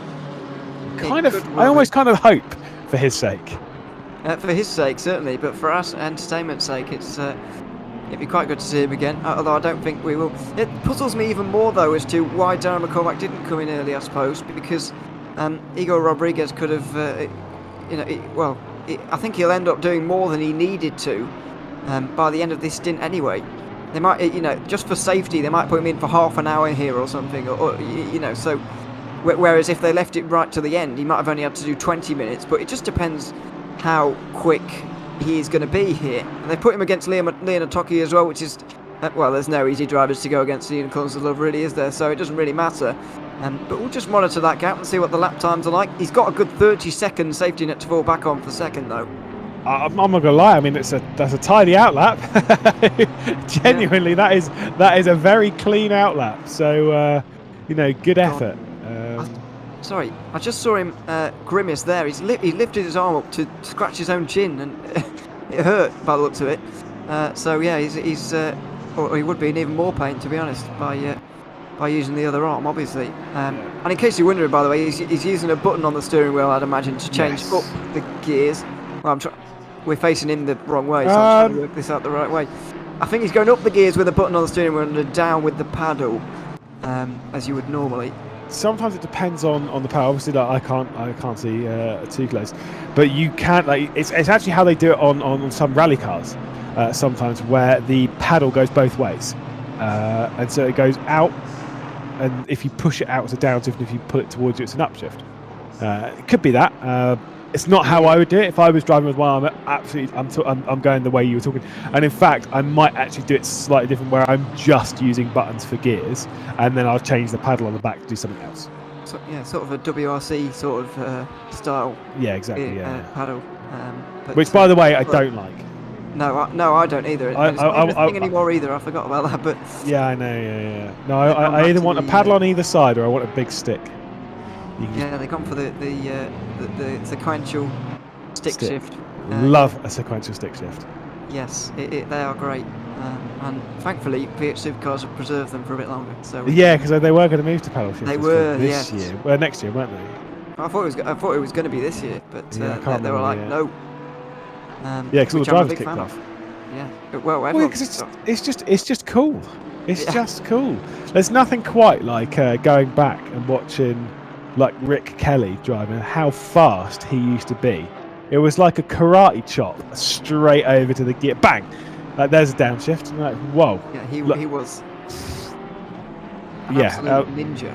I almost kind of hope for his sake. for his sake certainly, but for us entertainment's sake, it'd be quite good to see him again. Although I don't think we will. It puzzles me even more though as to why Darren McCormack didn't come in early, I suppose, because Igor Rodriguez could have, I think he'll end up doing more than he needed to by the end of this stint anyway. They might, just for safety, they might put him in for half an hour here or something, so. Whereas if they left it right to the end, he might have only had to do 20 minutes. But it just depends how quick he is going to be here. And they put him against Leonatoki as well, which is, there's no easy drivers to go against the Unicorns of Love, really, is there? So it doesn't really matter. But we'll just monitor that gap and see what the lap times are like. He's got a good 30-second safety net to fall back on for second, though. I'm not gonna lie. I mean, that's a tidy outlap. Genuinely, that is a very clean outlap. So good effort. Sorry, I just saw him grimace there. He lifted his arm up to scratch his own chin, and it hurt by the looks of it. He's or he would be in even more pain, to be honest, by using the other arm, obviously. And in case you're wondering, by the way, he's using a button on the steering wheel, I'd imagine, to change up the gears. Well, we're facing him the wrong way, so I'm trying to work this out the right way. I think he's going up the gears with a button on the steering wheel and down with the paddle, as you would normally. Sometimes it depends on the power. Obviously, I can't see too close, but you can it's actually how they do it on some rally cars. Sometimes where the paddle goes both ways, and so it goes out, and if you push it out, it's a downshift, and if you pull it towards you, it's an upshift. It could be that. It's not how I would do it. If I was driving with one arm, absolutely, I'm going the way you were talking. And in fact, I might actually do it slightly different, where I'm just using buttons for gears, and then I'll change the paddle on the back to do something else. So, sort of a WRC sort of style. Yeah, exactly. Paddle. Which, by the way, I don't like. No, I don't either. It's not even a thing anymore either. I forgot about that. But yeah, I know. Yeah. No, I either want a paddle on either side, or I want a big stick. Yeah, they've gone for the sequential stick shift. Love a sequential stick shift. Yes, they are great, and thankfully PH Supercars have preserved them for a bit longer. So yeah, because they were going to move to paddle shift. They were this year. Well, next year, weren't they? I thought it was going to be this year, but they were like no. Because all the drivers kicked off. Yeah, well, because it's just cool. It's just cool. There's nothing quite like going back and watching. Like Rick Kelly driving, how fast he used to be. It was like a karate chop straight over to the gear. Bang! There's a downshift. And like, whoa. Yeah, he was. Ninja.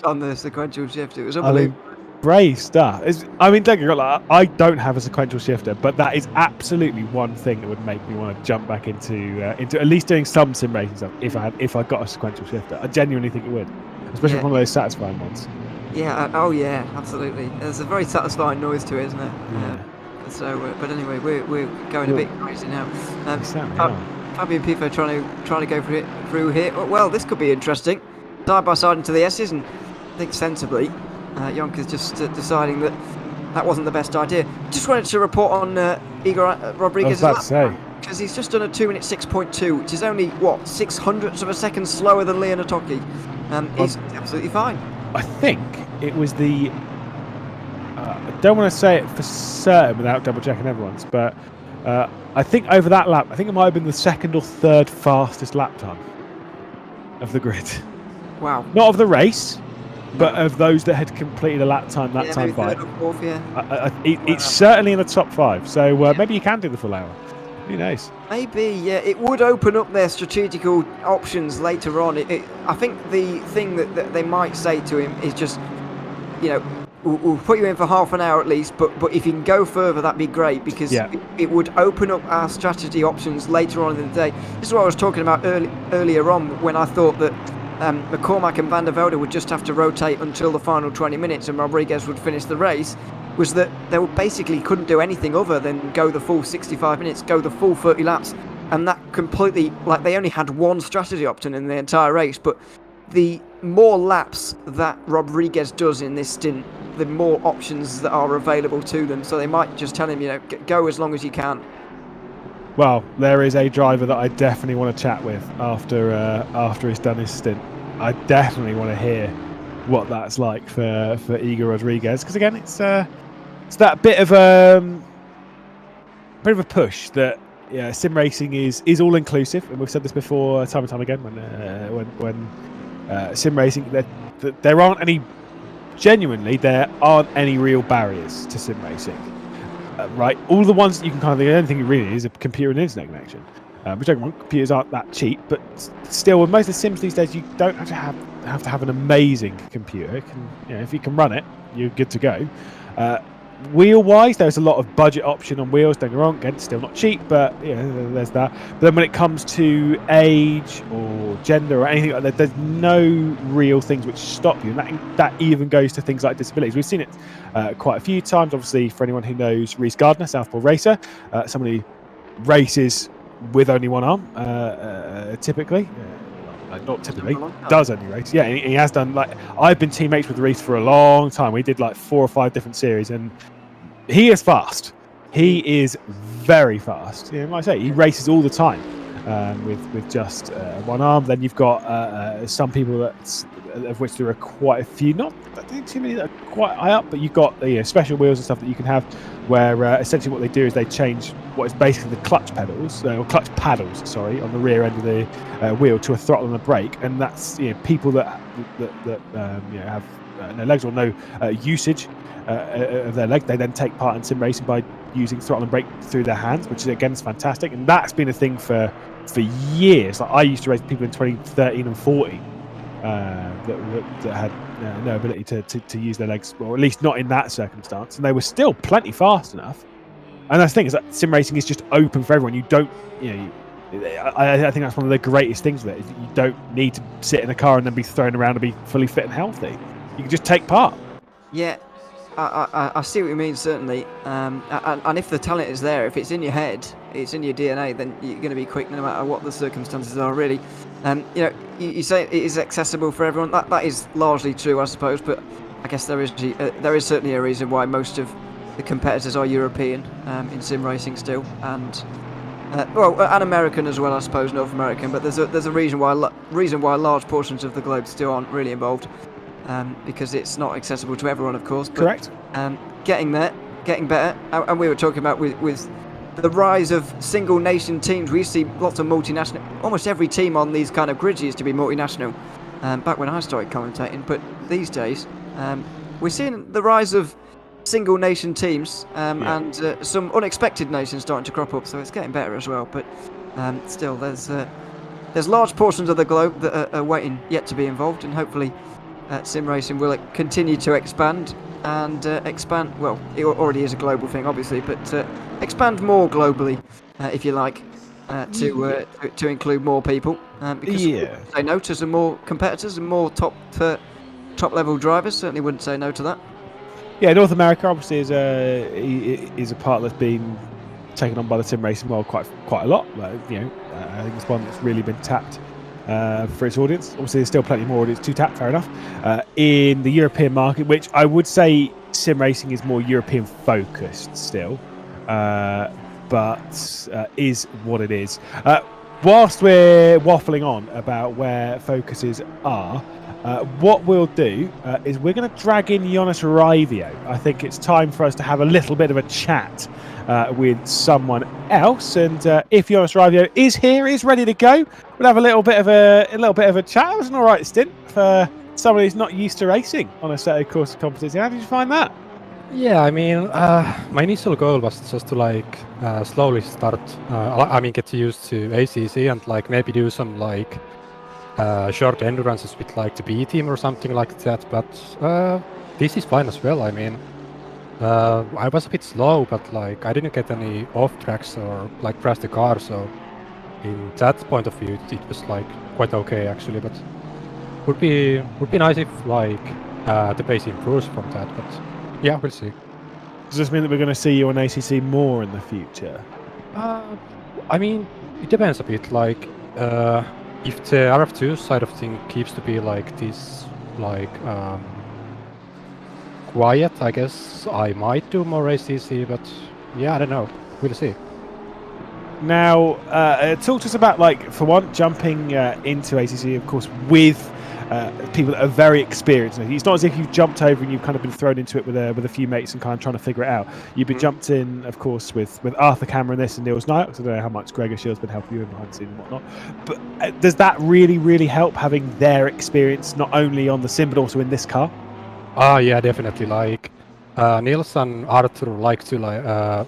on the sequential shift, it was unbelievable. Brave stuff. Don't get me wrong, I don't have a sequential shifter, but that is absolutely one thing that would make me want to jump back into at least doing some sim racing stuff. If I got a sequential shifter, I genuinely think it would. Especially one of those satisfying ones. Yeah, absolutely. There's a very satisfying noise to it, isn't it? Yeah. But anyway, we're going a bit crazy now. Fabian Pifo trying to go through here. Well, this could be interesting. Side by side into the S's, and I think sensibly, Jonker's just deciding that wasn't the best idea. Just wanted to report on Igor Rodriguez's lap. Because he's just done a 2-minute 6.2, which is only 0.06 of a second slower than Leonatoki. He's absolutely fine. I think it was the. I don't want to say it for certain without double checking everyone's, but I think over that lap, I think it might have been the second or third fastest lap time of the grid. Wow. Not of the race, but of those that had completed a lap time that time by. Fourth, it's certainly in the top 5, so maybe you can do the full hour. Who knows? Maybe, it would open up their strategical options later on. I think the thing that they might say to him is just, we'll put you in for half an hour at least, but if you can go further, that'd be great, because it would open up our strategy options later on in the day. This is what I was talking about earlier on, when I thought that McCormack and Van der Velde would just have to rotate until the final 20 minutes and Rodriguez would finish the race. Was that they basically couldn't do anything other than go the full 65 minutes, go the full 30 laps, and that completely, they only had one strategy option in the entire race, but the more laps that Rodriguez does in this stint, the more options that are available to them, so they might just tell him, go as long as you can. Well, there is a driver that I definitely want to chat with after he's done his stint. I definitely want to hear what that's like for Igor Rodriguez, because again, it's it's that bit of a push that sim racing is all inclusive, and we've said this before time and time again. When sim racing, there aren't any real barriers to sim racing. Right, all the ones that you can the only thing really is a computer and internet connection. Which don't get me wrong, computers aren't that cheap, but still, with most of the sims these days, you don't actually have to have an amazing computer. If you can run it, you're good to go. Wheel-wise, there's a lot of budget option on wheels. Don't get me wrong, again, still not cheap, but there's that. But then when it comes to age or gender or anything like that, there's no real things which stop you. And that even goes to things like disabilities. We've seen it quite a few times. Obviously, for anyone who knows Reese Gardner, Southpaw racer, someone who races with only one arm, typically. Not typically, does only race. Yeah, he has done. I've been teammates with Reese for a long time. We did 4 or 5 different series, and he is fast. He is very fast. Like I say, he races all the time with just one arm. Then you've got some people of which there are quite a few. Not too many that are quite high up, but you've got special wheels and stuff that you can have, where essentially what they do is they change what is basically the clutch pedals, or clutch paddles, sorry, on the rear end of the wheel to a throttle and a brake, and that's people that have no legs or no usage of their leg. They then take part in sim racing by using throttle and brake through their hands, which again is fantastic, and that's been a thing for years. I used to race people in 2013 and 14 that had no ability to use their legs, or at least not in that circumstance, and they were still plenty fast enough. And that's the thing, is that sim racing is just open for everyone. You don't, I think that's one of the greatest things with it, is that you don't need to sit in a car and then be thrown around and be fully fit and healthy. You can just take part. Yeah, I see what you mean, certainly. And if the talent is there, if it's in your head, it's in your DNA, then you're going to be quick no matter what the circumstances are, really. You say it is accessible for everyone. That is largely true, I suppose, but I guess there is certainly a reason why most of the competitors are European in sim racing still, and and American as well, I suppose, North American. But there's a reason why large portions of the globe still aren't really involved, because it's not accessible to everyone, of course. But, correct. Getting there, getting better, and we were talking about with the rise of single nation teams. We see lots of multinational. Almost every team on these kind of grids used to be multinational back when I started commentating, but these days we're seeing the rise of single nation teams and some unexpected nations starting to crop up, so it's getting better as well. But still, there's large portions of the globe that are waiting yet to be involved, and hopefully sim racing will continue to expand and expand. Well, it already is a global thing, obviously, but expand more globally, if you like, to include more people. Because we wouldn't say no to some more competitors and more top level drivers. Certainly wouldn't say no to that. Yeah, North America obviously is a part that's been taken on by the sim racing world quite a lot. I think it's one that's really been tapped for its audience. Obviously, there's still plenty more audience to tap. Fair enough. In the European market, which I would say sim racing is more European focused still, but is what it is. Whilst we're waffling on about where focuses are. What we'll do is we're going to drag in Jonas Raivio. I think it's time for us to have a little bit of a chat with someone else. And if Jonas Raivio is here, is ready to go, we'll have a little bit of a chat. It was an all right stint for someone who's not used to racing on Assetto Corsa Competizione. How did you find that? Yeah, I mean, my initial goal was just to slowly start. Get used to ACC and maybe do some short endurances with the B team or something like that, but this is fine as well. I mean, I was a bit slow, but I didn't get any off tracks or crash the car, so in that point of view it was quite okay actually. But would be nice if the pace improves from that, but yeah, we'll see. Does this mean that we're going to see you on ACC more in the future? I mean, it depends a bit. If the RF2 side of thing keeps to be this, quiet, I guess I might do more ACC, but yeah, I don't know. We'll see. Now, talk to us about, for one, jumping into ACC, of course, with people that are very experienced. It's not as if you've jumped over and you've kind of been thrown into it with a few mates and kind of trying to figure it out. You've been jumped in, of course, with Arthur Cameron this and Niels Knight. I don't know how much Gregor Shield's been helping you in behind the scenes and whatnot. But does that really help, having their experience not only on the sim but also in this car? Yeah, definitely. Like Niels and Arthur like to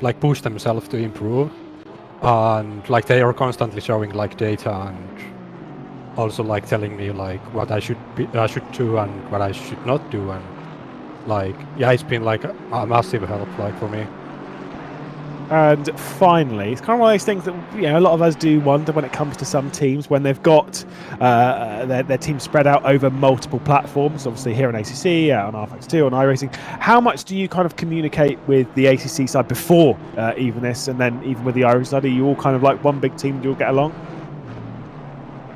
like push themselves to improve, and like they are constantly showing like data and also like telling me like what I should do and what I should not do, and like yeah, it's been like a massive help like for me. And finally, it's kind of one of those things that a lot of us do wonder when it comes to some teams when they've got their team spread out over multiple platforms. Obviously, here on ACC, on FLEx2, on iRacing, how much do you kind of communicate with the ACC side before even this, and then even with the iRacing side? Are you all kind of like one big team? Do you all get along?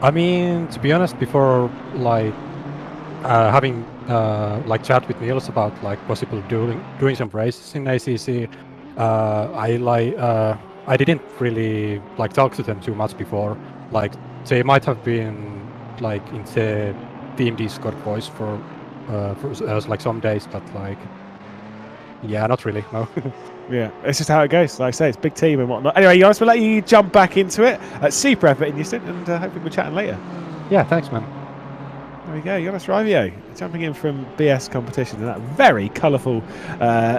I mean, to be honest, before like having like chat with Niels about like possible doing some races in ACC. I didn't really like talk to them too much before. Like they might have been like in the team Discord voice for like some days, but like yeah, not really. No. Yeah, it's just how it goes. Like I say, it's a big team and whatnot. Anyway, Jonas, we'll let you jump back into it. Super effort in your stint, and hopefully we'll chatting later. Yeah, thanks, man. There we go, Jonas Ravio, jumping in from BS Competition in that very colourful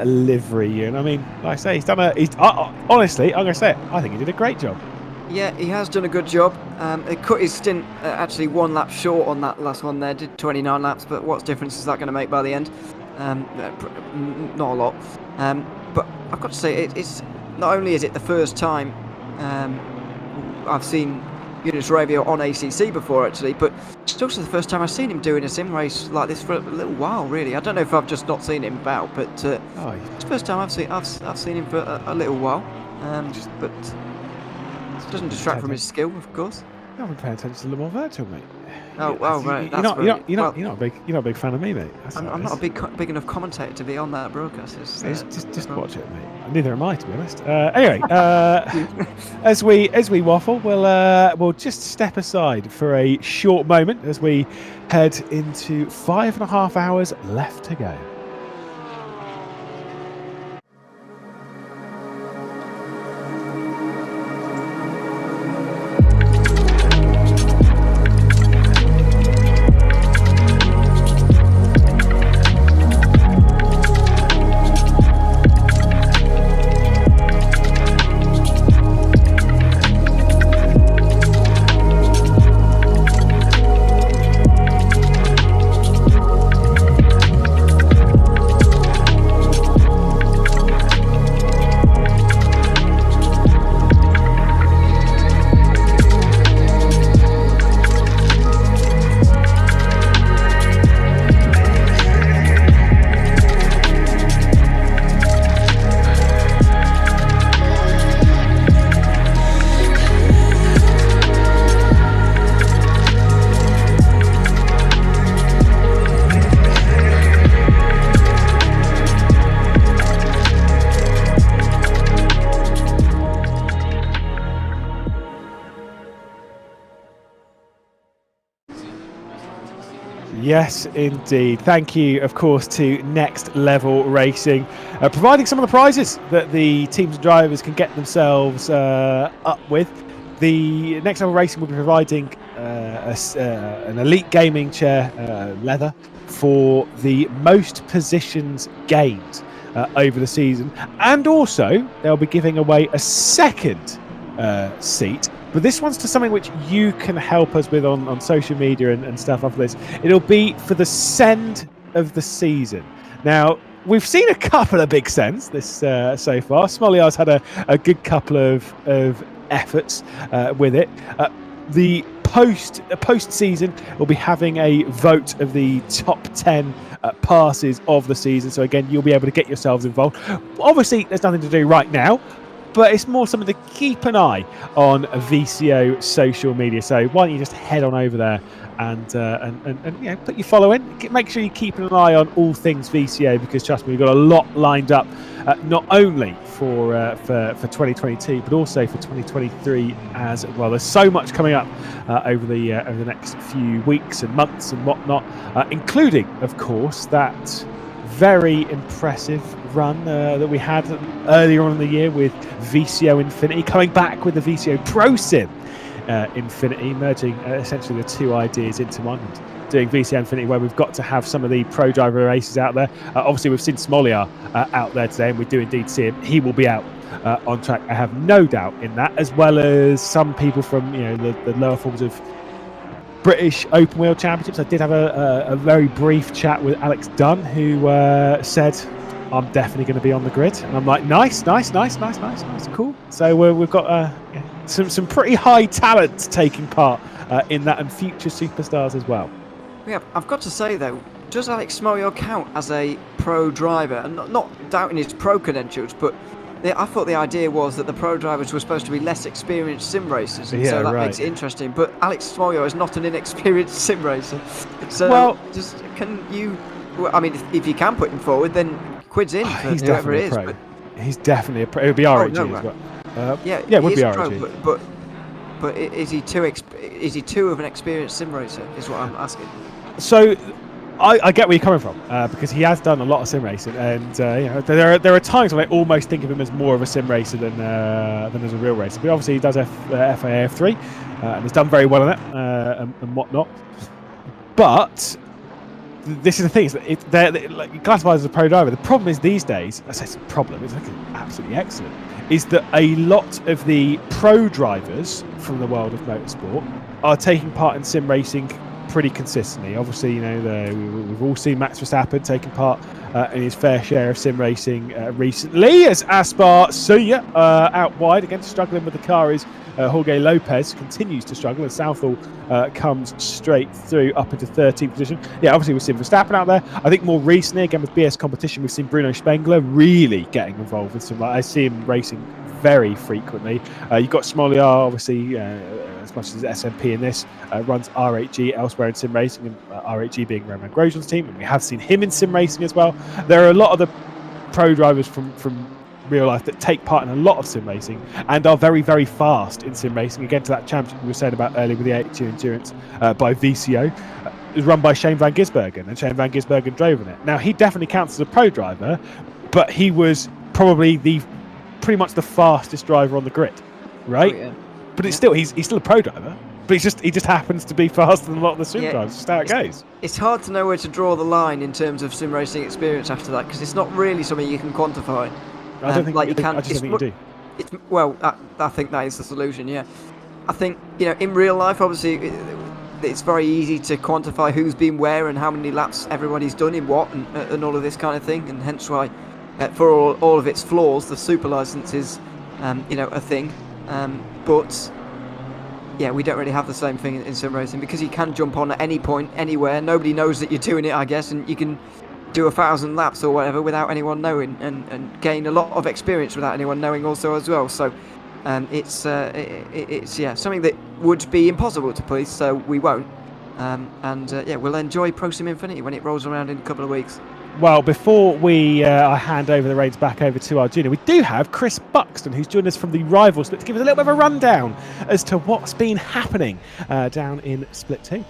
livery. And I mean, like I say, honestly, I'm going to say it, I think he did a great job. Yeah, he has done a good job. It cut his stint actually 1 lap short on that last one there, did 29 laps, but what difference is that going to make by the end? Not a lot. But I've got to say, it's not only is it the first time I've seen Jonas Ravio on ACC before actually, but it's also the first time I've seen him doing a sim race like this for a little while really. I don't know if I've just not seen him about, but it's the first time I've seen him for a little while. But it doesn't distract from his skill, of course. I've been paying attention to Le Mans Virtual, mate. Oh, well, right. You're not a big fan of me, mate. I'm not a big enough commentator to be on that broadcast. Just watch it, mate. Neither am I, to be honest. Anyway, as we waffle, we'll just step aside for a short moment as we head into 5.5 hours left to go. Yes, indeed. Thank you, of course, to Next Level Racing, providing some of the prizes that the teams and drivers can get themselves up with. The Next Level Racing will be providing an Elite Gaming chair, leather, for the most positions gained over the season. And also, they'll be giving away a second seat. But this one's to something which you can help us with on social media and stuff after this. It'll be for the send of the season. Now, we've seen a couple of big sends this so far. Smolliar's had a good couple of efforts with it. The post-season will be having a vote of the top 10 passes of the season. So again, you'll be able to get yourselves involved. Obviously, there's nothing to do right now. but it's more something to keep an eye on VCO social media. So why don't you just head on over there and you know, put your follow in. Make sure you're keeping an eye on all things VCO, because trust me, we've got a lot lined up, not only for 2022 but also for 2023 as well. There's so much coming up over the next few weeks and months and whatnot, including, of course, that very impressive run that we had earlier on in the year with VCO Infinity, coming back with the VCO Pro Sim Infinity, merging essentially the two ideas into one, and doing VCO Infinity where we've got to have some of the pro driver races out there. Obviously, we've seen Smoliar out there today, and we do indeed see him. He will be out on track, I have no doubt in that, as well as some people from, you know, the lower forms of British Open Wheel Championships. I did have a very brief chat with Alex Dunn, who said, I'm definitely going to be on the grid. And I'm like, nice, cool. So we've got some pretty high talent taking part in that, and future superstars as well. Yeah, I've got to say though, does Alex Smoliar count as a pro driver? And not doubting his pro credentials, but I thought the idea was that the pro drivers were supposed to be less experienced sim racers, and so that makes it interesting. But Alex Smoliar is not an inexperienced sim racer. So, well, just can you? I mean, if you can put him forward, then quid's in for whoever it is. But he's definitely a pro. It would be RAG as well. Yeah, it would be RAG. But is he too of an experienced sim racer? Is what I'm asking. So I get where you're coming from, because he has done a lot of sim racing, and you know, there are times when I almost think of him as more of a sim racer than as a real racer. But obviously he does FIA F3 and has done very well on it and whatnot. But this is the thing: is that they're like, classified as a pro driver. The problem is these days, I say it's a problem, it's like absolutely excellent, is that a lot of the pro drivers from the world of motorsport are taking part in sim racing pretty consistently. Obviously, you know, we've all seen Max Verstappen taking part in his fair share of sim racing recently, as Aspar Suya out wide, again struggling with the car is Jorge Lopez continues to struggle, and Southall comes straight through up into 13th position. Yeah, obviously we've seen Verstappen out there. I think more recently, again with BS competition, we've seen Bruno Spengler really getting involved with some, I see him racing very frequently. You've got Smoliar, obviously, as much as SMP in this, runs RHG elsewhere in sim racing, and RHG being Roman Grosjean's team, and we have seen him in sim racing as well. There are a lot of the pro drivers from real life that take part in a lot of sim racing and are very, very fast in sim racing. Again, to that championship we were saying about earlier with the 82 Endurance by VCO, is run by Shane van Gisbergen, and Shane van Gisbergen drove in it. Now, he definitely counts as a pro driver, but he was probably pretty much the fastest driver on the grid, right? Oh, yeah. But it's still he's still a pro driver, but he just happens to be faster than a lot of the sim drivers. Just how it goes. It's hard to know where to draw the line in terms of sim racing experience after that, because it's not really something you can quantify. I don't think you can. I just think you do. Well, I think that is the solution. Yeah, I think, you know, in real life, obviously, it's very easy to quantify who's been where and how many laps everybody's done in what, and all of this kind of thing, and hence why, for all of its flaws, the super license is, you know, a thing. But yeah, we don't really have the same thing in sim racing, because you can jump on at any point, anywhere. Nobody knows that you're doing it, I guess, and you can do 1,000 laps or whatever without anyone knowing, and gain a lot of experience without anyone knowing also as well. So it's something that would be impossible to police, so we won't. Yeah, we'll enjoy Pro Sim Infinity when it rolls around in a couple of weeks. Well, before we hand over the reins back over to our junior, we do have Chris Buxton, who's joined us from the Rival Split, to give us a little bit of a rundown as to what's been happening down in Split 2.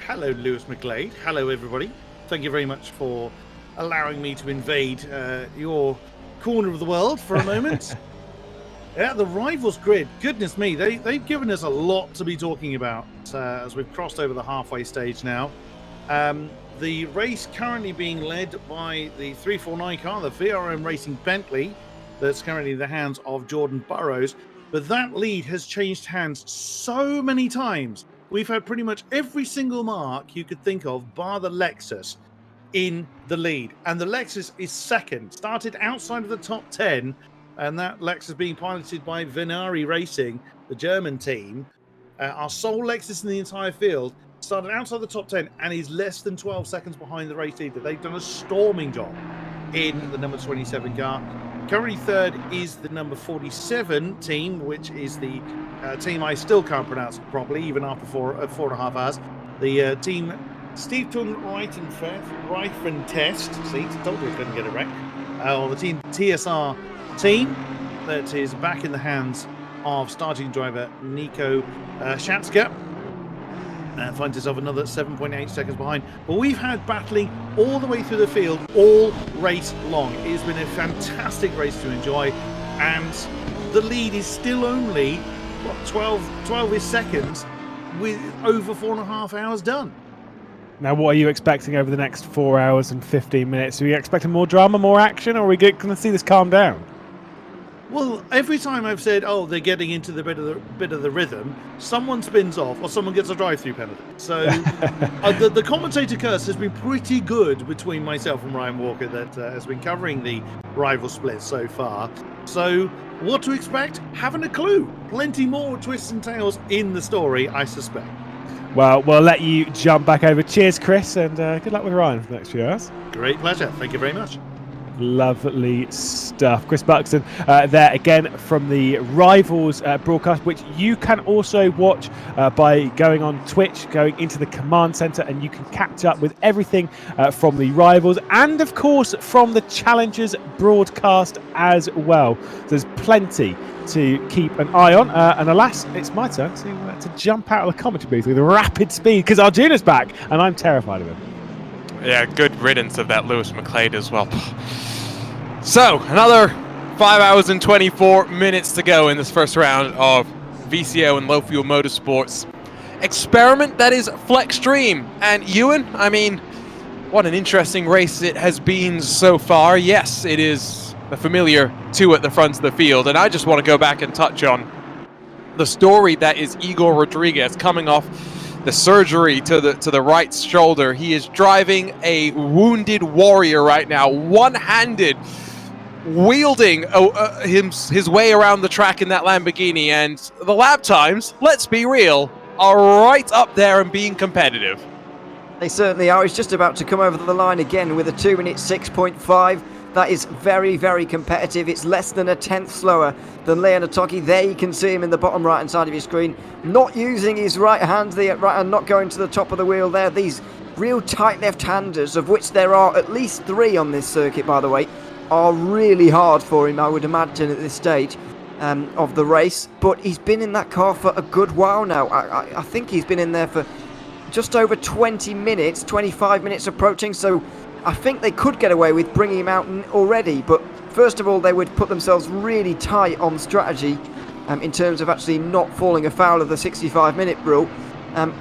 Hello, Lewis McGlade. Hello, everybody. Thank you very much for allowing me to invade your corner of the world for a moment. Yeah, the Rivals grid, goodness me, they've given us a lot to be talking about as we've crossed over the halfway stage now. The race currently being led by the 349 car, the VRM Racing Bentley, that's currently in the hands of Jordan Burrows. But that lead has changed hands so many times. We've had pretty much every single mark you could think of, bar the Lexus, in the lead. And the Lexus is second, started outside of the top 10, and that Lexus being piloted by Venari Racing, the German team. Our sole Lexus in the entire field started outside the top 10 and is less than 12 seconds behind the race leader. They've done a storming job in the number 27 car. Currently third is the number 47 team, which is the team I still can't pronounce properly, even after 4.5 hours. The team Stiefton Reifen Test. See, told you I couldn't get it right. Or the team TSR team that is back in the hands of starting driver Nico Schatska. Finds himself another 7.8 seconds behind. But we've had battling all the way through the field all race long. It has been a fantastic race to enjoy, and the lead is still only 12-ish seconds with over 4.5 hours done. Now, what are you expecting over the next 4 hours and 15 minutes? Are you expecting more drama, more action, or are we going to see this calm down? Well, every time I've said, "Oh, they're getting into the bit of the rhythm," someone spins off or someone gets a drive-through penalty. So the commentator curse has been pretty good between myself and Ryan Walker that has been covering the rival split so far. So what to expect? Haven't a clue. Plenty more twists and tales in the story, I suspect. Well, we'll let you jump back over. Cheers, Chris, and good luck with Ryan for the next few hours. Great pleasure. Thank you very much. Lovely stuff. Chris Buxton there again from the Rivals broadcast, which you can also watch by going on Twitch, going into the command center, and you can catch up with everything from the Rivals and, of course, from the Challengers broadcast as well. There's plenty to keep an eye on, and alas, it's my turn to jump out of the commentary booth with rapid speed because Arjuna's back, and I'm terrified of him. Yeah, good riddance of that Lewis McLeod as well. So, another 5 hours and 24 minutes to go in this first round of VCO and Low Fuel Motorsports experiment that is FLExTREME. And Ewan, I mean, what an interesting race it has been so far. Yes, it is the familiar two at the front of the field, and I just want to go back and touch on the story that is Igor Rodriguez coming off the surgery to the right shoulder. He is driving a wounded warrior right now, one-handed, wielding his way around the track in that Lamborghini, and the lap times, let's be real, are right up there and being competitive. They certainly are. He's just about to come over the line again with a 2-minute 6.5. That is very, very competitive. It's less than a tenth slower than Leonard Tocchi. There you can see him in the bottom right-hand side of your screen. Not using his right hand, not going to the top of the wheel there. These real tight left-handers, of which there are at least 3 on this circuit, by the way, are really hard for him, I would imagine, at this stage of the race. But he's been in that car for a good while now. I think he's been in there for just over 20 minutes, 25 minutes approaching, so I think they could get away with bringing him out already, but first of all, they would put themselves really tight on strategy in terms of actually not falling afoul of the 65-minute rule,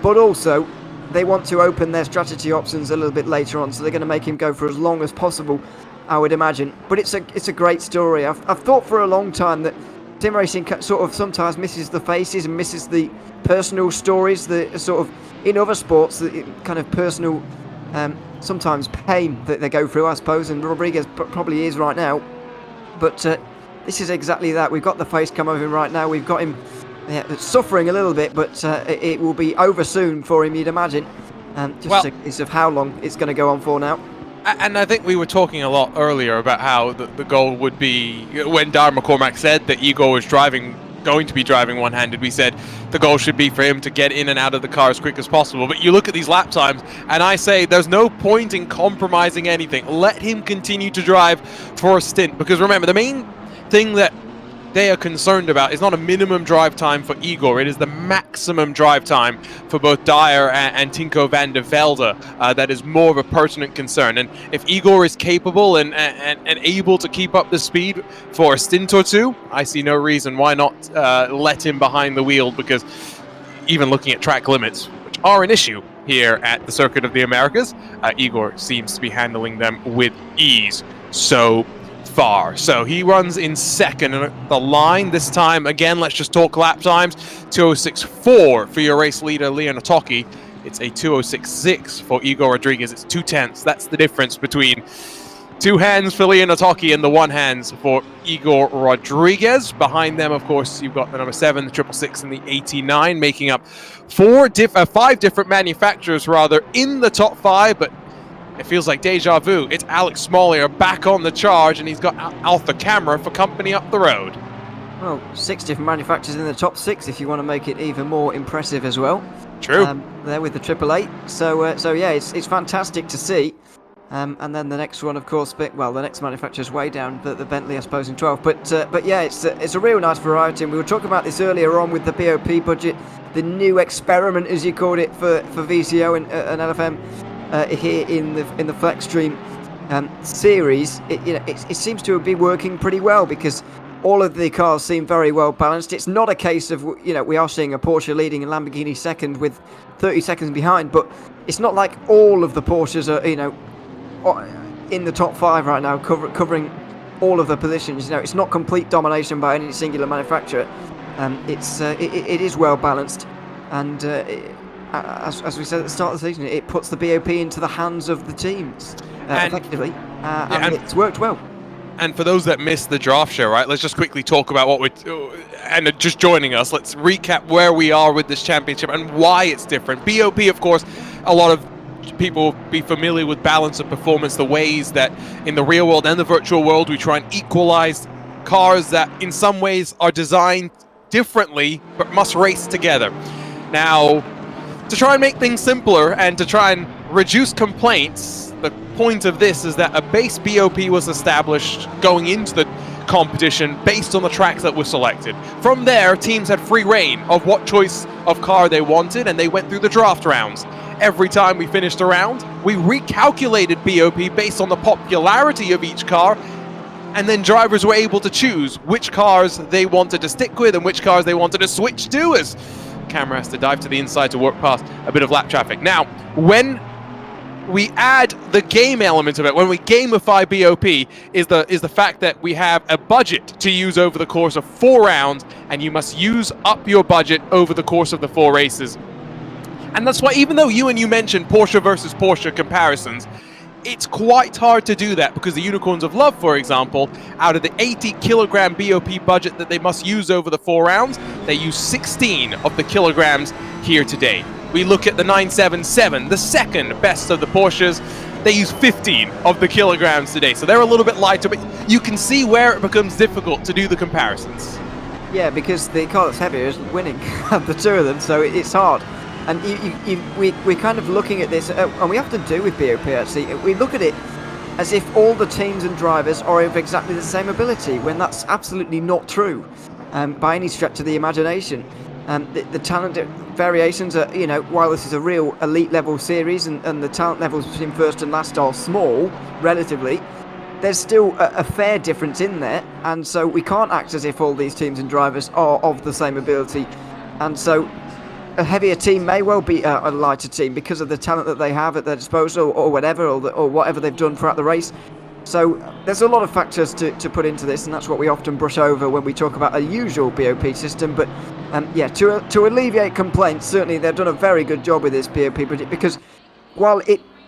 but also they want to open their strategy options a little bit later on, so they're going to make him go for as long as possible, I would imagine. But it's a great story. I've thought for a long time that sim racing sort of sometimes misses the faces and misses the personal stories, the sort of, in other sports, the kind of personal sometimes pain that they go through, I suppose, and Rodriguez probably is right now. But this is exactly that. We've got the face come over him right now. We've got him suffering a little bit, but it will be over soon for him, you'd imagine. Just a case of how long it's going to go on for now. And I think we were talking a lot earlier about how the goal would be, when Darren McCormack said that Igor was going to be driving one-handed, we said the goal should be for him to get in and out of the car as quick as possible. But you look at these lap times, and I say there's no point in compromising anything. Let him continue to drive for a stint, because remember, the main thing that they are concerned about is not a minimum drive time for Igor, it is the maximum drive time for both Dyer and Tinko van der Velde. That is more of a pertinent concern. And if Igor is capable and able to keep up the speed for a stint or two, I see no reason why not let him behind the wheel, because even looking at track limits, which are an issue here at the Circuit of the Americas, Igor seems to be handling them with ease so far. So he runs in second at the line this time. Again, let's just talk lap times. 2:06.4 for your race leader Leonard Tocchi. It's a 2:06.6 for Igor Rodriguez. It's 2/10. That's the difference between 2 hands for Leonard Tocchi and the 1 hands for Igor Rodriguez. Behind them, of course, you've got the number 7, the 666, and the 89, making up 5 different manufacturers rather in the top 5, but It feels like deja vu. It's Alex Smollier back on the charge, and he's got Alpha Camera for company up the road. Well, 6 different manufacturers in the top 6 if you want to make it even more impressive as well. True. There with the 888. So yeah, it's fantastic to see. And then the next one, of course, the next manufacturer's way down, the Bentley, I suppose, in 12. But yeah, it's a real nice variety. And we were talking about this earlier on with the BOP budget, the new experiment, as you called it, for VCO and LFM here in the FLExTREME series. It seems to be working pretty well because all of the cars seem very well balanced. It's not a case of, we are seeing a Porsche leading and Lamborghini second with 30 seconds behind, but it's not like all of the Porsches are, in the top 5 right now, covering all of the positions. It's not complete domination by any singular manufacturer. It is well balanced, and as we said at the start of the season, it puts the BOP into the hands of the teams effectively, and it's worked well. And for those that missed the draft show, right, let's just quickly talk about what we're and just joining us. Let's recap where we are with this championship and why it's different. BOP, of course, a lot of people be familiar with balance of performance, the ways that in the real world and the virtual world we try and equalize cars that in some ways are designed differently but must race together. Now, to try and make things simpler and to try and reduce complaints, the point of this is that a base BOP was established going into the competition based on the tracks that were selected. From there, teams had free reign of what choice of car they wanted, and they went through the draft rounds. Every time we finished a round, we recalculated BOP based on the popularity of each car, and then drivers were able to choose which cars they wanted to stick with and which cars they wanted to switch to, as camera has to dive to the inside to work past a bit of lap traffic. Now, when we add the game element of it, when we gamify BOP, is the fact that we have a budget to use over the course of 4 rounds, and you must use up your budget over the course of the 4 races. And that's why, even though you mentioned Porsche versus Porsche comparisons, it's quite hard to do that, because the Unicorns of Love, for example, out of the 80 kilogram BOP budget that they must use over the 4 rounds, they use 16 of the kilograms here today. We look at the 977, the second best of the Porsches, they use 15 of the kilograms today. So they're a little bit lighter, but you can see where it becomes difficult to do the comparisons. Yeah, because the car that's heavier is winning of the 2 of them, so it's hard. And we're kind of looking at this, and we often do with BOP actually, we look at it as if all the teams and drivers are of exactly the same ability, when that's absolutely not true by any stretch of the imagination. The talent variations are, while this is a real elite level series and the talent levels between first and last are small, relatively, there's still a fair difference in there, and so we can't act as if all these teams and drivers are of the same ability. And so a heavier team may well be a lighter team because of the talent that they have at their disposal, or whatever, or whatever they've done throughout the race. So there's a lot of factors to put into this, and that's what we often brush over when we talk about a usual BOP system. But yeah, to alleviate complaints, certainly they've done a very good job with this BOP budget, because while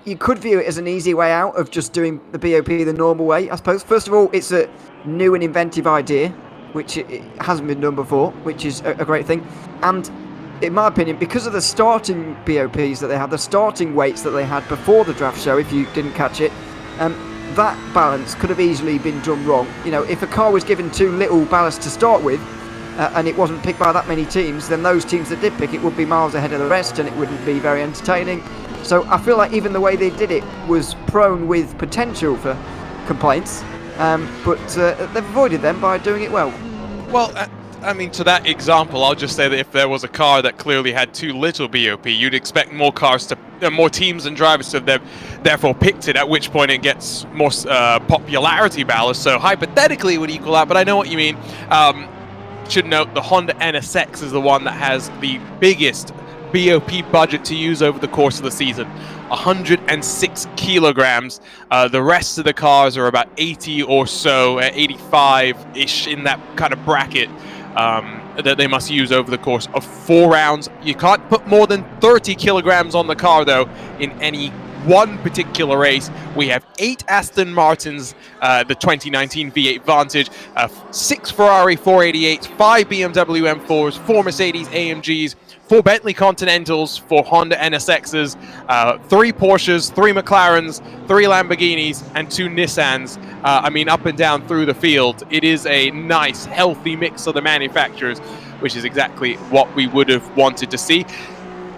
you could view it as an easy way out of just doing the BOP the normal way, I suppose. First of all, it's a new and inventive idea, which it hasn't been done before, which is a great thing. And in my opinion, because of the starting BOPs that they had, the starting weights that they had before the draft show, if you didn't catch it, that balance could have easily been done wrong. If a car was given too little ballast to start with, and it wasn't picked by that many teams, then those teams that did pick it would be miles ahead of the rest, and it wouldn't be very entertaining. So I feel like even the way they did it was prone with potential for complaints, but they've avoided them by doing it well. Well, I mean, to that example, I'll just say that if there was a car that clearly had too little BOP, you'd expect more teams and drivers to have therefore picked it, at which point it gets more popularity ballast. So hypothetically it would equal out, but I know what you mean. Should note the Honda NSX is the one that has the biggest BOP budget to use over the course of the season. 106 kilograms. The rest of the cars are about 80 or so, 85-ish in that kind of bracket. That they must use over the course of 4 rounds. You can't put more than 30 kilograms on the car, though, in any one particular race, we have 8 Aston Martins, the 2019 V8 Vantage, 6 Ferrari 488s, 5 BMW M4s, 4 Mercedes AMGs, 4 Bentley Continentals, 4 Honda NSXs, 3 Porsches, 3 McLarens, 3 Lamborghinis, and 2 Nissans. I mean, up and down through the field. It is a nice, healthy mix of the manufacturers, which is exactly what we would have wanted to see.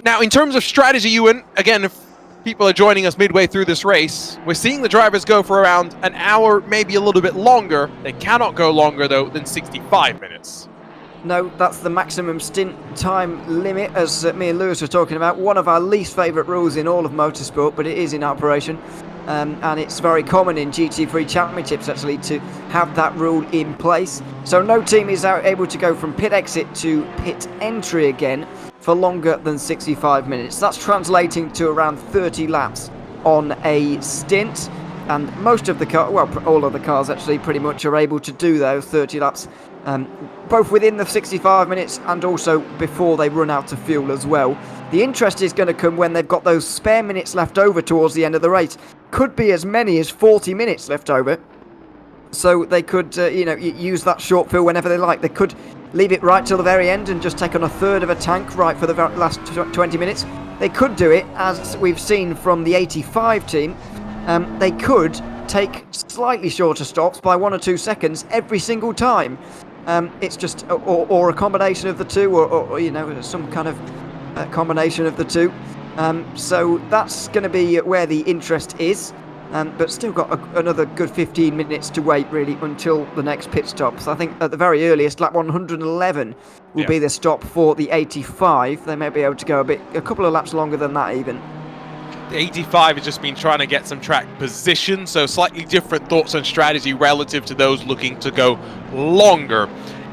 Now, in terms of strategy, Ewan, again, if people are joining us midway through this race, we're seeing the drivers go for around an hour, maybe a little bit longer. They cannot go longer, though, than 65 minutes. No, that's the maximum stint time limit, as me and Lewis were talking about. One of our least favourite rules in all of motorsport, but it is in operation. And it's very common in GT3 championships, actually, to have that rule in place. So no team is able to go from pit exit to pit entry again for longer than 65 minutes. That's translating to around 30 laps on a stint. And most of the cars, well, all of the cars actually pretty much are able to do those 30 laps, both within the 65 minutes and also before they run out of fuel as well. The interest is going to come when they've got those spare minutes left over towards the end of the race. Could be as many as 40 minutes left over. So they could, use that short fuel whenever they like. They could leave it right till the very end and just take on a third of a tank right for the last 20 minutes. They could do it, as we've seen from the 85 team. They could take slightly shorter stops by 1 or 2 seconds every single time. It's just, or a combination of the two, or some kind of combination of the two. So that's going to be where the interest is. But still got another good 15 minutes to wait, really, until the next pit stop. So I think at the very earliest, lap 111 will be the stop for the 85. They may be able to go a couple of laps longer than that, even. The 85 has just been trying to get some track position, so slightly different thoughts on strategy relative to those looking to go longer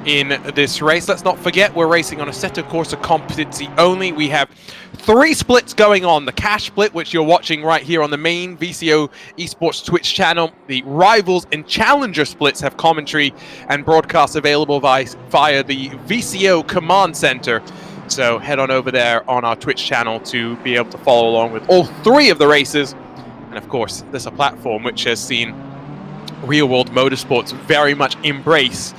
in this race. Let's not forget we're racing on Assetto Corsa Competizione only. We have 3 splits going on. The cash split, which you're watching right here on the main VCO Esports Twitch channel. The Rivals and Challenger splits have commentary and broadcasts available via the VCO Command Center. So head on over there on our Twitch channel to be able to follow along with all 3 of the races. And of course, there's a platform which has seen Real World Motorsports very much embrace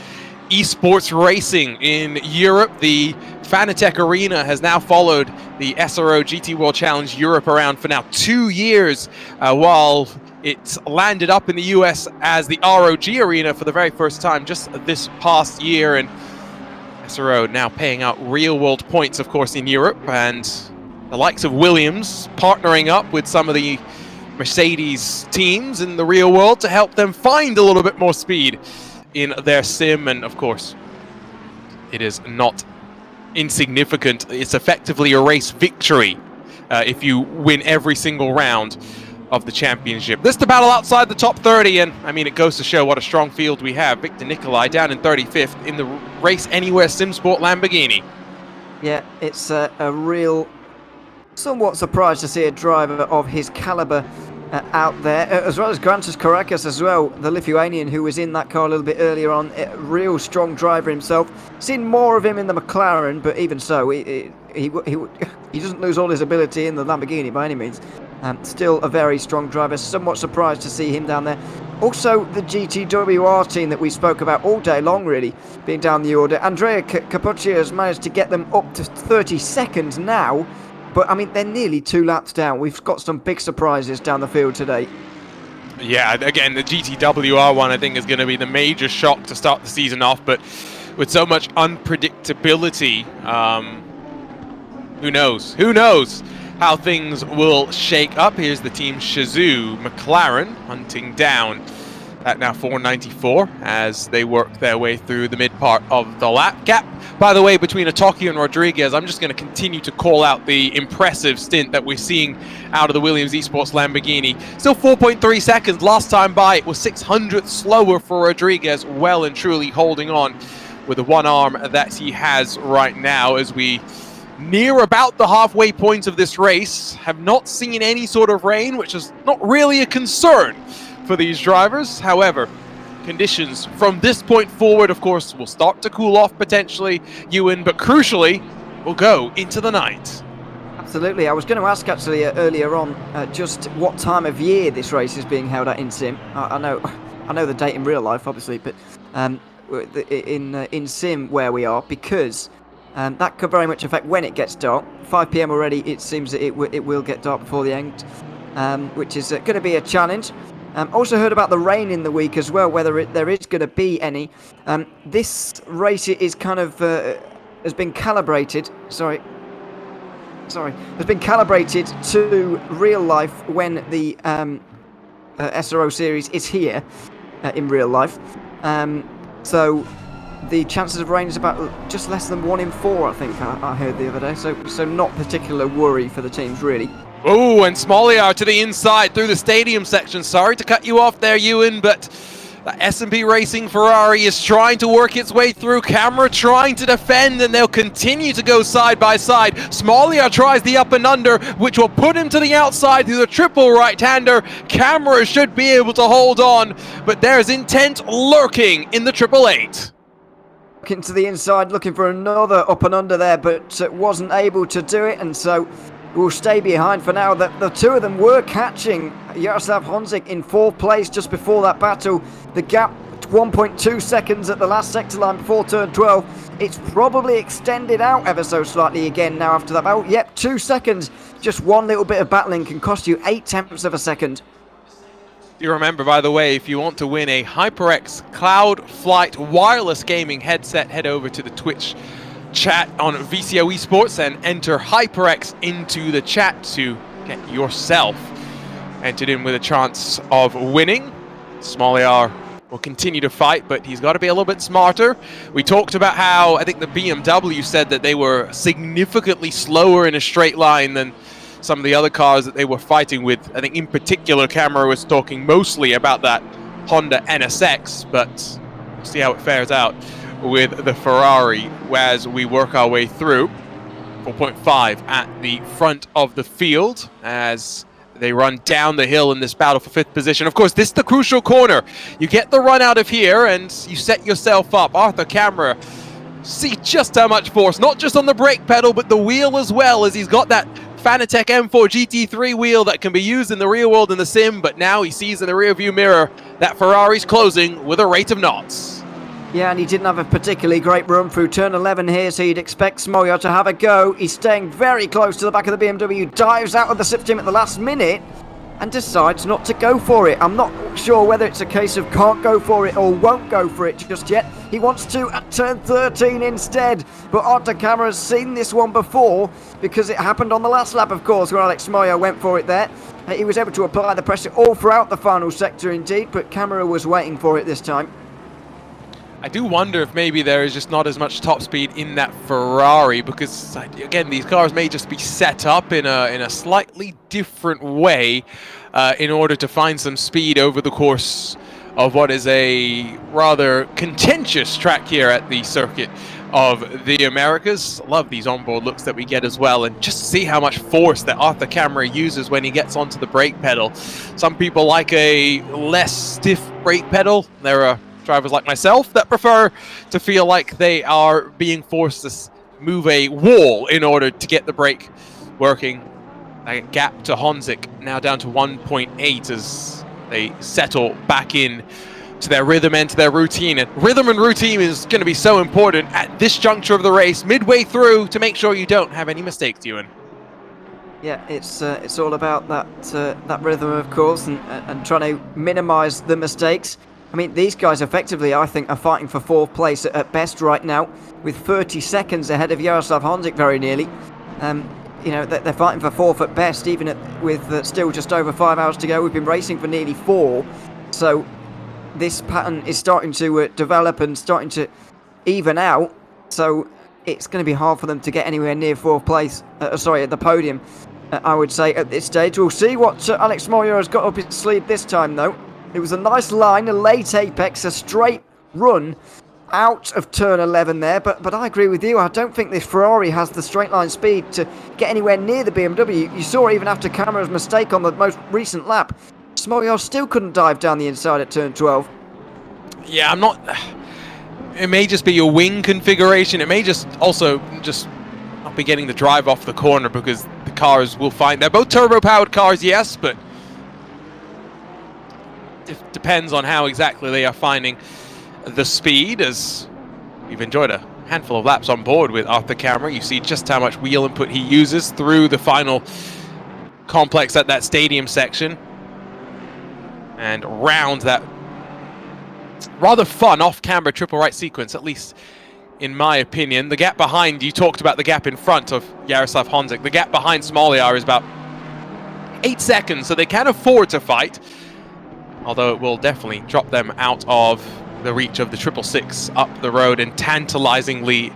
esports racing in Europe. The Fanatec Arena has now followed the SRO GT World Challenge Europe around for now 2 years, while it's landed up in the US as the ROG Arena for the very first time just this past year. And SRO now paying out real world points, of course, in Europe, and the likes of Williams partnering up with some of the Mercedes teams in the real world to help them find a little bit more speed in their sim. And of course, it is not insignificant. It's effectively a race victory if you win every single round of the championship. This is the battle outside the top 30, and I mean, it goes to show what a strong field we have. Victor Nicolai down in 35th in the Race Anywhere SimSport Lamborghini. Yeah, it's a real somewhat surprised to see a driver of his caliber out there, as well as Grantas Caracas as well, the Lithuanian who was in that car a little bit earlier on. A real strong driver himself. Seen more of him in the McLaren, but even so, he doesn't lose all his ability in the Lamborghini by any means. Still a very strong driver. Somewhat surprised to see him down there. Also, the GTWR team that we spoke about all day long, really, being down the order. Andrea Capoccia has managed to get them up to 30 seconds now. But, I mean, they're nearly 2 laps down. We've got some big surprises down the field today. Yeah, again, the GTWR one, I think, is going to be the major shock to start the season off. But with so much unpredictability, who knows? Who knows how things will shake up? Here's the Team Shazoo McLaren hunting down at now 494 as they work their way through the mid part of the lap gap. By the way, between Otaki and Rodriguez, I'm just going to continue to call out the impressive stint that we're seeing out of the Williams Esports Lamborghini. Still 4.3 seconds. Last time by, it was 600 slower for Rodriguez, well and truly holding on with the one arm that he has right now as we near about the halfway point of this race. Have not seen any sort of rain, which is not really a concern for these drivers. However, conditions from this point forward, of course, will start to cool off potentially, Ewan, but crucially, will go into the night. absolutely. I was going to ask actually earlier on just what time of year this race is being held at in sim. I know the date in real life, obviously, but in sim where we are, because that could very much affect when it gets dark. 5 p.m. already, it seems that it will get dark before the end, which is going to be a challenge. Also heard about the rain in the week as well, whether there is going to be any. This race is kind of has been calibrated. Has been calibrated to real life when the SRO series is here in real life. So the chances of rain is about just less than 1 in 4, I think I heard the other day. So not particular worry for the teams really. Oh, and Smoliar to the inside through the stadium section. Sorry to cut you off there, Ewan, but the S&P Racing Ferrari is trying to work its way through. Camera trying to defend, and they'll continue to go side by side. Smoliar tries the up and under, which will put him to the outside through the triple right-hander. Camera should be able to hold on, but there's intent lurking in the triple eight. Looking to the inside, looking for another up and under there, but wasn't able to do it, and so will stay behind for now. The two of them were catching Jaroslav Honzik in 4th place just before that battle. The gap 1.2 seconds at the last sector line before turn 12. It's probably extended out ever so slightly again now after that battle. Yep, 2 seconds. Just one little bit of battling can cost you 0.8 of a second. You remember, by the way, if you want to win a HyperX Cloud Flight wireless gaming headset, head over to the Twitch chat on VCO Esports and enter HyperX into the chat to get yourself entered in with a chance of winning. Smoliar will continue to fight, but he's got to be a little bit smarter. We talked about how I think the BMW said that they were significantly slower in a straight line than some of the other cars that they were fighting with. I think in particular Camera was talking mostly about that Honda NSX, but we'll see how it fares out with the Ferrari as we work our way through. 4.5 at the front of the field as they run down the hill in this battle for 5th position. Of course, this is the crucial corner. You get the run out of here and you set yourself up. Arthur Camera, see just how much force, not just on the brake pedal, but the wheel as well, as he's got that Fanatec M4 GT3 wheel that can be used in the real world in the sim, but now he sees in the rear view mirror that Ferrari's closing with a rate of knots. Yeah, and he didn't have a particularly great run through turn 11 here, so you'd expect Smoliar to have a go. He's staying very close to the back of the BMW, dives out of the slipstream at the last minute and decides not to go for it. I'm not sure whether it's a case of can't go for it or won't go for it just yet. He wants to at turn 13 instead, but Arthur Camera's seen this one before because it happened on the last lap, of course, where Alex Smoliar went for it there. He was able to apply the pressure all throughout the final sector indeed, but Camera was waiting for it this time. I do wonder if maybe there is just not as much top speed in that Ferrari, because again, these cars may just be set up in a slightly different way in order to find some speed over the course of what is a rather contentious track here at the Circuit of the Americas. Love these onboard looks that we get as well, and just see how much force that Arthur Camera uses when he gets onto the brake pedal. Some people like a less stiff brake pedal. There are drivers like myself that prefer to feel like they are being forced to move a wall in order to get the brake working. That gap to Honzik now down to 1.8 as they settle back in to their rhythm and to their routine. And rhythm and routine is going to be so important at this juncture of the race, midway through, to make sure you don't have any mistakes, Ewan. Yeah, it's all about that rhythm, of course, and trying to minimise the mistakes. I mean, these guys effectively, I think, are fighting for 4th place at best right now, with 30 seconds ahead of Jaroslav Honzik very nearly. You know, they're fighting for 4th at best, even with still just over 5 hours to go. We've been racing for nearly 4, so this pattern is starting to develop and starting to even out. So it's going to be hard for them to get anywhere near 4th place. At the podium, I would say at this stage. We'll see what Alex Smoliar has got up his sleeve this time, though. It was a nice line, a late apex, a straight run out of turn 11 there, but I agree with you. I don't think this Ferrari has the straight line speed to get anywhere near the BMW. You saw even after Camera's mistake on the most recent lap, Smoliar still couldn't dive down the inside at turn 12. Yeah, I'm not... It may just be your wing configuration. It may just also not be getting the drive off the corner, because the cars will find. They're both turbo-powered cars, yes, but it depends on how exactly they are finding the speed, as we've enjoyed a handful of laps on board with Arthur Camera. You see just how much wheel input he uses through the final complex at that stadium section and round that rather fun off-camera triple right sequence, at least in my opinion. The gap behind, you talked about the gap in front of Jaroslav Honzik. The gap behind Smolyar is about 8 seconds, so they can afford to fight, although it will definitely drop them out of the reach of the 666 up the road and tantalizingly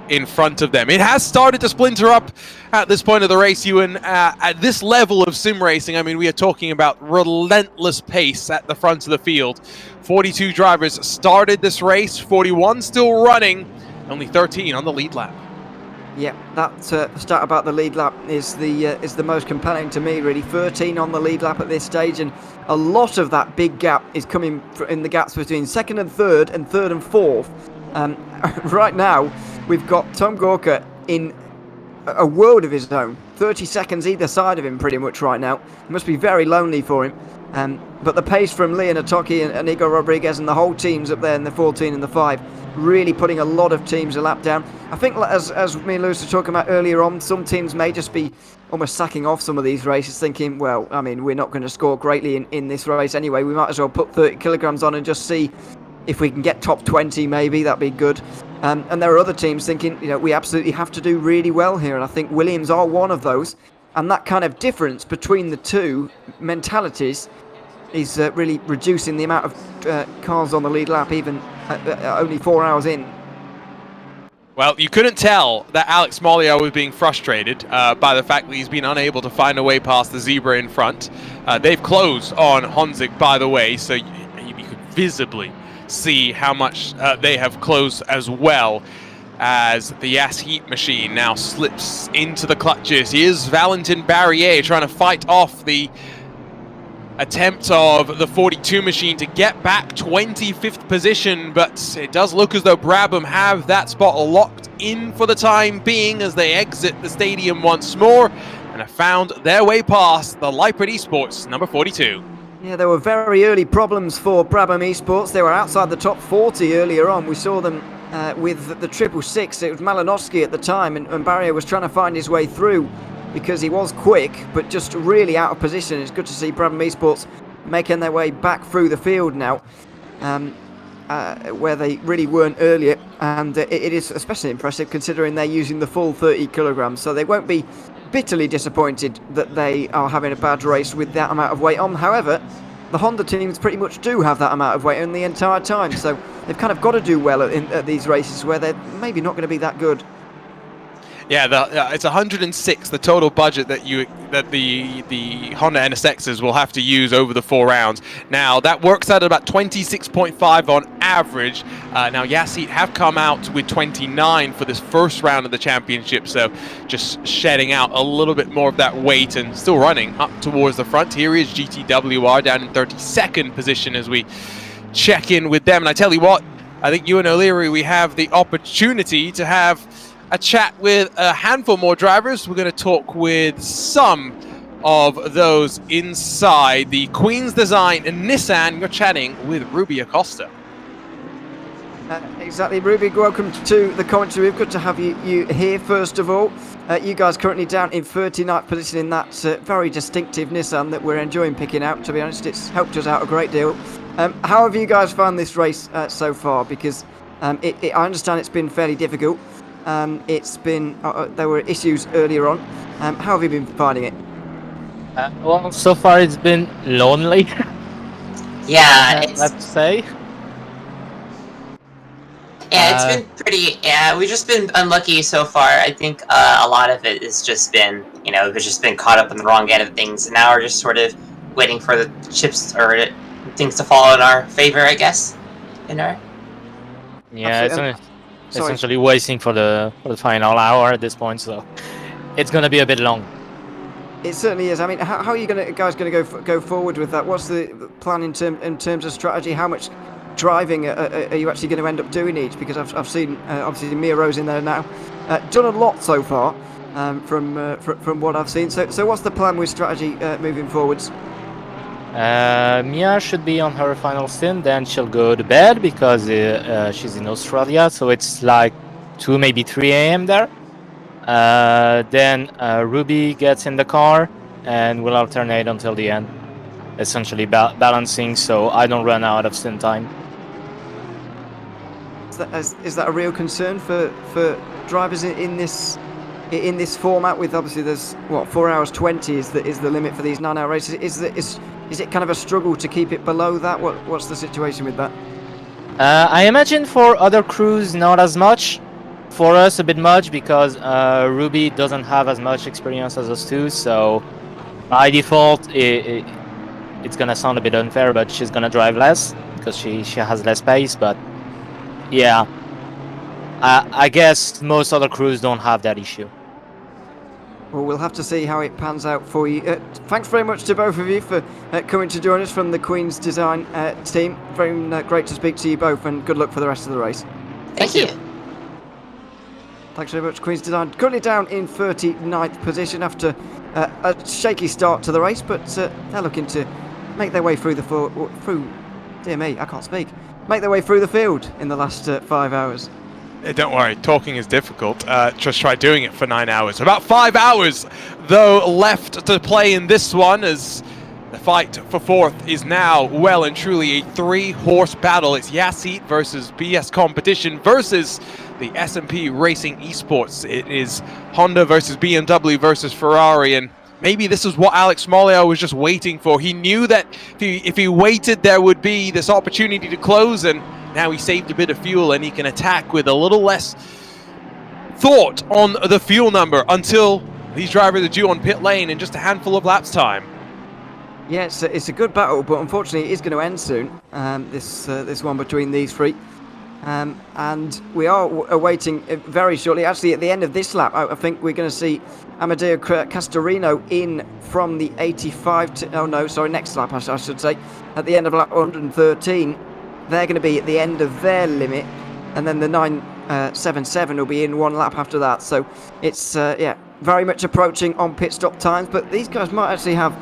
in front of them. It has started to splinter up at this point of the race, Ewan. At this level of sim racing, I mean, we are talking about relentless pace at the front of the field. 42 drivers started this race, 41 still running, only 13 on the lead lap. Yeah, that stat about the lead lap is the most compelling to me, really. 13 on the lead lap at this stage, and a lot of that big gap is coming in the gaps between second and third and fourth. Right now, we've got Tom Gorka in a world of his own. 30 seconds either side of him pretty much right now. It must be very lonely for him. But the pace from Leon Atoki and Igor Rodriguez and the whole teams up there in the 14 and the 5, really putting a lot of teams a lap down. I think, as me and Lewis were talking about earlier on, some teams may just be almost sacking off some of these races, thinking, well, I mean, we're not going to score greatly in this race anyway. We might as well put 30 kilograms on and just see if we can get top 20, maybe. That'd be good. And there are other teams thinking, you know, we absolutely have to do really well here. And I think Williams are one of those. And that kind of difference between the two mentalities is really reducing the amount of cars on the lead lap, even only 4 hours in. Well, you couldn't tell that Alex Smolyar was being frustrated by the fact that he's been unable to find a way past the zebra in front. They've closed on Honzik, by the way, so you could visibly see how much they have closed as well, as the Yas Heat machine now slips into the clutches. Here's Valentin Barrier trying to fight off the attempt of the 42 machine to get back 25th position, but it does look as though Brabham have that spot locked in for the time being as they exit the stadium once more and have found their way past the Leipzig Esports number 42. Yeah, there were very early problems for Brabham Esports. They were outside the top 40 earlier on. We saw them with the 666. It was Malinowski at the time, and Barrier was trying to find his way through because he was quick, but just really out of position. It's good to see Brabham Esports making their way back through the field now, where they really weren't earlier. And it is especially impressive considering they're using the full 30 kilograms. So they won't be bitterly disappointed that they are having a bad race with that amount of weight on. However, the Honda teams pretty much do have that amount of weight on the entire time. So they've kind of got to do well at these races where they're maybe not going to be that good. Yeah, it's 106, the total budget that the Honda NSXs will have to use over the 4 rounds. Now, that works out at about 26.5 on average. Now, Yas Heat have come out with 29 for this first round of the championship, so just shedding out a little bit more of that weight and still running up towards the front. Here is GTWR down in 32nd position as we check in with them. And I tell you what, I think you and O'Leary, we have the opportunity to have a chat with a handful more drivers. We're going to talk with some of those inside the Queen's Design and Nissan. You're chatting with Ruby Acosta. Exactly, Ruby, welcome to the commentary. We've good to have you here, first of all. You guys currently down in 39th position in that very distinctive Nissan that we're enjoying picking out, to be honest. It's helped us out a great deal. How have you guys found this race so far? Because I understand it's been fairly difficult. It's been there were issues earlier on. How have you been finding it? Well, so far it's been lonely. Yeah, let's say. Yeah, it's been pretty. Yeah, we've just been unlucky so far. I think a lot of it has just been, we've just been caught up in the wrong end of things, and now we're just sort of waiting for the chips or things to fall in our favor, I guess. Yeah, essentially waiting for the final hour at this point, so it's going to be a bit long. It certainly is. I mean, how are you guys going to go forward with that? What's the plan in terms of strategy? How much driving are you actually going to end up doing each? Because I've seen obviously Miro's in there now, done a lot so far. from what I've seen. So what's the plan with strategy moving forwards? Mia should be on her final stint, then she'll go to bed because she's in Australia, so it's like 2, maybe 3 a.m. there. Then Ruby gets in the car, and we'll alternate until the end, essentially balancing so I don't run out of stint time. Is that a real concern for drivers in this format? With obviously there's 4 hours 20 is the limit for these 9-hour races. Is it kind of a struggle to keep it below that? What's the situation with that? I imagine for other crews not as much. For us a bit much because Ruby doesn't have as much experience as us too. So by default, it's gonna sound a bit unfair, but she's gonna drive less because she has less pace. But yeah, I guess most other crews don't have that issue. Well, we'll have to see how it pans out for you. Thanks very much to both of you for coming to join us from the Queen's Design team. Very great to speak to you both, and good luck for the rest of the race. Thank you. Thanks very much, Queen's Design. Currently down in 39th position after a shaky start to the race, but they're looking to make their way through dear me, I can't speak. Make their way through the field in the last 5 hours. Don't worry, talking is difficult. Just try doing it for 9 hours. About 5 hours, though, left to play in this one, as the fight for fourth is now well and truly a 3-horse battle. It's Yassit versus BS Competition versus the S&P Racing Esports. It is Honda versus BMW versus Ferrari, and maybe this is what Alex Mollio was just waiting for. He knew that if he waited, there would be this opportunity to close, and now he saved a bit of fuel and he can attack with a little less thought on the fuel number until these drivers are due on pit lane in just a handful of laps time. Yeah, it's a good battle, but unfortunately it is going to end soon, this one between these three. And we are awaiting very shortly. Actually, at the end of this lap, I think we're going to see Amadeo Castorino in from the 85 to... next lap, I should say. At the end of lap 113. They're going to be at the end of their limit, and then the 977 will be in 1 lap after that. So it's very much approaching on pit stop times, but these guys might actually have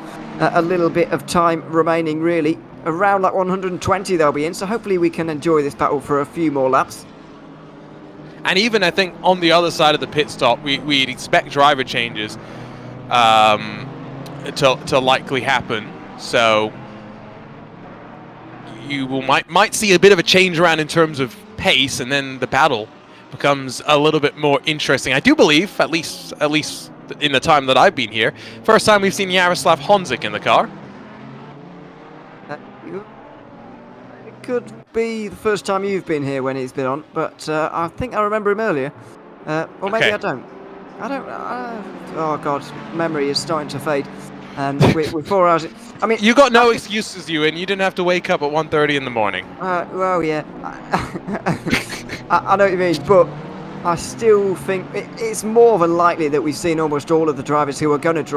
a little bit of time remaining, really. Around lap 120 they'll be in, so hopefully we can enjoy this battle for a few more laps. And even, I think, on the other side of the pit stop, we'd expect driver changes to likely happen. So you might see a bit of a change around in terms of pace, and then the battle becomes a little bit more interesting. I do believe, at least in the time that I've been here, first time we've seen Jaroslav Honzik in the car. It could be the first time you've been here when he's been on, but I think I remember him earlier. Or maybe Okay. I don't. Oh God, memory is starting to fade. With 4 hours. I mean, You got no excuses, Ewan. You didn't have to wake up at 1:30 in the morning. well, yeah. I know what you mean, but I still think it's more than likely that we've seen almost all of the drivers who are going to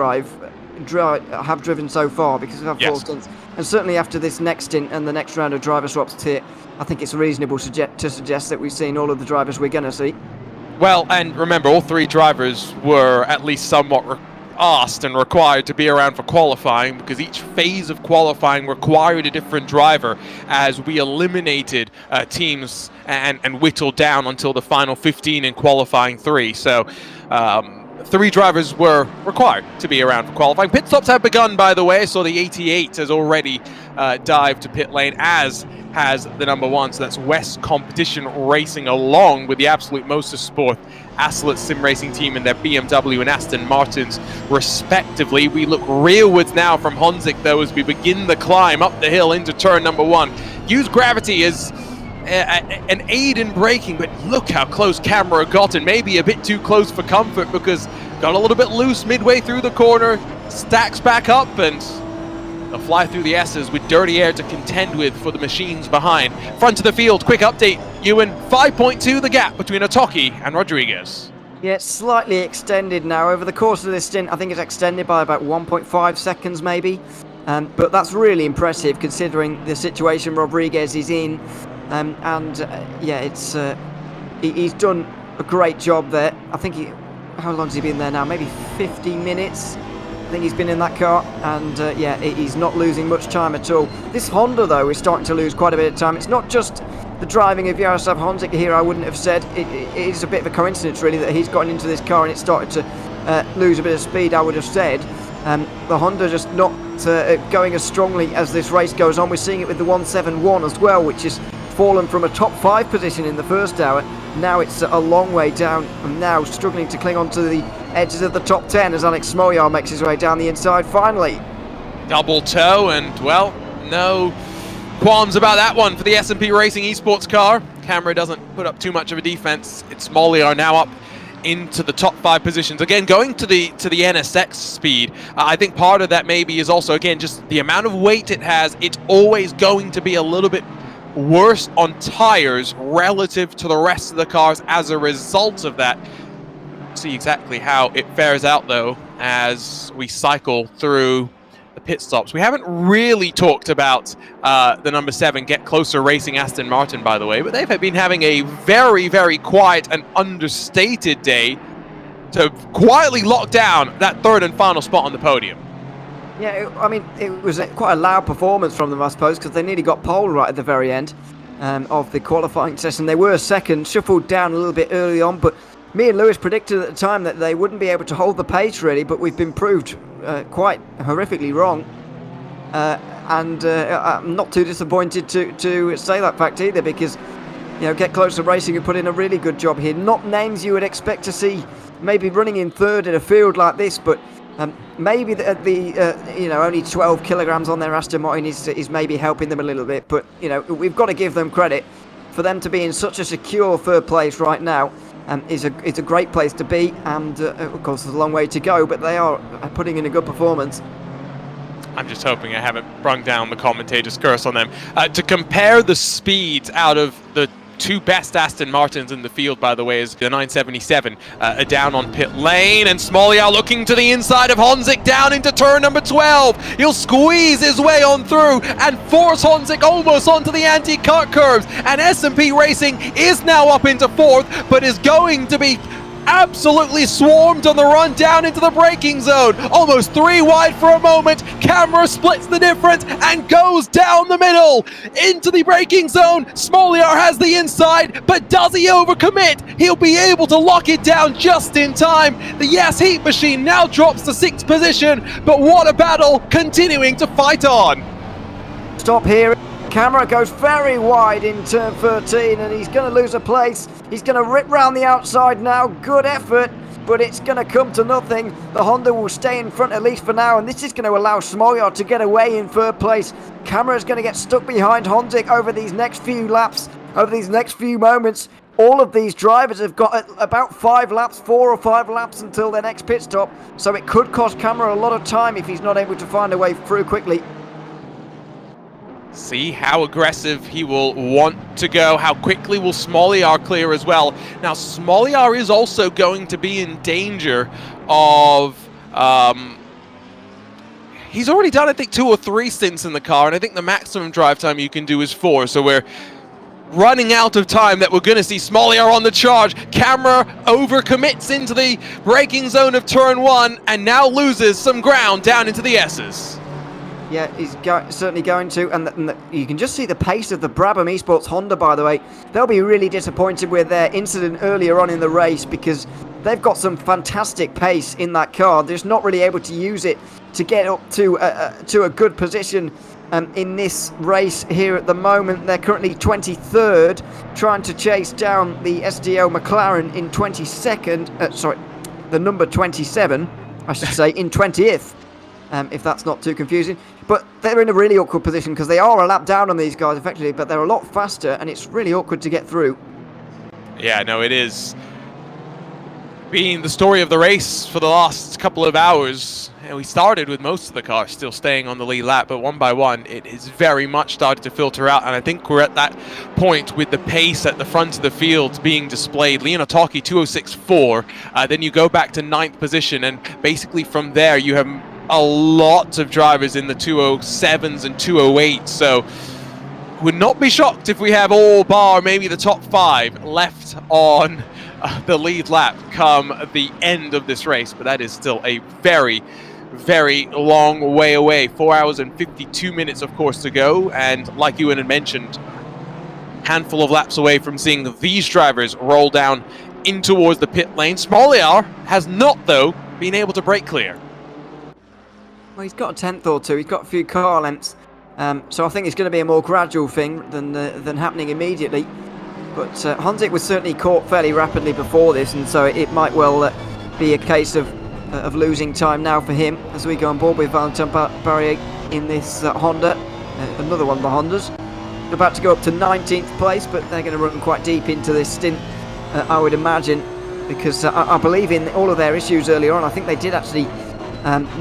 have driven so far, because we've had 4 stints. And certainly after this next stint and the next round of driver swaps here, I think it's reasonable to suggest that we've seen all of the drivers we're going to see. Well, and remember, all 3 drivers were at least somewhat asked and required to be around for qualifying, because each phase of qualifying required a different driver, as we eliminated teams and whittled down until the final 15 in qualifying 3. So 3 drivers were required to be around for qualifying. Pit stops have begun, by the way, so the 88 has already dived to pit lane, as has the number 1, so that's West Competition Racing, along with the Absolute Motorsport Assetto Sim Racing team and their BMW and Aston Martins, respectively. We look rearwards now from Honzik, though, as we begin the climb up the hill into turn number 1. Use gravity as an aid in braking, but look how close camera got, and maybe a bit too close for comfort, because got a little bit loose midway through the corner, stacks back up, and they'll fly through the S's with dirty air to contend with for the machines behind. Front of the field, quick update, Ewan, 5.2 the gap between Otoki and Rodriguez. Yeah, it's slightly extended now. Over the course of this stint, I think it's extended by about 1.5 seconds maybe. But that's really impressive considering the situation Rodriguez is in. He's done a great job there. I think how long has he been there now? Maybe 50 minutes. I think he's been in that car, and yeah, he's not losing much time at all. This Honda, though, is starting to lose quite a bit of time. It's not just the driving of Jaroslav Honzik here, I wouldn't have said. It is a bit of a coincidence, really, that he's gotten into this car and it started to lose a bit of speed, I would have said. The Honda just not going as strongly as this race goes on. We're seeing it with the 171 as well, which has fallen from a top 5 position in the first hour. Now it's a long way down, and now struggling to cling on to the edges of the top 10 as Alex Smolyar makes his way down the inside finally. Double toe, and well, no qualms about that one for the S&P Racing Esports car. Camera doesn't put up too much of a defense. It's Smolyar now up into the top 5 positions. Again, going to the NSX speed, I think part of that maybe is also, again, just the amount of weight it has. It's always going to be a little bit worse on tires relative to the rest of the cars as a result of that. See exactly how it fares out, though, as we cycle through the pit stops. We haven't really talked about the number 7 Get Closer Racing Aston Martin, by the way, but they've been having a very, very quiet and understated day to quietly lock down that 3rd and final spot on the podium. Yeah, I mean, it was quite a loud performance from them, I suppose, because they nearly got pole right at the very end of the qualifying session. They were second, shuffled down a little bit early on, but me and Lewis predicted at the time that they wouldn't be able to hold the pace, really, but we've been proved quite horrifically wrong. And I'm not too disappointed to say that fact either, because, you know, Get Closer Racing have put in a really good job here. Not names you would expect to see maybe running in 3rd in a field like this, but maybe you know, only 12 kilograms on their Aston Martin is maybe helping them a little bit. But, you know, we've got to give them credit for them to be in such a secure 3rd place right now. It's a great place to be, and of course there's a long way to go, but they are putting in a good performance. I'm just hoping I haven't brung down the commentator's curse on them. To compare the speeds out of the 2 best Aston Martins in the field, by the way, is the 977 down on pit lane, and Smolyar looking to the inside of Honzik down into turn number 12. He'll squeeze his way on through and force Honzik almost onto the anti-cut curves, and S&P Racing is now up into 4th, but is going to be absolutely swarmed on the run down into the braking zone. Almost 3 wide for a moment. Camera splits the difference and goes down the middle into the braking zone. Smolyar has the inside, but does he overcommit? He'll be able to lock it down just in time. The Yes Heat Machine now drops to 6th position, but what a battle continuing to fight on. Stop here. Camera goes very wide in turn 13, and he's going to lose a place. He's going to rip round the outside now. Good effort, but it's going to come to nothing. The Honda will stay in front at least for now, and this is going to allow Smolyar to get away in 3rd place. Camera is going to get stuck behind Honzik over these next few laps, over these next few moments. All of these drivers have got about 4 or 5 laps until their next pit stop, so it could cost Camera a lot of time if he's not able to find a way through quickly. See how aggressive he will want to go. How quickly will Smolyar clear as well? Now, Smolyar is also going to be in danger of... he's already done, I think, 2 or 3 stints in the car, and I think the maximum drive time you can do is 4. So we're running out of time that we're going to see Smolyar on the charge. Camera overcommits into the braking zone of turn 1 and now loses some ground down into the S's. Yeah, he's certainly going to, and you can just see the pace of the Brabham Esports Honda, by the way. They'll be really disappointed with their incident earlier on in the race, because they've got some fantastic pace in that car. They're just not really able to use it to get up to a good position in this race here at the moment. They're currently 23rd, trying to chase down the SDO McLaren in 22nd, sorry, the number 27, I should say, in 20th. If that's not too confusing. But they're in a really awkward position because they are a lap down on these guys effectively, but they're a lot faster, and it's really awkward to get through. Yeah, no, it is. Being the story of the race for the last couple of hours, and we started with most of the cars still staying on the lead lap, but one by one, it is very much started to filter out, and I think we're at that point with the pace at the front of the field being displayed. Leonotaki 206.4, then you go back to 9th position, and basically from there you have a lot of drivers in the 207s and 208s, so would not be shocked if we have all bar maybe the top 5 left on the lead lap come the end of this race, but that is still a very, very long way away. 4 hours and 52 minutes, of course, to go. And like Ewan had mentioned, handful of laps away from seeing these drivers roll down in towards the pit lane. Smolyar has not, though, been able to break clear. Well, he's got a tenth or two. He's got a few car lengths. So I think it's going to be a more gradual thing than happening immediately. But Honzik was certainly caught fairly rapidly before this, and so it might well be a case of losing time now for him as we go on board with Valentin Barrier in this Honda. Another one of the Hondas. About to go up to 19th place, but they're going to run quite deep into this stint, I would imagine, because I believe in all of their issues earlier on. I think they did actually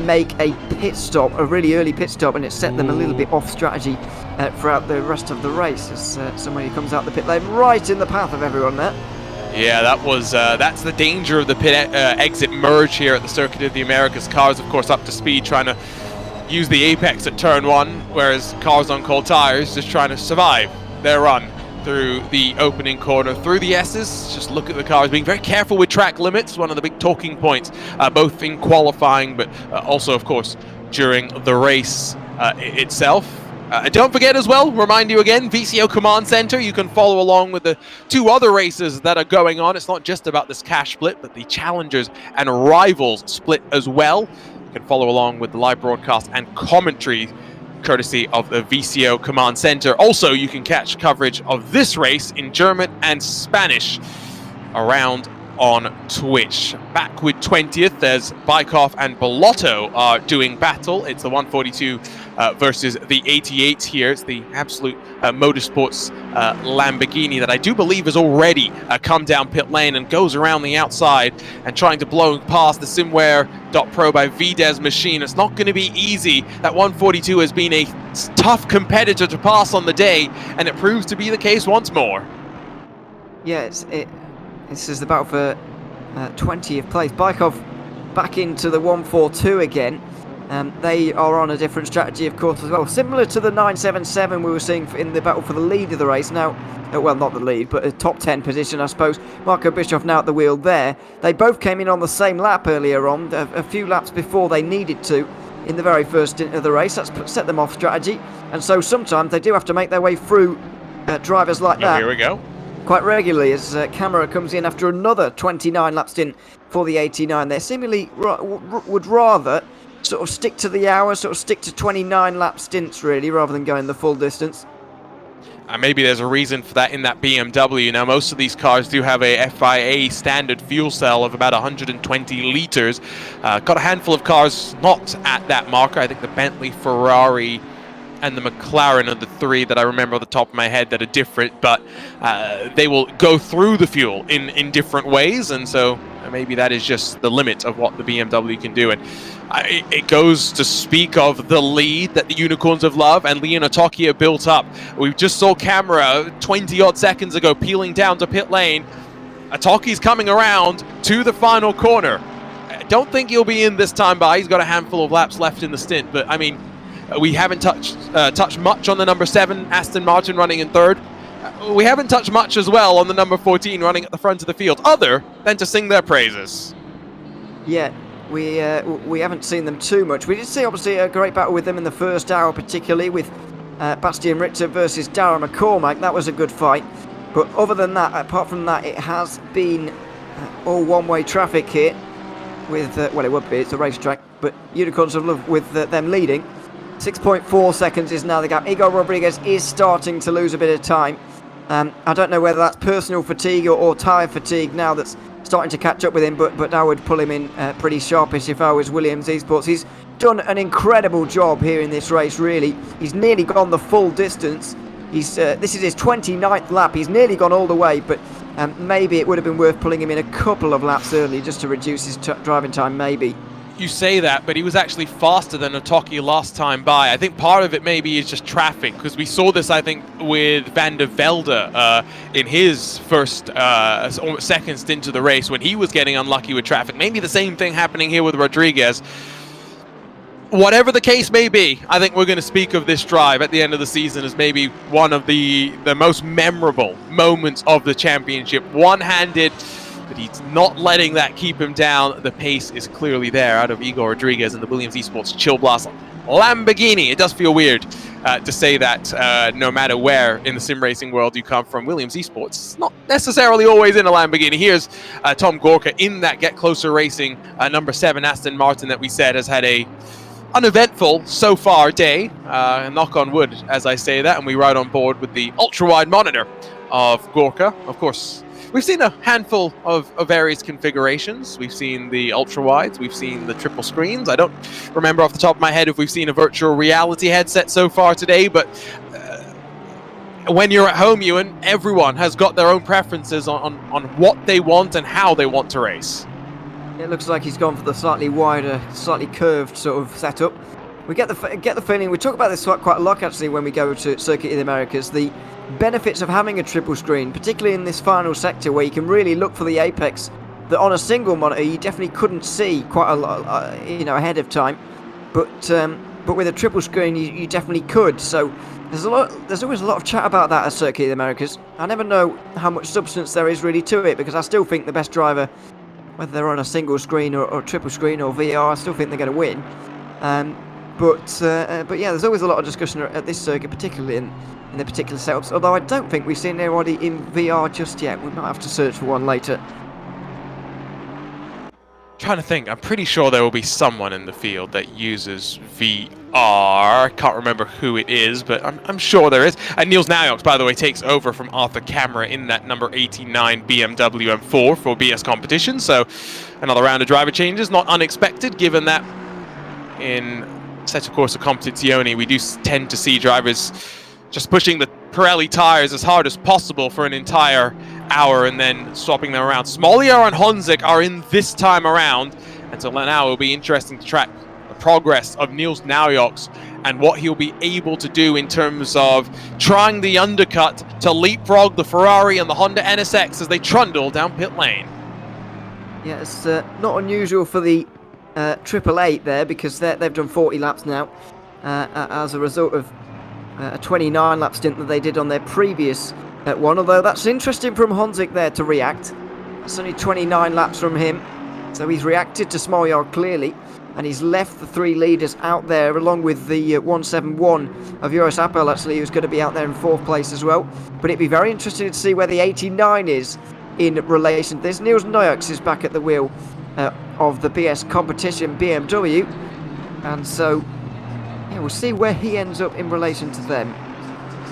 make a pit stop, a really early pit stop, and it set them a little bit off strategy throughout the rest of the race as somebody comes out the pit lane right in the path of everyone there. Yeah, that's the danger of the pit exit merge here at the Circuit of the Americas. Cars, of course, up to speed, trying to use the apex at turn 1, whereas cars on cold tires just trying to survive their run through the opening corner, through the S's. Just look at the cars, being very careful with track limits, one of the big talking points, both in qualifying, but also, of course, during the race itself. Don't forget as well, remind you again, VCO Command Center, you can follow along with the 2 other races that are going on. It's not just about this cash split, but the Challengers and Rivals split as well. You can follow along with the live broadcast and commentary courtesy of the VCO Command Center. Also, you can catch coverage of this race in German and Spanish around on Twitch. Back with 20th as Bykov and Bellotto are doing battle. It's the 142 versus the 88 here. It's the Absolute Motorsports Lamborghini that I do believe has already come down pit lane and goes around the outside and trying to blow past the Simware.Pro by Vides machine. It's not going to be easy. That 142 has been a tough competitor to pass on the day, and it proves to be the case once more. Yeah, this is the battle for 20th place. Bykov back into the 142 again. They are on a different strategy, of course, as well. Similar to the 977 we were seeing in the battle for the lead of the race. Now, well, not the lead, but a top 10 position, I suppose. Marco Bischoff now at the wheel there. They both came in on the same lap earlier on, a few laps before they needed to in the very first stint of the race. That's set them off strategy. And so sometimes they do have to make their way through drivers like that. Here we go. Quite regularly as Camera comes in after another 29 lap stint for the 89. They seemingly would rather sort of stick to the hour, sort of stick to 29 lap stints really, rather than going the full distance. And maybe there's a reason for that in that BMW. Now, most of these cars do have a FIA standard fuel cell of about 120 litres. Got a handful of cars not at that marker. I think the Bentley, Ferrari, and the McLaren are the 3 that I remember off the top of my head that are different, but they will go through the fuel in different ways, and so maybe that is just the limit of what the BMW can do. And it goes to speak of the lead that the Unicorns of Love and Leon Otaki built up. We just saw Camera 20-odd seconds ago peeling down to pit lane. Otaki's coming around to the final corner. I don't think he'll be in this time by. He's got a handful of laps left in the stint, but I mean, we haven't touched much on the number 7, Aston Martin, running in 3rd. We haven't touched much as well on the number 14, running at the front of the field, other than to sing their praises. Yeah, we haven't seen them too much. We did see, obviously, a great battle with them in the first hour, particularly with Bastian Richter versus Darragh McCormack. That was a good fight. But other than that, apart from that, it has been all one-way traffic here. With well, it would be, it's a racetrack, but Unicorns of Love with them leading. 6.4 seconds is now the gap. Igor Rodriguez is starting to lose a bit of time. I don't know whether that's personal fatigue or tyre fatigue now that's starting to catch up with him, but I would pull him in pretty sharpish if I was Williams Esports. He's done an incredible job here in this race, really. He's nearly gone the full distance. This is his 29th lap. He's nearly gone all the way, but maybe it would have been worth pulling him in a couple of laps early just to reduce his driving time, maybe. You say that, but he was actually faster than Otaki last time by. I think part of it maybe is just traffic, because we saw this, I think, with Van der Velde in his first second stint of the race when he was getting unlucky with traffic. Maybe the same thing happening here with Rodriguez. Whatever the case may be, I think we're going to speak of this drive at the end of the season as maybe one of the most memorable moments of the championship. One-handed but he's not letting that keep him down. The pace is clearly there out of Igor Rodriguez and the Williams Esports Chill Blast Lamborghini. It does feel weird to say that no matter where in the sim racing world you come from, Williams Esports not necessarily always in a Lamborghini. Here's Tom Gorka in that Get Closer Racing number 7 Aston Martin that we said has had a uneventful so far day. Knock on wood as I say that, and we ride on board with the ultra-wide monitor of Gorka. Of course, we've seen a handful of various configurations. We've seen the ultra-wides, we've seen the triple screens. I don't remember off the top of my head if we've seen a virtual reality headset so far today, but when you're at home, Ewan, everyone has got their own preferences on what they want and how they want to race. It looks like he's gone for the slightly wider, slightly curved sort of setup. We get the feeling, we talk about this quite a lot actually when we go to Circuit of the Americas, the benefits of having a triple screen, particularly in this final sector where you can really look for the apex that on a single monitor you definitely couldn't see quite a lot, ahead of time. But with a triple screen you definitely could. So there's always a lot of chat about that at Circuit of the Americas. I never know how much substance there is really to it, because I still think the best driver, whether they're on a single screen or triple screen or VR, I still think they're going to win. But yeah, there's always a lot of discussion at this circuit, particularly in the particular setups. Although I don't think we've seen anybody in VR just yet. We might have to search for one later. Trying to think, I'm pretty sure there will be someone in the field that uses VR. Can't remember who it is, but I'm sure there is. And Niels Naujoks, by the way, takes over from Arthur Camera in that number 89 BMW M4 for BS Competition. So another round of driver changes, not unexpected, given that in Assetto Corsa Competizione we do tend to see drivers just pushing the Pirelli tires as hard as possible for an entire hour and then swapping them around. Smoliar and Honzik are in this time around, and so now it will be interesting to track the progress of Niels Naujoks and what he'll be able to do in terms of trying the undercut to leapfrog the Ferrari and the Honda NSX as they trundle down pit lane. Yeah, it's not unusual for the 888 there, because they've done 40 laps now as a result of a 29 lap stint that they did on their previous one, although that's interesting from Honzik there to react. It's only 29 laps from him, so he's reacted to Smoliar clearly, and he's left the 3 leaders out there along with the 171 of Joris Appel actually, who's going to be out there in 4th place as well. But it'd be very interesting to see where the 89 is in relation to this. Niels Naujoks is back at the wheel of the BS Competition BMW, and so yeah, we'll see where he ends up in relation to them.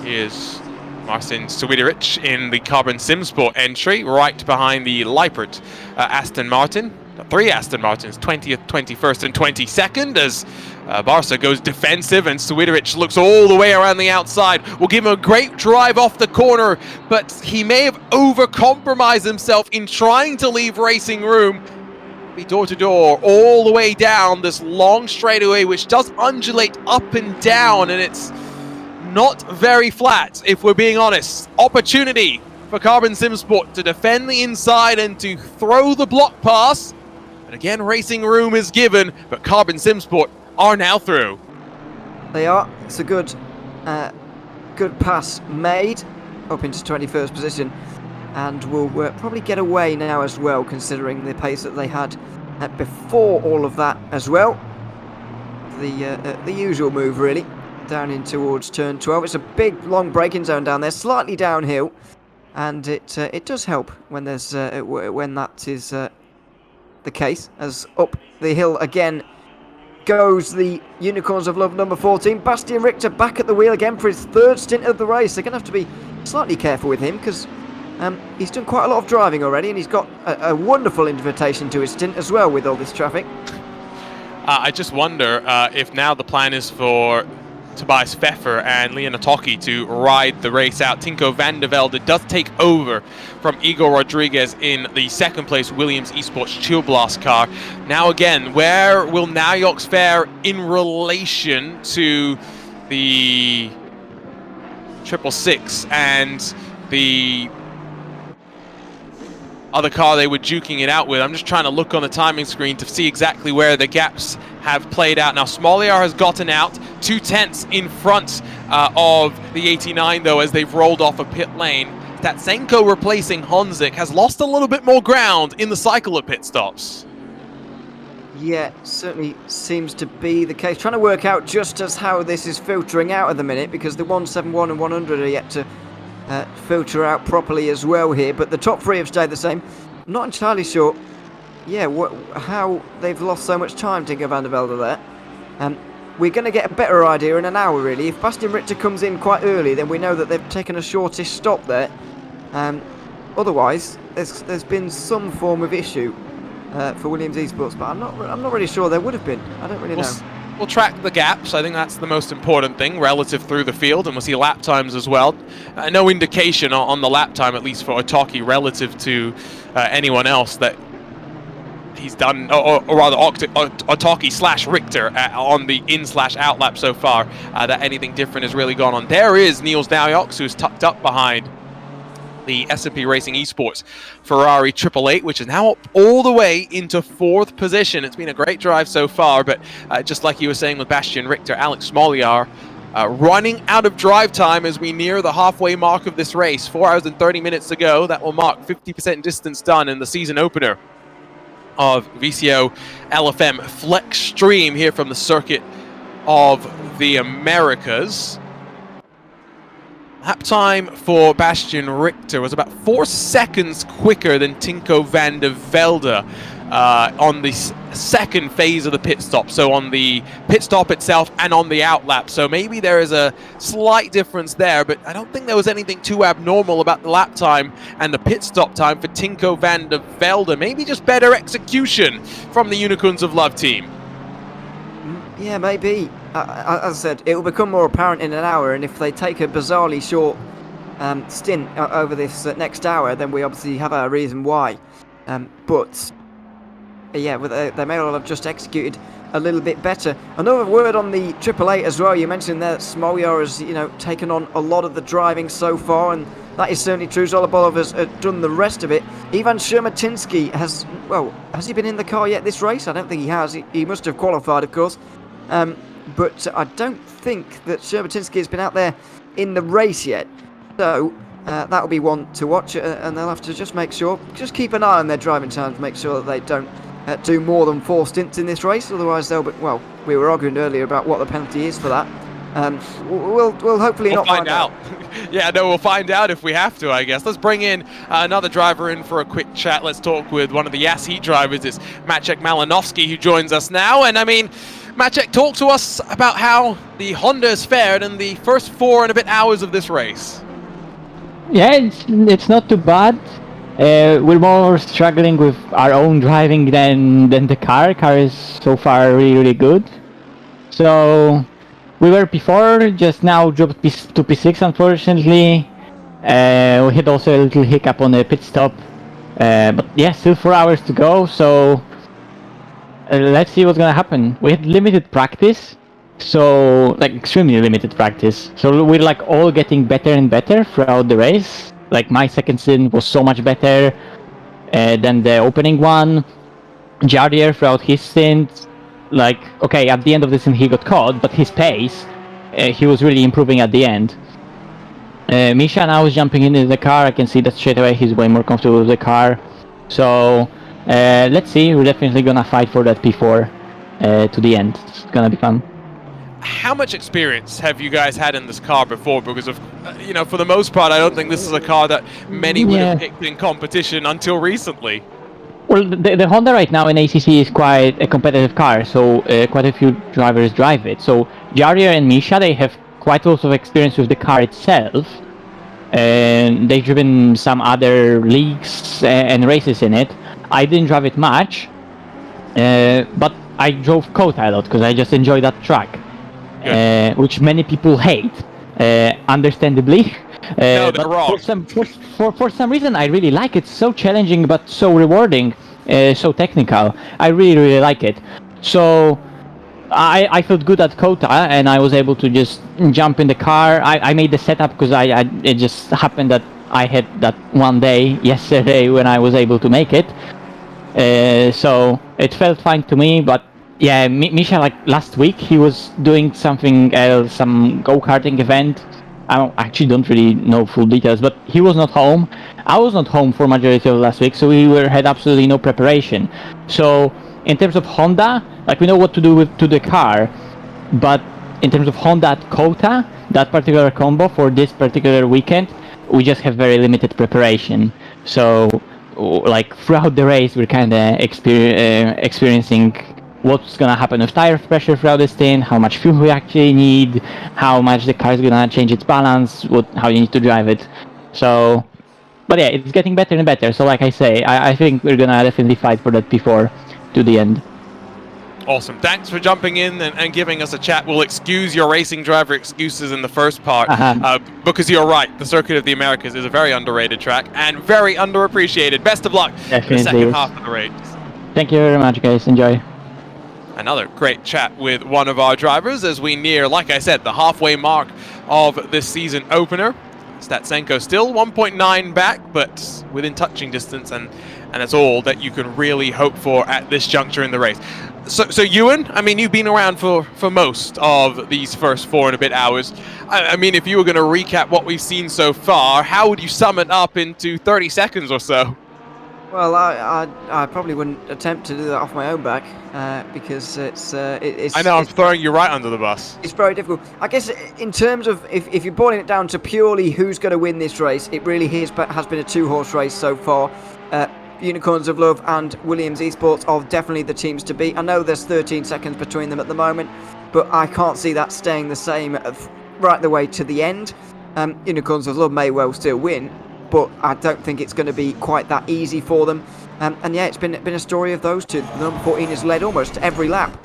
Here's Marcin Swiderich in the Carbon Sim Sport entry, right behind the Lippert Aston Martin. 3 Aston Martins, 20th, 21st and 22nd, as Barca goes defensive and Swiderich looks all the way around the outside. Will give him a great drive off the corner, but he may have overcompromised himself in trying to leave racing room. Be door to door all the way down this long straightaway, which does undulate up and down, and it's not very flat, if we're being honest. Opportunity for Carbon Sim Sport to defend the inside and to throw the block pass. And again, racing room is given, but Carbon Sim Sport are now through. They are. It's a good pass made up into 21st position, and will probably get away now as well, considering the pace that they had before all of that as well. The usual move really, down in towards turn 12. It's a big long braking zone down there, slightly downhill, and it does help when there's when that is the case, as up the hill again goes the Unicorns of Love number 14. Bastian Richter back at the wheel again for his 3rd stint of the race. They're going to have to be slightly careful with him, because he's done quite a lot of driving already, and he's got a wonderful invitation to his stint as well with all this traffic. I just wonder if now the plan is for Tobias Pfeffer and Leon Atoki to ride the race out. Tinko van der Velde does take over from Igor Rodriguez in the 2nd place Williams Esports Chill Blast car. Now again, where will Naujoks fare in relation to the 666 and the other car they were duking it out with? I'm just trying to look on the timing screen to see exactly where the gaps have played out. Now Smoliar has gotten out 2/10 in front of the 89 though, as they've rolled off a pit lane. Tatsenko replacing Honzik has lost a little bit more ground in the cycle of pit stops. Yeah, certainly seems to be the case. Trying to work out just as how this is filtering out at the minute, because the 171 and 100 are yet to filter out properly as well here. But the top three have stayed the same. I'm not entirely sure, yeah, how they've lost so much time, Tinko van der Velde there. We're going to get a better idea in an hour, really. If Bastian Richter comes in quite early, then we know that they've taken a shortish stop there. Otherwise, there's been some form of issue for Williams Esports, but I'm not really sure there would have been. I don't really know. We'll track the gaps. I think that's the most important thing relative through the field, and we'll see lap times as well. No indication on the lap time, at least for Otaki, relative to anyone else that he's done, or rather Otaki / Richter on the in/out lap so far, that anything different has really gone on. There is Niels Dowjox, who's tucked up behind the S&P Racing Esports Ferrari 888, which is now up all the way into 4th position. It's been a great drive so far, but just like you were saying with Bastian Richter, Alex Smoliar running out of drive time as we near the halfway mark of this race. 4 hours and 30 minutes to go. That will mark 50% distance done in the season opener of VCOxLFM FLExTREME here from the circuit of the Americas. Lap time for Bastian Richter was about 4 seconds quicker than Tinko van der Velde on the second phase of the pit stop. So on the pit stop itself and on the out lap. So maybe there is a slight difference there, but I don't think there was anything too abnormal about the lap time and the pit stop time for Tinko van der Velde. Maybe just better execution from the Unicorns of Love team. Yeah, maybe. As I said, it will become more apparent in an hour, and if they take a bizarrely short stint over this next hour, then we obviously have our reason why. But yeah, they may well have just executed a little bit better. Another word on the 888 as well. You mentioned there that Smoljar has, taken on a lot of the driving so far, and that is certainly true. Zolobolov has done the rest of it. Ivan Shermatinsky has he been in the car yet this race? I don't think he has. He must have qualified, of course. But I don't think that Shermatinsky has been out there in the race yet. So that'll be one to watch, and they'll have to just keep an eye on their driving times, make sure that they don't do more than 4 stints in this race. Otherwise, they'll be, well, we were arguing earlier about what the penalty is for that. We'll hopefully not find out. Yeah, no, we'll find out if we have to, I guess. Let's bring in another driver in for a quick chat. Let's talk with one of the Yas Heat drivers. It's Maciek Malinowski who joins us now. And I mean, Maciek, talk to us about how the Hondas fared in the first 4 and a bit hours of this race. Yeah, it's not too bad. We're more struggling with our own driving than the car. Car is so far really good. So we were P4, just now dropped to P6 unfortunately. We had also a little hiccup on the pit stop. But yeah, still 4 hours to go, so let's see what's gonna happen. We had limited practice, so like extremely limited practice. So we're like all getting better and better throughout the race. Like my second stint was so much better than the opening one. Jardier throughout his stint, like, okay, at the end of the stint he got caught, but his pace, he was really improving at the end. Misha now is jumping into the car. I can see that straight away he's way more comfortable with the car. So let's see, we're definitely gonna fight for that P4 to the end. It's gonna be fun. How much experience have you guys had in this car before? Because of, for the most part, I don't think this is a car that many would have picked in competition until recently. Well, the Honda right now in ACC is quite a competitive car, so quite a few drivers drive it. So Jardier and Misha, they have quite a lot of experience with the car itself. And they've driven some other leagues and races in it. I didn't drive it much, but I drove Kota a lot because I just enjoy that track. Which many people hate, understandably. No, they're wrong. For some reason, I really like it. So challenging, but so rewarding, so technical. I really like it. So I felt good at Kota, and I was able to just jump in the car. I made the setup because it just happened that I had that one day yesterday when I was able to make it. So it felt fine to me, but yeah, Misha, like last week, he was doing something else, some go-karting event. actually don't really know full details, but he was not home. I was not home for majority of last week, so we had absolutely no preparation. So in terms of Honda, like we know what to do to the car, but in terms of Honda quota, that particular combo for this particular weekend, we just have very limited preparation. So like throughout the race, we're kind of experiencing what's gonna happen with tire pressure throughout the stint, how much fuel we actually need, how much the car is gonna change its balance, how you need to drive it. So, but yeah, it's getting better and better. So like I say, I think we're gonna definitely fight for that P4 to the end. Awesome. Thanks for jumping in and giving us a chat. We'll excuse your racing driver excuses in the first part because you're right. The Circuit of the Americas is a very underrated track and very underappreciated. Best of luck in the second half of the race. Thank you very much, guys. Enjoy. Another great chat with one of our drivers as we near, like I said, the halfway mark of this season opener. Statsenko still 1.9 back, but within touching distance, and that's all that you can really hope for at this juncture in the race. So Ewan, I mean, you've been around for most of these first 4 and a bit hours. I mean, if you were going to recap what we've seen so far, how would you sum it up into 30 seconds or so? Well, I probably wouldn't attempt to do that off my own back because it's. I know I'm throwing you right under the bus. It's very difficult. I guess in terms of if you're boiling it down to purely who's going to win this race, it really has been a 2-horse race so far. Unicorns of Love and Williams Esports are definitely the teams to beat. I know there's 13 seconds between them at the moment, but I can't see that staying the same right the way to the end. Unicorns of Love may well still win, but I don't think it's going to be quite that easy for them. And yeah, it's been a story of those two. The number 14 has led almost every lap,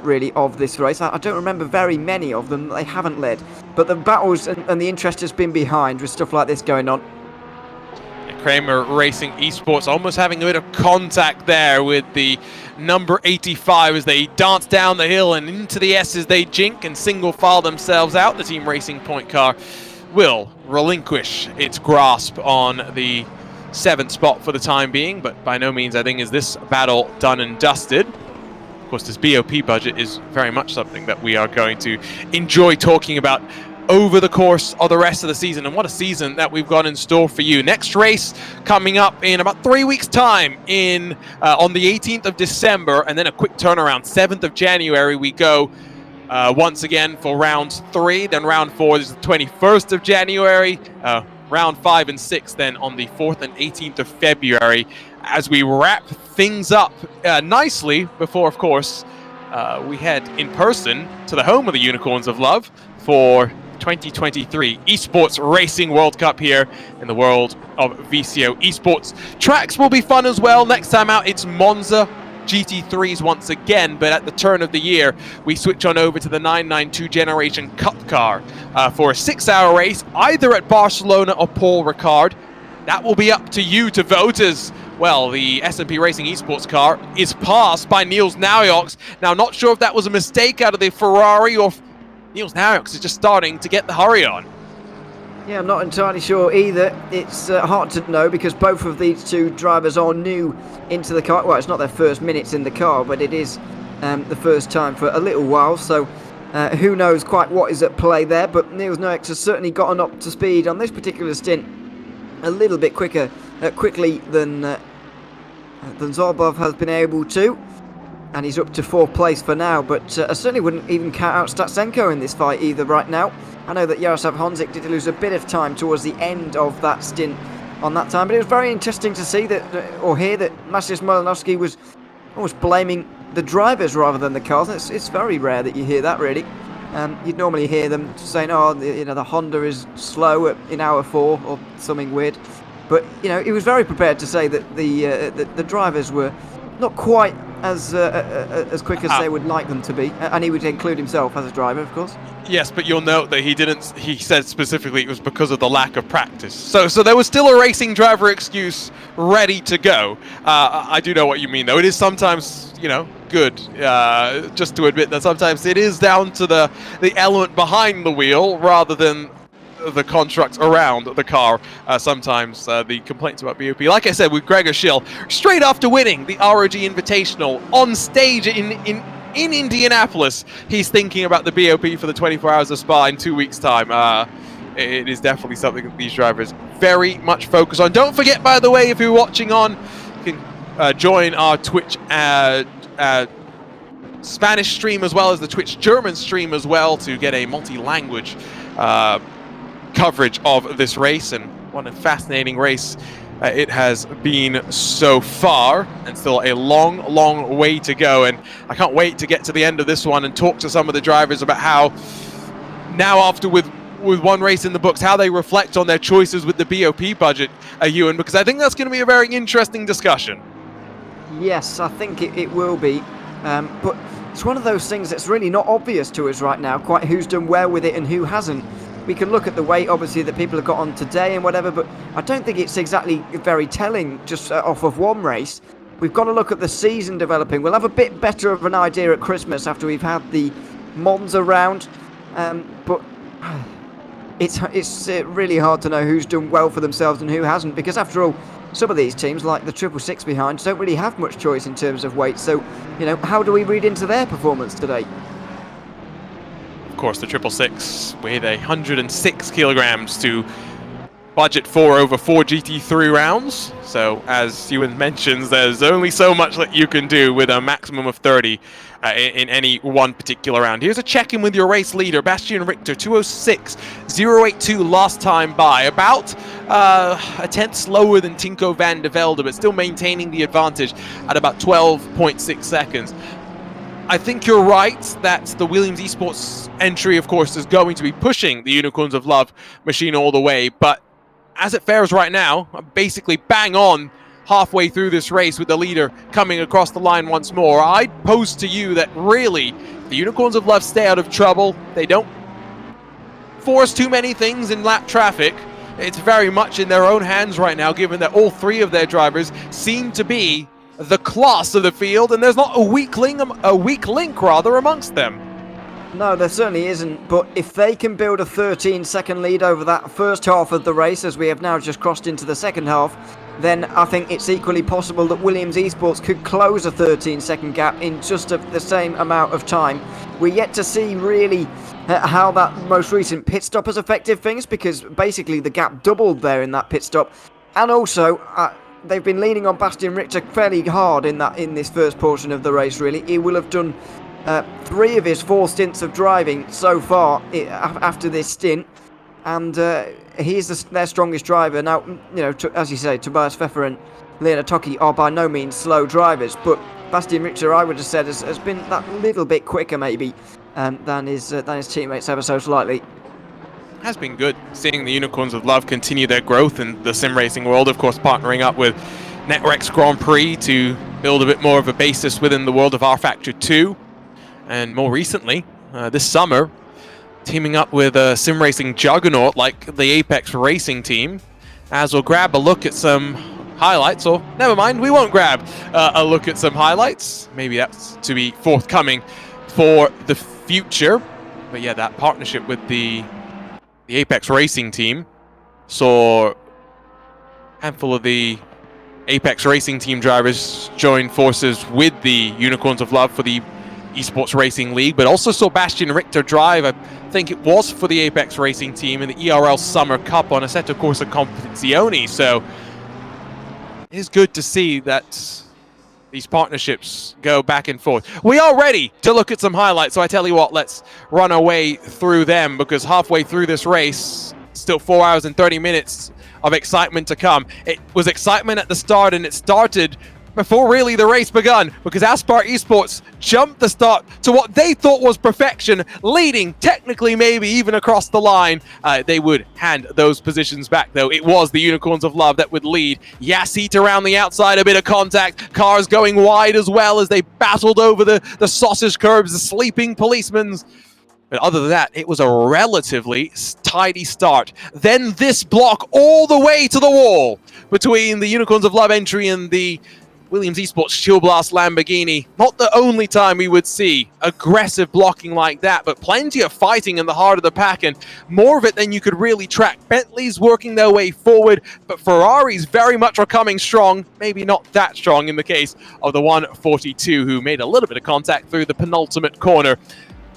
really, of this race. I don't remember very many of them that they haven't led, but the battles and the interest has been behind with stuff like this going on. Kramer Racing Esports almost having a bit of contact there with the number 85 as they dance down the hill and into the S as they jink and single file themselves out. The Team Racing Point car will relinquish its grasp on the 7th spot for the time being, but by no means I think is this battle done and dusted. Of course, this BOP budget is very much something that we are going to enjoy talking about over the course of the rest of the season, and what a season that we've got in store for you. Next race coming up in about 3 weeks time on the 18th of December, and then a quick turnaround. 7th of January we go once again for round 3, then round 4 is the 21st of January, round 5 and 6 then on the 4th and 18th of February as we wrap things up nicely before, of course, we head in person to the home of the Unicorns of Love for 2023 Esports Racing World Cup here in the world of VCO Esports. Tracks will be fun as well. Next time out, it's Monza GT3s once again, but at the turn of the year, we switch on over to the 992 Generation Cup car for a 6-hour race, either at Barcelona or Paul Ricard. That will be up to you to vote as well. The S&P Racing Esports car is passed by Niels Naujoks. Now, not sure if that was a mistake out of the Ferrari or Niels Naujoks is just starting to get the hurry on. Yeah, I'm not entirely sure either. It's hard to know because both of these two drivers are new into the car. Well, it's not their first minutes in the car, but it is the first time for a little while. So who knows quite what is at play there. But Niels Naujoks has certainly gotten up to speed on this particular stint a little bit quickly than Zorbov has been able to. And he's up to 4th place for now, but I certainly wouldn't even count out Statsenko in this fight either right now. I know that Jaroslav Honzik did lose a bit of time towards the end of that stint on that time, but it was very interesting to see that, or hear that Maciej Malinowski was almost blaming the drivers rather than the cars. It's very rare that you hear that, really. You'd normally hear them saying, "Oh, the Honda is slow in hour 4" or something weird. But he was very prepared to say that the drivers were not quite as quick as they would like them to be, and he would include himself as a driver, of course. Yes, but you'll note that he said specifically it was because of the lack of practice. So there was still a racing driver excuse ready to go. I do know what you mean, though. It is sometimes, good just to admit that sometimes it is down to the element behind the wheel rather than the construct around the car. Sometimes the complaints about BOP, like I said with Gregor Schill, straight after winning the ROG Invitational on stage in Indianapolis, he's thinking about the BOP for the 24 Hours of Spa in 2 weeks' time. it is definitely something that these drivers very much focus on. Don't forget, by the way, if you're watching on, you can join our Twitch Spanish stream as well as the Twitch German stream as well to get a multi-language coverage of this race. And what a fascinating race it has been so far, and still a long way to go. And I can't wait to get to the end of this one and talk to some of the drivers about how now, after with one race in the books, how they reflect on their choices with the BOP budget, Ewan, because I think that's going to be a very interesting discussion. Yes, I think it will be, but it's one of those things that's really not obvious to us right now, quite who's done well with it and who hasn't. We can look at the weight, obviously, that people have got on today and whatever, but I don't think it's exactly very telling just off of one race. We've got to look at the season developing. We'll have a bit better of an idea at Christmas after we've had the Monza round, but it's really hard to know who's done well for themselves and who hasn't, because after all, some of these teams, like the 666 behind, don't really have much choice in terms of weight. So, how do we read into their performance today? Of course, the 666 weighed 106 kilograms to budget for over 4 GT3 rounds. So, as Ewan mentions, there's only so much that you can do with a maximum of 30 in any one particular round. Here's a check-in with your race leader, Bastian Richter, 206.082 last time by. About a tenth slower than Tinko van der Velde, but still maintaining the advantage at about 12.6 seconds. I think you're right that the Williams Esports entry, of course, is going to be pushing the Unicorns of Love machine all the way, but as it fares right now, I'm basically bang on halfway through this race with the leader coming across the line once more. I'd pose to you that really, the Unicorns of Love stay out of trouble. They don't force too many things in lap traffic. It's very much in their own hands right now, given that all three of their drivers seem to be the class of the field, and there's not a weak link amongst them. No, there certainly isn't, but if they can build a 13-second lead over that first half of the race, as we have now just crossed into the second half, then I think it's equally possible that Williams Esports could close a 13-second gap in just the same amount of time. We're yet to see really how that most recent pit stop has affected things, because basically the gap doubled there in that pit stop, and also they've been leaning on Bastian Richter fairly hard in this first portion of the race, really. He will have done 3 of his 4 stints of driving so far after this stint, and he is their strongest driver. Now, as you say, Tobias Pfeffer and Leonard Toki are by no means slow drivers, but Bastian Richter, I would have said, has been that little bit quicker maybe than his teammates ever so slightly. Has been good seeing the Unicorns of Love continue their growth in the sim racing world, of course partnering up with Netrex Grand Prix to build a bit more of a basis within the world of R-Factor 2, and more recently this summer teaming up with a sim racing juggernaut like the Apex Racing team. As we'll grab a look at some highlights, or never mind, we won't grab a look at some highlights, maybe that's to be forthcoming for the future, but yeah, that partnership with the Apex Racing team saw a handful of the Apex Racing team drivers join forces with the Unicorns of Love for the Esports Racing League, but also saw Bastian Richter drive, I think it was for the Apex Racing team in the ERL Summer Cup on Assetto Corsa Competizione. So it is good to see that these partnerships go back and forth. We are ready to look at some highlights, so I tell you what, let's run our way through them, because halfway through this race, still 4 hours and 30 minutes of excitement to come. It was excitement at the start, and it started before really the race begun, because Aspar Esports jumped the start to what they thought was perfection, leading technically maybe even across the line. They would hand those positions back, though. It was the Unicorns of Love that would lead. Yasit around the outside, a bit of contact. Cars going wide as well as they battled over the sausage curbs, the sleeping policemen. But other than that, it was a relatively tidy start. Then this block all the way to the wall between the Unicorns of Love entry and the Williams Esports Chill Blast Lamborghini. Not the only time we would see aggressive blocking like that, but plenty of fighting in the heart of the pack, and more of it than you could really track. Bentley's working their way forward, but Ferraris very much are coming strong. Maybe not that strong in the case of the 142, who made a little bit of contact through the penultimate corner.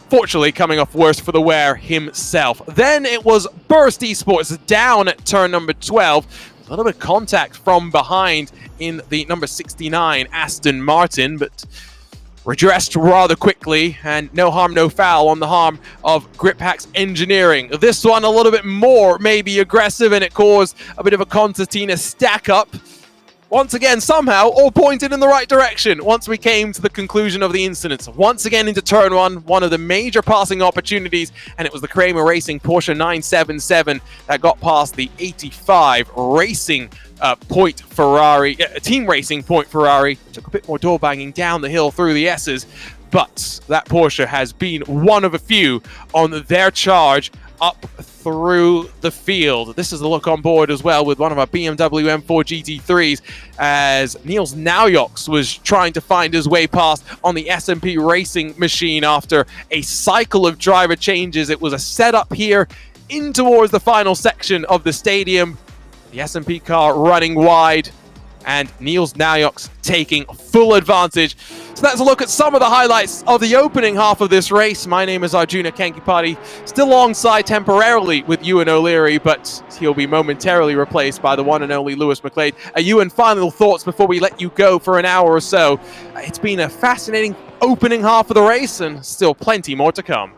Fortunately, coming off worse for the wear himself. Then it was Burst Esports down at turn number 12. A little bit of contact from behind in the number 69 Aston Martin, but redressed rather quickly, and no harm, no foul on the harm of Grip Hacks Engineering. This one a little bit more maybe aggressive, and it caused a bit of a concertina stack up. Once again, somehow, all pointed in the right direction once we came to the conclusion of the incident. Once again into turn one of the major passing opportunities, and it was the Kramer Racing Porsche 977 that got past the 85 Racing Point Ferrari, Team Racing Point Ferrari. Took a bit more door banging down the hill through the S's, but that Porsche has been one of a few on their charge up through the field. This is the look on board as well with one of our BMW M4 GT3s, as Niels Naujoks was trying to find his way past on the SMP Racing machine after a cycle of driver changes. It was a setup here in towards the final section of the stadium. The SMP car running wide, and Niels Naujoks taking full advantage. So that's a look at some of the highlights of the opening half of this race. My name is Arjuna Kankipati, still alongside temporarily with Ewan O'Leary, but he'll be momentarily replaced by the one and only Lewis McLeod. Ewan, final thoughts before we let you go for an hour or so. It's been a fascinating opening half of the race, and still plenty more to come.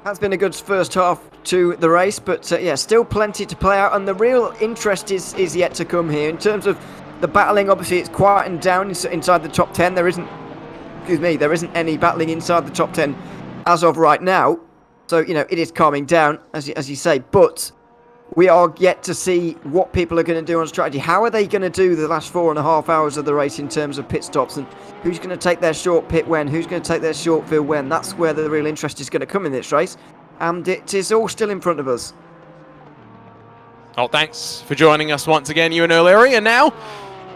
Has been a good first half to the race, but yeah, still plenty to play out, and the real interest is yet to come here. In terms of the battling, obviously it's quietened down inside the top 10. There isn't any battling inside the top 10 as of right now. So, you know, it is calming down, as you say, but we are yet to see what people are going to do on strategy. How are they going to do the last 4.5 hours of the race in terms of pit stops, and who's going to take their short pit when, who's going to take their short field when? That's where the real interest is going to come in this race, and it is all still in front of us. Oh, thanks for joining us once again, Ewan O'Leary, and now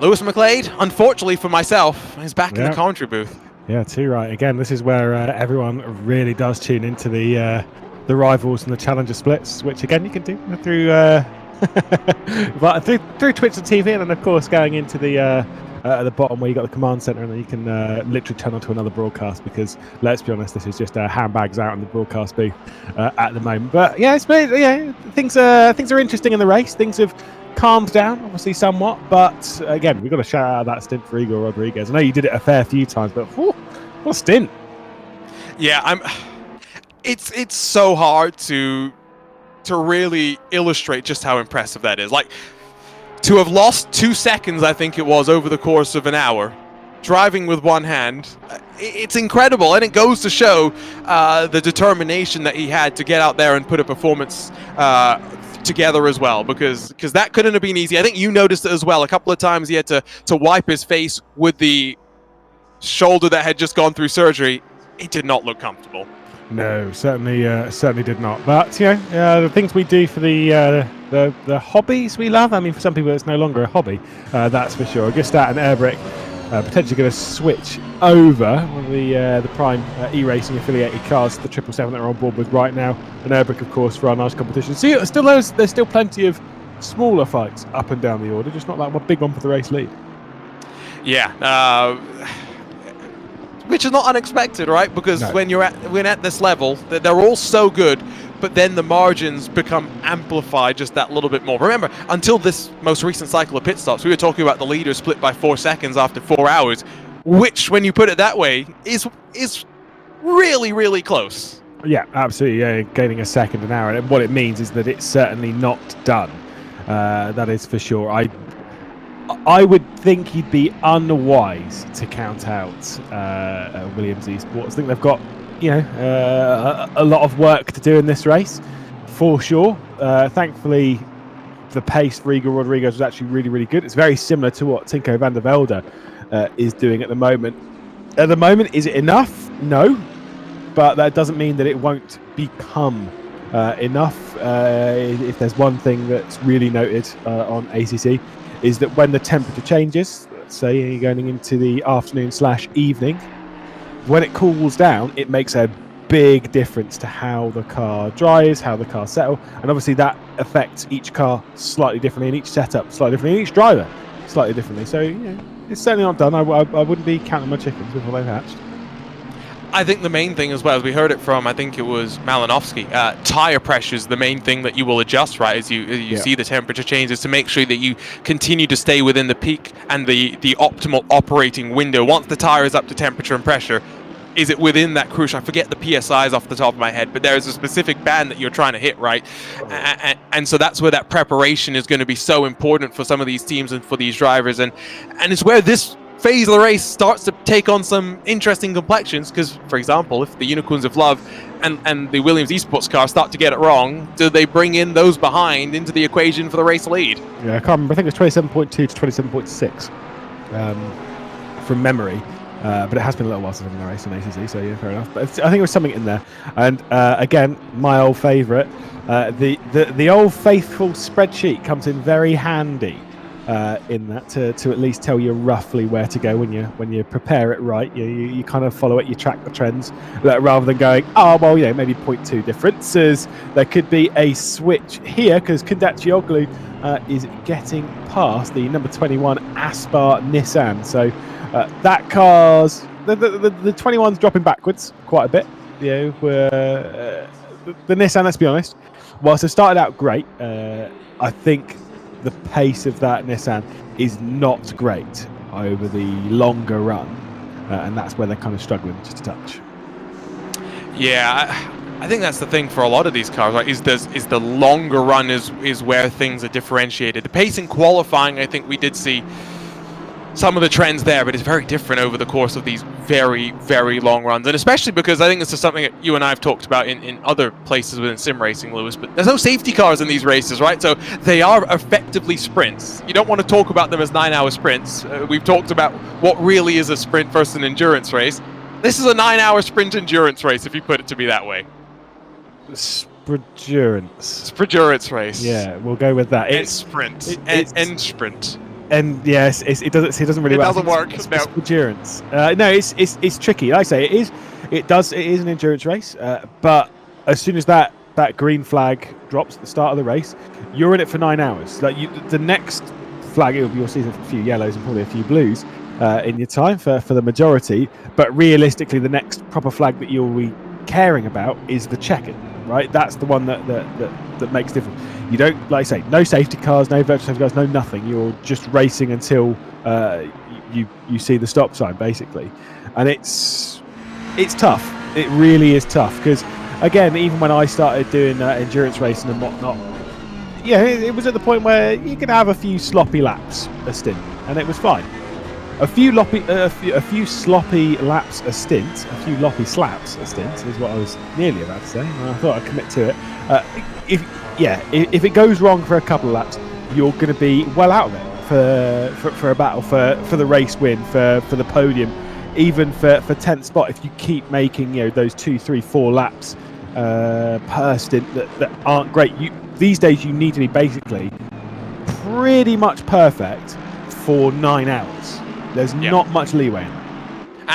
Lewis McLeod, unfortunately for myself, is back in the commentary booth. Yeah, too right. Again, this is where everyone really does tune into the rivals and the challenger splits, which again you can do through through Twitch and TV, and then of course going into the at the bottom where you got the command center, and then you can literally turn on to another broadcast, because let's be honest, this is just handbags out in the broadcast booth at the moment. But yeah, things are interesting in the race. Things have calmed down, obviously, somewhat, but again, we've got to shout out that stint for Igor Rodriguez. I know you did it a fair few times, but what a stint! Yeah, it's so hard to really illustrate just how impressive that is. Like, to have lost 2 seconds, I think it was, over the course of an hour, driving with one hand, it's incredible, and it goes to show the determination that he had to get out there and put a performance together as well, because that couldn't have been easy. I think you noticed it as well. A couple of times he had to wipe his face with the shoulder that had just gone through surgery. It did not look comfortable. No, certainly did not. But you know, the things we do for the hobbies we love. I mean, for some people, it's no longer a hobby. That's for sure. Gustat and Airbrick potentially going to switch over one of the Prime e-racing affiliated cars, the 777 that we're on board with right now, and Airbrick, of course, for our nice competition. See, there's still plenty of smaller fights up and down the order, just not that one big one for the race lead. Yeah. Which is not unexpected, right? Because when you're at this level, they're all so good, but then the margins become amplified just that little bit more. Remember, until this most recent cycle of pit stops, we were talking about the leaders split by 4 seconds after 4 hours, which, when you put it that way, is really, really close. Yeah, absolutely. Yeah, gaining a second an hour, and what it means is that it's certainly not done. That is for sure. I would think he'd be unwise to count out Williams Esports. I think they've got, a lot of work to do in this race, for sure. Thankfully, the pace for Igor Rodriguez was actually really, really good. It's very similar to what Tinko van der Velde is doing at the moment. At the moment, is it enough? No, but that doesn't mean that it won't become enough. If there's one thing that's really noted on ACC, is that when the temperature changes, let's say you're going into the afternoon/evening, when it cools down, it makes a big difference to how the car drives, how the car settles, and obviously that affects each car slightly differently, and each setup slightly differently, and each driver slightly differently. So, it's certainly not done. I wouldn't be counting my chickens before they've hatched. I think the main thing as well, as we heard it from, I think it was Malinowski, tire pressure is the main thing that you will adjust, right, as you see the temperature changes, to make sure that you continue to stay within the peak and the optimal operating window. Once the tire is up to temperature and pressure, is it within that crucial, I forget the PSIs off the top of my head, but there is a specific band that you're trying to hit, right? And so that's where that preparation is going to be so important for some of these teams and for these drivers. And it's where this phase of the race starts to take on some interesting complexions, because, for example, if the Unicorns of Love and the Williams Esports car start to get it wrong, do they bring in those behind into the equation for the race lead? Yeah, I can't remember. I think it's 27.2 to 27.6 from memory. But it has been a little while since I've been in the race in ACC, so yeah, fair enough. But I think there was something in there. And again, my old favourite, the old faithful spreadsheet comes in very handy in that to at least tell you roughly where to go when you prepare it right. You kind of follow it, you track the trends, rather than going, oh well, yeah, maybe 0.2 differences. There could be a switch here because Kundachioglu is getting past the number 21 Aspar Nissan. So that car's the 21's dropping backwards quite a bit. You know, the Nissan, let's be honest, whilst it started out great, I think the pace of that Nissan is not great over the longer run, and that's where they're kind of struggling just a touch. Yeah, I think that's the thing for a lot of these cars, right? Is the longer run is where things are differentiated. The pace in qualifying, I think we did see some of the trends there, but it's very different over the course of these very, very long runs. And especially because I think this is something that you and I have talked about in other places within sim racing, Lewis, but there's no safety cars in these races, right? So they are effectively sprints. You don't want to talk about them as 9-hour sprints. We've talked about what really is a sprint versus an endurance race. This is a 9-hour sprint endurance race, if you put it to be that way. Sprendurance race. Yeah, we'll go with that. It's sprint. End sprint. And yes, it doesn't really work. It doesn't work. It's endurance. No, it's tricky. Like I say, it is an endurance race. But as soon as that green flag drops at the start of the race, you're in it for 9 hours. Like the next flag, you'll see a few yellows and probably a few blues in your time for the majority. But realistically, the next proper flag that you'll be caring about is the check-in. Right, that's the one that makes difference. You don't, like I say, no safety cars, no virtual safety cars, no nothing. You're just racing until you see the stop sign, basically, and it's tough. It really is tough because, again, even when I started doing endurance racing and whatnot, yeah, it was at the point where you could have a few sloppy laps a stint, and it was fine. A few sloppy laps a stint, a few loppy slaps a stint is what I was nearly about to say. I thought I'd commit to it. If it goes wrong for a couple of laps, you're going to be well out of it for a battle for the race win, for the podium, even for 10th spot. If you keep making those 2, 3, 4 laps per stint that aren't great, these days you need to be basically pretty much perfect for 9 hours. There's not much leeway in that.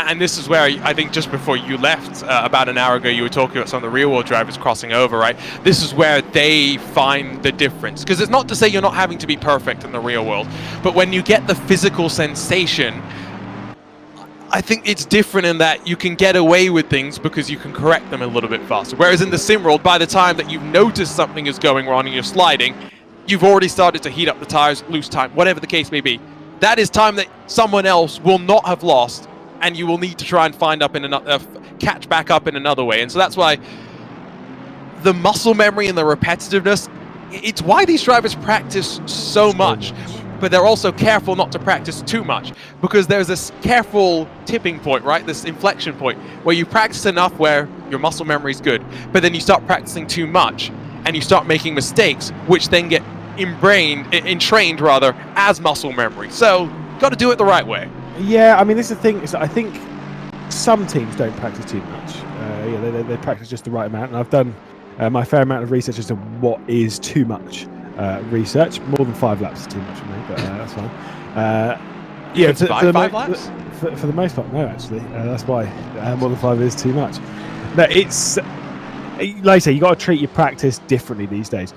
And this is where I think just before you left, about an hour ago, you were talking about some of the real-world drivers crossing over, right? This is where they find the difference. Because it's not to say you're not having to be perfect in the real world, but when you get the physical sensation, I think it's different in that you can get away with things because you can correct them a little bit faster. Whereas in the sim world, by the time that you've noticed something is going wrong and you're sliding, you've already started to heat up the tires, lose time, whatever the case may be. That is time that someone else will not have lost, and you will need to try and find up in another, catch back up in another way. And so that's why the muscle memory and the repetitiveness, it's why these drivers practice so much. But they're also careful not to practice too much, because there's this careful tipping point, right? This inflection point where you practice enough where your muscle memory is good, but then you start practicing too much and you start making mistakes, which then get entrained as muscle memory. So got to do it the right way. Yeah, I mean, this is the thing. Is that I think some teams don't practice too much. They practice just the right amount, and I've done my fair amount of research as to what is too much research. More than 5 laps is too much for me, but that's fine. For 5 laps? For the most part, no, actually. That's why more than 5 is too much. No, it's like I say, you got to treat your practice differently these days.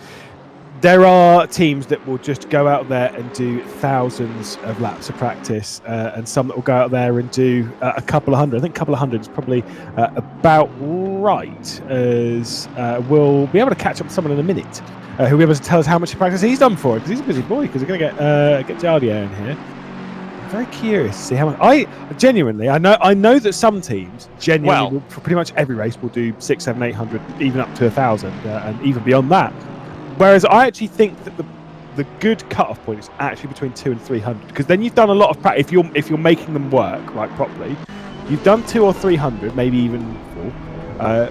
there are teams that will just go out there and do thousands of laps of practice, and some that will go out there and do a couple of hundred. I think a couple of hundred is probably about right, as we'll be able to catch up with someone in a minute who will be able to tell us how much practice he's done for it, because he's a busy boy, because we're going to get Jardio in here. I'm very curious to see how much. I know that some teams genuinely will, for pretty much every race, will do 600, 700, 800, even up to 1,000, and even beyond that. Whereas I actually think that the good cut-off point is actually between 200 and 300, because then you've done a lot of practice. If you're making them work right properly, you've done 200 or 300, maybe even 4,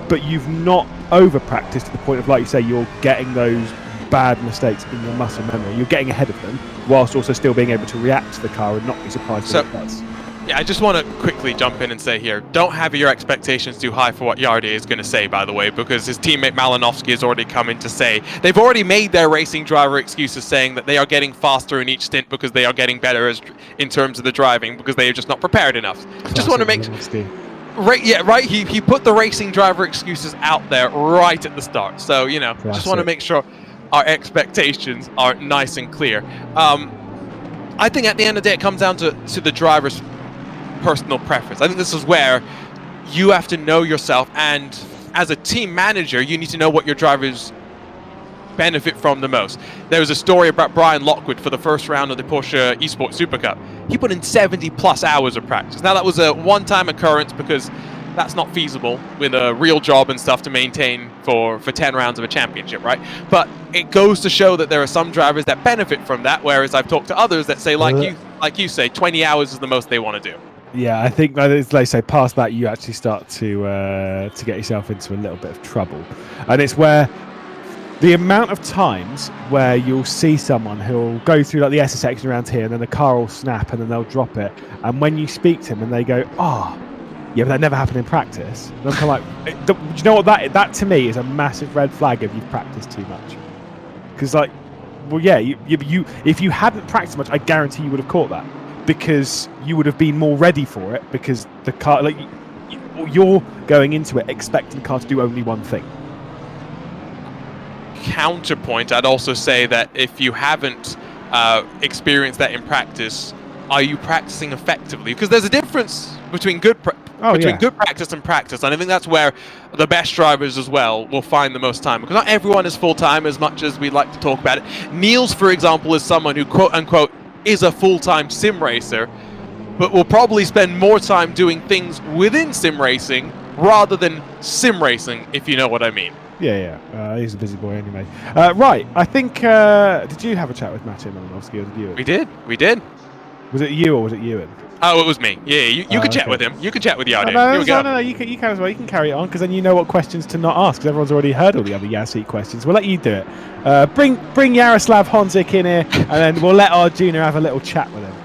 but you've not over-practiced to the point of, like you say, you're getting those bad mistakes in your muscle memory. You're getting ahead of them, whilst also still being able to react to the car and not be surprised when it does. Yeah, I just want to quickly jump in and say here, don't have your expectations too high for what Yardi is going to say, by the way, because his teammate Malinowski has already come in to say they've already made their racing driver excuses, saying that they are getting faster in each stint because they are getting better in terms of the driving, because they are just not prepared enough. Just want to make... Right. He put the racing driver excuses out there right at the start. So, just want to make sure our expectations are nice and clear. I think at the end of the day, it comes down to the driver's personal preference. I think this is where you have to know yourself, and as a team manager, you need to know what your drivers benefit from the most. There was a story about Brian Lockwood for the first round of the Porsche Esports Super Cup. He put in 70 plus hours of practice. Now that was a one-time occurrence, because that's not feasible with a real job and stuff to maintain for 10 rounds of a championship, right? But it goes to show that there are some drivers that benefit from that, whereas I've talked to others that say, like you say, 20 hours is the most they want to do. Yeah, I think, as they say, past that you actually start to get yourself into a little bit of trouble, and it's where the amount of times where you'll see someone who'll go through like the SS section around here, and then the car will snap, and then they'll drop it, and when you speak to them and they go, yeah, but that never happened in practice. And I'm kind of like, do you know what, that to me is a massive red flag if you've practiced too much. Because you if you hadn't practiced much, I guarantee you would have caught that, because you would have been more ready for it, because the car, you're going into it expecting the car to do only one thing. Counterpoint, I'd also say that if you haven't experienced that in practice, are you practicing effectively? Because there's a difference between good practice and practice, and I think that's where the best drivers as well will find the most time, because not everyone is full-time as much as we'd like to talk about it. Niels, for example, is someone who quote-unquote is a full-time sim racer, but will probably spend more time doing things within sim racing rather than sim racing, if you know what I mean. Yeah. He's a busy boy anyway. Right, I think, did you have a chat with Matej Malinowski, or did you? We did. Was it you or was it Ewan? Oh, it was me. Yeah, you can chat with him. You can chat with Yardi. No, you can as well. You can carry it on, because then you know what questions to not ask, because everyone's already heard all the other Yassi questions. We'll let you do it. Bring Yaroslav Honzik in here, and then we'll let our junior have a little chat with him.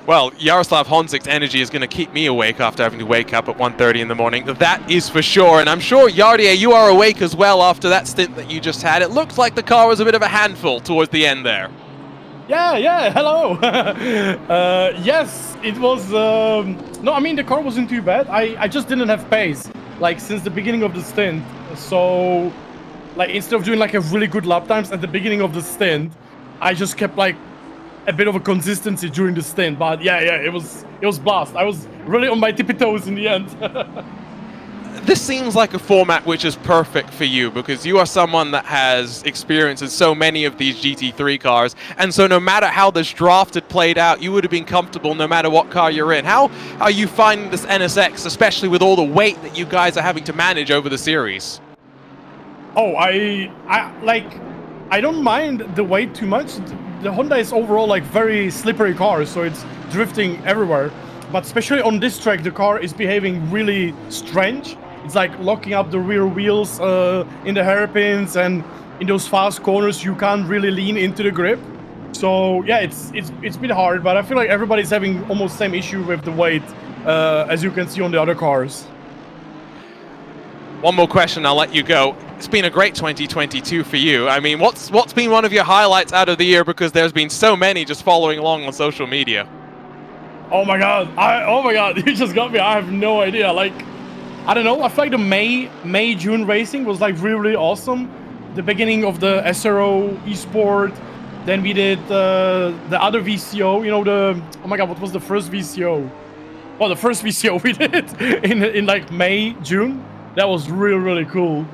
Well, Yaroslav Honzik's energy is going to keep me awake after having to wake up at 1:30 in the morning. That is for sure. And I'm sure, Yardi, you are awake as well after that stint that you just had. It looks like the car was a bit of a handful towards the end there. Yeah, hello. Yes, it was... no, I mean, the car wasn't too bad. I just didn't have pace, since the beginning of the stint. So, instead of doing, a really good lap times at the beginning of the stint, I just kept, a bit of a consistency during the stint. But, yeah, it was blast. I was really on my tippy toes in the end. This seems like a format which is perfect for you, because you are someone that has experience in so many of these GT3 cars, and so no matter how this draft had played out, you would have been comfortable no matter what car you're in. How are you finding this NSX, especially with all the weight that you guys are having to manage over the series? Oh, I don't mind the weight too much. The Honda is overall very slippery car, so it's drifting everywhere. But especially on this track, the car is behaving really strange. It's locking up the rear wheels in the hairpins, and in those fast corners you can't really lean into the grip. So yeah, it's a bit hard, but I feel like everybody's having almost the same issue with the weight as you can see on the other cars. One more question, I'll let you go. It's been a great 2022 for you. I mean, what's been one of your highlights out of the year, because there's been so many just following along on social media? Oh my god, you just got me. I have no idea. I don't know, I feel like the May June racing was really awesome. the beginning of the SRO Esports. Then we did the other VCO. You know, oh my god, what was the first VCO? Well, the first VCO we did in like May, June. That was really cool.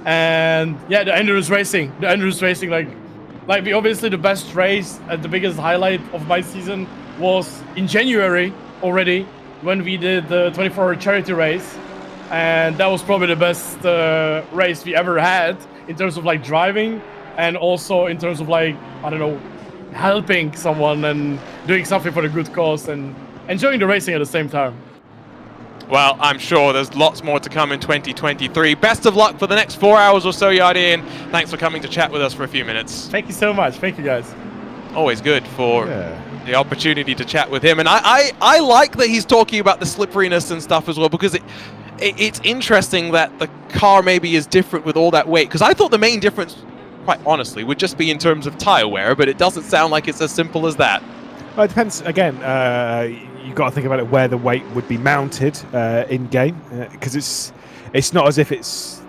And yeah, the endurance racing, like we obviously the best race and the biggest highlight of my season was in January already when we did the 24-hour charity race, and that was probably the best race we ever had in terms of like driving and also in terms of like, I don't know, helping someone and doing something for the good cause and enjoying the racing at the same time. Well, I'm sure there's lots more to come in 2023. Best of luck for the next 4 hours or so, Yardi, and thanks for coming to chat with us for a few minutes. Thank you so much. Thank you, guys. Always good for the opportunity to chat with him. And I like that he's talking about the slipperiness and stuff as well, because it's interesting that the car maybe is different with all that weight. Because I thought the main difference, quite honestly, would just be in terms of tire wear, but it doesn't sound like it's as simple as that. Well, it depends, again, you've got to think about it where the weight would be mounted in-game, because it's not as if it's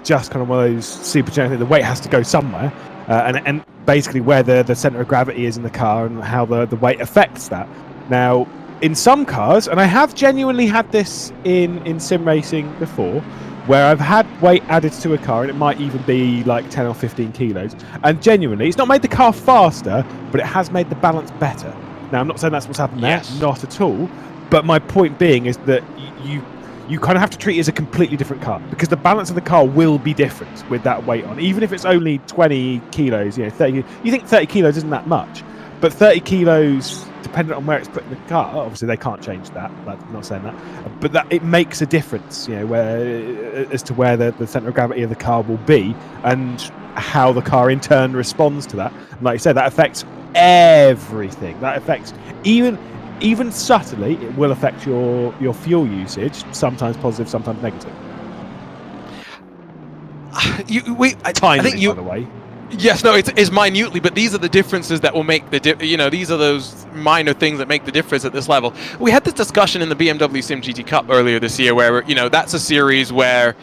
just kind of one of those super generic, the weight has to go somewhere, and basically where the centre of gravity is in the car and how the weight affects that. Now, in some cars, and I have genuinely had this in sim racing before, where I've had weight added to a car, and it might even be like 10 or 15 kilos, and genuinely, it's not made the car faster, but it has made the balance better. Now, I'm not saying that's what's happened there, not at all, but my point being is that you kind of have to treat it as a completely different car, because the balance of the car will be different with that weight on, even if it's only 20 kilos, 30, you think 30 kilos isn't that much, but 30 kilos, depending on where it's put in the car, obviously they can't change that, I'm not saying that, but that it makes a difference, where as to where the centre of gravity of the car will be, and how the car in turn responds to that. And like you said, that affects everything. That affects even subtly, it will affect your fuel usage, sometimes positive, sometimes negative. I think by the way. Yes, no, it's minutely, but these are the differences that will make the these are those minor things that make the difference at this level. We had this discussion in the BMW Sim GT Cup earlier this year, where that's a series where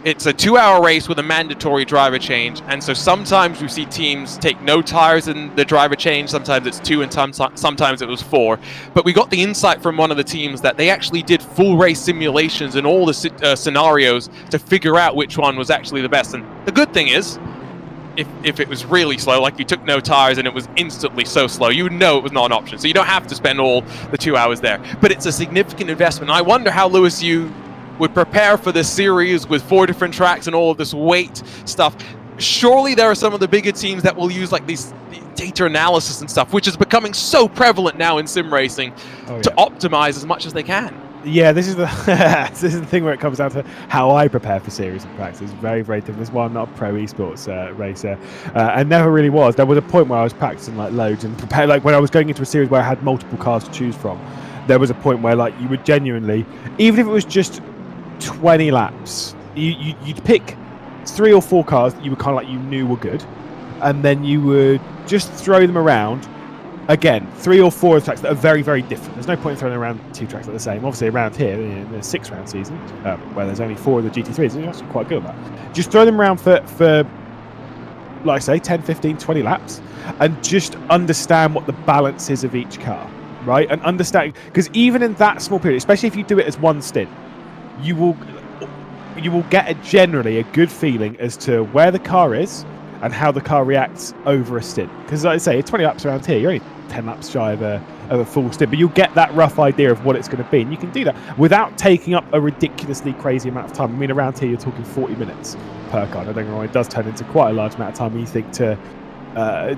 it's a 2-hour race with a mandatory driver change, and so sometimes we see teams take no tires in the driver change, sometimes it's 2 and sometimes it was 4, but we got the insight from one of the teams that they actually did full race simulations in all the scenarios to figure out which one was actually the best. And the good thing is, if it was really slow, like you took no tires and it was instantly so slow, you would know it was not an option, so you don't have to spend all the 2 hours there, but it's a significant investment. I wonder how, Lewis, you would prepare for this series with 4 different tracks and all of this weight stuff. Surely there are some of the bigger teams that will use like these data analysis and stuff, which is becoming so prevalent now in sim racing, to optimize as much as they can. Yeah, this is the thing where it comes down to how I prepare for series in practice. It's very, very different. This is why I'm not a pro esports racer, and never really was. There was a point where I was practicing like loads and prepare, like when I was going into a series where I had multiple cars to choose from. There was a point where like you would genuinely, even if it was just 20 laps, you'd pick 3 or 4 cars that you were kind of like you knew were good, and then you would just throw them around. Again, 3 or 4 tracks that are very, very different. There's no point in throwing around 2 tracks that are the same. Obviously, around here, in the 6-round season, where there's only 4 of the GT3s, it's actually quite good at that. Just throw them around for, like I say, 10, 15, 20 laps, and just understand what the balance is of each car, right? And understand, because even in that small period, especially if you do it as one stint, you will get generally a good feeling as to where the car is and how the car reacts over a stint. Because like I say, 20 laps around here, you're only 10 laps shy of a full stint, but you'll get that rough idea of what it's going to be, and you can do that without taking up a ridiculously crazy amount of time. I mean, around here you're talking 40 minutes per car. I don't know why it does turn into quite a large amount of time when you think to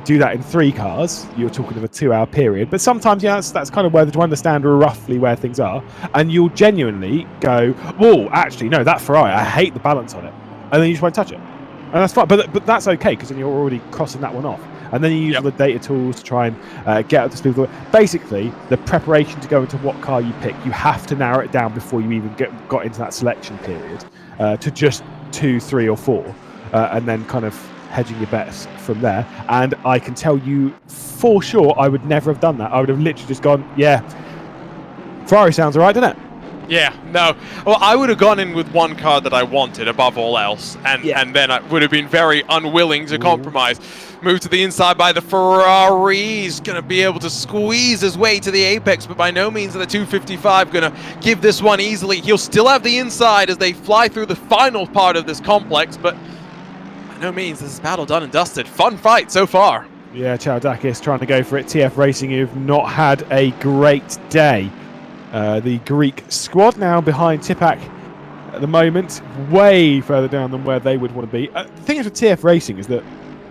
do that in 3 cars, you're talking of a 2-hour period. But sometimes, that's kind of where to understand roughly where things are, and you'll genuinely go, whoa, actually, no, that Ferrari, I hate the balance on it, and then you just won't touch it. And that's fine, but that's okay, because then you're already crossing that one off. And then you use the data tools to try and get up to speed with it. Basically, the preparation to go into what car you pick, you have to narrow it down before you even got into that selection period to just 2, 3, or 4, and then kind of hedging your bets from there. And I can tell you for sure, I would never have done that. I would have literally just gone, yeah, Ferrari sounds all right, doesn't it? Yeah, no. Well, I would have gone in with one car that I wanted above all else, and then I would have been very unwilling to compromise. Move to the inside by the Ferrari. He's going to be able to squeeze his way to the apex, but by no means are the 255 going to give this one easily. He'll still have the inside as they fly through the final part of this complex, but by no means this is battle done and dusted. Fun fight so far. Yeah, Chaldakis trying to go for it. TF Racing, who've not had a great day. The Greek squad now behind Tipak at the moment, way further down than where they would want to be. The thing is with TF Racing is that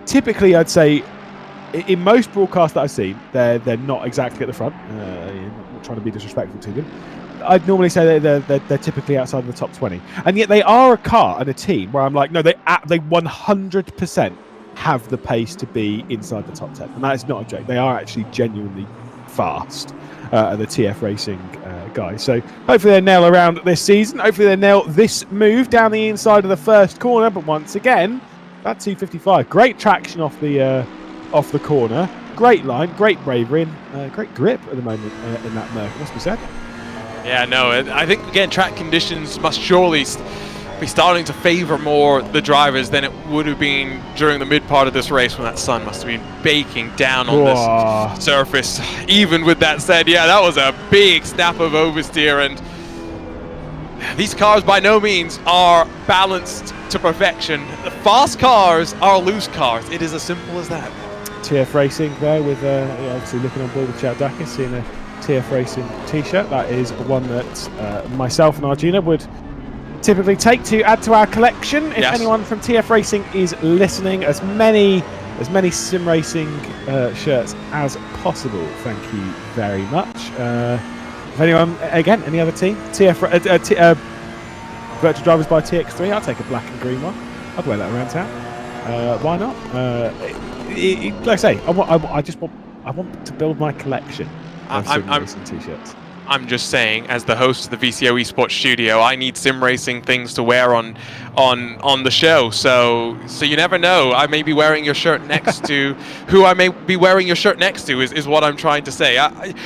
typically I'd say in most broadcasts that I've seen, they're not exactly at the front. I'm not trying to be disrespectful to them. I'd normally say they're typically outside of the top 20. And yet they are a car and a team where I'm like, no, they 100% have the pace to be inside the top 10. And that is not a joke. They are actually genuinely fast. The TF Racing guys. So hopefully they nail around this season. Hopefully they nail this move down the inside of the first corner. But once again, that 255, great traction off the corner, great line, great bravery, and great grip at the moment in that Merc, must be said. Yeah, no, I think again track conditions must surely be starting to favour more the drivers than it would have been during the mid part of this race when that sun must have been baking down on this surface. Even with that said, yeah, that was a big snap of oversteer, and these cars by no means are balanced to perfection. The fast cars are loose cars. It is as simple as that. TF Racing there with obviously looking on board with Chaldakis, seeing a TF Racing t-shirt. That is one that myself and Arjuna would typically take to add to our collection. If anyone from TF Racing is listening, as many sim racing shirts as possible, thank you very much. If anyone, again, any other team, Virtual Drivers by TX3, I'll take a black and green one. I'd wear that around town. Why not? Like I say, I want to build my collection of sim racing t-shirts. I'm just saying, as the host of the VCO Esports studio, I need sim racing things to wear on the show. So you never know. I may be wearing your shirt next to who I may be wearing your shirt next to is what I'm trying to say.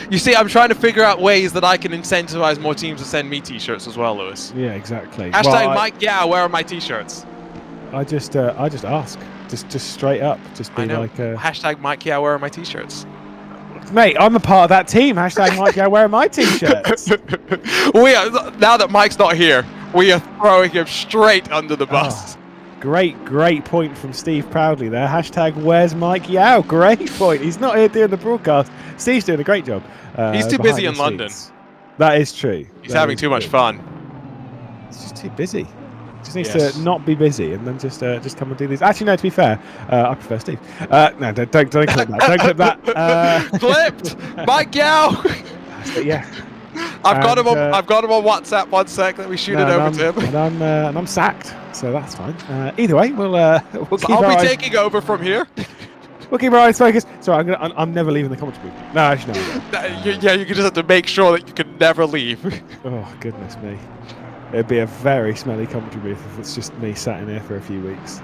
You see, I'm trying to figure out ways that I can incentivize more teams to send me t-shirts as well, Lewis. Yeah, exactly. Hashtag Mike Yao, where are my t-shirts? I just ask, just straight up, just be like. Hashtag Mike Yao, where are my t-shirts? Mate, I'm a part of that team. Hashtag Mike Yao, where are my t-shirts? Now that Mike's not here, we are throwing him straight under the bus. Great point from Steve Proudly there. Hashtag where's Mike Yao? Great point. He's not here doing the broadcast. Steve's doing a great job. He's too busy in London. That is true. He's having too much fun. He's just too busy. Just needs to not be busy and then just come and do these. Actually, no. To be fair, I prefer Steve. No, don't clip that. Don't clip that. Clipped. Mike Yao. Yeah. I've got him on WhatsApp. 1 sec. Let me shoot it over to him. And I'm sacked, so that's fine. Either way, we'll keep. I'll be taking over from here. We'll keep our eyes focused. Sorry, I'm never leaving the commentary booth. No, actually, no. Yeah, you just have to make sure that you can never leave. Oh goodness me. It'd be a very smelly commentary booth if it's just me sat in here for a few weeks.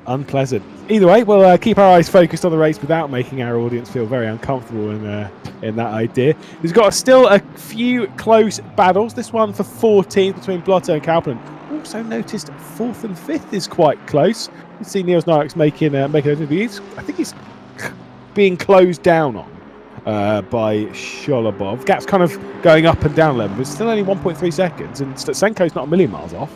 Unpleasant. Either way, we'll keep our eyes focused on the race without making our audience feel very uncomfortable in that idea. We've got still a few close battles. This one for 14th between Blotto and Kalpin. Also noticed 4th and 5th is quite close. You see Niels Nyrox making those moves. I think he's being closed down on by Sholobov. Gap's kind of going up and down level. It's still only 1.3 seconds, and Senko's not a million miles off.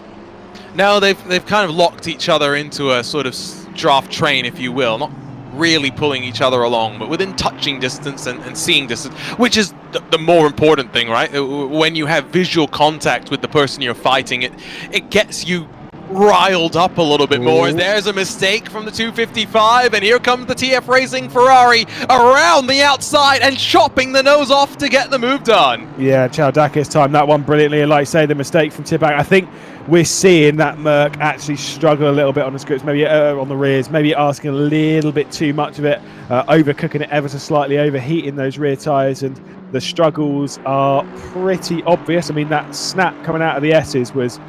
No, they've kind of locked each other into a sort of draft train, if you will. Not really pulling each other along, but within touching distance and seeing distance, which is the more important thing, right? When you have visual contact with the person you're fighting, it gets you riled up a little bit more. There's a mistake from the 255, and here comes the TF Racing Ferrari around the outside and chopping the nose off to get the move done. Yeah, Chaldakis timed that one brilliantly, and like you say, the mistake from Tipak. I think we're seeing that Merc actually struggle a little bit on the scripts, maybe on the rears, maybe asking a little bit too much of it, overcooking it ever so slightly, overheating those rear tyres, and the struggles are pretty obvious. I mean, that snap coming out of the S's was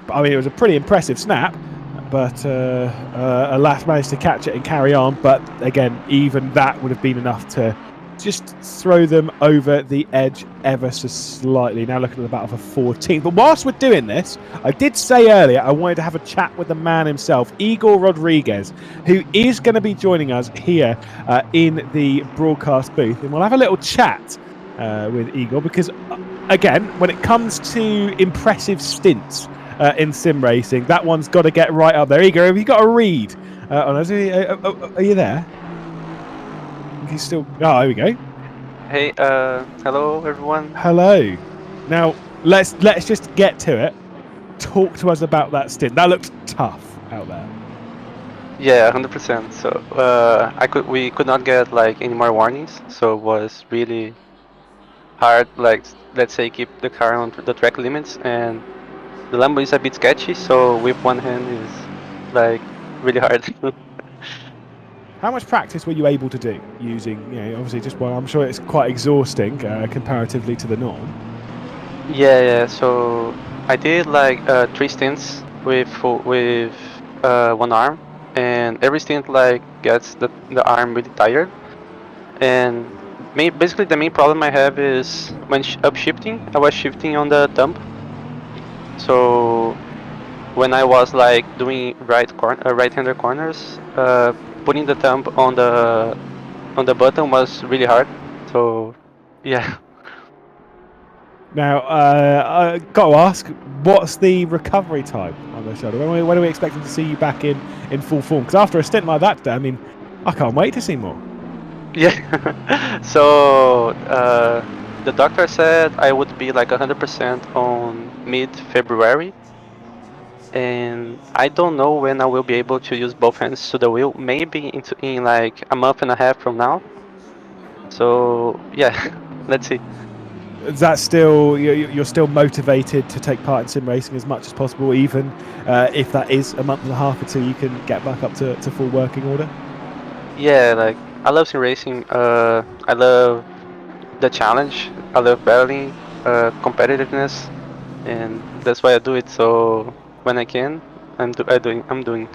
it was a pretty impressive snap, but alas managed to catch it and carry on. But again, even that would have been enough to just throw them over the edge ever so slightly. Now looking at the battle for 14th. But whilst we're doing this, I did say earlier I wanted to have a chat with the man himself, Igor Rodriguez, who is going to be joining us here in the broadcast booth. And we'll have a little chat with Igor because, again, when it comes to impressive stints in sim racing, that one's got to get right up there. Igor, have you got a read on us? Are you there? He's still. Oh, there we go. Hey, hello everyone. Hello. Now let's just get to it. Talk to us about that stint. That looked tough out there. Yeah, 100%. So we could not get like any more warnings, so it was really hard. Like, let's say, keep the car on the track limits, and the Lambo is a bit sketchy, so with one hand is like really hard. How much practice were you able to do using, obviously just one? I'm sure it's quite exhausting comparatively to the norm. Yeah. So I did like 3 stints with one arm, and every stint like gets the arm really tired. And basically the main problem I have is when upshifting, I was shifting on the thumb. So when I was like doing right-hander corners, putting the thumb on the button was really hard. So yeah. Now, I got to ask, what's the recovery time on the shoulder? When are we expecting to see you back in full form? Because after a stint like that, I mean, I can't wait to see more. Yeah. So the doctor said I would be like 100% on mid-February. And I don't know when I will be able to use both hands to the wheel. Maybe in like a month and a half from now. So yeah, let's see. Is that still, you're still motivated to take part in sim racing as much as possible, even if that is a month and a half until you can get back up to full working order? Yeah, like I love sim racing. I love the challenge. I love battling, competitiveness, and that's why I do it. So when I can, I'm doing.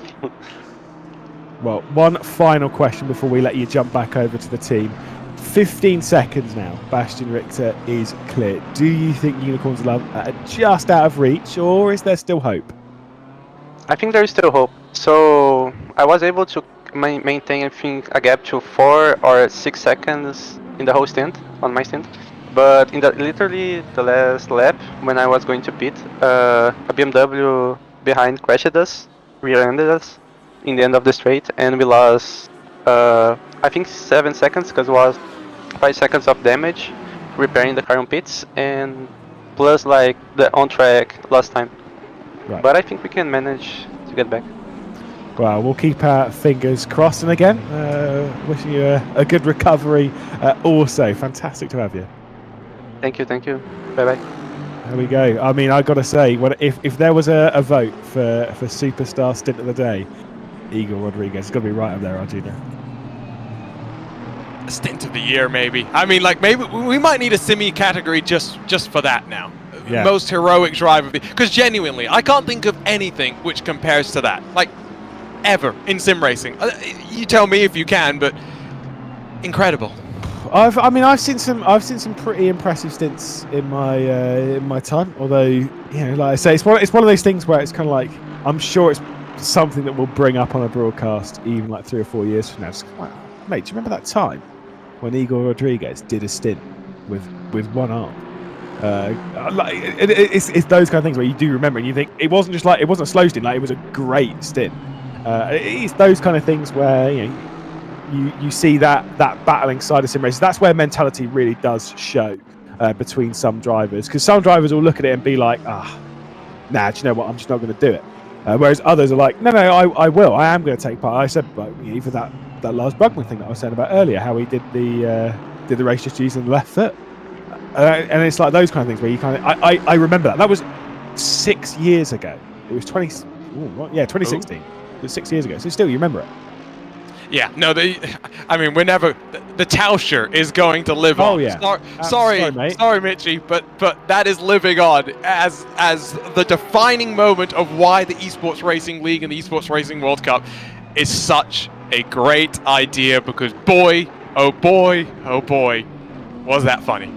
Well, one final question before we let you jump back over to the team. 15 seconds now. Bastian Richter is clear. Do you think Unicorns Love are just out of reach, or is there still hope? I think there is still hope. So I was able to maintain, I think, a gap to 4 or 6 seconds in the whole stint, on my stint. But in literally the last lap, when I was going to pit, a BMW behind crashed us, rear-ended us in the end of the straight, and we lost, I think, 7 seconds, because it was 5 seconds of damage repairing the car on pits, and plus like the on-track last time. Right. But I think we can manage to get back. Well, we'll keep our fingers crossed. And again, wishing you a good recovery also. Fantastic to have you. Thank you. Bye-bye. There we go. I mean, I've got to say, if there was a vote for Superstar Stint of the Day, Igor Rodriguez has got to be right up there, Arjuna. Stint of the year, maybe. I mean, like, maybe we might need a simi category just for that now. Yeah. Most heroic driver, because genuinely, I can't think of anything which compares to that, like, ever in sim racing. You tell me if you can, but incredible. I've seen some pretty impressive stints in my time. Although, like I say, it's one of those things where it's kind of like, I'm sure it's something that we'll bring up on a broadcast even like 3 or 4 years from now. It's like, wow, mate, do you remember that time when Igor Rodriguez did a stint with one arm? It's those kind of things where you do remember and you think it wasn't a slow stint, like it was a great stint. It's those kind of things where you see that battling side of sim racing. That's where mentality really does show between some drivers, because some drivers will look at it and be like, do you know what, I'm just not going to do it. Whereas others are like, no, I will. I am going to take part. I said, even that Lars Brugman thing that I was saying about earlier, how he did the race just using the left foot. And it's like those kind of things where you kind of, I remember that. That was 6 years ago. It was 2016. It was 6 years ago. So still, you remember it. Yeah, no, we're never. The Tauscher is going to live on. Oh yeah. Sorry, mate. Sorry, Mitchie, but that is living on as the defining moment of why the Esports Racing League and the Esports Racing World Cup is such a great idea. Because boy, oh boy, was that funny.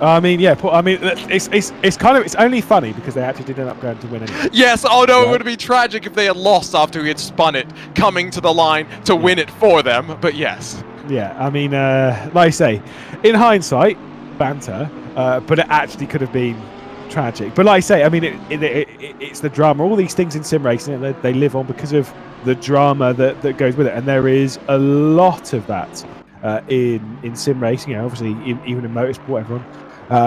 I mean, yeah. I mean, it's only funny because they actually did end up going to win anyway. Yes. Oh no, Right. it would be tragic if they had lost after we had spun it, coming to the line to win it for them. But yes. Yeah. I mean, like I say, in hindsight, banter, but it actually could have been tragic. But like I say, I mean, it's the drama. All these things in sim racing, they live on because of the drama that goes with it, and there is a lot of that in sim racing. You know, obviously, even in motorsport, everyone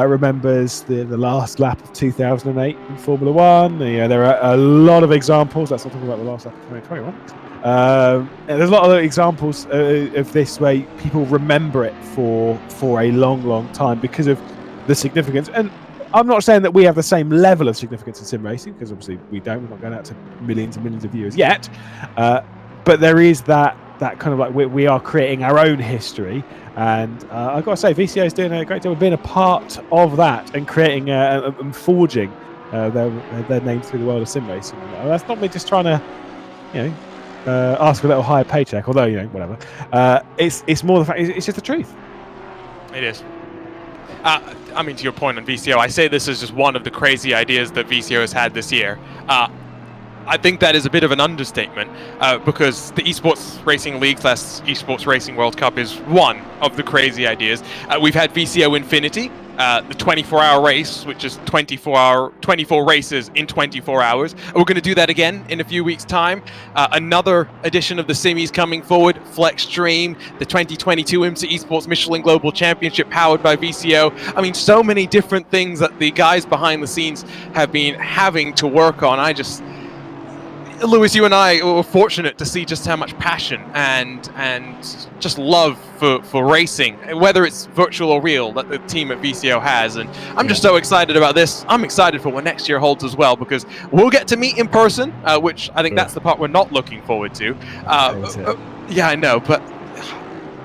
remembers the last lap of 2008 in Formula One. You know, there are a lot of examples. Let's not talk about the last lap of 2021. There's a lot of examples of this where people remember it for a long time because of the significance. And I'm not saying that we have the same level of significance in sim racing, because obviously we don't. We're not going out to millions and millions of viewers yet. But there is that kind of like we are creating our own history. And I've got to say, VCO is doing a great job of being a part of that and creating and forging their name through the world of sim racing. That's not me just trying to, ask for a little higher paycheck. Although, whatever. It's more the fact. It's just the truth. It is. I mean, to your point on VCO, I say this is just one of the crazy ideas that VCO has had this year. I think that is a bit of an understatement because the Esports Racing League / Esports Racing World Cup is one of the crazy ideas. We've had VCO Infinity, the 24-hour race, which is 24 races in 24 hours. We're going to do that again in a few weeks' time. Another edition of the Simmies coming forward, FLExTREME, the 2022 IMSA Esports Michelin Global Championship powered by VCO. I mean, so many different things that the guys behind the scenes have been having to work on. Lewis, you and I were fortunate to see just how much passion and just love for racing, whether it's virtual or real, that the team at VCO has. And I'm just so excited about this. I'm excited for what next year holds as well, because we'll get to meet in person, which I think that's the part we're not looking forward to. Yeah, I know, but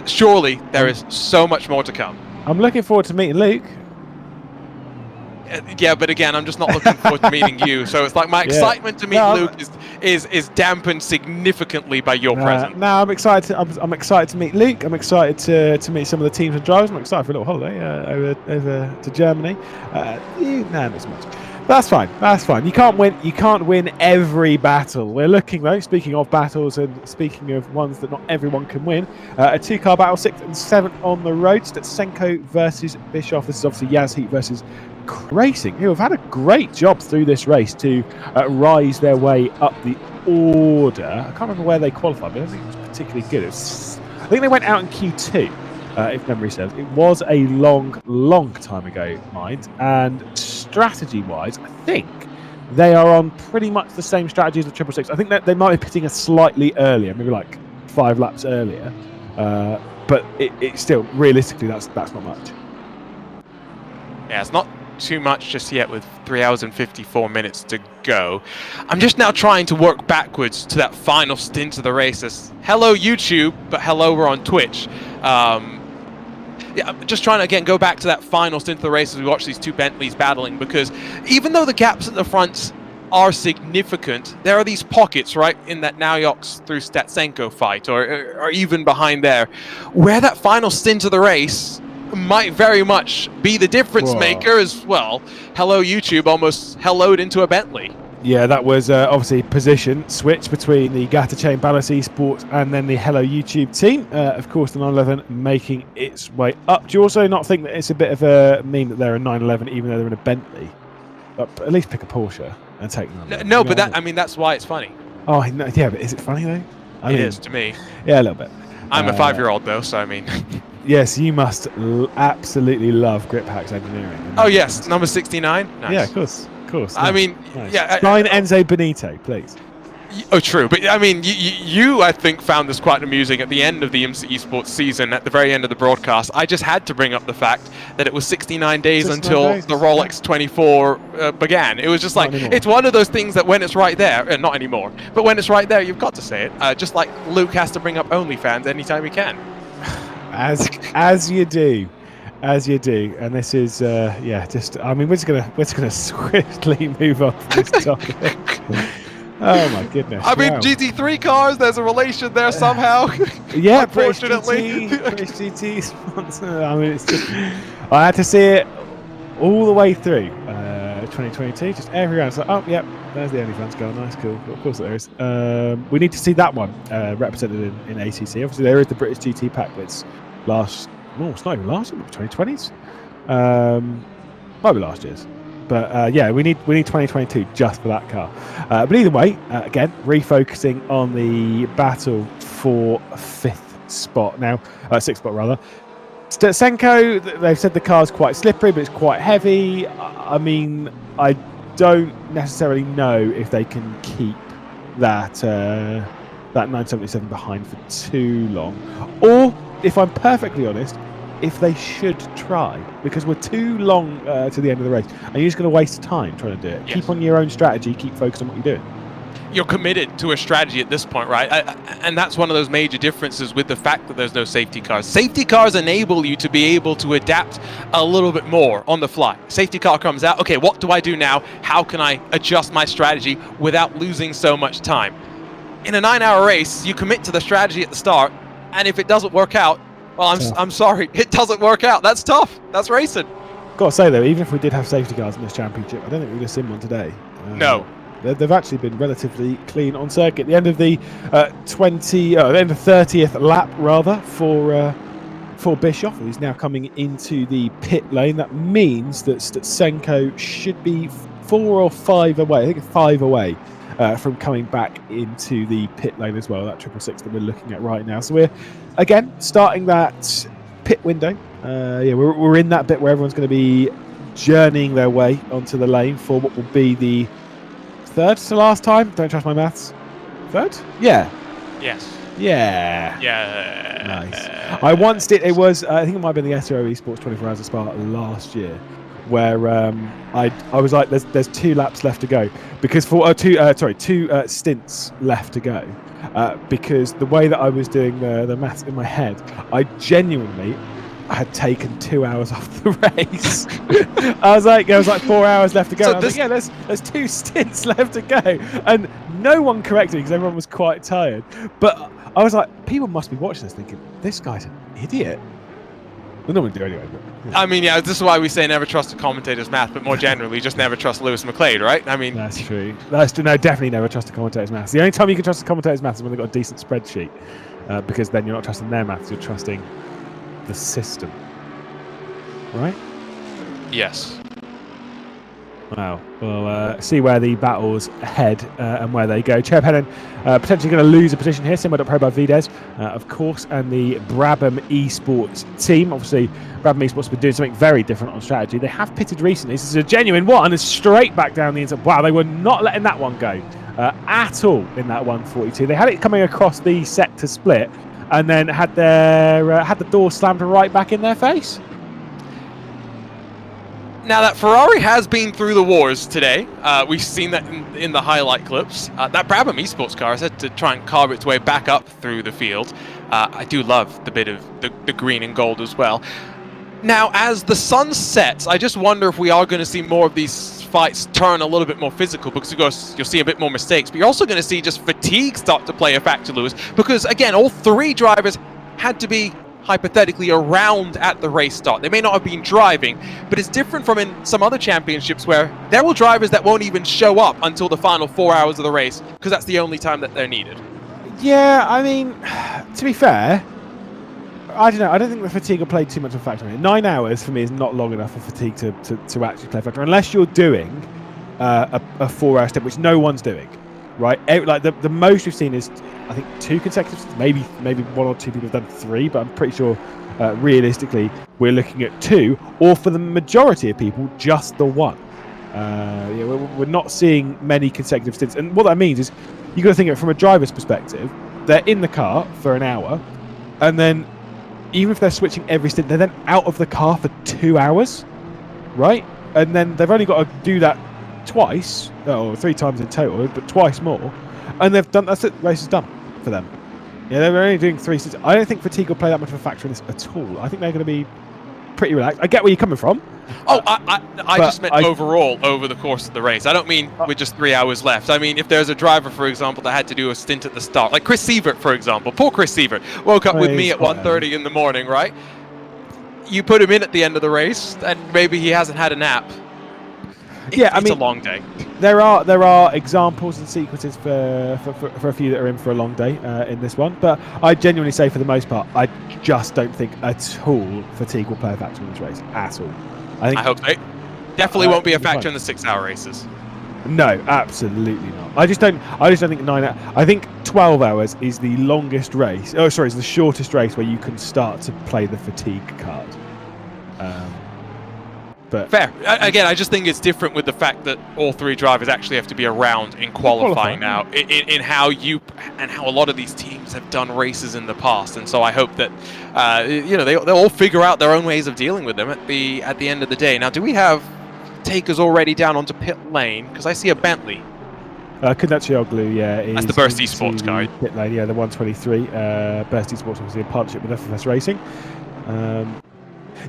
surely there is so much more to come. I'm looking forward to meeting Luke. Yeah, but again, I'm just not looking forward to meeting you. So it's like my excitement to meet Luke is dampened significantly by your presence. No, I'm excited. I'm excited to meet Luke. I'm excited to meet some of the teams and drivers. I'm excited for a little holiday over to Germany. Not so much. That's fine. That's fine. You can't win every battle. We're looking though. Speaking of battles and speaking of ones that not everyone can win, a two-car battle, 6th and 7th on the road. Statsenko versus Bischoff. This is obviously Yazheat versus Racing, who have had a great job through this race to rise their way up the order. I can't remember where they qualified, but I don't think it was particularly good. I think they went out in Q2, if memory serves. It was a long time ago, mind. And strategy-wise, I think they are on pretty much the same strategy as the 666. I think that they might be pitting a slightly earlier, maybe like 5 laps earlier. But it's still, realistically, that's not much. Yeah, it's not too much just yet with 3 hours and 54 minutes to go. I'm just now trying to work backwards to that final stint of the race. As hello YouTube, but hello we're on Twitch. I'm just trying to again go back to that final stint of the race as we watch these two Bentleys battling, because even though the gaps at the front are significant, there are these pockets right in that Naujoks through Statsenko fight, or even behind there, where that final stint of the race might very much be the difference maker as well. Hello YouTube almost helloed into a Bentley. Yeah, that was obviously position switch between the Gata Chain Balance Esports and then the Hello YouTube team. Of course, the 911 making its way up. Do you also not think that it's a bit of a meme that they're a 911 even though they're in a Bentley? At least pick a Porsche and take them. No, but that's why it's funny. Oh, no, yeah, but is it funny though? It is to me. Yeah, a little bit. I'm a 5-year-old though, so I mean. Yes, you must absolutely love Grip Hacks Engineering. Oh yes, number 69. Nice. Yeah, of course. I mean, nice. Sign Enzo Benito, please. Oh, true. But I mean, you I think found this quite amusing at the end of the IMSA Esports season, at the very end of the broadcast. I just had to bring up the fact that it was 69 days until the Rolex 24 began. It was just like, it's one of those things that when it's right there, not anymore, but when it's right there, you've got to say it. Just like Luke has to bring up OnlyFans anytime he can. As you do, and this is I mean we're just gonna swiftly move on from this topic. Oh my goodness! I mean, wow. GT3 cars. There's a relation there somehow. Yeah, British Unfortunately. GT, British GT sponsor. I mean, it's just I had to see it all the way through 2022. Just every round, it's like, oh, yep, there's the OnlyFans girl. Nice, cool. Of course there is. We need to see that one represented in ACC. Obviously, there is the British GT pack that's last. No, it's not even last year. 2020s. Might be last year's. But yeah, we need 2022 just for that car. But either way, again, refocusing on the battle for 5th spot now, 6th spot rather. Stutsenko, they've said the car's quite slippery, but it's quite heavy. I mean, I don't necessarily know if they can keep that that 977 behind for too long, or if I'm perfectly honest, if they should try, because we're too long to the end of the race and you're just going to waste time trying to do it. Yes. Keep on your own strategy, keep focused on what you're doing. You're committed to a strategy at this point, right? And that's one of those major differences with the fact that there's no safety cars. Safety cars enable you to be able to adapt a little bit more on the fly. Safety car comes out, okay, what do I do now? How can I adjust my strategy without losing so much time? In a 9-hour race, you commit to the strategy at the start, and if it doesn't work out, well, I'm sorry, it doesn't work out. That's tough. That's racing. Got to say though, even if we did have safety cars in this championship, I don't think we'd have seen one today. No. They've actually been relatively clean on circuit. The end of the 30th lap rather for Bischoff, who's now coming into the pit lane. That means that Stutsenko should be 4 or 5 away. I think it's 5 away from coming back into the pit lane as well. That 666 that we're looking at right now. So we're again starting that pit window. Yeah, we're in that bit where everyone's going to be journeying their way onto the lane for what will be the 3rd to last time. Don't trust my maths. 3rd? Yeah. Yes. Yeah. Yeah. Nice. I once did. It was. I think it might have been the SRO Esports 24 Hours of Spa last year, where I was like, there's 2 laps left to go because for 2 stints left to go because the way that I was doing the maths in my head, I genuinely had taken 2 hours off the race. I was like, there was like 4 hours left to go. So I was like, yeah, there's 2 stints left to go, and no one corrected me because everyone was quite tired. But I was like, people must be watching this thinking, this guy's an idiot. Well, no one do anyway. But, I mean, yeah, this is why we say never trust a commentator's math, but more generally, just never trust Lewis McLeod, right? I mean, that's true. That's true. No, definitely never trust a commentator's maths. The only time you can trust a commentator's maths is when they've got a decent spreadsheet, because then you're not trusting their maths, you're trusting the system, right? yes. Wow. We'll see where the battles head and where they go. Cherub Hennen potentially going to lose a position here, similar to Pro by Vides, of course, and the Brabham Esports team. Obviously, Brabham Esports have been doing something very different on strategy. They have pitted recently. This is a genuine one, and straight back down the inside. Wow, they were not letting that one go at all in that 142. They had it coming across the sector split, and then had the door slammed right back in their face. Now that Ferrari has been through the wars today, we've seen that in the highlight clips. That Brabham Esports car has had to try and carve its way back up through the field. I do love the bit of the green and gold as well. Now, as the sun sets, I just wonder if we are going to see more of these fights turn a little bit more physical, because you'll see a bit more mistakes, but you're also going to see just fatigue start to play a factor, Lewis, because again, all 3 drivers had to be hypothetically around at the race start. They may not have been driving, but it's different from in some other championships where there will drivers that won't even show up until the final 4 hours of the race, because that's the only time that they're needed. Yeah, I mean, to be fair, I don't know. I don't think the fatigue will play too much of a factor in it. 9 hours for me is not long enough for fatigue to actually play a factor, unless you're doing a 4-hour stint, which no one's doing, right? Like the most we've seen is, I think, 2 consecutive stints. Maybe 1 or 2 people have done 3, but I'm pretty sure realistically we're looking at 2, or for the majority of people, just the 1. Yeah, we're not seeing many consecutive stints, and what that means is you've got to think of it from a driver's perspective. They're in the car for an hour, and then even if they're switching every stint, they're then out of the car for 2 hours, right? And then they've only got to do that twice, or 3 times in total, but twice more, and they've done. That's it. Race is done for them. Yeah, they're only doing 3 stints. I don't think fatigue will play that much of a factor in this at all. I think they're going to be pretty relaxed. I get where you're coming from. Oh, I just meant overall over the course of the race. I don't mean with just 3 hours left. I mean, if there's a driver, for example, that had to do a stint at the start, like Chris Sievert, for example. Poor Chris Sievert woke up with me at 1:30 in the morning, right? You put him in at the end of the race, and maybe he hasn't had a nap. It's a long day. There are examples and sequences for a few that are in for a long day in this one, but I genuinely say for the most part, I just don't think at all fatigue will play a factor in this race at all. I hope so. Definitely won't be a factor in the 6-hour races. No, absolutely not. I just don't think 9 hours. I think 12 hours is the longest race. Oh, sorry, it's the shortest race where you can start to play the fatigue card. But fair. Again, I just think it's different with the fact that all 3 drivers actually have to be around in qualifying now, in how a lot of these teams have done races in the past, and so I hope that they'll all figure out their own ways of dealing with them at the end of the day. Now, do we have takers already down onto pit lane? Because I see a Bentley. Kundachioglu, that's the Burst Esports guy. Pit lane, the 123. Burst Esports, obviously in partnership with FLEx Racing.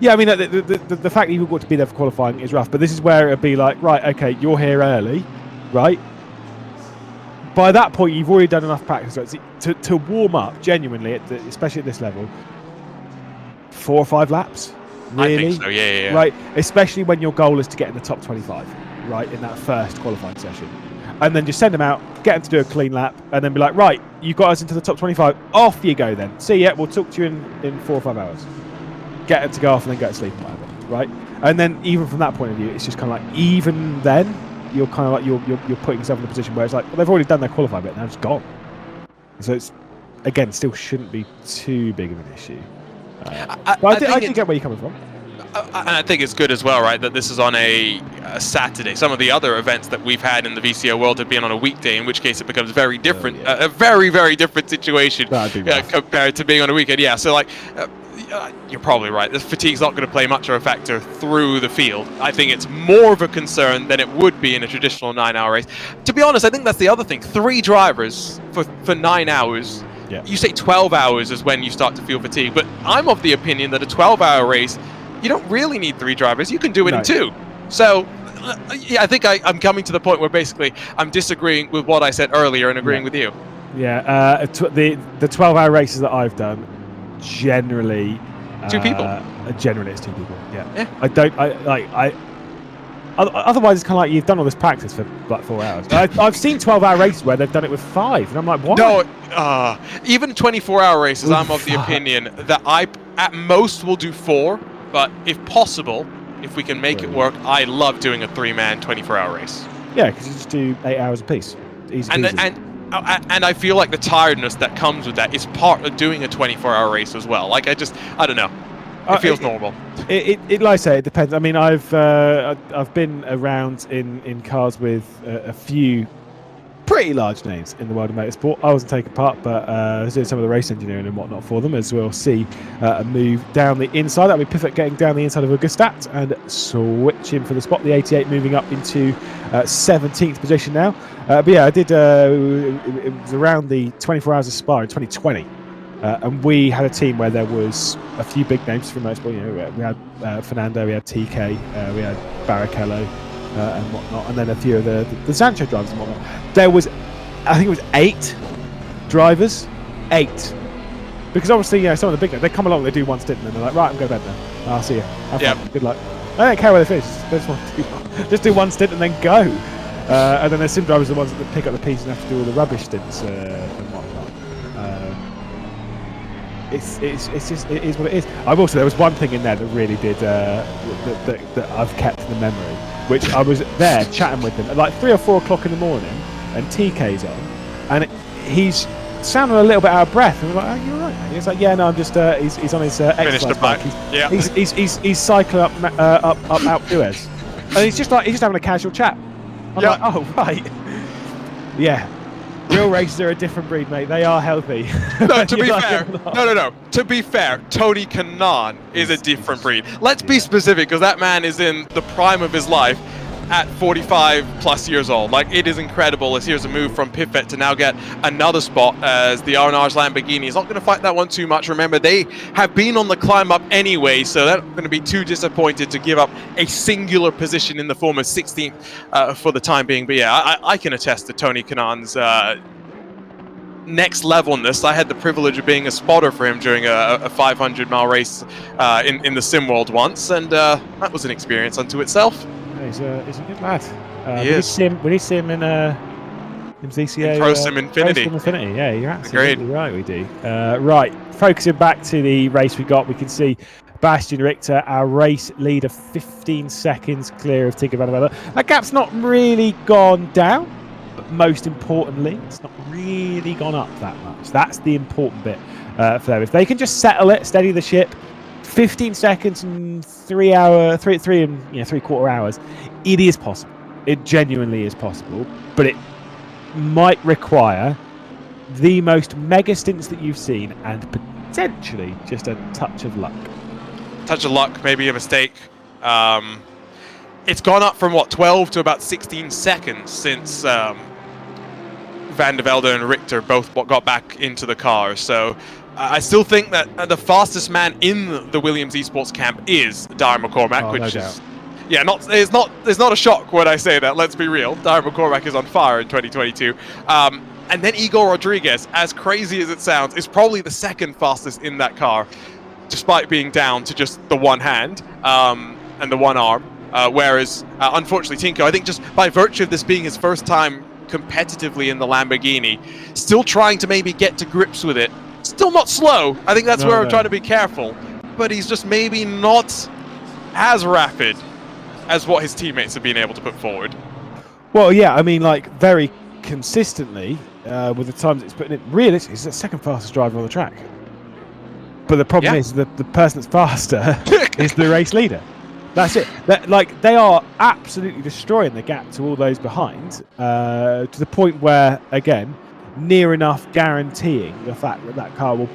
Yeah, I mean, the fact that you've got to be there for qualifying is rough, but this is where it'd be like, right, okay, you're here early, right? By that point, you've already done enough practice to warm up, genuinely, especially at this level, 4 or 5 laps, really? I think so, yeah. Right, especially when your goal is to get in the top 25, right, in that first qualifying session. And then just send them out, get them to do a clean lap, and then be like, right, you got us into the top 25, off you go then. See ya, we'll talk to you in 4 or 5 hours. Get it to go off and then go to sleep, whatever, right? And then even from that point of view, it's just kind of like, even then, you're kind of like you're putting yourself in a position where it's like, well, they've already done their qualifying bit, now it's gone. So it's, again, still shouldn't be too big of an issue. But I do get where you're coming from. And I think it's good as well, right, that this is on a Saturday. Some of the other events that we've had in the VCO world have been on a weekday, in which case it becomes very different, a very, very different situation compared to being on a weekend. Yeah, so like, you're probably right. The fatigue's not going to play much of a factor through the field. I think it's more of a concern than it would be in a traditional 9-hour race. To be honest, I think that's the other thing. 3 drivers for 9 hours. Yeah. You say 12 hours is when you start to feel fatigue, but I'm of the opinion that a 12-hour race, you don't really need 3 drivers. You can do it in 2. So, yeah, I think I'm coming to the point where basically I'm disagreeing with what I said earlier and agreeing with you. Yeah, the 12-hour races that I've done, generally 2 people. Generally, it's 2 people. Yeah. Otherwise, it's kind of like you've done all this practice for like 4 hours. I've seen 12-hour races where they've done it with 5, and I'm like, why? No, even 24-hour races, I'm of the opinion that I at most will do 4. But if possible, if we can make it work, I love doing a 3-man 24-hour race. Yeah, because you just do 8 hours apiece. Easy. And I feel like the tiredness that comes with that is part of doing a 24-hour race as well. Like I don't know. It feels normal. Like I say, it depends. I mean, I've been around in cars with a few pretty large names in the world of motorsport. I wasn't taking part, but I was doing some of the race engineering and whatnot for them, as we'll see a move down the inside. That'll be Pivot getting down the inside of Augustat and switching for the spot. The 88 moving up into 17th position now. But yeah, I did. It was around the 24 Hours of Spa in 2020. And we had a team where there was a few big names from motorsport. You know, we had Fernando, we had TK, we had Barrichello, and whatnot, and then a few of the Sancho drivers and whatnot. There was, I think it was 8 drivers, 8. Because obviously, you know, some of the big names, they come along, they do one stint, and then they're like, right, I'm going to bed now. I'll see you. Have fun. Good luck. I don't care where they finish. They just do one stint and then go. And then there's sim drivers, the ones that pick up the pieces and have to do all the rubbish stints and whatnot. It is what it is. There was one thing in there that really did that I've kept in the memory, which I was there chatting with him at like 3 or 4 o'clock in the morning, and TK's on, and he's sounding a little bit out of breath, and we're like, "Oh, you're right, mate." He's like, "Yeah, no, I'm just he's on his exercise bike. He's cycling up out Duez, and he's just having a casual chat." I'm like, "Oh, right, yeah." Real races are a different breed, mate. They are healthy. No, to be fair. No. To be fair, Tony Kanaan is a different breed. Let's be specific, because that man is in the prime of his life. at 45 plus years old. Like, it is incredible as here's a move from Pivot to now get another spot as the Arnage Lamborghini is not going to fight that one too much. Remember, they have been on the climb up anyway, so they're not going to be too disappointed to give up a singular position in the form of 16th for the time being. But yeah, I can attest to Tony Kanaan's next levelness. I had the privilege of being a spotter for him during a 500-mile race in the sim world once, and that was an experience unto itself. He's a good lad. He is. We need to see him in VCA. In Pro Sim Infinity. Pro Sim Infinity. Yeah, you're absolutely right. We do. Right, focusing back to the race we got, we can see Bastian Richter, our race leader, 15 seconds clear of Tigger Van der Velde. That gap's not really gone down, but most importantly, it's not really gone up that much. That's the important bit for them. If they can just settle it, steady the ship, 15 seconds and 3 and 3/4 hours, it is possible. It genuinely is possible, but it might require the most mega stints that you've seen and potentially just a touch of luck. Touch of luck, maybe a mistake. It's gone up from, 12 to about 16 seconds since Van der Velde and Richter both got back into the car. So I still think that the fastest man in the Williams Esports camp is Darren McCormack, which is... Yeah, it's not a shock when I say that, let's be real. Darren McCormack is on fire in 2022. And then Igor Rodriguez, as crazy as it sounds, is probably the second fastest in that car, despite being down to just the one hand and the one arm. Whereas, unfortunately, Tinko, I think just by virtue of this being his first time competitively in the Lamborghini, still trying to maybe get to grips with it. Still not slow. I think that's where I'm trying to be careful. But he's just maybe not as rapid as what his teammates have been able to put forward. Well, yeah, I mean, like, very consistently, with the times it's putting in, realistically, he's the second fastest driver on the track. But the problem is that the person that's faster is the race leader. That's it. They are absolutely destroying the gap to all those behind, to the point where, again, near enough guaranteeing the fact that car will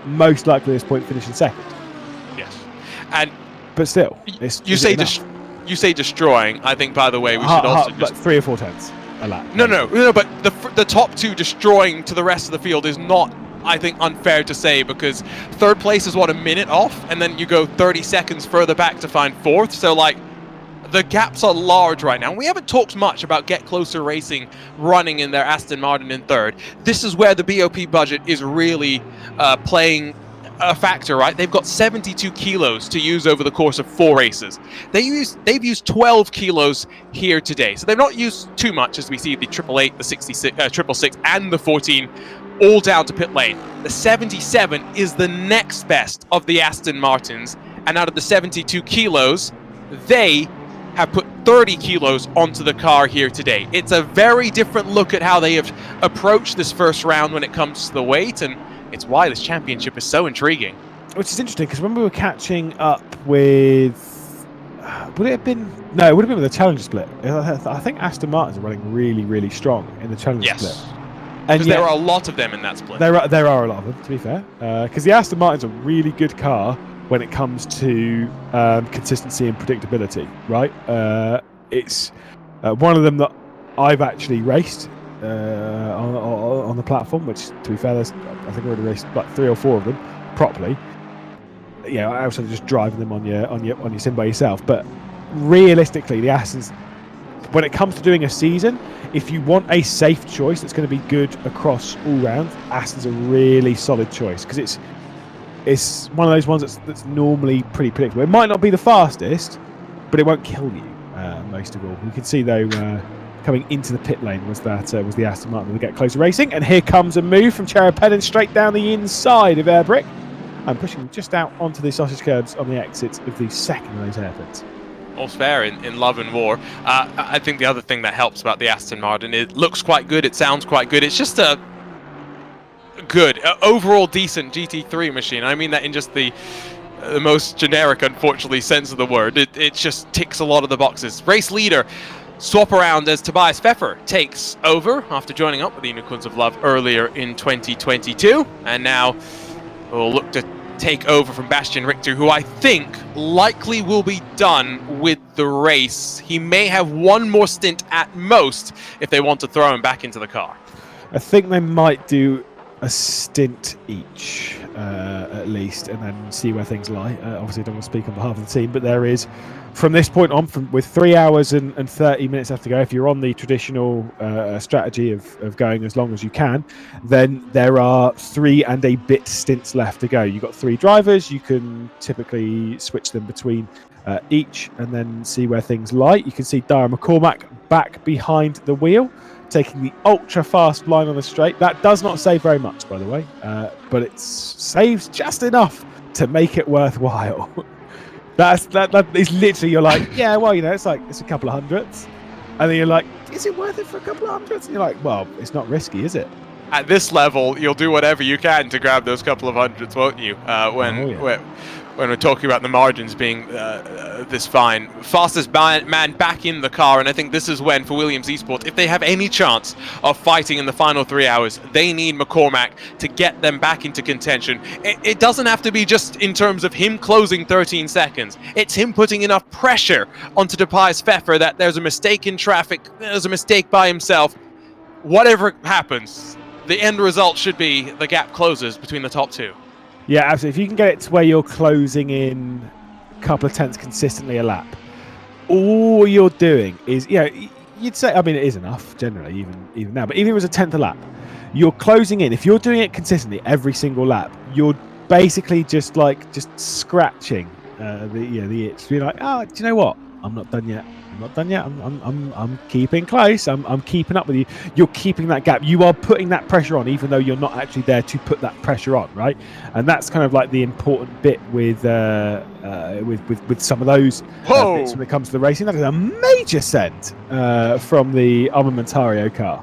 most likely at this point finish in second. Yes. But still, you say destroying. I think, by the way, we should also just... 3 or 4 tenths a lap. No, but the top two destroying to the rest of the field is not, I think, unfair to say, because third place is, a minute off, and then you go 30 seconds further back to find fourth. So, like, the gaps are large right now. We haven't talked much about Get Closer Racing running in their Aston Martin in third. This is where the BOP budget is really playing a factor, right? They've got 72 kilos to use over the course of 4 races. They've used 12 kilos here today. So they've not used too much, as we see the 888, the 66, 666, and the 14 all down to pit lane. The 77 is the next best of the Aston Martins, and out of the 72 kilos, they have put 30 kilos onto the car here today. It's a very different look at how they have approached this first round when it comes to the weight, and it's why this championship is so intriguing. Which is interesting, because when we were catching up with... would it have been... No, it would have been with the Challenger split. I think Aston Martins are running really, really strong in the Challenger split. Because there are a lot of them in that split. There are a lot of them, to be fair. Because the Aston Martin's a really good car when it comes to consistency and predictability, right? It's one of them that I've actually raced on the platform, which, to be fair, I think I already raced like 3 or 4 of them properly. Yeah, I also just driving them on your sim by yourself. But realistically, the Astons, when it comes to doing a season, if you want a safe choice that's going to be good across all rounds, Aston's a really solid choice, because it's one of those ones that's normally pretty predictable. It might not be the fastest, but it won't kill you, most of all. We can see, though, coming into the pit lane was the Aston Martin with Get Closer Racing. And here comes a move from Cherepedin straight down the inside of Airbrick. And pushing just out onto the sausage curbs on the exit of the second of those hairpins. All's fair in love and war. I think the other thing that helps about the Aston Martin, it looks quite good, it sounds quite good. It's just a good, overall decent GT3 machine. I mean that in just the most generic, unfortunately, sense of the word. It just ticks a lot of the boxes. Race leader, swap around as Tobias Pfeffer takes over after joining up with the Unicorns of Love earlier in 2022. And now we'll look to take over from Bastian Richter, who I think likely will be done with the race. He may have one more stint at most if they want to throw him back into the car. I think they might do a stint each, at least, and then see where things lie. Obviously, I don't want to speak on behalf of the team, but there is, from this point on, with 3 hours and 30 minutes left to go, if you're on the traditional strategy of going as long as you can, then there are 3 and a bit stints left to go. You've got 3 drivers. You can typically switch them between each and then see where things lie. You can see Dara McCormack back behind the wheel, taking the ultra-fast line on the straight. That does not save very much, by the way, but it saves just enough to make it worthwhile. that is literally, you're like, yeah, well, it's a couple of hundredths. And then you're like, is it worth it for a couple of hundredths? And you're like, well, it's not risky, is it? At this level, you'll do whatever you can to grab those couple of hundredths, won't you? When we're talking about the margins being this fine. Fastest man back in the car, and I think this is when, for Williams Esports, if they have any chance of fighting in the final 3 hours, they need McCormack to get them back into contention. It doesn't have to be just in terms of him closing 13 seconds. It's him putting enough pressure onto Tobias Pfeffer that there's a mistake in traffic, there's a mistake by himself. Whatever happens, the end result should be the gap closes between the top 2. Yeah, absolutely. If you can get it to where you're closing in a couple of tenths consistently a lap, all you're doing is, you'd say, I mean, it is enough generally, even now, but even if it was a tenth a lap, you're closing in. If you're doing it consistently every single lap, you're basically just scratching the itch. You're like, oh, do you know what? I'm not done yet. I'm keeping close. I'm keeping up with you. You're keeping that gap. You are putting that pressure on, even though you're not actually there to put that pressure on, right? And that's kind of like the important bit with some of those bits when it comes to the racing. That is a major send from the Armamentario car.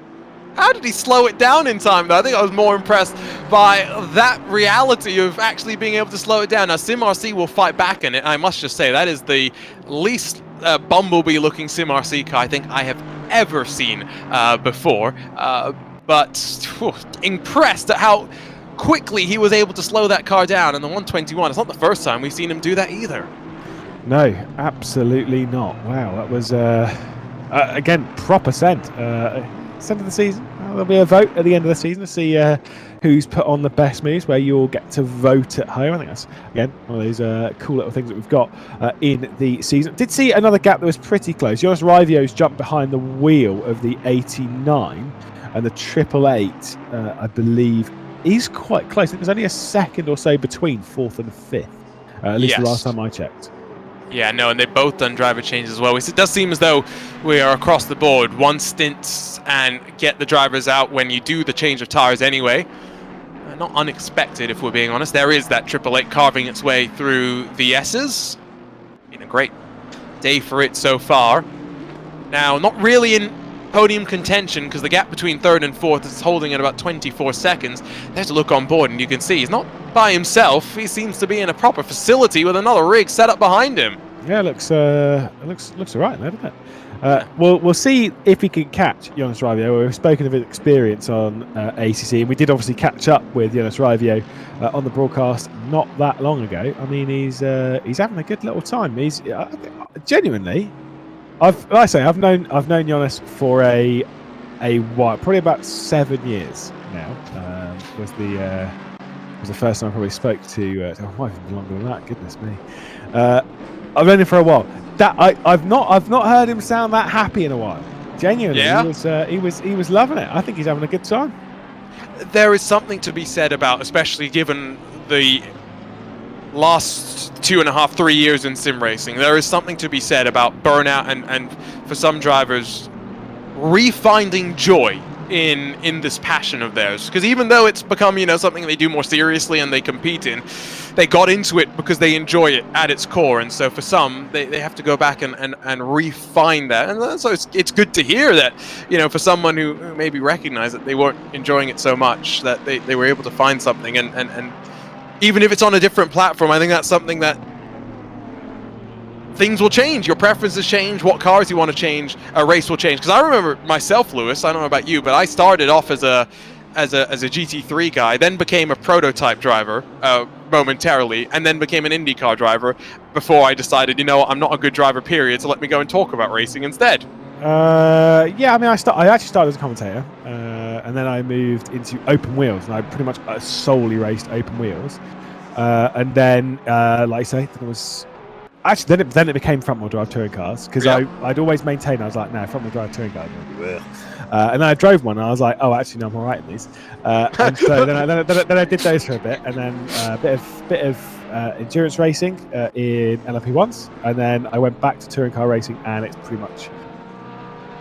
How did he slow it down in time, though? I think I was more impressed by that reality of actually being able to slow it down. Now, SimRC will fight back in it. I must just say, that is the least Bumblebee-looking SimRC car I think I have ever seen before. But impressed at how quickly he was able to slow that car down. And the 121, it's not the first time we've seen him do that either. No, absolutely not. Wow, that was, again, proper send. End of the season. There'll be a vote at the end of the season to see who's put on the best moves, where you all get to vote at home. I think that's, again, one of those cool little things that we've got in the season. Did see another gap that was pretty close. Jonas Raivio's jumped behind the wheel of the 89, and the 888, I believe, is quite close. I think there's only a second or so between 4th and 5th, at least the last time I checked. Yeah, no, and they've both done driver changes as well. It does seem as though we are across the board. One stint and get the drivers out when you do the change of tires anyway. Not unexpected, if we're being honest. There is that 888 carving its way through the S's. Been a great day for it so far. Now, not really in podium contention, because the gap between 3rd and 4th is holding at about 24 seconds. There's a look on board, and you can see he's not by himself. He seems to be in a proper facility with another rig set up behind him. Yeah, it looks all right, doesn't it? We'll see if he can catch Jonas Raivio. We've spoken of his experience on ACC, and we did obviously catch up with Jonas Raivio on the broadcast not that long ago. I mean, he's having a good little time. He's genuinely. I've known Jonas for a while, probably about 7 years now. Was the first time I probably spoke to. It might have been longer than that. Goodness me. I've known him for a while. That I've not heard him sound that happy in a while. Genuinely, he was loving it. I think he's having a good time. There is something to be said about, especially given the last 2.5, 3 years in sim racing, there is something to be said about burnout and for some drivers refinding joy in this passion of theirs. Because even though it's become, something they do more seriously and they compete in, they got into it because they enjoy it at its core. And so for some, they have to go back and refine that. And so it's good to hear that, for someone who maybe recognized that they weren't enjoying it so much, that they were able to find something. And even if it's on a different platform, I think that's something that things will change. Your preferences change. What cars you want to change, a race will change. Because I remember myself, Lewis, I don't know about you, but I started off as a as a GT3 guy, then became a prototype driver momentarily, and then became an IndyCar driver before I decided, you know what, I'm not a good driver, period, so let me go and talk about racing instead. Yeah, I mean, I actually started as a commentator, and then I moved into open wheels, and I pretty much solely raced open wheels. And then, like I say, it was actually then it became front wheel drive touring cars, because I'd always maintained, I was like, no, front wheel drive touring cars. And then I drove one, and I was like, oh, actually, no, I'm all right in these. And so then I did those for a bit, and then a bit of endurance racing in LMP1s, and then I went back to touring car racing, and it's pretty much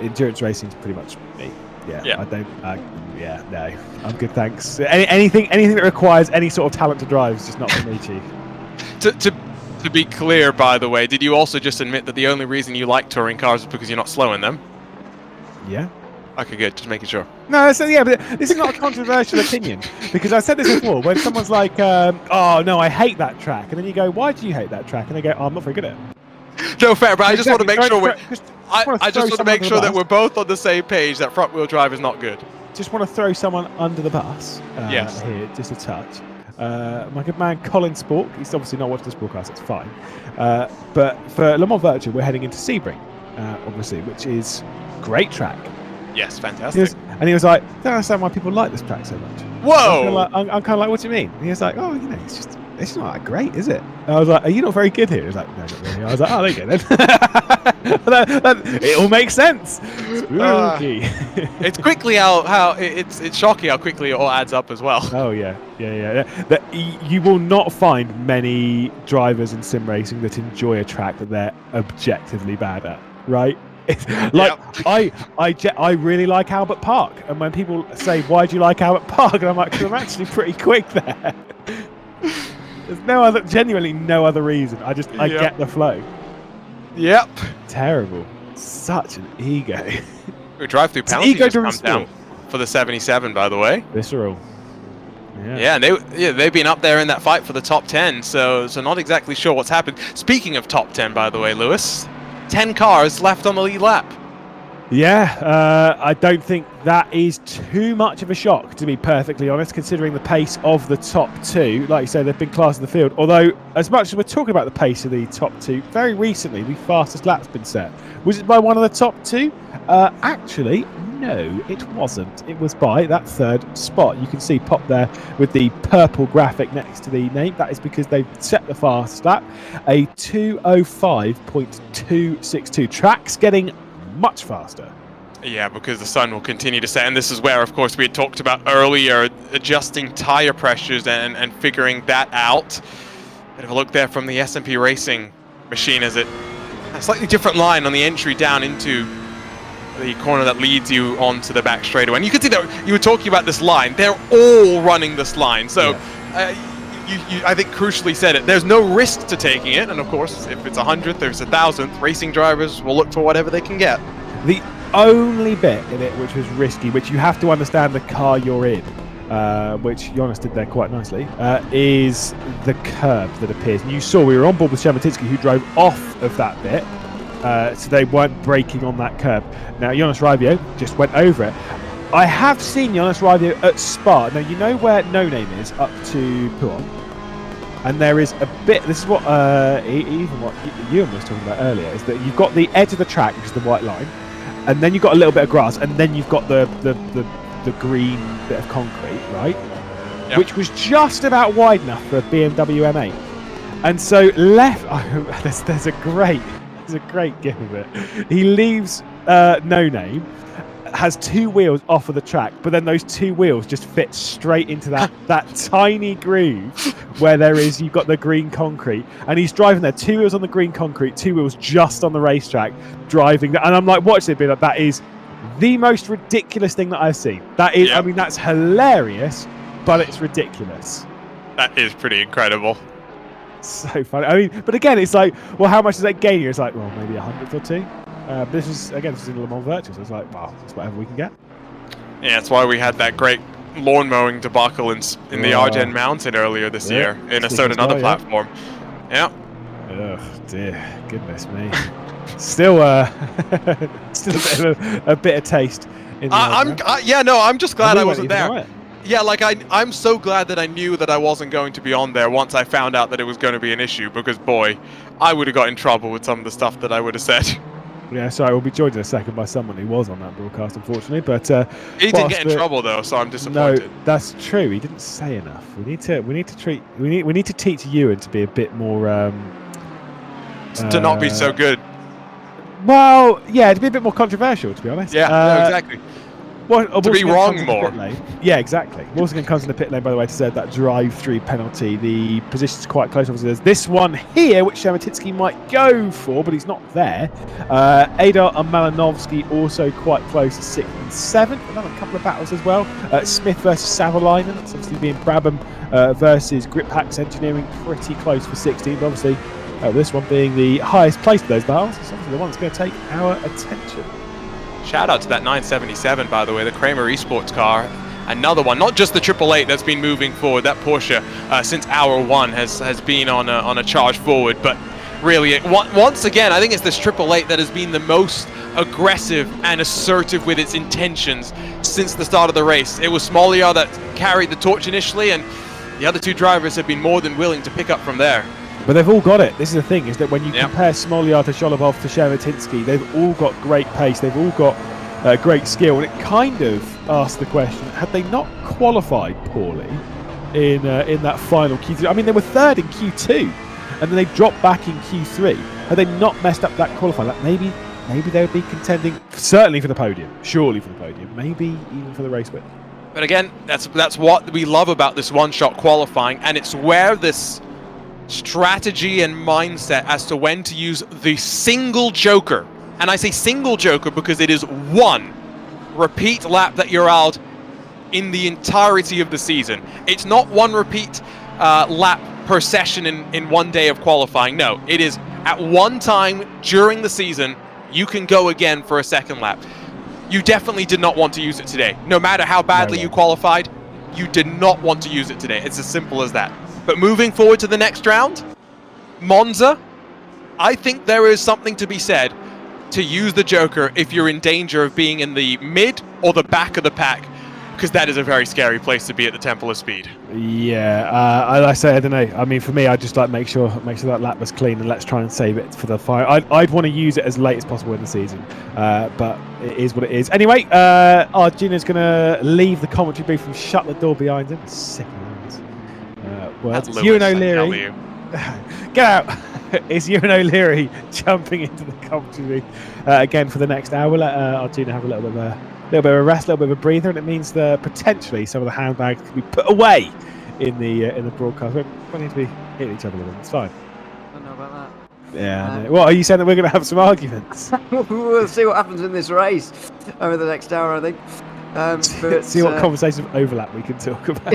endurance racing is pretty much me. Yeah. I don't. Yeah, no, I'm good, thanks. Anything that requires any sort of talent to drive is just not for me, Chief. To be clear, by the way, did you also just admit that the only reason you like touring cars is because you're not slowing them? Yeah. Okay, good. Just making sure. No, so yeah, but this is not a controversial opinion, because I've said this before. When someone's like, "Oh no, I hate that track," and then you go, "Why do you hate that track?" and they go, "Oh, I'm not very good at it." No, fair, but I just want to make sure I just want to make sure that bus. we're both on the same page that front wheel drive is not good. Just want to throw someone under the bus. Yes. Here, just a touch. My good man Colin Spork. He's obviously not watched the Sportcast. It's fine. But for Le Mans Virtual, we're heading into Sebring, obviously, which is great track. Yes, fantastic. He was like, "Don't understand why people like this track so much." Whoa! I'm kind of like, "What do you mean?" And he was like, "Oh, you know, it's not that great, is it?" And I was like, "Are you not very good here?" He was like, "No, not really." I was like, "Oh, there you go then." It all makes sense. Spooky. It's quickly it's shocking how quickly it all adds up as well. Oh yeah. That you will not find many drivers in sim racing that enjoy a track that they're objectively bad at, right? Like I really like Albert Park, and when people say, "Why do you like Albert Park?" and I'm like, "Because I'm actually pretty quick there." There's genuinely no other reason. I get the flow. Yep. Terrible. Such an ego. We drive through penalty just come down for the 77, by the way. Visceral. Yeah, and they've been up there in that fight for the top 10, so not exactly sure what's happened. Speaking of top 10, by the way, Lewis, 10 cars left on the lead lap. Yeah, I don't think that is too much of a shock, to be perfectly honest, considering the pace of the top two. Like you say, they've been class in the field. Although, as much as we're talking about the pace of the top two, very recently the fastest lap's been set. Was it by one of the top two? Actually, no, it wasn't. It was by that third spot. You can see pop there with the purple graphic next to the name. That is because they've set the fastest lap, a 2:05.262. Track's getting much faster. Yeah, because the sun will continue to set, and this is where, of course, we had talked about earlier, adjusting tire pressures and figuring that out. Bit of a look there from the SMP Racing machine as it a slightly different line on the entry down into the corner that leads you onto the back straightaway. And you can see that you were talking about this line. They're all running this line. So you I think, crucially said it. There's no risk to taking it. And, of course, if it's 100th, there's 1,000th. Racing drivers will look for whatever they can get. The only bit in it which was risky, which you have to understand the car you're in, which Jonas did there quite nicely, is the curb that appears. And you saw we were on board with Shamatinsky, who drove off of that bit. So they weren't braking on that curb. Now, Jonas Raivio just went over it. I have seen Jonas Raivio at Spa. Now, you know where No Name is up to Puon? And there is a bit, this is what even what Ewan was talking about earlier, is that you've got the edge of the track, which is the white line, and then you've got a little bit of grass, and then you've got the green bit of concrete, right? Yep. Which was just about wide enough for a BMW M8. And so left, there's a great gif of it. He leaves No Name, has two wheels off of the track, but then those two wheels just fit straight into that tiny groove where you've got the green concrete, and he's driving there, two wheels on the green concrete, two wheels just on the racetrack, driving that, and I'm like, watching it, be like, that is the most ridiculous thing that I've seen. That is, I mean, that's hilarious, but it's ridiculous. That is pretty incredible. So funny. I mean, but again, it's like, well, how much does that gain you? It's like, well, maybe 100th or two. This is in Le Mans Virtual, so it's like, wow, it's whatever we can get. Yeah, that's why we had that great lawn mowing debacle in the Ardennes Mountain earlier this year in a certain other platform. Yeah. Oh dear, goodness me. Still a bit of taste. In I'm just glad I wasn't there. Yeah, like I'm so glad that I knew that I wasn't going to be on there once I found out that it was going to be an issue, because boy, I would have got in trouble with some of the stuff that I would have said. Yeah, sorry, we'll be joined in a second by someone who was on that broadcast, unfortunately. But He didn't get in trouble though, so I'm disappointed. No, that's true. He didn't say enough. We need to teach Ewan to be a bit more to not be so good. Well, yeah, to be a bit more controversial, to be honest. Yeah, no, exactly. To be wrong more. Yeah, exactly. Morgan comes in the pit lane, by the way, to serve that drive-through penalty. The position's quite close. Obviously, there's this one here, which Shemetitsky might go for, but he's not there. Adar and Malinovsky also quite close to 6th and 7th. Another couple of battles as well. Smith versus Savalainen. It's obviously being Brabham versus Grip Hacks Engineering, pretty close for 16th. Obviously, this one being the highest place of those battles. It's obviously the one that's going to take our attention. Shout out to that 977, by the way, the Kramer Esports car. Another one, not just the 888 that's been moving forward. That Porsche, since hour one, has been on a charge forward. But really, once again, I think it's this 888 that has been the most aggressive and assertive with its intentions since the start of the race. It was Smolyar that carried the torch initially, and the other two drivers have been more than willing to pick up from there. But they've all got it. This is the thing, is that when you compare Smolyar to Sholobov to Shemetitsky, they've all got great pace, they've all got great skill, and it kind of asks the question, had they not qualified poorly in that final Q3? I mean, they were third in Q2, and then they dropped back in Q3. Had they not messed up that qualifying, like maybe they would be contending, certainly for the podium, surely for the podium, maybe even for the race win. But again, that's what we love about this one-shot qualifying, and it's where this strategy and mindset as to when to use the single joker, and I say single joker because it is one repeat lap that you're out in the entirety of the season. It's not one repeat lap per session in one day of qualifying. No, it is at one time during the season you can go again for a second lap. You definitely did not want to use it today. No matter how badly you qualified, you did not want to use it today. It's as simple as that. But moving forward to the next round, Monza, I think there is something to be said to use the Joker if you're in danger of being in the mid or the back of the pack, because that is a very scary place to be at the Temple of Speed. Yeah, I say, I don't know. I mean, for me, I just like make sure that lap was clean, and let's try and save it for the final. I'd want to use it as late as possible in the season, but it is what it is. Anyway, Arjuna's going to leave the commentary booth and shut the door behind him. Sick words. It's Ewan O'Leary. Get out! It's Ewan O'Leary jumping into the commentary booth again for the next hour. We'll let Arjuna have a little bit of a rest, a little bit of a breather, and it means that potentially some of the handbags can be put away in the broadcast. We don't need to be hitting each other with them. It's fine. I don't know about that. Yeah. What are you saying, that we're going to have some arguments? We'll see what happens in this race over the next hour, I think. But, see what conversation of overlap we can talk about.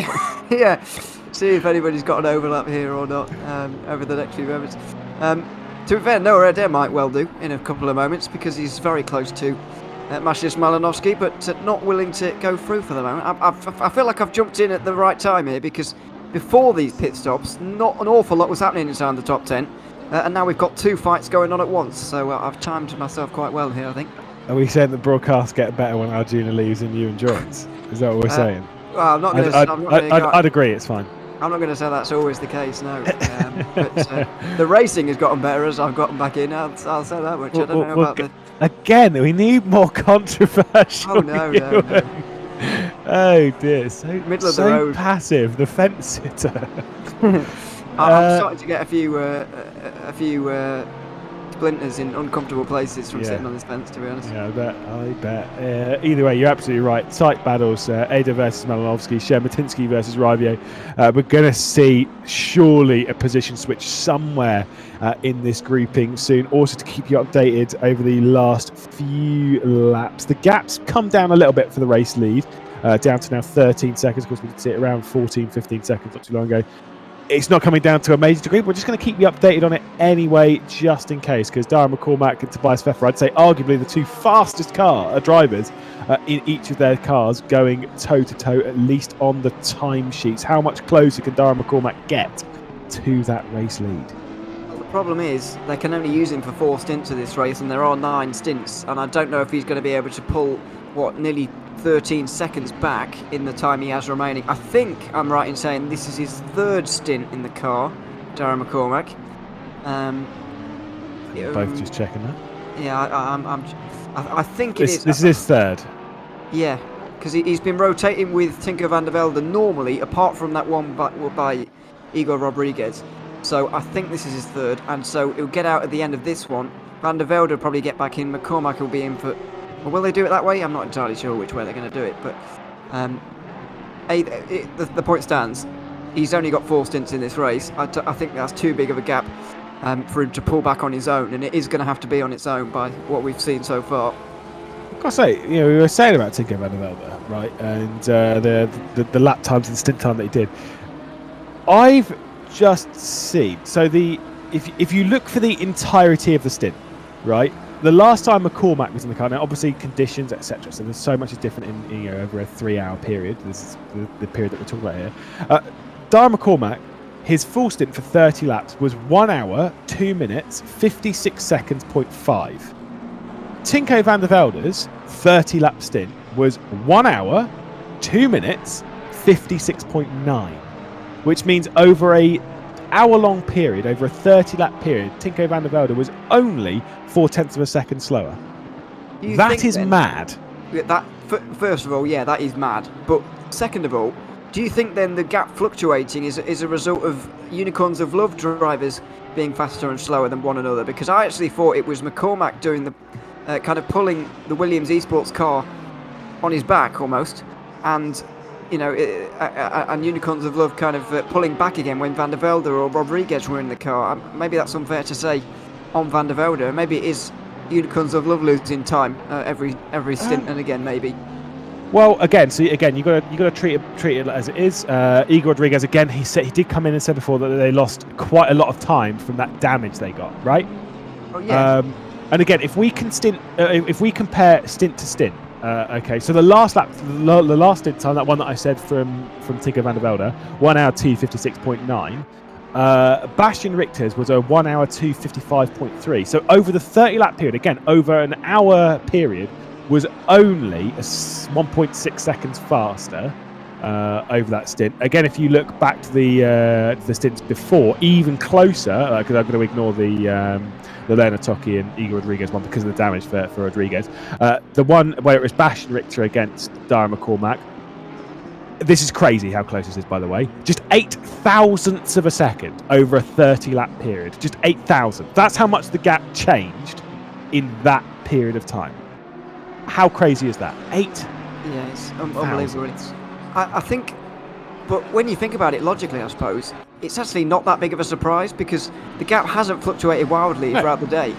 Yeah. See if anybody's got an overlap here or not over the next few moments. To be fair, Noah Adair might well do in a couple of moments, because he's very close to Maciej Malinovsky, but not willing to go through for the moment. I feel like I've jumped in at the right time here, because before these pit stops, not an awful lot was happening inside the top 10, and now we've got two fights going on at once, so I've timed myself quite well here, I think. Are we saying the broadcasts get better when Arjuna leaves and you joins? Is that what we're saying? Well, I'm not going to. I'd agree. It's fine. I'm not going to say that's always the case, no. But the racing has gotten better as I've gotten back in. I'll say that much. I don't know about the... Again, we need more controversial. Oh, no. Oh, dear. So middle of the road. Passive, the fence sitter. I'm starting to get a few splinters in uncomfortable places from sitting on this fence, to be honest. Yeah, I bet. Either way, you're absolutely right. Tight battles. Ada versus Malinovsky, Shemetitsky versus Raivio. We're going to see surely a position switch somewhere in this grouping soon. Also, to keep you updated over the last few laps, the gaps come down a little bit for the race lead, down to now 13 seconds. Of course, we did see it around 14, 15 seconds not too long ago. It's not coming down to a major degree. We're just going to keep you updated on it anyway, just in case, because Dara McCormack and Tobias Pfeffer, I'd say arguably the two fastest drivers in each of their cars, going toe-to-toe, at least on the timesheets. How much closer can Dara McCormack get to that race lead? Well, the problem is they can only use him for 4 stints of this race, and there are 9 stints, and I don't know if he's going to be able to pull, nearly 13 seconds back in the time he has remaining. I think I'm right in saying this is his third stint in the car, Darren McCormack. Both just checking that. Yeah, I think this is his third. Yeah, because he's been rotating with Tinko van der Velde normally, apart from that one by Igor Rodriguez. So I think this is his third, and so he'll get out at the end of this one. Van der Velde will probably get back in. McCormack will be in for... Well, will they do it that way? I'm not entirely sure which way they're going to do it, but the point stands. He's only got 4 stints in this race. I think that's too big of a gap for him to pull back on his own, and it is going to have to be on its own by what we've seen so far. I've got to say, we were saying about Tinko van der Velde, right, and the lap times and stint time that he did. I've just seen, so if you look for the entirety of the stint, right, the last time McCormack was in the car, now obviously conditions, etc. So there's so much is different in over a 3-hour period. This is the period that we're talking about here. Darren McCormack, his full stint for 30 laps was 1 hour, 2 minutes, 56 seconds, 0.5. Tinko van der Velde's 30 lap stint was 1 hour, 2 minutes, 56.9, which means over a hour-long period, over a 30-lap period, Tinko van der Velde was only 0.4 of a second slower. That is mad. First of all, yeah, that is mad. But second of all, do you think then the gap fluctuating is a result of Unicorns of Love drivers being faster and slower than one another? Because I actually thought it was McCormack doing the kind of pulling the Williams Esports car on his back almost, and and Unicorns of Love kind of pulling back again when Van der Velde or Rodriguez were in the car. Maybe that's unfair to say on Van der Velde. Maybe it is Unicorns of Love losing time every stint and again maybe. Well, again, you got to treat it as it is. Igor Rodriguez again. He did come in and said before that they lost quite a lot of time from that damage they got. Right. Oh yeah. And again, if we compare stint to stint. Okay, so the last lap, the last stint time, that one that I said from Tinko van der Velde, 1 hour 2:56.9. Bastian Richter's was a 1 hour 2:55.3. So over the 30 lap period, again over an hour period, was only 1.6 seconds faster over that stint. Again, if you look back to the stints before, even closer, because I'm going to ignore the Lerner Tocchi and Igor Rodriguez one because of the damage for Rodriguez. The one where it was Bastian Richter against Darren McCormack. This is crazy how close this is, by the way. Just 8 thousandths of a second over a 30-lap period. Just 8,000. That's how much the gap changed in that period of time. How crazy is that? 8. Yeah, it's unbelievable. I think, but when you think about it logically, I suppose, it's actually not that big of a surprise because the gap hasn't fluctuated wildly throughout the day.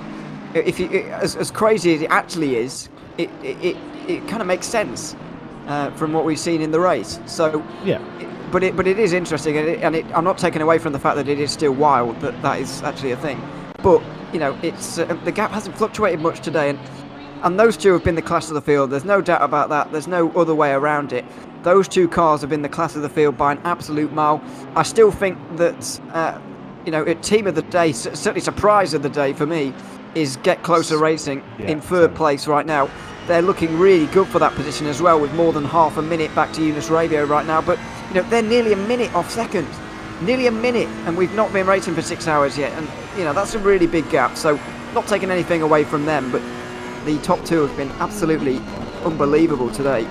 If you, as crazy as it actually is, it kind of makes sense from what we've seen in the race. So yeah, but it is interesting, and I'm not taking away from the fact that it is still wild that is actually a thing. But it's the gap hasn't fluctuated much today, and those two have been the class of the field. There's no doubt about that. There's no other way around it. Those two cars have been the class of the field by an absolute mile. I still think that, a team of the day, certainly surprise of the day for me, is Get Closer Racing in third place right now. They're looking really good for that position as well, with more than half a minute back to Eunice Radio right now. But, they're nearly a minute off second. Nearly a minute, and we've not been racing for 6 hours yet. And, that's a really big gap. So, not taking anything away from them, but the top two have been absolutely unbelievable today.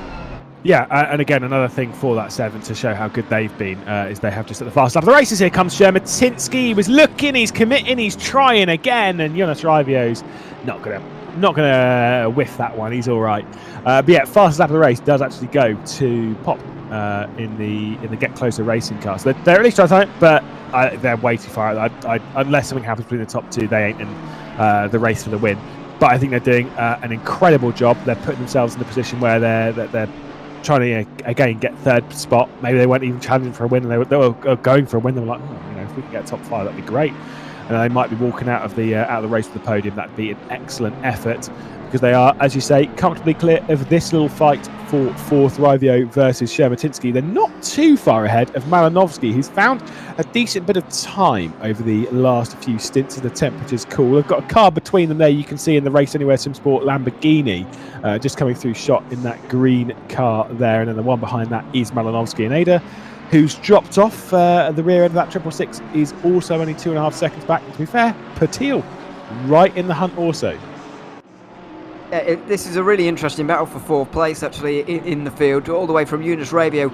Yeah, and again, another thing for that 7 to show how good they've been is they have just at the fast lap of the races. Here comes Shermatinsky. He was looking, he's committing, he's trying again, and Jonas Raivio's not gonna whiff that one. He's all right. But yeah, fastest lap of the race does actually go to Pop in the Get Closer Racing car. So they're at least trying to, but they're way too far. Unless something happens between the top two, they ain't in the race for the win. But I think they're doing an incredible job. They're putting themselves in the position where they're trying to again get third spot. Maybe they weren't even challenging for a win, and they were going for a win. They were like, if we can get top 5, that'd be great. And they might be walking out of the race to the podium. That'd be an excellent effort. because they are, as you say, comfortably clear of this little fight for fourth, Rivio versus Shermatinsky. They're not too far ahead of Malinovsky, who's found a decent bit of time over the last few stints as the temperature's cool. They've got a car between them there, you can see in the Race Anywhere Sim Sport Lamborghini, just coming through shot in that green car there, and then the one behind that is Malinovsky. And Ada, who's dropped off at the rear end of that 666, is also only 2.5 seconds back. And to be fair, Patil right in the hunt also. This is a really interesting battle for fourth place, actually, in the field, all the way from Yunus Rabio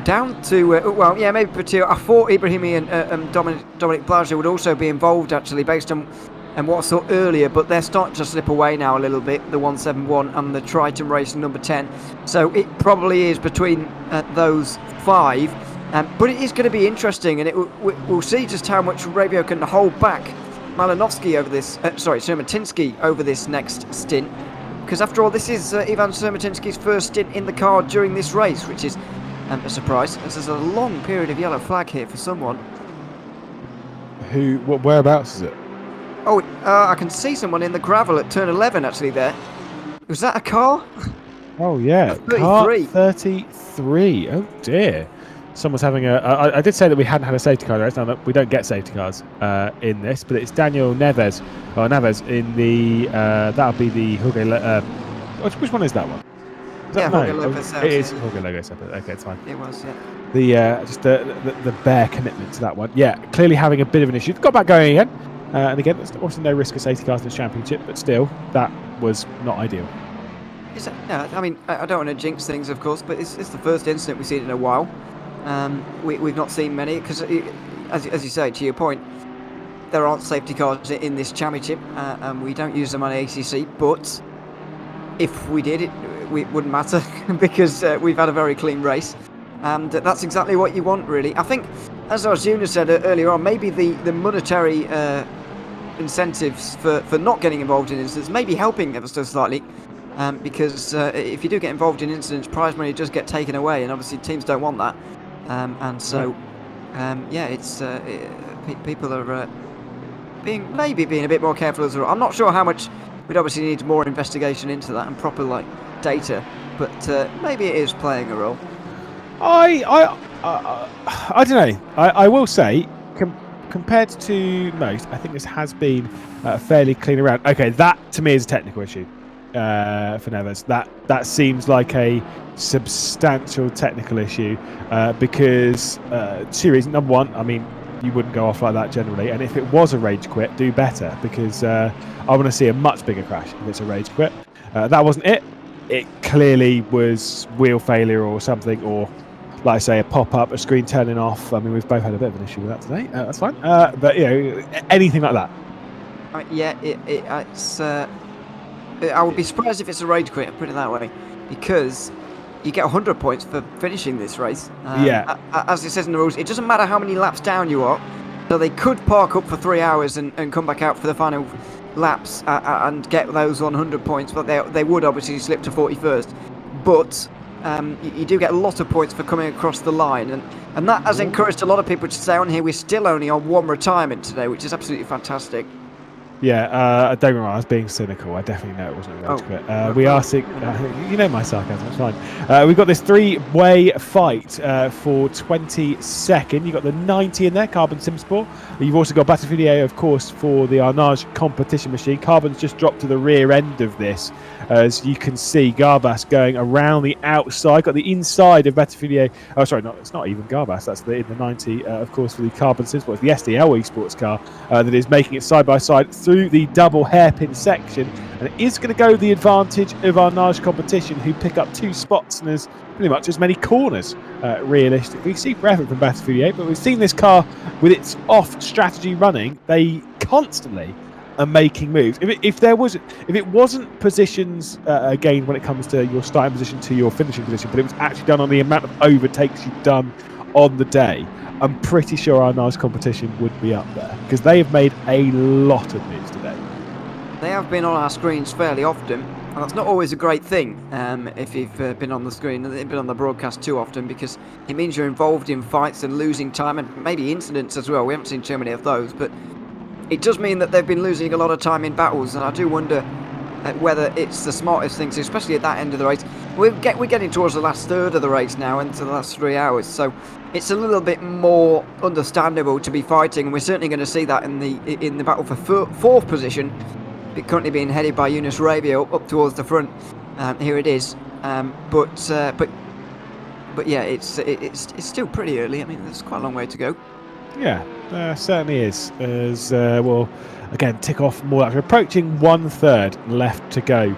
down to, maybe Patil. I thought Ibrahimi and Dominic Blager would also be involved, actually, based on what I saw earlier, but they're starting to slip away now a little bit, the 171 and the Triton Racing number 10. So it probably is between those 5. But it is going to be interesting, and we'll see just how much Rabio can hold back Malinovsky over this, Shermatinsky over this next stint, because after all, this is Ivan Shermatinsky's first stint in the car during this race, which is a surprise, as there's a long period of yellow flag here for someone. Whereabouts is it? Oh, I can see someone in the gravel at turn 11, actually, there. Was that a car? Oh, yeah. 33. Car 33. Oh, dear. Someone's having I did say that we hadn't had a safety car race. Now that we don't get safety cars in this, but it's Daniel Neves in the that'll be the Jorge. Which one is that one? Jorge Lopez. It is Jorge Lopez. Okay, it's fine. It was, yeah. The just the bare commitment to that one. Yeah, clearly having a bit of an issue. Got back going again, and again, there's obviously no risk of safety cars in the championship, but still, that was not ideal. I mean, I don't want to jinx things, of course, but it's the first incident we've seen in a while. We've not seen many, because as you say, to your point, there aren't safety cars in this championship, and we don't use them on ACC, but if we did, it wouldn't matter, because we've had a very clean race, and that's exactly what you want, really. I think, as Arjuna said earlier on, maybe the monetary incentives for not getting involved in incidents may be helping ever so slightly, because if you do get involved in incidents, prize money does get taken away, and obviously teams don't want that. People are being a bit more careful as well. I'm not sure how much. We'd obviously need more investigation into that and proper data, but maybe it is playing a role. I don't know. I will say, compared to most, I think this has been fairly clean around. Okay, that to me is a technical issue for Neves. That seems like a substantial technical issue because 2 reasons. Number one, I mean, you wouldn't go off like that generally, and if it was a rage quit, do better, because I want to see a much bigger crash if it's a rage quit. That wasn't it. It clearly was wheel failure or something, or like I say, a pop-up, a screen turning off. I mean, we've both had a bit of an issue with that today. That's fine. But anything like that. It's. I would be surprised if it's a rage quit. Put it that way, because you get 100 points for finishing this race. As it says in the rules, it doesn't matter how many laps down you are. So they could park up for 3 hours and come back out for the final laps and get those 100 points, but they would obviously slip to 41st. But you do get a lot of points for coming across the line, and that has encouraged a lot of people to say on here we're still only on 1 retirement today, which is absolutely fantastic. Yeah, don't get me wrong, I was being cynical. I definitely know it wasn't a rage quit. We are sick. You know my sarcasm, it's fine. We've got this 3-way fight for 22nd. You've got the 90 in there, Carbon Sim Sport. You've also got Batafilia, of course, for the Arnage competition machine. Carbon's just dropped to the rear end of this. As you can see, Garbas going around the outside. Got the inside of Batafilia. Oh, sorry, it's not even Garbas. That's in the 90, of course, for the Carbon Sim Sport. It's the SDL Esports car that is making it side by side through the double hairpin section, and it is going to go the advantage of Arnage competition, who pick up 2 spots and there's pretty much as many corners realistically. Super effort from Batafilia, but we've seen this car with its off strategy running. They constantly are making moves. If it wasn't positions gained when it comes to your starting position to your finishing position, but it was actually done on the amount of overtakes you've done on the day, I'm pretty sure our nice competition would be up there, because they have made a lot of moves today. They have been on our screens fairly often, and that's not always a great thing if you've been on the screen and been on the broadcast too often, because it means you're involved in fights and losing time, and maybe incidents as well. We haven't seen too many of those, but it does mean that they've been losing a lot of time in battles, and I do wonder whether it's the smartest thing to, especially at that end of the race. We're getting towards the last third of the race now, into the last 3 hours, so it's a little bit more understandable to be fighting, and we're certainly going to see that in the battle for fourth position, currently being headed by Yunus Rabio up towards the front. Here it is, but yeah, it's still pretty early. I mean, there's quite a long way to go. Yeah, certainly is. As we'll again tick off more. We're approaching 1/3 left to go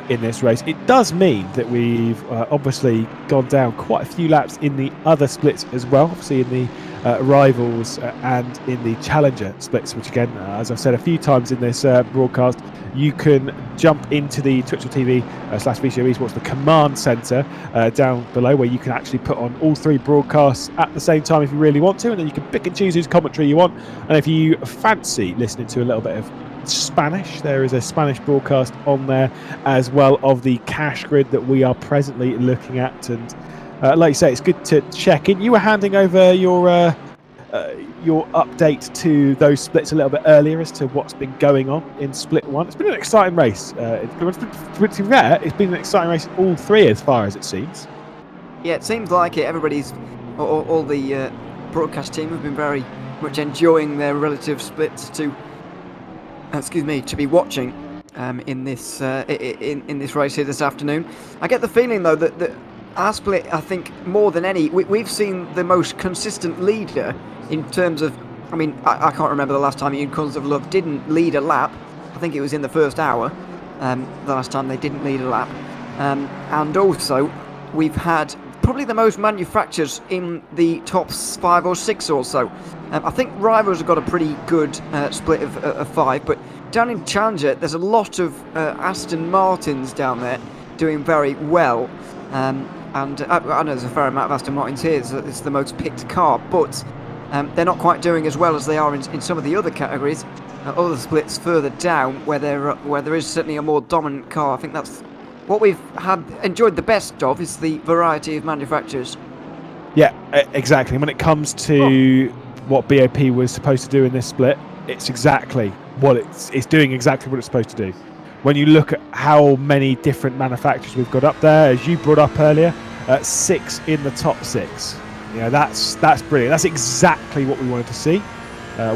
in this race. It does mean that we've obviously gone down quite a few laps in the other splits as well. Obviously in the rivals and in the challenger splits, which again, as I've said a few times in this broadcast, you can jump into the Twitch.tv /VCO Esports, the command center down below, where you can actually put on all 3 broadcasts at the same time if you really want to, and then you can pick and choose whose commentary you want. And if you fancy listening to a little bit of Spanish, there is a Spanish broadcast on there as well of the cash grid that we are presently looking at. And like you say, it's good to check in. You were handing over your update to those splits a little bit earlier as to what's been going on in split 1. It's been an exciting race. To be fair, it's been an exciting race in all 3 as far as it seems. Yeah, it seems like it. Everybody's, all the broadcast team have been very much enjoying their relative splits to be watching in this in this race here this afternoon. I get the feeling though that our split, I think, more than any, we've seen the most consistent leader in terms of, I mean, I can't remember the last time Unicorns of Love didn't lead a lap. I think it was in the first hour, the last time they didn't lead a lap. And also, we've had probably the most manufacturers in the top 5 or 6 or so. I think Rivals have got a pretty good split of 5, but down in Challenger, there's a lot of Aston Martins down there doing very well. And I know there's a fair amount of Aston Martins here. It's the most picked car, but they're not quite doing as well as they are in some of the other categories, other splits further down, where there is certainly a more dominant car. I think that's what we've enjoyed the best of, is the variety of manufacturers. Yeah, exactly. When it comes to what BOP was supposed to do in this split, it's exactly what it's doing exactly what it's supposed to do. When you look at how many different manufacturers we've got up there, as you brought up earlier, 6 in the top 6. You know, that's brilliant. That's exactly what we wanted to see.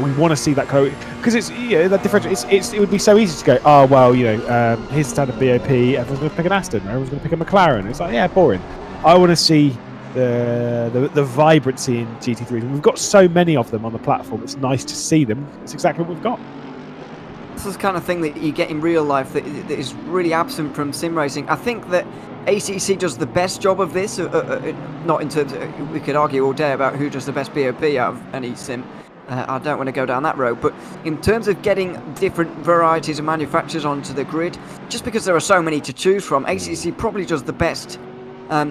We want to see that because it's that differential. It would be so easy to go, oh well, here's the standard BOP. Everyone's going to pick an Aston. Everyone's going to pick a McLaren. It's like, yeah, boring. I want to see the vibrancy in GT3s. We've got so many of them on the platform. It's nice to see them. It's exactly what we've got. This is the kind of thing that you get in real life that is really absent from sim racing. I think that ACC does the best job of this, not in terms of, we could argue all day about who does the best BOP out of any sim. I don't want to go down that road, but in terms of getting different varieties of manufacturers onto the grid, just because there are so many to choose from, ACC probably does the best,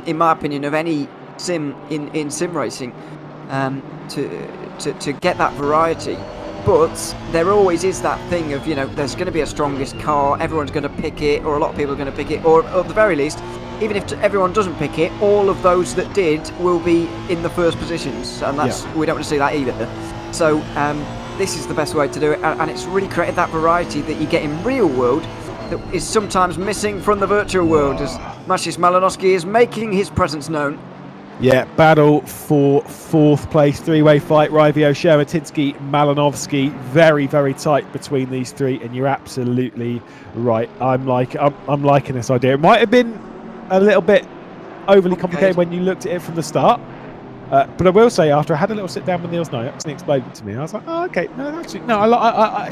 in my opinion, of any sim in sim racing, to get that variety. But there always is that thing of, there's going to be a strongest car, everyone's going to pick it, or a lot of people are going to pick it, or at the very least, even if everyone doesn't pick it, all of those that did will be in the first positions, and we don't want to see that either. So this is the best way to do it, and it's really created that variety that you get in real world that is sometimes missing from the virtual world, as Maciej Malinowski is making his presence known. Yeah, battle for 4th place, 3-way fight. Raivio, Shermatinsky, Malinowski, very, very tight between these 3, and you're absolutely right. I'm liking this idea. It might have been a little bit overly complicated when you looked at it from the start, but I will say, after I had a little sit down with Niels Nyaks and he explained it to me, I was like, oh, okay, no, actually, no,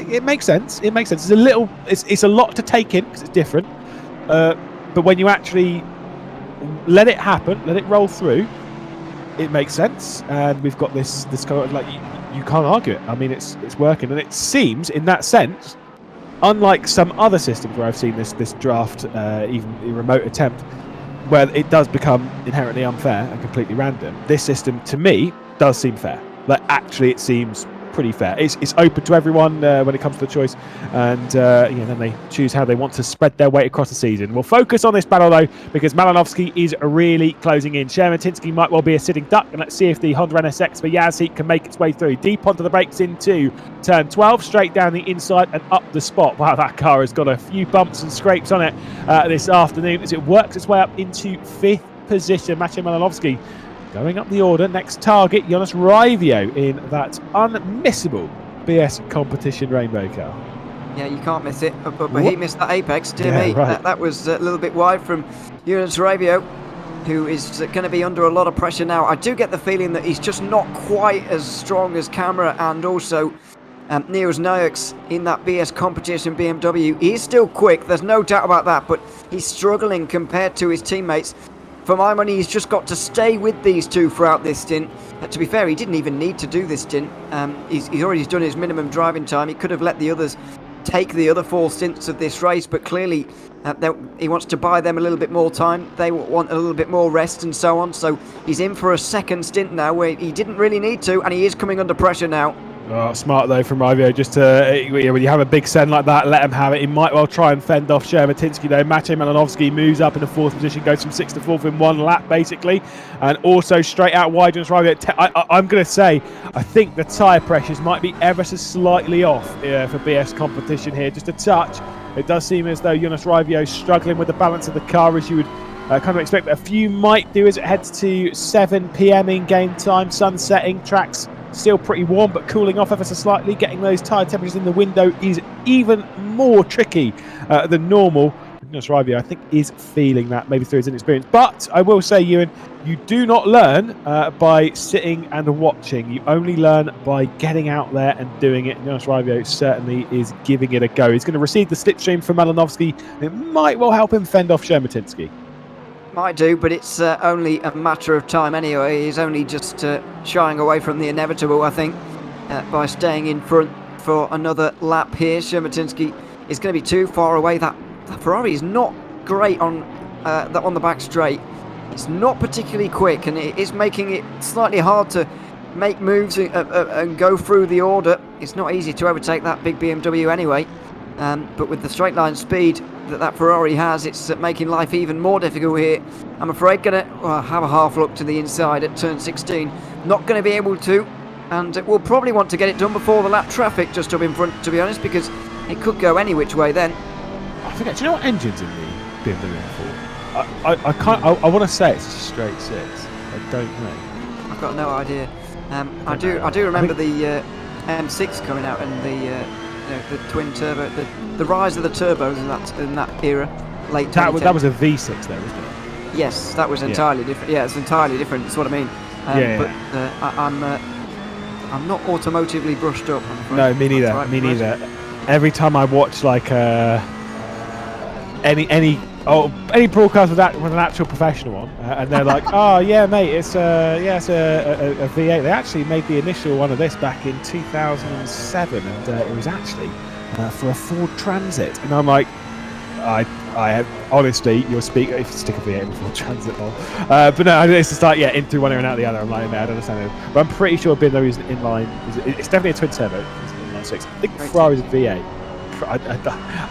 it makes sense. It makes sense. It's a lot to take in because it's different, but when you actually let it happen, let it roll through, it makes sense, and we've got this kind of, like, you can't argue it. I mean, it's working, and it seems, in that sense, unlike some other systems where I've seen this draft, even a remote attempt, where it does become inherently unfair and completely random. This system, to me, does seem fair. Like, actually, it seems pretty fair. It's open to everyone when it comes to the choice, and then they choose how they want to spread their weight across the season. We'll focus on this battle though, because Malinovsky is really closing in. Shermatinsky might well be a sitting duck, and let's see if the Honda NSX for Yazheat can make its way through. Deep onto the brakes into turn 12, straight down the inside and up the spot. Wow, that car has got a few bumps and scrapes on it this afternoon as it works its way up into 5th position. Maciej Malinovsky going up the order. Next target, Jonas Raivio in that unmissable BS competition rainbow car. Yeah, you can't miss it, but he missed that apex, dear me. Right. That was a little bit wide from Jonas Raivio, who is going to be under a lot of pressure now. I do get the feeling that he's just not quite as strong as Camera and also Niels Nuyks in that BS competition BMW. He is still quick, there's no doubt about that, but he's struggling compared to his teammates. For my money, he's just got to stay with these two throughout this stint. To be fair, he didn't even need to do this stint. He's already done his minimum driving time. He could have let the others take the other 4 stints of this race, but clearly he wants to buy them a little bit more time. They want a little bit more rest and so on. So he's in for a second stint now where he didn't really need to, and he is coming under pressure now. Oh, smart though from Raivio, just to when you have a big send like that, let him have it. He might well try and fend off Shermatinsky though. Maciej Malinovsky moves up in the 4th position, goes from 6th to 4th in 1 lap basically, and also straight out wide. Jonas Raivio, I'm going to say, I think the tyre pressures might be ever so slightly off for BS competition here, just a touch. It does seem as though Jonas Raivio is struggling with the balance of the car, as you would kind of expect that a few might do as it heads to 7 PM in game time. Sun setting, tracks still pretty warm but cooling off ever so slightly. Getting those tyre temperatures in the window is even more tricky than normal. Jonas Raivio, I think, is feeling that maybe through his inexperience. But I will say, Ewan, you do not learn by sitting and watching. You only learn by getting out there and doing it. Jonas Raivio certainly is giving it a go. He's going to receive the slipstream from Malinovsky. It might well help him fend off Shermatinsky. Might do, but it's only a matter of time anyway. He's only just shying away from the inevitable, I think, by staying in front for another lap here. Shermatinsky is going to be too far away. That Ferrari is not great on the back straight. It's not particularly quick, and it is making it slightly hard to make moves and go through the order. It's not easy to overtake that big BMW anyway. But with the straight line speed that Ferrari has, it's making life even more difficult here. I'm afraid going to have a half look to the inside at turn 16. Not going to be able to, and we'll probably want to get it done before the lap traffic just up in front, to be honest, because it could go any which way then. I forget, do you know what engine's in the BMW M4? I want to say it's a straight 6. I don't know. I've got no idea. I do remember the M6 coming out and the twin turbo, the rise of the turbos in that era, late 2010. That was a V6 though, wasn't it? Yes, that was entirely different. Yeah, it's entirely different. That's what I mean. But I'm not automotively brushed up. No, me neither. Right, me neither. Every time I watch like any broadcast with an actual professional on, and they're like, "Oh yeah, mate, it's a V8." They actually made the initial one of this back in 2007, and it was actually for a Ford Transit. And I'm like, I have honestly, you'll speak if you stick a V8 in a Ford Transit, but no, it's just like in through one ear and out the other. I'm like, no, I don't understand it. But I'm pretty sure BMW is in line. It's definitely a twin turbo. It's inline 6. I think Ferrari's a V8.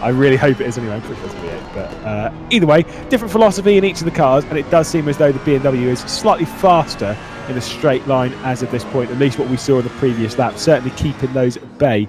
I really hope it is anyway. I'm pretty sure it's V8. But either way, different philosophy in each of the cars, and it does seem as though the BMW is slightly faster in a straight line as of this point, at least what we saw in the previous lap. Certainly keeping those at bay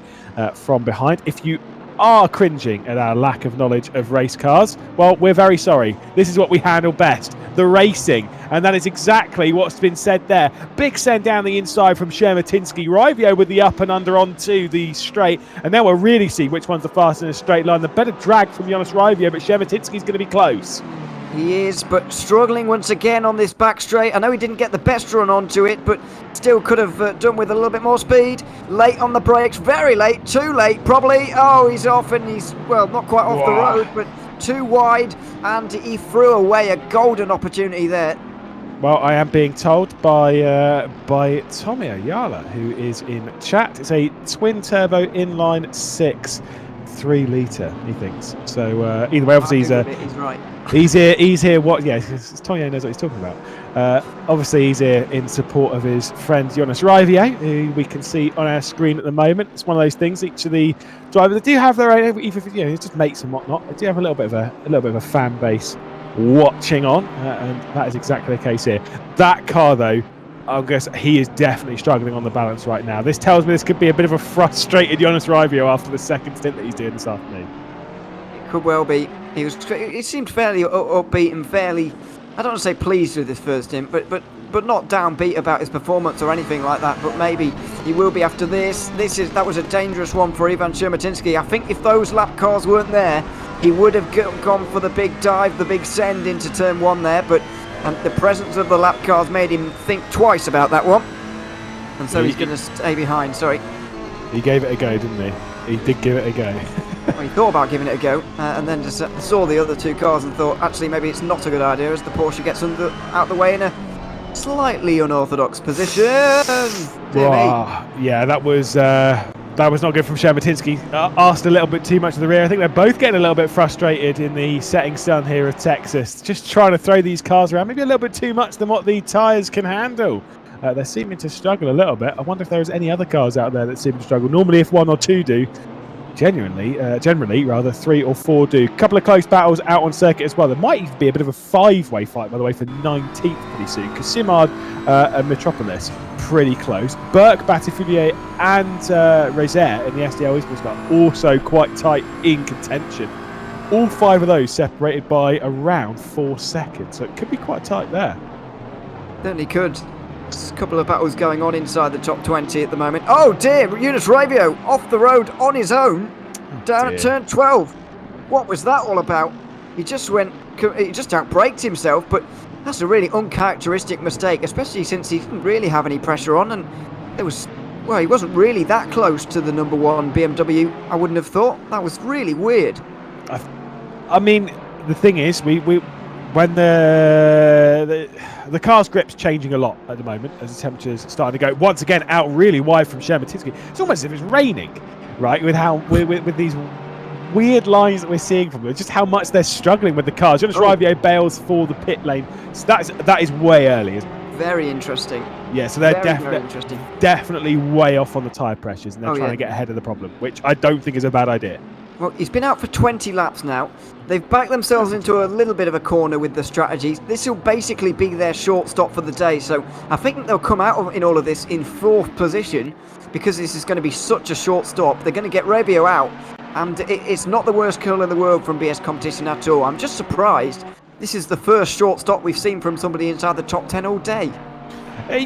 from behind. If you are cringing at our lack of knowledge of race cars, well, we're very sorry. This is what we handle best, the racing, and that is exactly what's been said there. Big send down the inside from Shermatinsky. Raivio with the up and under onto the straight, and now we'll really see which one's the fastest in a straight line. The better drag from Jonas Raivio, but Shermatinsky's going to be close. He is, but struggling once again on this back straight. I know he didn't get the best run onto it, but still could have done with a little bit more speed. Late on the brakes, very late, too late probably. Oh, he's off, and he's, well, not quite off the road, but too wide, and he threw away a golden opportunity there. Well, I am being told by Tommy Ayala, who is in chat. It's a twin turbo inline 6 3 litre, he thinks. So either way, obviously he's right. He's here. What? Yeah, Tony knows what he's talking about. Obviously, he's here in support of his friend Jonas Rivier, who we can see on our screen at the moment. It's one of those things. Each of the drivers do have their own, even if it's just mates and whatnot. They do have a little bit of a fan base watching on, and that is exactly the case here. That car, though, I guess he is definitely struggling on the balance right now. This tells me this could be a bit of a frustrated Jonas Rivier after the second stint that he's doing this afternoon. It could well be. He seemed fairly upbeat and fairly, I don't want to say pleased with this first stint, but not downbeat about his performance or anything like that. But maybe he will be after this. That was a dangerous one for Ivan Shermatinsky. I think if those lap cars weren't there, he would have gone for the big dive, the big send into turn 1 there. But the presence of the lap cars made him think twice about that one, and so he's going to stay behind. Sorry. He gave it a go, didn't he? He did give it a go. Well, he thought about giving it a go, and then just saw the other 2 cars and thought, actually, maybe it's not a good idea, as the Porsche gets out the way in a slightly unorthodox position. Yeah, that was not good from Shermatinsky. Asked a little bit too much to the rear. I think they're both getting a little bit frustrated in the setting sun here of Texas. Just trying to throw these cars around, maybe a little bit too much than what the tyres can handle. They're seeming to struggle a little bit. I wonder if there's any other cars out there that seem to struggle. Normally, if 1 or 2 do, generally, 3 or 4 do. A couple of close battles out on circuit as well. There might even be a bit of a 5-way fight, by the way, for 19th pretty soon. Because Simard and Metropolis, pretty close. Burke, Batifulier and Rezer in the SDL Esports car also quite tight in contention. All 5 of those separated by around 4 seconds. So it could be quite tight there. Certainly could. There's a couple of battles going on inside the top 20 at the moment. Oh dear, Jonas Rivier off the road on his own down at turn 12. What was that all about? He just outbraked himself, but that's a really uncharacteristic mistake, especially since he didn't really have any pressure on, and he wasn't really that close to the number 1 BMW, I wouldn't have thought. That was really weird. I mean, the thing is, when the car's grip's changing a lot at the moment as the temperature's starting to go once again out really wide from Shermatinsky. It's almost as if it's raining, right? With these weird lines that we're seeing from them, just how much they're struggling with the cars. Jonas Rivier bails for the pit lane. So that is way early, isn't it? Very interesting. Yeah, so they're very interesting. Definitely way off on the tyre pressures, and they're trying to get ahead of the problem, which I don't think is a bad idea. Well, he's been out for 20 laps now. They've backed themselves into a little bit of a corner with the strategies. This will basically be their short stop for the day. So I think they'll come out in all of this in 4th position, because this is going to be such a short stop. They're going to get Rabio out, and it's not the worst call in the world from BS Competition at all. I'm just surprised. This is the first short stop we've seen from somebody inside the top 10 all day.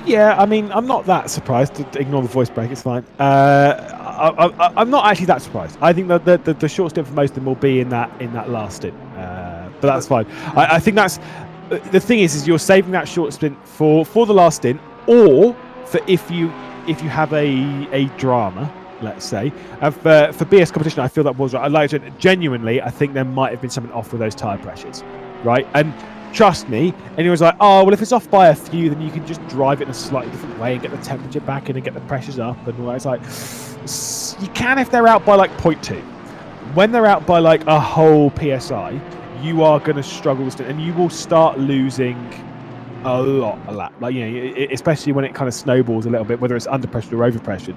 Yeah, I mean, I'm not that surprised. Ignore the voice break, it's fine. I'm not actually that surprised. I think that the short stint for most of them will be in that last stint, but that's fine. I think that's the thing is you're saving that short stint for the last stint, or for if you have a drama, let's say. For BS Competition, I feel that was right. I like it genuinely. I think there might have been something off with those tyre pressures, right? And trust me, and he was like, oh, well, if it's off by a few, then you can just drive it in a slightly different way and get the temperature back in and get the pressures up. And all that. It's like, you can if they're out by like 0.2. When they're out by like a whole PSI, you are going to struggle with it, and you will start losing a lot. Like, especially when it kind of snowballs a little bit, whether it's under pressured or over pressured,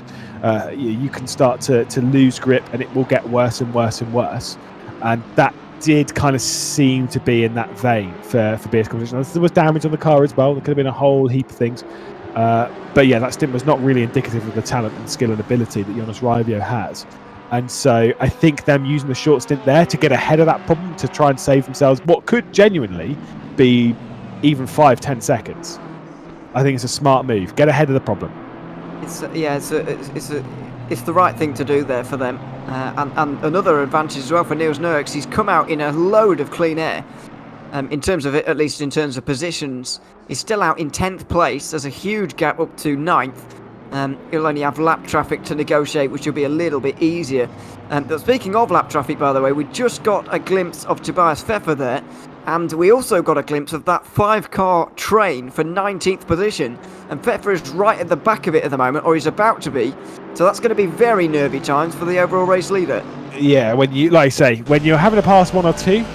you can start to lose grip, and it will get worse and worse and worse. And that did kind of seem to be in that vein for BS Competition. There was damage on the car as well. There could have been a whole heap of things. But yeah, that stint was not really indicative of the talent and skill and ability that Jonas Rivier has. And so I think them using the short stint there to get ahead of that problem, to try and save themselves what could genuinely be even 5-10 seconds. I think it's a smart move. Get ahead of the problem. It's the right thing to do there for them. And another advantage as well for Niels Nurks, he's come out in a load of clean air. In terms of it, at least in terms of positions, he's still out in 10th place. There's a huge gap up to 9th. He'll only have lap traffic to negotiate, which will be a little bit easier. But speaking of lap traffic, by the way, we just got a glimpse of Tobias Pfeffer there. And we also got a glimpse of that 5-car train for 19th position. And Pfeffer is right at the back of it at the moment, or he's about to be. So that's going to be very nervy times for the overall race leader. Yeah, when you, like I say, when you're having to pass 1 or 2,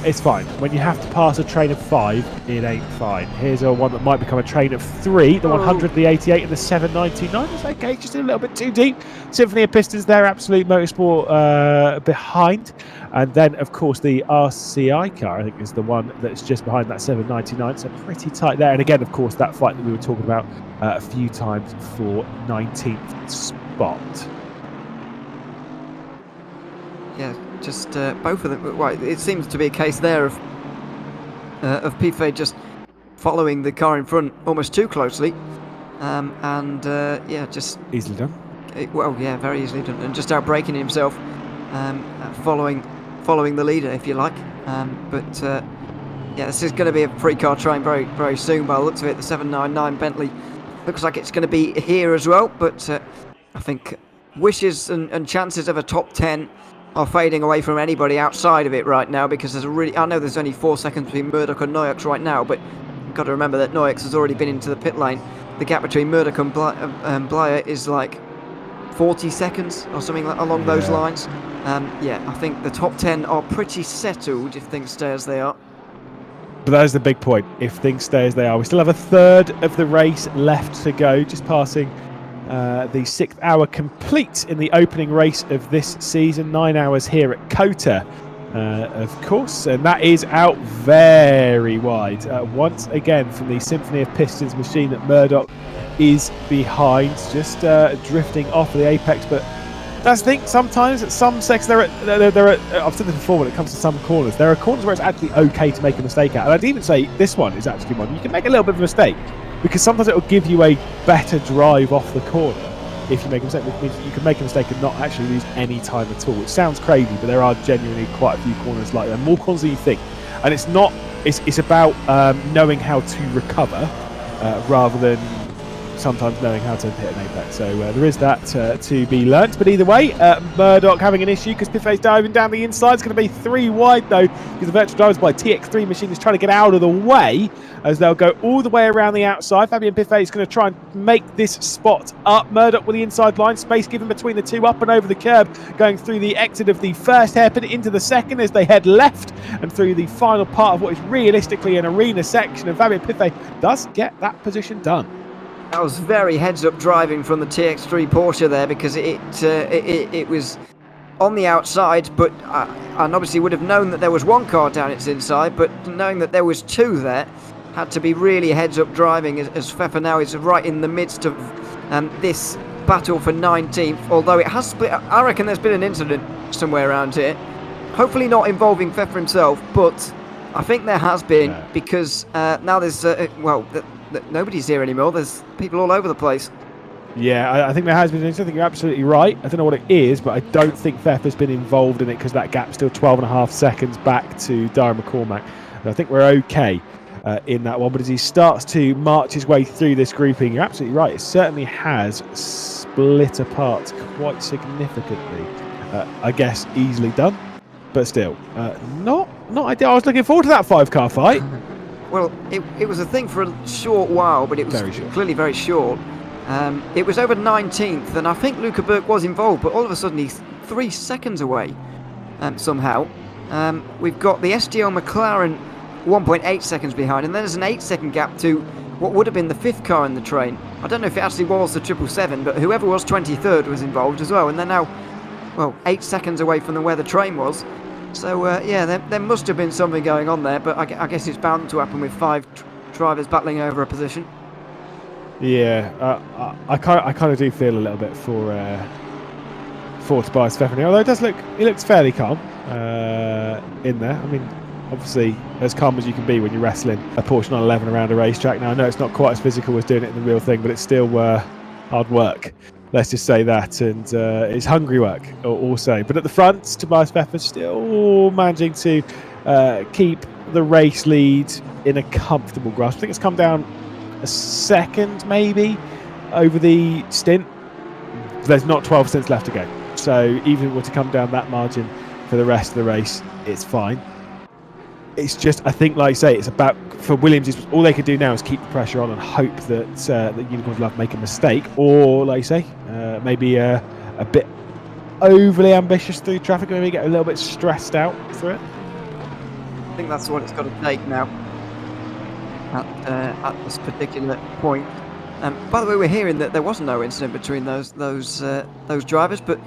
it's fine. When you have to pass a train of 5, it ain't fine. Here's a one that might become a train of 3. The 100, the 88, and the 799 is okay, just a little bit too deep. Symphony of Pistons there, Absolute Motorsport behind. And then, of course, the RCI car, I think, is the one that's just behind that 799. So pretty tight there. And again, of course, that fight that we were talking about a few times for 19th spot. Yeah, just both of them. Right, it seems to be a case there of Piffet just following the car in front almost too closely, and yeah, just easily done. Well, yeah, very easily done, and just outbraking himself, following the leader, if you like. But yeah, this is going to be a three-car train very, very soon. By the looks of it, the 799 Bentley looks like it's going to be here as well. But I think wishes and chances of a top 10 are fading away from anybody outside of it right now, because there's I know there's only 4 seconds between Murdoch and Noyaux right now, but you've got to remember that Noyaux has already been into the pit lane. The gap between Murdoch and Blyer is like 40 seconds or something along those lines. Yeah, I think the top 10 are pretty settled if things stay as they are. But that is the big point. If things stay as they are, we still have a third of the race left to go, just passing the 6th hour complete in the opening race of this season. 9 hours here at COTA, of course, and that is out very wide. Once again, from the Symphony of Pistons machine that Murdoch is behind, just drifting off the apex. But that's the thing, sometimes at some sections, I've said this before, when it comes to some corners, there are corners where it's actually okay to make a mistake at. And I'd even say this one is actually one you can make a little bit of a mistake, because sometimes it will give you a better drive off the corner if you make a mistake, which means you can make a mistake and not actually lose any time at all. Which sounds crazy, but there are genuinely quite a few corners like that, more corners than you think. And it's not, it's about knowing how to recover rather than sometimes knowing how to hit an apex. So there is that to be learnt. But either way, Murdoch having an issue because Piffet's diving down the inside. It's going to be 3 wide though, because the virtual drivers by TX3 machine is trying to get out of the way as they'll go all the way around the outside. Fabien Piffet is going to try and make this spot up. Murdoch with the inside line, space given between the two, up and over the curb, going through the exit of the first hairpin into the second as they head left and through the final part of what is realistically an arena section. And Fabien Piffet does get that position done. That was very heads-up driving from the TX3 Porsche there, because it was on the outside, but and obviously would have known that there was one car down its inside, but knowing that there was 2 there, had to be really heads-up driving as Pfeffer now is right in the midst of this battle for 19th, although it has split. I reckon there's been an incident somewhere around here, hopefully not involving Pfeffer himself, but I think there has been, because now there's, nobody's here anymore. There's people all over the place. Yeah, I think there has been. I think you're absolutely right. I don't know what it is, but I don't think Pfeffer's been involved in it, because that gap's still 12.5 seconds back to Darren McCormack. And I think we're okay in that one. But as he starts to march his way through this grouping, you're absolutely right. It certainly has split apart quite significantly. I guess easily done, but still not ideal. I was looking forward to that 5-car fight. Well, it was a thing for a short while, but it was clearly very short. It was over 19th, and I think Luca Burke was involved, but all of a sudden he's 3 seconds away somehow. We've got the STO McLaren 1.8 seconds behind, and then there's an 8-second gap to what would have been the 5th car in the train. I don't know if it actually was the 777, but whoever was 23rd was involved as well, and they're now, 8 seconds away from where the train was. So, yeah, there must have been something going on there, but I guess it's bound to happen with 5 drivers battling over a position. Yeah, I kind of do feel a little bit for Tobias Pfeffer, although he looks fairly calm in there. I mean, obviously as calm as you can be when you're wrestling a Porsche 911 around a racetrack. Now I know it's not quite as physical as doing it in the real thing, but it's still hard work. Let's just say that, and it's hungry work also. But at the front, Tobias Pfeffer still managing to keep the race lead in a comfortable grasp. I think it's come down a second maybe over the stint. There's not 12 stints left to go, so even if it were to come down that margin for the rest of the race, it's fine. It's just, I think, like I say, it's about, for Williams, all they could do now is keep the pressure on and hope that the Unicorns will make a mistake, or, like I say, maybe a bit overly ambitious through traffic, maybe get a little bit stressed out through it. I think that's what it's got to take now at this particular point. By the way, we're hearing that there was no incident between those drivers, but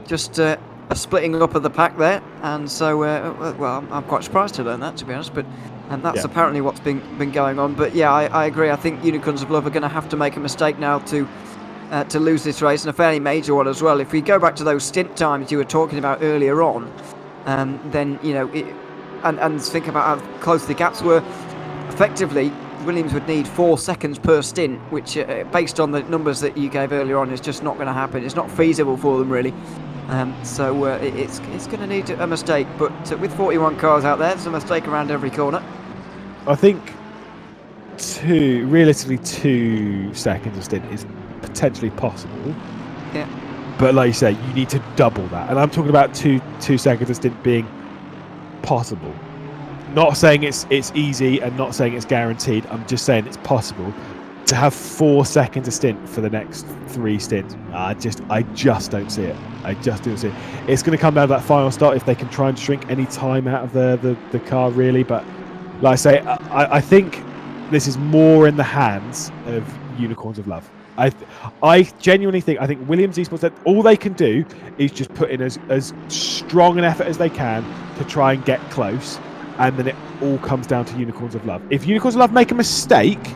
just a splitting up of the pack there, and so well, I'm quite surprised to learn that, to be honest. But that's apparently what's been going on. But yeah, I agree. I think Unicorns of Love are going to have to make a mistake now to lose this race, and a fairly major one as well. If we go back to those stint times you were talking about earlier on, then and think about how close the gaps were. Effectively, Williams would need 4 seconds per stint, which, based on the numbers that you gave earlier on, is just not going to happen. It's not feasible for them, really. So it's going to need a mistake. But with 41 cars out there, there's a mistake around every corner. I think realistically 2 seconds a stint is potentially possible. Yeah. But like you say, you need to double that. And I'm talking about 2 seconds a stint being possible. Not saying it's easy and not saying it's guaranteed. I'm just saying it's possible. To have 4 seconds a stint for the next 3 stints, I just don't see it. I just don't see it. It's going to come down to that final start if they can try and shrink any time out of the car, really. But like I say, I think this is more in the hands of Unicorns of Love. I genuinely think Williams Esports, that all they can do is just put in as strong an effort as they can to try and get close, and then it all comes down to Unicorns of Love. If Unicorns of Love make a mistake,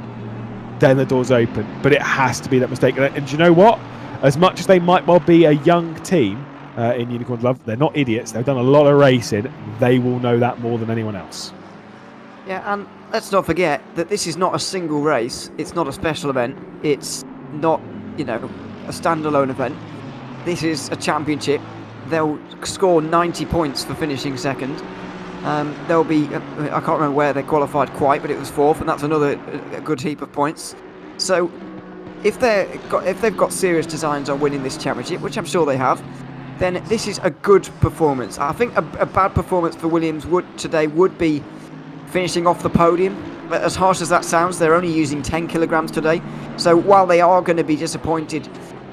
then the door's open, but it has to be that mistake. And do you know what? As much as they might well be a young team in Unicorns of Love, they're not idiots. They've done a lot of racing. They will know that more than anyone else. Yeah, and let's not forget that this is not a single race. It's not a special event. It's not, a standalone event. This is a championship. They'll score 90 points for finishing second. There'll be, I can't remember where they qualified quite, but it was 4th, and that's another good heap of points. So if they've got serious designs on winning this championship, which I'm sure they have, then this is a good performance. I think a bad performance for Williams today would be finishing off the podium. But as harsh as that sounds, they're only using 10 kilograms today. So while they are going to be disappointed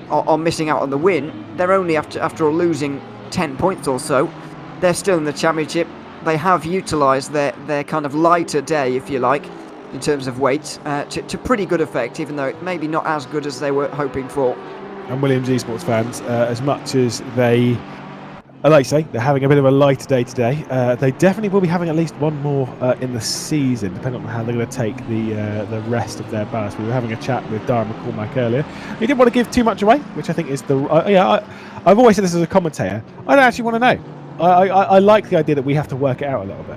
on missing out on the win, they're only after all losing 10 points or so. They're still in the championship. They have utilised their kind of lighter day, if you like, in terms of weight, to pretty good effect, even though it may be not as good as they were hoping for. And Williams Esports fans, as much as they, like you say, they're having a bit of a lighter day today, they definitely will be having at least one more in the season, depending on how they're going to take the rest of their ballast. We were having a chat with Darren McCormack earlier. He didn't want to give too much away, which I think is I've always said this as a commentator. I don't actually want to know. I like the idea that we have to work it out a little bit.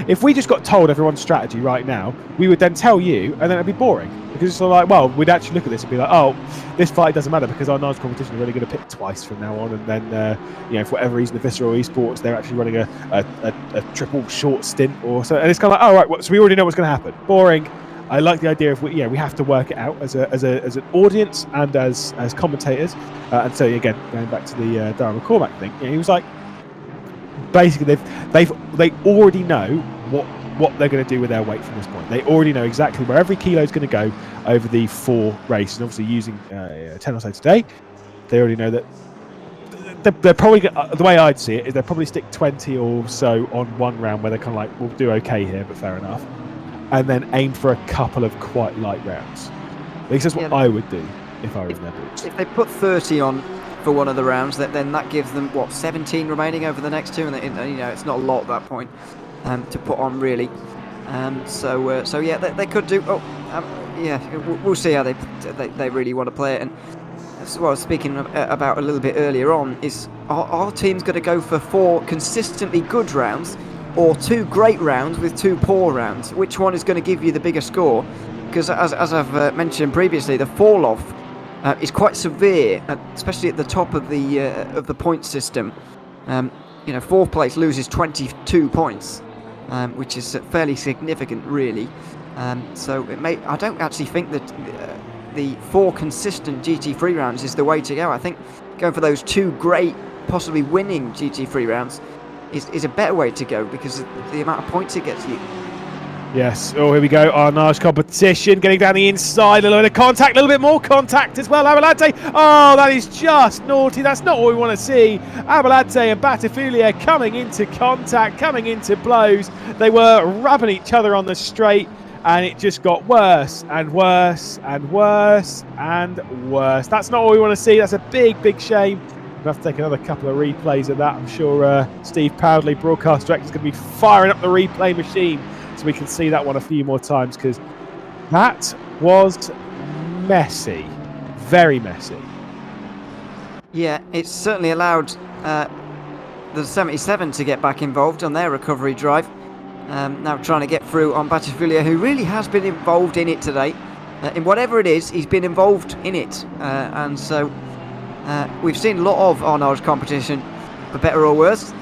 If we just got told everyone's strategy right now, we would then tell you, and then it'd be boring. Because it's like, well, we'd actually look at this and be like, oh, this fight doesn't matter because our Nars competition is only going to pick twice from now on, and then for whatever reason, the Visceral Esports, they're actually running a triple short stint or so, and it's kind of like, oh right, so we already know what's going to happen. Boring. I like the idea of we have to work it out as an audience and as commentators, and so again, going back to the Darren McCormack thing, he was like, basically they already know what they're going to do with their weight from this point. They already know exactly where every kilo is going to go over the 4 races. And obviously using 10 or so today, they already know that they're probably, the way I'd see it is they'll probably stick 20 or so on one round where they're kind of like, we'll do okay here, but fair enough, and then aim for a couple of quite light rounds. At least that's what I would do if I was in their boots. If they put 30 on for one of the rounds, then that gives them 17 remaining over the next 2, and it's not a lot at that point to put on really. So yeah, they could do. We'll see how they really want to play it. And that's what I was speaking about a little bit earlier on. Is our team's going to go for 4 consistently good rounds, or 2 great rounds with 2 poor rounds? Which one is going to give you the bigger score? Because as I've mentioned previously, the fall off is quite severe, especially at the top of the point system. 4th place loses 22 points, which is fairly significant, really. So I don't actually think that the 4 consistent GT3 rounds is the way to go. I think going for those 2 great, possibly winning GT3 rounds is a better way to go because of the amount of points it gets you. Yes. Oh, here we go. Arnage competition. Getting down the inside. A little bit of contact. A little bit more contact as well. Abalante. Oh, that is just naughty. That's not what we want to see. Abalante and Batifulia coming into contact, coming into blows. They were rubbing each other on the straight, and it just got worse and worse and worse and worse. That's not what we want to see. That's a big, big shame. We'll have to take another couple of replays of that. I'm sure Steve Powderly, broadcast director, is going to be firing up the replay machine so we can see that one a few more times, because that was messy. Very messy. Yeah, it's certainly allowed the 77 to get back involved on their recovery drive. Now trying to get through on Batifulia, who really has been involved in it today. In whatever it is, he's been involved in it. And so we've seen a lot of Arnage competition, for better or worse.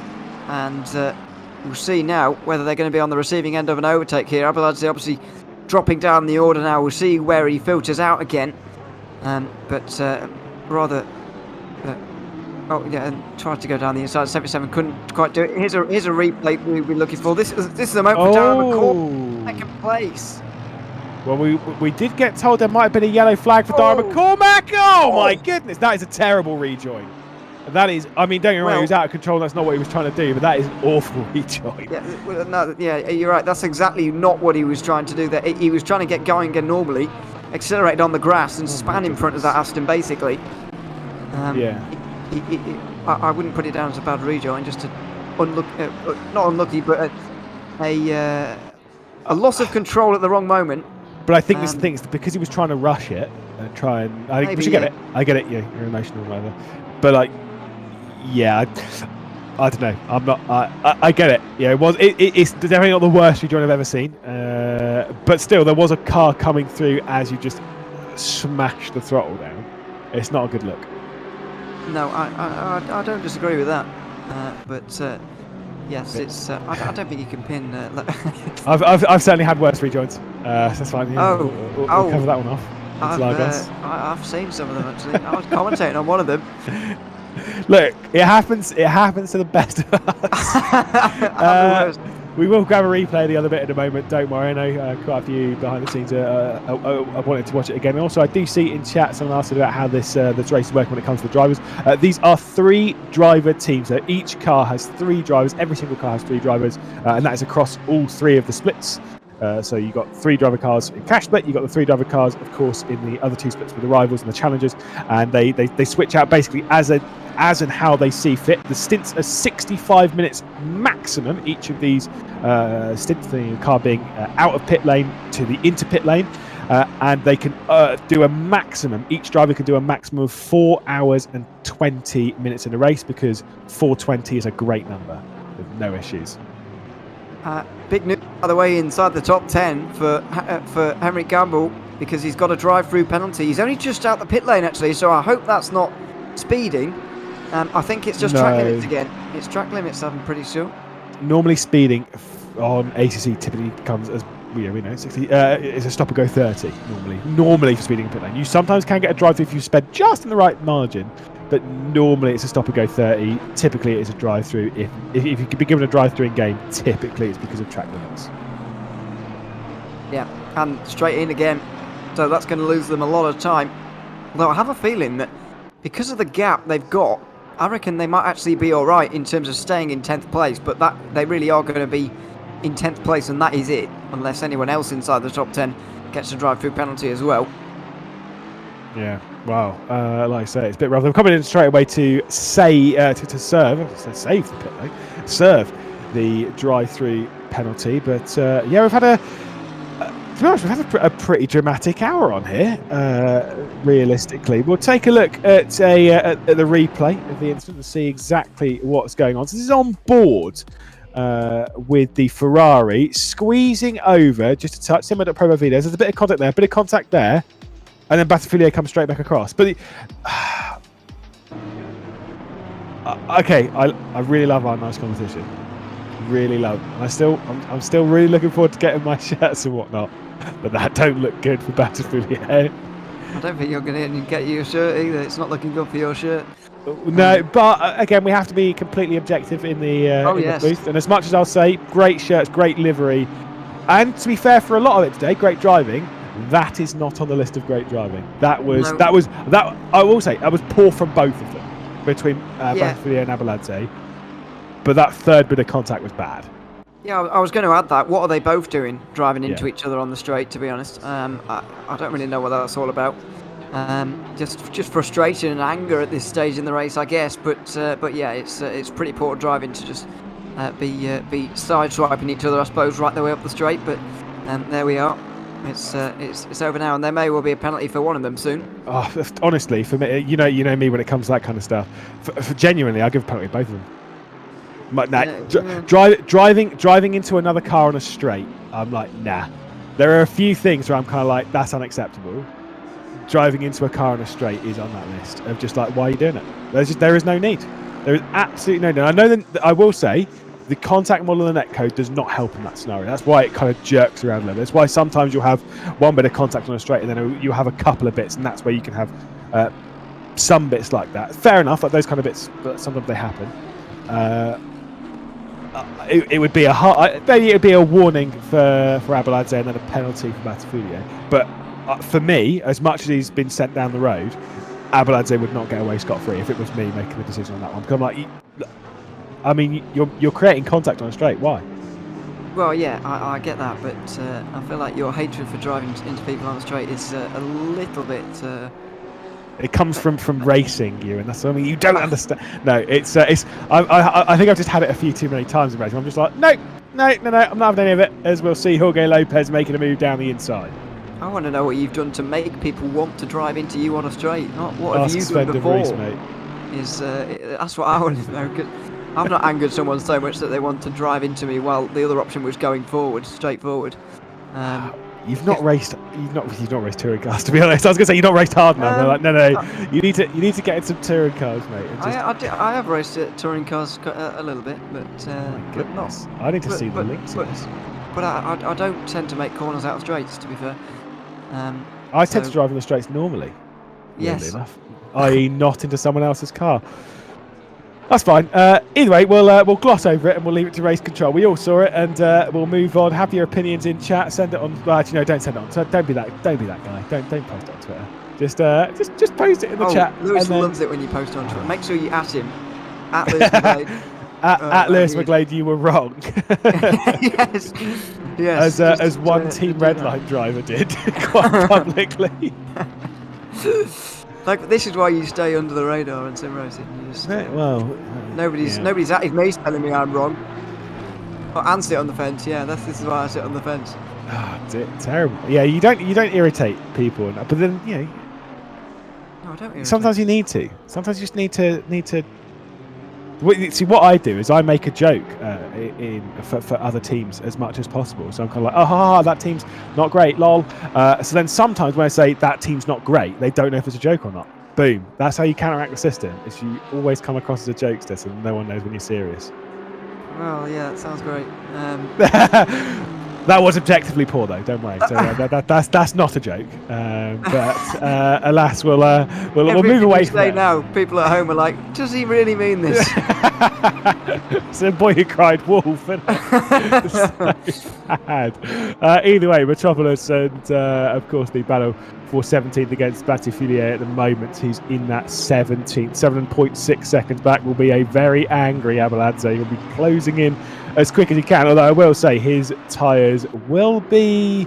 And we'll see now whether they're going to be on the receiving end of an overtake here. Abalante obviously dropping down the order now. We'll see where he filters out again. But rather... oh, yeah, and tried to go down the inside. 77 couldn't quite do it. Here's a replay we'll be looking for. This is the moment for Darren McCall. Second place. Well, we did get told there might have been a yellow flag for Darren McCormack. Oh, my goodness. That is a terrible rejoin. That is, I mean, don't get me wrong, he was out of control. That's not what he was trying to do, but that is an awful rejoin. Yeah, well, no, yeah, you're right. That's exactly not what he was trying to do there. He was trying to get going again normally, accelerated on the grass and span in front of that Aston, basically. Yeah. I wouldn't put it down as a bad rejoin, just a not unlucky, but a loss of control at the wrong moment. But I think this thing is because he was trying to rush it and try and I think we should get it. I get it. Yeah, you're emotional, or whatever. But like, yeah, I don't know. I'm not. I get it. Yeah, it was. It's definitely not the worst rejoin I've ever seen. But still, there was a car coming through as you just smashed the throttle down. It's not a good look. No, I don't disagree with that. But yes, it's. I don't think you can pin. I've certainly had worse rejoins. That's fine. Yeah, we'll cover that one off. I've seen some of them actually. I was commentating on one of them. Look, it happens. It happens to the best of us. We will grab a replay of the other bit in a moment. Don't worry. I know quite a few behind the scenes I wanted to watch it again. And also, I do see in chat someone asked about how this race is working when it comes to the drivers. These are 3 driver teams. So each car has 3 drivers. Every single car has 3 drivers, and that is across all 3 of the splits. So you've got 3 driver cars in cash split. You've got the 3 driver cars, of course, in the other 2 splits with the rivals and the challengers, and they switch out basically as and how they see fit. The stints are 65 minutes maximum. Each of these stints, the car being out of pit lane to the into pit lane, and they can do a maximum. Each driver can do a maximum of 4 hours and 20 minutes in a race, because 420 is a great number with no issues. Big news, by the way, inside the top 10 for Henrik Gamble, because he's got a drive-through penalty. He's only just out the pit lane, actually, so I hope that's not speeding. I think it's just track limits again. It's track limits, I'm pretty sure. Normally speeding on ACC typically comes as, we know, 60. It's a stop and go 30 normally for speeding in pit lane. You sometimes can get a drive-through if you sped just in the right margin, but normally it's a stop and go 30. Typically it's a drive-through. If you could be given a drive-through in game, typically it's because of track limits. Yeah, and straight in again. So that's going to lose them a lot of time. Although I have a feeling that because of the gap they've got, I reckon they might actually be all right in terms of staying in 10th place, but that they really are going to be in 10th place, and that is it, unless anyone else inside the top 10 gets a drive-through penalty as well. Yeah, wow. Like I say, it's a bit rough. They're coming in straight away to say to serve the pit lane, serve the drive-through penalty. But yeah, we've had to be honest, we've had a pretty dramatic hour on here. Realistically, we'll take a look at the replay of the incident and see exactly what's going on. So this is on board with the Ferrari squeezing over just a touch, similar to Pro Videos. There's a bit of contact there, and then Batifulia comes straight back across. But okay, I really love our nice competition. Really love. And I'm still really looking forward to getting my shirts and whatnot. But that don't look good for Batifulia. I don't think you're going to get your shirt either. It's not looking good for your shirt. No, but again, we have to be completely objective in the booth. And as much as I'll say, great shirts, great livery, And to be fair, for a lot of it today, great driving. That is not on the list of great driving. That was I will say that was poor from both of them, between Battifulia and Abeladze. But that third bit of contact was bad. Yeah, I was going to add that. What are they both doing, driving into each other on the straight? To be honest, I don't really know what that's all about. Just frustration and anger at this stage in the race, I guess. But yeah, it's pretty poor driving to just be sideswiping each other, I suppose, right the way up the straight. But there we are. It's over now, and there may well be a penalty for one of them soon. Oh, honestly, for me, you know me when it comes to that kind of stuff. For genuinely, I'll give a penalty to both of them. But driving into another car on a straight, I'm like, nah. There are a few things where I'm kind of like, that's unacceptable. Driving into a car on a straight is on that list of just like, why are you doing it? There is no need. There is absolutely no need. I know that I will say the contact model in the netcode does not help in that scenario. That's why it kind of jerks around a little bit. That's why sometimes you'll have one bit of contact on a straight and then you'll have a couple of bits, and that's where you can have some bits like that. Fair enough, like those kind of bits, but sometimes they happen. It would be maybe it would be a warning for Abeladze and then a penalty for Battifulia. But for me, as much as he's been sent down the road, Abeladze would not get away scot-free if it was me making the decision on that one. Because I'm like, I mean, you're creating contact on a straight. Why? Well, yeah, I get that, but I feel like your hatred for driving into people on the straight is a little bit. It comes from racing, you, and that's something you don't understand. No, it's. I think I've just had it a few too many times in racing. I'm just like, no, I'm not having any of it. As we'll see, Jorge Lopez making a move down the inside. I want to know what you've done to make people want to drive into you on a straight. Not what have you done before? Reese, mate. That's what I want to know. Cause I've not angered someone so much that they want to drive into me while the other option was going forward, straight forward. You've not raced touring cars, to be honest. I was going to say you've not raced hard enough. Like, no. You need to get in some touring cars, mate. I have raced touring cars a little bit, but goodness, I need to see the links. But I don't tend to make corners out of straights, to be fair. I tend to drive in the straights normally. Yes. Enough, i.e., not into someone else's car. That's fine. Either way, we'll gloss over it and we'll leave it to race control. We all saw it, and we'll move on. Have your opinions in chat. Send it on. Actually, no, don't send it on. So don't be that guy. Don't post it on Twitter. Just post it in the chat. Lewis loves it when you post on Twitter. Make sure you at him. At Lewis McGlade. at Lewis McGlade, you were wrong. yes. As one Team Redline driver did quite publicly. Like, this is why you stay under the radar in sim racing. Nobody's at his mates telling me I'm wrong. And sit on the fence. Yeah, this is why I sit on the fence. Terrible. Yeah, you don't irritate people, but then No, I don't irritate. Sometimes you need to. Sometimes you just need to. See, what I do is I make a joke for other teams as much as possible. So I'm kind of like, that team's not great, lol. So then sometimes when I say that team's not great, they don't know if it's a joke or not. Boom. That's how you counteract the system. Is you always come across as a jokester, so no one knows when you're serious. Well, yeah, that sounds great. That was objectively poor, though. Don't worry. So that's not a joke. But alas, we'll move away from that. Now, people at home are like, "Does he really mean this?" It's a boy who cried wolf. So sad. Either way, Metropolis and of course the battle for 17th against Battifulia at the moment. He's in that 17th, 7.6 seconds back. Will be a very angry Abeladze. He'll be closing in as quick as he can, although I will say his tyres will be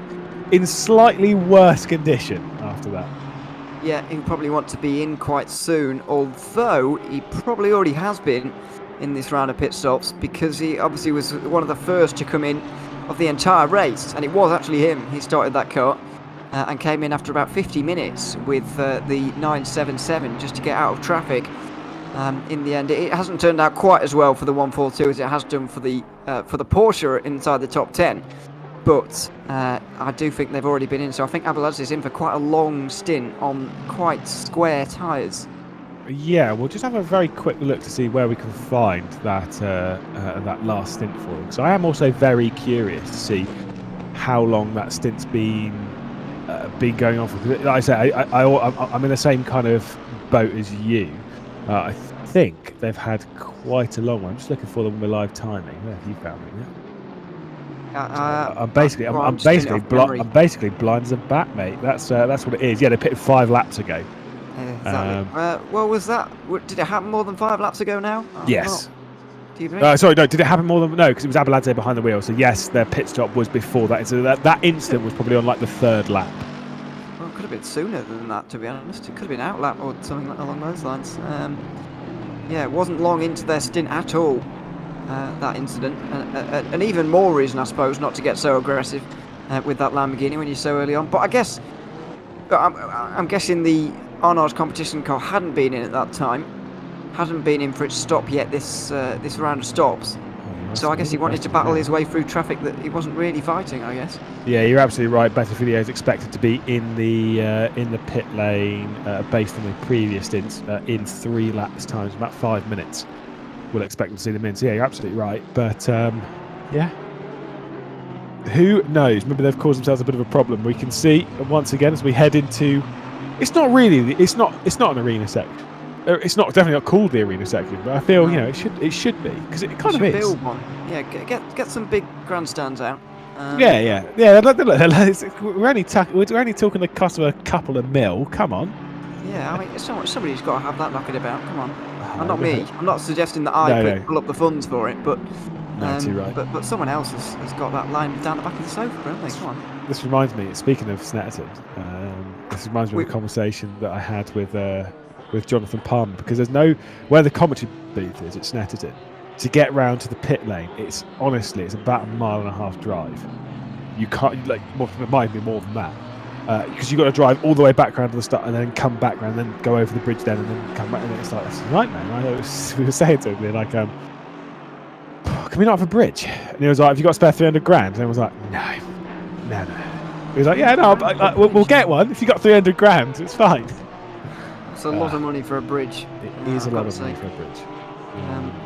in slightly worse condition after that. Yeah, he'll probably want to be in quite soon, although he probably already has been in this round of pit stops, because he obviously was one of the first to come in of the entire race, and it was actually him. He started that car and came in after about 50 minutes with the 977 just to get out of traffic. In the end, it hasn't turned out quite as well for the 142 as it has done for the Porsche inside the top 10. But I do think they've already been in, so I think Abeladze is in for quite a long stint on quite square tyres. Yeah, we'll just have a very quick look to see where we can find that last stint for him. So I am also very curious to see how long that stint's been going on for. Like I say, I'm in the same kind of boat as you. I think they've had quite a long one. I'm just looking for them with live timing. Where have you found them? I'm basically just doing it off memory. I'm basically blind as a bat, mate. That's what it is. Yeah, they pitted 5 laps ago. Exactly. Well, was that? Did it happen more than 5 laps ago now? Yes. Do you think? Sorry, no. Did it happen more than no? Because it was Abeladze behind the wheel. So yes, their pit stop was before that. So that incident was probably on like the 3rd lap. Well, it could have been sooner than that, to be honest. It could have been out lap or something along those lines. Yeah, it wasn't long into their stint at all. That incident, and even more reason, I suppose, not to get so aggressive with that Lamborghini when you're so early on. But I guess I'm guessing the Arnaud's competition car hadn't been in at that time, hadn't been in for its stop yet. This round of stops. So I guess he wanted to battle his way through traffic that he wasn't really fighting, I guess. Yeah, you're absolutely right. Betefidio is expected to be in the pit lane based on the previous stints in 3 laps times, about 5 minutes. We'll expect to see them in. So yeah, you're absolutely right. But yeah, who knows? Maybe they've caused themselves a bit of a problem. We can see once again as we head into. It's not an arena section. It's definitely not called the arena section, but I feel it should be because it kind of is. Build one. Yeah, get some big grandstands out. Yeah. We're only talking the cost of a couple of mil. Come on. Yeah, I mean, somebody's got to have that knocking about. Come on. Not me. I'm not suggesting that I pull up the funds for it, but too right. But someone else has got that line down the back of the sofa, haven't they? Come on. This reminds me. Speaking of Snetterton, this reminds me of a conversation that I had with Jonathan Palmer, because there's where the commentary booth is at Snetterton. To get round to the pit lane, it's about 1.5 mile drive. You can't it might be more than that. Because you've got to drive all the way back around to the start and then come back around, and then go over the bridge then and then come back, and it's like, it's a nightmare. We were saying to him, like, can we not have a bridge? And he was like, have you got a spare 300 grand? And I was like, no. He was like, yeah, no, we'll get one. If you got 300 grand, it's fine. It's a lot of money for a bridge. It is a lot of money for a bridge.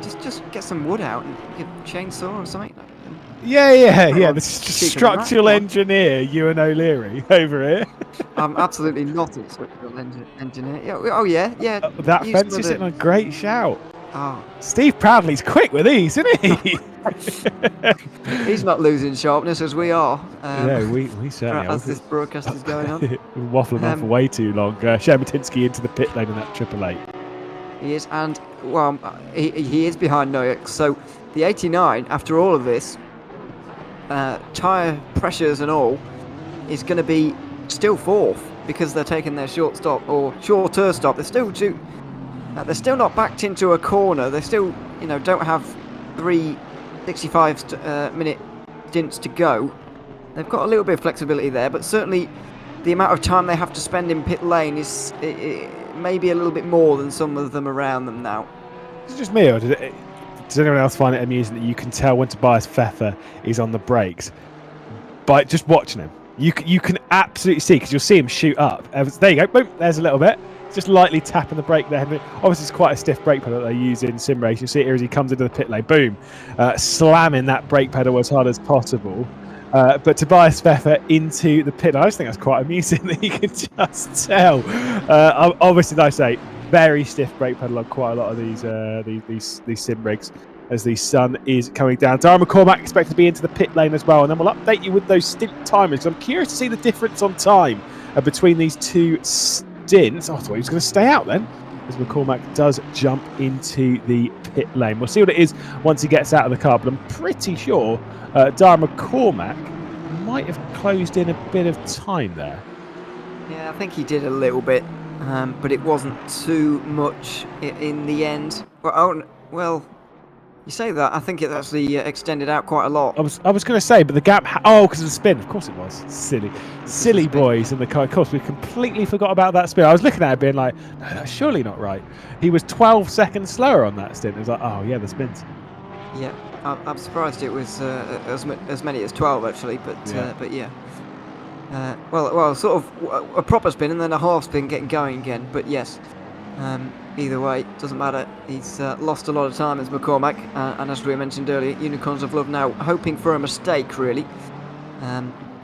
Just get some wood out and get a chainsaw or something. Yeah. The structural engineer, Ewan O'Leary, over here. I'm absolutely not a structural engineer. Yeah. That fence is a great shout. Oh. Steve Proudley's quick with these, isn't he? He's not losing sharpness as we are. We certainly are. As this broadcast is going on. Waffling on for way too long. Shematinsky into the pit lane in that 888. He is, and well, he is behind Noyak. So the 89, after all of this, tyre pressures and all, is going to be still 4th because they're taking their shorter stop. They're still not backed into a corner. They still, don't have 3 65-minute stints to go. They've got a little bit of flexibility there, but certainly the amount of time they have to spend in pit lane is maybe a little bit more than some of them around them now. Is it just me, or does anyone else find it amusing that you can tell when Tobias Pfeffer is on the brakes by just watching him? You can absolutely see, because you'll see him shoot up. There you go, boom, there's a little bit. Just lightly tapping the brake there. Obviously, it's quite a stiff brake pedal that they use in sim race. You see it here as he comes into the pit lane, boom, slamming that brake pedal as hard as possible. But Tobias Pfeffer into the pit. I just think that's quite amusing that you can just tell. Obviously, like I say, very stiff brake pedal on quite a lot of these sim rigs as the sun is coming down. Darren McCormack expected to be into the pit lane as well, and then we'll update you with those stint timers. I'm curious to see the difference on time between these two stints. I thought he was going to stay out then, as McCormack does jump into the pit lane. We'll see what it is once he gets out of the car, but I'm pretty sure Darren McCormack might have closed in a bit of time there. Yeah, I think he did a little bit, but it wasn't too much in the end. Well, you say that. I think it actually extended out quite a lot. I was going to say, but the gap... because of the spin. Of course it was. Silly boys in the car. Of course, we completely forgot about that spin. I was looking at it being like, no, that's surely not right. He was 12 seconds slower on that stint. It was like, oh, yeah, the spins. Yeah, I'm surprised it was as many as 12, actually, but yeah. Well, sort of a proper spin and then a half spin getting going again, but yes. Either way, doesn't matter. He's lost a lot of time as McCormack, and as we mentioned earlier, Unicorns of Love now hoping for a mistake, really,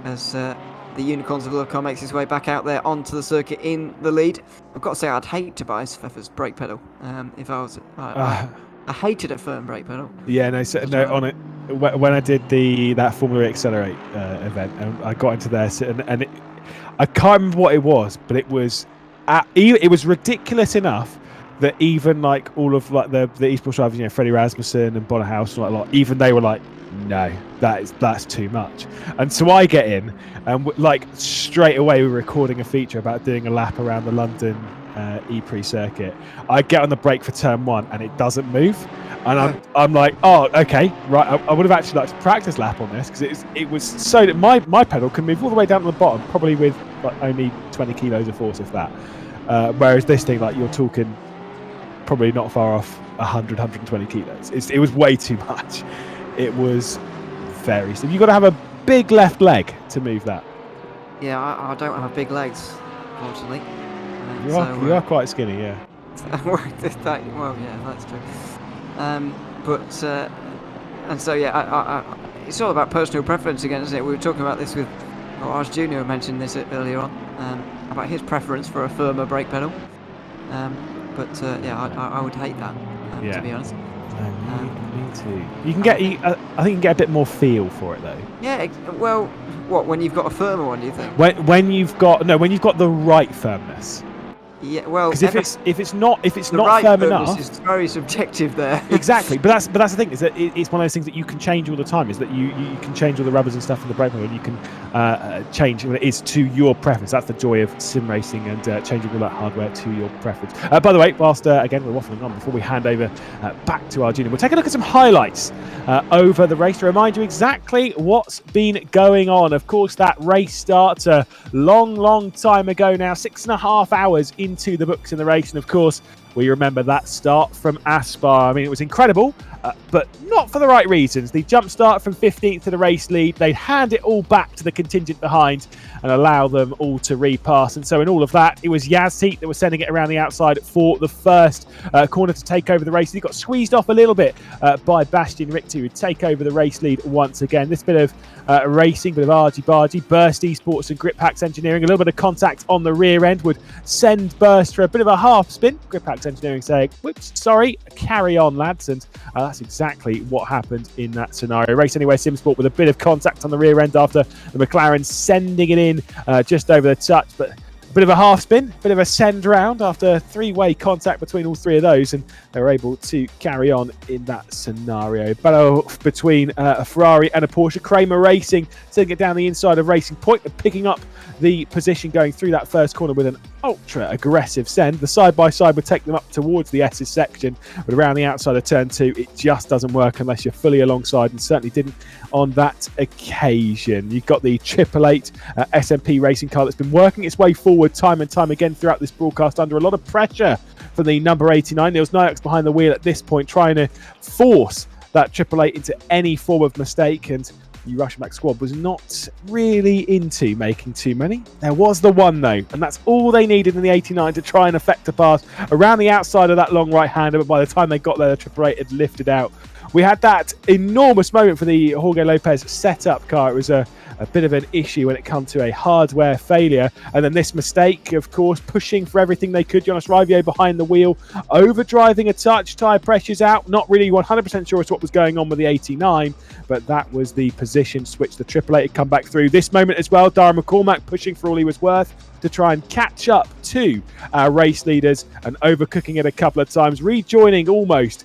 as the Unicorns of Love car makes his way back out there onto the circuit in the lead. I've got to say, I'd hate Tobias Pfeffer's brake pedal if I was... I hated a firm brake pedal. Yeah, no, when I did that Formula E Accelerate event, and I got into there, and I can't remember what it was, but it was ridiculous enough that even like all of like the esports drivers, you know, Freddie Rasmussen and Bonnerhouse, and like even they were like, no, that's too much. And so I get in, and like straight away we're recording a feature about doing a lap around the London E-Prix circuit. I get on the brake for turn 1 and it doesn't move, and I'm like, oh, okay, right. I would have actually liked to practice lap on this because it was so that my pedal can move all the way down to the bottom, probably with like only 20 kilos of force, if that. Whereas this thing, like you're talking, probably not far off 100, 120 kilos. It was way too much. It was very stiff. You've got to have a big left leg to move that. Yeah, I don't have big legs, unfortunately. You are quite skinny, yeah. Well, yeah, that's true. And so yeah, it's all about personal preference again, isn't it? We were talking about this with Ours Junior mentioned this earlier on about his preference for a firmer brake pedal. I would hate that, to be honest. Me too. You can get, I think you can get a bit more feel for it though. Yeah, well, what, when you've got a firmer one, do you think? When you've got the right firmness. Yeah, well, because if it's not right firm enough, it's very subjective there. Exactly, but that's the thing, is that it's one of those things that you can change all the time. Is that you can change all the rubbers and stuff in the brake pedal, and you can change what it is to your preference. That's the joy of sim racing, and changing all that hardware to your preference. By the way, whilst again we're waffling on, before we hand over back to our junior, we'll take a look at some highlights over the race to remind you exactly what's been going on. Of course, that race starts a long time ago now, 6.5 hours into the books in the race, and of course we remember that start from Aspar. I mean, it was incredible, but not for the right reasons. The jump start from 15th to the race lead, they hand it all back to the contingent behind and allow them all to repass. And so in all of that, it was Yazzie that was sending it around the outside for the first corner to take over the race. He got squeezed off a little bit by Bastian Richter, who would take over the race lead once again. This bit of racing, bit of argy-bargy, Burst Esports and Grip Packs Engineering, a little bit of contact on the rear end would send Burst for a bit of a half spin. Grip Packs Engineering saying, whoops, sorry, carry on, lads. And that's exactly what happened in that scenario. Race Anywhere Simsport with a bit of contact on the rear end after the McLaren sending it in just over the touch, but a bit of a half spin, bit of a send round after three-way contact between all three of those, and they were able to carry on in that scenario. Battle between a Ferrari and a Porsche. Kramer Racing sending it down the inside of Racing Point and picking up the position going through that first corner with an ultra aggressive send. The side-by-side would take them up towards the S's section, but around the outside of turn 2 it just doesn't work unless you're fully alongside, and certainly didn't on that occasion. You've got the 888 SMP racing car that's been working its way forward time and time again throughout this broadcast under a lot of pressure from the number 89. Niels Nyox behind the wheel at this point, trying to force that 888 into any form of mistake, and the Russian Mac squad was not really into making too many. There was the one though, and that's all they needed in the 89 to try and effect a pass around the outside of that long right-hander, but by the time they got there, the 888 had lifted out. We had that enormous moment for the Jorge Lopez setup car. It was a bit of an issue when it comes to a hardware failure. And then this mistake, of course, pushing for everything they could. Jonas Raivio behind the wheel, overdriving a touch, tyre pressure's out. Not really 100% sure as to what was going on with the 89, but that was the position switch the 888 had come back through. This moment as well, Dara McCormack pushing for all he was worth to try and catch up to our race leaders and overcooking it a couple of times, rejoining almost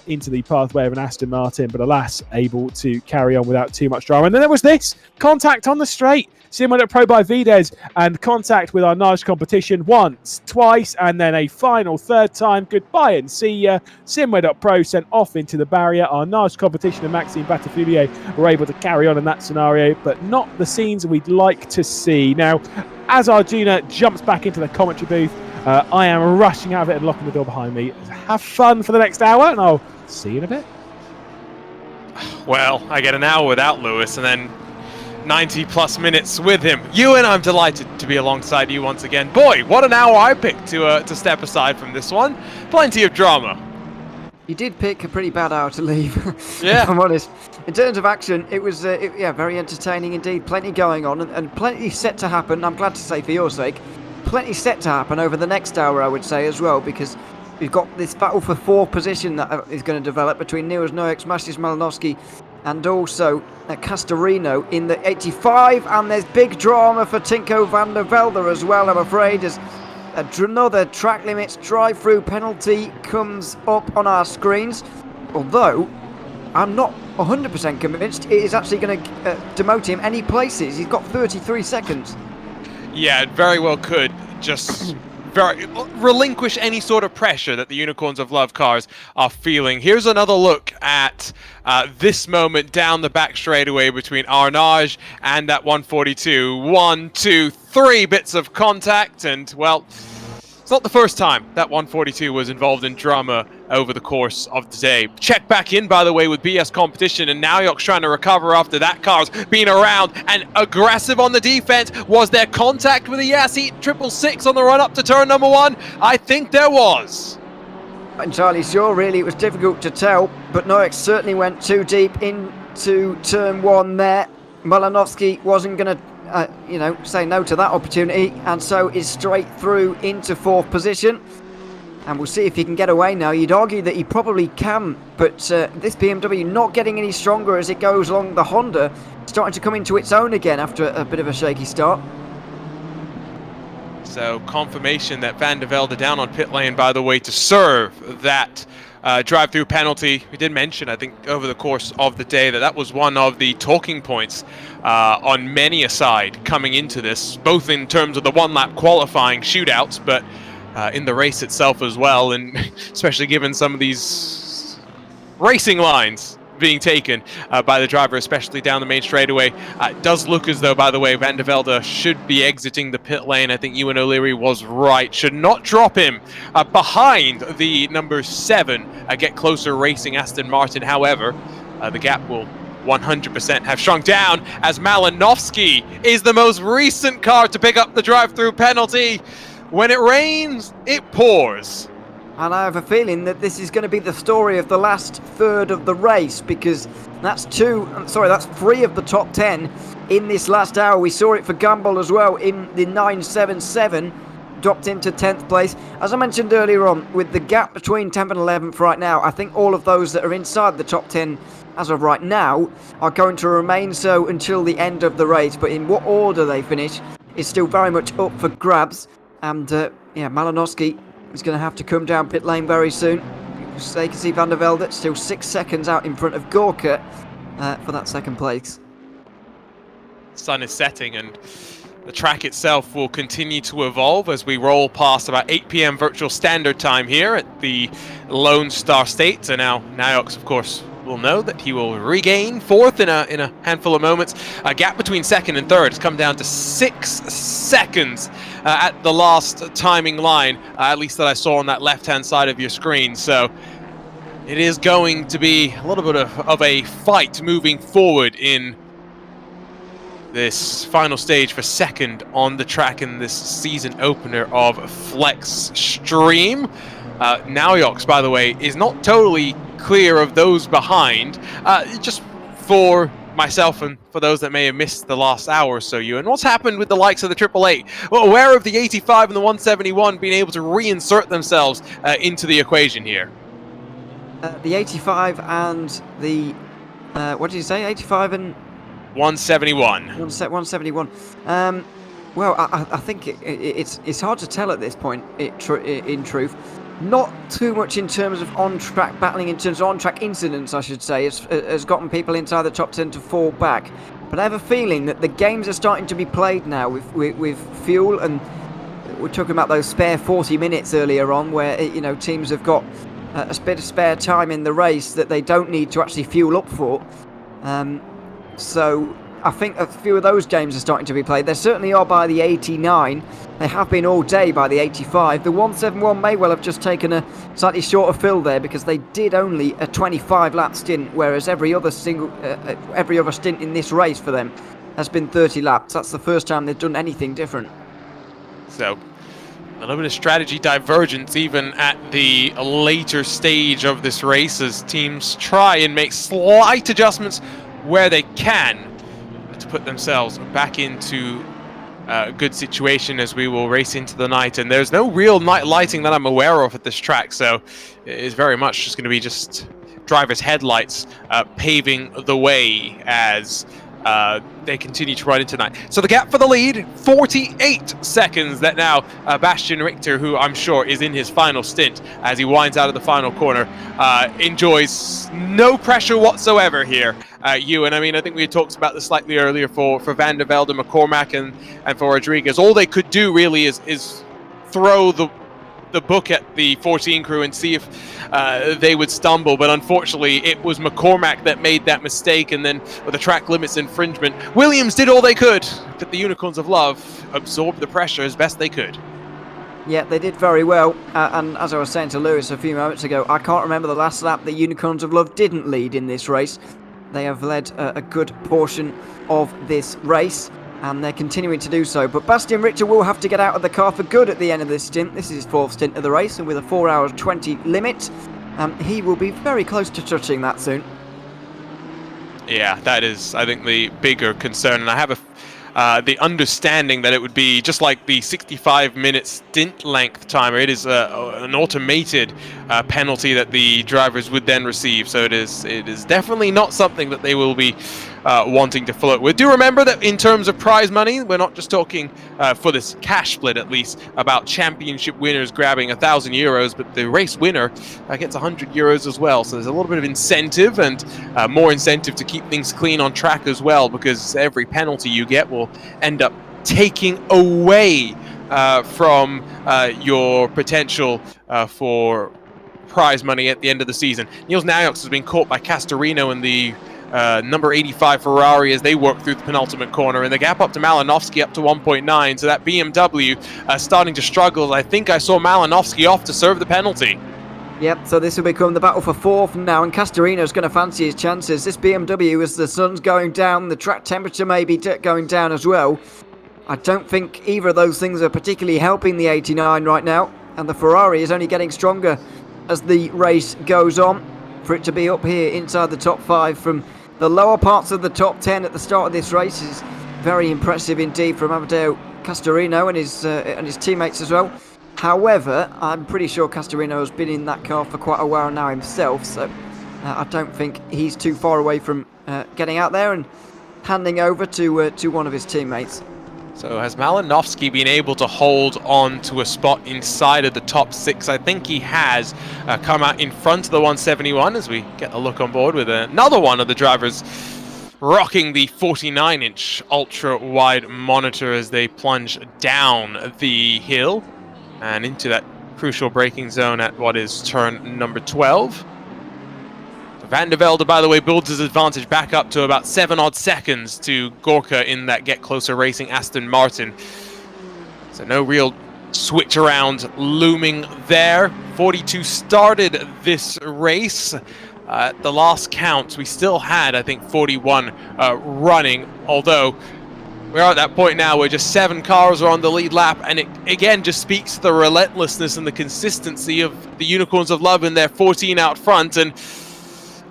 into the pathway of an Aston Martin, but alas, able to carry on without too much drama. And then there was this contact on the straight. Simwed Pro by Vides, and contact with our Nage competition once, twice, and then a final third time. Goodbye and see ya. Simwed Pro sent off into the barrier. Our Nage competition and Maxime Batafilia were able to carry on in that scenario, but not the scenes we'd like to see. Now, as Arjuna jumps back into the commentary booth, I am rushing out of it and locking the door behind me. Have fun for the next hour, and I'll see you in a bit. Well, I get an hour without Lewis, and then 90 plus minutes with him. Ewan, I'm delighted to be alongside you once again. Boy, what an hour I picked to step aside from this one. Plenty of drama. You did pick a pretty bad hour to leave, yeah. if I'm honest. In terms of action, it was very entertaining indeed. Plenty going on and plenty set to happen. I'm glad to say, for your sake, plenty set to happen over the next hour, I would say, as well, because we've got this battle for 4th position that is going to develop between Niels Noix, Maciej Malinowski, and also Castorino in the 85. And there's big drama for Tinko van der Velde as well, I'm afraid, as another track limits drive-through penalty comes up on our screens. Although I'm not 100% convinced it is actually going to demote him any places. He's got 33 seconds. Yeah, it very well could. Just relinquish any sort of pressure that the Unicorns of Love cars are feeling. Here's another look at this moment down the back straightaway between Arnage and that 142. 1, 2, 3 bits of contact, and well, it's not the first time that 142 was involved in drama over the course of the day. Check back in, by the way, with BS Competition, and Naoyok's trying to recover after that car's been around and aggressive on the defense. Was there contact with the Yassi 666 on the run up to turn number 1? I think there was. Not entirely sure, really. It was difficult to tell, but Noix certainly went too deep into turn 1 there. Malinowski wasn't going to say no to that opportunity, and so is straight through into 4th position. And we'll see if he can get away now. You'd argue that he probably can, but this BMW not getting any stronger as it goes along. The Honda starting to come into its own again after a bit of a shaky start. So confirmation that Van der Velde down on pit lane, by the way, to serve that drive-through penalty. We did mention, I think, over the course of the day that was one of the talking points on many a side coming into this, both in terms of the one-lap qualifying shootouts, but in the race itself as well, and especially given some of these racing lines being taken by the driver, especially down the main straightaway. It does look as though, by the way, Van der Velde should be exiting the pit lane. I think Ewan O'Leary was right. Should not drop him behind the number 7 Get Closer Racing Aston Martin. However, the gap will 100% have shrunk down as Malinowski is the most recent car to pick up the drive-through penalty. When it rains, it pours. And I have a feeling that this is going to be the story of the last third of the race, because that's 3 of the top 10 in this last hour. We saw it for Gumbel as well in the 977, dropped into 10th place. As I mentioned earlier on, with the gap between 10th and 11th right now, I think all of those that are inside the top 10 as of right now are going to remain so until the end of the race. But in what order they finish is still very much up for grabs. And Malinowski is going to have to come down pit lane very soon. So you can see Van der Velde still 6 seconds out in front of Gorka for that 2nd place. Sun is setting, and the track itself will continue to evolve as we roll past about 8 p.m. virtual standard time here at the Lone Star State. So now Naox, of course, will know that he will regain 4th in a handful of moments. A gap between 2nd and 3rd has come down to 6 seconds at the last timing line, at least that I saw on that left-hand side of your screen. So it is going to be a little bit of a fight moving forward in this final stage for 2nd on the track in this season opener of FLExTREME. Naoyox, by the way, is not totally clear of those behind. Just for myself and for those that may have missed the last hour or so, Ewan, what's happened with the likes of the 888? Well, aware of the 85 and the 171 being able to reinsert themselves into the equation here? The 85 and the, what did you say, 85 and... 171. 171. Well, I think it's hard to tell at this point, in truth. Not too much in terms of on-track battling, in terms of on-track incidents, I should say, has gotten people inside the top 10 to fall back. But I have a feeling that the games are starting to be played now with fuel, and we're talking about those spare 40 minutes earlier on, where teams have got a bit of spare time in the race that they don't need to actually fuel up for. So I think a few of those games are starting to be played. They certainly are by the 89. They have been all day by the 85. The 171 may well have just taken a slightly shorter fill there, because they did only a 25-lap stint, whereas every other stint in this race for them has been 30 laps. That's the first time they've done anything different. So a little bit of strategy divergence even at the later stage of this race as teams try and make slight adjustments where they can to put themselves back into good situation as we will race into the night, and there's no real night lighting that I'm aware of at this track, so it is very much just going to be just drivers' headlights paving the way as they continue to run into night. So the gap for the lead, 48 seconds that now Bastian Richter, who I'm sure is in his final stint as he winds out of the final corner, enjoys no pressure whatsoever here. And I mean, I think we had talked about this slightly earlier for Van der Velde, McCormack, and for Rodriguez. All they could do really is throw the book at the 14 crew and see if they would stumble, but unfortunately it was McCormack that made that mistake, and then with the track limits infringement, Williams did all they could, but the Unicorns of Love absorbed the pressure as best they could. Yeah, they did very well, and as I was saying to Lewis a few moments ago, I can't remember the last lap the Unicorns of Love didn't lead in this race. They have led a good portion of this race, and they're continuing to do so. But Bastian Richter will have to get out of the car for good at the end of this stint. This is his 4th stint of the race, and with a 4 hours 20 limit, he will be very close to touching that soon. Yeah, that is, I think, the bigger concern, and I have the understanding that it would be just like the 65-minute stint length timer. It is an automated penalty that the drivers would then receive, so it is definitely not something that they will be wanting to float with. Do remember that in terms of prize money, we're not just talking for this cash split at least about championship winners grabbing €1,000, but the race winner gets €100 as well. So there's a little bit of incentive, and more incentive to keep things clean on track as well, because every penalty you get will end up taking away from your potential for prize money at the end of the season. Niels Najox has been caught by Castorino in the number 85 Ferrari as they work through the penultimate corner, and the gap up to Malinowski up to 1.9, so that BMW starting to struggle. I think I saw Malinowski off to serve the penalty. Yep, so this will become the battle for 4th now, and Castorino's going to fancy his chances. This BMW, as the sun's going down, the track temperature may be going down as well. I don't think either of those things are particularly helping the 89 right now, and the Ferrari is only getting stronger as the race goes on. For it to be up here inside the top 5 from the lower parts of the top 10 at the start of this race is very impressive indeed from Amadeo Castorino and his teammates as well. However, I'm pretty sure Castorino has been in that car for quite a while now himself, so I don't think he's too far away from getting out there and handing over to one of his teammates. So has Malinowski been able to hold on to a spot inside of the top 6? I think he has come out in front of the 171 as we get a look on board with another one of the drivers rocking the 49-inch ultra-wide monitor as they plunge down the hill and into that crucial braking zone at what is turn number 12. Van der Velde, by the way, builds his advantage back up to about 7 odd seconds to Gorka in that Get Closer Racing Aston Martin. So no real switch around looming there. 42 started this race. At the last count, we still had, I think, 41 running, although we're at that point now where just 7 cars are on the lead lap, and it again just speaks to the relentlessness and the consistency of the Unicorns of Love in their 14 out front. And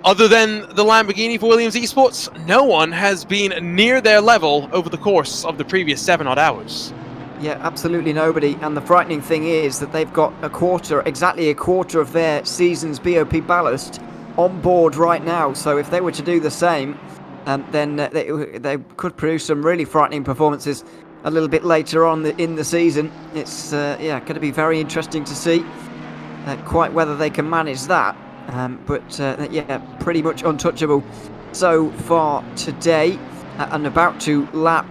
other than the Lamborghini for Williams Esports, no one has been near their level over the course of the previous 7 odd hours. Yeah, absolutely nobody. And the frightening thing is that they've got exactly a quarter of their season's BOP ballast on board right now. So if they were to do the same, then they could produce some really frightening performances a little bit later on in the season. It's going to be very interesting to see quite whether they can manage that. Pretty much untouchable so far today, and about to lap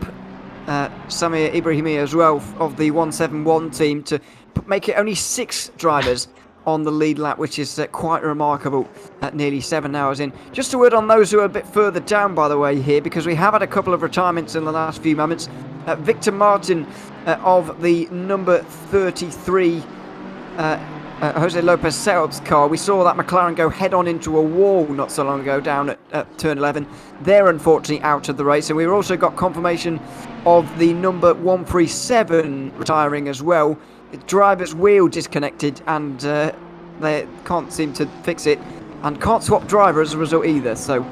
Samir Ibrahimi as well of the 171 team to make it only 6 drivers on the lead lap, which is quite remarkable at nearly 7 hours in. Just a word on those who are a bit further down, by the way, here, because we have had a couple of retirements in the last few moments. Victor Martin of the number 33 Jose Lopez Seob's car. We saw that McLaren go head-on into a wall not so long ago down at turn 11. They're unfortunately out of the race, and we've also got confirmation of the number 137 retiring as well. The driver's wheel disconnected, and they can't seem to fix it, and can't swap driver as a result either, so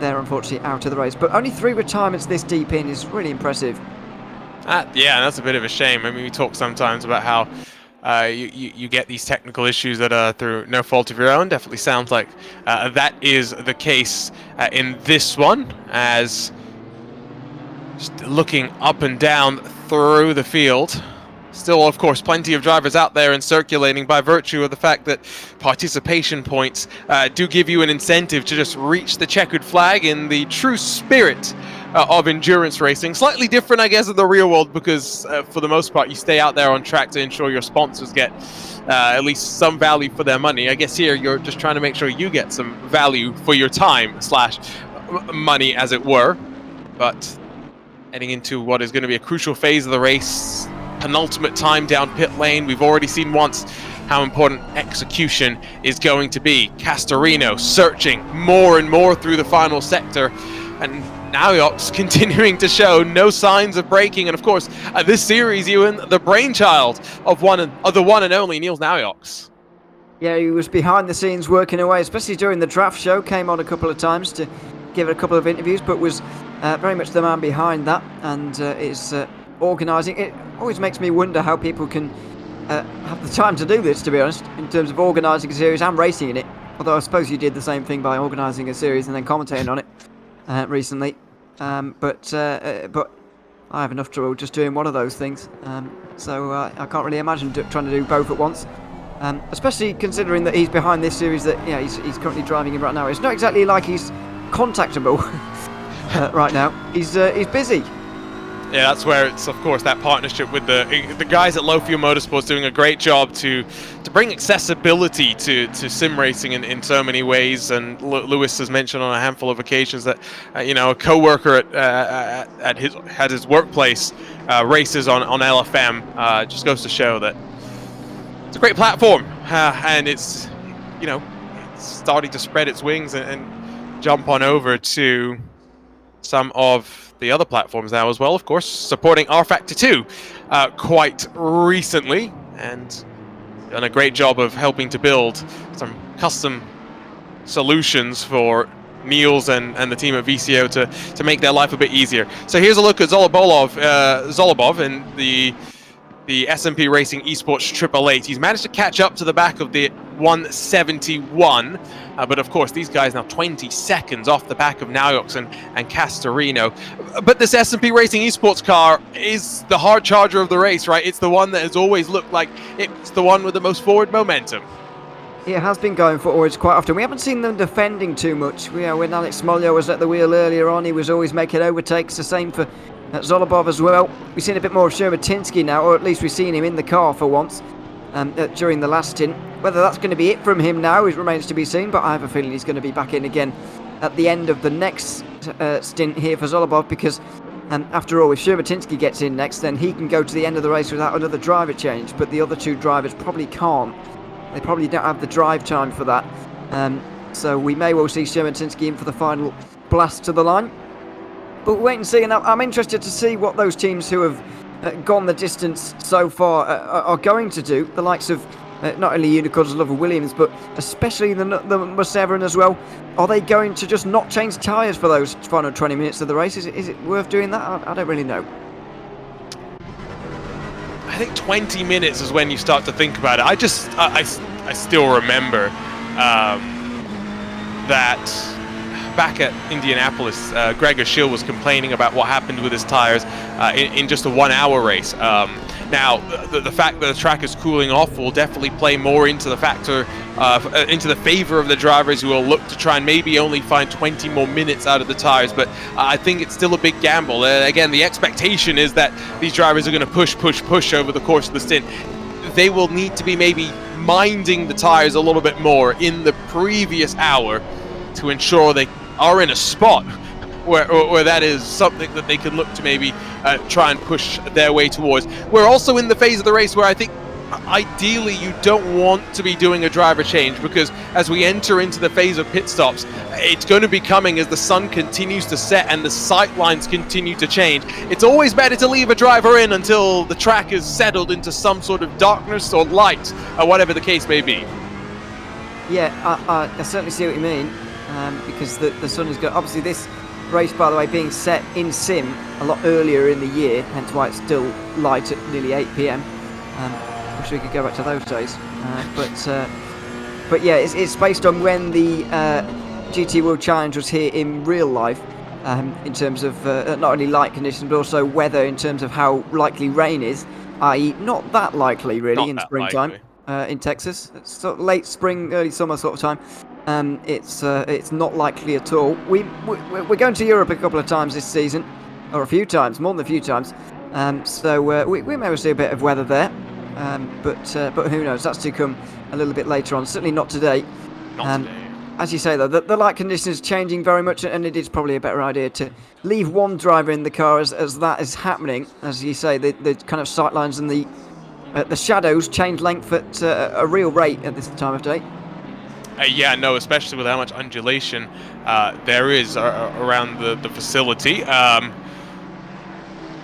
they're unfortunately out of the race. But only 3 retirements this deep in is really impressive. Yeah, that's a bit of a shame. I mean, we talk sometimes about how you get these technical issues that are through no fault of your own. Definitely sounds like that is the case in this one, as just looking up and down through the field. Still, of course, plenty of drivers out there and circulating by virtue of the fact that participation points do give you an incentive to just reach the checkered flag in the true spirit of endurance racing. Slightly different, I guess, in the real world, because for the most part, you stay out there on track to ensure your sponsors get at least some value for their money. I guess here you're just trying to make sure you get some value for your time / money, as it were. But heading into what is going to be a crucial phase of the race, penultimate time down pit lane. We've already seen once how important execution is going to be. Castorino searching more and more through the final sector, and Naoyox continuing to show no signs of breaking. And of course, this series, Ewan, the brainchild of the one and only Niels Naoyox. Yeah, he was behind the scenes working away, especially during the draft show. Came on a couple of times to give a couple of interviews, but was very much the man behind that, and is organising. It always makes me wonder how people can have the time to do this, to be honest, in terms of organising a series and racing in it. Although I suppose you did the same thing by organising a series and then commentating on it recently. But I have enough trouble just doing one of those things. So I can't really imagine trying to do both at once. Especially considering that he's behind this series that he's currently driving in right now. It's not exactly like he's contactable right now. He's busy. Yeah, that's where it's, of course, that partnership with the guys at Low Fuel Motorsport doing a great job to bring accessibility to sim racing in so many ways. And Lewis has mentioned on a handful of occasions that a co-worker at his workplace races on LFM. Just goes to show that it's a great platform, and it's starting to spread its wings and jump on over to some of the other platforms now as well, of course, supporting rFactor 2 quite recently, and done a great job of helping to build some custom solutions for Niels and the team at VCO to make their life a bit easier. So here's a look at Zolobov in the SMP Racing Esports 888. He's managed to catch up to the back of the 171, but of course these guys now 20 seconds off the back of Naoyox and Castorino. But this SMP Racing Esports car is the hard charger of the race, right? It's the one that has always looked like it's the one with the most forward momentum. It has been going forwards quite often. We haven't seen them defending too much. When Alex Smolio was at the wheel earlier on, he was always making overtakes. The same for Zolobov as well. We've seen a bit more of Shermatinsky now, or at least we've seen him in the car for once during the last stint. Whether that's going to be it from him now remains to be seen, but I have a feeling he's going to be back in again at the end of the next stint here for Zolobov, because after all, if Shermatinsky gets in next, then he can go to the end of the race without another driver change, but the other two drivers probably can't. They probably don't have the drive time for that. So we may well see Shermatinsky in for the final blast to the line. But wait and see, and I'm interested to see what those teams who have gone the distance so far are going to do. The likes of not only Unicorns Love of Williams, but especially the Museverin as well. Are they going to just not change tyres for those final 20 minutes of the race? Is it worth doing that? I don't really know. I think 20 minutes is when you start to think about it. I still remember that back at Indianapolis, Gregor Schill was complaining about what happened with his tires in just a 1 hour race. Now, the fact that the track is cooling off will definitely play more into the factor, into the favor of the drivers who will look to try and maybe only find 20 more minutes out of the tires. But I think it's still a big gamble. Again, the expectation is that these drivers are going to push over the course of the stint. They will need to be maybe minding the tires a little bit more in the previous hour to ensure they are in a spot where that is something that they can look to maybe try and push their way towards. We're also in the phase of the race where I think ideally you don't want to be doing a driver change, because as we enter into the phase of pit stops, it's going to be coming as the sun continues to set and the sight lines continue to change. It's always better to leave a driver in until the track is settled into some sort of darkness or light, or whatever the case may be. Yeah, I certainly see what you mean, because the sun is going. Obviously, this race, by the way, being set in sim a lot earlier in the year, hence why it's still light at nearly 8 p.m. Wish we could go back to those days. But yeah, it's based on when the GT World Challenge was here in real life, in terms of not only light conditions but also weather, in terms of how likely rain is, i.e. not that likely really in springtime in Texas. It's sort of late spring, early summer sort of time. It's not likely at all. We're going to Europe a couple of times this season, or a few times, more than a few times. So we may well see a bit of weather there. But who knows? That's to come a little bit later on. Certainly not today. Not today. As you say, though, the light conditions changing very much, and it is probably a better idea to leave one driver in the car as that is happening. As you say, the kind of sight lines and the shadows change length at a real rate at this time of day. Yeah, no, especially with how much undulation there is around the facility.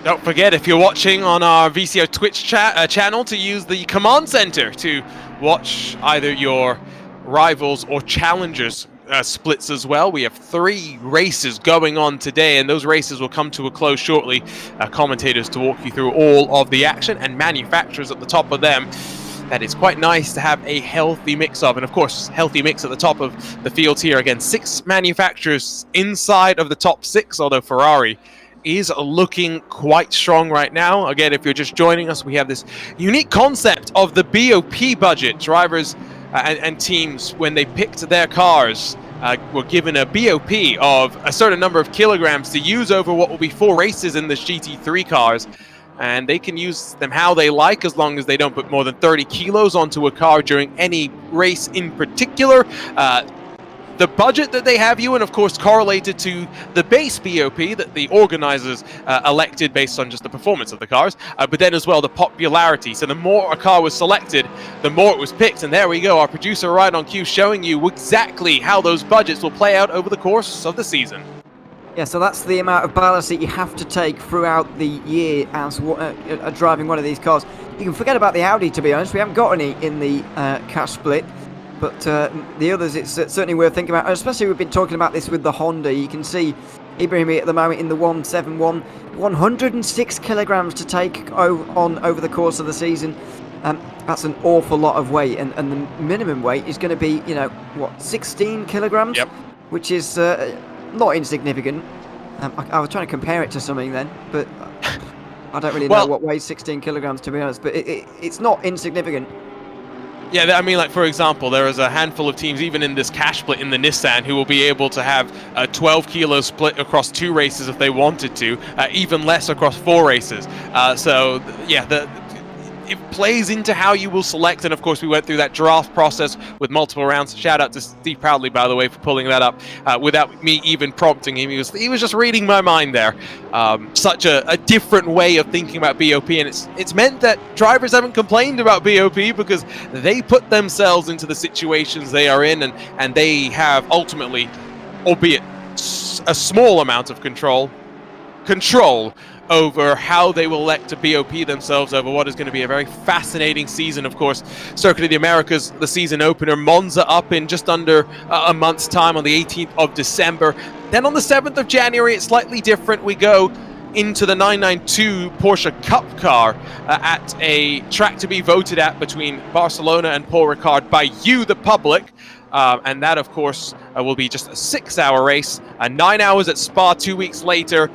Don't forget, if you're watching on our VCO Twitch channel, to use the command center to watch either your rivals or challengers splits as well. We have 3 races going on today, and those races will come to a close shortly. Commentators to walk you through all of the action, and manufacturers at the top of them. That is quite nice to have a healthy mix of, and of course, healthy mix at the top of the field here. Again, 6 manufacturers inside of the top 6, although Ferrari is looking quite strong right now. Again, if you're just joining us, we have this unique concept of the BOP budget. Drivers and teams, when they picked their cars, were given a BOP of a certain number of kilograms to use over what will be 4 races in the GT3 cars. And they can use them how they like, as long as they don't put more than 30 kilos onto a car during any race in particular. The budget that they have you, and of course correlated to the base BOP that the organizers elected based on just the performance of the cars, but then as well the popularity. So the more a car was selected, the more it was picked. And there we go, our producer right on cue showing you exactly how those budgets will play out over the course of the season. Yeah, so that's the amount of ballast that you have to take throughout the year as driving one of these cars. You can forget about the Audi, to be honest. We haven't got any in the cash split. But the others, it's certainly worth thinking about. Especially we've been talking about this with the Honda. You can see Ibrahimi at the moment in the 171. 106 kilograms to take on over the course of the season. That's an awful lot of weight. And the minimum weight is going to be, 16 kilograms? Yep. Which is not insignificant. I was trying to compare it to something then, but I don't really know what weighs 16 kilograms, to be honest. But it's not insignificant. Yeah, I mean, like, for example, there is a handful of teams, even in this cash split in the Nissan, who will be able to have a 12-kilo split across 2 races if they wanted to, even less across 4 races. So, yeah, it plays into how you will select, and of course we went through that draft process with multiple rounds. Shout out to Steve Proudly, by the way, for pulling that up without me even prompting him. He was just reading my mind there. Such a different way of thinking about BOP, and it's meant that drivers haven't complained about BOP because they put themselves into the situations they are in, and they have ultimately, albeit a small amount of control over how they will elect to BOP themselves over what is going to be a very fascinating season. Of course, Circuit of the Americas, the season opener, Monza up in just under a month's time on the 18th of December. Then on the 7th of January, it's slightly different. We go into the 992 Porsche Cup car at a track to be voted at between Barcelona and Paul Ricard by you, the public. And that, of course, will be just a 6-hour race, 9 hours at Spa 2 weeks later.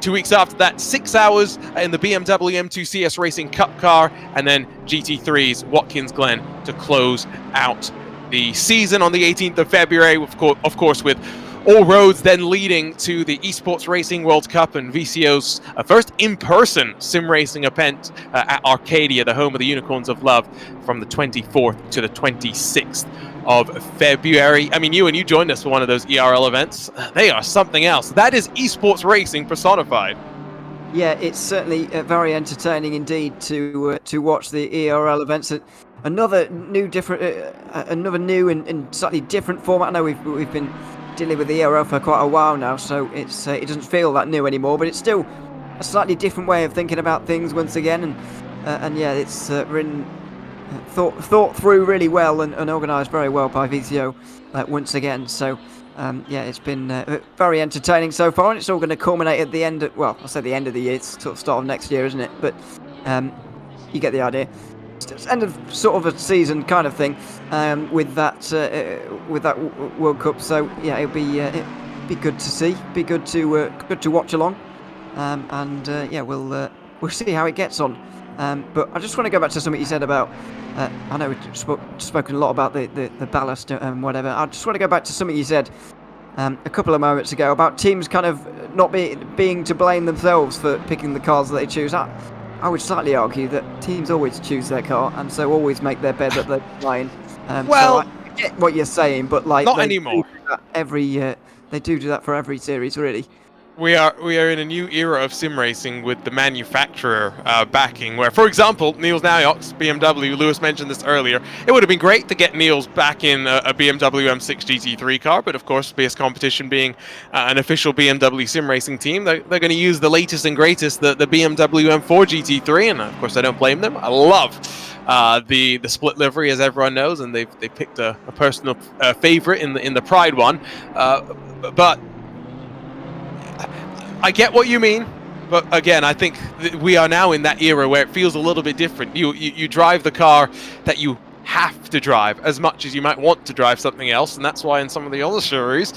2 weeks after that, 6 hours in the BMW M2 CS Racing Cup car, and then GT3's Watkins Glen to close out the season on the 18th of February, of course, with all roads then leading to the Esports Racing World Cup and VCO's first in-person sim racing event at Arcadia, the home of the Unicorns of Love, from the 24th to the 26th of February. I mean, you joined us for one of those ERL events. They are something else. That is esports racing personified. Yeah, it's certainly very entertaining indeed to watch the ERL events. Another new and slightly different format. I know we've been dealing with the ERL for quite a while now, so it doesn't feel that new anymore. But it's still a slightly different way of thinking about things once again, and yeah, it's written. Thought through really well and organised very well by VCO once again. So Yeah, it's been very entertaining so far, and it's all going to culminate at the end of, well, I say the end of the year, it's sort of start of next year, isn't it? But you get the idea. It's end of sort of a season kind of thing with that World Cup. So yeah, it'll be good to see, be good to watch along, and yeah, we'll see how it gets on. But I just want to go back to something you said about. I know we've spoken a lot about the ballast and whatever. I just want to go back to something you said a couple of moments ago about teams kind of not being to blame themselves for picking the cars that they choose. I would slightly argue that teams always choose their car and so always make their bed that they're flying. Well, so I get what you're saying, but like not anymore. They do that for every series, really. We are in a new era of sim racing with the manufacturer backing, where, for example, Niels Naujoks, BMW, Lewis mentioned this earlier, it would have been great to get Niels back in a BMW M6 GT3 car, but of course, BS Competition being an official BMW sim racing team, they're going to use the latest and greatest, the BMW M4 GT3, and of course I don't blame them. I love the split livery, as everyone knows, and they picked a personal favorite in the Pride one, but I get what you mean, but again, I think we are now in that era where it feels a little bit different. You drive the car that you have to drive as much as you might want to drive something else, and that's why in some of the other series,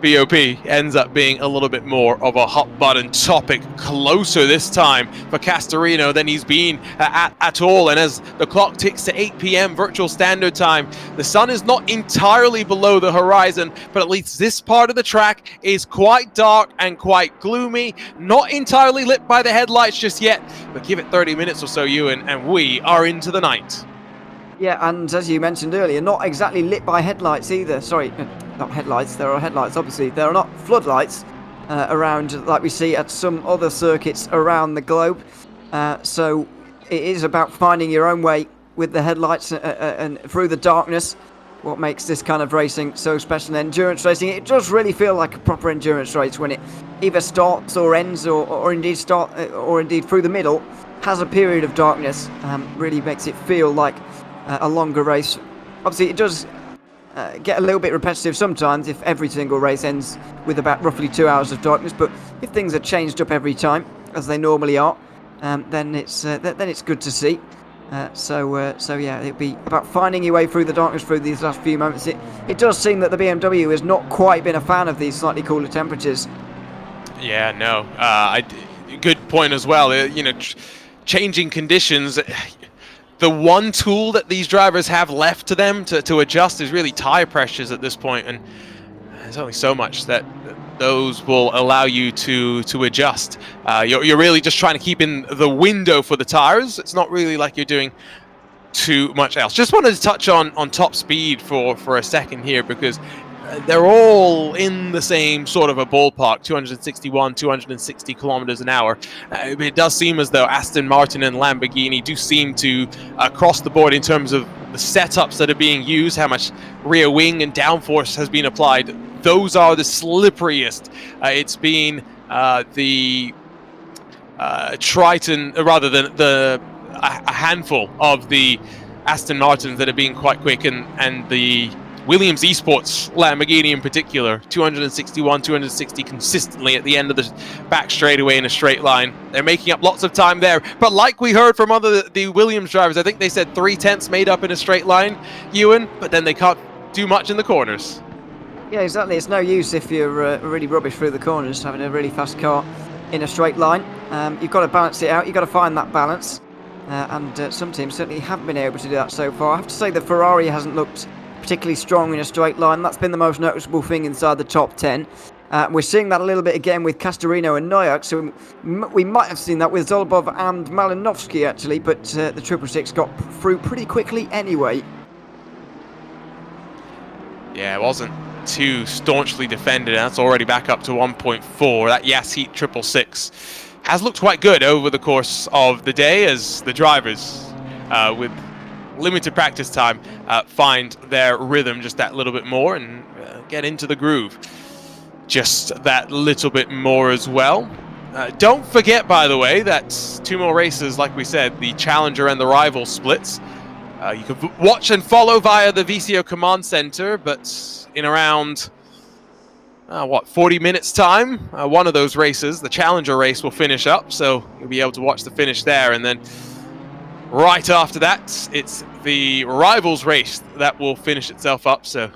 BOP ends up being a little bit more of a hot button topic, closer this time for Castorino than he's been at all. And as the clock ticks to 8 p.m. virtual standard time, the sun is not entirely below the horizon, but at least this part of the track is quite dark and quite gloomy, not entirely lit by the headlights just yet, but give it 30 minutes or so, Ewan, and we are into the night. Yeah, and as you mentioned earlier, not exactly lit by headlights either. Sorry, not headlights. There are headlights, obviously. There are not floodlights around like we see at some other circuits around the globe. So it is about finding your own way with the headlights and through the darkness. What makes this kind of racing so special? Endurance racing, it does really feel like a proper endurance race when it either starts or ends, or indeed through the middle, has a period of darkness. Really makes it feel like a longer race. Obviously, it does get a little bit repetitive sometimes if every single race ends with about roughly 2 hours of darkness. But if things are changed up every time, as they normally are, then it's good to see. So yeah, it'll be about finding your way through the darkness through these last few moments. It does seem that the BMW has not quite been a fan of these slightly cooler temperatures. Yeah, no. Good point as well. Changing conditions. The one tool that these drivers have left to them to adjust is really tire pressures at this point, and there's only so much that those will allow you to adjust. You're really just trying to keep in the window for the tires. It's not really like you're doing too much else. Just wanted to touch on top speed for a second here, because they're all in the same sort of a ballpark, 261, 260 kilometers an hour. It does seem as though Aston Martin and Lamborghini do seem to, across the board in terms of the setups that are being used, how much rear wing and downforce has been applied, those are the slipperiest. It's been the Triton, rather than a handful of the Aston Martins that are being quite quick, and the Williams Esports Lamborghini in particular, 261, 260 consistently at the end of the back straightaway in a straight line. They're making up lots of time there. But like we heard from the Williams drivers, I think they said 3/10 made up in a straight line, Ewan, but then they can't do much in the corners. Yeah, exactly. It's no use if you're really rubbish through the corners, having a really fast car in a straight line. You've got to balance it out. You've got to find that balance. And some teams certainly haven't been able to do that so far. I have to say the Ferrari hasn't looked particularly strong in a straight line. That's been the most noticeable thing inside the top 10. We're seeing that a little bit again with Castorino and Neuer, so we might have seen that with Zolobov and Malinovsky actually, but the 666 got through pretty quickly anyway. Yeah, it wasn't too staunchly defended, and that's already back up to 1.4. That Yas Heat 666 has looked quite good over the course of the day as the drivers, with limited practice time, find their rhythm just that little bit more and get into the groove just that little bit more as well. Don't forget, by the way, that 2 more races, like we said, the Challenger and the Rival splits. You can watch and follow via the VCO Command Center, but in around 40 minutes time. One of those races, the Challenger race, will finish up, so you'll be able to watch the finish there. And then right after that, it's the Rivals race that will finish itself up, so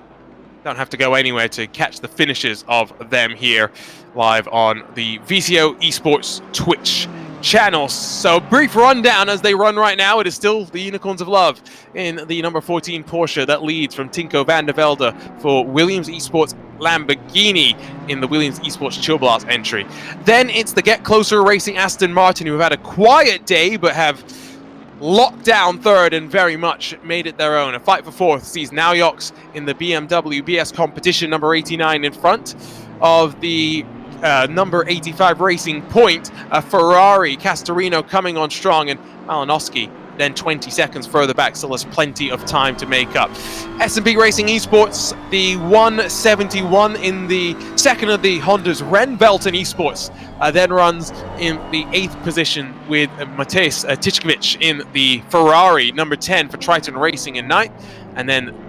don't have to go anywhere to catch the finishes of them here live on the VCO Esports Twitch channel. So brief rundown as they run right now. It is still the Unicorns of Love in the number 14 Porsche that leads from Tinko van der Velde for Williams Esports Lamborghini in the Williams Esports Chill Blast entry. Then it's the Get Closer Racing Aston Martin, who have had a quiet day but have locked down third and very much made it their own. A fight for fourth sees Naujoks in the BMW BS competition, number 89 in front of the number 85 Racing Point. Ferrari, Castorino coming on strong, and Malinowski then 20 seconds further back, so there's plenty of time to make up. S&P Racing Esports, the 171 in the second of the Honda's Renvelten Esports, then runs in the 8th position with Matej Tichkovic in the Ferrari, number 10 for Triton Racing in 9th, and then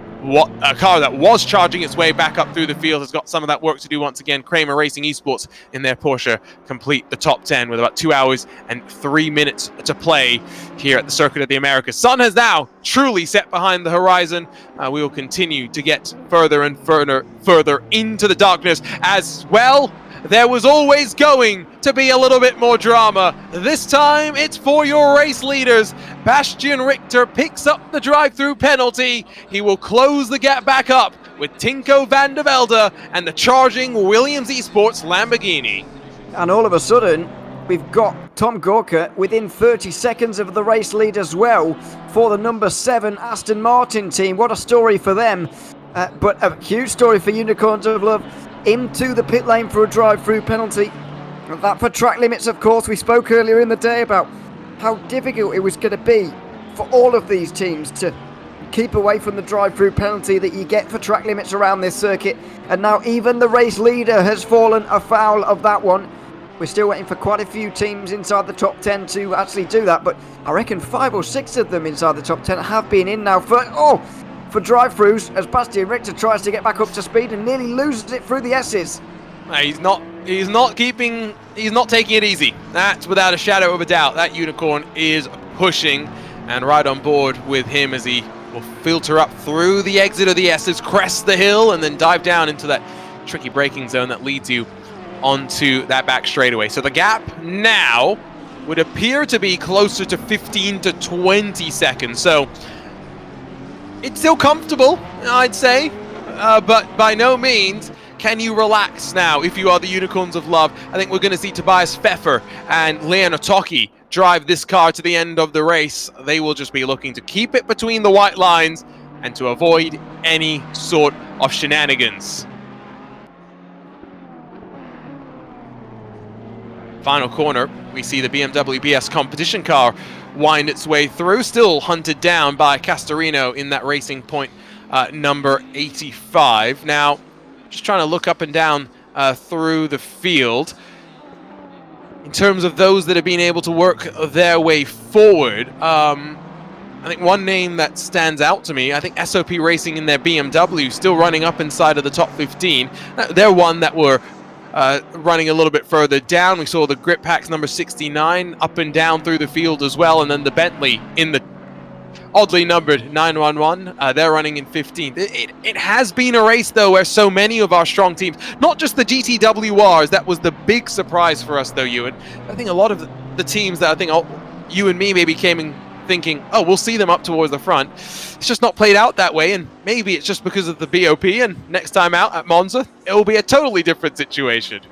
a car that was charging its way back up through the field has got some of that work to do once again. Kramer Racing Esports in their Porsche complete the top 10 with about 2 hours and 3 minutes to play here at the Circuit of the Americas. Sun has now truly set behind the horizon. We will continue to get further and further into the darkness as well. There was always going to be a little bit more drama. This time, it's for your race leaders. Bastian Richter picks up the drive-through penalty. He will close the gap back up with Tinko van der Velde and the charging Williams Esports Lamborghini. And all of a sudden, we've got Tom Gorka within 30 seconds of the race lead as well for the number 7 Aston Martin team. What a story for them. But a huge story for Unicorns of Love. Into the pit lane for a drive-through penalty. That for track limits, of course. We spoke earlier in the day about how difficult it was going to be for all of these teams to keep away from the drive-through penalty that you get for track limits around this circuit. And now even the race leader has fallen afoul of that one. We're still waiting for quite a few teams inside the top 10 to actually do that, but I reckon 5 or 6 of them inside the top 10 have been in now for drive-throughs as Bastian Richter tries to get back up to speed and nearly loses it through the S's. He's not taking it easy. That's without a shadow of a doubt. That Unicorn is pushing and right on board with him as he will filter up through the exit of the S's, crest the hill, and then dive down into that tricky braking zone that leads you onto that back straightaway. So the gap now would appear to be closer to 15 to 20 seconds. So it's still comfortable, I'd say, but by no means can you relax now if you are the Unicorns of Love. I think we're going to see Tobias Pfeffer and Leon Otoki drive this car to the end of the race. They will just be looking to keep it between the white lines and to avoid any sort of shenanigans. Final corner, we see the BMW BS competition car wind its way through, still hunted down by Castorino in that Racing Point number 85. Now, just trying to look up and down through the field. In terms of those that have been able to work their way forward, I think one name that stands out to me, I think SOP Racing in their BMW still running up inside of the top 15. They're one that were running a little bit further down. We saw the Grip Packs number 69 up and down through the field as well, and then the Bentley in the oddly numbered 911. They're running in 15th. It has been a race, though, where so many of our strong teams, not just the GTWRs, that was the big surprise for us, though, Ewan. I think a lot of the teams that I think you and me maybe came in thinking, oh, we'll see them up towards the front. It's just not played out that way, and maybe it's just because of the BOP, and next time out at Monza, it will be a totally different situation.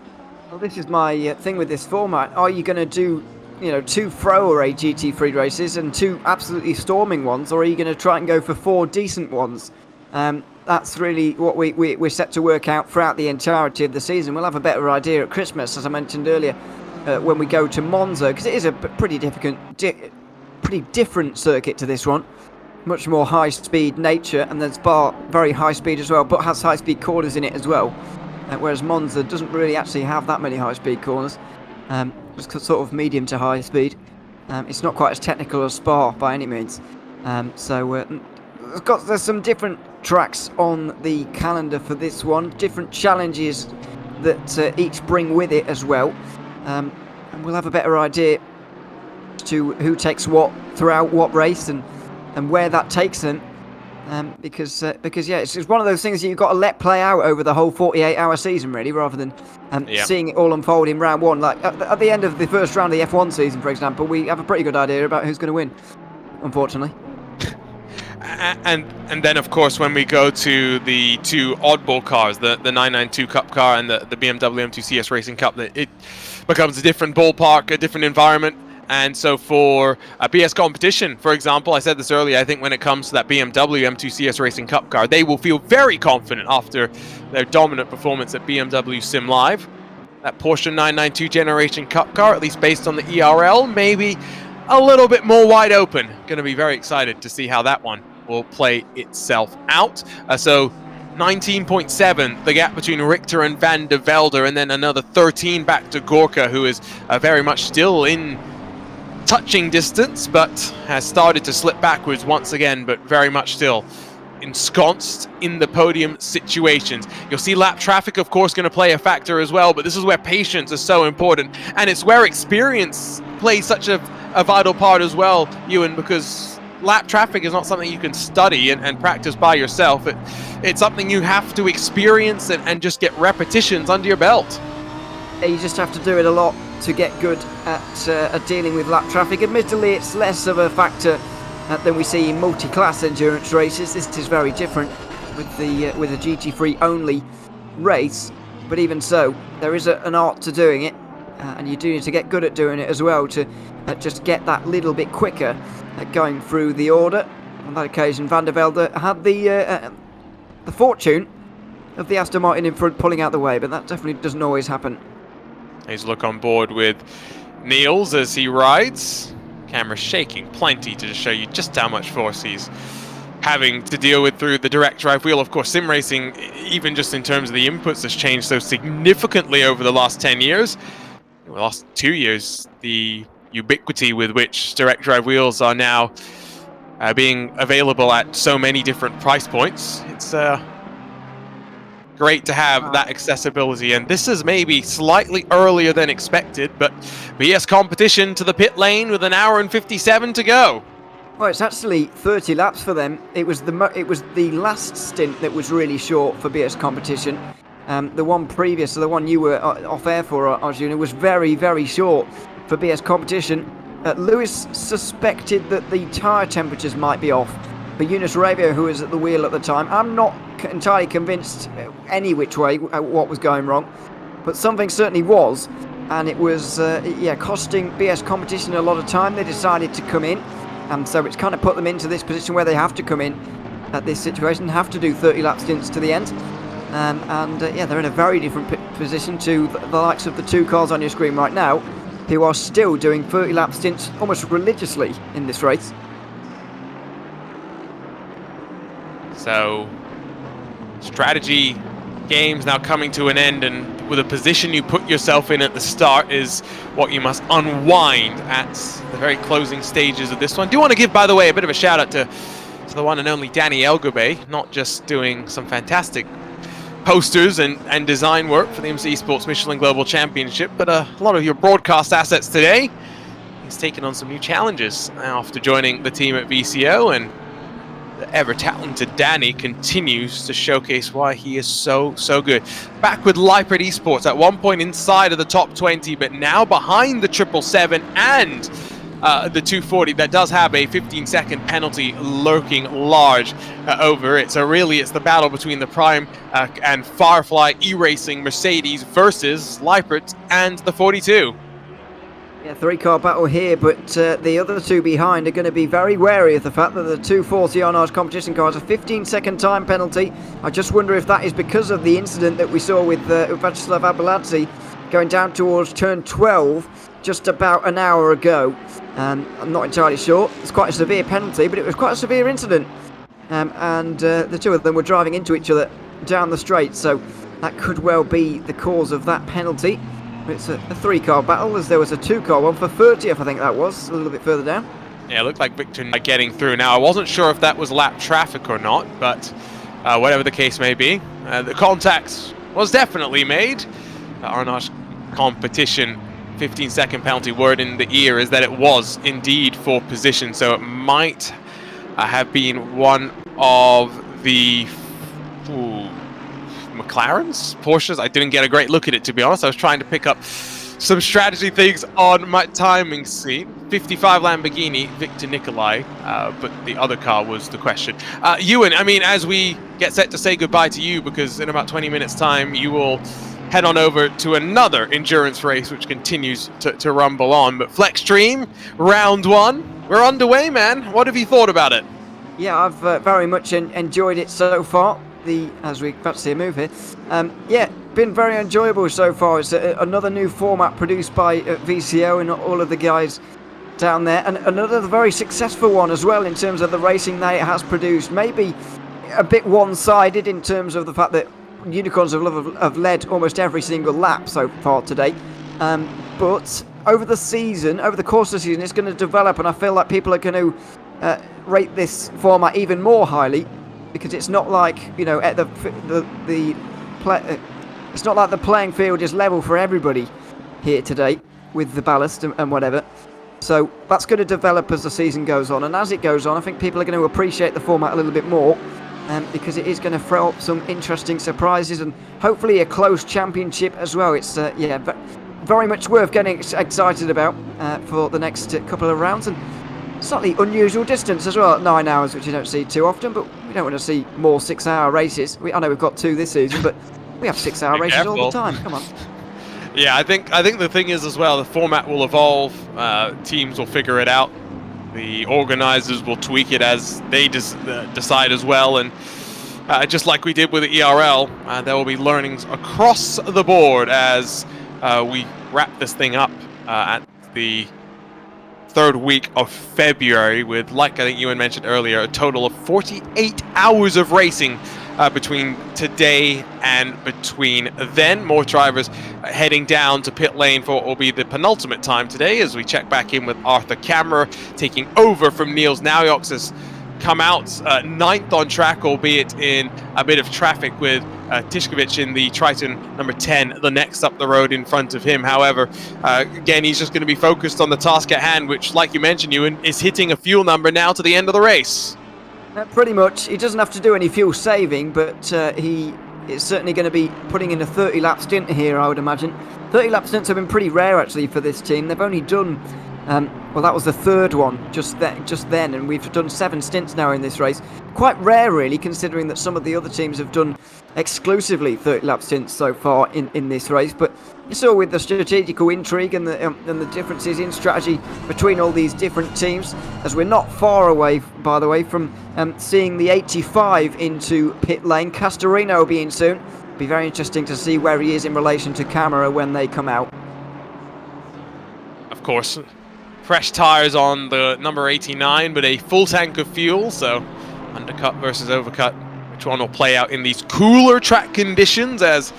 Well, this is my thing with this format. Are you going to do, 2 throwaway GT3 races and 2 absolutely storming ones, or are you going to try and go for 4 decent ones? That's really what we're set to work out throughout the entirety of the season. We'll have a better idea at Christmas, as I mentioned earlier, when we go to Monza, because it is a pretty different circuit to this one. Much more high-speed nature, and there's very high speed as well, but has high-speed corners in it as well. Whereas Monza doesn't really actually have that many high-speed corners. It's sort of medium to high speed. It's not quite as technical as Spa by any means. There's some different tracks on the calendar for this one. Different challenges that each bring with it as well. And we'll have a better idea as to who takes what throughout what race and where that takes them. Because yeah, it's one of those things that you've got to let play out over the whole 48-hour season, really, rather than seeing it all unfold in round one. Like at the end of the first round of the F1 season, for example, we have a pretty good idea about who's going to win, unfortunately. And then, of course, when we go to the two oddball cars, the 992 Cup car and the BMW M2 CS Racing Cup, it becomes a different ballpark, a different environment. And so for a BS competition, for example, I said this earlier, I think when it comes to that BMW M2 CS Racing Cup car, they will feel very confident after their dominant performance at BMW Sim Live. That Porsche 992 Generation Cup car, at least based on the ERL, maybe a little bit more wide open. Going to be very excited to see how that one will play itself out. So 19.7, the gap between Richter and Van de Velde, and then another 13 back to Gorka, who is very much still in touching distance, but has started to slip backwards once again, but very much still ensconced in the podium situations. You'll see lap traffic, of course, going to play a factor as well, but this is where patience is so important, and it's where experience plays such a vital part as well, Ewan, because lap traffic is not something you can study and practice by yourself. It's something you have to experience and just get repetitions under your belt. You just have to do it a lot to get good at dealing with lap traffic. Admittedly, it's less of a factor than we see in multi-class endurance races. This is very different with the GT3 only race, but even so, there is an art to doing it, and you do need to get good at doing it as well to just get that little bit quicker at going through the order. On that occasion, Van der Velde had the fortune of the Aston Martin in front pulling out the way, but that definitely doesn't always happen. Here's a look on board with Niels as he rides. Camera shaking plenty to just show you just how much force he's having to deal with through the direct drive wheel. Of course, sim racing, even just in terms of the inputs, has changed so significantly over the last 10 years. In the last 2 years, the ubiquity with which direct drive wheels are now being available at so many different price points. It's great to have that accessibility, and this is maybe slightly earlier than expected, but BS competition to the pit lane with 1 hour and 57 to go. Well, it's actually 30 laps for them. It was the last stint that was really short for BS competition. The one previous, so the one you were off air for, Arjuna, was very, very short for BS competition. Lewis suspected that the tyre temperatures might be off for Eunice Arabia, who was at the wheel at the time. I'm not entirely convinced any which way what was going wrong, but something certainly was, and it was costing BS competition a lot of time. They decided to come in, and so it's kind of put them into this position where they have to come in at this situation, have to do 30 lap stints to the end, they're in a very different position to the likes of the two cars on your screen right now, who are still doing 30 lap stints almost religiously in this race. So, strategy games now coming to an end, and with a position you put yourself in at the start is what you must unwind at the very closing stages of this one. Do want to give, by the way, a bit of a shout out to the one and only Danny Elgabe, not just doing some fantastic posters and design work for the MC Esports Michelin Global Championship, but a lot of your broadcast assets today. He's taken on some new challenges after joining the team at VCO, and the ever-talented Danny continues to showcase why he is so good. Back with Leipert Esports, at one point inside of the top 20, but now behind the 777 and the 240 that does have a 15-second penalty lurking large over it. So really it's the battle between the Prime and Firefly E-Racing Mercedes versus Leipert and the 42. Yeah, three-car battle here, but the other two behind are going to be very wary of the fact that the 240 on our competition car has a 15-second time penalty. I just wonder if that is because of the incident that we saw with Vyacheslav Abeladze going down towards turn 12 just about an hour ago. I'm not entirely sure. It's quite a severe penalty, but it was quite a severe incident. The two of them were driving into each other down the straight, so that could well be the cause of that penalty. It's a three-car battle, as there was a two-car one for 30th, I think that was, a little bit further down. Yeah, it looked like Victor getting through. Now, I wasn't sure if that was lap traffic or not, but whatever the case may be, the contact was definitely made. Arnash competition 15-second penalty. Word in the ear is that it was indeed for position, so it might have been one of the McLarens, Porsches. I didn't get a great look at it, to be honest. I was trying to pick up some strategy things on my timing scene. 55 Lamborghini, Victor Nicolai, but the other car was the question. Ewan, I mean, as we get set to say goodbye to you, because in about 20 minutes time you will head on over to another endurance race which continues to rumble on, but FLExTREME round 1, we're underway, man. What have you thought about it? Yeah, I've very much enjoyed it so far. As we about to see a move here, yeah, been very enjoyable so far. It's another new format produced by VCO and all of the guys down there, and another very successful one as well in terms of the racing that it has produced. Maybe a bit one-sided in terms of the fact that Unicorns have led almost every single lap so far today, but over the season, over the course of the season, it's going to develop, and I feel like people are going to rate this format even more highly, because it's not like, you know, at it's not like the playing field is level for everybody here today with the ballast and whatever. So that's going to develop as the season goes on, and as it goes on, I think people are going to appreciate the format a little bit more, because it is going to throw up some interesting surprises and hopefully a close championship as well. It's yeah, very much worth getting excited about for the next couple of rounds, and slightly unusual distance as well, at 9 hours, which you don't see too often, but we don't want to see more 6-hour races. I know we've got 2 this season, but we have 6-hour races all the time. Come on. Yeah, I think the thing is as well, the format will evolve. Teams will figure it out. The organizers will tweak it as they decide as well, and just like we did with the ERL, there will be learnings across the board as we wrap this thing up at the 3rd week of February with, like I think Ewan mentioned earlier, a total of 48 hours of racing between today and between then. More drivers heading down to pit lane for what will be the penultimate time today, as we check back in with Arthur Camera taking over from Niels Naujoks, has come out 9th on track, albeit in a bit of traffic with Tishkovic in the Triton number 10, the next up the road in front of him. However, again, he's just going to be focused on the task at hand, which, like you mentioned, Ewan, is hitting a fuel number now to the end of the race. Pretty much. He doesn't have to do any fuel saving, but he is certainly going to be putting in a 30-lap stint here, I would imagine. 30-lap stints have been pretty rare, actually, for this team. They've only done... well, that was the 3rd one just then, and we've done 7 stints now in this race. Quite rare, really, considering that some of the other teams have done exclusively 30-lap stints so far in this race. But you saw with the strategical intrigue and the differences in strategy between all these different teams, as we're not far away, by the way, from seeing the 85 into pit lane. Castorino will be in soon. Be very interesting to see where he is in relation to Camera when they come out. Of course, fresh tires on the number 89, but a full tank of fuel, so undercut versus overcut, which one will play out in these cooler track conditions as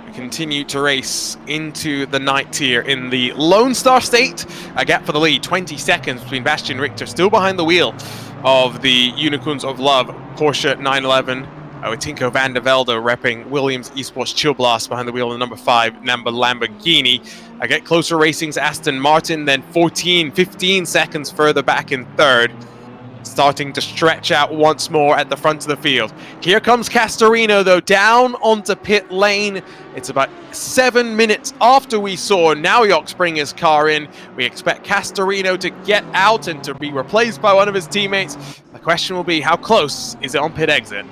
we continue to race into the night here in the Lone Star State. A gap for the lead, 20 seconds between Bastian Richter, still behind the wheel of the Unicorns of Love Porsche 911. Tinko van der Velde repping Williams Esports Chill Blast behind the wheel of the number 5 Lamborghini. Get Closer Racing's Aston Martin, then 15 seconds further back in 3rd. Starting to stretch out once more at the front of the field. Here comes Castorino, though, down onto pit lane. It's about 7 minutes after we saw Naujoks bring his car in. We expect Castorino to get out and to be replaced by one of his teammates. The question will be, how close is it on pit exit?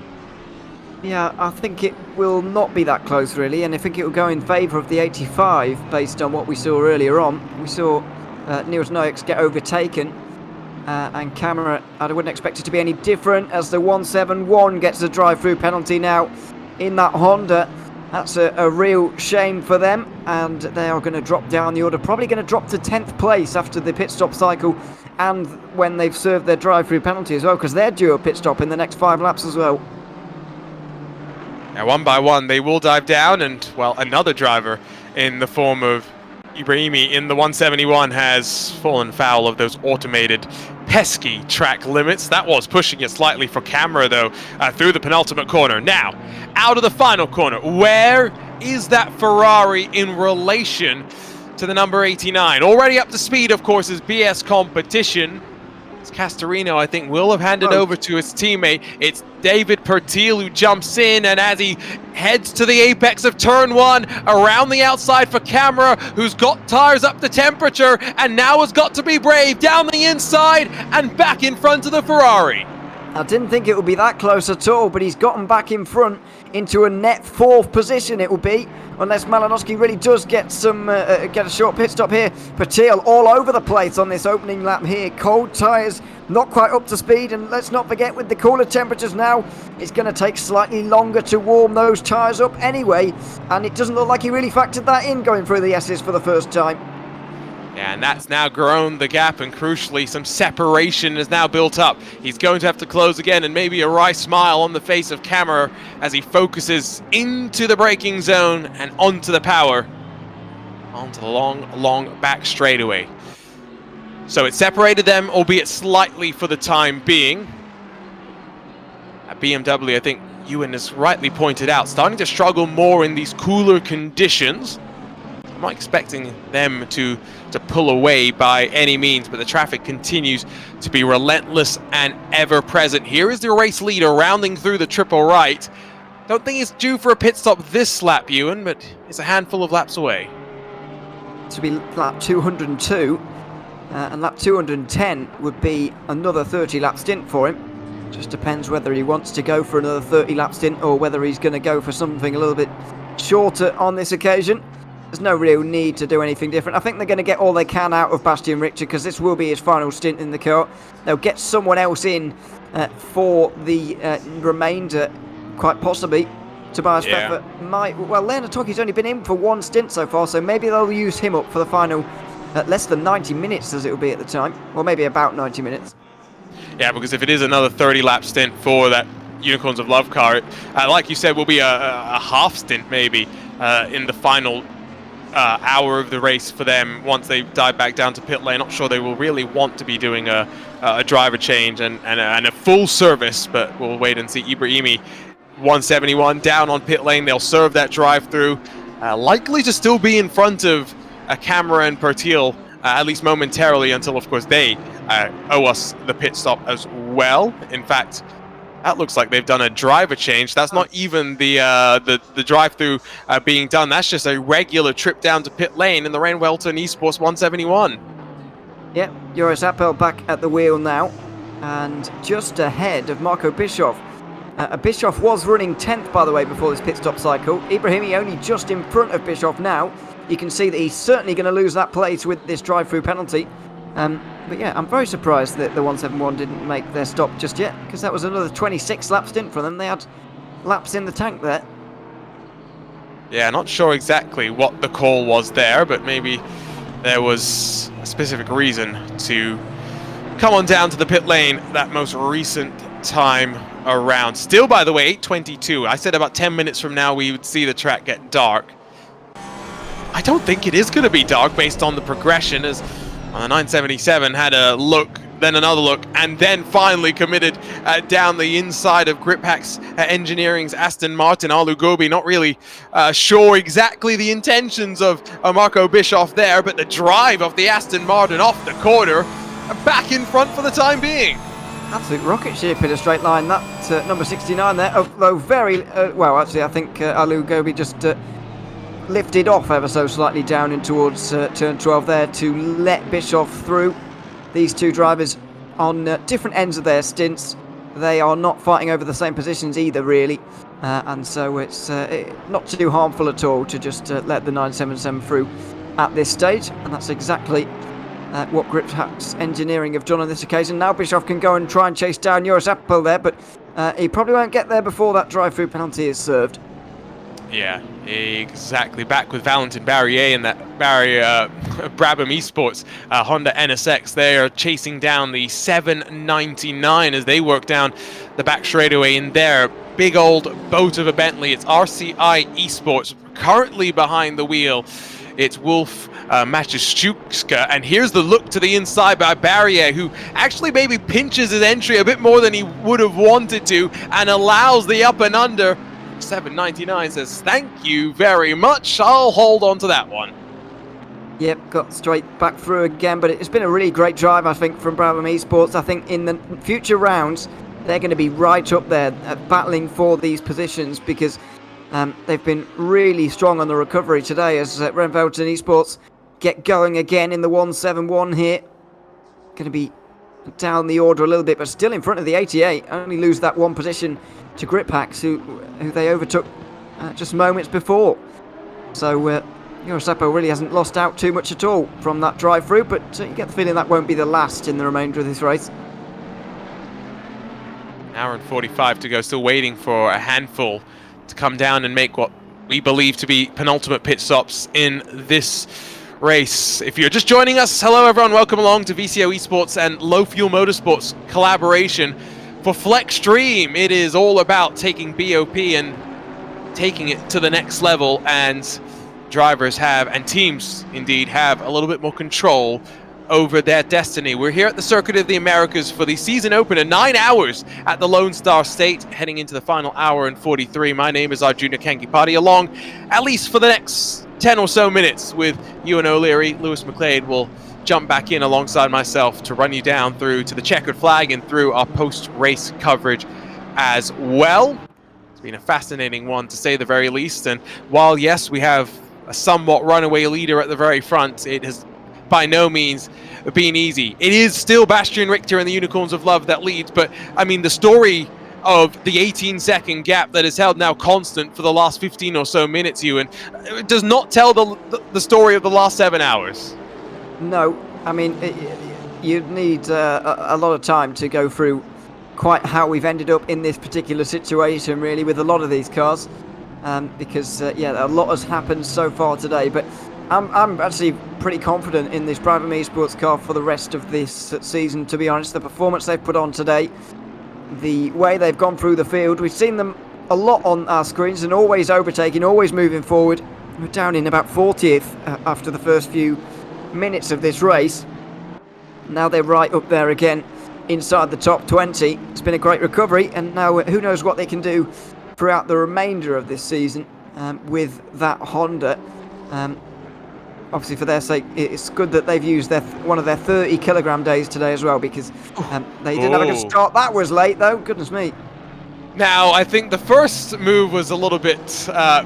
Yeah, I think it will not be that close, really, and I think it will go in favour of the 85 based on what we saw earlier on. We saw Niels Naujoks get overtaken, and Camera, I wouldn't expect it to be any different, as the 171 gets a drive-through penalty now in that Honda. That's a real shame for them, and they are going to drop down the order, probably going to drop to 10th place after the pit stop cycle and when they've served their drive-through penalty as well, because they're due a pit stop in the next 5 laps as well. Now, one by one, they will dive down, and, well, another driver in the form of Ibrahimi in the 171 has fallen foul of those automated pesky track limits. That was pushing it slightly for Camera, though, through the penultimate corner. Now, out of the final corner, where is that Ferrari in relation to the number 89? Already up to speed, of course, is BS Competition. It's Castorino, I think, will have handed over to his teammate. It's David Pertil who jumps in, and as he heads to the apex of turn 1, around the outside for Camera, who's got tires up to temperature, and now has got to be brave, down the inside, and back in front of the Ferrari. I didn't think it would be that close at all, but he's gotten back in front into a net 4th position it will be, unless Malinowski really does get get a short pit stop here. Patil all over the place on this opening lap here. Cold tyres, not quite up to speed, and let's not forget with the cooler temperatures now, it's going to take slightly longer to warm those tyres up anyway, and it doesn't look like he really factored that in going through the S's for the first time. Yeah, and that's now grown the gap, and crucially, some separation is now built up. He's going to have to close again, and maybe a wry smile on the face of Camera as he focuses into the braking zone and onto the power, onto the long back straightaway. So it separated them, albeit slightly for the time being. At BMW, I think Ewan has rightly pointed out, starting to struggle more in these cooler conditions. I'm not expecting them to pull away by any means, but the traffic continues to be relentless and ever present. Here is the race leader rounding through the triple right. Don't think he's due for a pit stop this lap, Ewan, but it's a handful of laps away. To be lap 202, and lap 210 would be another 30 lap stint for him. Just depends whether he wants to go for another 30 lap stint or whether he's going to go for something a little bit shorter on this occasion. There's no real need to do anything different. I think they're going to get all they can out of Bastian Richter because this will be his final stint in the car. They'll get someone else in for the remainder, quite possibly. Tobias Pfeffer might... Well, Leonard Toki's only been in for one stint so far, so maybe they'll use him up for the final less than 90 minutes as it will be at the time. Or maybe about 90 minutes. Yeah, because if it is another 30-lap stint for that Unicorns of Love car, it, like you said, will be a half stint maybe in the final hour of the race for them once they dive back down to pit lane. Not sure they will really want to be doing a driver change and a full service, but we'll wait and see. Ibrahimi 171 down on pit lane. They'll serve that drive through, likely to still be in front of Camera and Pertil, at least momentarily, until of course they owe us the pit stop as well. In fact, that looks like they've done a driver change. That's not even the drive-through being done. That's just a regular trip down to pit lane in the Rain Welton Esports 171. Yep, Joris Appel back at the wheel now, and just ahead of Marco Bischoff. Bischoff was running 10th, by the way, before this pit stop cycle. Ibrahimi only just in front of Bischoff now. You can see that he's certainly going to lose that place with this drive-through penalty. But yeah, I'm very surprised that the 171 didn't make their stop just yet, because that was another 26 lap stint for them. They had laps in the tank there. Yeah, not sure exactly what the call was there, but maybe there was a specific reason to come on down to the pit lane that most recent time around. Still, by the way, 8:22. I said about 10 minutes from now we would see the track get dark. I don't think it is going to be dark based on the progression, as the 977 had a look, then another look, and then finally committed down the inside of Griphack's Engineering's Aston Martin. Alu Gobi not really sure exactly the intentions of Marco Bischoff there, but the drive of the Aston Martin off the corner, back in front for the time being. Absolute rocket ship in a straight line. That number 69 there, although very well, actually, I think Alu Gobi just lifted off ever so slightly down in towards turn 12 there to let Bischoff through. These two drivers on different ends of their stints. They are not fighting over the same positions either, really, and so it's not too harmful at all to just let the 977 through at this stage, and that's exactly what Griphack's Engineering have done on this occasion. Now Bischoff can go and try and chase down Joris Appel there, but he probably won't get there before that drive-through penalty is served. Yeah, exactly. Back with Valentin Barrier and that Brabham Esports Honda NSX. They are chasing down the 799 as they work down the back straightaway in their big old boat of a Bentley. It's RCI Esports currently behind the wheel. It's Wolf Maciszewska, and here's the look to the inside by Barrier, who actually maybe pinches his entry a bit more than he would have wanted to and allows the up and under 799 says, thank you very much. I'll hold on to that one. Yep, got straight back through again, but it's been a really great drive, I think, from Brabham Esports. I think in the future rounds, they're going to be right up there battling for these positions because they've been really strong on the recovery today as Renvelten Esports get going again in the 171 here. Going to be down the order a little bit, but still in front of the 88. Only lose that one position to Grip Hacks, who they overtook just moments before. So Assetto really hasn't lost out too much at all from that drive through, but you get the feeling that won't be the last in the remainder of this race. An hour and 45 to go, still waiting for a handful to come down and make what we believe to be penultimate pit stops in this race. If you're just joining us, hello everyone, welcome along to VCO Esports and Low Fuel Motorsport's collaboration for FLExTREME. It is all about taking BOP and taking it to the next level, and drivers have, and teams indeed have, a little bit more control over their destiny. We're here at the Circuit of the Americas for the season opener, 9 hours at the Lone Star State, heading into the final hour and 43. My name is Arjuna Kankipati, along at least for the next 10 or so minutes with Ewan O'Leary. Lewis McLeod will jump back in alongside myself to run you down through to the checkered flag and through our post-race coverage as well. It's been a fascinating one, to say the very least, and while yes, we have a somewhat runaway leader at the very front, it has by no means been easy. It is still Bastian Richter and the Unicorns of Love that leads, but I mean, the story of the 18-second gap that is held now constant for the last 15 or so minutes, Ewan, it does not tell the story of the last 7 hours. No, I mean, you'd need a lot of time to go through quite how we've ended up in this particular situation, really, with a lot of these cars. Because yeah, a lot has happened so far today, but I'm actually pretty confident in this Brabham Esports car for the rest of this season, to be honest. The performance they've put on today, the way they've gone through the field, we've seen them a lot on our screens and always overtaking, always moving forward. We're down in about 40th after the first few minutes of this race. Now they're right up there again inside the top 20. It's been a great recovery, and now who knows what they can do throughout the remainder of this season with that Honda. Obviously, for their sake, it's good that they've used one of their 30 kilogram days today as well, because they didn't have a good start. That was late, though. Goodness me. Now, I think the first move was a little bit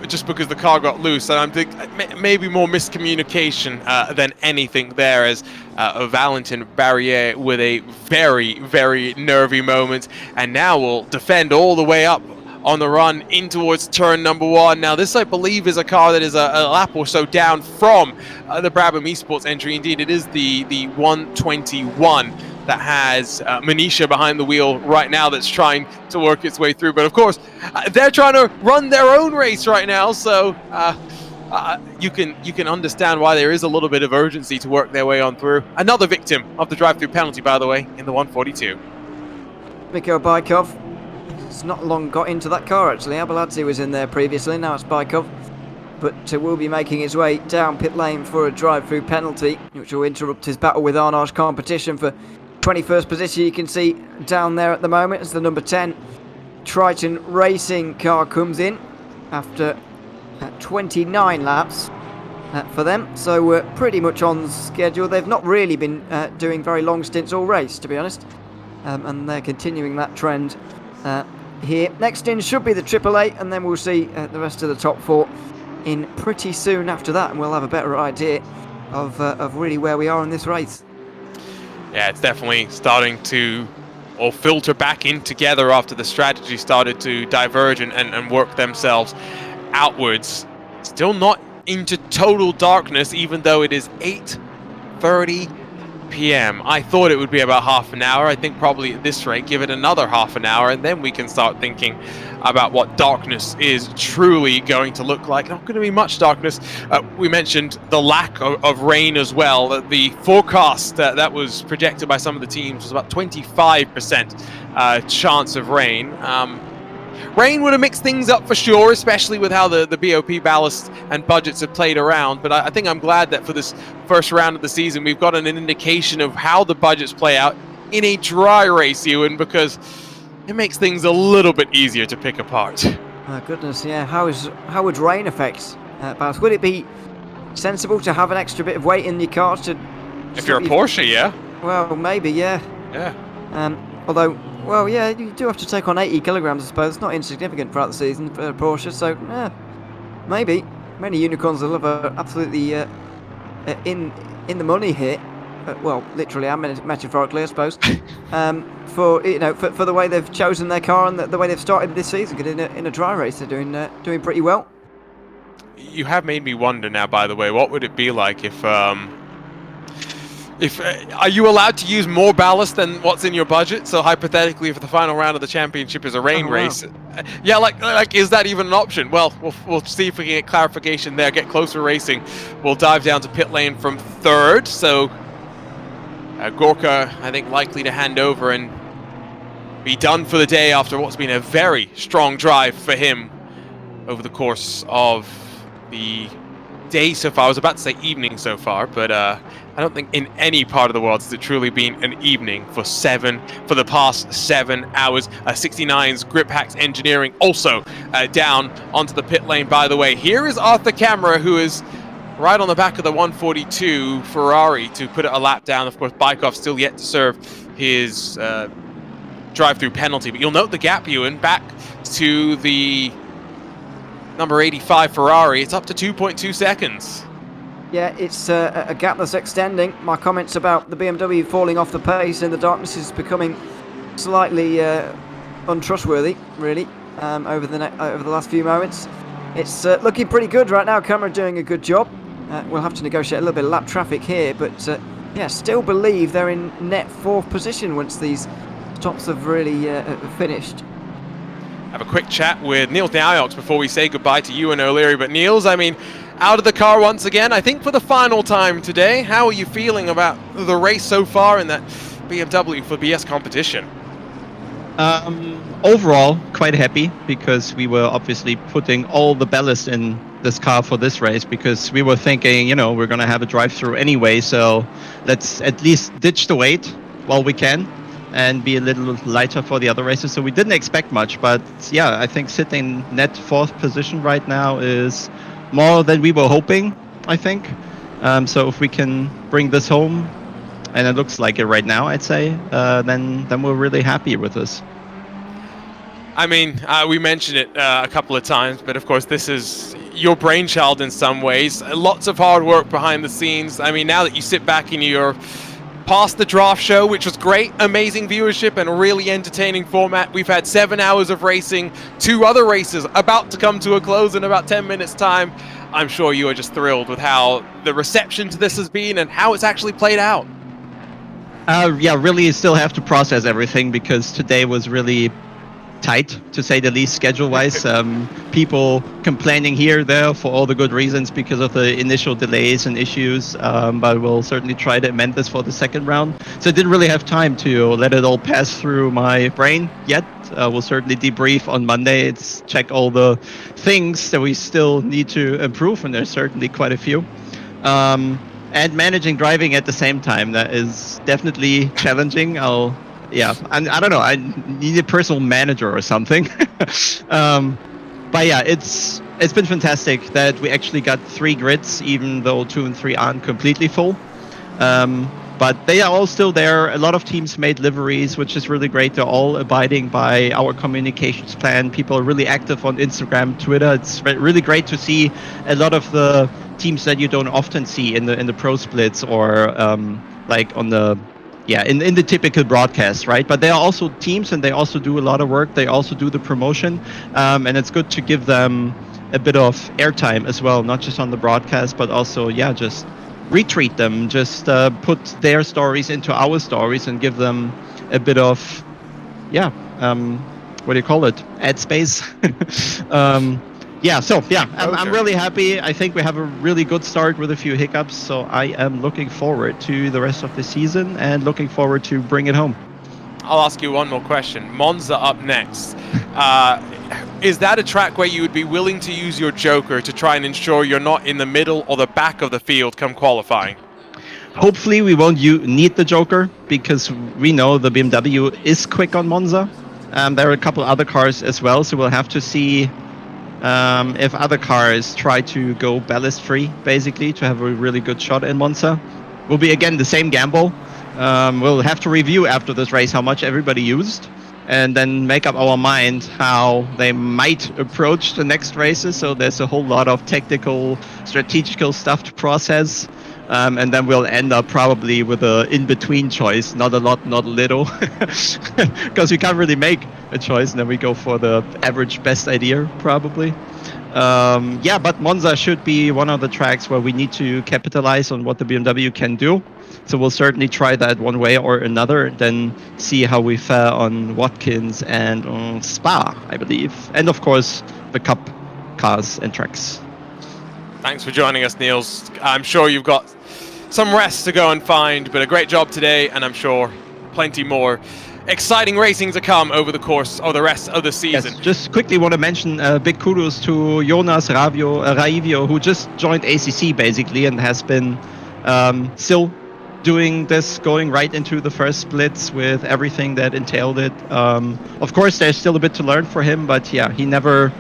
just because the car got loose, and I'm thinking maybe more miscommunication than anything there, as Valentin Barrier with a very, very nervy moment, and now will defend all the way up on the run in towards turn number 1. Now this, I believe, is a car that is a lap or so down from the Brabham Esports entry. Indeed, it is the 121 that has Manisha behind the wheel right now, that's trying to work its way through. But of course, they're trying to run their own race right now, so you can understand why there is a little bit of urgency to work their way on through. Another victim of the drive-through penalty, by the way, in the 142. Mikhail Baikov. It's not long got into that car, actually. Abeladze was in there previously, now it's Baikov. But will be making his way down pit lane for a drive-through penalty, which will interrupt his battle with Arnage Competition for 21st position. You can see down there at the moment as the number 10 Triton Racing car comes in after 29 laps for them. So we're pretty much on schedule. They've not really been doing very long stints all race, to be honest. And they're continuing that trend here. Next in should be the AAA, and then we'll see the rest of the top 4 in pretty soon after that, and we'll have a better idea of really where we are in this race. Yeah, it's definitely starting to all filter back in together after the strategy started to diverge and work themselves outwards. Still not into total darkness, even though it is 8:30 p.m. I thought it would be about half an hour. I think probably at this rate, give it another half an hour, and then we can start thinking about what darkness is truly going to look like. Not going to be much darkness. We mentioned the lack of rain as well. The forecast that was projected by some of the teams was about 25% chance of rain. Rain would have mixed things up for sure, especially with how the BOP ballast and budgets have played around. But I think I'm glad that for this first round of the season, we've gotten an indication of how the budgets play out in a dry race, Ewan, because it makes things a little bit easier to pick apart. Oh, goodness, yeah. How would rain affect Ballast? Would it be sensible to have an extra bit of weight in your car to... If you're a Porsche, yeah. Well, maybe, yeah. Yeah. Although, well, yeah, you do have to take on 80 kilograms, I suppose. It's not insignificant throughout the season for Porsche, so, yeah, maybe. Many unicorns will have absolutely in the money here. Well, literally and metaphorically, I suppose. For the way they've chosen their car and the way they've started this season, because in a dry race they're doing pretty well. You have made me wonder now, by the way, what would it be like if are you allowed to use more ballast than what's in your budget? So hypothetically, if the final round of the championship is a rain race, yeah, like is that even an option? Well, we'll see if we can get clarification there. Get Closer Racing. We'll dive down to pit lane from third. So Gorka, I think, likely to hand over and be done for the day after what's been a very strong drive for him over the course of the day so far. I was about to say evening so far, but I don't think in any part of the world has it truly been an evening for the past 7 hours. 69's Grip Hacks Engineering also down onto the pit lane, by the way. Here is Arthur Camera, who is right on the back of the 142 Ferrari to put it a lap down. Of course, Bykov still yet to serve his drive-through penalty, but you'll note the gap, Ewan, back to the number 85 Ferrari. It's up to 2.2 seconds. Yeah, it's a gap that's extending. My comments about the BMW falling off the pace in the darkness is becoming slightly untrustworthy, really, over the last few moments. It's looking pretty good right now. Camera doing a good job. We'll have to negotiate a little bit of lap traffic here, but yeah, still believe they're in net 4th position once these stops have really finished. Have a quick chat with Niels Niox before we say goodbye to Ewan O'Leary. But Niels, I mean, out of the car once again, I think for the final time today. How are you feeling about the race so far in that BMW for BS competition? Overall, quite happy, because we were obviously putting all the ballast in this car for this race, because we were thinking, you know, we're going to have a drive-through anyway, so let's at least ditch the weight while we can and be a little lighter for the other races. So we didn't expect much, but yeah, I think sitting net 4th position right now is more than we were hoping, I think. So if we can bring this home, and it looks like it right now, I'd say, then we're really happy with this. I mean, we mentioned it a couple of times, but of course this is your brainchild in some ways. Lots of hard work behind the scenes. I mean, now that you sit back and you're past the draft show, which was great, amazing viewership and a really entertaining format. We've had 7 hours of racing, 2 other races about to come to a close in about 10 minutes time. I'm sure you are just thrilled with how the reception to this has been and how it's actually played out. Yeah, really still have to process everything, because today was really tight, to say the least, schedule-wise. People complaining here, there, for all the good reasons because of the initial delays and issues, but we'll certainly try to amend this for the second round. So I didn't really have time to let it all pass through my brain yet. We'll certainly debrief on Monday. It's check all the things that we still need to improve, and there's certainly quite a few. And managing driving at the same time, that is definitely challenging. I don't know, I need a personal manager or something. But yeah, it's been fantastic that we actually got 3 grids, even though 2 and 3 aren't completely full. But they are all still there. A lot of teams made liveries, which is really great. They're all abiding by our communications plan. People are really active on Instagram, Twitter. It's really great to see a lot of the teams that you don't often see in the pro splits, or like on the in the typical broadcast, right? But they are also teams, and they also do a lot of work. They also do the promotion, and it's good to give them a bit of airtime as well, not just on the broadcast, but also just retweet them, just put their stories into our stories and give them a bit of what do you call it, ad space. I'm really happy. I think we have a really good start with a few hiccups, so I am looking forward to the rest of the season and looking forward to bring it home. I'll ask you one more question. Monza up next. Is that a track where you would be willing to use your joker to try and ensure you're not in the middle or the back of the field come qualifying? Hopefully we won't need the joker, because we know the BMW is quick on Monza. There are a couple other cars as well, so we'll have to see if other cars try to go ballast free, basically, to have a really good shot in Monza. Will be again the same gamble. We'll have to review after this race how much everybody used, and then make up our mind how they might approach the next races. So there's a whole lot of technical, strategical stuff to process. And then we'll end up probably with a in-between choice, not a lot, not a little, because we can't really make a choice, and then we go for the average best idea, probably. Yeah, but Monza should be one of the tracks where we need to capitalize on what the BMW can do. So we'll certainly try that one way or another, then see how we fare on Watkins and on Spa, I believe. And of course, the Cup cars and tracks. Thanks for joining us, Niels. I'm sure you've got some rest to go and find, but a great job today, and I'm sure plenty more exciting racing to come over the course of the rest of the season. Yes, just quickly want to mention big kudos to Jonas Raivio, who just joined ACC basically and has been still doing this, going right into the first splits with everything that entailed it. Of course, there's still a bit to learn for him, but yeah, he never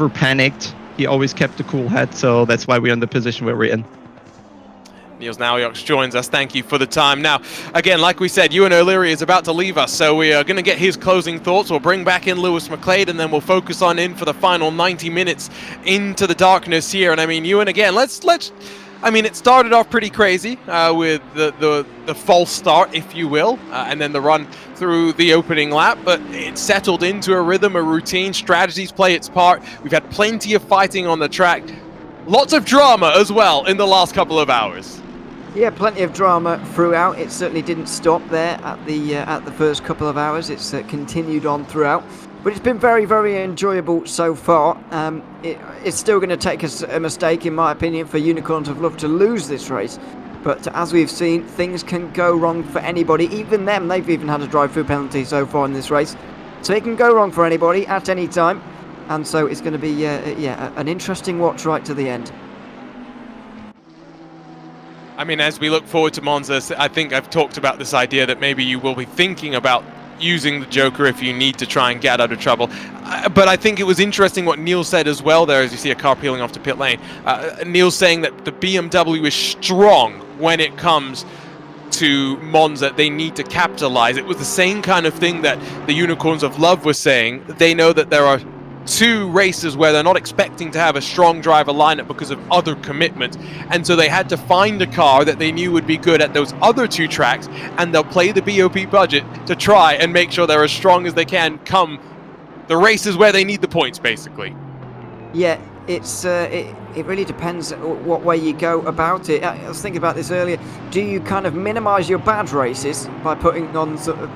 panicked. He always kept a cool head, so that's why we're in the position where we're in. Niels Naujoks joins us. Thank you for the time. Now, again, like we said, Ewan O'Leary is about to leave us, so we are going to get his closing thoughts. We'll bring back in Lewis McLeod, and then we'll focus on in for the final 90 minutes into the darkness here. And I mean, Ewan, again, I mean, it started off pretty crazy with the false start, if you will, and then the run through the opening lap, but it settled into a rhythm, a routine. Strategies play its part. We've had plenty of fighting on the track. Lots of drama as well in the last couple of hours. Yeah, plenty of drama throughout. It certainly didn't stop there at the first couple of hours. It's continued on throughout. But it's been very, very enjoyable so far. It's still going to take us a mistake, in my opinion, for Unicorns of Love to lose this race. But as we've seen, things can go wrong for anybody. Even them, they've even had a drive-through penalty so far in this race. So it can go wrong for anybody at any time. And so it's going to be, an interesting watch right to the end. I mean, as we look forward to Monza, I think I've talked about this idea that maybe you will be thinking about using the Joker if you need to try and get out of trouble. But I think it was interesting what Neil said as well there, as you see a car peeling off to pit lane. Neil saying that the BMW is strong when it comes to Monza. They need to capitalize. It was the same kind of thing that the Unicorns of Love were saying. They know that there are two races where they're not expecting to have a strong driver lineup because of other commitments, and so they had to find a car that they knew would be good at those other two tracks, and they'll play the BOP budget to try and make sure they're as strong as they can come the races where they need the points, basically. Yeah, it really depends what way you go about it. I was thinking about this earlier. Do you kind of minimize your bad races by putting on sort of,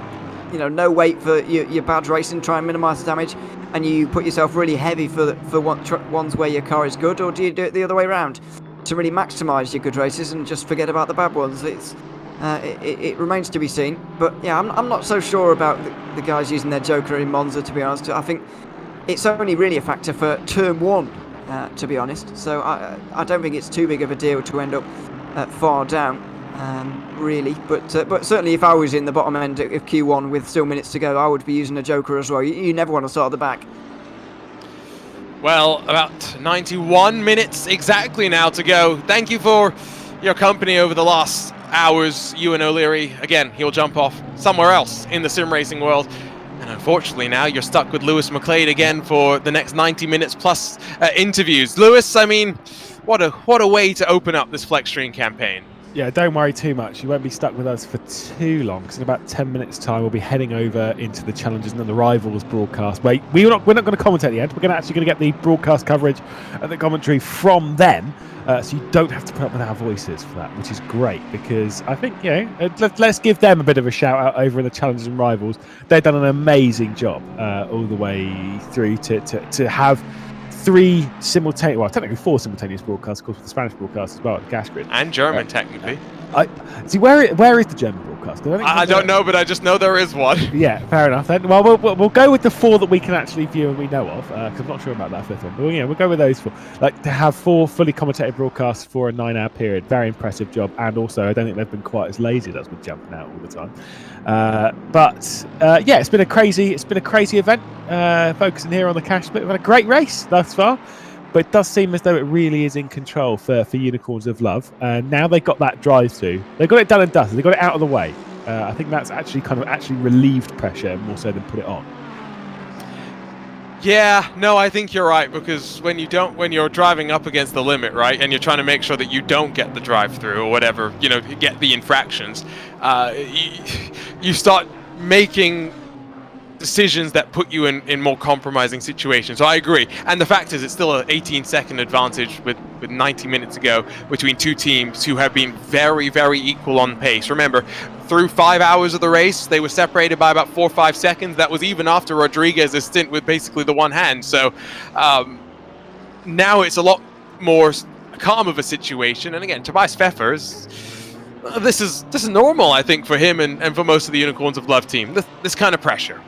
no weight for your bad race and try and minimize the damage, and you put yourself really heavy for ones where your car is good, or do you do it the other way around to really maximize your good races and just forget about the bad ones? It remains to be seen, but yeah, I'm not so sure about the guys using their Joker in Monza, to be honest. I think it's only really a factor for turn one, to be honest, so I don't think it's too big of a deal to end up far down. Really, but certainly if I was in the bottom end of Q1 with still minutes to go, I would be using a Joker as well. You never want to start at the back. Well, about 91 minutes exactly now to go. Thank you for your company over the last hours, Ewan O'Leary. Again, he'll jump off somewhere else in the sim racing world. And unfortunately now you're stuck with Lewis McLeod again for the next 90 minutes plus interviews. Lewis, I mean, what a way to open up this FLExTREME campaign. Yeah, don't worry too much. You won't be stuck with us for too long, because in about 10 minutes' time we'll be heading over into the Challengers and the Rivals broadcast. We're not going to commentate at the end. We're actually going to get the broadcast coverage and the commentary from them, so you don't have to put up with our voices for that, which is great, because I think, let's give them a bit of a shout out over in the Challengers and Rivals. They've done an amazing job all the way through to have three simultaneous, well, technically four simultaneous broadcasts, of course, with the Spanish broadcast as well at the Gas Grid. And German, technically. See, where is the German broadcast? broadcast? 'Cause I don't know, but I just know there is one. Yeah, fair enough then. Well, we'll go with the 4 that we can actually view and we know of, because I'm not sure about that 5th one. But yeah, we'll go with those 4. Like, to have 4 fully commentated broadcasts for a 9-hour period, very impressive job. And also, I don't think they've been quite as lazy as we're jumping out all the time. Yeah, it's been a crazy event. Focusing here on the cash split, we've had a great race thus far. But it does seem as though it really is in control for Unicorns of Love. Now they've got that drive-through. They've got it done and dusted. They've got it out of the way. I think that's actually relieved pressure more so than put it on. Yeah, no, I think you're right, because when you're driving up against the limit, right, and you're trying to make sure that you don't get the drive-through or whatever, get the infractions, you start making decisions that put you in more compromising situations. So I agree. And the fact is, it's still an 18-second advantage with 90 minutes to go between two teams who have been very, very equal on pace. Remember, through 5 hours of the race, they were separated by about 4 or 5 seconds. That was even after Rodriguez's stint with basically the one hand. So now it's a lot more calm of a situation. And again, Tobias Pfeffer's, this is normal, I think, for him and for most of the Unicorns of Love team. This kind of pressure.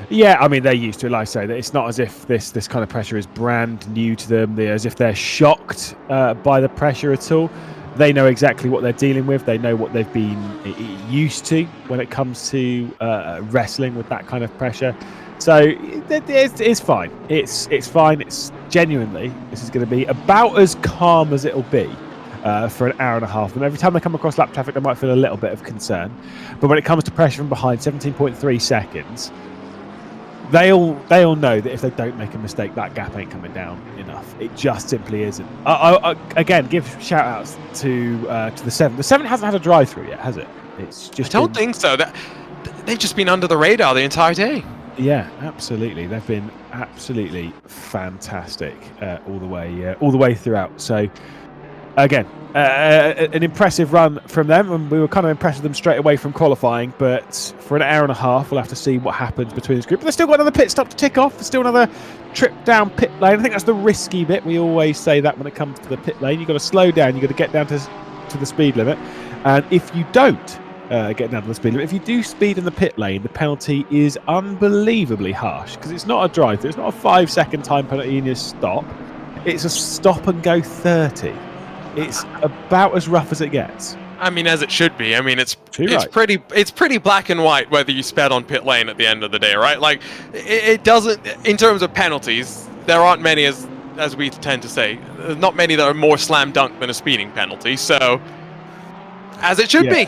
Yeah, I mean, they're used to it. Like I say, that it's not as if this kind of pressure is brand new to them. They're as if they're shocked by the pressure at all. They know exactly what they're dealing with. They know what they've been used to when it comes to wrestling with that kind of pressure. So it's fine. It's fine. It's genuinely, this is going to be about as calm as it'll be for an hour and a half. And every time they come across lap traffic, they might feel a little bit of concern. But when it comes to pressure from behind, 17.3 seconds. They all know that if they don't make a mistake, that gap ain't coming down enough. It just simply isn't. Again, give shout outs to the 7. The 7 hasn't had a drive through yet, has it? It's just. I don't think so. They've just been under the radar the entire day. Yeah, absolutely. They've been absolutely fantastic all the way throughout. So again, an impressive run from them, and we were kind of impressed with them straight away from qualifying. But for an hour and a half, we'll have to see what happens between this group. But they've still got another pit stop to tick off. There's still another trip down pit lane. I think that's the risky bit. We always say that when it comes to the pit lane, you've got to slow down. You've got to get down to the speed limit. And if you don't get down to the speed limit, if you do speed in the pit lane, the penalty is unbelievably harsh, because it's not a drive-through. It's not a 5-second time penalty in your stop. It's a stop and go 30. It's about as rough as it gets. I mean, as it should be. I mean, it's pretty black and white whether you sped on pit lane at the end of the day, right? Like, it doesn't, in terms of penalties, there aren't many, as we tend to say, not many that are more slam dunk than a speeding penalty. So, as it should be.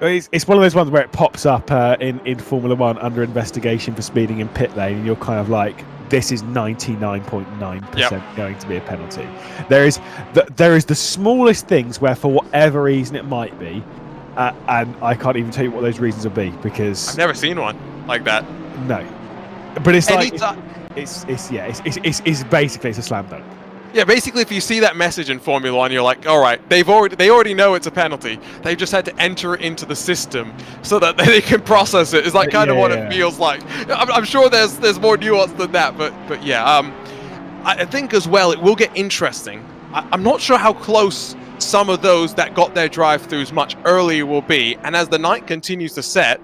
It's one of those ones where it pops up in Formula 1 under investigation for speeding in pit lane, and you're kind of like, this is 99.9% going to be a penalty. There is the smallest things where, for whatever reason it might be, and I can't even tell you what those reasons will be, because I've never seen one like that. No, but it's like it's basically it's a slam dunk. Yeah, basically, if you see that message in Formula 1, you're like, all right, they already know it's a penalty. They've just had to enter it into the system so that they can process it. It's like kind of what it feels like. I'm sure there's more nuance than that, but yeah, I think as well it will get interesting. I'm not sure how close some of those that got their drive-throughs much earlier will be, and as the night continues to set,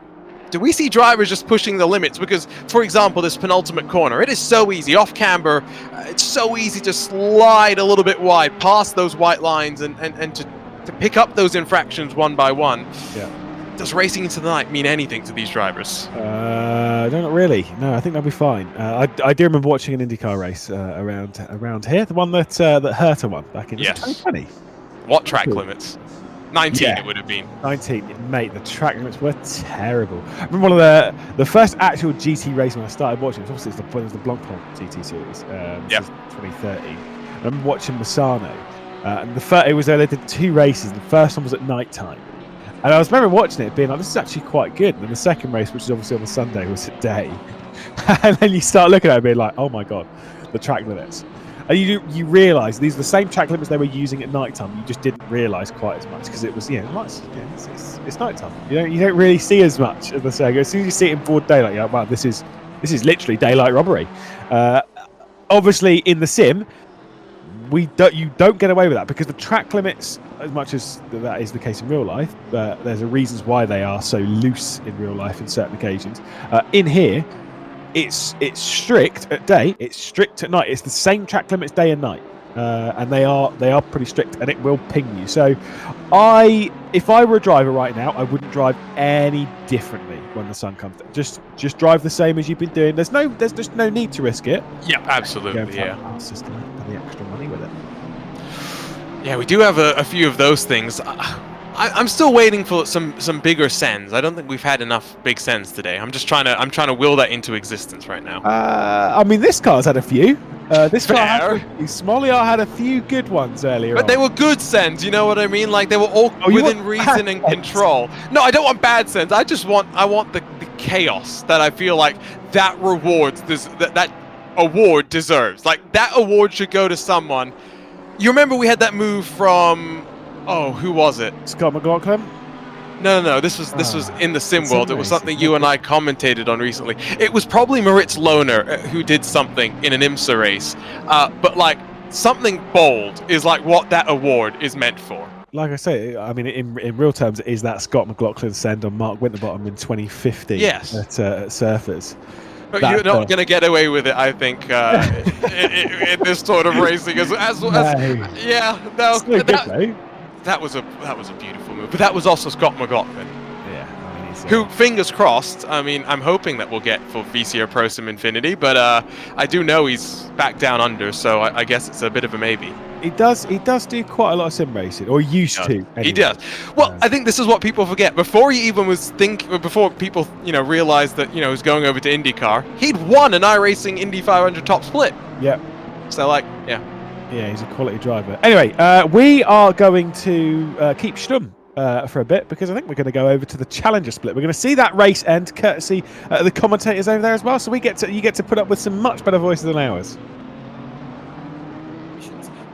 do we see drivers just pushing the limits? Because, for example, this penultimate corner, it is so easy. Off camber, it's so easy to slide a little bit wide, past those white lines, and to pick up those infractions one by one. Yeah. Does racing into the night mean anything to these drivers? No, not really. No, I think they'll be fine. I do remember watching an IndyCar race around here, the one that Herta won back in 2020. What track limits? 19 it would have been. 19, mate, the track limits were terrible. I remember one of the first actual GT race when I started watching, it was the Blancpain GT series, 2013. I remember watching Misano, and it was there, they did 2 races, the first one was at night time. And I remember watching it being like, this is actually quite good. And then the second race, which is obviously on the Sunday, was at day. And then you start looking at it and being like, oh my God, the track limits. And you realise these are the same track limits they were using at night time. You just didn't realise quite as much because it was, it's night time. You don't really see as much as the say. As soon as you see it in broad daylight, you're like, wow, this is literally daylight robbery. Obviously, in the sim, you don't get away with that because the track limits, as much as that is the case in real life, there's a reasons why they are so loose in real life in certain occasions. In here, it's strict at day, it's strict at night. It's the same track limits day and night, and they are pretty strict, and it will ping you. So, if I were a driver right now, I wouldn't drive any differently when the sun comes down. Just drive the same as you've been doing. There's just no need to risk it. Yeah, absolutely. Yeah. It's just the extra money with it. Yeah, we do have a few of those things. I'm still waiting for some bigger sends. I don't think we've had enough big sends today. I'm trying to will that into existence right now. I mean, this car's had a few. This car had a few. Smolliar had a few good ones earlier But on. they were good sends, you know what I mean? Like, they were all within reason and control. No, I don't want bad sends. I want the chaos that I feel like that rewards that award deserves. Like, that award should go to someone. You remember we had that move from, who was it? Scott McLaughlin? No. This was in the sim world. It was something you and I commentated on recently. It was probably Moritz Lohner who did something in an IMSA race. But like, something bold is like what that award is meant for. Like I say, I mean, in real terms, it is that Scott McLaughlin send on Mark Winterbottom in 2015 at Surfers. But you're not going to get away with it, I think, in this sort of racing. That was a beautiful move. But that was also Scott McLaughlin. Yeah, I mean, who, fingers crossed, I mean, I'm hoping that we'll get for VCO Pro Sim Infinity, but I do know he's back down under, so I guess it's a bit of a maybe. He does do quite a lot of sim racing, or used to. Anyway. He does. Well, I think this is what people forget. Before he even before people, realized that, he was going over to IndyCar, he'd won an iRacing Indy 500 top split. Yep. So, yeah, he's a quality driver. Anyway, we are going to keep Stum for a bit because I think we're going to go over to the Challenger split. We're going to see that race end, courtesy the commentators over there as well. So you get to put up with some much better voices than ours.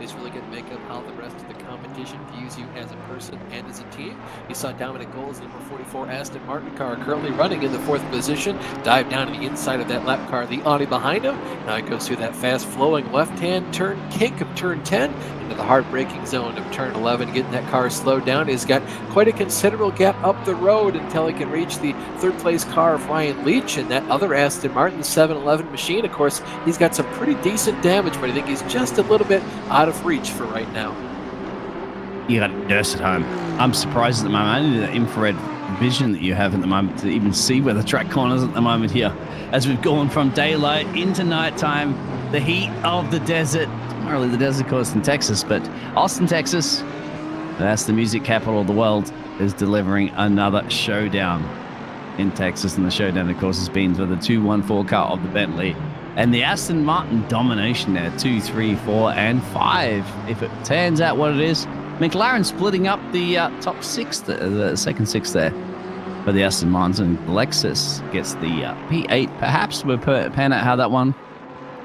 It's really good to make up how the rest of the competition views you as a person and as a team. You saw Dominic Goles, number 44 Aston Martin car, currently running in the 4th position, dive down to the inside of that lap car, the Audi behind him. Now he goes through that fast-flowing left-hand turn kink of turn 10 into the hard-braking zone of turn 11, getting that car slowed down. He's got quite a considerable gap up the road until he can reach the 3rd-place car of Ryan Leach and that other Aston Martin 711 machine. Of course, he's got some pretty decent damage, but I think he's just a little bit out of reach for right now. You got to nurse at home. I'm surprised at the moment. Only the infrared vision that you have at the moment to even see where the track corners at the moment here. As we've gone from daylight into nighttime, the heat of the desert, not really the desert, of course, in Texas, but Austin, Texas, that's the music capital of the world, is delivering another showdown in Texas. And the showdown, of course, has been for the 214 car of the Bentley. And the Aston Martin domination there, 2, 3, 4, and 5. If it turns out what it is, McLaren splitting up the top 6, the second 6 there. But the Aston Martin, Lexus gets the P8. Perhaps we'll pan out how that one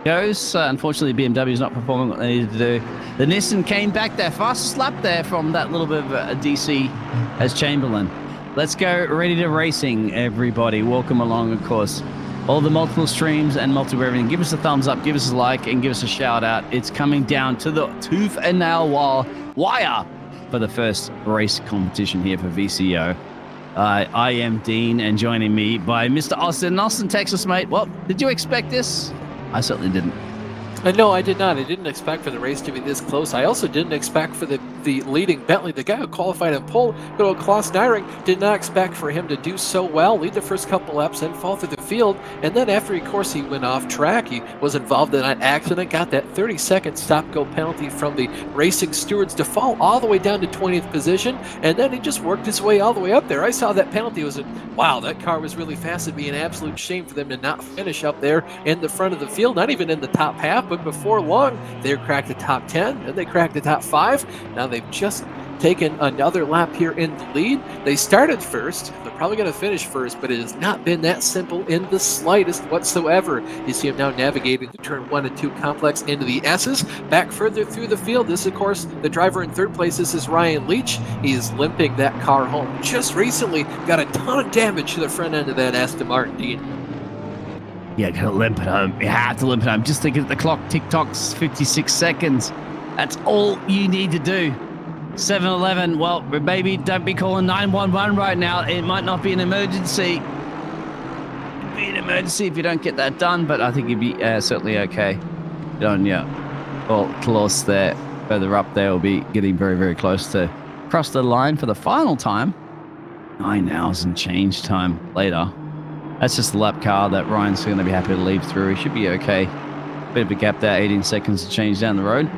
goes. Unfortunately, BMW is not performing what they needed to do. The Nissan came back there, fastest lap there from that little bit of a DC as Chamberlain. Let's go ready to racing, everybody. Welcome along, of course. All the multiple streams and multiple everything. Give us a thumbs up, give us a like, and give us a shout out. It's coming down to the tooth and nail wire for the first race competition here for VCO. I am Dean, and joining me by Mr. Austin. Austin, Texas, mate. Well, did you expect this? I certainly didn't. No, I did not. I didn't expect for the race to be this close. I also didn't expect for the leading Bentley, the guy who qualified in pole, good old Klaus Nyring, did not expect for him to do so well, lead the first couple laps, then fall through the field. And then after, of course, he went off track. He was involved in an accident, got that 30-second stop-go penalty from the racing stewards to fall all the way down to 20th position. And then he just worked his way all the way up there. I saw that penalty. Wow, that car was really fast. It'd be an absolute shame for them to not finish up there in the front of the field, not even in the top half. But before long, they cracked the top 10, and they cracked the top 5. Now they've just taken another lap here in the lead. They started first. They're probably going to finish first, but it has not been that simple in the slightest whatsoever. You see him now navigating the turn 1 and 2 complex into the S's. Back further through the field, this, of course, the driver in 3rd place. This is Ryan Leach. He is limping that car home. Just recently got a ton of damage to the front end of that Aston Martin, Dean. Yeah, gotta limp it home. You have to limp it home. Just thinking at the clock, tick-tocks, 56 seconds. That's all you need to do. 7-Eleven, well, maybe don't be calling 911 right now. It might not be an emergency. It'd be an emergency if you don't get that done, but I think you'd be certainly okay. Done, yeah. Well, close there. Further up there, will be getting very, very close to cross the line for the final time. 9 hours and change time later. That's just the lap car that Ryan's going to be happy to leave through. He should be okay. Bit of a gap there, 18 seconds to change down the road.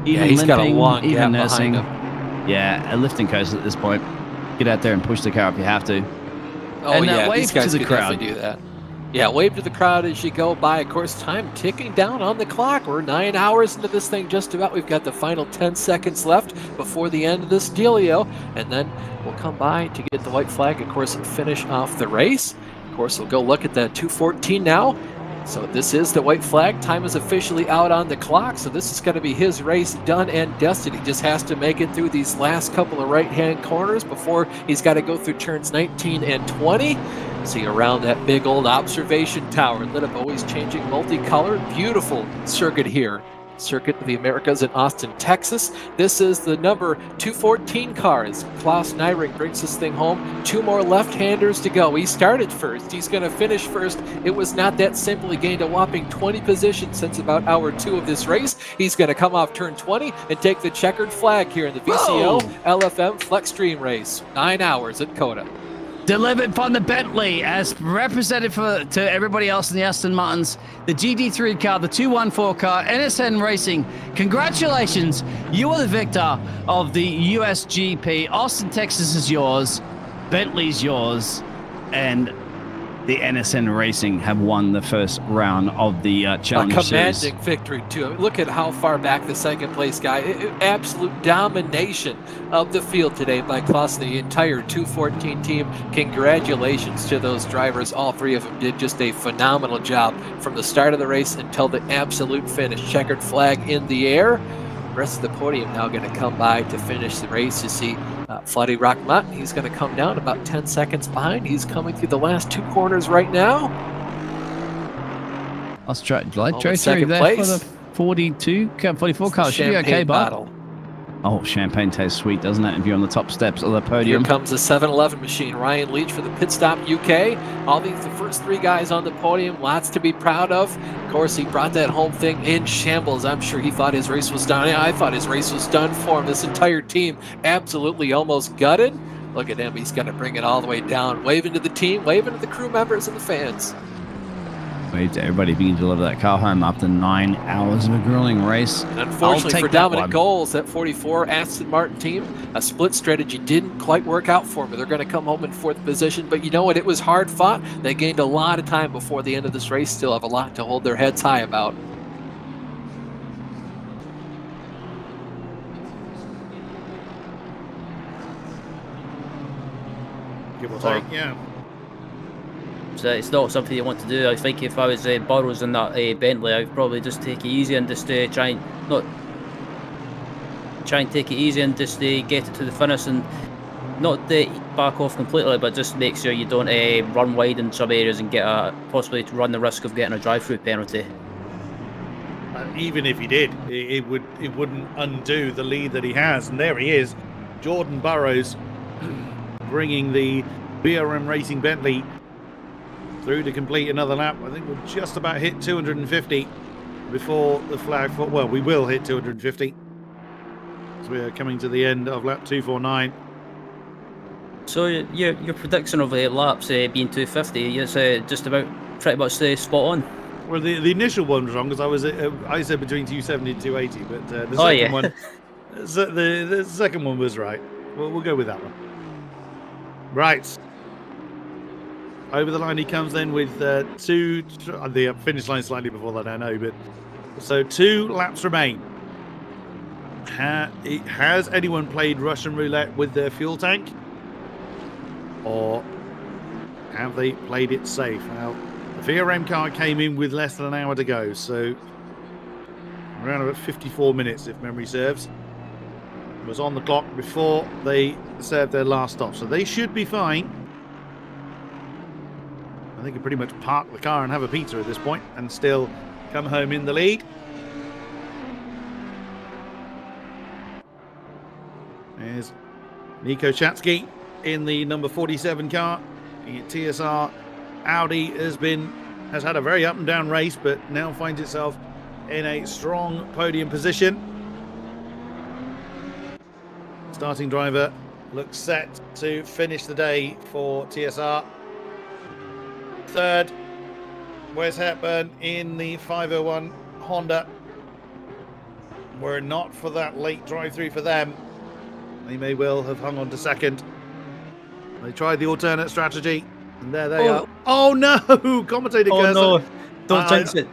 Even he's got a limping, long even gap nursing. behind him. Yeah, a lifting coast at this point. Get out there and push the car if you have to. Oh, and yeah, wave these guys to the could crowd. definitely do that. Yeah, wave to the crowd as you go by. Of course, time ticking down on the clock. We're 9 hours into this thing just about. We've got the final 10 seconds left before the end of this dealio. And then we'll come by to get the white flag, of course, and finish off the race. Of course, we'll go look at the 2:14 now. So this is the white flag. Time is officially out on the clock. So this is going to be his race done and dusted. He just has to make it through these last couple of right-hand corners before he's got to go through turns 19 and 20. See around that big old observation tower lit up, always changing multicolored. Beautiful circuit here. Circuit of the Americas in Austin, Texas. This is the number 214 car as Klaus Nyring brings this thing home. 2 more left-handers to go. He started first. He's going to finish first. It was not that simple. He gained a whopping 20 positions since about hour 2 of this race. He's going to come off turn 20 and take the checkered flag here in the VCOxLFM FLExTREME race. 9 hours at COTA. Delivered from the Bentley as represented to everybody else in the Aston Martins, the GT3 car, the 214 car, NSN Racing. Congratulations, you are the victor of the USGP. Austin, Texas is yours, Bentley's yours, and the NSN Racing have won the first round of the Challenger Series. Series. A commanding victory, too. Look at how far back the second place guy. Absolute domination of the field today by Klaus, the entire 214 team. Congratulations to those drivers. All 3 of them did just a phenomenal job from the start of the race until the absolute finish. Checkered flag in the air. The rest of the podium now going to come by to finish the race. You see Fladdy Rockmott, he's going to come down about 10 seconds behind. He's coming through the last 2 corners right now. Let's try through second there place. for the 44 car. Should be okay, but oh, champagne tastes sweet, doesn't it? If you're on the top steps of the podium. Here comes the 7-Eleven machine. Ryan Leach for the Pit Stop UK. All the first 3 guys on the podium. Lots to be proud of. Of course, he brought that home thing in shambles. I'm sure he thought his race was done. I thought his race was done for him. This entire team absolutely almost gutted. Look at him. He's going to bring it all the way down. Waving to the team, waving to the crew members and the fans. Wave to everybody if you can deliver that car home after 9 hours of a grueling race. And unfortunately for Dominic Goals, that 44 Aston Martin team, a split strategy didn't quite work out for them. They're going to come home in 4th position, but you know what? It was hard fought. They gained a lot of time before the end of this race. Still have a lot to hold their heads high about. Give or take, yeah. So it's not something you want to do. I think if I was Burrows in that Bentley, I'd probably just take it easy and just try and take it easy and just get it to the finish and not back off completely, but just make sure you don't run wide in some areas and get possibly to run the risk of getting a drive-through penalty. Even if he did, it wouldn't undo the lead that he has. And there he is, Jordan Burrows, bringing the BRM Racing Bentley through to complete another lap. I think we'll just about hit 250 before the flag. Well, we will hit 250. So we are coming to the end of lap 249. So your prediction of laps being 250 is just about pretty much spot on. Well, the initial one was wrong because I said between 270 and 280, but the second one, the second one was right. We'll go with that one. Right. Over the line he comes then with the finish line slightly before that, I know, but so 2 laps remain. Has anyone played Russian roulette with their fuel tank? Or have they played it safe? Now, the VRM car came in with less than an hour to go, so around about 54 minutes, if memory serves. It was on the clock before they served their last stop, so they should be fine. They can pretty much park the car and have a pizza at this point and still come home in the lead. There's Nico Shatsky in the number 47 car. The TSR Audi has had a very up and down race, but now finds itself in a strong podium position. Starting driver looks set to finish the day for TSR. Third, Wes Hepburn in the 501 Honda. Were it not for that late drive-through for them, they may well have hung on to second. They tried the alternate strategy, and there they are. Oh no! Commentator Cursor. Oh no! Don't jinx it.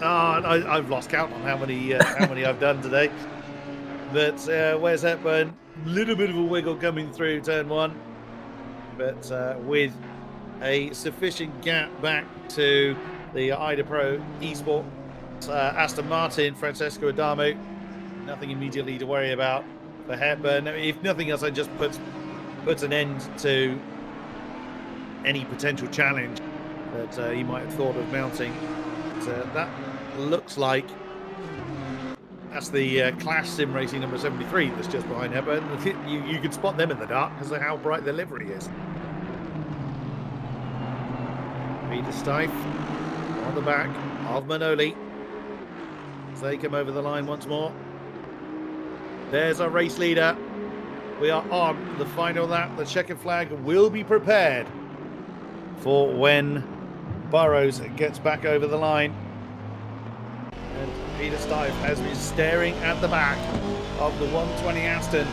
I've lost count on how many I've done today. But Wes Hepburn, little bit of a wiggle coming through turn one, but with a sufficient gap back to the Ida Pro Esports Aston Martin, Francesco Adamu. Nothing immediately to worry about for Hepburn. If nothing else, I just puts an end to any potential challenge that he might have thought of mounting. But, that looks like that's the Clash Sim Racing number 73 that's just behind Hepburn. You can spot them in the dark because of how bright their livery is. Peter Stife on the back of Manoli as they come over the line once more. There's our race leader. We are on the final lap. The checkered flag will be prepared for when Burrows gets back over the line. And Peter Stife has been staring at the back of the 120 Aston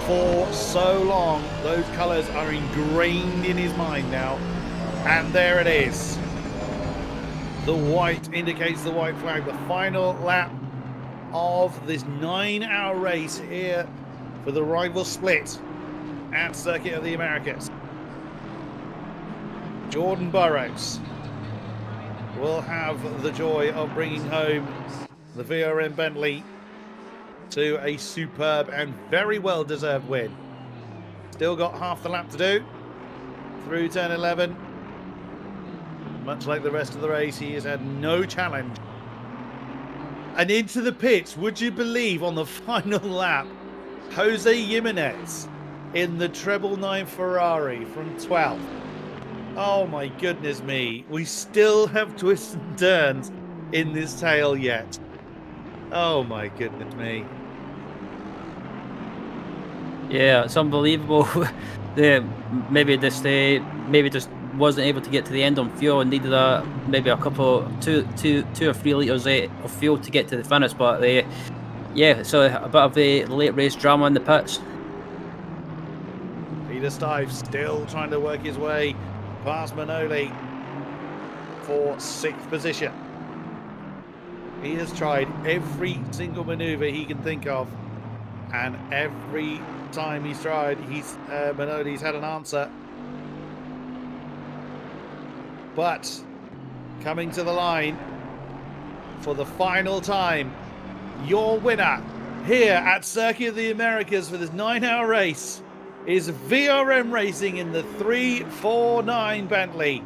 for so long. Those colours are ingrained in his mind now. And there it is. The white indicates the white flag. The final lap of this 9-hour race here for the rival split at Circuit of the Americas. Jordan Burrows will have the joy of bringing home the VRM Bentley to a superb and very well-deserved win. Still got half the lap to do through turn 11. Much like the rest of the race, he has had no challenge. And into the pits, would you believe, on the final lap, Jose Jimenez in the treble 9 Ferrari from 12th. Oh my goodness me. We still have twists and turns in this tale yet. Oh my goodness me. Yeah, it's unbelievable. Maybe just wasn't able to get to the end on fuel and needed maybe a couple, two or 3 litres of fuel to get to the finish. But yeah, so a bit of a late race drama in the pits. Peter Stife still trying to work his way past Manoli for 6th position. He has tried every single maneuver he can think of, and every time he's tried, Manoli's had an answer. But coming to the line for the final time, your winner here at Circuit of the Americas for this 9-hour race is VRM Racing in the 349 Bentley.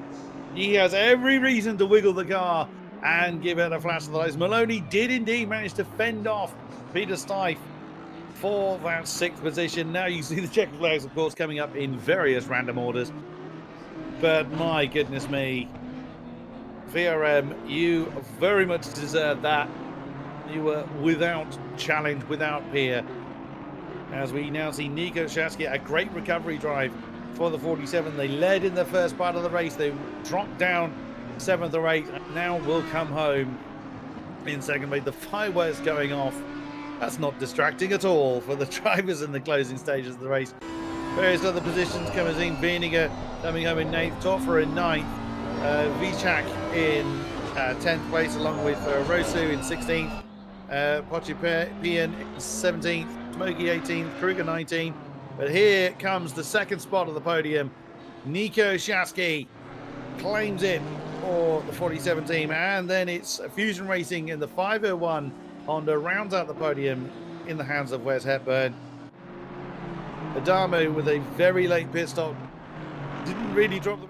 He has every reason to wiggle the car and give it a flash of the lights. Maloney did indeed manage to fend off Peter Stife for that 6th position. Now you see the checkered flags, of course, coming up in various random orders. But my goodness me, VRM, you very much deserve that. You were without challenge, without peer. As we now see Nico Shatsky, a great recovery drive for the 47. They led in the first part of the race. They dropped down 7th or 8th, and now will come home in second place. The fireworks going off. That's not distracting at all for the drivers in the closing stages of the race. Various other positions coming in. Vieniger coming home in 8th, Toffer in 9th, Vichak in 10th place, along with Rosu in 16th, Pochipian in 17th, Smokey 18th, Kruger 19th. But here comes the second spot of the podium. Nico Shatsky claims it for the 47 team, and then it's Fusion Racing in the 501 Honda rounds out the podium in the hands of Wes Hepburn. Adamu with a very late pit stop. Didn't really drop the...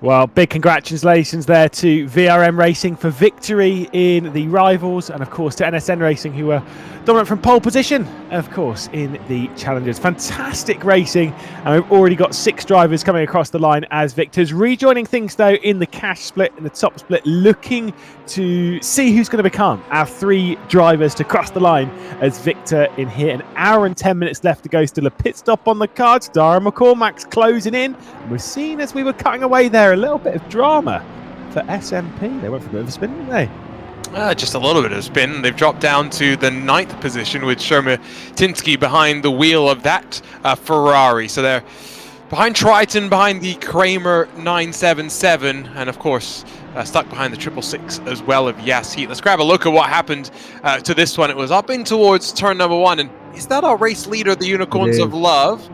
Well, big congratulations there to VRM Racing for victory in the Rivals, and of course to NSN Racing, who were dominant from pole position, of course, in the Challengers. Fantastic racing, and we've already got 6 drivers coming across the line as victors. Rejoining things, though, in the cash split, in the top split, looking to see who's going to become our 3 drivers to cross the line as victor in here. An hour and 10 minutes left to go. Still a pit stop on the cards. Dara McCormack's closing in. And we're seeing, as we were cutting away there, a little bit of drama for SMP. They went for a bit of a spin, didn't they? Just a little bit of spin. They've dropped down to the 9th position with Sherma Tinsky behind the wheel of that Ferrari. So they're behind Triton, behind the Kramer 977, and of course stuck behind the 666 as well of Yas Heat. Let's grab a look at what happened to this one. It was up in towards turn number 1, and is that our race leader, the Unicorns of Love?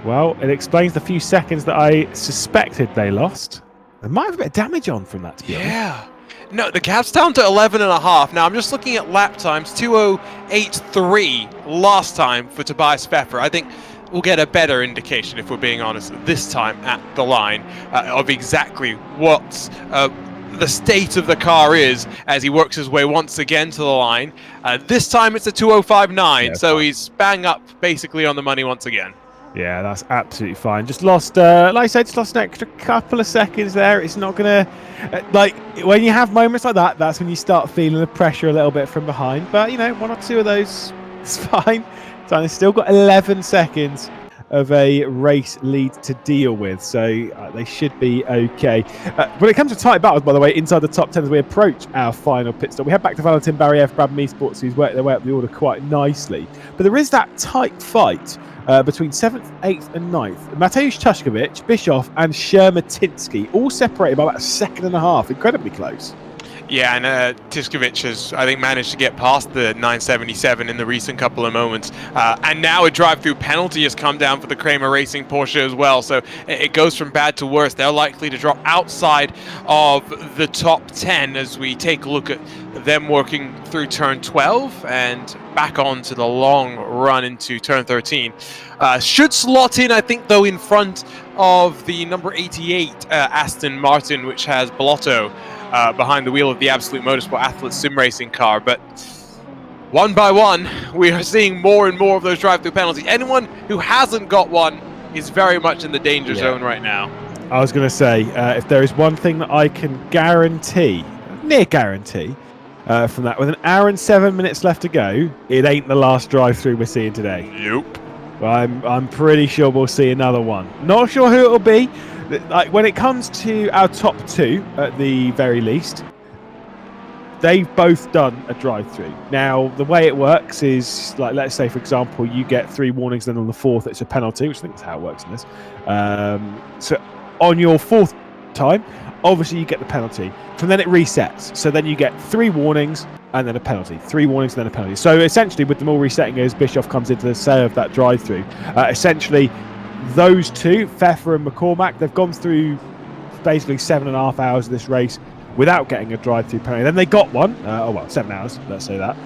Well, it explains the few seconds that I suspected they lost. They might have a bit of damage on from that, to be honest. Yeah. No, the gap's down to 11.5. Now, I'm just looking at lap times. 2:08.3 last time for Tobias Pfeffer. I think we'll get a better indication, if we're being honest, this time at the line of exactly what the state of the car is as he works his way once again to the line. This time it's a 2:05.9, so he's bang up basically on the money once again. Yeah, that's absolutely fine. Just lost, like I said, just lost an extra couple of seconds there. It's not going to, like, when you have moments like that, that's when you start feeling the pressure a little bit from behind. But, you know, 1 or 2 of those, it's fine. So they've still got 11 seconds of a race lead to deal with, so they should be okay. When it comes to tight battles, by the way, inside the top 10 as we approach our final pit stop, we head back to Valentin Barrier for Brabham Esports, who's worked their way up the order quite nicely. But there is that tight fight between 7th, 8th and 9th. Mateusz Tuszkiewicz, Bischoff and Sherma Tinsky, all separated by about 1.5 seconds. Incredibly close. Yeah, and Tiskevich has, I think, managed to get past the 977 in the recent couple of moments. And now a drive-through penalty has come down for the Kramer Racing Porsche as well. So it goes from bad to worse. They're likely to drop outside of the top 10 as we take a look at them working through turn 12 and back on to the long run into turn 13. Should slot in, I think, though, in front of the number 88 Aston Martin, which has Blotto behind the wheel of the Absolute Motorsport Athlete Sim Racing car. But one by one, we are seeing more and more of those drive-through penalties. Anyone who hasn't got one is very much in the danger zone right now. I was going to say, if there is one thing that I can guarantee, near guarantee, from that, with 1 hour and 7 minutes left to go, it ain't the last drive-through we're seeing today. Nope. Well, I'm pretty sure we'll see another one. Not sure who it'll be. Like, when it comes to our top 2, at the very least, they've both done a drive-through. Now, the way it works is, like, let's say, for example, you get 3 warnings, then on the 4th it's a penalty, which I think is how it works in this. So on your 4th time, obviously you get the penalty. From then it resets. So then you get 3 warnings and then a penalty. 3 warnings and then a penalty. So essentially, with them all resetting as Bischoff comes into the say of that drive-through, essentially those 2, Pfeffer and McCormack, they've gone through basically 7.5 hours of this race without getting a drive-through penalty. Then they got one, 7 hours, let's say that,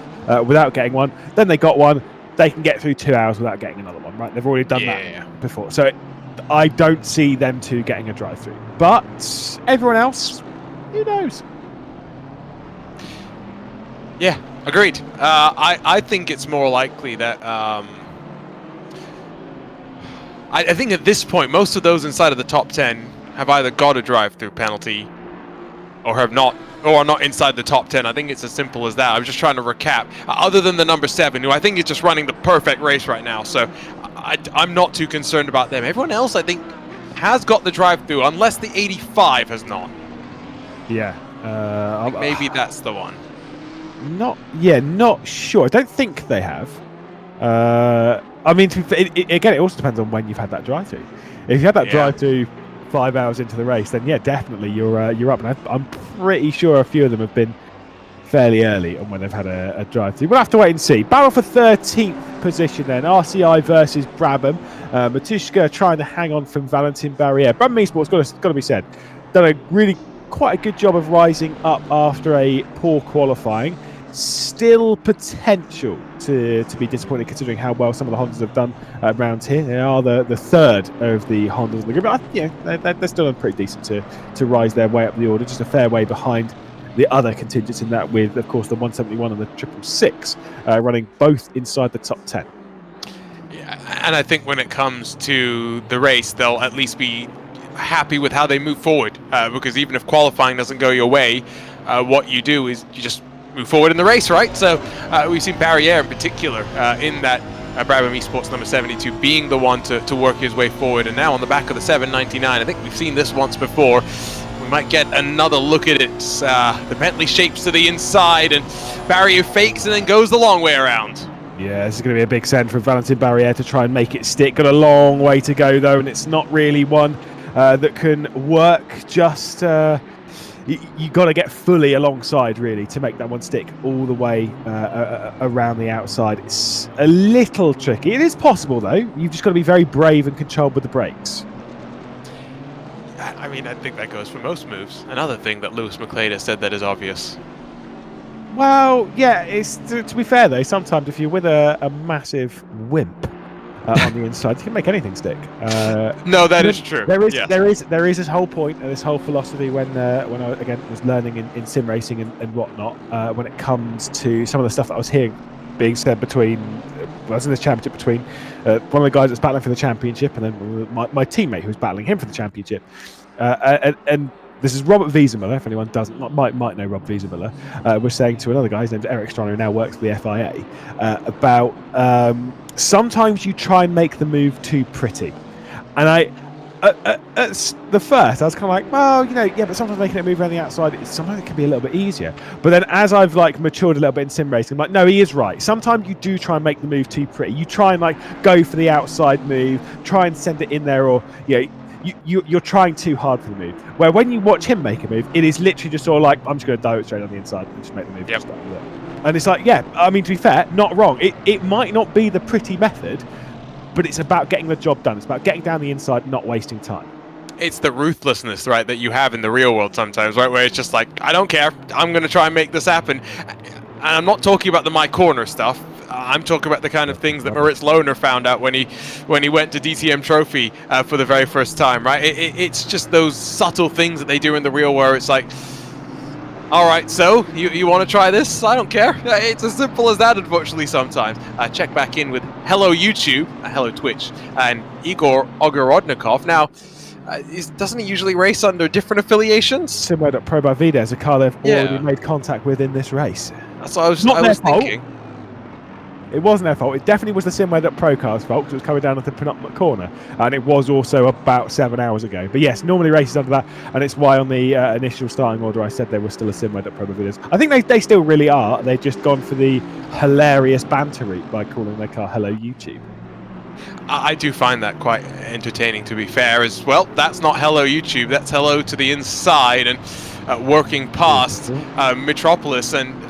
without getting one. Then they got one. They can get through 2 hours without getting another one, right? They've already done that before. So I don't see them 2 getting a drive-through. But everyone else, who knows? Yeah, agreed. I think it's more likely that I think at this point, most of those inside of the top 10 have either got a drive-through penalty or have not, or are not inside the top 10. I think it's as simple as that. I was just trying to recap. Other than the number 7, who I think is just running the perfect race right now, so I'm not too concerned about them. Everyone else, I think, has got the drive-through, unless the 85 has not. Yeah. Maybe that's the one. Not sure. I don't think they have. I mean, again, it also depends on when you've had that drive-through. If you had that drive-through 5 hours into the race, then yeah, definitely you're up. And I'm pretty sure a few of them have been fairly early on when they've had a drive-through. We'll have to wait and see. Battle for 13th position then. RCI versus Brabham. Matuszka trying to hang on from Valentin Barrier. Brabham Esports, got to be said, done a really quite a good job of rising up after a poor qualifying. still potential to be disappointed considering how well some of the Hondas have done around here. They are the third of the Hondas in the group, but they're still pretty decent to rise their way up the order, just a fair way behind the other contingents in that, with, of course, the 171 and the 666 running both inside the top 10. Yeah, and I think when it comes to the race, they'll at least be happy with how they move forward, because even if qualifying doesn't go your way, what you do is you just move forward in the race, right? So we've seen Barriere in particular in that Brabham Esports number 72 being the one to work his way forward, and now on the back of the 799, I think we've seen this once before. We might get another look at it. The Bentley shapes to the inside, and Barriere fakes and then goes the long way around. Yeah, this is going to be a big send for Valentin Barriere to try and make it stick. Got a long way to go though, and it's not really one that can work. Just you got to get fully alongside really to make that one stick all the way around the outside. It's a little tricky. It is possible though. You've just got to be very brave and controlled with the brakes. I mean, I think that goes for most moves. Another thing that Lewis McLeod has said that is obvious. Well, yeah, it's to be fair though, sometimes if you're with a massive wimp on the inside, you can make anything stick. No, that is true. There is, yes. there is this whole point, this whole philosophy when I again was learning in sim racing and whatnot. When it comes to some of the stuff that I was hearing being said between, I was in this championship between one of the guys that's battling for the championship and then my teammate who was battling him for the championship, and this is Robert Wiesemüller, if anyone might know Rob Wiesemüller, was saying to another guy, his name's Eric Strano, who now works for the FIA, about sometimes you try and make the move too pretty. And at the first, I was kind of like, well, yeah, but sometimes making it move around the outside, sometimes it can be a little bit easier. But then as I've matured a little bit in sim racing, I'm like, no, he is right. Sometimes you do try and make the move too pretty. You try and go for the outside move, try and send it in there, or you're trying too hard for the move. Where when you watch him make a move, it is literally just all like, I'm just going to dive it straight on the inside and just make the move. Yep. And it's like, yeah, I mean, to be fair, not wrong. It might not be the pretty method, but it's about getting the job done. It's about getting down the inside, not wasting time. It's the ruthlessness, right, that you have in the real world sometimes, right, where it's just like, I don't care, I'm going to try and make this happen. And I'm not talking about the my corner stuff. I'm talking about the kind of things that Moritz Lohner found out when he went to DTM Trophy for the very first time, right? It's just those subtle things that they do in the real where it's like, all right, so you want to try this? I don't care. It's as simple as that, unfortunately, sometimes. Check back in with Hello YouTube, Hello Twitch, and Igor Ogorodnikov. Now, doesn't he usually race under different affiliations? Simware.pro by Vides, a car they've already made contact with in this race. That's what I was thinking. It wasn't their fault. It definitely was the Simware.pro car's fault because it was coming down at the penultimate corner. And it was also about 7 hours ago. But yes, normally races under that. And it's why on the initial starting order I said they were still a Simware.pro videos. I think they still really are. They've just gone for the hilarious banter route by calling their car Hello YouTube. I do find that quite entertaining, to be fair, as well. That's not Hello YouTube. That's Hello to the inside and working past Metropolis, and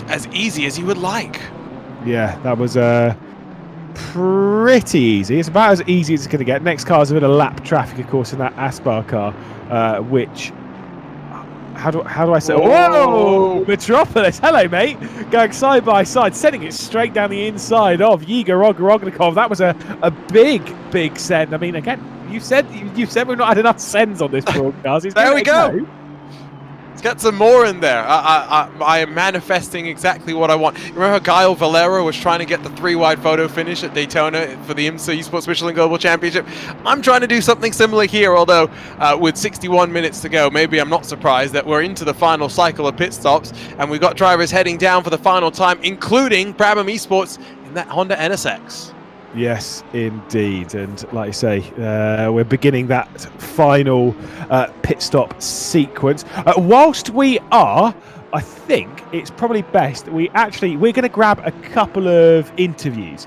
as easy as you would like. Yeah, that was pretty easy. It's about as easy as it's going to get. Next car's a bit of lap traffic, of course, in that Aspar car, which... How do I say? Whoa! Metropolis, hello, mate. Going side by side, sending it straight down the inside of Igor Ogorodnikov. That was a big send. I mean, again, you said we've not had enough sends on this broadcast. There we go. Let's get some more in there. I am manifesting exactly what I want. Remember Gael Valero was trying to get the 3-wide photo finish at Daytona for the IMSA Esports Michelin Global Championship? I'm trying to do something similar here, although with 61 minutes to go, maybe I'm not surprised that we're into the final cycle of pit stops, and we've got drivers heading down for the final time, including Brabham Esports in that Honda NSX. Yes, indeed. And like you say, we're beginning that final pit stop sequence. Whilst we are, I think it's probably best that we're going to grab a couple of interviews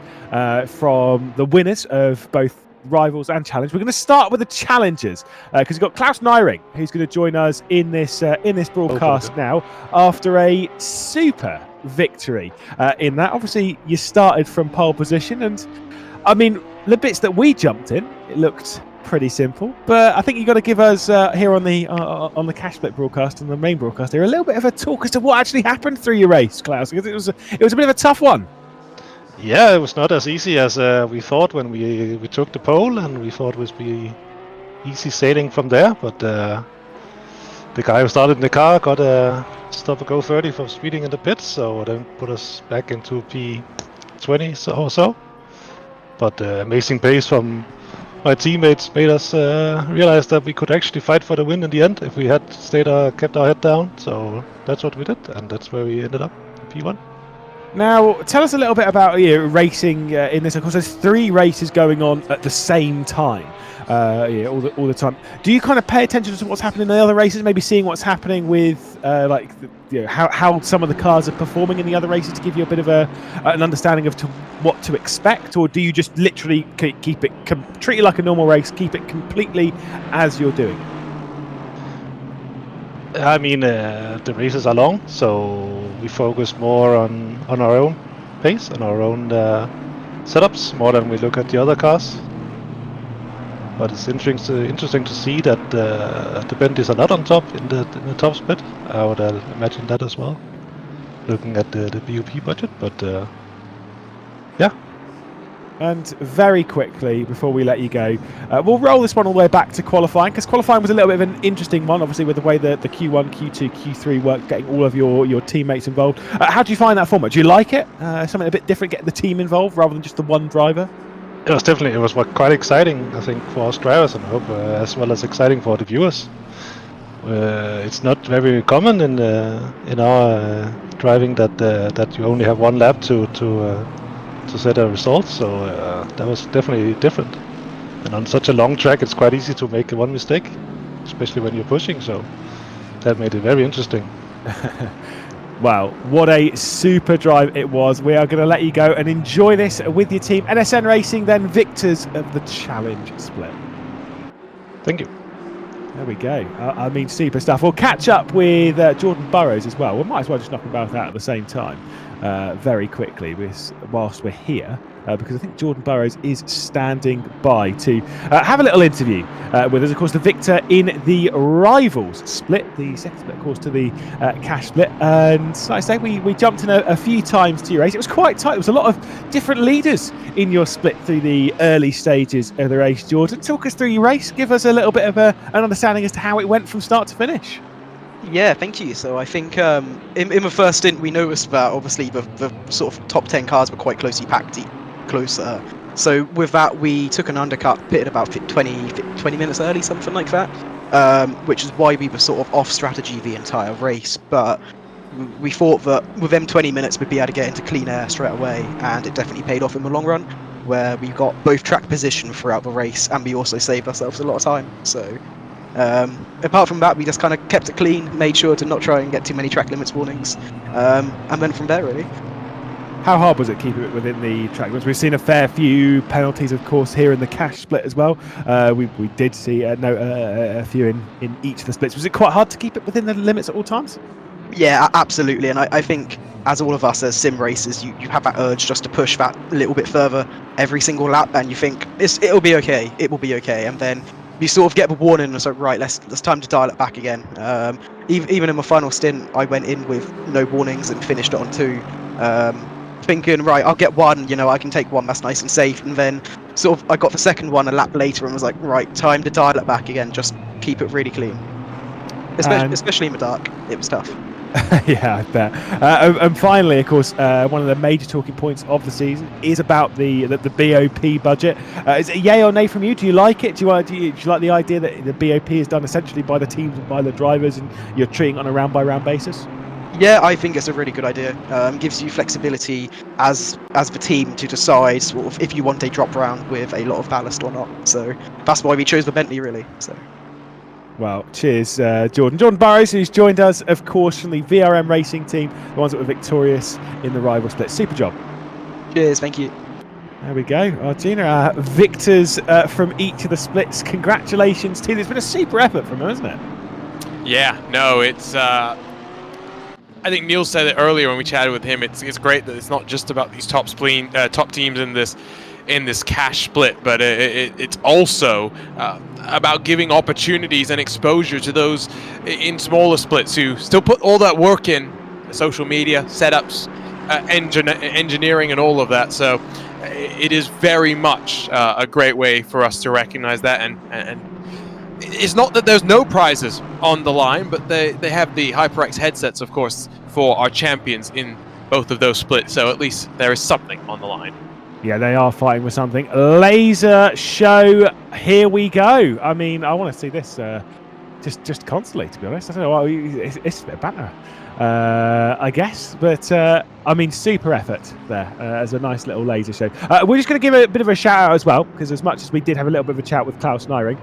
from the winners of both Rivals and Challenge. We're going to start with the challengers because we've got Klaus Nyring, who's going to join us in this broadcast now after a super victory in that. Obviously, you started from pole position, and I mean, the bits that we jumped in, it looked pretty simple. But I think you've got to give us here on the Cash Split broadcast and the main broadcast here a little bit of a talk as to what actually happened through your race, Klaus, because it was a bit of a tough one. Yeah, it was not as easy as we thought when we took the pole, and we thought it would be easy sailing from there. But the guy who started in the car got a stop and go 30 for speeding in the pits, so then put us back into P20 or so. But amazing pace from my teammates made us realize that we could actually fight for the win in the end if we had kept our head down. So that's what we did, and that's where we ended up, P1. Now, tell us a little bit about racing in this. Of course, there's 3 races going on at the same time, all the time. Do you kind of pay attention to what's happening in the other races? Maybe seeing what's happening with how some of the cars are performing in the other races to give you a bit of an understanding of what to expect, or do you just literally keep it treat it like a normal race, keep it completely as you're doing it? I mean, the races are long, so we focus more on our own pace and our own setups more than we look at the other cars. But it's interesting to see that the Bentleys are not on top in the top split. I would imagine that as well, looking at the BOP budget. But yeah. And very quickly, before we let you go, we'll roll this one all the way back to qualifying, because qualifying was a little bit of an interesting one, obviously, with the way the Q1, Q2, Q3 worked, getting all of your teammates involved. How do you find that format? Do you like it? Something a bit different, getting the team involved rather than just the one driver? It was quite exciting, I think, for us drivers, and I hope as well as exciting for the viewers. It's not very common in our driving that you only have one lap to set a result, so that was definitely different. And on such a long track, it's quite easy to make one mistake, especially when you're pushing, so that made it very interesting. Wow, what a super drive it was. We are going to let you go and enjoy this with your team. NSN Racing, then victors of the Challenge Split. Thank you. There we go. I mean, super stuff. We'll catch up with Jordan Burrows as well. We might as well just knock them both out at the same time very quickly whilst we're here, because I think Jordan Burrows is standing by to have a little interview with us. Of course, the victor in the Rivals Split, the second split, of course, to the Cash Split. And like I say, we jumped in a few times to your race. It was quite tight. There was a lot of different leaders in your split through the early stages of the race. Jordan, talk us through your race. Give us a little bit of an understanding as to how it went from start to finish. Yeah, thank you. So I think in the first stint we noticed that obviously the sort of top 10 cars were quite closely packed closer. So with that we took an undercut, pitted about 20 minutes early, something like that, which is why we were sort of off strategy the entire race. But we thought that with them 20 minutes we'd be able to get into clean air straight away, and it definitely paid off in the long run, where we got both track position throughout the race and we also saved ourselves a lot of time. So apart from that, we just kind of kept it clean, made sure to not try and get too many track limits warnings, and went from there, really. How hard was it keeping it within the track limits? We've seen a fair few penalties, of course, here in the Cash Split as well. We did see a few in each of the splits. Was it quite hard to keep it within the limits at all times? Yeah, absolutely. And I think, as all of us as sim racers, you have that urge just to push that little bit further every single lap, and you think it'll be okay, it will be okay, and then you sort of get the warning and it's like, right, let's time to dial it back again. Even in my final stint, I went in with no warnings and finished it on 2, thinking, right, I'll get 1, I can take 1, that's nice and safe. And then sort of I got the second one a lap later and was like, right, time to dial it back again, just keep it really clean. Especially in the dark, it was tough. Yeah, I bet. And finally, of course, one of the major talking points of the season is about the BOP budget. Is it a yay or nay from you? Do you like it? Do you like the idea that the BOP is done essentially by the teams and by the drivers, and you're treating it on a round-by-round basis? Yeah, I think it's a really good idea. Gives you flexibility as the team to decide sort of if you want a drop round with a lot of ballast or not. So that's why we chose the Bentley, really. So. Well, cheers, Jordan. Jordan Burrows, who's joined us, of course, from the VRM Racing team, the ones that were victorious in the rival split. Super job. Cheers, thank you. There we go. Gina, victors from each of the splits. Congratulations to you. It's been a super effort from them, hasn't it? Yeah, no, it's... I think Neil said it earlier when we chatted with him. It's great that it's not just about these top teams in this in this cash split, but it's also about giving opportunities and exposure to those in smaller splits who still put all that work in, social media, setups, engineering and all of that. So it is very much a great way for us to recognize that, and it's not that there's no prizes on the line, but they have the HyperX headsets, of course, for our champions in both of those splits, so at least there is something on the line. Yeah, they are fighting with something. Laser show, here we go. I mean, I want to see this just constantly, to be honest. I don't know, well, it's a bit of banter, I guess. But, I mean, super effort there as a nice little laser show. We're just going to give a bit of a shout out as well, because as much as we did have a little bit of a chat with Klaus Nyring,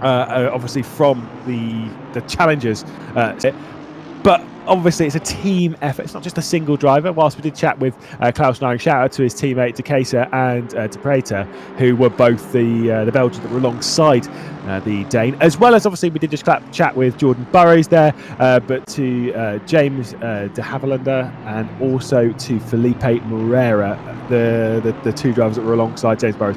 obviously from the challengers, but obviously it's a team effort. It's not just a single driver. Whilst we did chat with Klaus Nyring, shout out to his teammate Dekesa and De Preter, who were both the Belgians that were alongside the Dane, as well as obviously we did just chat with Jordan Burrows there, but to James de Havelander and also to Felipe Moreira, the two drivers that were alongside James Burrows.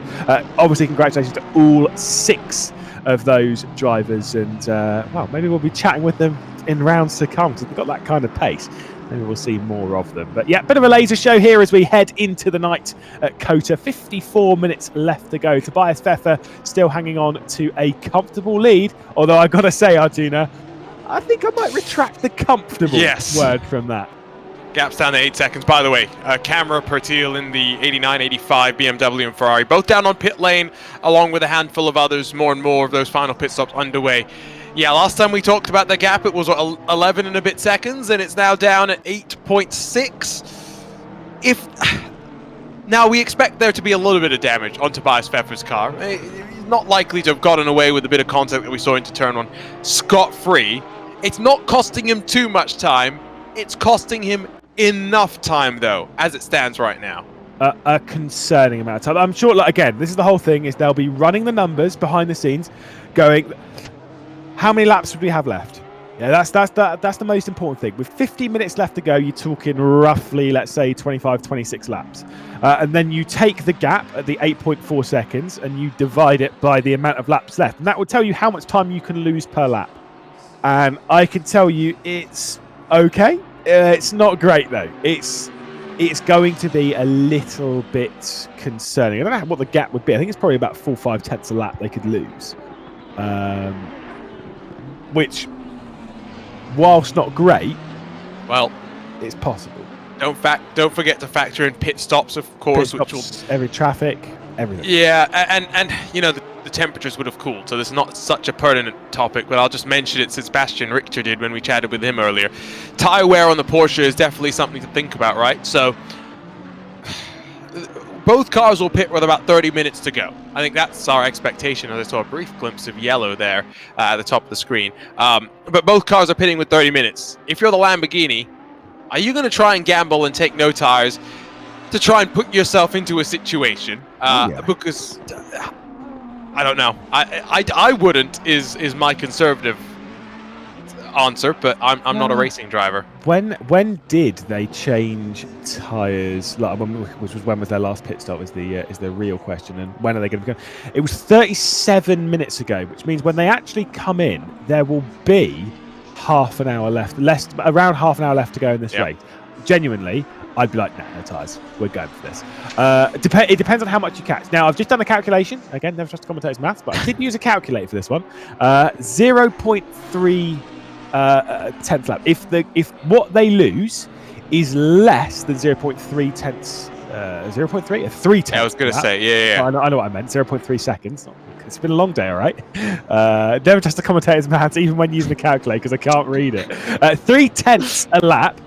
Obviously congratulations to all 6 of those drivers, and well, maybe we'll be chatting with them in rounds to come, because they've got that kind of pace. Maybe we'll see more of them. But yeah, bit of a laser show here as we head into the night at COTA. 54 minutes left to go. Tobias Pfeffer still hanging on to a comfortable lead, although I've got to say, Arjuna, I think I might retract the comfortable word from that. Gaps down to 8 seconds. By the way, Camera Pertil in the 89, 85 BMW and Ferrari, both down on pit lane, along with a handful of others. More and more of those final pit stops underway. Yeah, last time we talked about the gap, it was 11 and a bit seconds, and it's now down at 8.6. Now we expect there to be a little bit of damage on Tobias Pfeffer's car. He's not likely to have gotten away with a bit of contact that we saw into turn 1 scot-free. It's not costing him too much time. It's costing him enough time, though, as it stands right now. A concerning amount of time. I'm sure, like, again, this is the whole thing, is they'll be running the numbers behind the scenes, going, how many laps would we have left? Yeah, that's the most important thing. With 50 minutes left to go, you're talking roughly, let's say, 25, 26 laps. And then you take the gap at the 8.4 seconds and you divide it by the amount of laps left. And that will tell you how much time you can lose per lap. And I can tell you it's okay. It's not great, though. It's going to be a little bit concerning. I don't know what the gap would be. I think it's probably about 4-5 tenths a lap they could lose. Which, whilst not great, well, it's possible. Don't forget to factor in pit stops, of course, pit stops, every traffic, everything. Yeah, and you know, the temperatures would have cooled, so this is not such a pertinent topic, but I'll just mention it since Bastian Richter did when we chatted with him earlier. Tire wear on the Porsche is definitely something to think about, right? So both cars will pit with about 30 minutes to go. I think that's our expectation, as I saw a brief glimpse of yellow there at the top of the screen. But both cars are pitting with 30 minutes. If you're the Lamborghini, are you going to try and gamble and take no tires to try and put yourself into a situation? Because I don't know. I wouldn't is my conservative answer, but I'm not a racing driver. When did they change tires? Like, when was their last pit stop? Is the real question. And when are they going to be going? It was 37 minutes ago, which means when they actually come in, there will be half an hour left, around half an hour left to go in this race. Genuinely, I'd be like, nah, no tires. We're going for this. It depends on how much you catch. Now, I've just done the calculation. Again, never trust the commentator's maths, but I did use a calculator for this one. 0.3 tenth lap. If what they lose is less than 0.3 tenths, 0.3 or 3 tenths. Yeah, I was going to say, yeah. I know what I meant. 0.3 seconds. It's been a long day, all right? Never trust the commentator's maths, even when using the calculator, because I can't read it. 3 tenths a lap.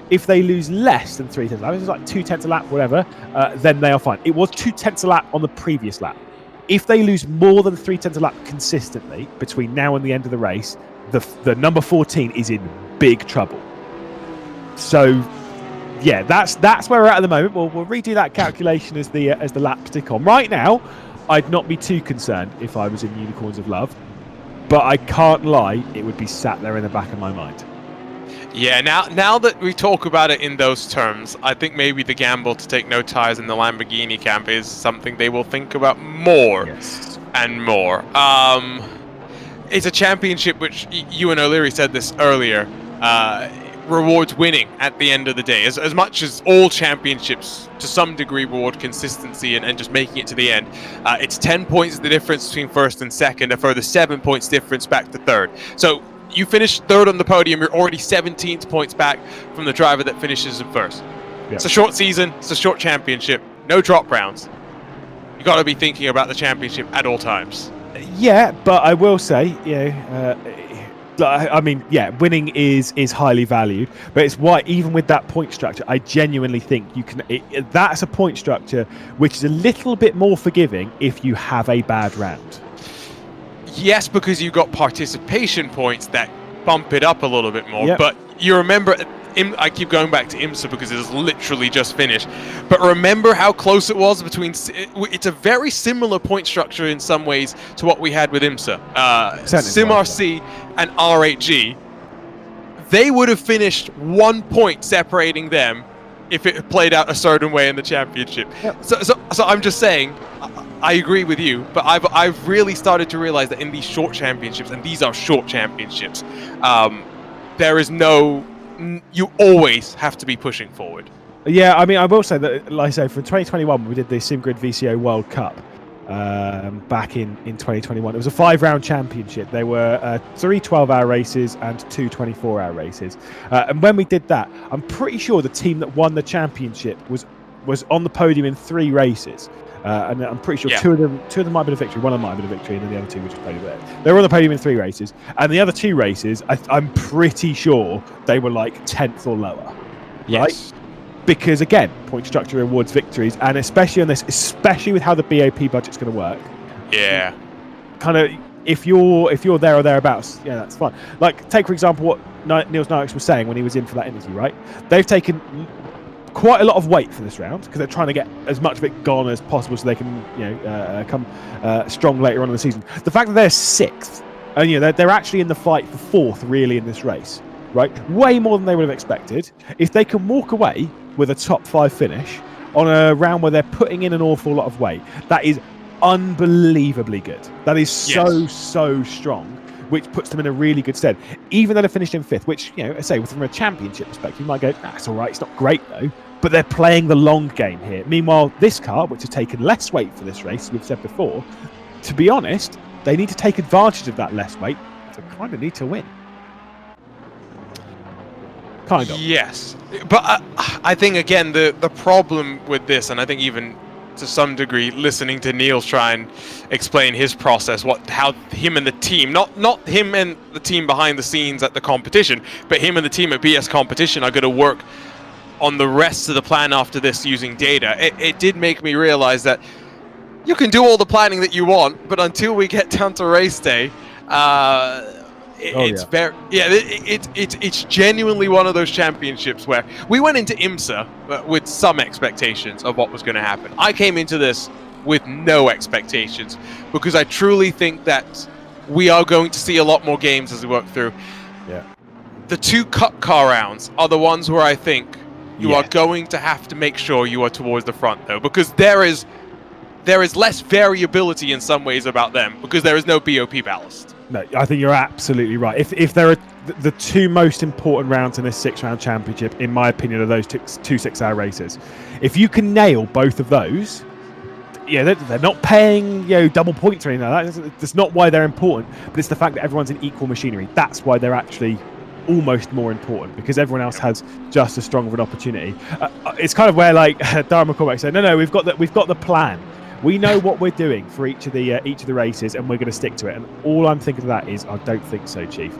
If they lose less than 3 tenths a lap, it's like 2 tenths a lap, whatever, then they are fine. It was 2 tenths a lap on the previous lap. If they lose more than 3 tenths a lap consistently between now and the end of the race, the number 14 is in big trouble. So, yeah, that's where we're at the moment. We'll redo that calculation as the laps tick on. Right now, I'd not be too concerned if I was in Unicorns of Love, but I can't lie, it would be sat there in the back of my mind. Yeah, now that we talk about it in those terms, I think maybe the gamble to take no tires in the Lamborghini camp is something they will think about more and more. It's a championship which, you and O'Leary said this earlier, rewards winning at the end of the day. As much as all championships to some degree reward consistency and just making it to the end, it's 10 points the difference between first and second, a further 7 points difference back to third. So you finish third on the podium, you're already 17 points back from the driver that finishes in first. Yeah. It's a short season, it's a short championship, no drop rounds. You got to be thinking about the championship at all times. Yeah, but I will say, I mean, yeah, winning is highly valued, but it's why even with that point structure, I genuinely think you can. That's a point structure which is a little bit more forgiving if you have a bad round. Yes, because you got participation points that bump it up a little bit more. Yep. But you remember, I keep going back to IMSA because it is literally just finished. But remember how close it was between. It's a very similar point structure in some ways to what we had with IMSA. SimRC and RHG, they would have finished 1 point separating them if it played out a certain way in the championship. Yep. So I'm just saying, I agree with you, but I've really started to realize that in these short championships, and these are short championships, there is no. You always have to be pushing forward. Yeah, I mean, I will say that, like I say, for 2021, when we did the SimGrid VCO World Cup back in 2021, it was a 5-round championship. There were 3 12-hour races and 2 24-hour races. And when we did that, I'm pretty sure the team that won the championship was on the podium in 3 races. And I'm pretty sure two of them might have been a victory. One of them might have been a victory, and then the other 2 were just podium there. They were on the podium in 3 races, and the other 2 races, I'm pretty sure they were like 10th or lower. Yes. Right? Because again, point structure rewards victories, and especially on this, especially with how the BOP budget's going to work. Yeah. Kind of, if you're there or thereabouts, yeah, that's fine. Like, take for example what Niels Nyx was saying when he was in for that interview. Right? They've taken quite a lot of weight for this round because they're trying to get as much of it gone as possible so they can, come strong later on in the season. The fact that they're 6th, and they're actually in the fight for 4th really in this race, right? Way more than they would have expected. If they can walk away with a top 5 finish on a round where they're putting in an awful lot of weight, that is unbelievably good. That is so strong, which puts them in a really good stead. Even though they finished in 5th, which, I say, from a championship perspective, you might go, it's all right, it's not great though. But they're playing the long game here. Meanwhile, this car, which has taken less weight for this race, we've said before, to be honest, they need to take advantage of that less weight to kind of need to win. Kind of. Yes. But I think, again, the problem with this, and I think even to some degree listening to Niels try and explain his process, how him and the team, not him and the team behind the scenes at the competition, but him and the team at BS Competition are going to work on the rest of the plan after this using data. It did make me realize that you can do all the planning that you want, but until we get down to race day, it's genuinely one of those championships where we went into IMSA with some expectations of what was going to happen. I came into this with no expectations because I truly think that we are going to see a lot more games as we work through. Yeah. The 2 cup car rounds are the ones where I think you are going to have to make sure you are towards the front, though, because there is less variability in some ways about them because there is no BOP ballast. No, I think you're absolutely right. If there are the 2 most important rounds in this 6-round championship, in my opinion, are those 2 6-hour races. If you can nail both of those, they're not paying double points or anything like that. That's not why they're important, but it's the fact that everyone's in equal machinery. That's why they're actually almost more important because everyone else has just as strong of an opportunity. It's kind of where Darren McCormack said, no, we've got the plan. We know what we're doing for each of the races, and we're going to stick to it. And all I'm thinking of that is, I don't think so, Chief.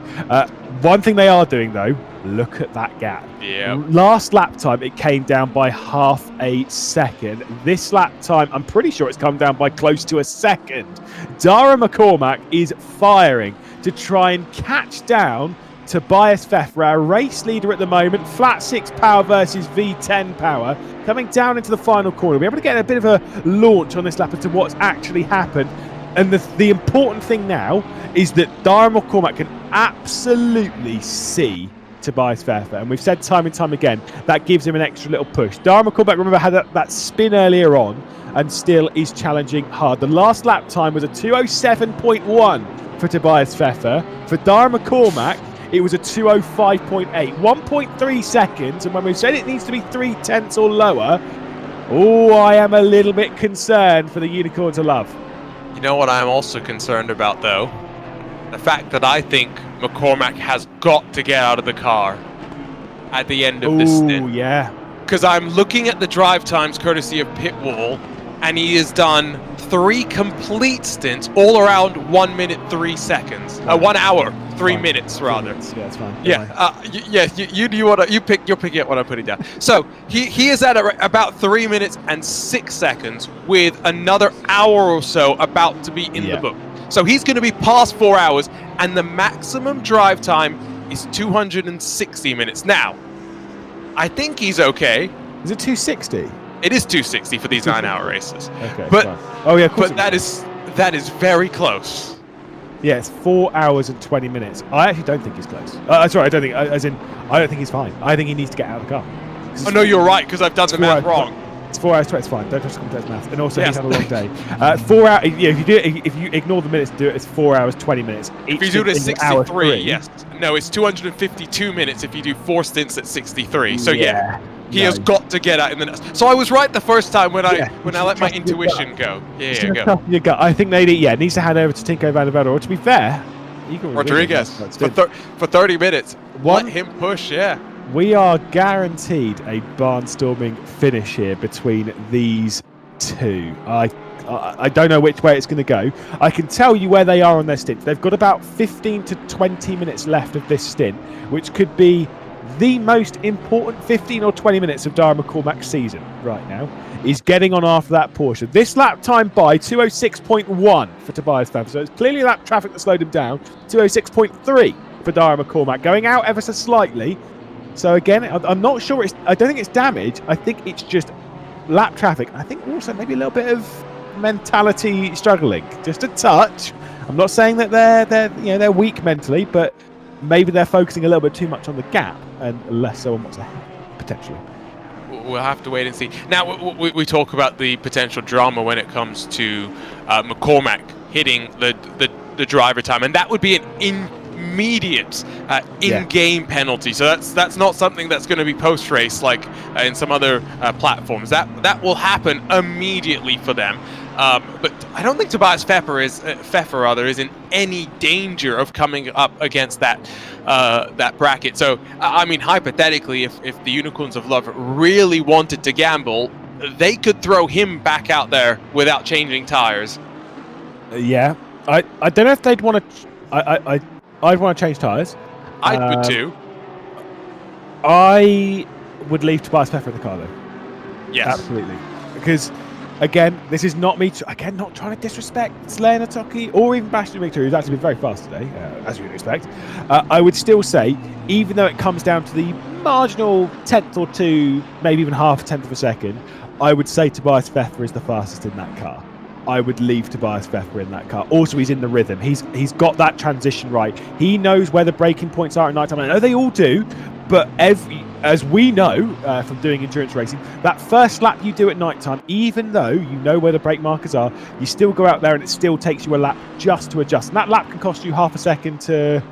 One thing they are doing, though, look at that gap. Yeah. Last lap time, it came down by half a second. This lap time, I'm pretty sure it's come down by close to a second. Dara McCormack is firing to try and catch down Tobias Pfeffer, our race leader at the moment. Flat 6 power versus V10 power. Coming down into the final corner. We're able to get a bit of a launch on this lap as to what's actually happened. And the important thing now is that Dara McCormack can absolutely see Tobias Pfeffer, and we've said time and time again that gives him an extra little push. Dara McCormack, remember, had that spin earlier on and still is challenging hard. The last lap time was a 2:07.1 for Tobias Pfeffer. For Dara McCormack, it was a 2:05.8, 1.3 seconds, and when we've said it needs to be 0.3 or lower, I am a little bit concerned for the Unicorns of Love. You know what I'm also concerned about, though? The fact that I think McCormack has got to get out of the car at the end of this stint. Yeah. Because I'm looking at the drive times courtesy of Pitwall, and he has done 3 complete stints, all around 1 minute 3 seconds. 1 hour 3 minutes rather. Yeah, that's fine. You're picking up what I'm putting down. So he is at about 3 minutes and 6 seconds, with another hour or so about to be in the book. So he's going to be past 4 hours, and the maximum drive time is 260 minutes. Now, I think he's okay. Is it 260? It is 260 for these 260. 9-hour races. Okay. But fine. Of course. But that is very close. Yeah, it's 4 hours and 20 minutes. I actually don't think he's close. Sorry, I don't think. I don't think he's fine. I think he needs to get out of the car. Oh no, you're right, because I've done the math wrong. It's 4 hours 20. It's fine. Don't trust complex math. And also, he's had a long day. 4 hours. Yeah, if you ignore the minutes to do it, it's 4 hours 20 minutes. If you do it at 63, yes. No, it's 252 minutes if you do 4 stints at 63. So he has got to get out in the next. So I was right the first time when I let my intuition go. Go. Your gut. I think it needs to hand over to Tinko van der Velde. Or to be fair, Rodriguez for 30 minutes. Let him push. Yeah. We are guaranteed a barnstorming finish here between these two. I don't know which way it's going to go. I can tell you where they are on their stint. They've got about 15 to 20 minutes left of this stint, which could be the most important 15 or 20 minutes of Dara McCormack's season right now. Is getting on after that Porsche. This lap time by 2:06.1 for Tobias Pfeffer. So it's clearly lap traffic that slowed him down. 2:06.3 for Dara McCormack, going out ever so slightly. So again, I'm not sure. I don't think it's damage. I think it's just lap traffic. I think also maybe a little bit of mentality struggling, just a touch. I'm not saying that they're weak mentally, but maybe they're focusing a little bit too much on the gap and less so on what's ahead, potentially. We'll have to wait and see. Now, we talk about the potential drama when it comes to McCormack hitting the driver time, and that would be an immediate in-game penalty. So that's not something that's going to be post-race like in some other platforms. That will happen immediately for them. But I don't think Tobias Pfeffer is in any danger of coming up against that bracket. So I mean, hypothetically, if the Unicorns of Love really wanted to gamble, they could throw him back out there without changing tires. Yeah, I don't know if they'd want to. I'd want to change tyres. I would too. I would leave Tobias Pfeffer in the car, though. Yes. Absolutely. Because, again, this is not me, not trying to disrespect Slayer Natoki or even Bastian Richter, who's actually been very fast today, as you would expect. I would still say, even though it comes down to the marginal tenth or two, maybe even half a tenth of a second, I would say Tobias Pfeffer is the fastest in that car. I would leave Tobias Pfeffer in that car. Also, he's in the rhythm. He's got that transition right. He knows where the braking points are at night time. I know they all do, but as we know from doing endurance racing, that first lap you do at night time, even though you know where the brake markers are, you still go out there and it still takes you a lap just to adjust. And that lap can cost you half a second to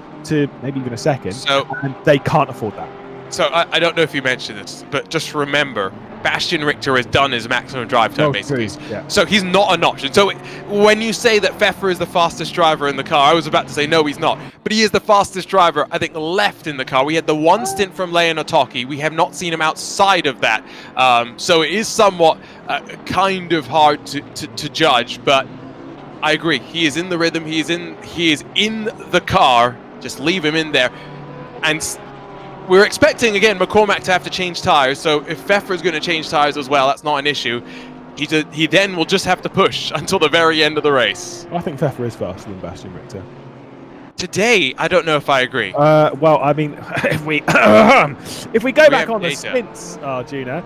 maybe even a second. And they can't afford that. So I don't know if you mentioned this, but just remember, Bastian Richter has done his maximum drive time, basically. Yeah. So he's not an option. So when you say that Pfeffer is the fastest driver in the car, I was about to say no, he's not. But he is the fastest driver, I think, left in the car. We had the one stint from Leon Otaki. We have not seen him outside of that. So it is somewhat kind of hard to judge. But I agree. He is in the rhythm. He is in the car. Just leave him in there. And we're expecting, again, McCormack to have to change tyres, so if Pfeffer is going to change tyres as well, that's not an issue. He then will just have to push until the very end of the race. I think Pfeffer is faster than Bastian Richter. Today, I don't know if I agree. Well, I mean, if we go back on the stints, Arjuna,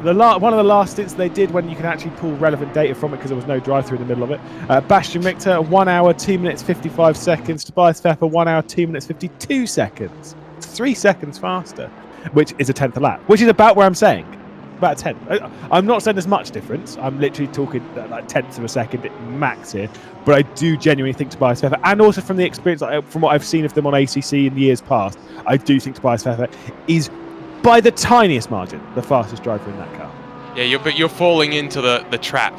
one of the last stints they did when you can actually pull relevant data from it because there was no drive-through in the middle of it. Bastian Richter, 1 hour, 2 minutes, 55 seconds. Tobias Pfeffer, 1 hour, 2 minutes, 52 seconds. 3 seconds faster, which is a tenth a lap, which is about where I'm saying. About a tenth. I'm not saying there's much difference. I'm literally talking like tenths of a second max here. But I do genuinely think Tobias Pfeffer, and also from the experience, from what I've seen of them on ACC in years past, I do think Tobias Pfeffer is, by the tiniest margin, the fastest driver in that car. Yeah, but you're falling into the trap.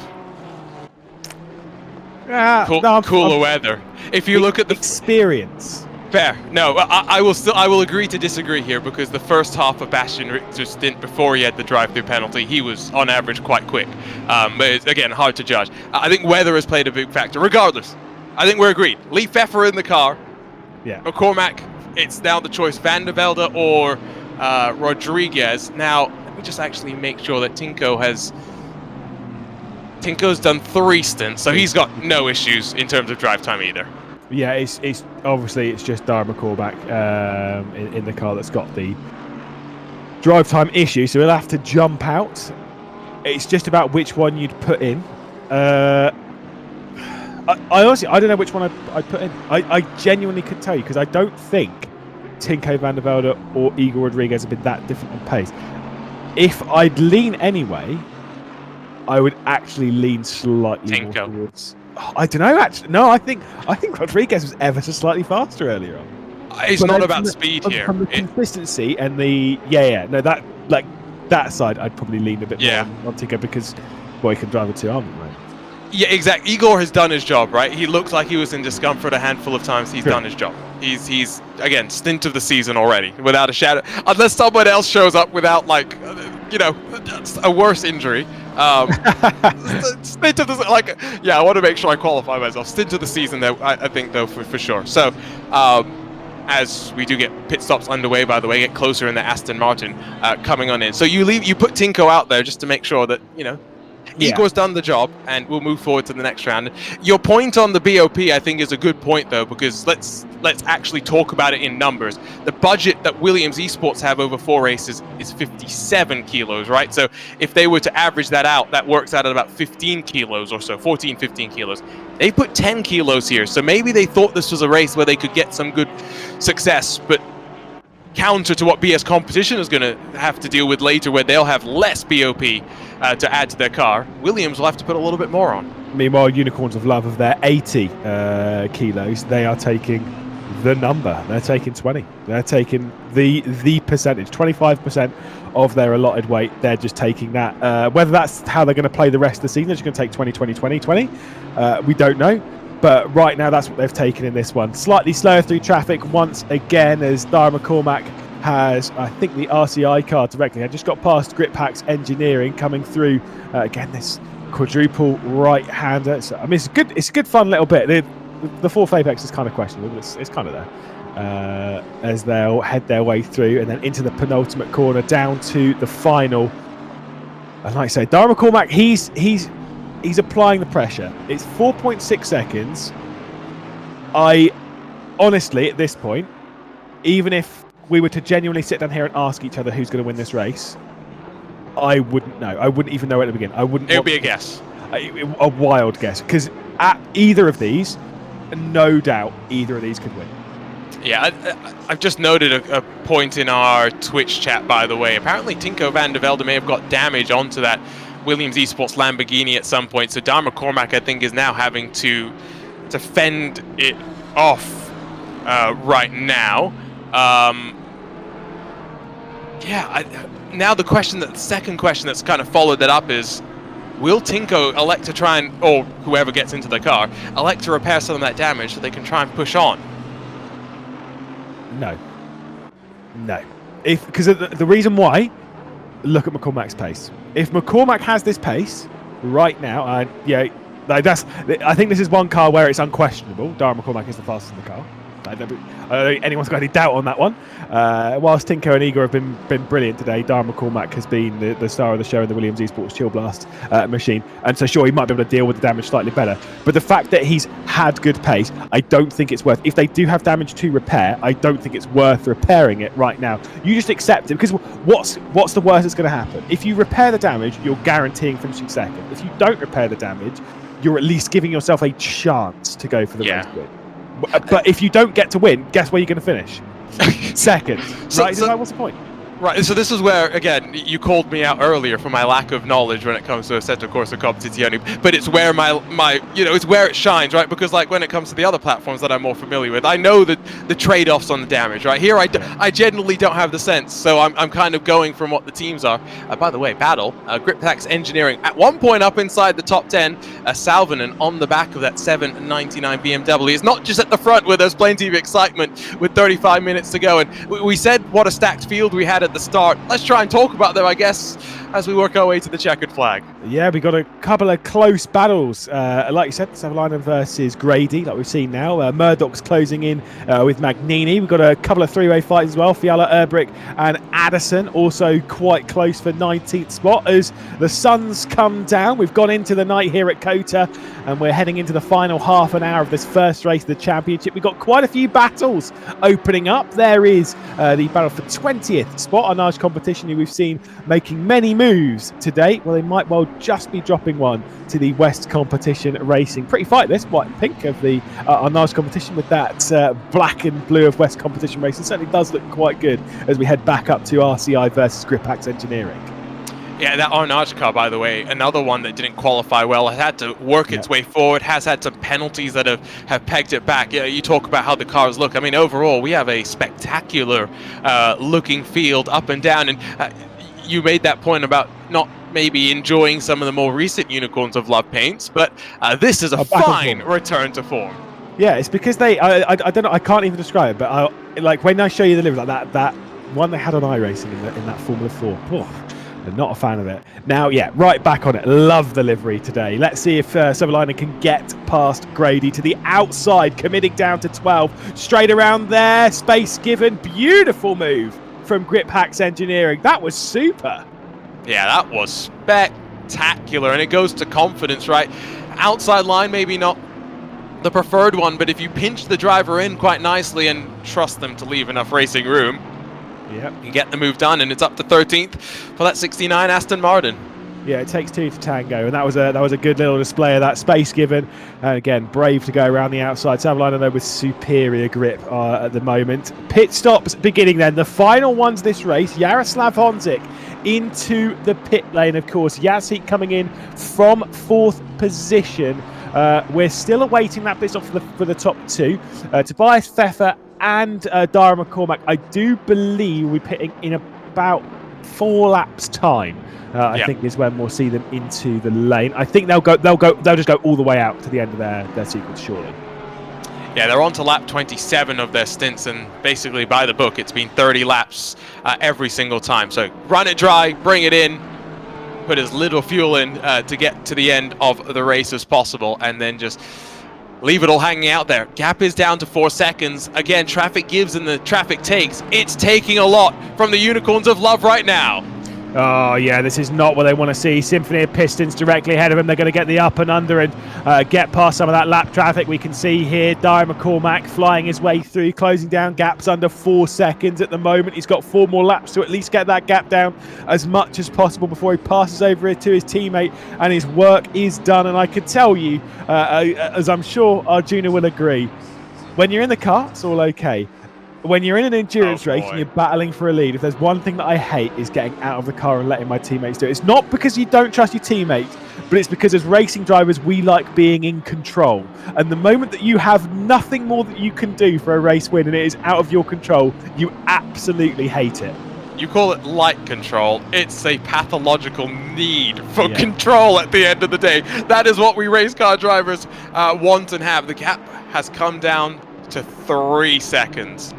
Cooler weather. If you look at the experience. Fair. No, I will agree to disagree here, because the first half of Bastian Richter's stint before he had the drive-through penalty, he was on average quite quick. But it's, again, hard to judge. I think weather has played a big factor. Regardless, I think we're agreed. Leave Pfeffer in the car. Yeah. McCormack, it's now the choice: Van der Velde or Rodriguez. Now, let me just actually make sure that Tinko's done 3 stints, so he's got no issues in terms of drive time either. Yeah, it's obviously it's just Darren McCormack in the car that's got the drive time issue, so he'll have to jump out. It's just about which one you'd put in. I honestly, I don't know which one I'd put in. I genuinely could tell you, because I don't think Tinko van der Velde or Igor Rodriguez have been that different on pace. If I'd lean anyway, I would actually lean slightly more towards. I don't know. Actually, no. I think Rodriguez was ever so slightly faster earlier on. It's But not then about speed here. From the consistency and the no, that side, I'd probably lean a bit more on Tinko, because he can drive a 2-arm, right? Yeah, exactly. Igor has done his job, right? He looked like he was in discomfort a handful of times. He's done his job. He's again, stint of the season already, without a shadow. Unless someone else shows up without, like, a worse injury. Stint of the I want to make sure I qualify myself. Stint of the season, though, I think, though, for sure. So, as we do get pit stops underway, by the way, get closer in the Aston Martin coming on in. So you put Tinko out there just to make sure that Igor's done the job, and we'll move forward to the next round. Your point on the BOP, I think, is a good point, though, because let's actually talk about it in numbers. The budget that Williams Esports have over 4 races is 57 kilos, right? So if they were to average that out, that works out at about 15 kilos or so, 14, 15 kilos. They put 10 kilos here, so maybe they thought this was a race where they could get some good success, but counter to what BS Competition is going to have to deal with later, where they'll have less BOP to add to their car. Williams will have to put a little bit more on. Meanwhile, Unicorns of Love, of their 80 kilos, they are taking the number. They're taking 20. They're taking the percentage, 25% of their allotted weight. They're just taking that. Whether that's how they're going to play the rest of the season, they're just going to take 20, 20, 20, 20. We don't know. But right now, that's what they've taken in this one. Slightly slower through traffic once again, as Darren McCormack has, I think, the RCI car directly. I just got past Grip Packs Engineering coming through. Again, this quadruple right-hander. So, I mean, it's a good fun little bit. The fourth apex is kind of questionable, but it's kind of there. As they'll head their way through, and then into the penultimate corner, down to the final. And like I say, Darren McCormack, he's applying the pressure. It's 4.6 seconds. I honestly, at this point, even if we were to genuinely sit down here and ask each other who's going to win this race, I wouldn't know. I wouldn't even know where to begin. I wouldn't. It would be a guess. A wild guess, because at either of these, no doubt, either of these could win. Yeah, I've just noted a point in our Twitch chat, by the way. Apparently, Tinko van der Velde may have got damage onto that Williams Esports Lamborghini at some point. So Darren McCormack, I think, is now having to fend it off right now. Now the second question that's kind of followed that up is, will Tinko elect to try and, or whoever gets into the car, elect to repair some of that damage so they can try and push on? No. Because the reason why, look at McCormack's pace. If McCormack has this pace right now, I think this is one car where it's unquestionable. Darren McCormack is the fastest in the car. I don't think anyone's got any doubt on that one. Whilst Tinko and Igor have been brilliant today, Darren McCormack has been the star of the show in the Williams Esports Chill Blast machine. And so sure, he might be able to deal with the damage slightly better. But the fact that he's had good pace, I don't think it's worth. If they do have damage to repair, I don't think it's worth repairing it right now. You just accept it, because what's the worst that's going to happen? If you repair the damage, you're guaranteeing finishing second. If you don't repair the damage, you're at least giving yourself a chance to go for the race win. But if you don't get to win, guess where you're going to finish? seconds. So- Right? so- What's the point? Right, so this is where, again, you called me out earlier for my lack of knowledge when it comes to Assetto Corsa Competizione, but it's where it's where it shines, right? Because like when it comes to the other platforms that I'm more familiar with, I know the trade-offs on the damage, right? Here I genuinely don't have the sense, so I'm kind of going from what the teams are. By the way, Battle, Grippax Engineering, at one point up inside the top 10, Salvinen on the back of that 799 BMW. It's not just at the front where there's plenty of excitement with 35 minutes to go, and we said what a stacked field we had at the start. Let's try and talk about them, I guess, as we work our way to the checkered flag. Yeah, we got a couple of close battles. Like you said, Savalainen versus Grady, like we've seen now. Murdoch's closing in with Magnini. We've got a couple of three-way fights as well. Fiala, Erbrick and Addison also quite close for 19th spot. As the sun's come down, we've gone into the night here at Kota, and we're heading into the final half an hour of this first race of the championship. We've got quite a few battles opening up. There is the battle for 20th spot, our Arnage competition, who we've seen making many moves today. Well, they might well just be dropping one to the West Competition Racing. Pretty fight this, white and pink of the Arnage competition with that black and blue of West Competition Racing. Certainly does look quite good as we head back up to RCI versus Grippax Engineering. Yeah, that Arnage car, by the way, another one that didn't qualify well, has had to work its way forward, has had some penalties that have pegged it back. You talk about how the cars look. I mean, overall, we have a spectacular looking field up and down, and you made that point about not maybe enjoying some of the more recent Unicorns of Love paints, but this is a fine return to form. Yeah, it's because I don't know, I can't even describe it, but like when I show you the livery, like that one they had on iRacing in that Formula 4. I'm not a fan of it. Now, yeah, right back on it. Love the livery today. Let's see if Savalainen can get past Grady to the outside, committing down to 12. Straight around there, space given. Beautiful move from Grippax Engineering. That was super. Yeah, that was spectacular, and it goes to confidence, right? Outside line, maybe not the preferred one, but if you pinch the driver in quite nicely and trust them to leave enough racing room, you get the move done, and it's up to 13th for that 69 Aston Martin. Yeah, it takes two to tango, and that was a good little display of that space given. And again, brave to go around the outside. Savalainen though with superior grip at the moment. Pit stops beginning then. The final ones this race. Jaroslav Honzik into the pit lane, of course. Yazhik coming in from 4th position. We're still awaiting that pit stop for the top two. Tobias Pfeffer and Dara McCormack, I do believe we're pitting in about 4 laps time. I think is when we'll see them into the lane. I think they'll just go all the way out to the end of their sequence, surely. Yeah, they're on to lap 27 of their stints, and basically by the book, it's been 30 laps every single time. So run it dry, bring it in, put as little fuel in to get to the end of the race as possible, and then just leave it all hanging out there. Gap is down to 4 seconds. Again, traffic gives and the traffic takes. It's taking a lot from the Unicorns of Love right now. Oh, yeah, this is not what they want to see. Symphony of Pistons directly ahead of them. They're going to get the up and under and get past some of that lap traffic. We can see here Dyer McCormack flying his way through, closing down gaps under 4 seconds at the moment. He's got 4 more laps to at least get that gap down as much as possible before he passes over it to his teammate, and his work is done. And I can tell you, as I'm sure Arjuna will agree, when you're in the car, it's all okay. When you're in an endurance race and you're battling for a lead, if there's one thing that I hate is getting out of the car and letting my teammates do it. It's not because you don't trust your teammates, but it's because as racing drivers, we like being in control. And the moment that you have nothing more that you can do for a race win and it is out of your control, you absolutely hate it. You call it light control. It's a pathological need for control at the end of the day. That is what we race car drivers want and have. The gap has come down to 3 seconds.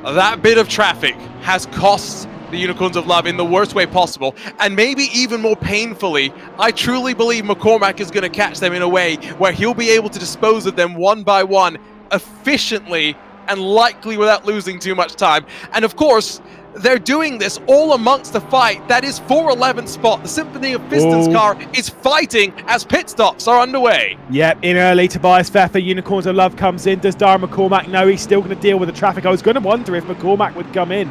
That bit of traffic has cost the Unicorns of Love in the worst way possible, and maybe even more painfully, I truly believe McCormack is going to catch them in a way where he'll be able to dispose of them one by one efficiently and likely without losing too much time. And of course, they're doing this all amongst the fight that is for 11th spot. The Symphony of Pistons car is fighting as pit stops are underway. Yep, in early, Tobias Pfeffer, Unicorns of Love comes in. Does Darren McCormack know he's still going to deal with the traffic? I was going to wonder if McCormack would come in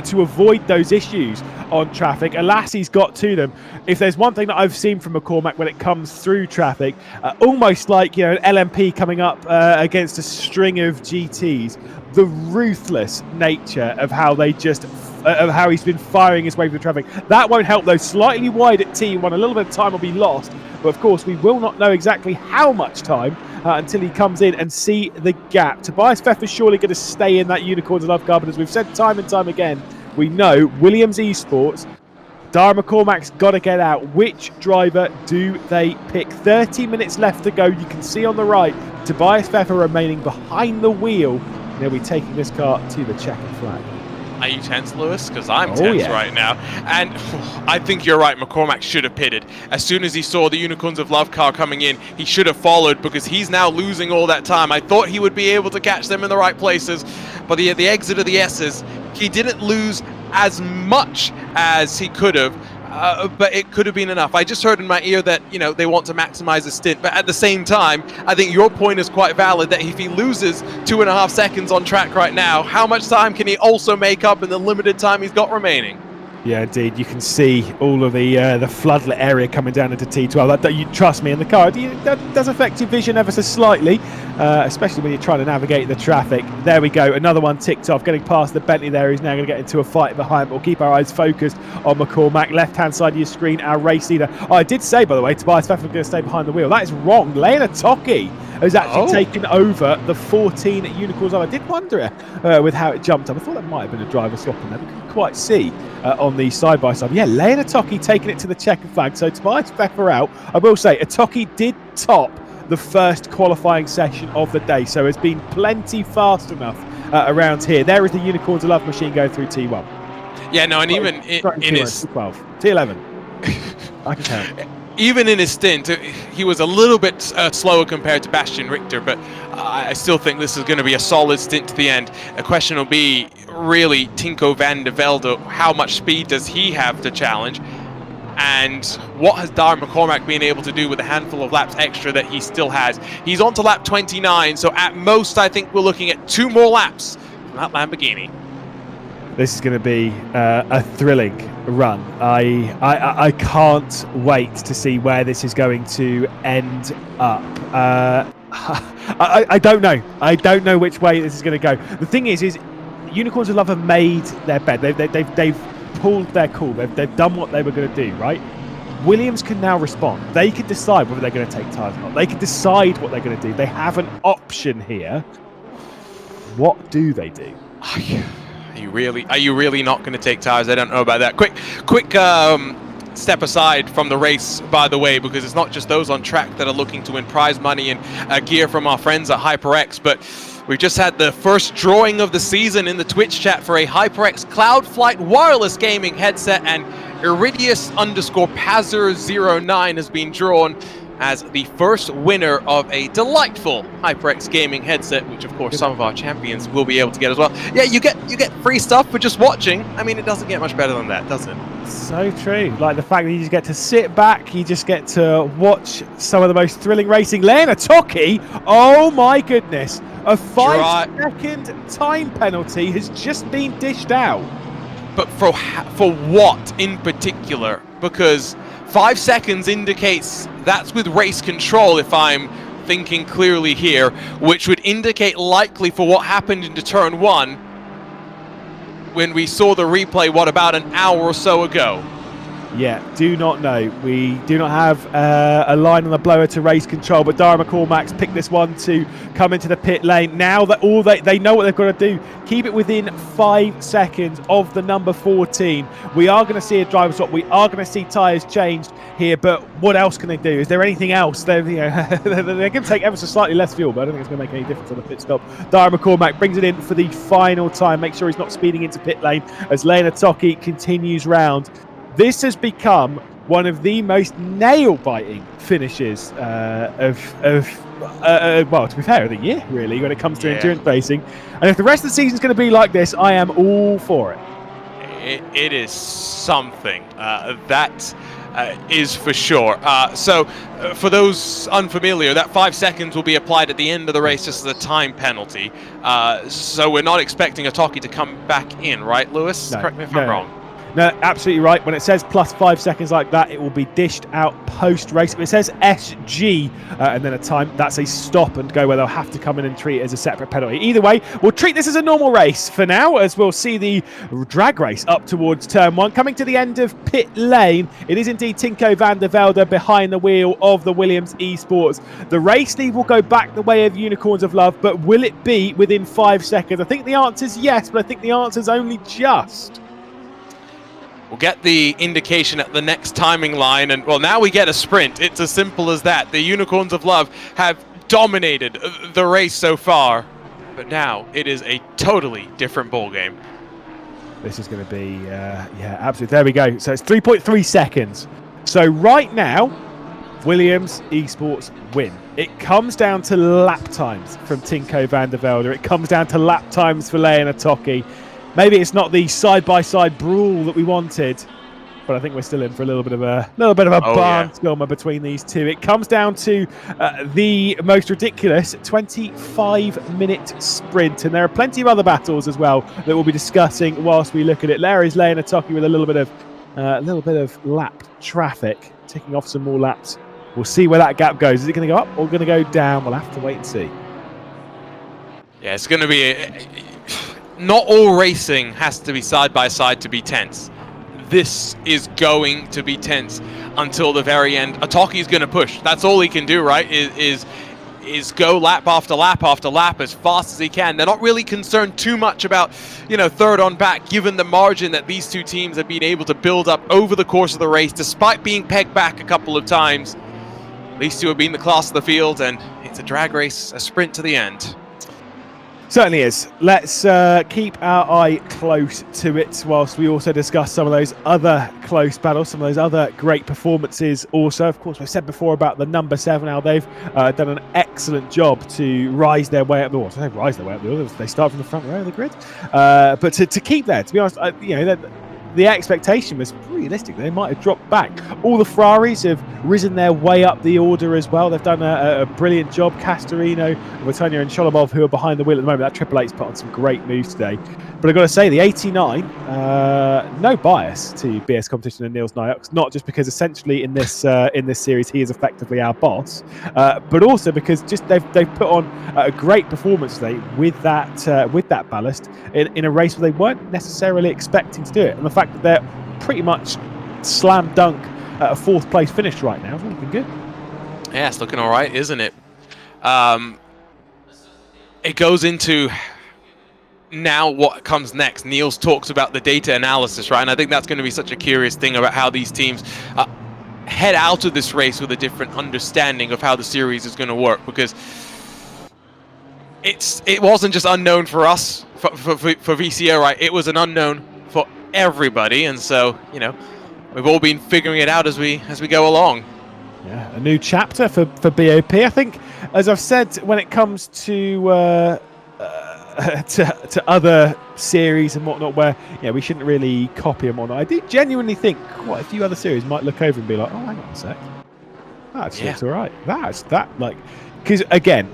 to avoid those issues on traffic. Alas, he's got to them. If there's one thing that I've seen from McCormack when it comes through traffic, almost like, you know, an LMP coming up against a string of GTs, the ruthless nature of how they just of how he's been firing his way through the traffic. That won't help though. Slightly wide at T1, a little bit of time will be lost, but of course we will not know exactly how much time until he comes in and see the gap. Tobias Pfeffer's surely going to stay in that Unicorns of Love car, but as we've said time and time again, we know Williams Esports, Darren McCormack's got to get out. Which driver do they pick? 30 minutes left to go. You can see on the right, Tobias Pfeffer remaining behind the wheel. They'll be taking this car to the checkered flag. Are you tense, Lewis? Because I'm tense right now. And I think you're right. McCormack should have pitted. As soon as he saw the Unicorns of Love car coming in, he should have followed because he's now losing all that time. I thought he would be able to catch them in the right places, but the exit of the S's, he didn't lose as much as he could have. But it could have been enough. I just heard in my ear that, you know, they want to maximize the stint. But at the same time, I think your point is quite valid that if he loses 2.5 seconds on track right now, how much time can he also make up in the limited time he's got remaining? Yeah, indeed. You can see all of the floodlit area coming down into T12. That you trust me in the car. That does affect your vision ever so slightly, especially when you're trying to navigate the traffic. There we go. Another one ticked off. Getting past the Bentley there. He's now going to get into a fight behind. But we'll keep our eyes focused on McCormack. Left-hand side of your screen, our race leader. Oh, I did say, by the way, Tobias Pfeffer going to stay behind the wheel. That is wrong. Lena Toki has actually taken over the 14 Unicorns. I did wonder with how it jumped up. I thought that might have been a driver swap in there. We couldn't quite see on the side-by-side. Yeah, Lena Toki taking it to the checkered flag. So Tobias Pfeffer out. I will say, Atoki did top the first qualifying session of the day, so has been plenty fast enough around here. There is the Unicorns of Love machine going through T1. Yeah, no, and even in his... T12, T11. I can count. Even in his stint, he was a little bit slower compared to Bastian Richter, but I still think this is going to be a solid stint to the end. The question will be, really, Tinko van der Velde, how much speed does he have to challenge? And what has Darren McCormack been able to do with a handful of laps extra that he still has? He's on to lap 29, so at most I think we're looking at 2 more laps from that Lamborghini. This is going to be a thrilling run. I can't wait to see where this is going to end up. I don't know. I don't know which way this is going to go. The thing is Unicorns of Love have made their bed. They've pulled their call. They've done what they were going to do, right? Williams can now respond. They can decide whether they're going to take tyres or not. They can decide what they're going to do. They have an option here. What do they do? Are you really not going to take tyres? I don't know about that. Quick step aside from the race, by the way, because it's not just those on track that are looking to win prize money and gear from our friends at HyperX, but we've just had the first drawing of the season in the Twitch chat for a HyperX Cloudflight wireless gaming headset, and Iridius_Pazzer09 has been drawn as the first winner of a delightful HyperX gaming headset, which of course some of our champions will be able to get as well. Yeah, you get free stuff for just watching. I mean, it doesn't get much better than that, does it? So true. Like the fact that you just get to sit back, you just get to watch some of the most thrilling racing. Lena Toki, oh my goodness, a 5-second time penalty has just been dished out. But for what in particular? Because 5 seconds indicates that's with race control, if I'm thinking clearly here, which would indicate likely for what happened into turn 1 when we saw the replay, what, about an hour or so ago? Yeah, do not know. We do not have a line on the blower to race control, but Darren McCormack's picked this one to come into the pit lane. Now that they know what they've got to do, keep it within 5 seconds of the number 14. We are going to see a driver swap. We are going to see tyres changed here, but what else can they do? Is there anything else? They're going to take ever so slightly less fuel, but I don't think it's going to make any difference on the pit stop. Darren McCormack brings it in for the final time. Make sure he's not speeding into pit lane as Lena Toki continues round. This has become one of the most nail-biting finishes well, to be fair, of the year, really, when it comes to endurance racing. And if the rest of the season's going to be like this, I am all for it. it is something. That is for sure. So for those unfamiliar, that 5 seconds will be applied at the end of the race just as a time penalty. So we're not expecting Otaki to come back in, right, Lewis? No, Correct me if I'm wrong. No, absolutely right. When it says plus 5 seconds like that, it will be dished out post-race. When it says SG and then a time, that's a stop and go where they'll have to come in and treat it as a separate penalty. Either way, we'll treat this as a normal race for now, as we'll see the drag race up towards turn 1. Coming to the end of pit lane, it is indeed Tinko van der Velde behind the wheel of the Williams Esports. The race lead will go back the way of Unicorns of Love, but will it be within 5 seconds? I think the answer is yes, but I think the answer is only just. We'll get the indication at the next timing line, and well, now we get a sprint. It's as simple as that. The Unicorns of Love have dominated the race so far, but now it is a totally different ballgame. This is going to be, yeah, absolutely. There we go. So it's 3.3 seconds. So right now, Williams Esports win. It comes down to lap times from Tinko van der Velde. It comes down to lap times for Leon Otaki. Maybe it's not the side-by-side brawl that we wanted, but I think we're still in for a little bit of a barnstormer between these two. It comes down to the most ridiculous 25-minute sprint, and there are plenty of other battles as well that we'll be discussing whilst we look at it. There is Leon Otaki with a little bit of lap traffic, ticking off some more laps. We'll see where that gap goes. Is it going to go up or going to go down? We'll have to wait and see. Yeah, it's going to be not all racing has to be side by side to be tense. This is going to be tense until the very end. Otaki is going to push. That's all he can do, right? Is go lap after lap after lap as fast as he can. They're not really concerned too much about, third on back, given the margin that these two teams have been able to build up over the course of the race, despite being pegged back a couple of times. These two have been the class of the field, and it's a drag race, a sprint to the end. Certainly is. Let's keep our eye close to it whilst we also discuss some of those other close battles, some of those other great performances also. Of course, we've said before about the number 7, how they've done an excellent job to rise their way up the order. They start from the front row of the grid. But to keep there, to be honest, the expectation was realistic. They might have dropped back. All the Ferraris have risen their way up the order as well. They've done a brilliant job. Castorino, Vatonio and Sholomov, who are behind the wheel at the moment. That Triple Eight's put on some great moves today. But I've got to say, the 89, no bias to BS Competition and Niels Nyox, not just because essentially in this series he is effectively our boss, but also because just they've put on a great performance today with that ballast in a race where they weren't necessarily expecting to do it. And the fact that they're pretty much slam dunk at a 4th place finish right now is looking good. Yeah, it's looking all right, isn't it? It goes into now what comes next. Niels talks about the data analysis, right? And I think that's going to be such a curious thing about how these teams head out of this race with a different understanding of how the series is going to work, because it wasn't just unknown for us, for VCO, right? It was an unknown for everybody, and so we've all been figuring it out as we go along. Yeah, a new chapter for BOP. I think, as I've said, when it comes to other series and whatnot, where we shouldn't really copy them or not. I do genuinely think quite a few other series might look over and be like, oh, hang on a sec, that actually looks all right. Because again,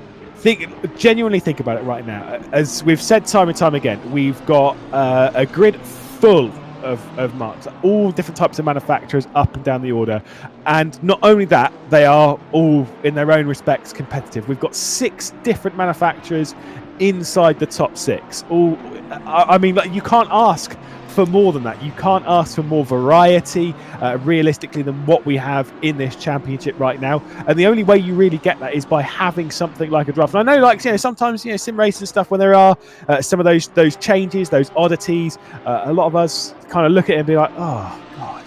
genuinely think about it right now. As we've said time and time again, we've got a grid full of marks, all different types of manufacturers up and down the order, and not only that, they are all in their own respects competitive. We've got 6 different manufacturers inside the top 6. I mean, you can't ask for more than that. You can't ask for more variety, realistically, than what we have in this championship right now. And the only way you really get that is by having something like a draft. And I know, sometimes, sim racing stuff, when there are some of those changes, those oddities, a lot of us kind of look at it and be like, oh, God,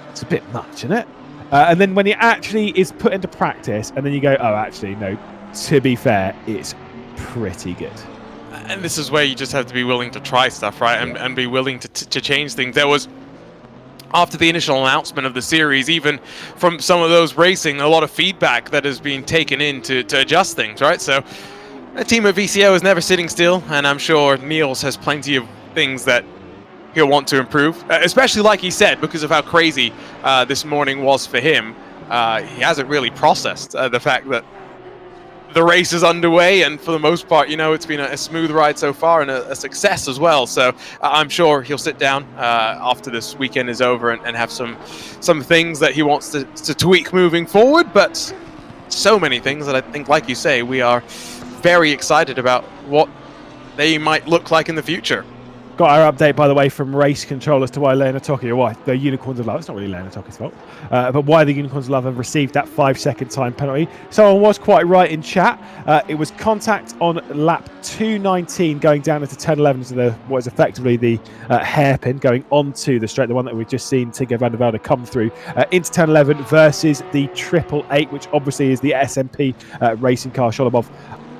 it's a bit much, isn't it? And then when it actually is put into practice, and then you go, oh, actually, no, to be fair, it's pretty good. And this is where you just have to be willing to try stuff, right? And be willing to change things. There was, after the initial announcement of the series, even from some of those racing, a lot of feedback that has been taken in to adjust things, right? So the team at VCO is never sitting still, and I'm sure Niels has plenty of things that he'll want to improve, especially like he said, because of how crazy this morning was for him. He hasn't really processed the fact that the race is underway, and for the most part, it's been a smooth ride so far and a success as well. So I'm sure he'll sit down after this weekend is over and have some things that he wants to tweak moving forward. But so many things that I think, like you say, we are very excited about what they might look like in the future. Got our update, by the way, from Race Control as to why Lena Toki, or why the Unicorns of Love, it's not really Lena Toki's fault, but why the Unicorns of Love have received that 5-second time penalty. Someone was quite right in chat. It was contact on lap 2:19 going down into 10:11 to what is effectively the hairpin going onto the straight, the one that we've just seen Tigger van der Velde come through into 10:11 versus the 888, which obviously is the SMP racing car Sholobov.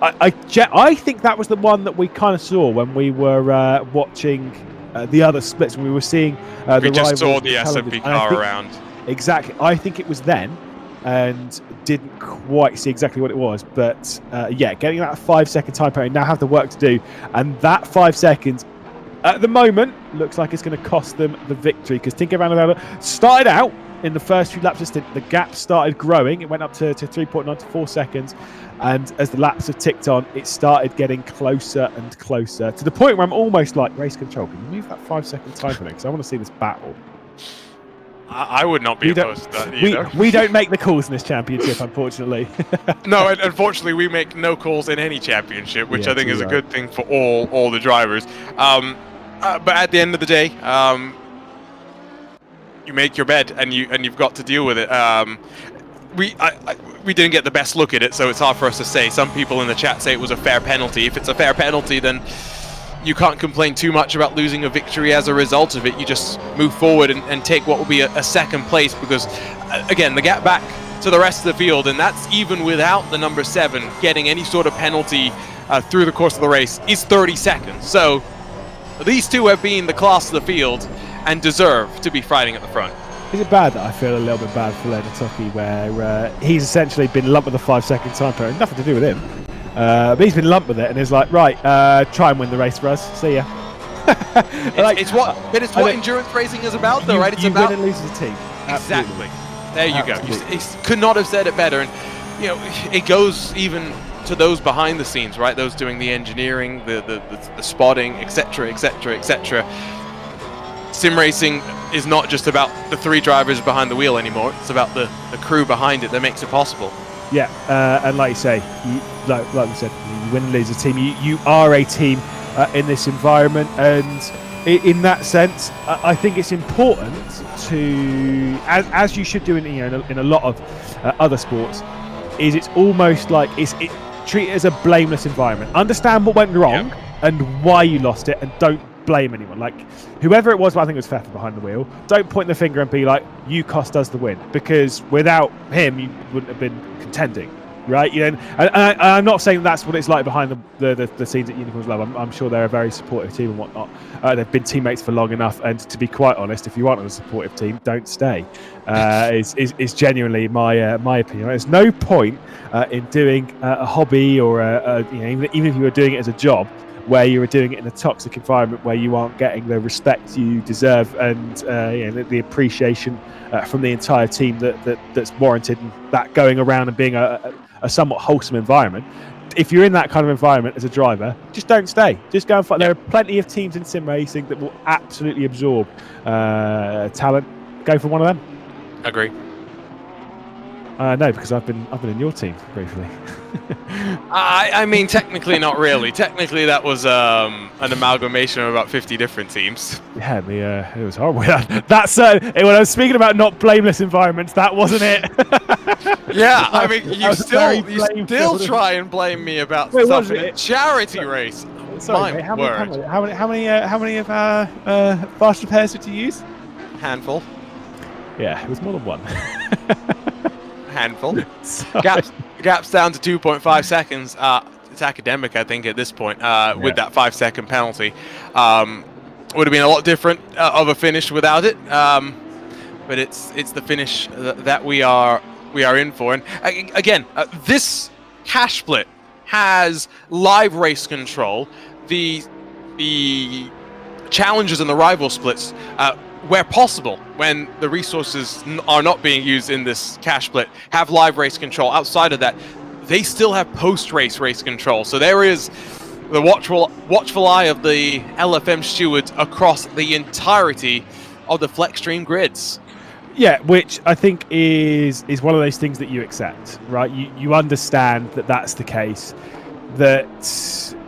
I think that was the one that we kind of saw when we were watching the other splits, when we were seeing the we just saw the television. SMP car around. Exactly. I think it was then, and didn't quite see exactly what it was. But yeah, getting that 5-second time penalty, now have the work to do. And that 5 seconds, at the moment, looks like it's going to cost them the victory, because Tinker Van der Velde started out in the first few laps of stint, the gap started growing. It went up to 3.9 to 4 seconds. And as the laps have ticked on, it started getting closer and closer to the point where I'm almost like, Race Control, can you move that 5-second time for me? Because I want to see this battle. I would not be opposed to that either. We don't make the calls in this championship, unfortunately. No, and unfortunately, we make no calls in any championship, which I think is a good thing for all the drivers. But at the end of the day, you make your bed, and you've got to deal with it. We didn't get the best look at it, so it's hard for us to say. Some people in the chat say it was a fair penalty. If it's a fair penalty, then you can't complain too much about losing a victory as a result of it. You just move forward and take what will be a second place, because, again, the gap back to the rest of the field, and that's even without the number 7 getting any sort of penalty through the course of the race, is 30 seconds. So these two have been the class of the field and deserve to be fighting at the front. Is it bad that I feel a little bit bad for Lena Toki, where he's essentially been lumped with a 5-second time penalty, nothing to do with him, but he's been lumped with it, and is like, right, try and win the race for us. See ya. It's what endurance racing is about, though, right? It's you about win and lose as a team. Exactly. There you go. You could not have said it better, and it goes even to those behind the scenes, right? Those doing the engineering, the spotting, etc., etc., etc. Sim racing is not just about the 3 drivers behind the wheel anymore. It's about the crew behind it that makes it possible. Yeah, and like you say, like we said, you win and lose a team. You are a team in this environment, and in that sense, I think it's important to, as you should do in a lot of other sports, is it's almost like treat it as a blameless environment. Understand what went wrong and why you lost it, and don't blame anyone. Like, whoever it was, but I think it was Pfeffer behind the wheel, don't point the finger and be like, you cost us the win, because without him you wouldn't have been contending, right? And I'm not saying that's what it's like behind the scenes at Unicorns Love. I'm sure they're a very supportive team and whatnot. They've been teammates for long enough, and to be quite honest, if you aren't on a supportive team, don't stay. Is genuinely my opinion. There's no point in doing a hobby, or even if you were doing it as a job, where you were doing it in a toxic environment where you aren't getting the respect you deserve, and the appreciation from the entire team that's warranted, and that going around and being a somewhat wholesome environment. If you're in that kind of environment as a driver, just don't stay. Just go and fight. There are plenty of teams in sim racing that will absolutely absorb talent. Go for one of them. Agree. No, because I've been in your team briefly. I mean, technically not really. Technically, that was an amalgamation of about 50 different teams. Yeah, it was horrible. That's when I was speaking about not blameless environments, that wasn't it. Yeah, I mean, you still try and blame me about stuff in a charity race. Sorry, mate, how many of our fast repairs did you use? Handful. Yeah, it was more than one. Handful. Gaps down to 2.5 seconds. It's academic, I think, at this point, with that 5-second penalty. Would have been a lot different of a finish without it, but it's the finish that we are in for. And again, this cash split has live race control. The challenges and the rival splits, where possible, when the resources are not being used in this cash split, have live race control. Outside of that, they still have post-race race control. So there is the watchful eye of the LFM stewards across the entirety of the FLExTREME grids. Yeah, which I think is one of those things that you accept, right? You understand that that's the case. That,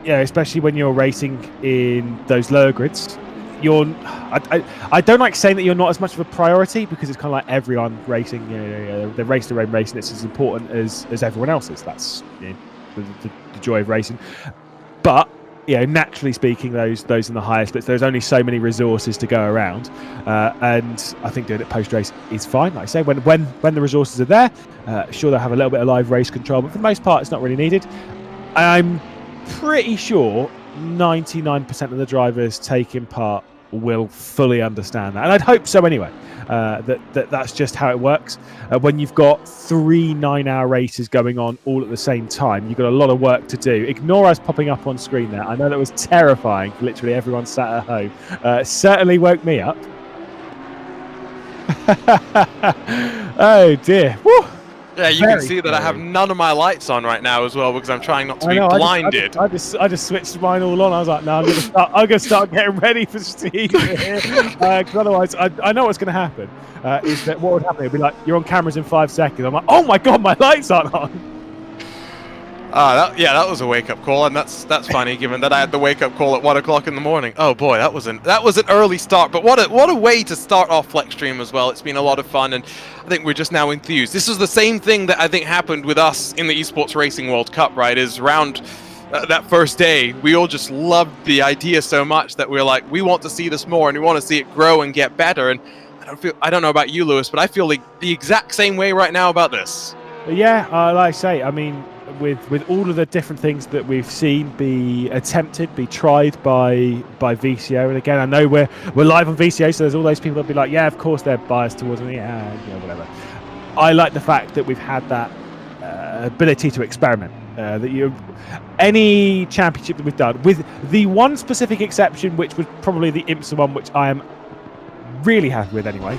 you know, especially when you're racing in those lower grids, I don't like saying that you're not as much of a priority, because it's kind of like everyone racing, you know, they race their own race and it's as important as everyone else's. That's, you know, the joy of racing. But, you know, naturally speaking, those in the higher splits, there's only so many resources to go around, and I think doing it post race is fine. Like I say, when the resources are there, sure, they'll have a little bit of live race control, but for the most part, it's not really needed. I'm pretty sure 99% of the drivers taking part will fully understand that, and I'd hope so anyway. That's just how it works. When you've got 3 9-hour races going on all at the same time, you've got a lot of work to do. Ignore us popping up on screen there. I know that was terrifying for literally everyone sat at home. Certainly woke me up. Oh dear. Woo! Yeah, you can see that I have none of my lights on right now as well, because I'm trying not to be blinded. I just switched mine all on. I was like, no, I'm gonna start getting ready for Steve here, because otherwise, I know what's gonna happen. Is that what would happen? It'd be like, you're on cameras in 5 seconds. I'm like, oh my god, my lights aren't on. That was a wake-up call, and that's funny, given that I had the wake-up call at 1 o'clock in the morning. Oh boy, that was an early start, but what a way to start off FLExTREME as well. It's been a lot of fun, and I think we're just now enthused. This was the same thing that I think happened with us in the Esports Racing World Cup, right? Is around that first day, we all just loved the idea so much that we're like, we want to see this more, and we want to see it grow and get better. And I don't know about you, Lewis, but I feel the exact same way right now about this. Yeah, like I say, I mean, with all of the different things that we've seen be attempted, be tried by VCO, and again, I know we're live on VCO, so there's all those people that'll be like, yeah, of course they're biased towards me, whatever. I like the fact that we've had that ability to experiment. Any championship that we've done, with the one specific exception, which was probably the IMSA one, which I am really happy with anyway.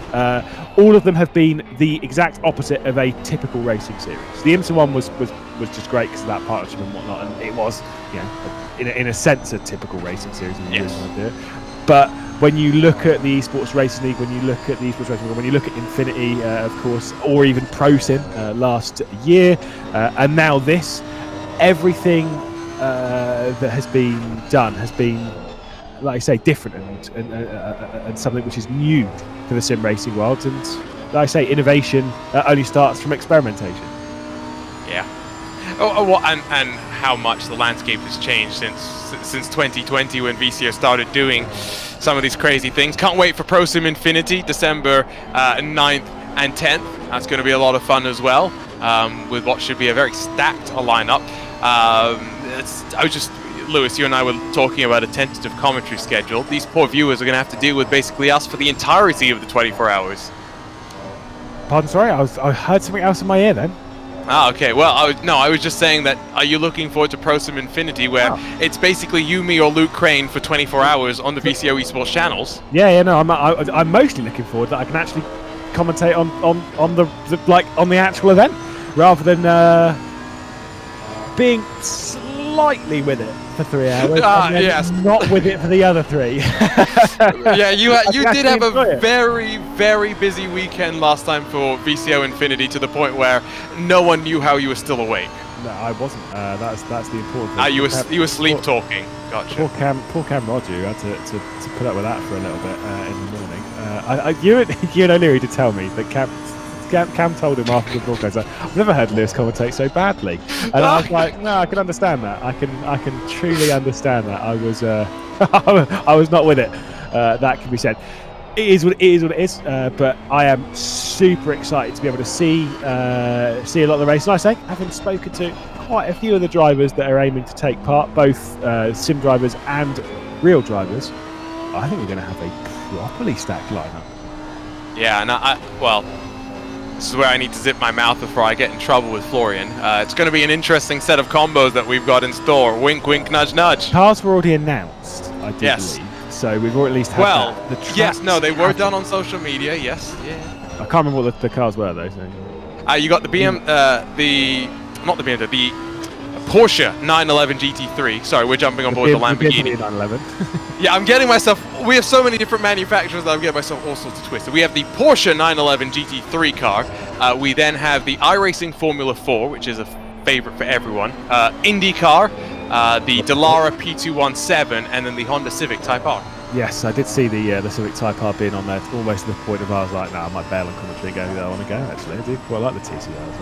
All of them have been the exact opposite of a typical racing series. The IMSA one was just great because of that partnership and whatnot, and it was, you know, in a sense, a typical racing series. And you really want to do it. But when you look at the Esports Racing League, when you look at the Esports Racing League, when you look at Infinity, of course, or even ProSim last year, and now this, everything that has been done has been, like I say, different and something which is new to the sim racing world. And like I say, innovation only starts from experimentation. Yeah. And how much the landscape has changed since 2020, when VCO started doing some of these crazy things. Can't wait for ProSim Infinity, December 9th and 10th. That's going to be a lot of fun as well, with what should be a very stacked lineup. Lewis, you and I were talking about a tentative commentary schedule. These poor viewers are going to have to deal with basically us for the entirety of the 24 hours. Pardon, sorry, I heard something else in my ear then. Okay. Well, I was just saying that, are you looking forward to ProSim Infinity, where it's basically you, me, or Luke Crane for 24 hours on the VCO Esports channels? Yeah, no, I'm mostly looking forward that I can actually commentate on the actual event, rather than being slightly with it for 3 hours, and then not with it for the other 3. Yeah, you did have a very, very busy weekend last time for VCO Infinity, to the point where no one knew how you were still awake. No, I wasn't. That's the important thing. You were sleep talking. Gotcha. Poor Cam Roger, who had to put up with that for a little bit in the morning. You and O'Leary did tell me that Cam told him after the broadcast, I've never heard Lewis commentate so badly, and I was like, no, I can understand that. I can truly understand that. I was I was not with it. That can be said. It is what it is. But I am super excited to be able to see a lot of the race. And I say, having spoken to quite a few of the drivers that are aiming to take part, both sim drivers and real drivers, I think we're going to have a properly stacked lineup. Yeah, and this is where I need to zip my mouth before I get in trouble with Florian. It's going to be an interesting set of combos that we've got in store. Wink, wink, nudge, nudge. Cars were already announced, I do believe. so we've at least had Well, the tracks. yes, no, they were done on social media. Yes, yeah. I can't remember what the cars were though. So. You got the the Porsche 911 GT3. Sorry, we're jumping on board the Lamborghini. 911. Yeah, I'm getting myself. We have so many different manufacturers that I'm getting myself all sorts of twisted. We have the Porsche 911 GT3 car. We then have the iRacing Formula 4, which is a favorite for everyone. IndyCar, the Dallara P217, and then the Honda Civic Type R. Yes, I did see the Civic Type R being on there almost to the point of I was like, no, I might bail on commentary and go, I want to go actually. I do quite like the TCRs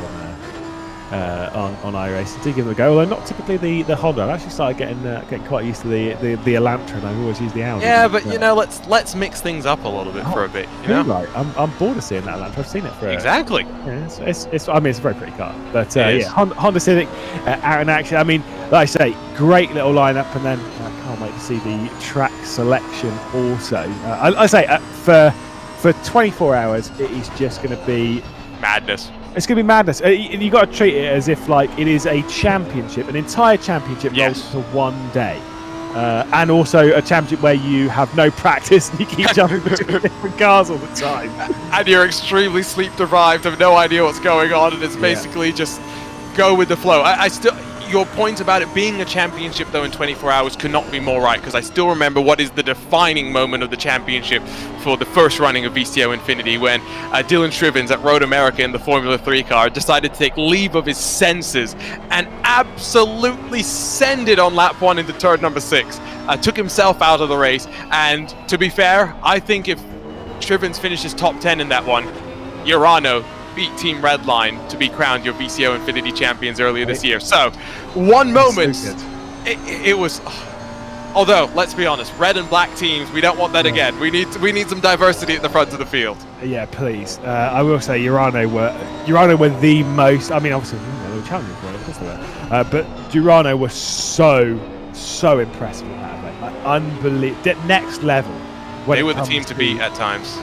on iRacing. Do give it a go, although not typically the Honda. I've actually started getting quite used to the Elantra, and I've always used the Audi. Yeah, but you know, let's mix things up a little bit for a bit. You know, right? I'm bored of seeing that Elantra. I've seen it for exactly. Yeah, it's I mean, it's a very pretty car, but yeah, Honda Civic out in action. I mean, like I say, great little lineup, and then I can't wait to see the track selection also. I say for 24 hours, it is just going to be madness. It's going to be madness. You've got to treat it as if like it is a championship, an entire championship rolls for one day. And also a championship where you have no practice and you keep jumping between different cars all the time. And you're extremely sleep deprived, have no idea what's going on, and it's basically just go with the flow. I still... Your point about it being a championship, though, in 24 hours could not be more right, because I still remember what is the defining moment of the championship for the first running of VCO Infinity, when Dylan Shrivens at Road America in the Formula 3 car decided to take leave of his senses and absolutely send it on lap 1 into turn number 6. Took himself out of the race, and to be fair, I think if Shrivens finishes top 10 in that one, Urano beat Team Redline to be crowned your VCO Infinity champions earlier this year. So, one moment, it was... Although, let's be honest, red and black teams, we don't want that again. We need some diversity at the front of the field. Yeah, please. I will say Urano were the most... I mean, obviously, they were challenging for it, of course they were. But Urano were so impressive with that event. Like, unbelievable. Next level. They were the team to beat at times.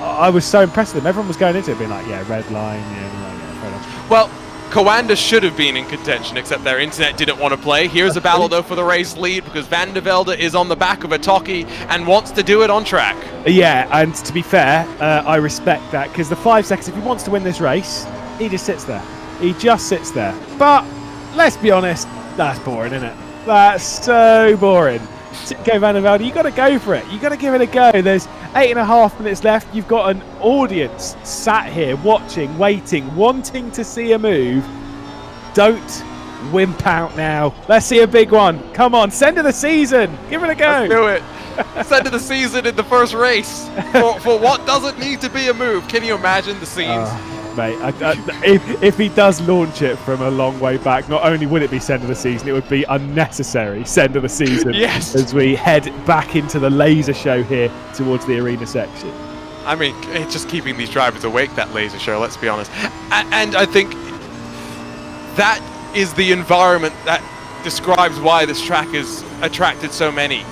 I was so impressed with them. Everyone was going into it being like, yeah, red line, yeah, fair enough. Well, Coanda should have been in contention, except their internet didn't want to play. Here's a battle, though, for the race lead, because Van der Velde is on the back of a Toki and wants to do it on track. Yeah, and to be fair, I respect that, because the 5 seconds, if he wants to win this race, he just sits there. He just sits there. But, let's be honest, that's boring, isn't it? That's so boring. Go Van der Velde, you got to go for it. You got to give it a go. There's 8.5 minutes left. You've got an audience sat here watching, waiting, wanting to see a move. Don't wimp out now. Let's see a big one. Come on, send of the season. Give it a go. Let's do it. Send of the season in the first race for what doesn't need to be a move. Can you imagine the scenes? Mate, if he does launch it from a long way back, not only would it be send of the season, it would be unnecessary send of the season. Yes. As we head back into the laser show here towards the arena section. I mean, it's just keeping these drivers awake, that laser show, let's be honest. And I think that is the environment that describes why this track has attracted so many,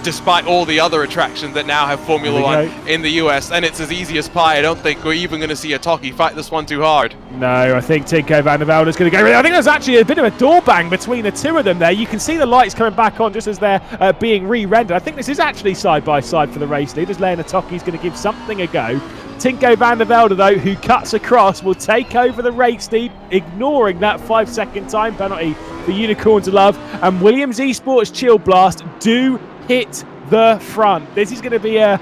despite all the other attractions that now have Formula One in the US. And it's as easy as pie. I don't think we're even going to see a Toki fight this one too hard. No, I think Tinko Van der Velde is going to go. I think there's actually a bit of a door bang between the two of them there. You can see the lights coming back on just as they're being re-rendered. I think this is actually side by side for the race leaders. Leon Toki is going to give something a go. Tinko Van der Velde, though, who cuts across, will take over the race lead, ignoring that 5-second time penalty for Unicorn to love. And Williams Esports Chill Blast do hit the front. This is going to be a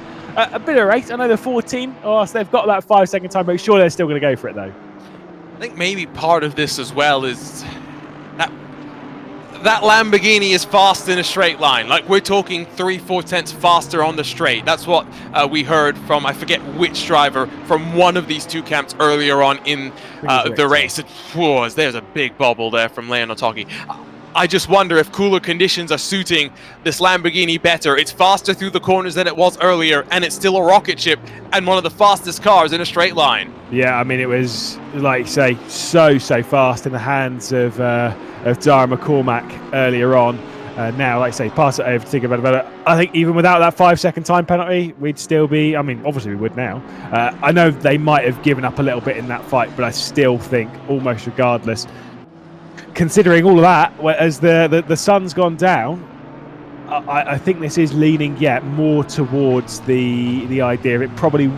bit of a race. I know the 14, so they've got that 5-second time, but sure they're still going to go for it, though. I think maybe part of this as well is that Lamborghini is fast in a straight line. Like, we're talking 3-4 tenths faster on the straight. That's what we heard from, I forget which driver, from one of these two camps earlier on in the race. There's a big bobble there from Leon Toki. I just wonder if cooler conditions are suiting this Lamborghini better. It's faster through the corners than it was earlier, and it's still a rocket ship and one of the fastest cars in a straight line. Yeah, I mean, it was, like you say, so fast in the hands of Dara McCormack earlier on. Now, like I say, pass it over to Tinko Van der Velde. I think even without that 5-second time penalty, we'd still be, I mean, obviously we would now. I know they might have given up a little bit in that fight, but I still think, almost regardless, considering all of that, as the sun's gone down, I think this is leaning more towards the idea it probably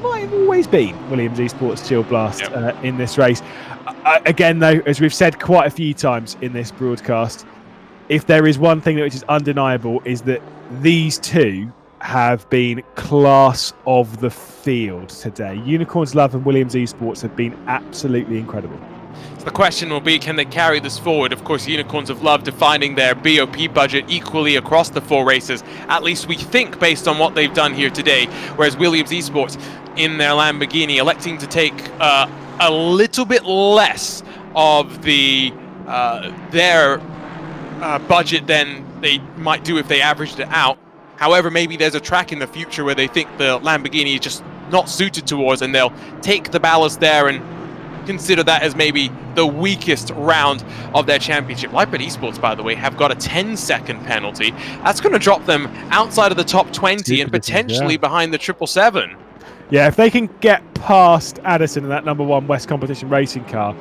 might have always been Williams Esports Chill Blast in this race. Again, though, as we've said quite a few times in this broadcast, if there is one thing which is undeniable, is that these two have been class of the field today. Unicorns Love and Williams Esports have been absolutely incredible. The question will be, can they carry this forward? Of course, Unicorns of Love defining their BOP budget equally across the 4 races, at least we think, based on what they've done here today, whereas Williams Esports in their Lamborghini electing to take a little bit less of their budget than they might do if they averaged it out. However, maybe there's a track in the future where they think the Lamborghini is just not suited towards, and they'll take the ballast there and consider that as maybe the weakest round of their championship. Leopard Esports, by the way, have got a 10-second penalty. That's going to drop them outside of the top 20 and potentially behind the 777. Yeah, if they can get past Addison in that #1 West Competition racing car,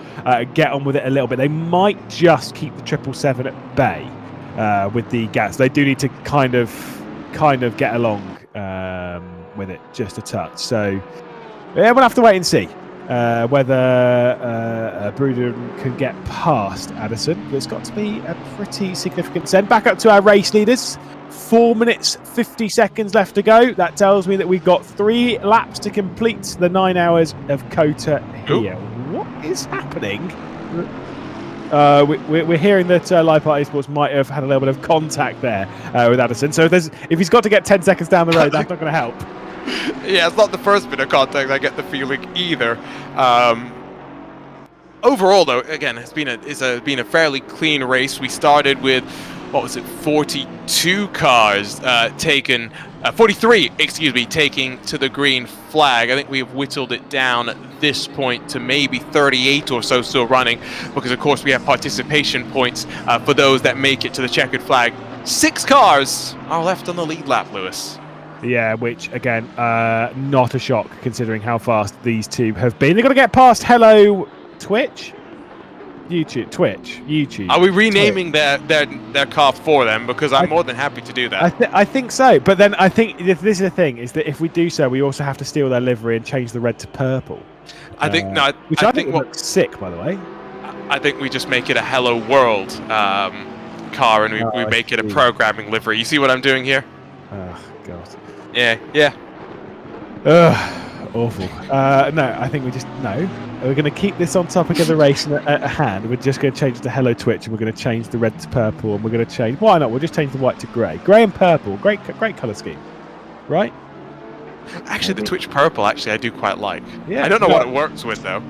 get on with it a little bit, they might just keep the 777 at bay with the gas. They do need to kind of get along with it just a touch. So yeah, we'll have to wait and see whether Bruden can get past Addison. But it's got to be a pretty significant send. Back up to our race leaders. 4 minutes 50 seconds left to go. That tells me that we've got 3 laps to complete the 9 hours of COTA here. What is happening? We're hearing that Live Party Esports might have had a little bit of contact there with Addison. So if he's got to get 10 seconds down the road, that's not going to help. Yeah, it's not the first bit of contact, I get the feeling, either. Overall, though, again, it's been a fairly clean race. We started with, 42 cars taken, 43, taking to the green flag. I think we've whittled it down at this point to maybe 38 or so still running, because of course we have participation points for those that make it to the checkered flag. 6 cars are left on the lead lap, Lewis. Yeah, which, again, not a shock considering how fast these two have been. They've got to get past Hello Twitch. YouTube. Are we renaming their car for them? Because I'm more than happy to do that. I think so. But then I think this is the thing, is that if we do so, we also have to steal their livery and change the red to purple. I think looks sick, by the way. I think we just make it a Hello World car, and we make it a programming livery. You see what I'm doing here? Oh, God. Yeah. Awful. No, I think we're going to keep this on topic of the race at hand. We're just going to change it to Hello Twitch, and we're going to change the red to purple, and we're going to change... Why not? We'll just change the white to grey. Grey and purple. Great colour scheme. Right? Actually, the Twitch purple, I do quite like. Yeah, I don't know what it works with, though.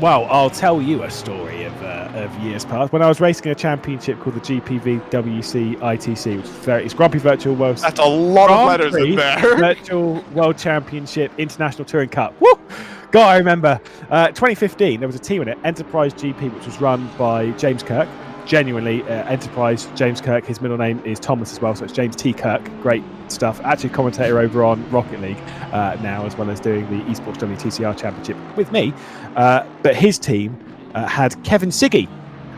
Well, I'll tell you a story of years past. When I was racing a championship called the GPVWC ITC, which is it's Grand Prix Virtual World. That's a lot of letters in there. Virtual World Championship International Touring Cup. Woo! God, I remember 2015. There was a team in it, Enterprise GP, which was run by James Kirk. Genuinely, Enterprise James Kirk. His middle name is Thomas as well, so it's James T. Kirk. Great stuff. Actually, a commentator over on Rocket League now, as well as doing the Esports WTCR Championship with me. But his team had Kevin Siggy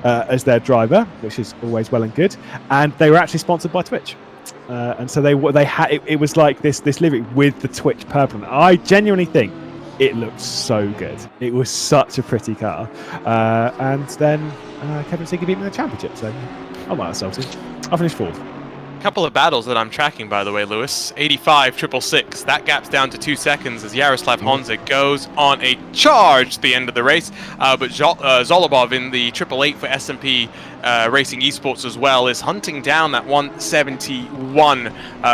as their driver, which is always well and good. And they were actually sponsored by Twitch. And so they had it was like this livery with the Twitch purple. And I genuinely think it looked so good. It was such a pretty car. And then Kevin Siggy beat me in the championship, so I'm not salty. I finished 4th. Couple of battles that I'm tracking, by the way, Lewis. 85, 666. That gap's down to 2 seconds as Yaroslav Honza goes on a charge at the end of the race. But Zolobov in the 888 for S&P Racing Esports as well is hunting down that 171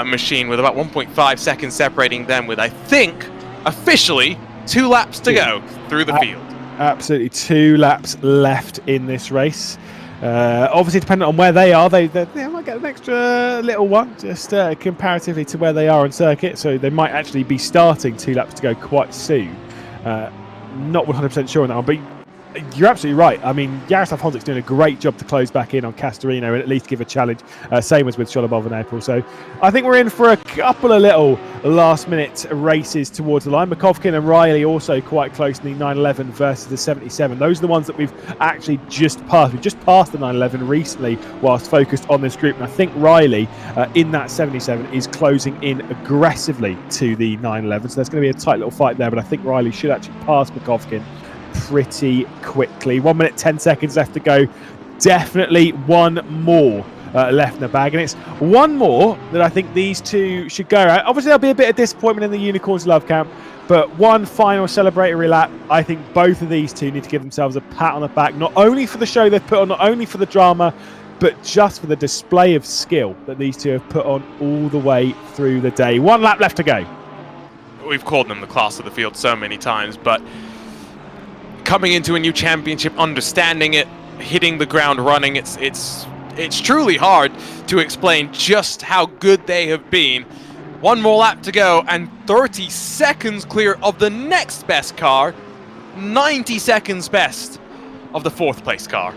machine with about 1.5 seconds separating them with, I think, officially 2 laps to go through the field. Absolutely 2 laps left in this race. Obviously, depending on where they are, they might get an extra little one, just comparatively to where they are on circuit. So they might actually be starting 2 laps to go quite soon. Not 100% sure on that one, but You're absolutely right. I mean, Jaroslav Honzik's doing a great job to close back in on Castorino and at least give a challenge. Same as with Sholobov and April. So I think we're in for a couple of little last-minute races towards the line. Makovkin and Riley also quite close in the 911 versus the 77. Those are the ones that we've actually just passed. We've just passed the 911 recently whilst focused on this group. And I think Riley in that 77 is closing in aggressively to the 911. So there's going to be a tight little fight there. But I think Riley should actually pass Makovkin pretty quickly. 1 minute 10 seconds left to go. Definitely one more left in the bag, and it's one more that I think these two should go out. Obviously there'll be a bit of disappointment in the Unicorns Love Camp, but one final celebratory lap. I think both of these two need to give themselves a pat on the back, not only for the show they've put on, not only for the drama, but just for the display of skill that these two have put on all the way through the day. One lap left to go. We've called them the class of the field so many times, but coming into a new championship, understanding it, hitting the ground running, it's truly hard to explain just how good they have been. One more lap to go and 30 seconds clear of the next best car, 90 seconds best of the 4th place car.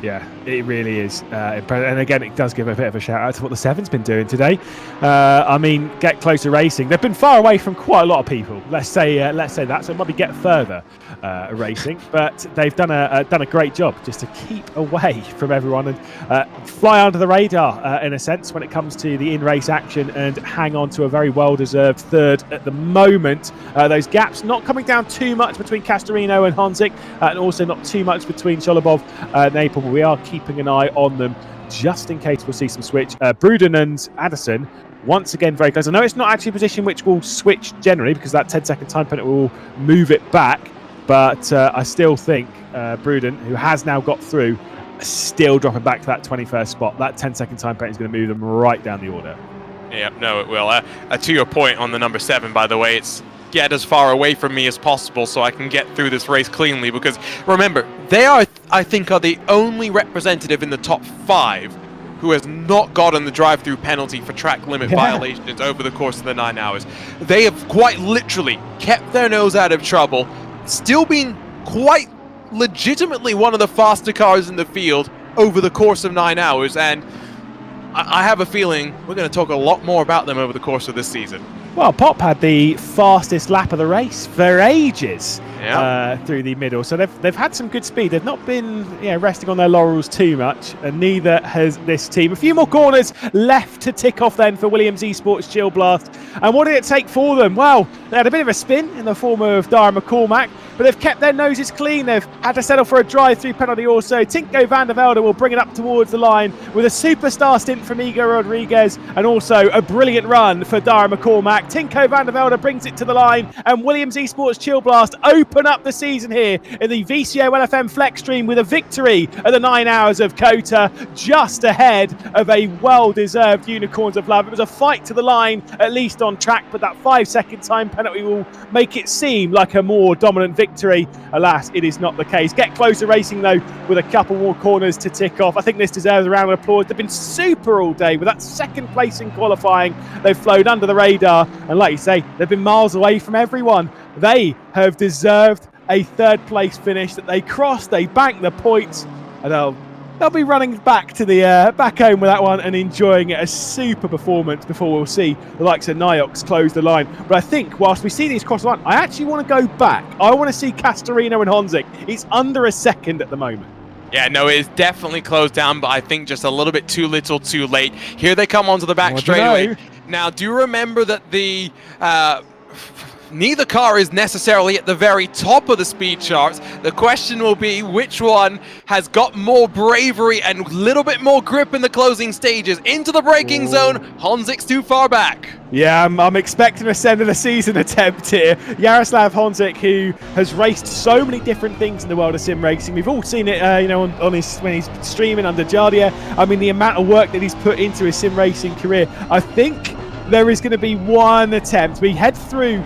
Yeah, it really is impressive. And again, it does give a bit of a shout out to what the 7's been doing today. I mean, Get Closer Racing. They've been far away from quite a lot of people. Let's say that. So it might be Get Further Racing, but they've done a great job just to keep away from everyone and fly under the radar in a sense when it comes to the in-race action and hang on to a very well-deserved 3rd at the moment. Those gaps not coming down too much between Castorino and Honzik, and also not too much between Sholobov and April. We are keeping an eye on them just in case we'll see some switch. Bruden and Addison once again very close. I know it's not actually a position which will switch generally because that 10-second time penalty will move it back, but I still think Bruden, who has now got through, still dropping back to that 21st spot. That 10-second time penalty is going to move them right down the order. Yeah, no, it will. To your point on the number 7, by the way, it's get as far away from me as possible so I can get through this race cleanly, because remember, they are, I think, are the only representative in the top 5 who has not gotten the drive-through penalty for track limit violations over the course of the 9 hours. They have quite literally kept their nose out of trouble, still being quite legitimately one of the faster cars in the field over the course of 9 hours, and I have a feeling we're going to talk a lot more about them over the course of this season. Well, Pop had the fastest lap of the race for ages through the middle, so they've had some good speed. They've not been resting on their laurels too much, and neither has this team. A few more corners left to tick off then for Williams Esports Chill Blast. And what did it take for them? Well, they had a bit of a spin in the form of Dara McCormack, but they've kept their noses clean. They've had to settle for a drive-through penalty also. Tinko van der Velde will bring it up towards the line with a superstar stint from Igor Rodriguez and also a brilliant run for Dara McCormack. Tinko van der Velde brings it to the line, and Williams Esports Chill Blast open up the season here in the VCOLFM FLExTREME with a victory at the 9 hours of Kota, just ahead of a well-deserved Unicorns of Love. It was a fight to the line, at least on track, but that 5-second time penalty will make it seem like a more dominant victory. Alas, it is not the case. Get Closer Racing, though, with a couple more corners to tick off. I think this deserves a round of applause. They've been super all day with that 2nd place in qualifying. They've flowed under the radar, and like you say, they've been miles away from everyone. They have deserved a 3rd place finish that they crossed. They banked the points, and they'll be running back to the back home with that one and enjoying it. A super performance before we'll see the likes of Niox close the line. But I think whilst we see these cross the line, I actually want to go back. I want to see Castorino and Honzik. It's under a second at the moment. Yeah, no, it is definitely closed down, but I think just a little bit too little too late. Here they come onto the back straightaway. Now, do remember that the neither car is necessarily at the very top of the speed charts. The question will be which one has got more bravery and a little bit more grip in the closing stages. Into the braking zone, Honzik's too far back. Yeah, I'm expecting a end of the season attempt here. Jaroslav Honzik, who has raced so many different things in the world of sim racing. We've all seen it, on his when he's streaming under Jardia. I mean, the amount of work that he's put into his sim racing career. I think there is going to be one attempt. We head through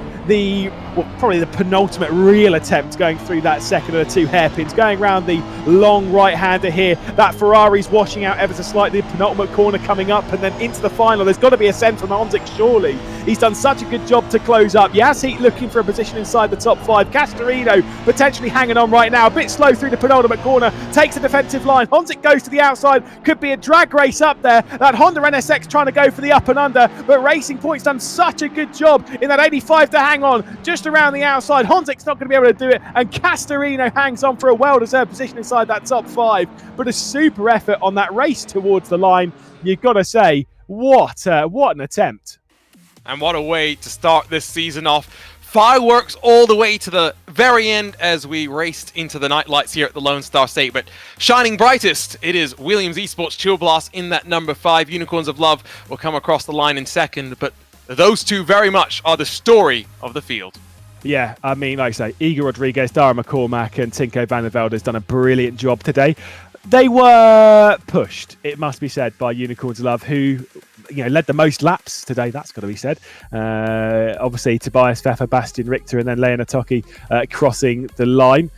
probably the penultimate real attempt going through that second of the two hairpins, going around the long right-hander here. That Ferrari's washing out ever so slightly, penultimate corner coming up, and then into the final. There's got to be a send from Honzik, surely. He's done such a good job to close up. Yassi looking for a position inside the top 5. Castorino potentially hanging on right now, a bit slow through the penultimate corner, takes a defensive line. Honzik goes to the outside, could be a drag race up there. That Honda NSX trying to go for the up and under, but Racing Point's done such a good job in that 85 to hang on just around the outside. Honzik's not going to be able to do it, and Castorino hangs on for a well-deserved position inside that top 5. But a super effort on that race towards the line. You've got to say, what an attempt. And what a way to start this season off. Fireworks all the way to the very end as we raced into the night lights here at the Lone Star State. But shining brightest, it is Williams Esports Chill Blast in that number 5. Unicorns of Love will come across the line in second, but those two very much are the story of the field. Yeah, I mean, like I say, Igor Rodriguez, Dara McCormack and Tinko van der Velde has done a brilliant job today. They were pushed, it must be said, by Unicorns of Love, who led the most laps today. That's got to be said. Obviously, Tobias Pfeffer, Bastian Richter, and then Leon Atoki crossing the line.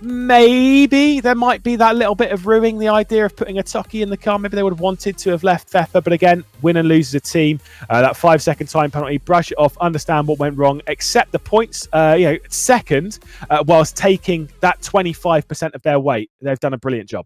Maybe there might be that little bit of ruining the idea of putting Atoki in the car. Maybe they would have wanted to have left Pfeffer, but again, win and lose as a team. That 5-second time penalty, brush it off, understand what went wrong, accept the points. Second, whilst taking that 25% of their weight. They've done a brilliant job.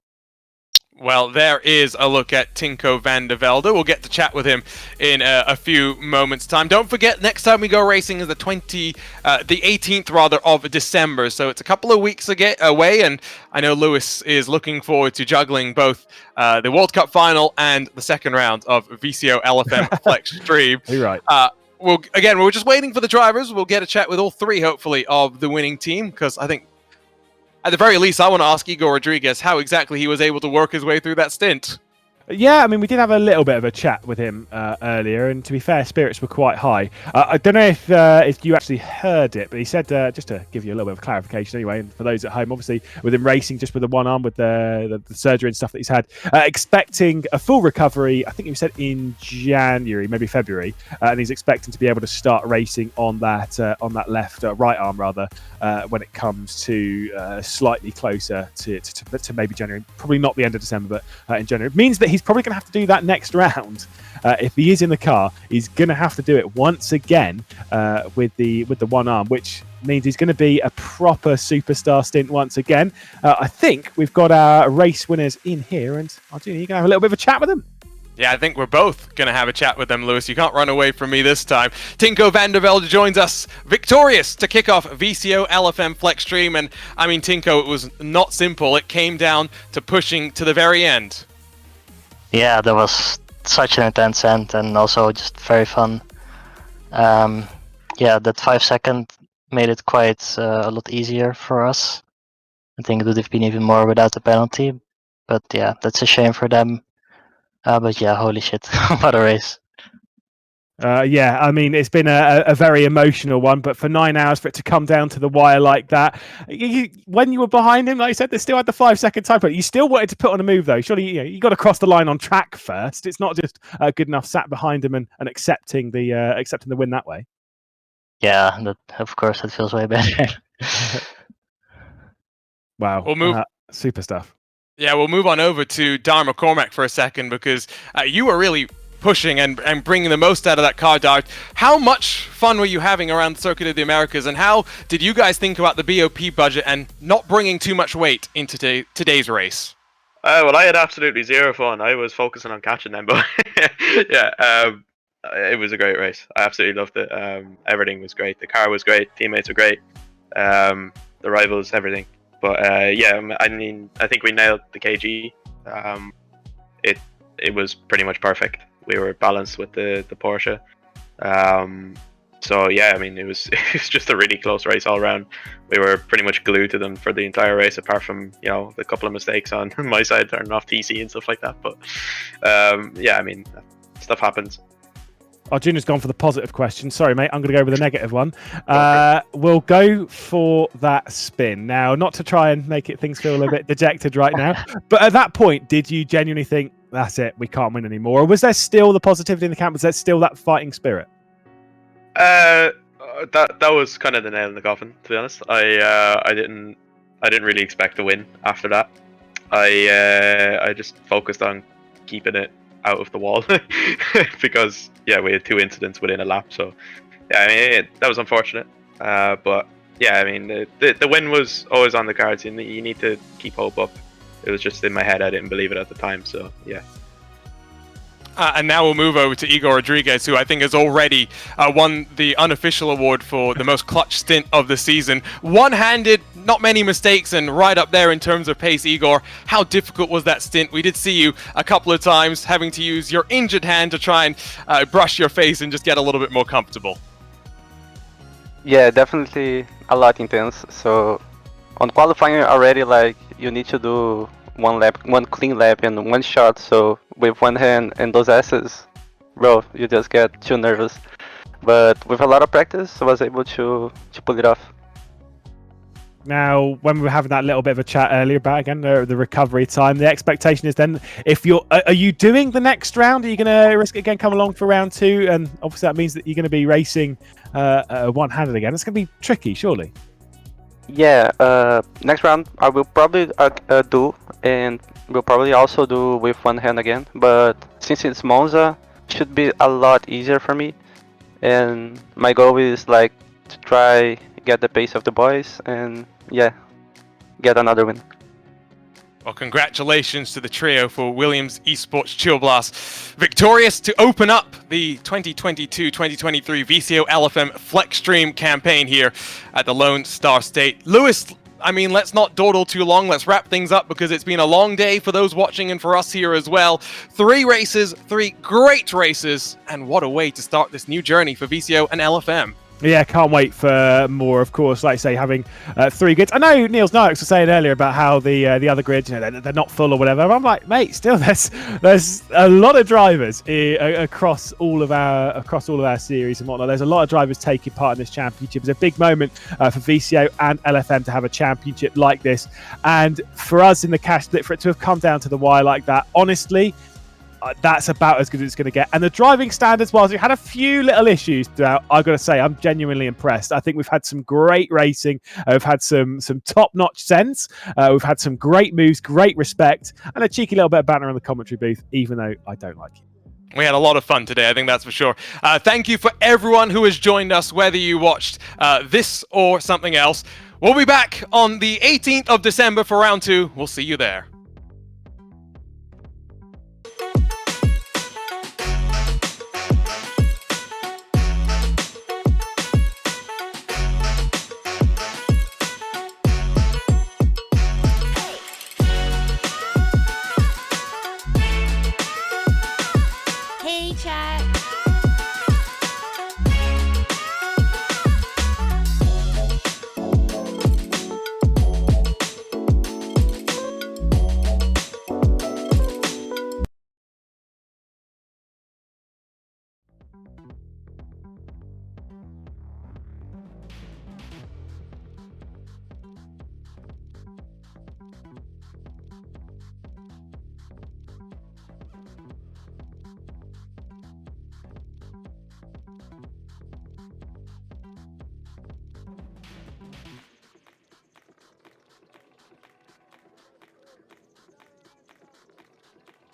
Well, there is a look at Tinko van der Velde. We'll get to chat with him in a few moments' time. Don't forget, next time we go racing is the 18th of December. So it's a couple of weeks away, and I know Lewis is looking forward to juggling both the World Cup final and the second round of VCOxLFM FLExTREME. You're right. We're just waiting for the drivers. We'll get a chat with all three, hopefully, of the winning team, because I think at the very least, I want to ask Igor Rodriguez how exactly he was able to work his way through that stint. Yeah, I mean, we did have a little bit of a chat with him earlier, and to be fair, spirits were quite high. I don't know if you actually heard it, but he said, just to give you a little bit of clarification anyway, and for those at home, obviously, with him racing just with the one arm, with the surgery and stuff that he's had, expecting a full recovery, I think he said in January, maybe February, and he's expecting to be able to start racing on that left, right arm rather, when it comes to slightly closer to maybe January. Probably not the end of December, but in January. It means that he's probably going to have to do that next round. If he is in the car, he's going to have to do it once again with the one arm, which means he's going to be a proper superstar stint once again. I think we've got our race winners in here, and you're going to have a little bit of a chat with them. Yeah, I think we're both going to have a chat with them, Lewis. You can't run away from me this time. Tinko van der Velde joins us victorious to kick off VCOxLFM FLExTREME. And, I mean, Tinko, it was not simple. It came down to pushing to the very end. Yeah, that was such an intense end and also just very fun. Yeah, that 5-second made it quite a lot easier for us. I think it would have been even more without the penalty. But yeah, that's a shame for them. But yeah, holy shit, what a race. Yeah, I mean, it's been a very emotional one, but for 9 hours for it to come down to the wire like that, when you were behind him, like I said, they still had the 5-second time, but you still wanted to put on a move, though. Surely you got to cross the line on track first. It's not just good enough sat behind him and accepting the win that way. Yeah, of course, it feels way better. Wow, we'll move. Super stuff. Yeah, we'll move on over to Dar McCormack for a second, because you were really pushing and bringing the most out of that car, Dar. How much fun were you having around the Circuit of the Americas, and how did you guys think about the BOP budget and not bringing too much weight into today's race? Well, I had absolutely zero fun. I was focusing on catching them, but yeah, it was a great race. I absolutely loved it. Everything was great. The car was great. Teammates were great. The rivals, everything. But yeah, I mean, I think we nailed the KG. It was pretty much perfect. We were balanced with the Porsche. So yeah, I mean, it was just a really close race all around. We were pretty much glued to them for the entire race, apart from the couple of mistakes on my side, turning off TC and stuff like that. But yeah, I mean, stuff happens. Arjuna's gone for the positive question. Sorry, mate. I'm going to go with a negative one. We'll go for that spin. Now, not to try and make things feel a bit dejected right now, but at that point, did you genuinely think, that's it, we can't win anymore? Or was there still the positivity in the camp? Was there still that fighting spirit? that was kind of the nail in the coffin, to be honest. I didn't really expect to win after that. I just focused on keeping it out of the wall because we had 2 incidents within a lap. So yeah, I mean that was unfortunate. But yeah, I mean the win was always on the cards. You need to keep hope up. It was just in my head. I didn't believe it at the time. So yeah. And now we'll move over to Igor Rodriguez, who I think has already won the unofficial award for the most clutch stint of the season. One-handed, not many mistakes, and right up there in terms of pace. Igor, how difficult was that stint? We did see you a couple of times having to use your injured hand to try and brush your face and just get a little bit more comfortable. Yeah, definitely a lot intense. So on qualifying already, like, you need to do one clean lap and one shot. So with one hand and those S's, bro, you just get too nervous. But with a lot of practice, I was able to pull it off. Now, when we were having that little bit of a chat earlier about again the recovery time, the expectation is then, if are you doing the next round? Are you going to risk it again, come along for round 2? And obviously that means that you're going to be racing one-handed again. It's going to be tricky, surely. Yeah, next round I will probably do, and we'll probably also do with one hand again. But since it's Monza, it should be a lot easier for me. And my goal is like to try get the pace of the boys and get another win. Well, congratulations to the trio for Williams Esports Chill Blast. Victorious to open up the 2022-2023 VCOxLFM FLExTREME campaign here at the Lone Star State. Lewis, I mean, let's not dawdle too long. Let's wrap things up because it's been a long day for those watching and for us here as well. 3 races, 3 great races, and what a way to start this new journey for VCO and LFM. Yeah, can't wait for more, of course. Like I say, having 3 grids. I know Niels Noakes was saying earlier about how the other grids, you know, they're not full or whatever. But I'm like, mate, still there's a lot of drivers across all of our series and whatnot. There's a lot of drivers taking part in this championship. It's a big moment for VCO and LFM to have a championship like this, and for us in the cash split, for it to have come down to the wire like that, honestly, that's about as good as it's going to get. And the driving standards, whilst we had a few little issues throughout, I've got to say, I'm genuinely impressed. I think we've had some great racing. We've had some top-notch sense. We've had some great moves, great respect, and a cheeky little bit of banter in the commentary booth, even though I don't like it. We had a lot of fun today, I think that's for sure. Thank you for everyone who has joined us, whether you watched this or something else. We'll be back on the 18th of December for round 2. We'll see you there.